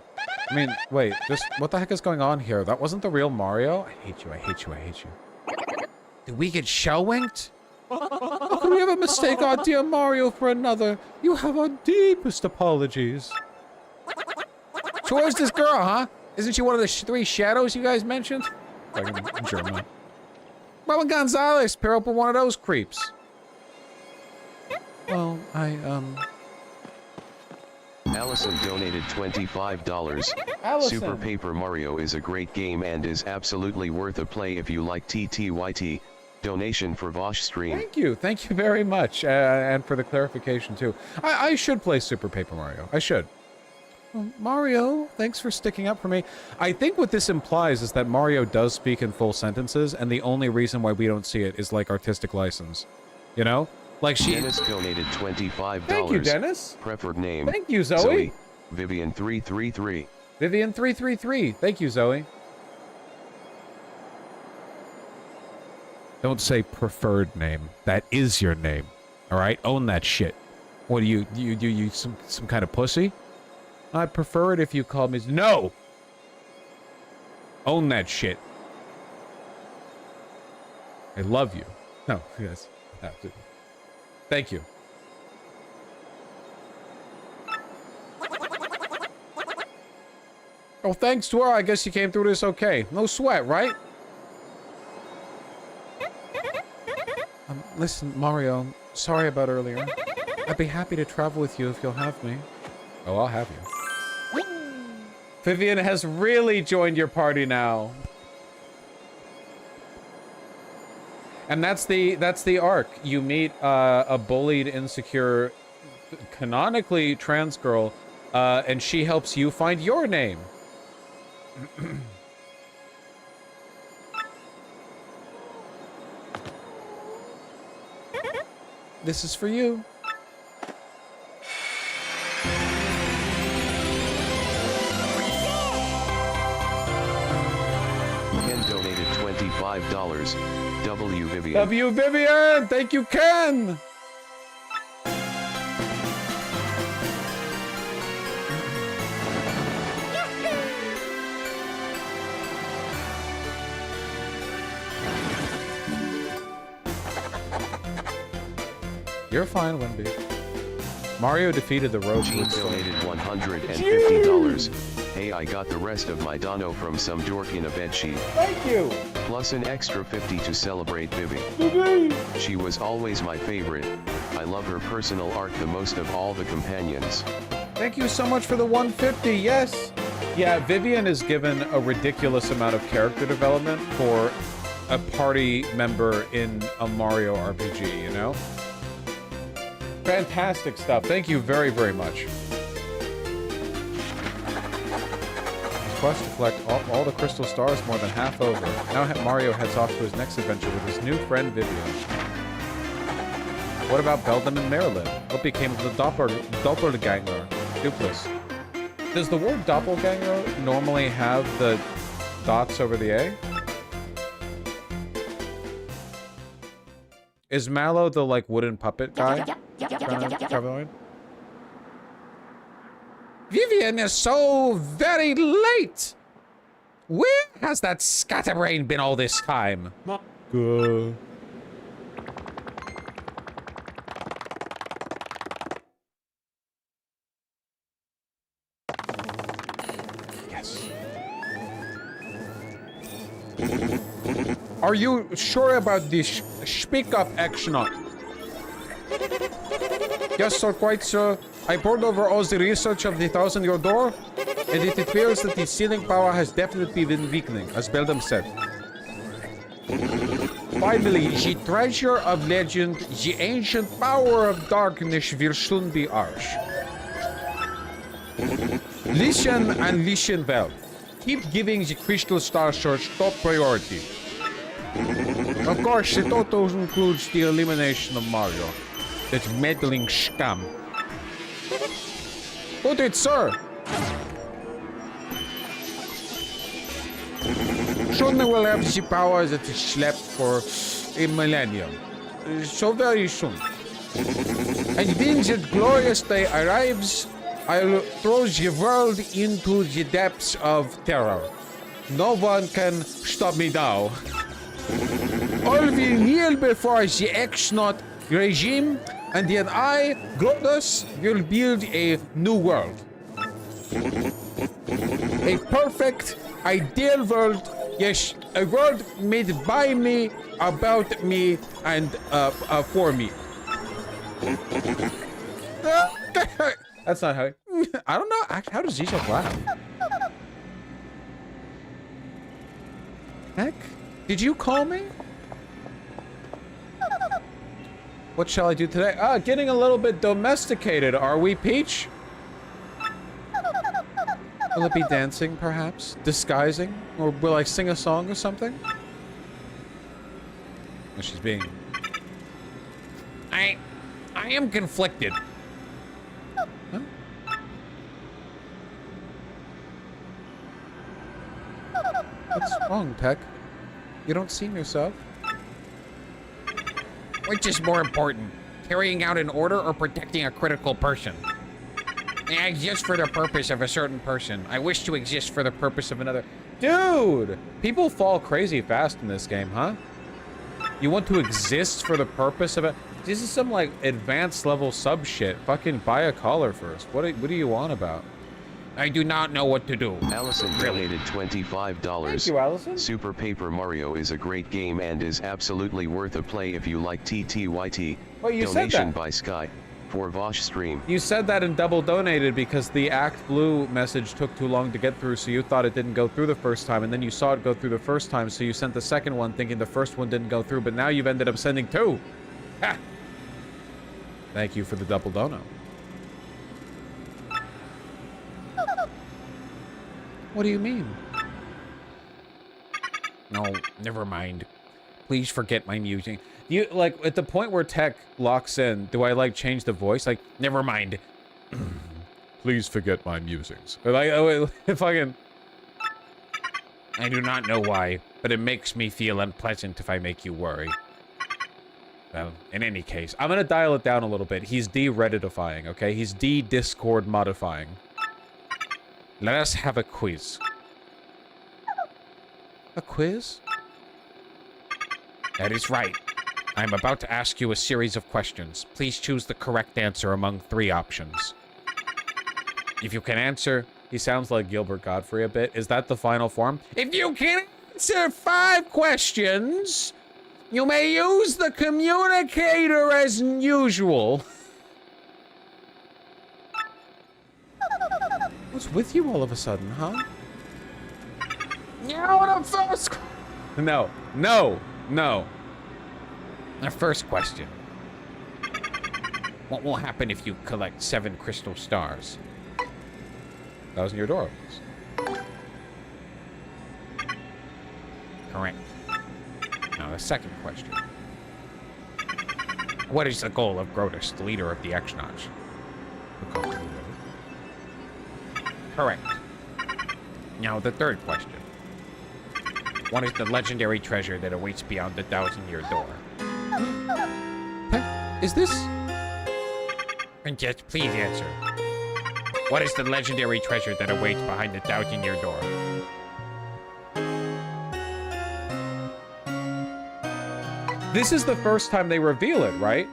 I mean, wait, what the heck is going on here? That wasn't the real Mario? I hate you, I hate you, I hate you. Did we get shell winked? How could we ever mistake our dear Mario for another? You have our deepest apologies. So where's this girl, huh? Isn't she one of the 3 shadows you guys mentioned? Like in German. Mama Gonzalez, pair up with one of those creeps. Well, Allison donated $25. Allison. Super Paper Mario is a great game and is absolutely worth a play if you like TTYT. Donation for Vosh stream. Thank you very much, and for the clarification too. I should play Super Paper Mario. I should. well, Mario, thanks for sticking up for me. I think what this implies is that Mario does speak in full sentences, and the only reason why we don't see it is like artistic license. You know? Like she... Dennis donated $25. Thank you, Dennis. Preferred name. Thank you, Zoe. Vivian333. Vivian333. Thank you, Zoe. Don't say preferred name. That is your name. All right? Own that shit. What are you some kind of pussy? I'd prefer it if you called me... No! Own that shit. I love you. No, yes. Thank you. Oh, thanks to her, I guess you came through this okay. No sweat, right? Listen, Mario, sorry about earlier. I'd be happy to travel with you if you'll have me. Oh, I'll have you. Vivian has really joined your party now. And that's the arc. You meet a bullied, insecure, canonically trans girl, and she helps you find your name. This is for you. Ken donated $25. W Vivian. W Vivian! Thank you, Ken! You're fine, Wimby. Mario defeated the rogue. Gene donated $150. Hey, I got the rest of my dono from some dork in a bedsheet. Thank you! Plus an extra 50 to celebrate Vivi. She was always my favorite. I love her personal arc the most of all the companions. Thank you so much for the 150, yes! Yeah, Vivian is given a ridiculous amount of character development for a party member in a Mario RPG, you know? Fantastic stuff. Thank you very, very much. His quest to collect all the crystal stars more than half over. Now Mario heads off to his next adventure with his new friend Vivian. What about Beldam and Marilyn? What became of the doppelganger? Duplis. Does the word doppelganger normally have the dots over the A? Is Mallow the, like, wooden puppet guy? Vivian is so very late. Where has that scatterbrain been all this time? Good. Yes. Are you sure about this? Speak up, action on. Yes, sir, quite sure. I poured over all the research of the 1,000-year door, and it appears that the sealing power has definitely been weakening, as Beldam said. Finally, the treasure of legend, the ancient power of darkness will soon be ours. Listen and listen well. Keep giving the Crystal Star Search top priority. Of course, it also includes the elimination of Mario. That meddling scum. Put it, sir! Soon we'll have the power that has slept for a millennium. So very soon. And when that glorious day arrives, I'll throw the world into the depths of terror. No one can stop me now. All will kneel before the X-Naut regime, and then I, Glodus, will build a new world. A perfect, ideal world. Yes, a world made by me, about me, and for me. That's not how... I don't know. How does Zizek laugh? Heck? Did you call me? What shall I do today? Getting a little bit domesticated, are we, Peach? Will it be dancing, perhaps? Disguising? Or will I sing a song or something? Oh, she's being... I am conflicted. Huh? What's wrong, Peck? You don't seem yourself. Which is more important, carrying out an order or protecting a critical person? I exist for the purpose of a certain person. I wish to exist for the purpose of another. Dude! People fall crazy fast in this game, huh? You want to exist for the purpose of it? This is some, like, advanced level sub shit. Fucking buy a collar first. What do you want about? I do not know what to do. Allison donated $25. Thank you, Allison. Super Paper Mario is a great game and is absolutely worth a play if you like TTYT. Well, you said Donation that. by Sky for Vosh stream. You said that and double donated because the Act Blue message took too long to get through, so you thought it didn't go through the first time, and then you saw it go through the first time, so you sent the second one thinking the first one didn't go through, but now you've ended up sending two. Ha! Thank you for the double dono. What do you mean? No, never mind. Please forget my music. You, like, at the point where tech locks in, do I, like, change the voice? Like, Never mind. please forget my musings. Or like, oh, wait, fucking... I do not know why, but it makes me feel unpleasant if I make you worry. Well, in any case, I'm gonna dial it down a little bit. He's de-reddifying, okay? He's de-Discord modifying. let us have a quiz. A quiz? That is right. I'm about to ask you a series of questions. Please choose the correct answer among 3 options. If you can answer... He sounds like Gilbert Godfrey a bit. Is that the final form? If you can answer 5 questions, you may use the communicator as usual. What's with you all of a sudden, huh? Now the first... No, no, no. The first question. What will happen if you collect 7 crystal stars? 1,000-year door opens. Correct. Now the second question. What is the goal of Grotus, the leader of the X-Notch? Correct. Now the third question. What is the legendary treasure that awaits beyond the 1,000-year door? Is this... Princess, please answer. What is the legendary treasure that awaits behind the 1,000-year door? This is the first time they reveal it, right?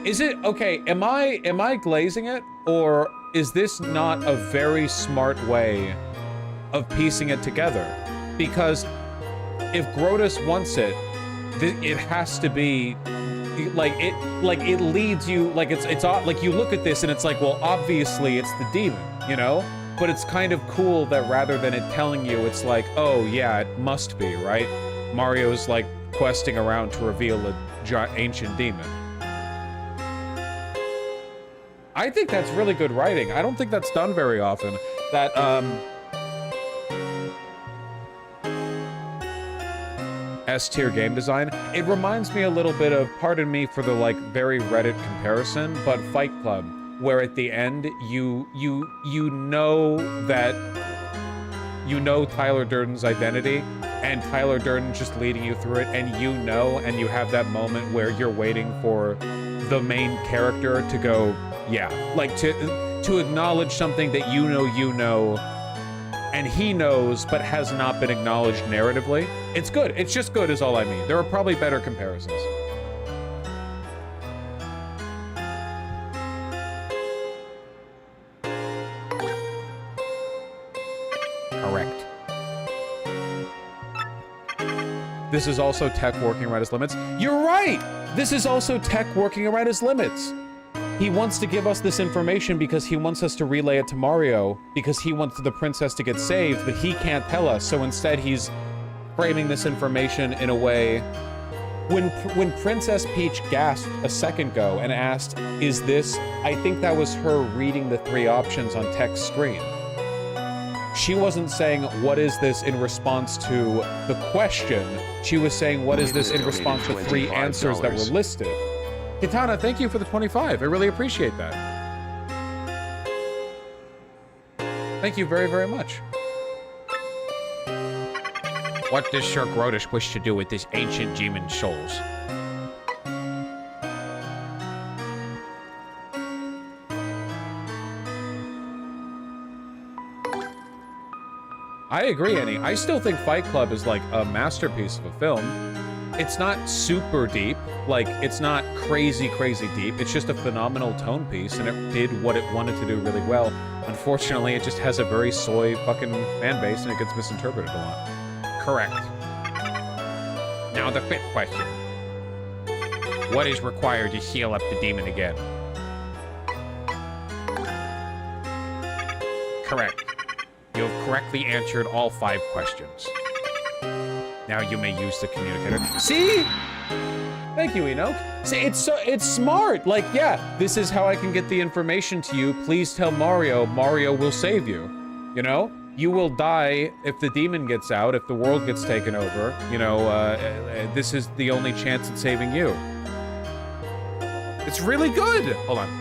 Is it... Okay, am I glazing it? Or is this not a very smart way of piecing it together? Because if Grotus wants it, it has to be... it leads you, it's like you look at this and it's like, well, obviously it's the demon, you know? But it's kind of cool that rather than it telling you, it's like, oh yeah, it must be, right? Mario's like questing around to reveal a ancient demon. I think that's really good writing. I don't think that's done very often. That, S-tier game design. It reminds me a little bit of, pardon me for the, like, very Reddit comparison, but Fight Club, where at the end, you know that... You know Tyler Durden's identity, and Tyler Durden just leading you through it, and you know, and you have that moment where you're waiting for the main character to go, yeah, like, to acknowledge something that you know, and he knows, but has not been acknowledged narratively. It's good. It's just good is all I mean. There are probably better comparisons. Correct. This is also tech working around his limits. You're right! This is also tech working around his limits. He wants to give us this information because he wants us to relay it to Mario, because he wants the princess to get saved, but he can't tell us, so instead he's framing this information in a way... When Princess Peach gasped a second ago and asked, is this... I think that was her reading the 3 options on Tech's screen. She wasn't saying, what is this in response to the question. She was saying, what is this in response to 3 answers that were listed. Kitana, thank you for the 25. I really appreciate that. Thank you very, very much. What does Sir Grotus wish to do with this ancient demon's souls? I agree, Annie. I still think Fight Club is like a masterpiece of a film. It's not super deep. Like, it's not crazy, crazy deep. It's just a phenomenal tone piece, and it did what it wanted to do really well. Unfortunately, it just has a very soy fucking fan base, and it gets misinterpreted a lot. Correct. Now the 5th question. What is required to seal up the demon again? Correct. You have correctly answered all 5 questions. Now you may use the communicator. See? Thank you, Enoch. See, it's smart. Like, yeah, this is how I can get the information to you. Please tell Mario. Mario will save you. You know? You will die if the demon gets out, if the world gets taken over. You know, this is the only chance at saving you. It's really good. Hold on.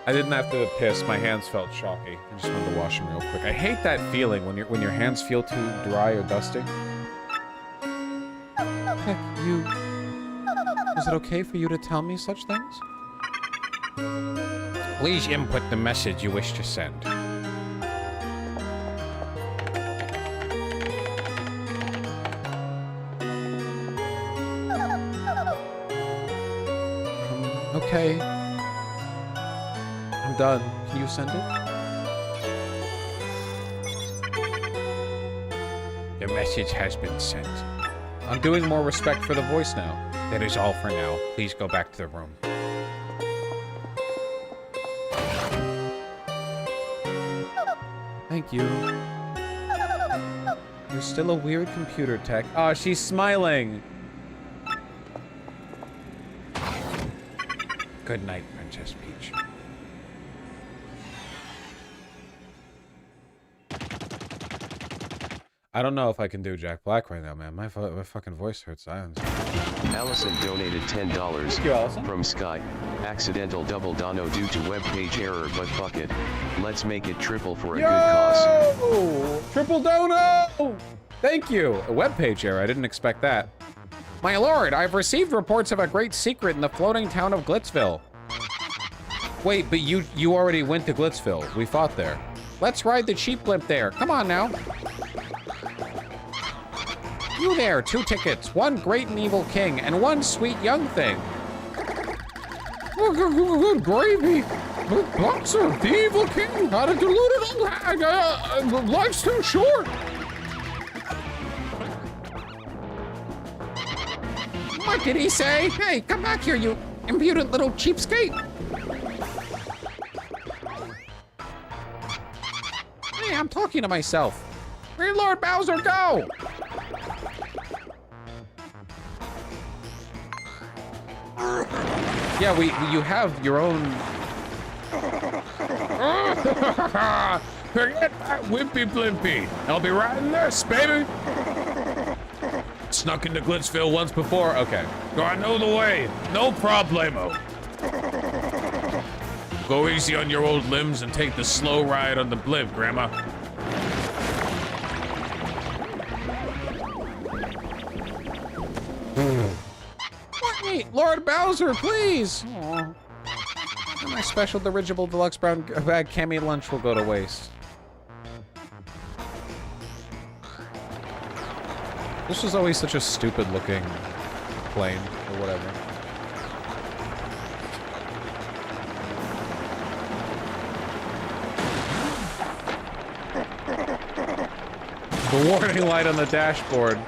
I didn't have to piss. My hands felt chalky. I just wanted to wash them real quick. I hate that feeling when your hands feel too dry or dusty. Heck, you... Is it okay for you to tell me such things? Please input the message you wish to send. Okay. I'm done. Can you send it? The message has been sent. I'm doing more respect for the voice now. That is all for now. Please go back to the room. Thank you. You're still a weird computer tech. Oh, she's smiling. Good night, Princess Peach. I don't know if I can do Jack Black right now, man. My fucking voice hurts. Allison donated $10 Thank you, Allison. from Sky. Accidental double dono due to web page error, but fuck it. Let's make it triple for a good cause. Triple dono! Thank you. A webpage error. I didn't expect that. My lord, I've received reports of a great secret in the floating town of Glitzville. Wait, but you already went to Glitzville. We fought there. Let's ride the cheap blimp there. Come on now. You there, 2 tickets, 1 great and evil king, and 1 sweet young thing. Good gravy. Boxer, the evil king, got a deluded old hag. Life's too short. What did he say? Hey, come back here, you impudent little cheapskate. Hey, I'm talking to myself. Where Lord Bowser go? Yeah, you have your own... Forget that wimpy blimpy. I'll be riding this, baby. Snuck into Glitzville once before? Okay. I know the way. No problemo. Go easy on your old limbs and take the slow ride on the blimp, Grandma. Wait, Lord Bowser, please. Aww. My special dirigible deluxe brown bag cami lunch will go to waste. This was always such a stupid looking plane or whatever. The warning light on the dashboard.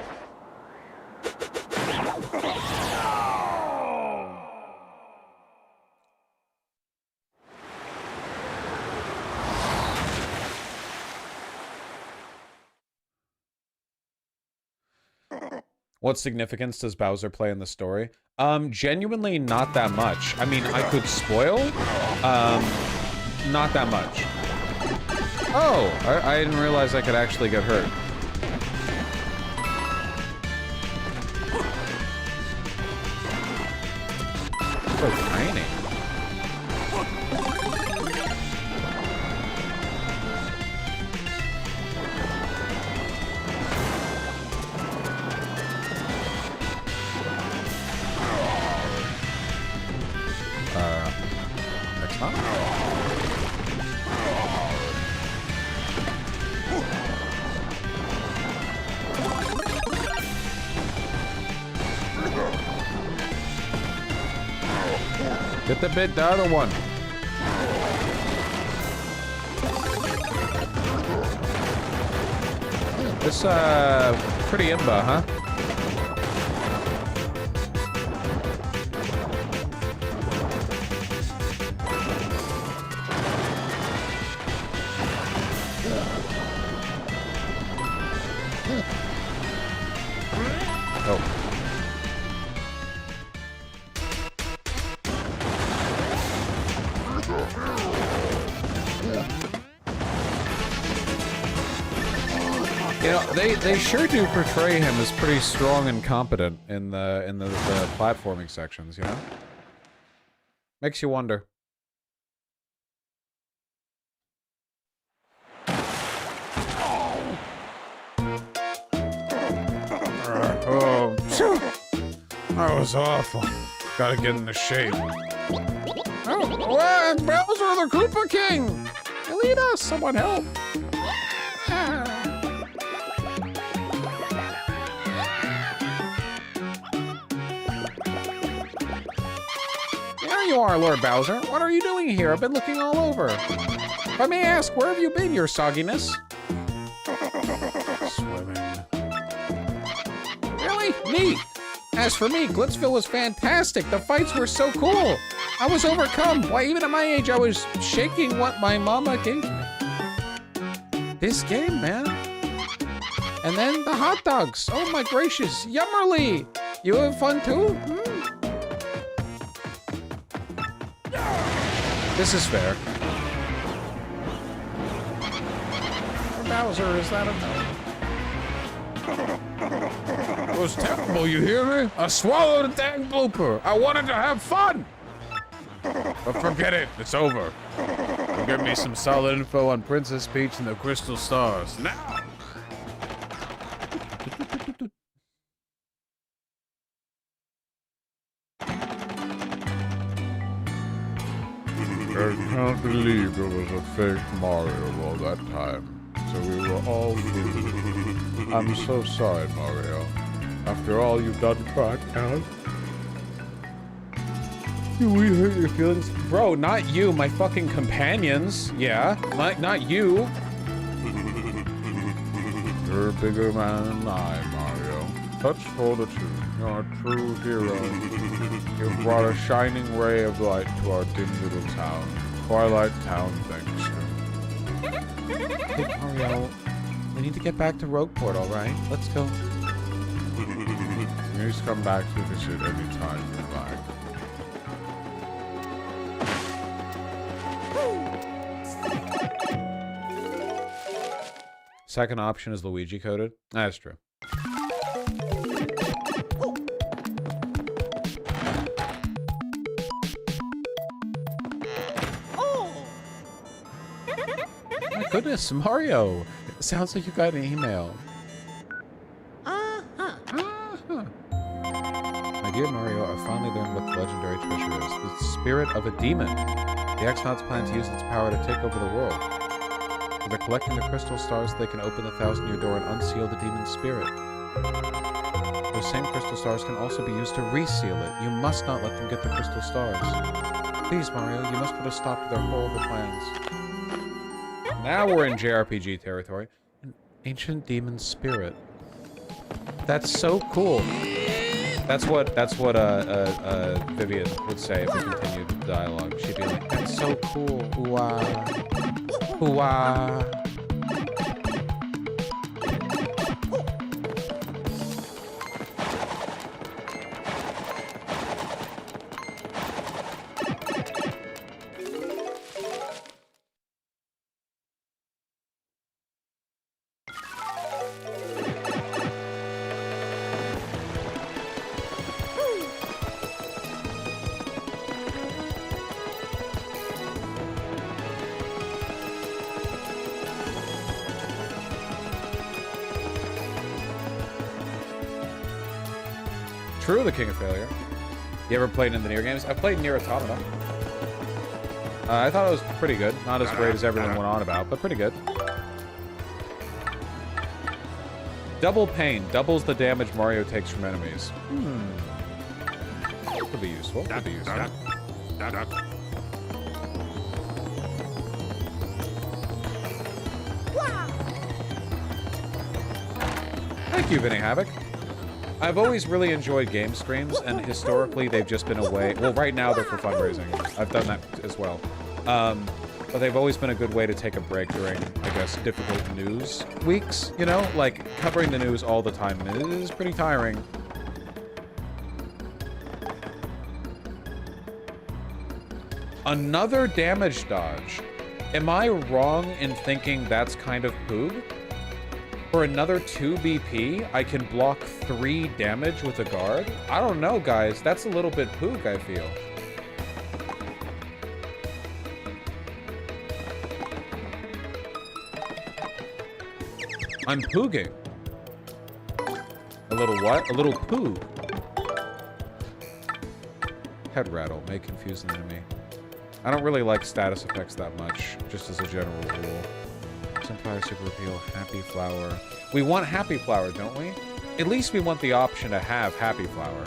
What significance does Bowser play in the story? Genuinely not that much. I mean, I could spoil. Not that much. Oh, I didn't realize I could actually get hurt. so tiny. Next time. Get the other one. This, pretty imba, huh? Oh. You know, they sure do portray him as pretty strong and competent in the platforming sections, you know? Makes you wonder. Oh, phew. That was awful. Gotta get into shape. Oh, well, Bowser the Koopa King! Lead us, someone help! There you are, Lord Bowser. What are you doing here? I've been looking all over. If I may ask, where have you been, your sogginess? Swimming. Really? Neat! As for me, Glitzville was fantastic. The fights were so cool. I was overcome. Why, even at my age, I was shaking what my mama gave me. This game, man. And then the hot dogs. Oh my gracious. Yummerly. You have fun too? This is fair. Bowser, is that a no? It was terrible, you hear me? I swallowed a dang blooper. I wanted to have fun. But forget it, it's over. Go give me some solid info on Princess Peach and the Crystal Stars. Now! I can't believe it was a fake Mario all that time. So we were all fooled. I'm so sorry, Mario. After all you've done for our town. We hurt your feelings? Bro, not you, my fucking companions. Yeah, not you. You're a bigger man than I, Mario. Such fortitude. You're a true hero. You've brought a shining ray of light to our dim little town. Twilight Town thanks you. Hey, Mario, we need to get back to Rogueport, alright? Let's go. Please come back to visit anytime you like. Second option is Luigi coded. That's true. My goodness, Mario! It sounds like you got an email. My dear Mario, I finally learned what the legendary treasure is. The spirit of a demon. The X-Nauts plan to use its power to take over the world. When they're collecting the crystal stars, they can open the 1,000-year door and unseal the demon's spirit. Those same crystal stars can also be used to reseal it. You must not let them get the crystal stars. Please, Mario, you must put a stop to their horrible plans. Now we're in JRPG territory. An ancient demon spirit. That's so cool. That's what Vivian would say if we continued the dialogue. She'd be like, "That's so cool. Ooh-ah. Ooh-ah." True, the king of failure. You ever played in the Nier games? I've played Nier Automata. I thought it was pretty good. Not as great as everyone went on about, but pretty good. Double pain. Doubles the damage Mario takes from enemies. Could be useful. Could be useful. Thank you, Vinny Havoc. I've always really enjoyed game streams, and historically they've just been a way. Well, right now they're for fundraising. I've done that as well. But they've always been a good way to take a break during, I guess, difficult news weeks. You know, like covering the news all the time is pretty tiring. Another damage dodge. Am I wrong in thinking that's kind of poog? For another 2 BP, I can block 3 damage with a guard? I don't know, guys. That's a little bit poog, I feel. I'm pooging. A little what? A little poog. Head rattle. May confuse an enemy. I don't really like status effects that much, just as a general rule. Empire Super Appeal, Happy Flower. We want Happy Flower, don't we? At least we want the option to have Happy Flower.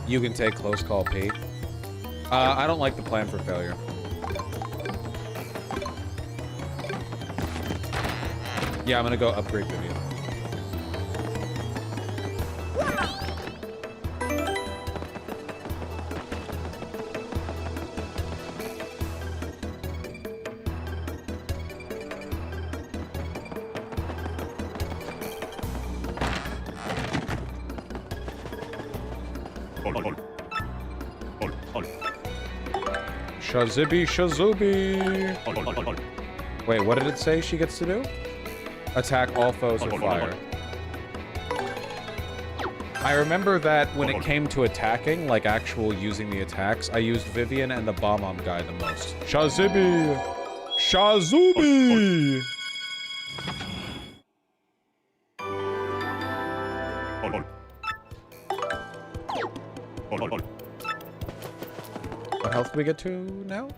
You can take close call P. I don't like the plan for failure. Yeah, I'm gonna go upgrade Vivian. Shazibby Shazubi. Wait, what did it say she gets to do? Attack all foes with fire. I remember that when it came to attacking, like actual using the attacks, I used Vivian and the Bomb guy the most. Shazibby! Shazubi! What health do we get to now?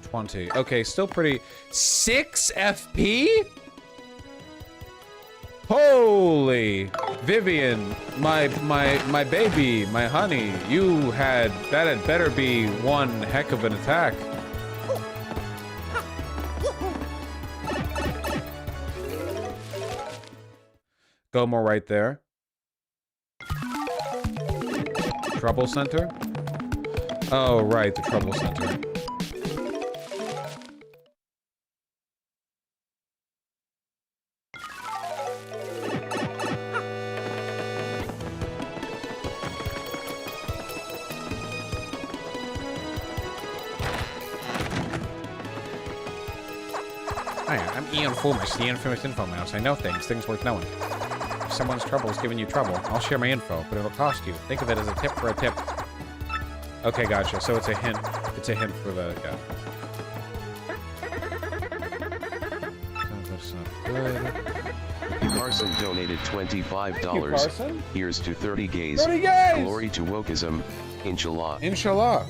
20. Okay, still pretty. 6 FP? Holy Vivian, my baby, my honey, that had better be one heck of an attack. Go more right there. Trouble Center? Oh, right, the Trouble Center. Hi, I'm Ian Fulbus, the infamous info mouse. I know things worth knowing. If someone's trouble is giving you trouble, I'll share my info, but it'll cost you. Think of it as a tip for a tip. Okay, gotcha. So it's a hint. It's a hint for the guy. That's not good. Carson donated $25. Carson. Here's to 30 gays. 30 gays! Glory to wokeism. Inshallah. Inshallah.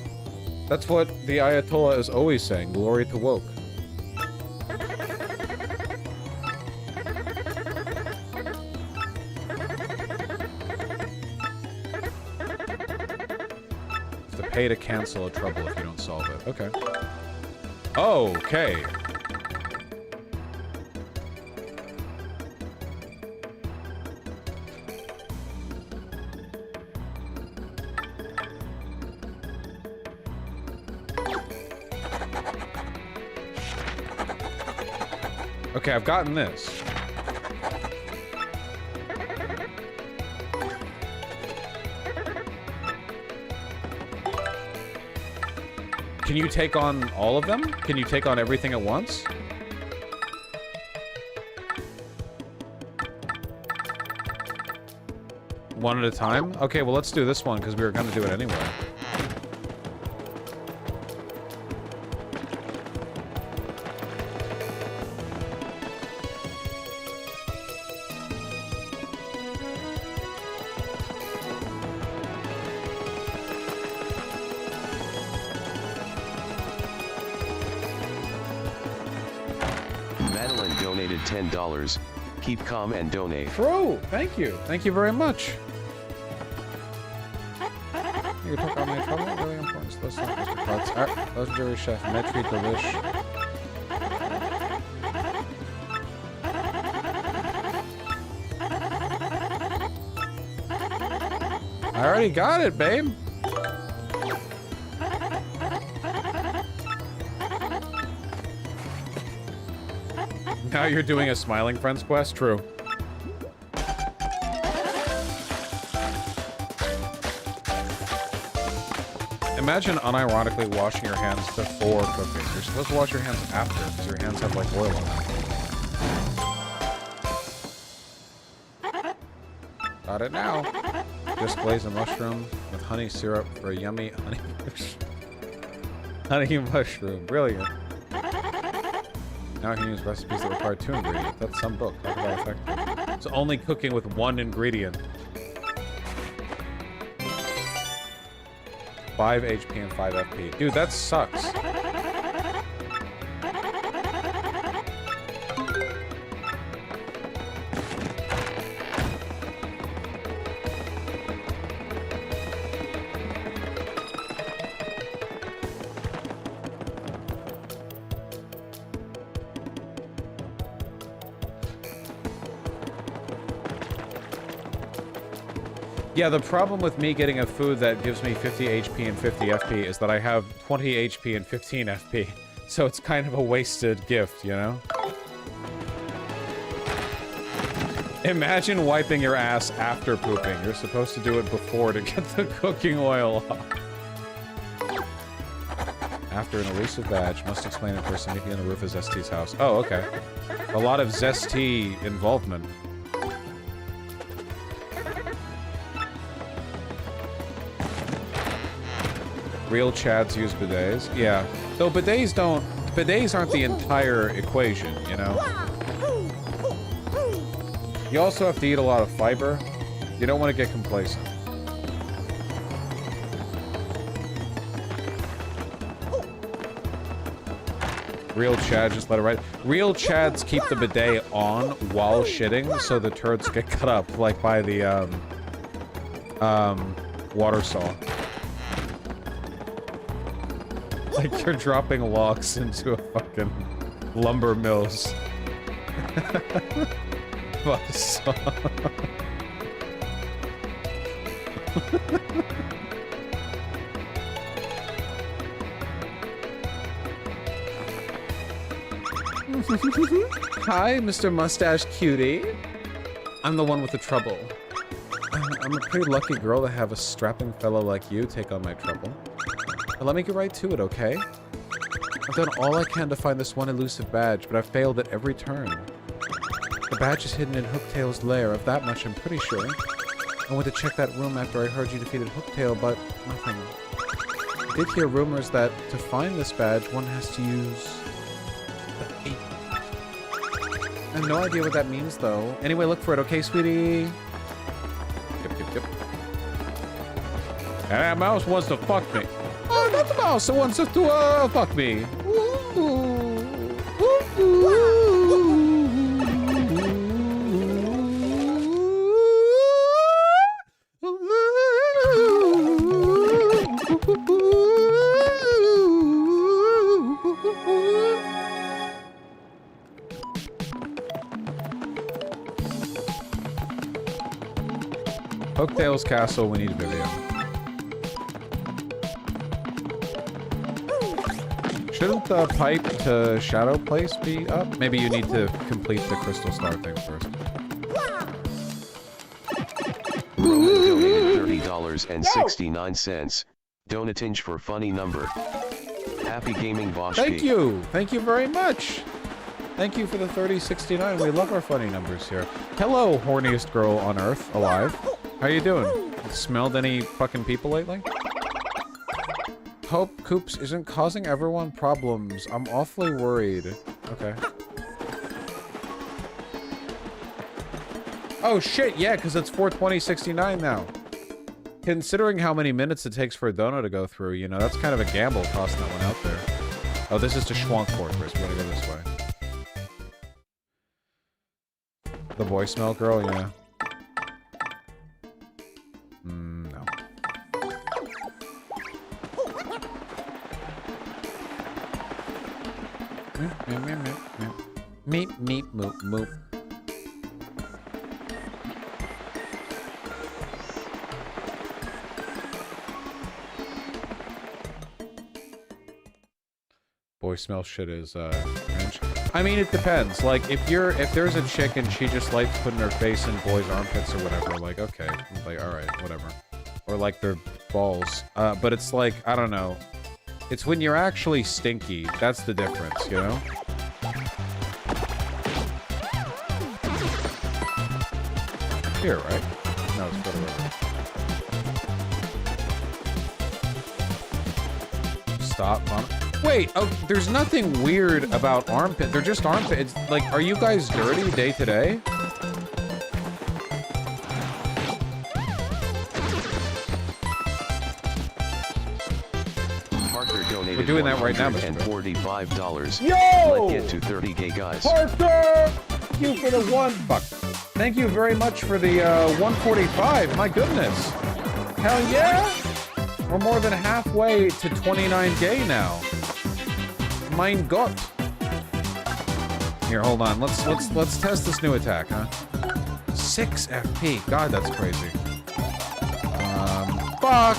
That's what the Ayatollah is always saying. Glory to woke. Pay to cancel a trouble if you don't solve it. Okay. Okay. Okay, I've gotten this. Can you take on all of them? Can you take on everything at once? One at a time? Okay, well, let's do this one, because we were going to do it anyway. Madeline donated $10. Keep calm and donate. True. Thank you. Thank you very much. You took on my trouble. Really important. So let's not Mr. Potts. Alright. Legendary Chef. Metri Delish. I already got it, babe. Now you're doing a Smiling Friends quest? True. Imagine unironically washing your hands before cooking. You're supposed to wash your hands after, because your hands have, like, oil on them. Got it now. Just glaze a mushroom with honey syrup for a yummy honey mushroom. Brilliant. Now I can use recipes that require 2 ingredients. That's some book. Talk about effective. So only cooking with 1 ingredient. 5 HP and 5 FP. Dude, that sucks. Yeah, the problem with me getting a food that gives me 50 HP and 50 FP is that I have 20 HP and 15 FP. So it's kind of a wasted gift, you know? Imagine wiping your ass after pooping. You're supposed to do it before to get the cooking oil off. After an elusive badge, must explain in person, meet me on the roof of Zest's house. Oh, okay. A lot of Zesty involvement. Real Chads use bidets. Yeah. Though bidets aren't the entire equation, you know? You also have to eat a lot of fiber. You don't want to get complacent. Real Chad just let it ride. Real Chads keep the bidet on while shitting so the turds get cut up, like by the, water saw. Like you're dropping logs into a fucking lumber mill's buzzsaw. Hi, Mr. Mustache Cutie. I'm the one with the trouble. I'm a pretty lucky girl to have a strapping fellow like you take on my trouble. But let me get right to it, okay? I've done all I can to find this one elusive badge, but I've failed at every turn. The badge is hidden in Hooktail's lair, of that much I'm pretty sure. I went to check that room after I heard you defeated Hooktail, but nothing. I did hear rumors that to find this badge, one has to use the 8. I have no idea what that means, though. Anyway, look for it, okay, sweetie? Yep. And that mouse wants to fuck me. Oh, not the mouse, it wants to fuck me. Hooktail's castle, we need Vivian. Shouldn't the pipe to Shadow Place be up? Maybe you need to complete the Crystal Star thing first. Roman donated $30.69. Donatinge for funny number. Happy gaming, Bosch. Thank you. Thank you very much. Thank you for the 3069. We love our funny numbers here. Hello, horniest girl on earth alive. How you doing? Smelled any fucking people lately? Hope Coops isn't causing everyone problems. I'm awfully worried. Okay. Oh shit, yeah, because it's 420.69 now. Considering how many minutes it takes for a dono to go through, you know, that's kind of a gamble tossing that one out there. Oh, this is to Schwank Fortress. We're gonna go this way. The voicemail girl, yeah. No. Meep, meep, moop, moop. Voicemail shit is cringe. I mean, it depends. Like, if there's a chick and she just likes putting her face in boys' armpits or whatever, like, okay, like, all right, whatever. Or like their balls. But it's like, I don't know. It's when you're actually stinky. That's the difference, you know? Here, right? No, it's further over. Stop, Mom. Wait, oh, there's nothing weird about armpit. They're just armpits. Like, are you guys dirty day to day? Parker donated. We're doing that right now, Mr. $145. Yo! Let's get to 30K, guys. Parker! Thank you for the one. Fuck. Thank you very much for the 145. My goodness. Hell yeah! We're more than halfway to 29K now. Mein Gott. Here, hold on. Let's test this new attack, huh? 6 FP. God, that's crazy. Fuck.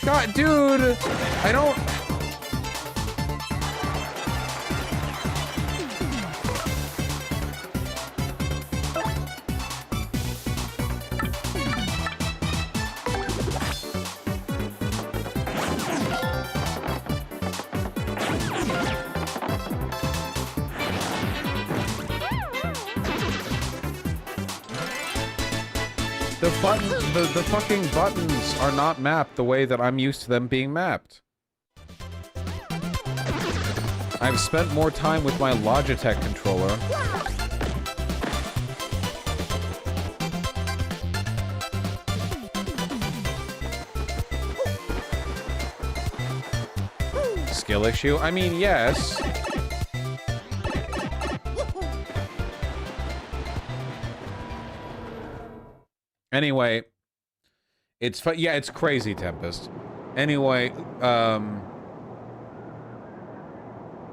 God, dude. I don't. The fucking buttons are not mapped the way that I'm used to them being mapped. I've spent more time with my Logitech controller. Skill issue? I mean, yes. Anyway, it's yeah, it's crazy, Tempest. Anyway,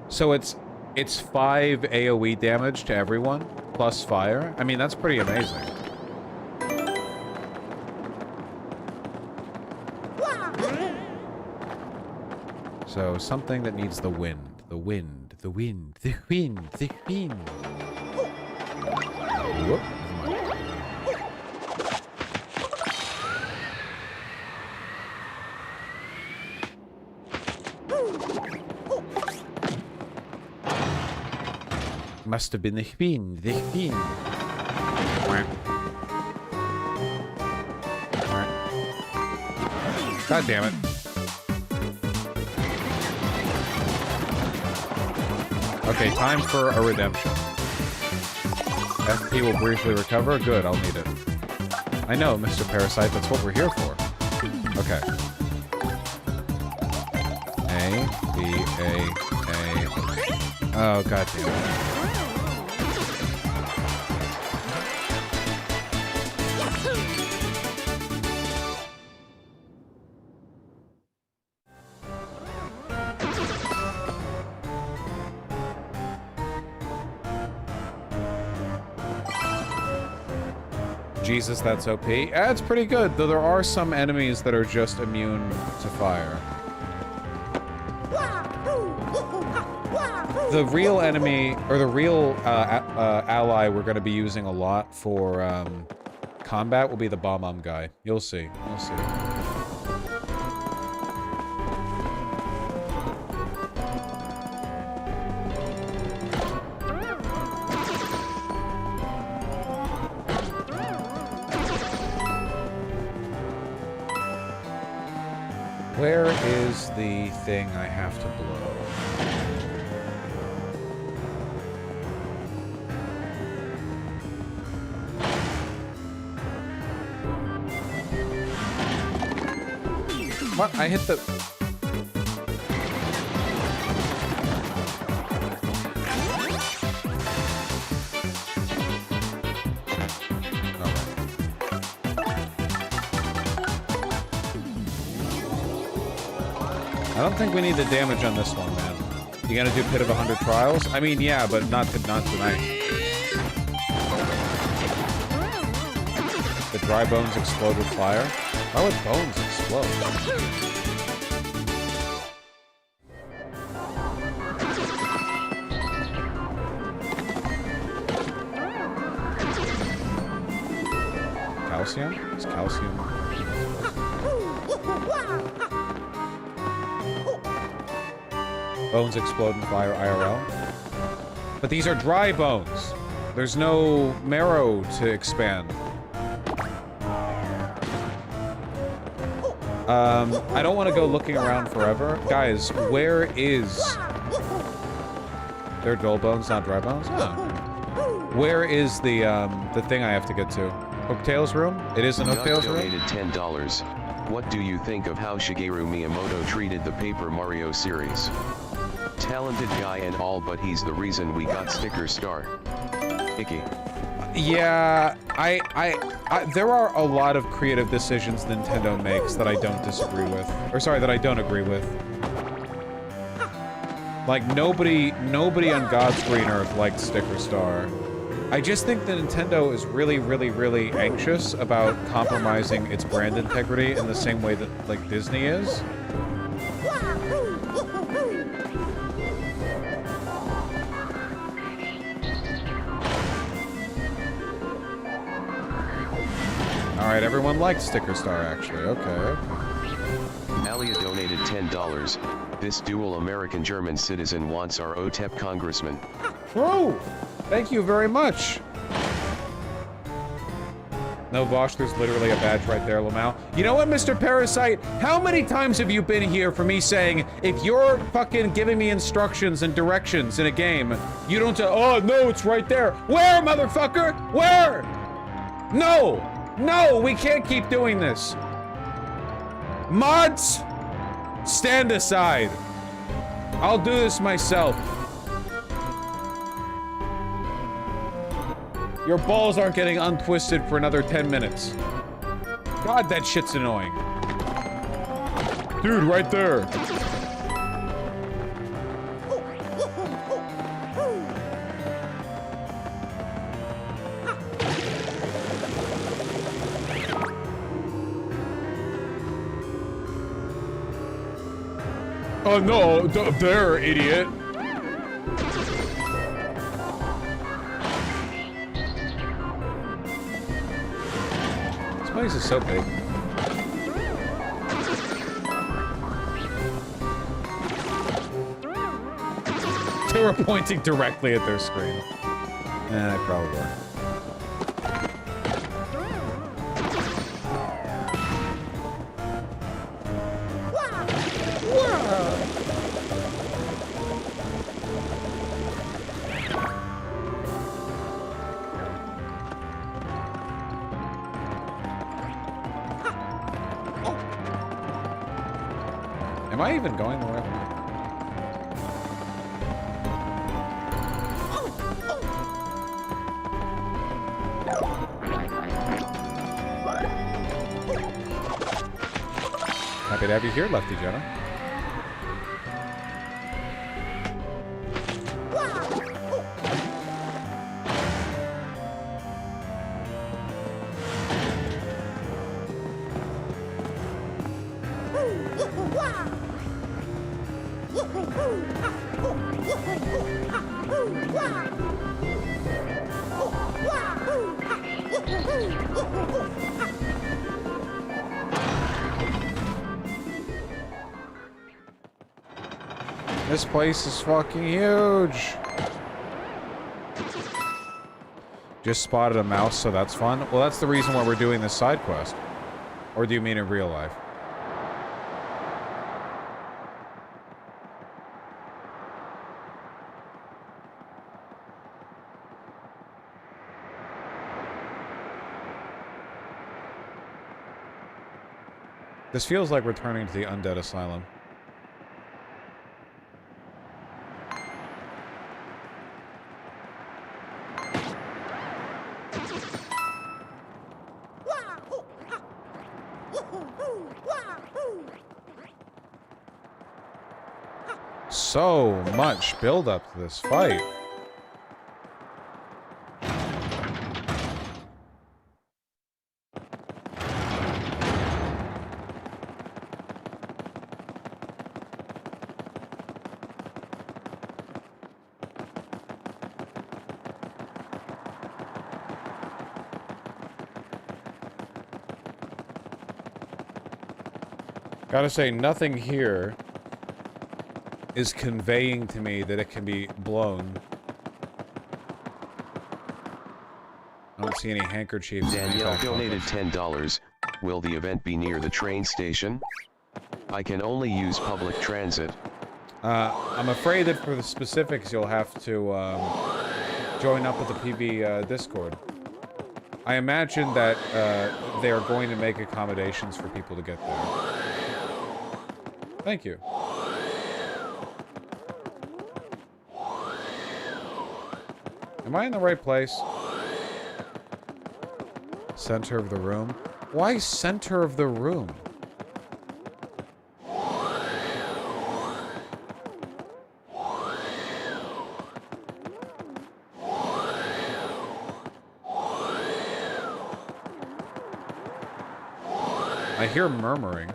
so it's 5 AoE damage to everyone plus fire. I mean, that's pretty amazing. So something that needs the wind, the wind, the wind, the wind, the wind. Whoop. Must have been the wind, the wind. God damn it. Okay, time for a redemption. FP will briefly recover. Good, I'll need it. I know, Mr. Parasite, that's what we're here for. Okay. A, B, A. Oh, god damn it. Jesus, that's OP. Yeah, it's pretty good, though there are some enemies that are just immune to fire. The real enemy, or the real ally we're going to be using a lot for combat will be the bomb guy. You'll see. You'll see. Where is the thing I have to blow? What? I hit the... I don't think we need the damage on this one, man. You gonna do Pit of 100 Trials? I mean, yeah, but not tonight. The dry bones explode with fire? Why would bones explode? Calcium? Is calcium... Bones explode in fire IRL. But these are dry bones. There's no marrow to expand. I don't want to go looking around forever. Guys, where is... They're dull bones, not dry bones? Huh. Where is the thing I have to get to? Hooktail's room? It is in Hooktail's room? Donated $10. What do you think of how Shigeru Miyamoto treated the Paper Mario series? Talented guy and all, but he's the reason we got Sticker Star. Icky. Yeah, there are a lot of creative decisions Nintendo makes that I don't disagree with. Or sorry, that I don't agree with. Like, nobody on God's green earth liked Sticker Star. I just think that Nintendo is really, really, really anxious about compromising its brand integrity in the same way that, like, Disney is. Alright, everyone liked Sticker Star, actually. Okay. Alia donated $10. This dual American-German citizen wants our OTEP congressman. Oh! Thank you very much! No, Vosh, there's literally a badge right there, Lamau. You know what, Mr. Parasite? How many times have you been here for me saying, if you're fucking giving me instructions and directions in a game, you don't say, oh, no, it's right there. Where, motherfucker? Where? No! No, we can't keep doing this. Mods, stand aside. I'll do this myself. Your balls aren't getting untwisted for another 10 minutes. God, that shit's annoying. Dude, right there. Oh no, there, idiot. This place is so big. They were pointing directly at their screen. They probably were. Am I even going the right way? Happy to have you here, Lefty Jenna. This place is fucking huge. Just spotted a mouse, so that's fun. Well, that's the reason why we're doing this side quest. Or do you mean in real life? This feels like returning to the undead asylum. So much build up to this fight. Gotta say, nothing here is conveying to me that it can be blown. I don't see any handkerchiefs. Danielle donated $10. Will the event be near the train station? I can only use public transit. I'm afraid that for the specifics, you'll have to join up with the PV Discord. I imagine that they are going to make accommodations for people to get there. Thank you. Am I in the right place? Center of the room? Why center of the room? I hear murmuring.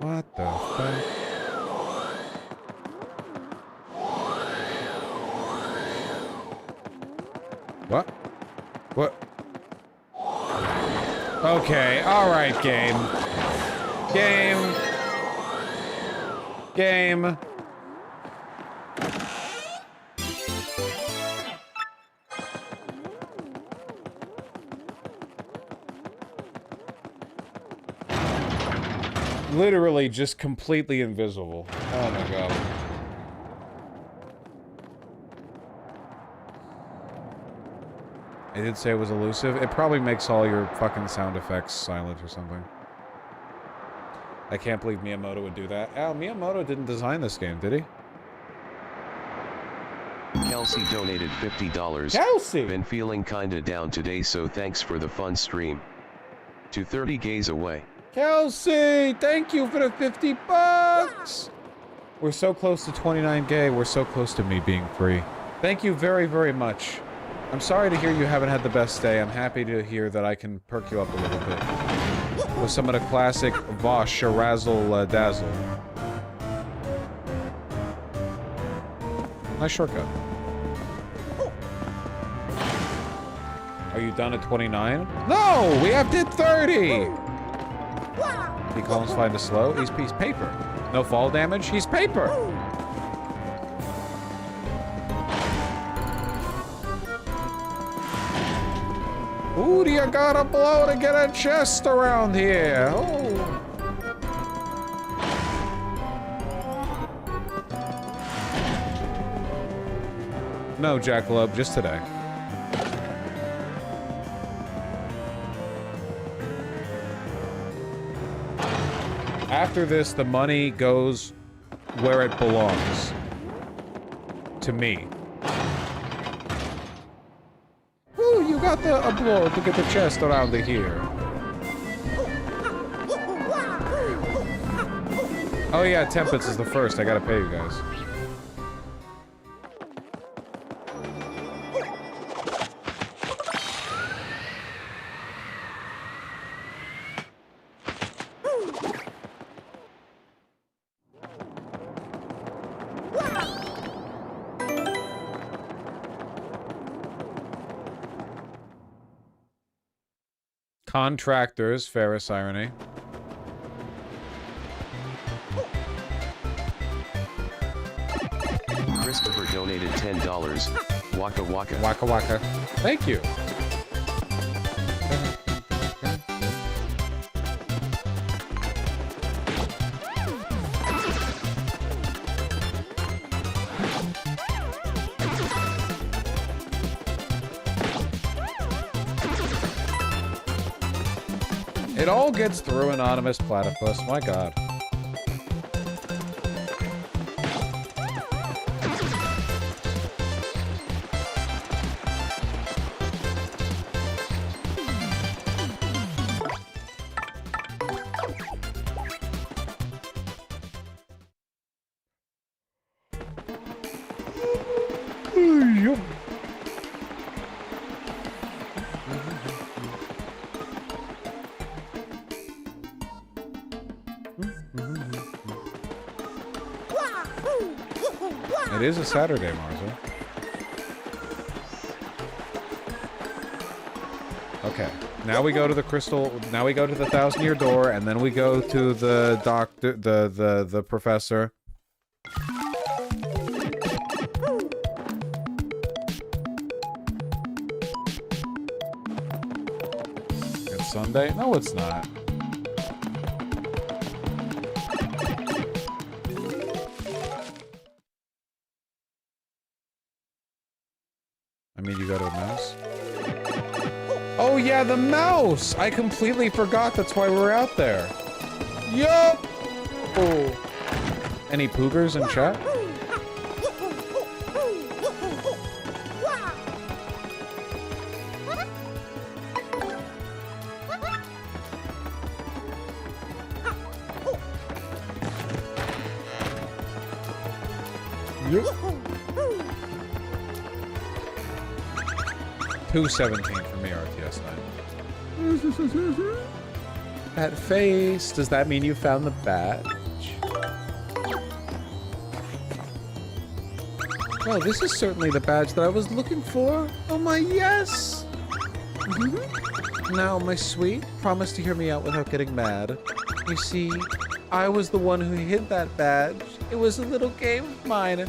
What the fuck? What? What? Okay, alright, game. Game. Game. Literally just completely invisible. Oh my god. I did say it was elusive. It probably makes all your fucking sound effects silent or something. I can't believe Miyamoto would do that. Oh, Miyamoto didn't design this game, did he? Kelsey donated $50. Kelsey! Been feeling kinda down today, so thanks for the fun stream. To 30 gays away. Kelsey! Thank you for the 50 bucks! We're so close to 29 gay. We're so close to me being free. Thank you very, very much. I'm sorry to hear you haven't had the best day. I'm happy to hear that I can perk you up a little bit. With some of the classic Vosh Razzle Dazzle. Nice shortcut. Are you done at 29? No! We have to 30! He Collins find a slow? He's paper. No fall damage? He's paper! Who do you gotta blow to get a chest around here? Oh. No, Jackalope, just today. After this, the money goes where it belongs. To me. Ooh, you got a blow to get the chest around here. Oh yeah, Tempest is the first. I gotta pay you guys. Contractors, Ferris irony. Christopher donated $10. Waka waka. Waka waka. Thank you. It all gets through Anonymous Platypus, my god. It is a Saturday, Marza. Okay. Now we go to the crystal. Now we go to the 1,000-year door, and then we go to the doctor, the professor. It's Sunday? No, it's not. I mean, you go to a mouse? Oh yeah, the mouse! I completely forgot that's why we're out there. Yup! Oh. Any poogers in chat? Yup. 217 for me, RTS 9. That face. Does that mean you found the badge? Well, this is certainly the badge that I was looking for. Oh my, yes! Now, my sweet, promise to hear me out without getting mad. You see, I was the one who hid that badge. It was a little game of mine.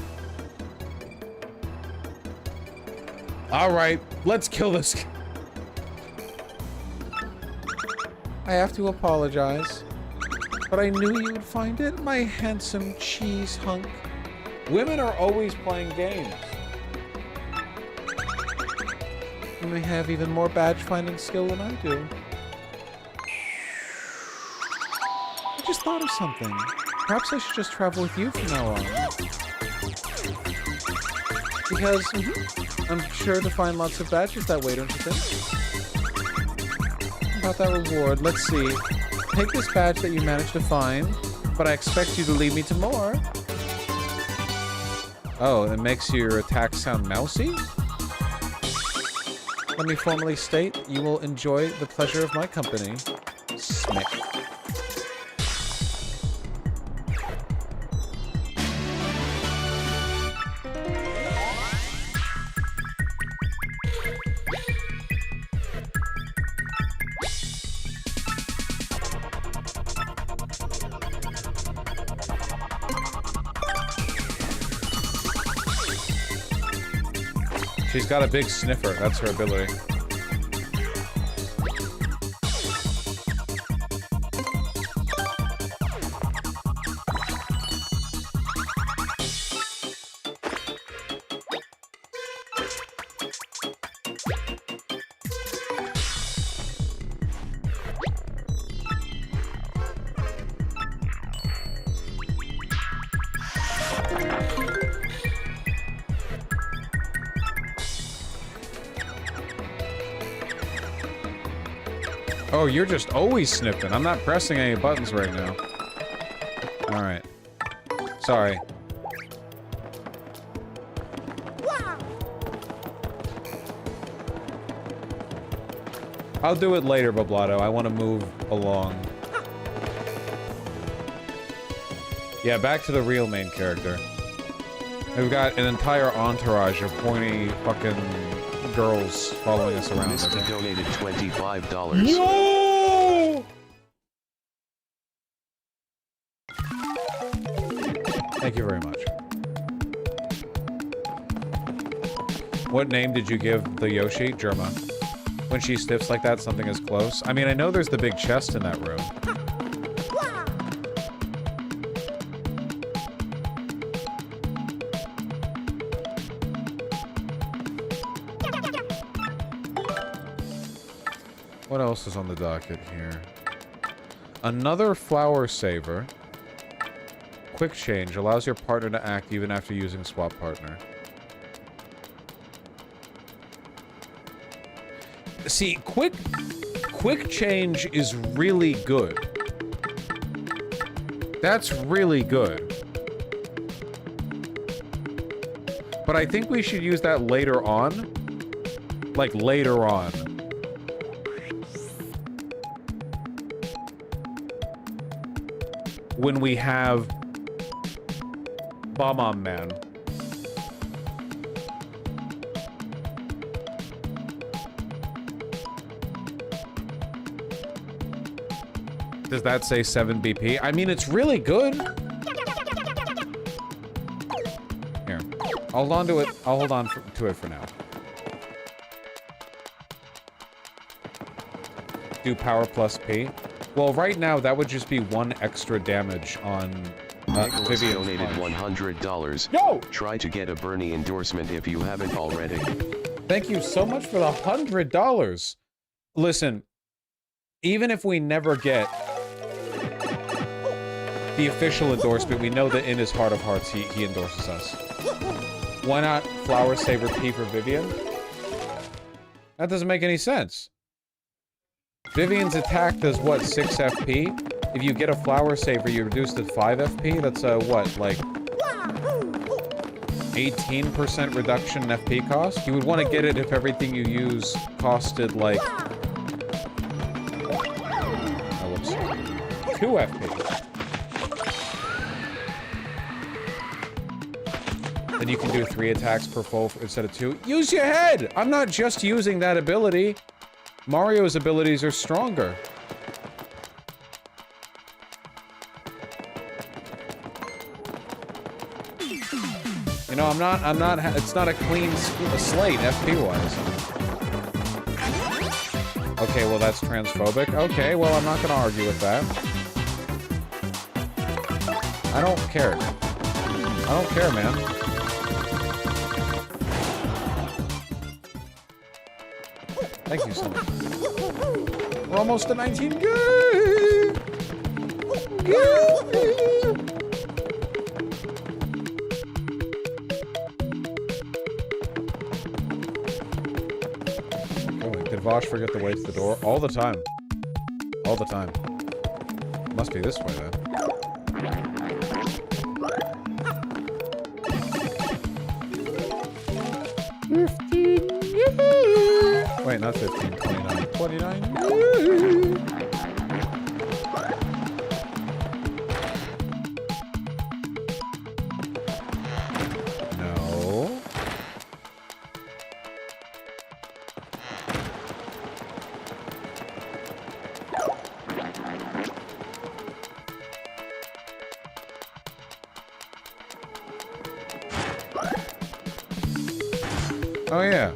Alright, let's kill this. I have to apologize, but I knew you would find it, my handsome cheese hunk. Women are always playing games. You may have even more badge-finding skill than I do. I just thought of something. Perhaps I should just travel with you from now on. Because I'm sure to find lots of badges that way, don't you think? About that reward, let's see. Take this badge that you managed to find, but I expect you to lead me to more. Oh, it makes your attack sound mousy? Let me formally state, you will enjoy the pleasure of my company. Smick. She's got a big sniffer. That's her ability. Oh, you're just always sniffing. I'm not pressing any buttons right now. Alright. Sorry. I'll do it later, Bablato. I want to move along. Yeah, back to the real main character. We've got an entire entourage of pointy fucking girls following us around. Misty donated $25. No! Thank you very much. What name did you give the Yoshi? Germa. When she stiffs like that, something is close. I mean, I know there's the big chest in that room. What else is on the docket here? Another flower saver. Quick change allows your partner to act even after using swap partner. See, quick change is really good. That's really good. But I think we should use that later on. Like, later on. When we have Bomb Man. Does that say 7 BP? I mean, it's really good. Here. I'll hold on to it. I'll hold on to it for now. Do power plus P. Well, right now, that would just be 1 extra damage on Nicholas Vivian's donated punch. $100. No! Try to get a Bernie endorsement if you haven't already. Thank you so much for the $100. Listen, even if we never get the official endorsement, we know that in his heart of hearts, he endorses us. Why not Flower Saver P for Vivian? That doesn't make any sense. Vivian's attack does what, 6 FP? If you get a Flower Saver, you reduce to 5 FP? That's what, like 18% reduction in FP cost? You would want to get it if everything you use costed like... Oh, whoops. 2 FP. Then you can do 3 attacks per full instead of 2. Use your head! I'm not just using that ability. Mario's abilities are stronger. You know, it's not a clean slate, FP-wise. Okay, well, that's transphobic. Okay, well, I'm not gonna argue with that. I don't care. I don't care, man. Thank you so much. We're almost to 19. Good. Oh, did Vosh forget the way to the door? All the time. All the time. Must be this way, then. Wait, not 15, 29. 29. No. Oh, yeah.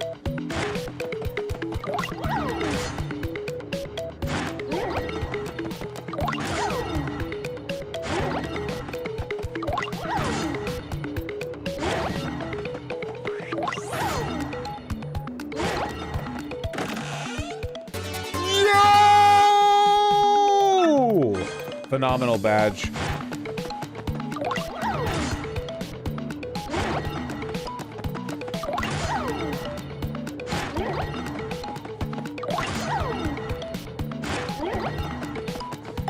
Phenomenal badge.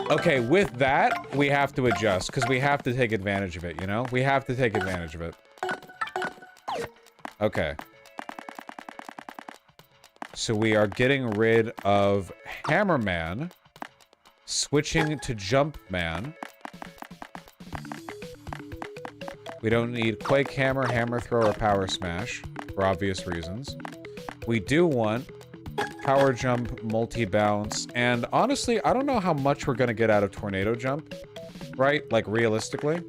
Okay, with that, we have to adjust, because we have to take advantage of it, you know? We have to take advantage of it. Okay. So we are getting rid of Hammerman, switching to Jumpman. We don't need Quake Hammer, Hammer Throw, or Power Smash, for obvious reasons. We do want power jump, multi-bounce, and honestly, I don't know how much we're gonna get out of tornado jump, right? Like, realistically.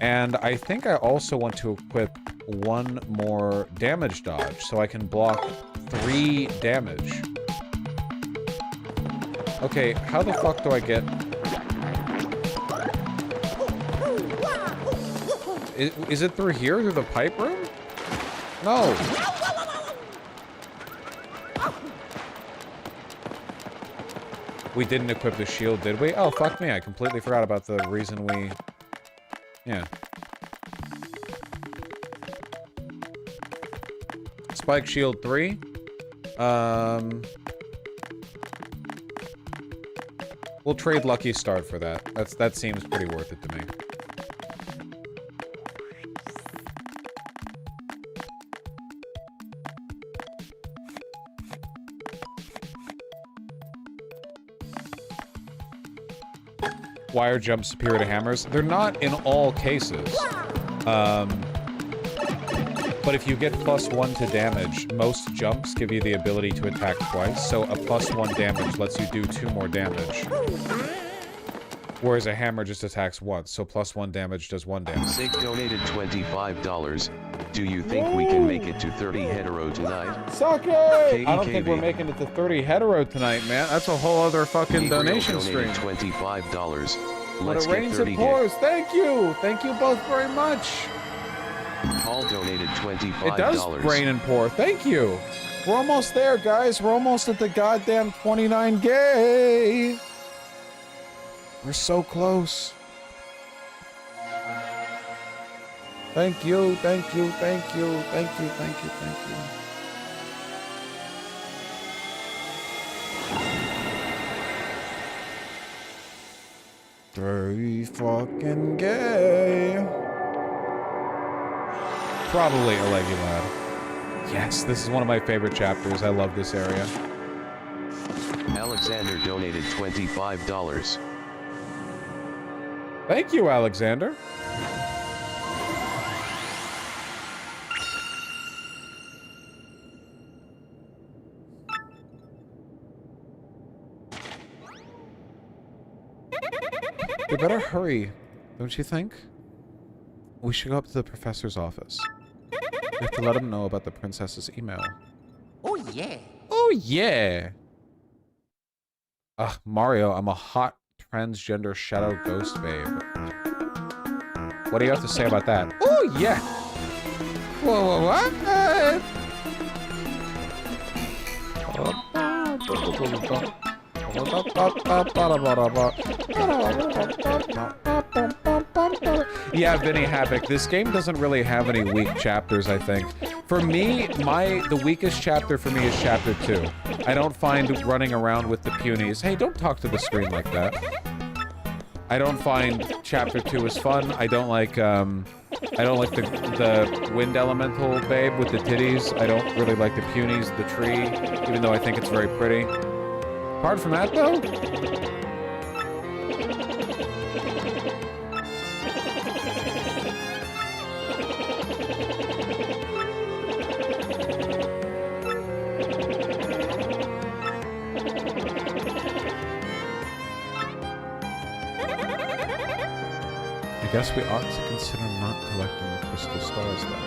And I think I also want to equip one more damage dodge, so I can block 3 damage. Okay, how the fuck do I get... Is it through here, through the pipe room? No. We didn't equip the shield, did we? Oh, fuck me, I completely forgot about the reason we... Yeah. Spike shield 3. We'll trade Lucky Start for that. That seems pretty worth it to me. Wire jump superior to hammers. They're not in all cases. But if you get +1 to damage, most jumps give you the ability to attack twice, so a +1 damage lets you do 2 more damage. Whereas a hammer just attacks once, so +1 damage does 1 damage. Sig donated $25. Do you think we can make it to 30 hetero tonight? Suck it! I don't think we're making it to 30 hetero tonight, man. That's a whole other fucking donation stream. $25. But Let's it get rains 30 and pours. Thank you! Thank you both very much. Paul donated $25. It does rain and pour. Thank you. We're almost there, guys. We're almost at the goddamn 29 gay. We're so close. Thank you, thank you, thank you, thank you, thank you, thank you. Very fucking gay. Probably a leggy lad. Yes, this is one of my favorite chapters. I love this area. Alexander donated $25. Thank you, Alexander. We better hurry, don't you think? We should go up to the professor's office. We have to let him know about the princess's email. Oh, yeah. Oh, yeah. Ugh, Mario, I'm a hot transgender shadow ghost babe. What do you have to say about that? Oh, yeah. Whoa, what? Yeah, Vinny Havoc, this game doesn't really have any weak chapters, I think. For me, the weakest chapter for me is chapter 2. I don't find running around with the punies. Hey, don't talk to the screen like that. I don't find chapter 2 is fun. I don't like the wind elemental babe with the titties. I don't really like the punies, the tree, even though I think it's very pretty. Apart from that, though, I guess we ought to consider not collecting the crystal stars, then.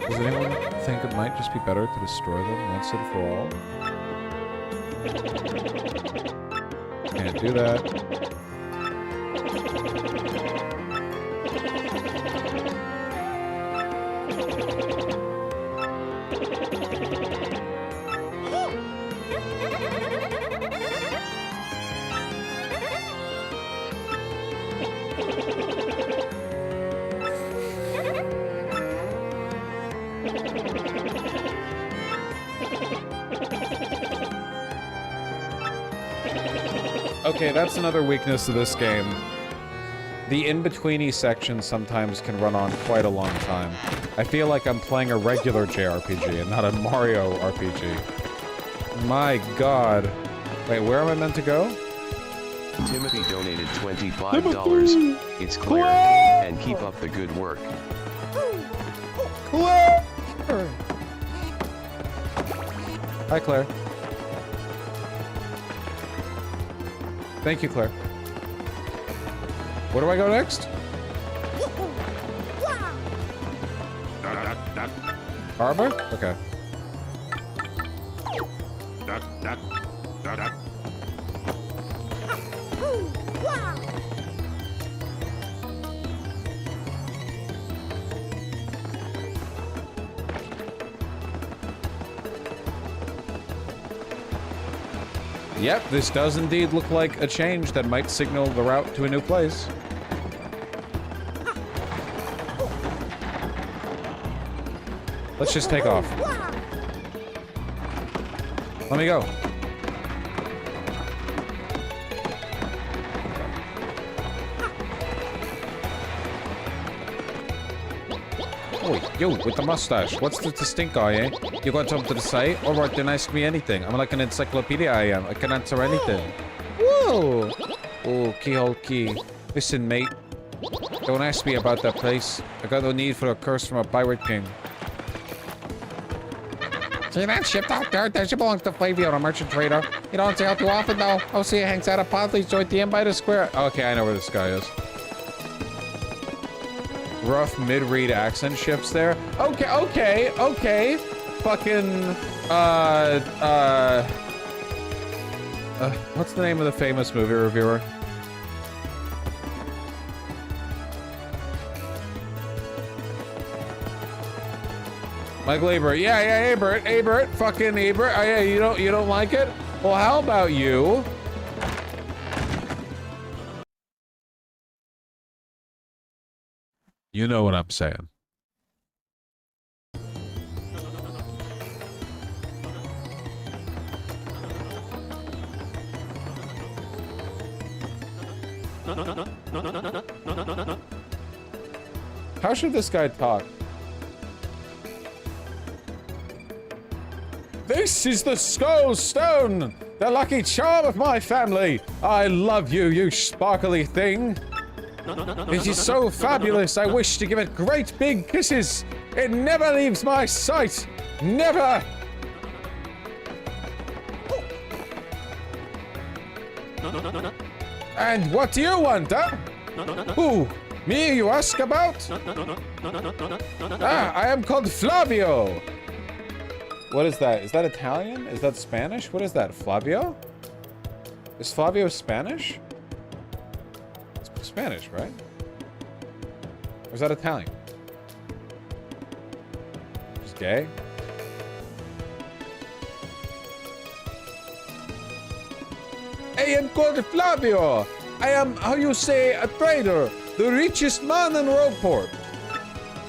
Does anyone think it might just be better to destroy them once and for all? Can't do that. Okay, that's another weakness of this game. The in-betweeny sections sometimes can run on quite a long time. I feel like I'm playing a regular JRPG and not a Mario RPG. My god. Wait, where am I meant to go? Timothy donated $25. It's Claire. And keep up the good work. Claire! Hi, Claire. Thank you, Claire. Where do I go next? Harbor? Okay. Yep, this does indeed look like a change that might signal the route to a new place. Let's just take off. Let me go. Oh, yo, with the mustache. What's the stink eye, eh? You got something to say? Alright, then ask me anything. I'm like an encyclopedia, I am. I can answer anything. Whoa! Oh, keyhole key. Listen, mate. Don't ask me about that place. I got no need for a curse from a pirate king. See that ship out there? That ship belongs to Flavio, a merchant trader. You don't see how too often, though. I'll see it hangs out of Podley's joint the inn by the square. Okay, I know where this guy is. Rough mid-read accent shifts there. Okay. Fucking, what's the name of the famous movie reviewer? Michael Ebert. Yeah, Ebert. Fucking Ebert. Oh, yeah, you don't like it? Well, how about you? You know what I'm saying. How should this guy talk? This is the Skull Stone, the lucky charm of my family. I love you, you sparkly thing. It is so fabulous, I wish to give it great big kisses. It never leaves my sight. Never. And what do you want, huh? Who? Me you ask about? Ah, I am called Flavio. What is that? Is that Italian? Is that Spanish? What is that? Flavio? Is Flavio Spanish? It's Spanish, right? Or is that Italian? Just gay? I am called Flavio. I am, how you say, a trader. The richest man in Rockport.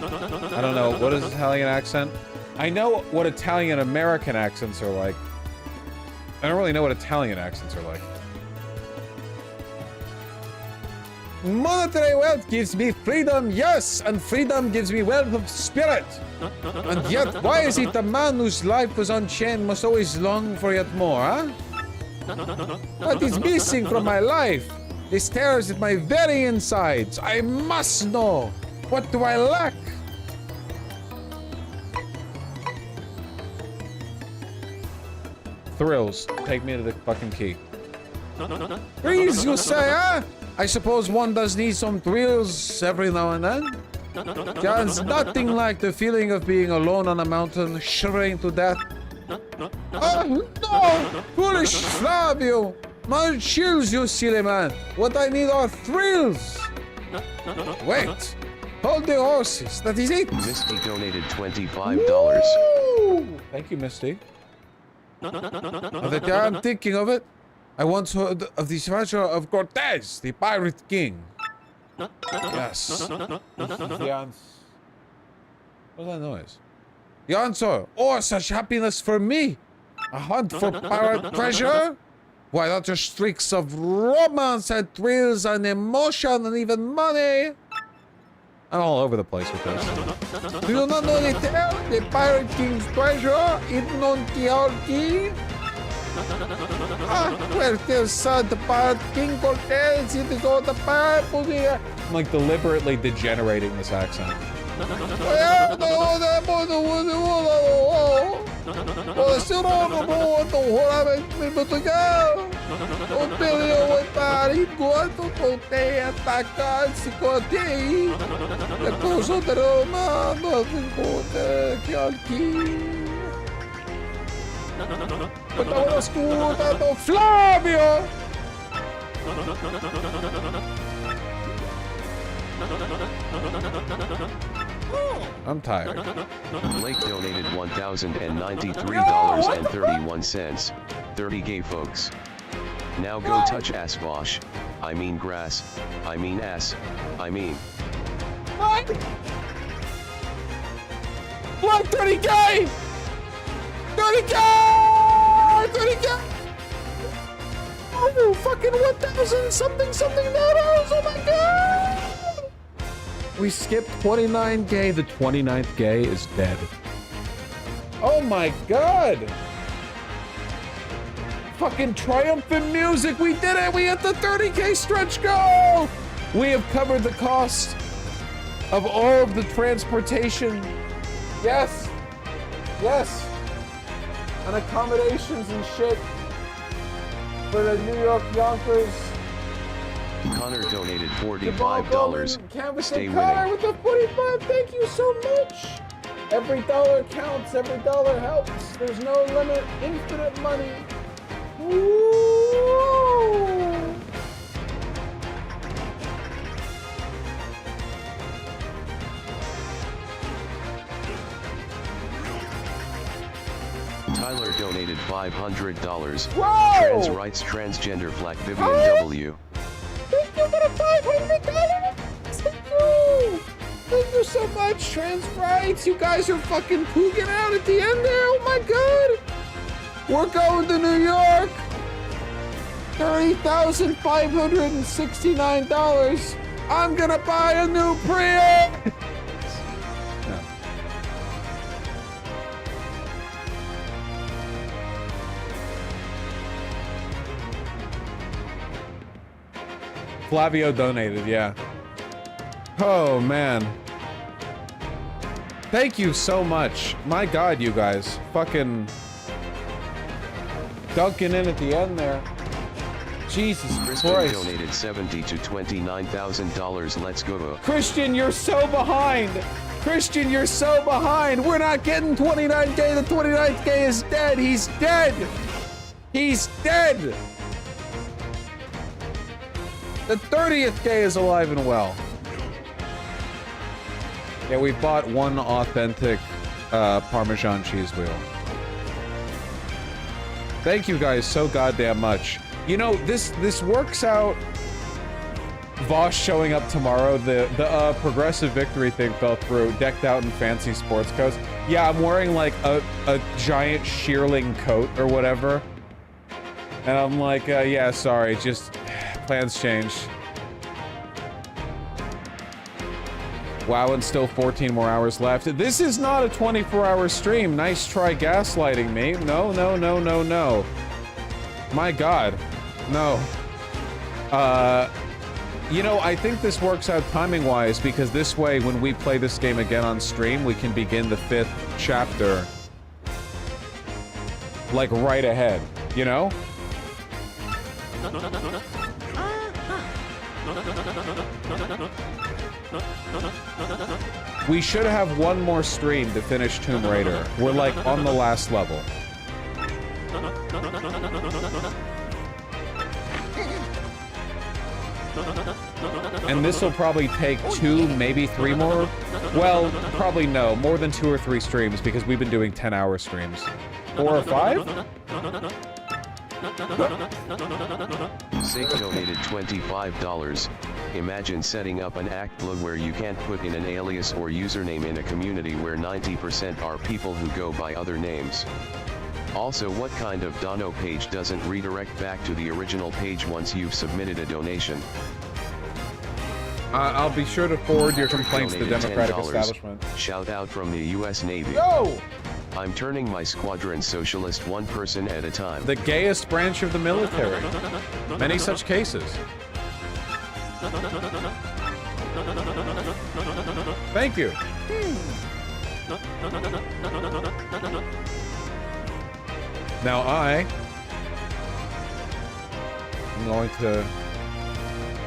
I don't know. What is Italian accent? I know what Italian American accents are like. I don't really know what Italian accents are like. Monetary wealth gives me freedom, yes, and freedom gives me wealth of spirit. And yet, why is it the man whose life was unchained must always long for yet more, huh? What is missing from my life? It stares at my very insides. I must know. What do I lack? Thrills. Take me to the fucking key. Thrills, you say, huh? I suppose one does need some thrills every now and then. There's nothing like the feeling of being alone on a mountain, shivering to death. Oh, no! Foolish Flavio! My chills, you silly man! What I need are thrills! Wait! Hold the horses, that is it! Misty donated $25. Woo! Thank you, Misty. Now that I'm thinking of it, I once heard of the treasure of Cortez, the pirate king. Yes. What's that noise? The answer! Oh, such happiness for me! A hunt for pirate treasure? Why, not just streaks of romance and thrills and emotion and even money! I'm all over the place with this. Do you not know the tale? The Pirate King's treasure, hidden on Key? Well, there's the bar, King Cortez, it is all the purple here. I'm like deliberately degenerating this accent. Flavio! I'm tired. Blake donated $1,093.31. 30 gay folks. Now go touch ass Vosh. I mean grass. I mean ass. I mean. What? Blood 30K! 30K! 30K! Oh, fucking 1,000 something dollars! Oh my god! We skipped 29K. The 29th gay is dead. Oh my god! Fucking triumphant music! We did it! We hit the 30K stretch goal! We have covered the cost of all of the transportation. Yes! Yes! And accommodations and shit for the New York Yonkers. Connor donated Ball $45. Canvassing Stay Connor winning. with the 45. Thank you so much. Every dollar counts. Every dollar helps. There's no limit. Infinite money. Woo! Tyler donated $500. Whoa! Trans rights transgender flag Vivian W. Thank you for the $500. Thank you. Thank you so much, trans rights. You guys are fucking pooging out at the end there. Oh my god. We're going to New York. $30,569. I'm gonna buy a new Prius. Flavio donated, yeah. Oh, man. Thank you so much. My god, you guys. Fucking dunking in at the end there. Jesus Kristen Christ. donated $70,000 to $29,000. Let's go. Christian, you're so behind. Christian, you're so behind. We're not getting 29K. The 29K is dead. He's dead. He's dead. The 30th gay is alive and well. Yeah, we bought one authentic Parmesan cheese wheel. Thank you guys so goddamn much. You know, this works out. Vosh showing up tomorrow, the progressive victory thing fell through, decked out in fancy sports coats. Yeah, I'm wearing like a giant shearling coat or whatever. And I'm like, yeah, sorry, just plans changed. Wow, and still 14 more hours left. This is not a 24-hour stream. Nice try gaslighting me. No, no, no, no, no. My god. No. You know, I think this works out timing-wise because this way, when we play this game again on stream, we can begin the 5th chapter. Like, right ahead. You know? We should have one more stream to finish Tomb Raider. We're like on the last level. And this will probably take 2, maybe 3 more. Well, probably no, more than 2 or 3 streams because we've been doing 10-hour streams. 4 or 5? Sake donated $25. Imagine setting up an act blog where you can't put in an alias or username in a community where 90% are people who go by other names. Also, what kind of dono page doesn't redirect back to the original page once you've submitted a donation? I'll be sure to forward your complaints to the Donated Democratic $10. establishment. Shout out from the U.S. Navy. Yo! I'm turning my squadron socialist one person at a time. The gayest branch of the military. Many such cases. Thank you. Now I'm going to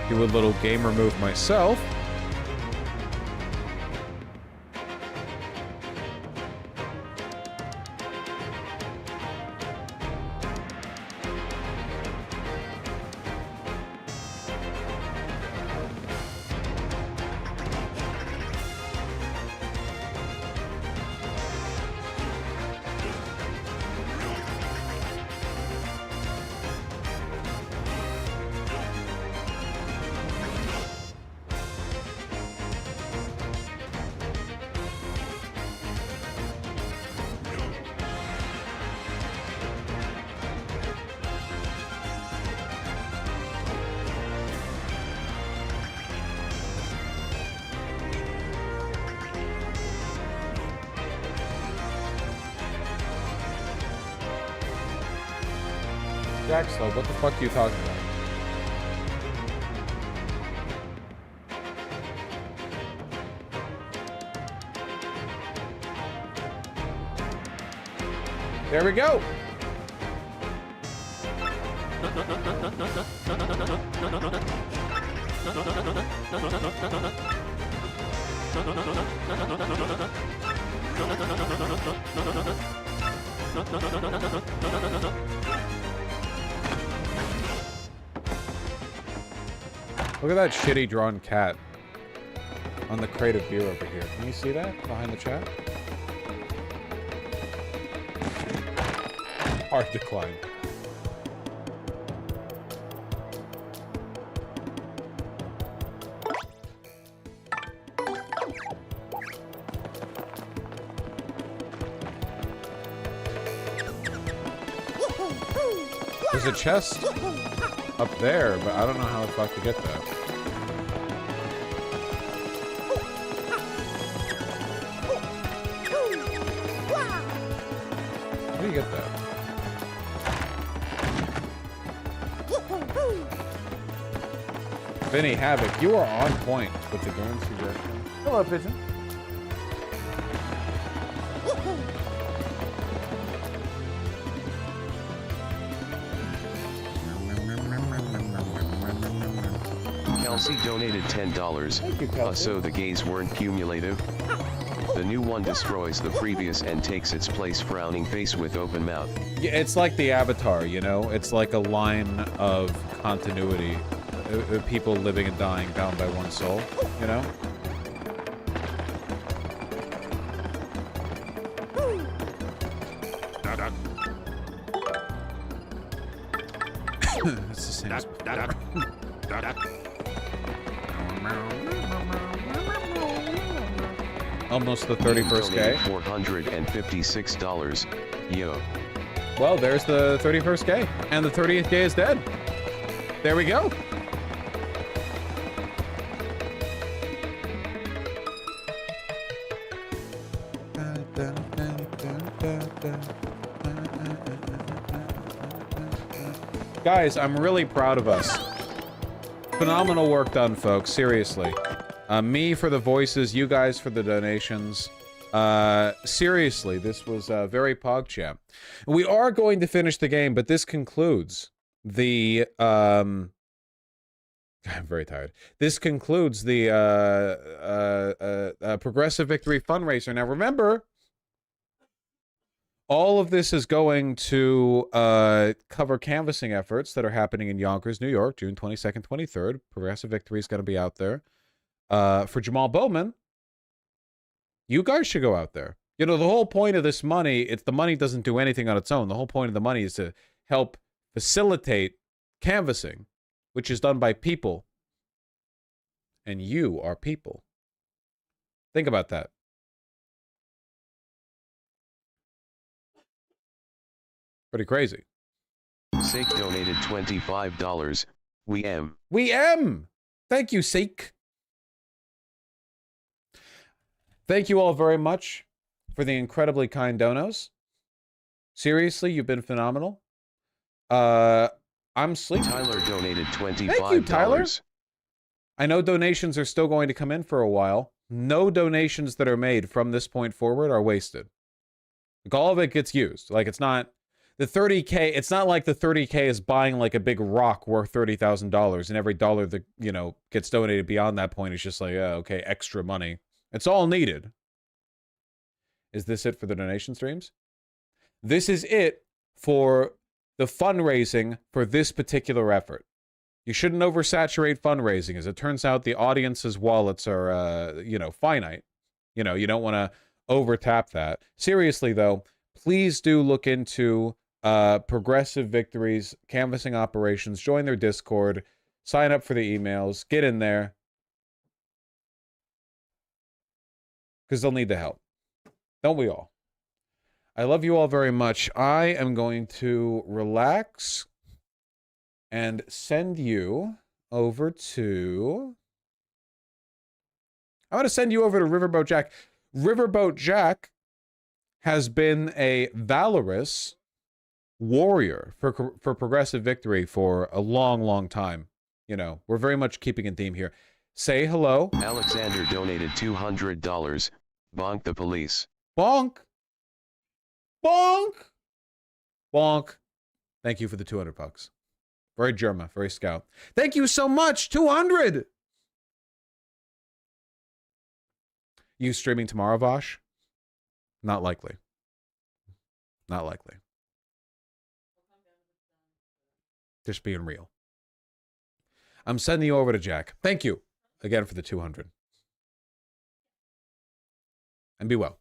do a little gamer move myself. Jaxlo, what the fuck are you talking about? There we go. Look at that shitty drawn cat on the crate of beer over here. Can you see that behind the chat? Hard decline. There's a chest up there, but I don't know how the fuck to get that. How do you get that? Vinny Havoc, you are on point with the game suggestion. Hello, Pigeon. Kelsey donated $10. Thank you, Kelsey. So the gays weren't cumulative. The new one destroys the previous and takes its place frowning face with open mouth. Yeah, it's like the Avatar, you know? It's like a line of continuity. People living and dying bound by one soul, you know? It's the same as before. Almost the 31st K. $456. Yo. Well, there's the 31st K. And the 30th K is dead. There we go. Guys, I'm really proud of us. Phenomenal work done, folks. Seriously. Me for the voices, you guys for the donations. Seriously, this was very PogChamp. We are going to finish the game, but this concludes the... I'm very tired. This concludes the Progressive Victory fundraiser. Now, remember... all of this is going to cover canvassing efforts that are happening in Yonkers, New York, June 22nd, 23rd. Progressive Victory is going to be out there. For Jamal Bowman, you guys should go out there. You know, the whole point of this money, the money doesn't do anything on its own. The whole point of the money is to help facilitate canvassing, which is done by people. And you are people. Think about that. Pretty crazy. Sake donated $25. We am. Thank you, Sake. Thank you all very much. for the incredibly kind donos. Seriously, you've been phenomenal. I'm sleeping. Tyler donated $25. Thank you, Tyler. I know donations are still going to come in for a while. No donations that are made from this point forward are wasted. Like, all of it gets used. Like, it's not the 30K. It's not like the 30K is buying like a big rock worth $30,000, and every dollar that, you know, gets donated beyond that point is just like, okay, extra money. It's all needed. Is this it for the donation streams? This is it for the fundraising for this particular effort. You shouldn't oversaturate fundraising. As it turns out, the audience's wallets are, you know, finite. You know, you don't want to overtap that. Seriously, though, please do look into Progressive Victories, canvassing operations, join their Discord, sign up for the emails, get in there. Because they'll need the help. Don't we all? I love you all very much. I am going to relax and send you over to... I'm going to send you over to Riverboat Jack. Riverboat Jack has been a valorous warrior for Progressive Victory for a long, long time. You know, we're very much keeping a theme here. Say hello. Alexander donated $200. Bonk the police. Bonk. Bonk. Bonk. Thank you for the 200 bucks. Very Germa, very scout. Thank you so much. 200. You streaming tomorrow, Vosh? Not likely. Not likely. Just being real. I'm sending you over to Jack. Thank you again for the 200. And be well.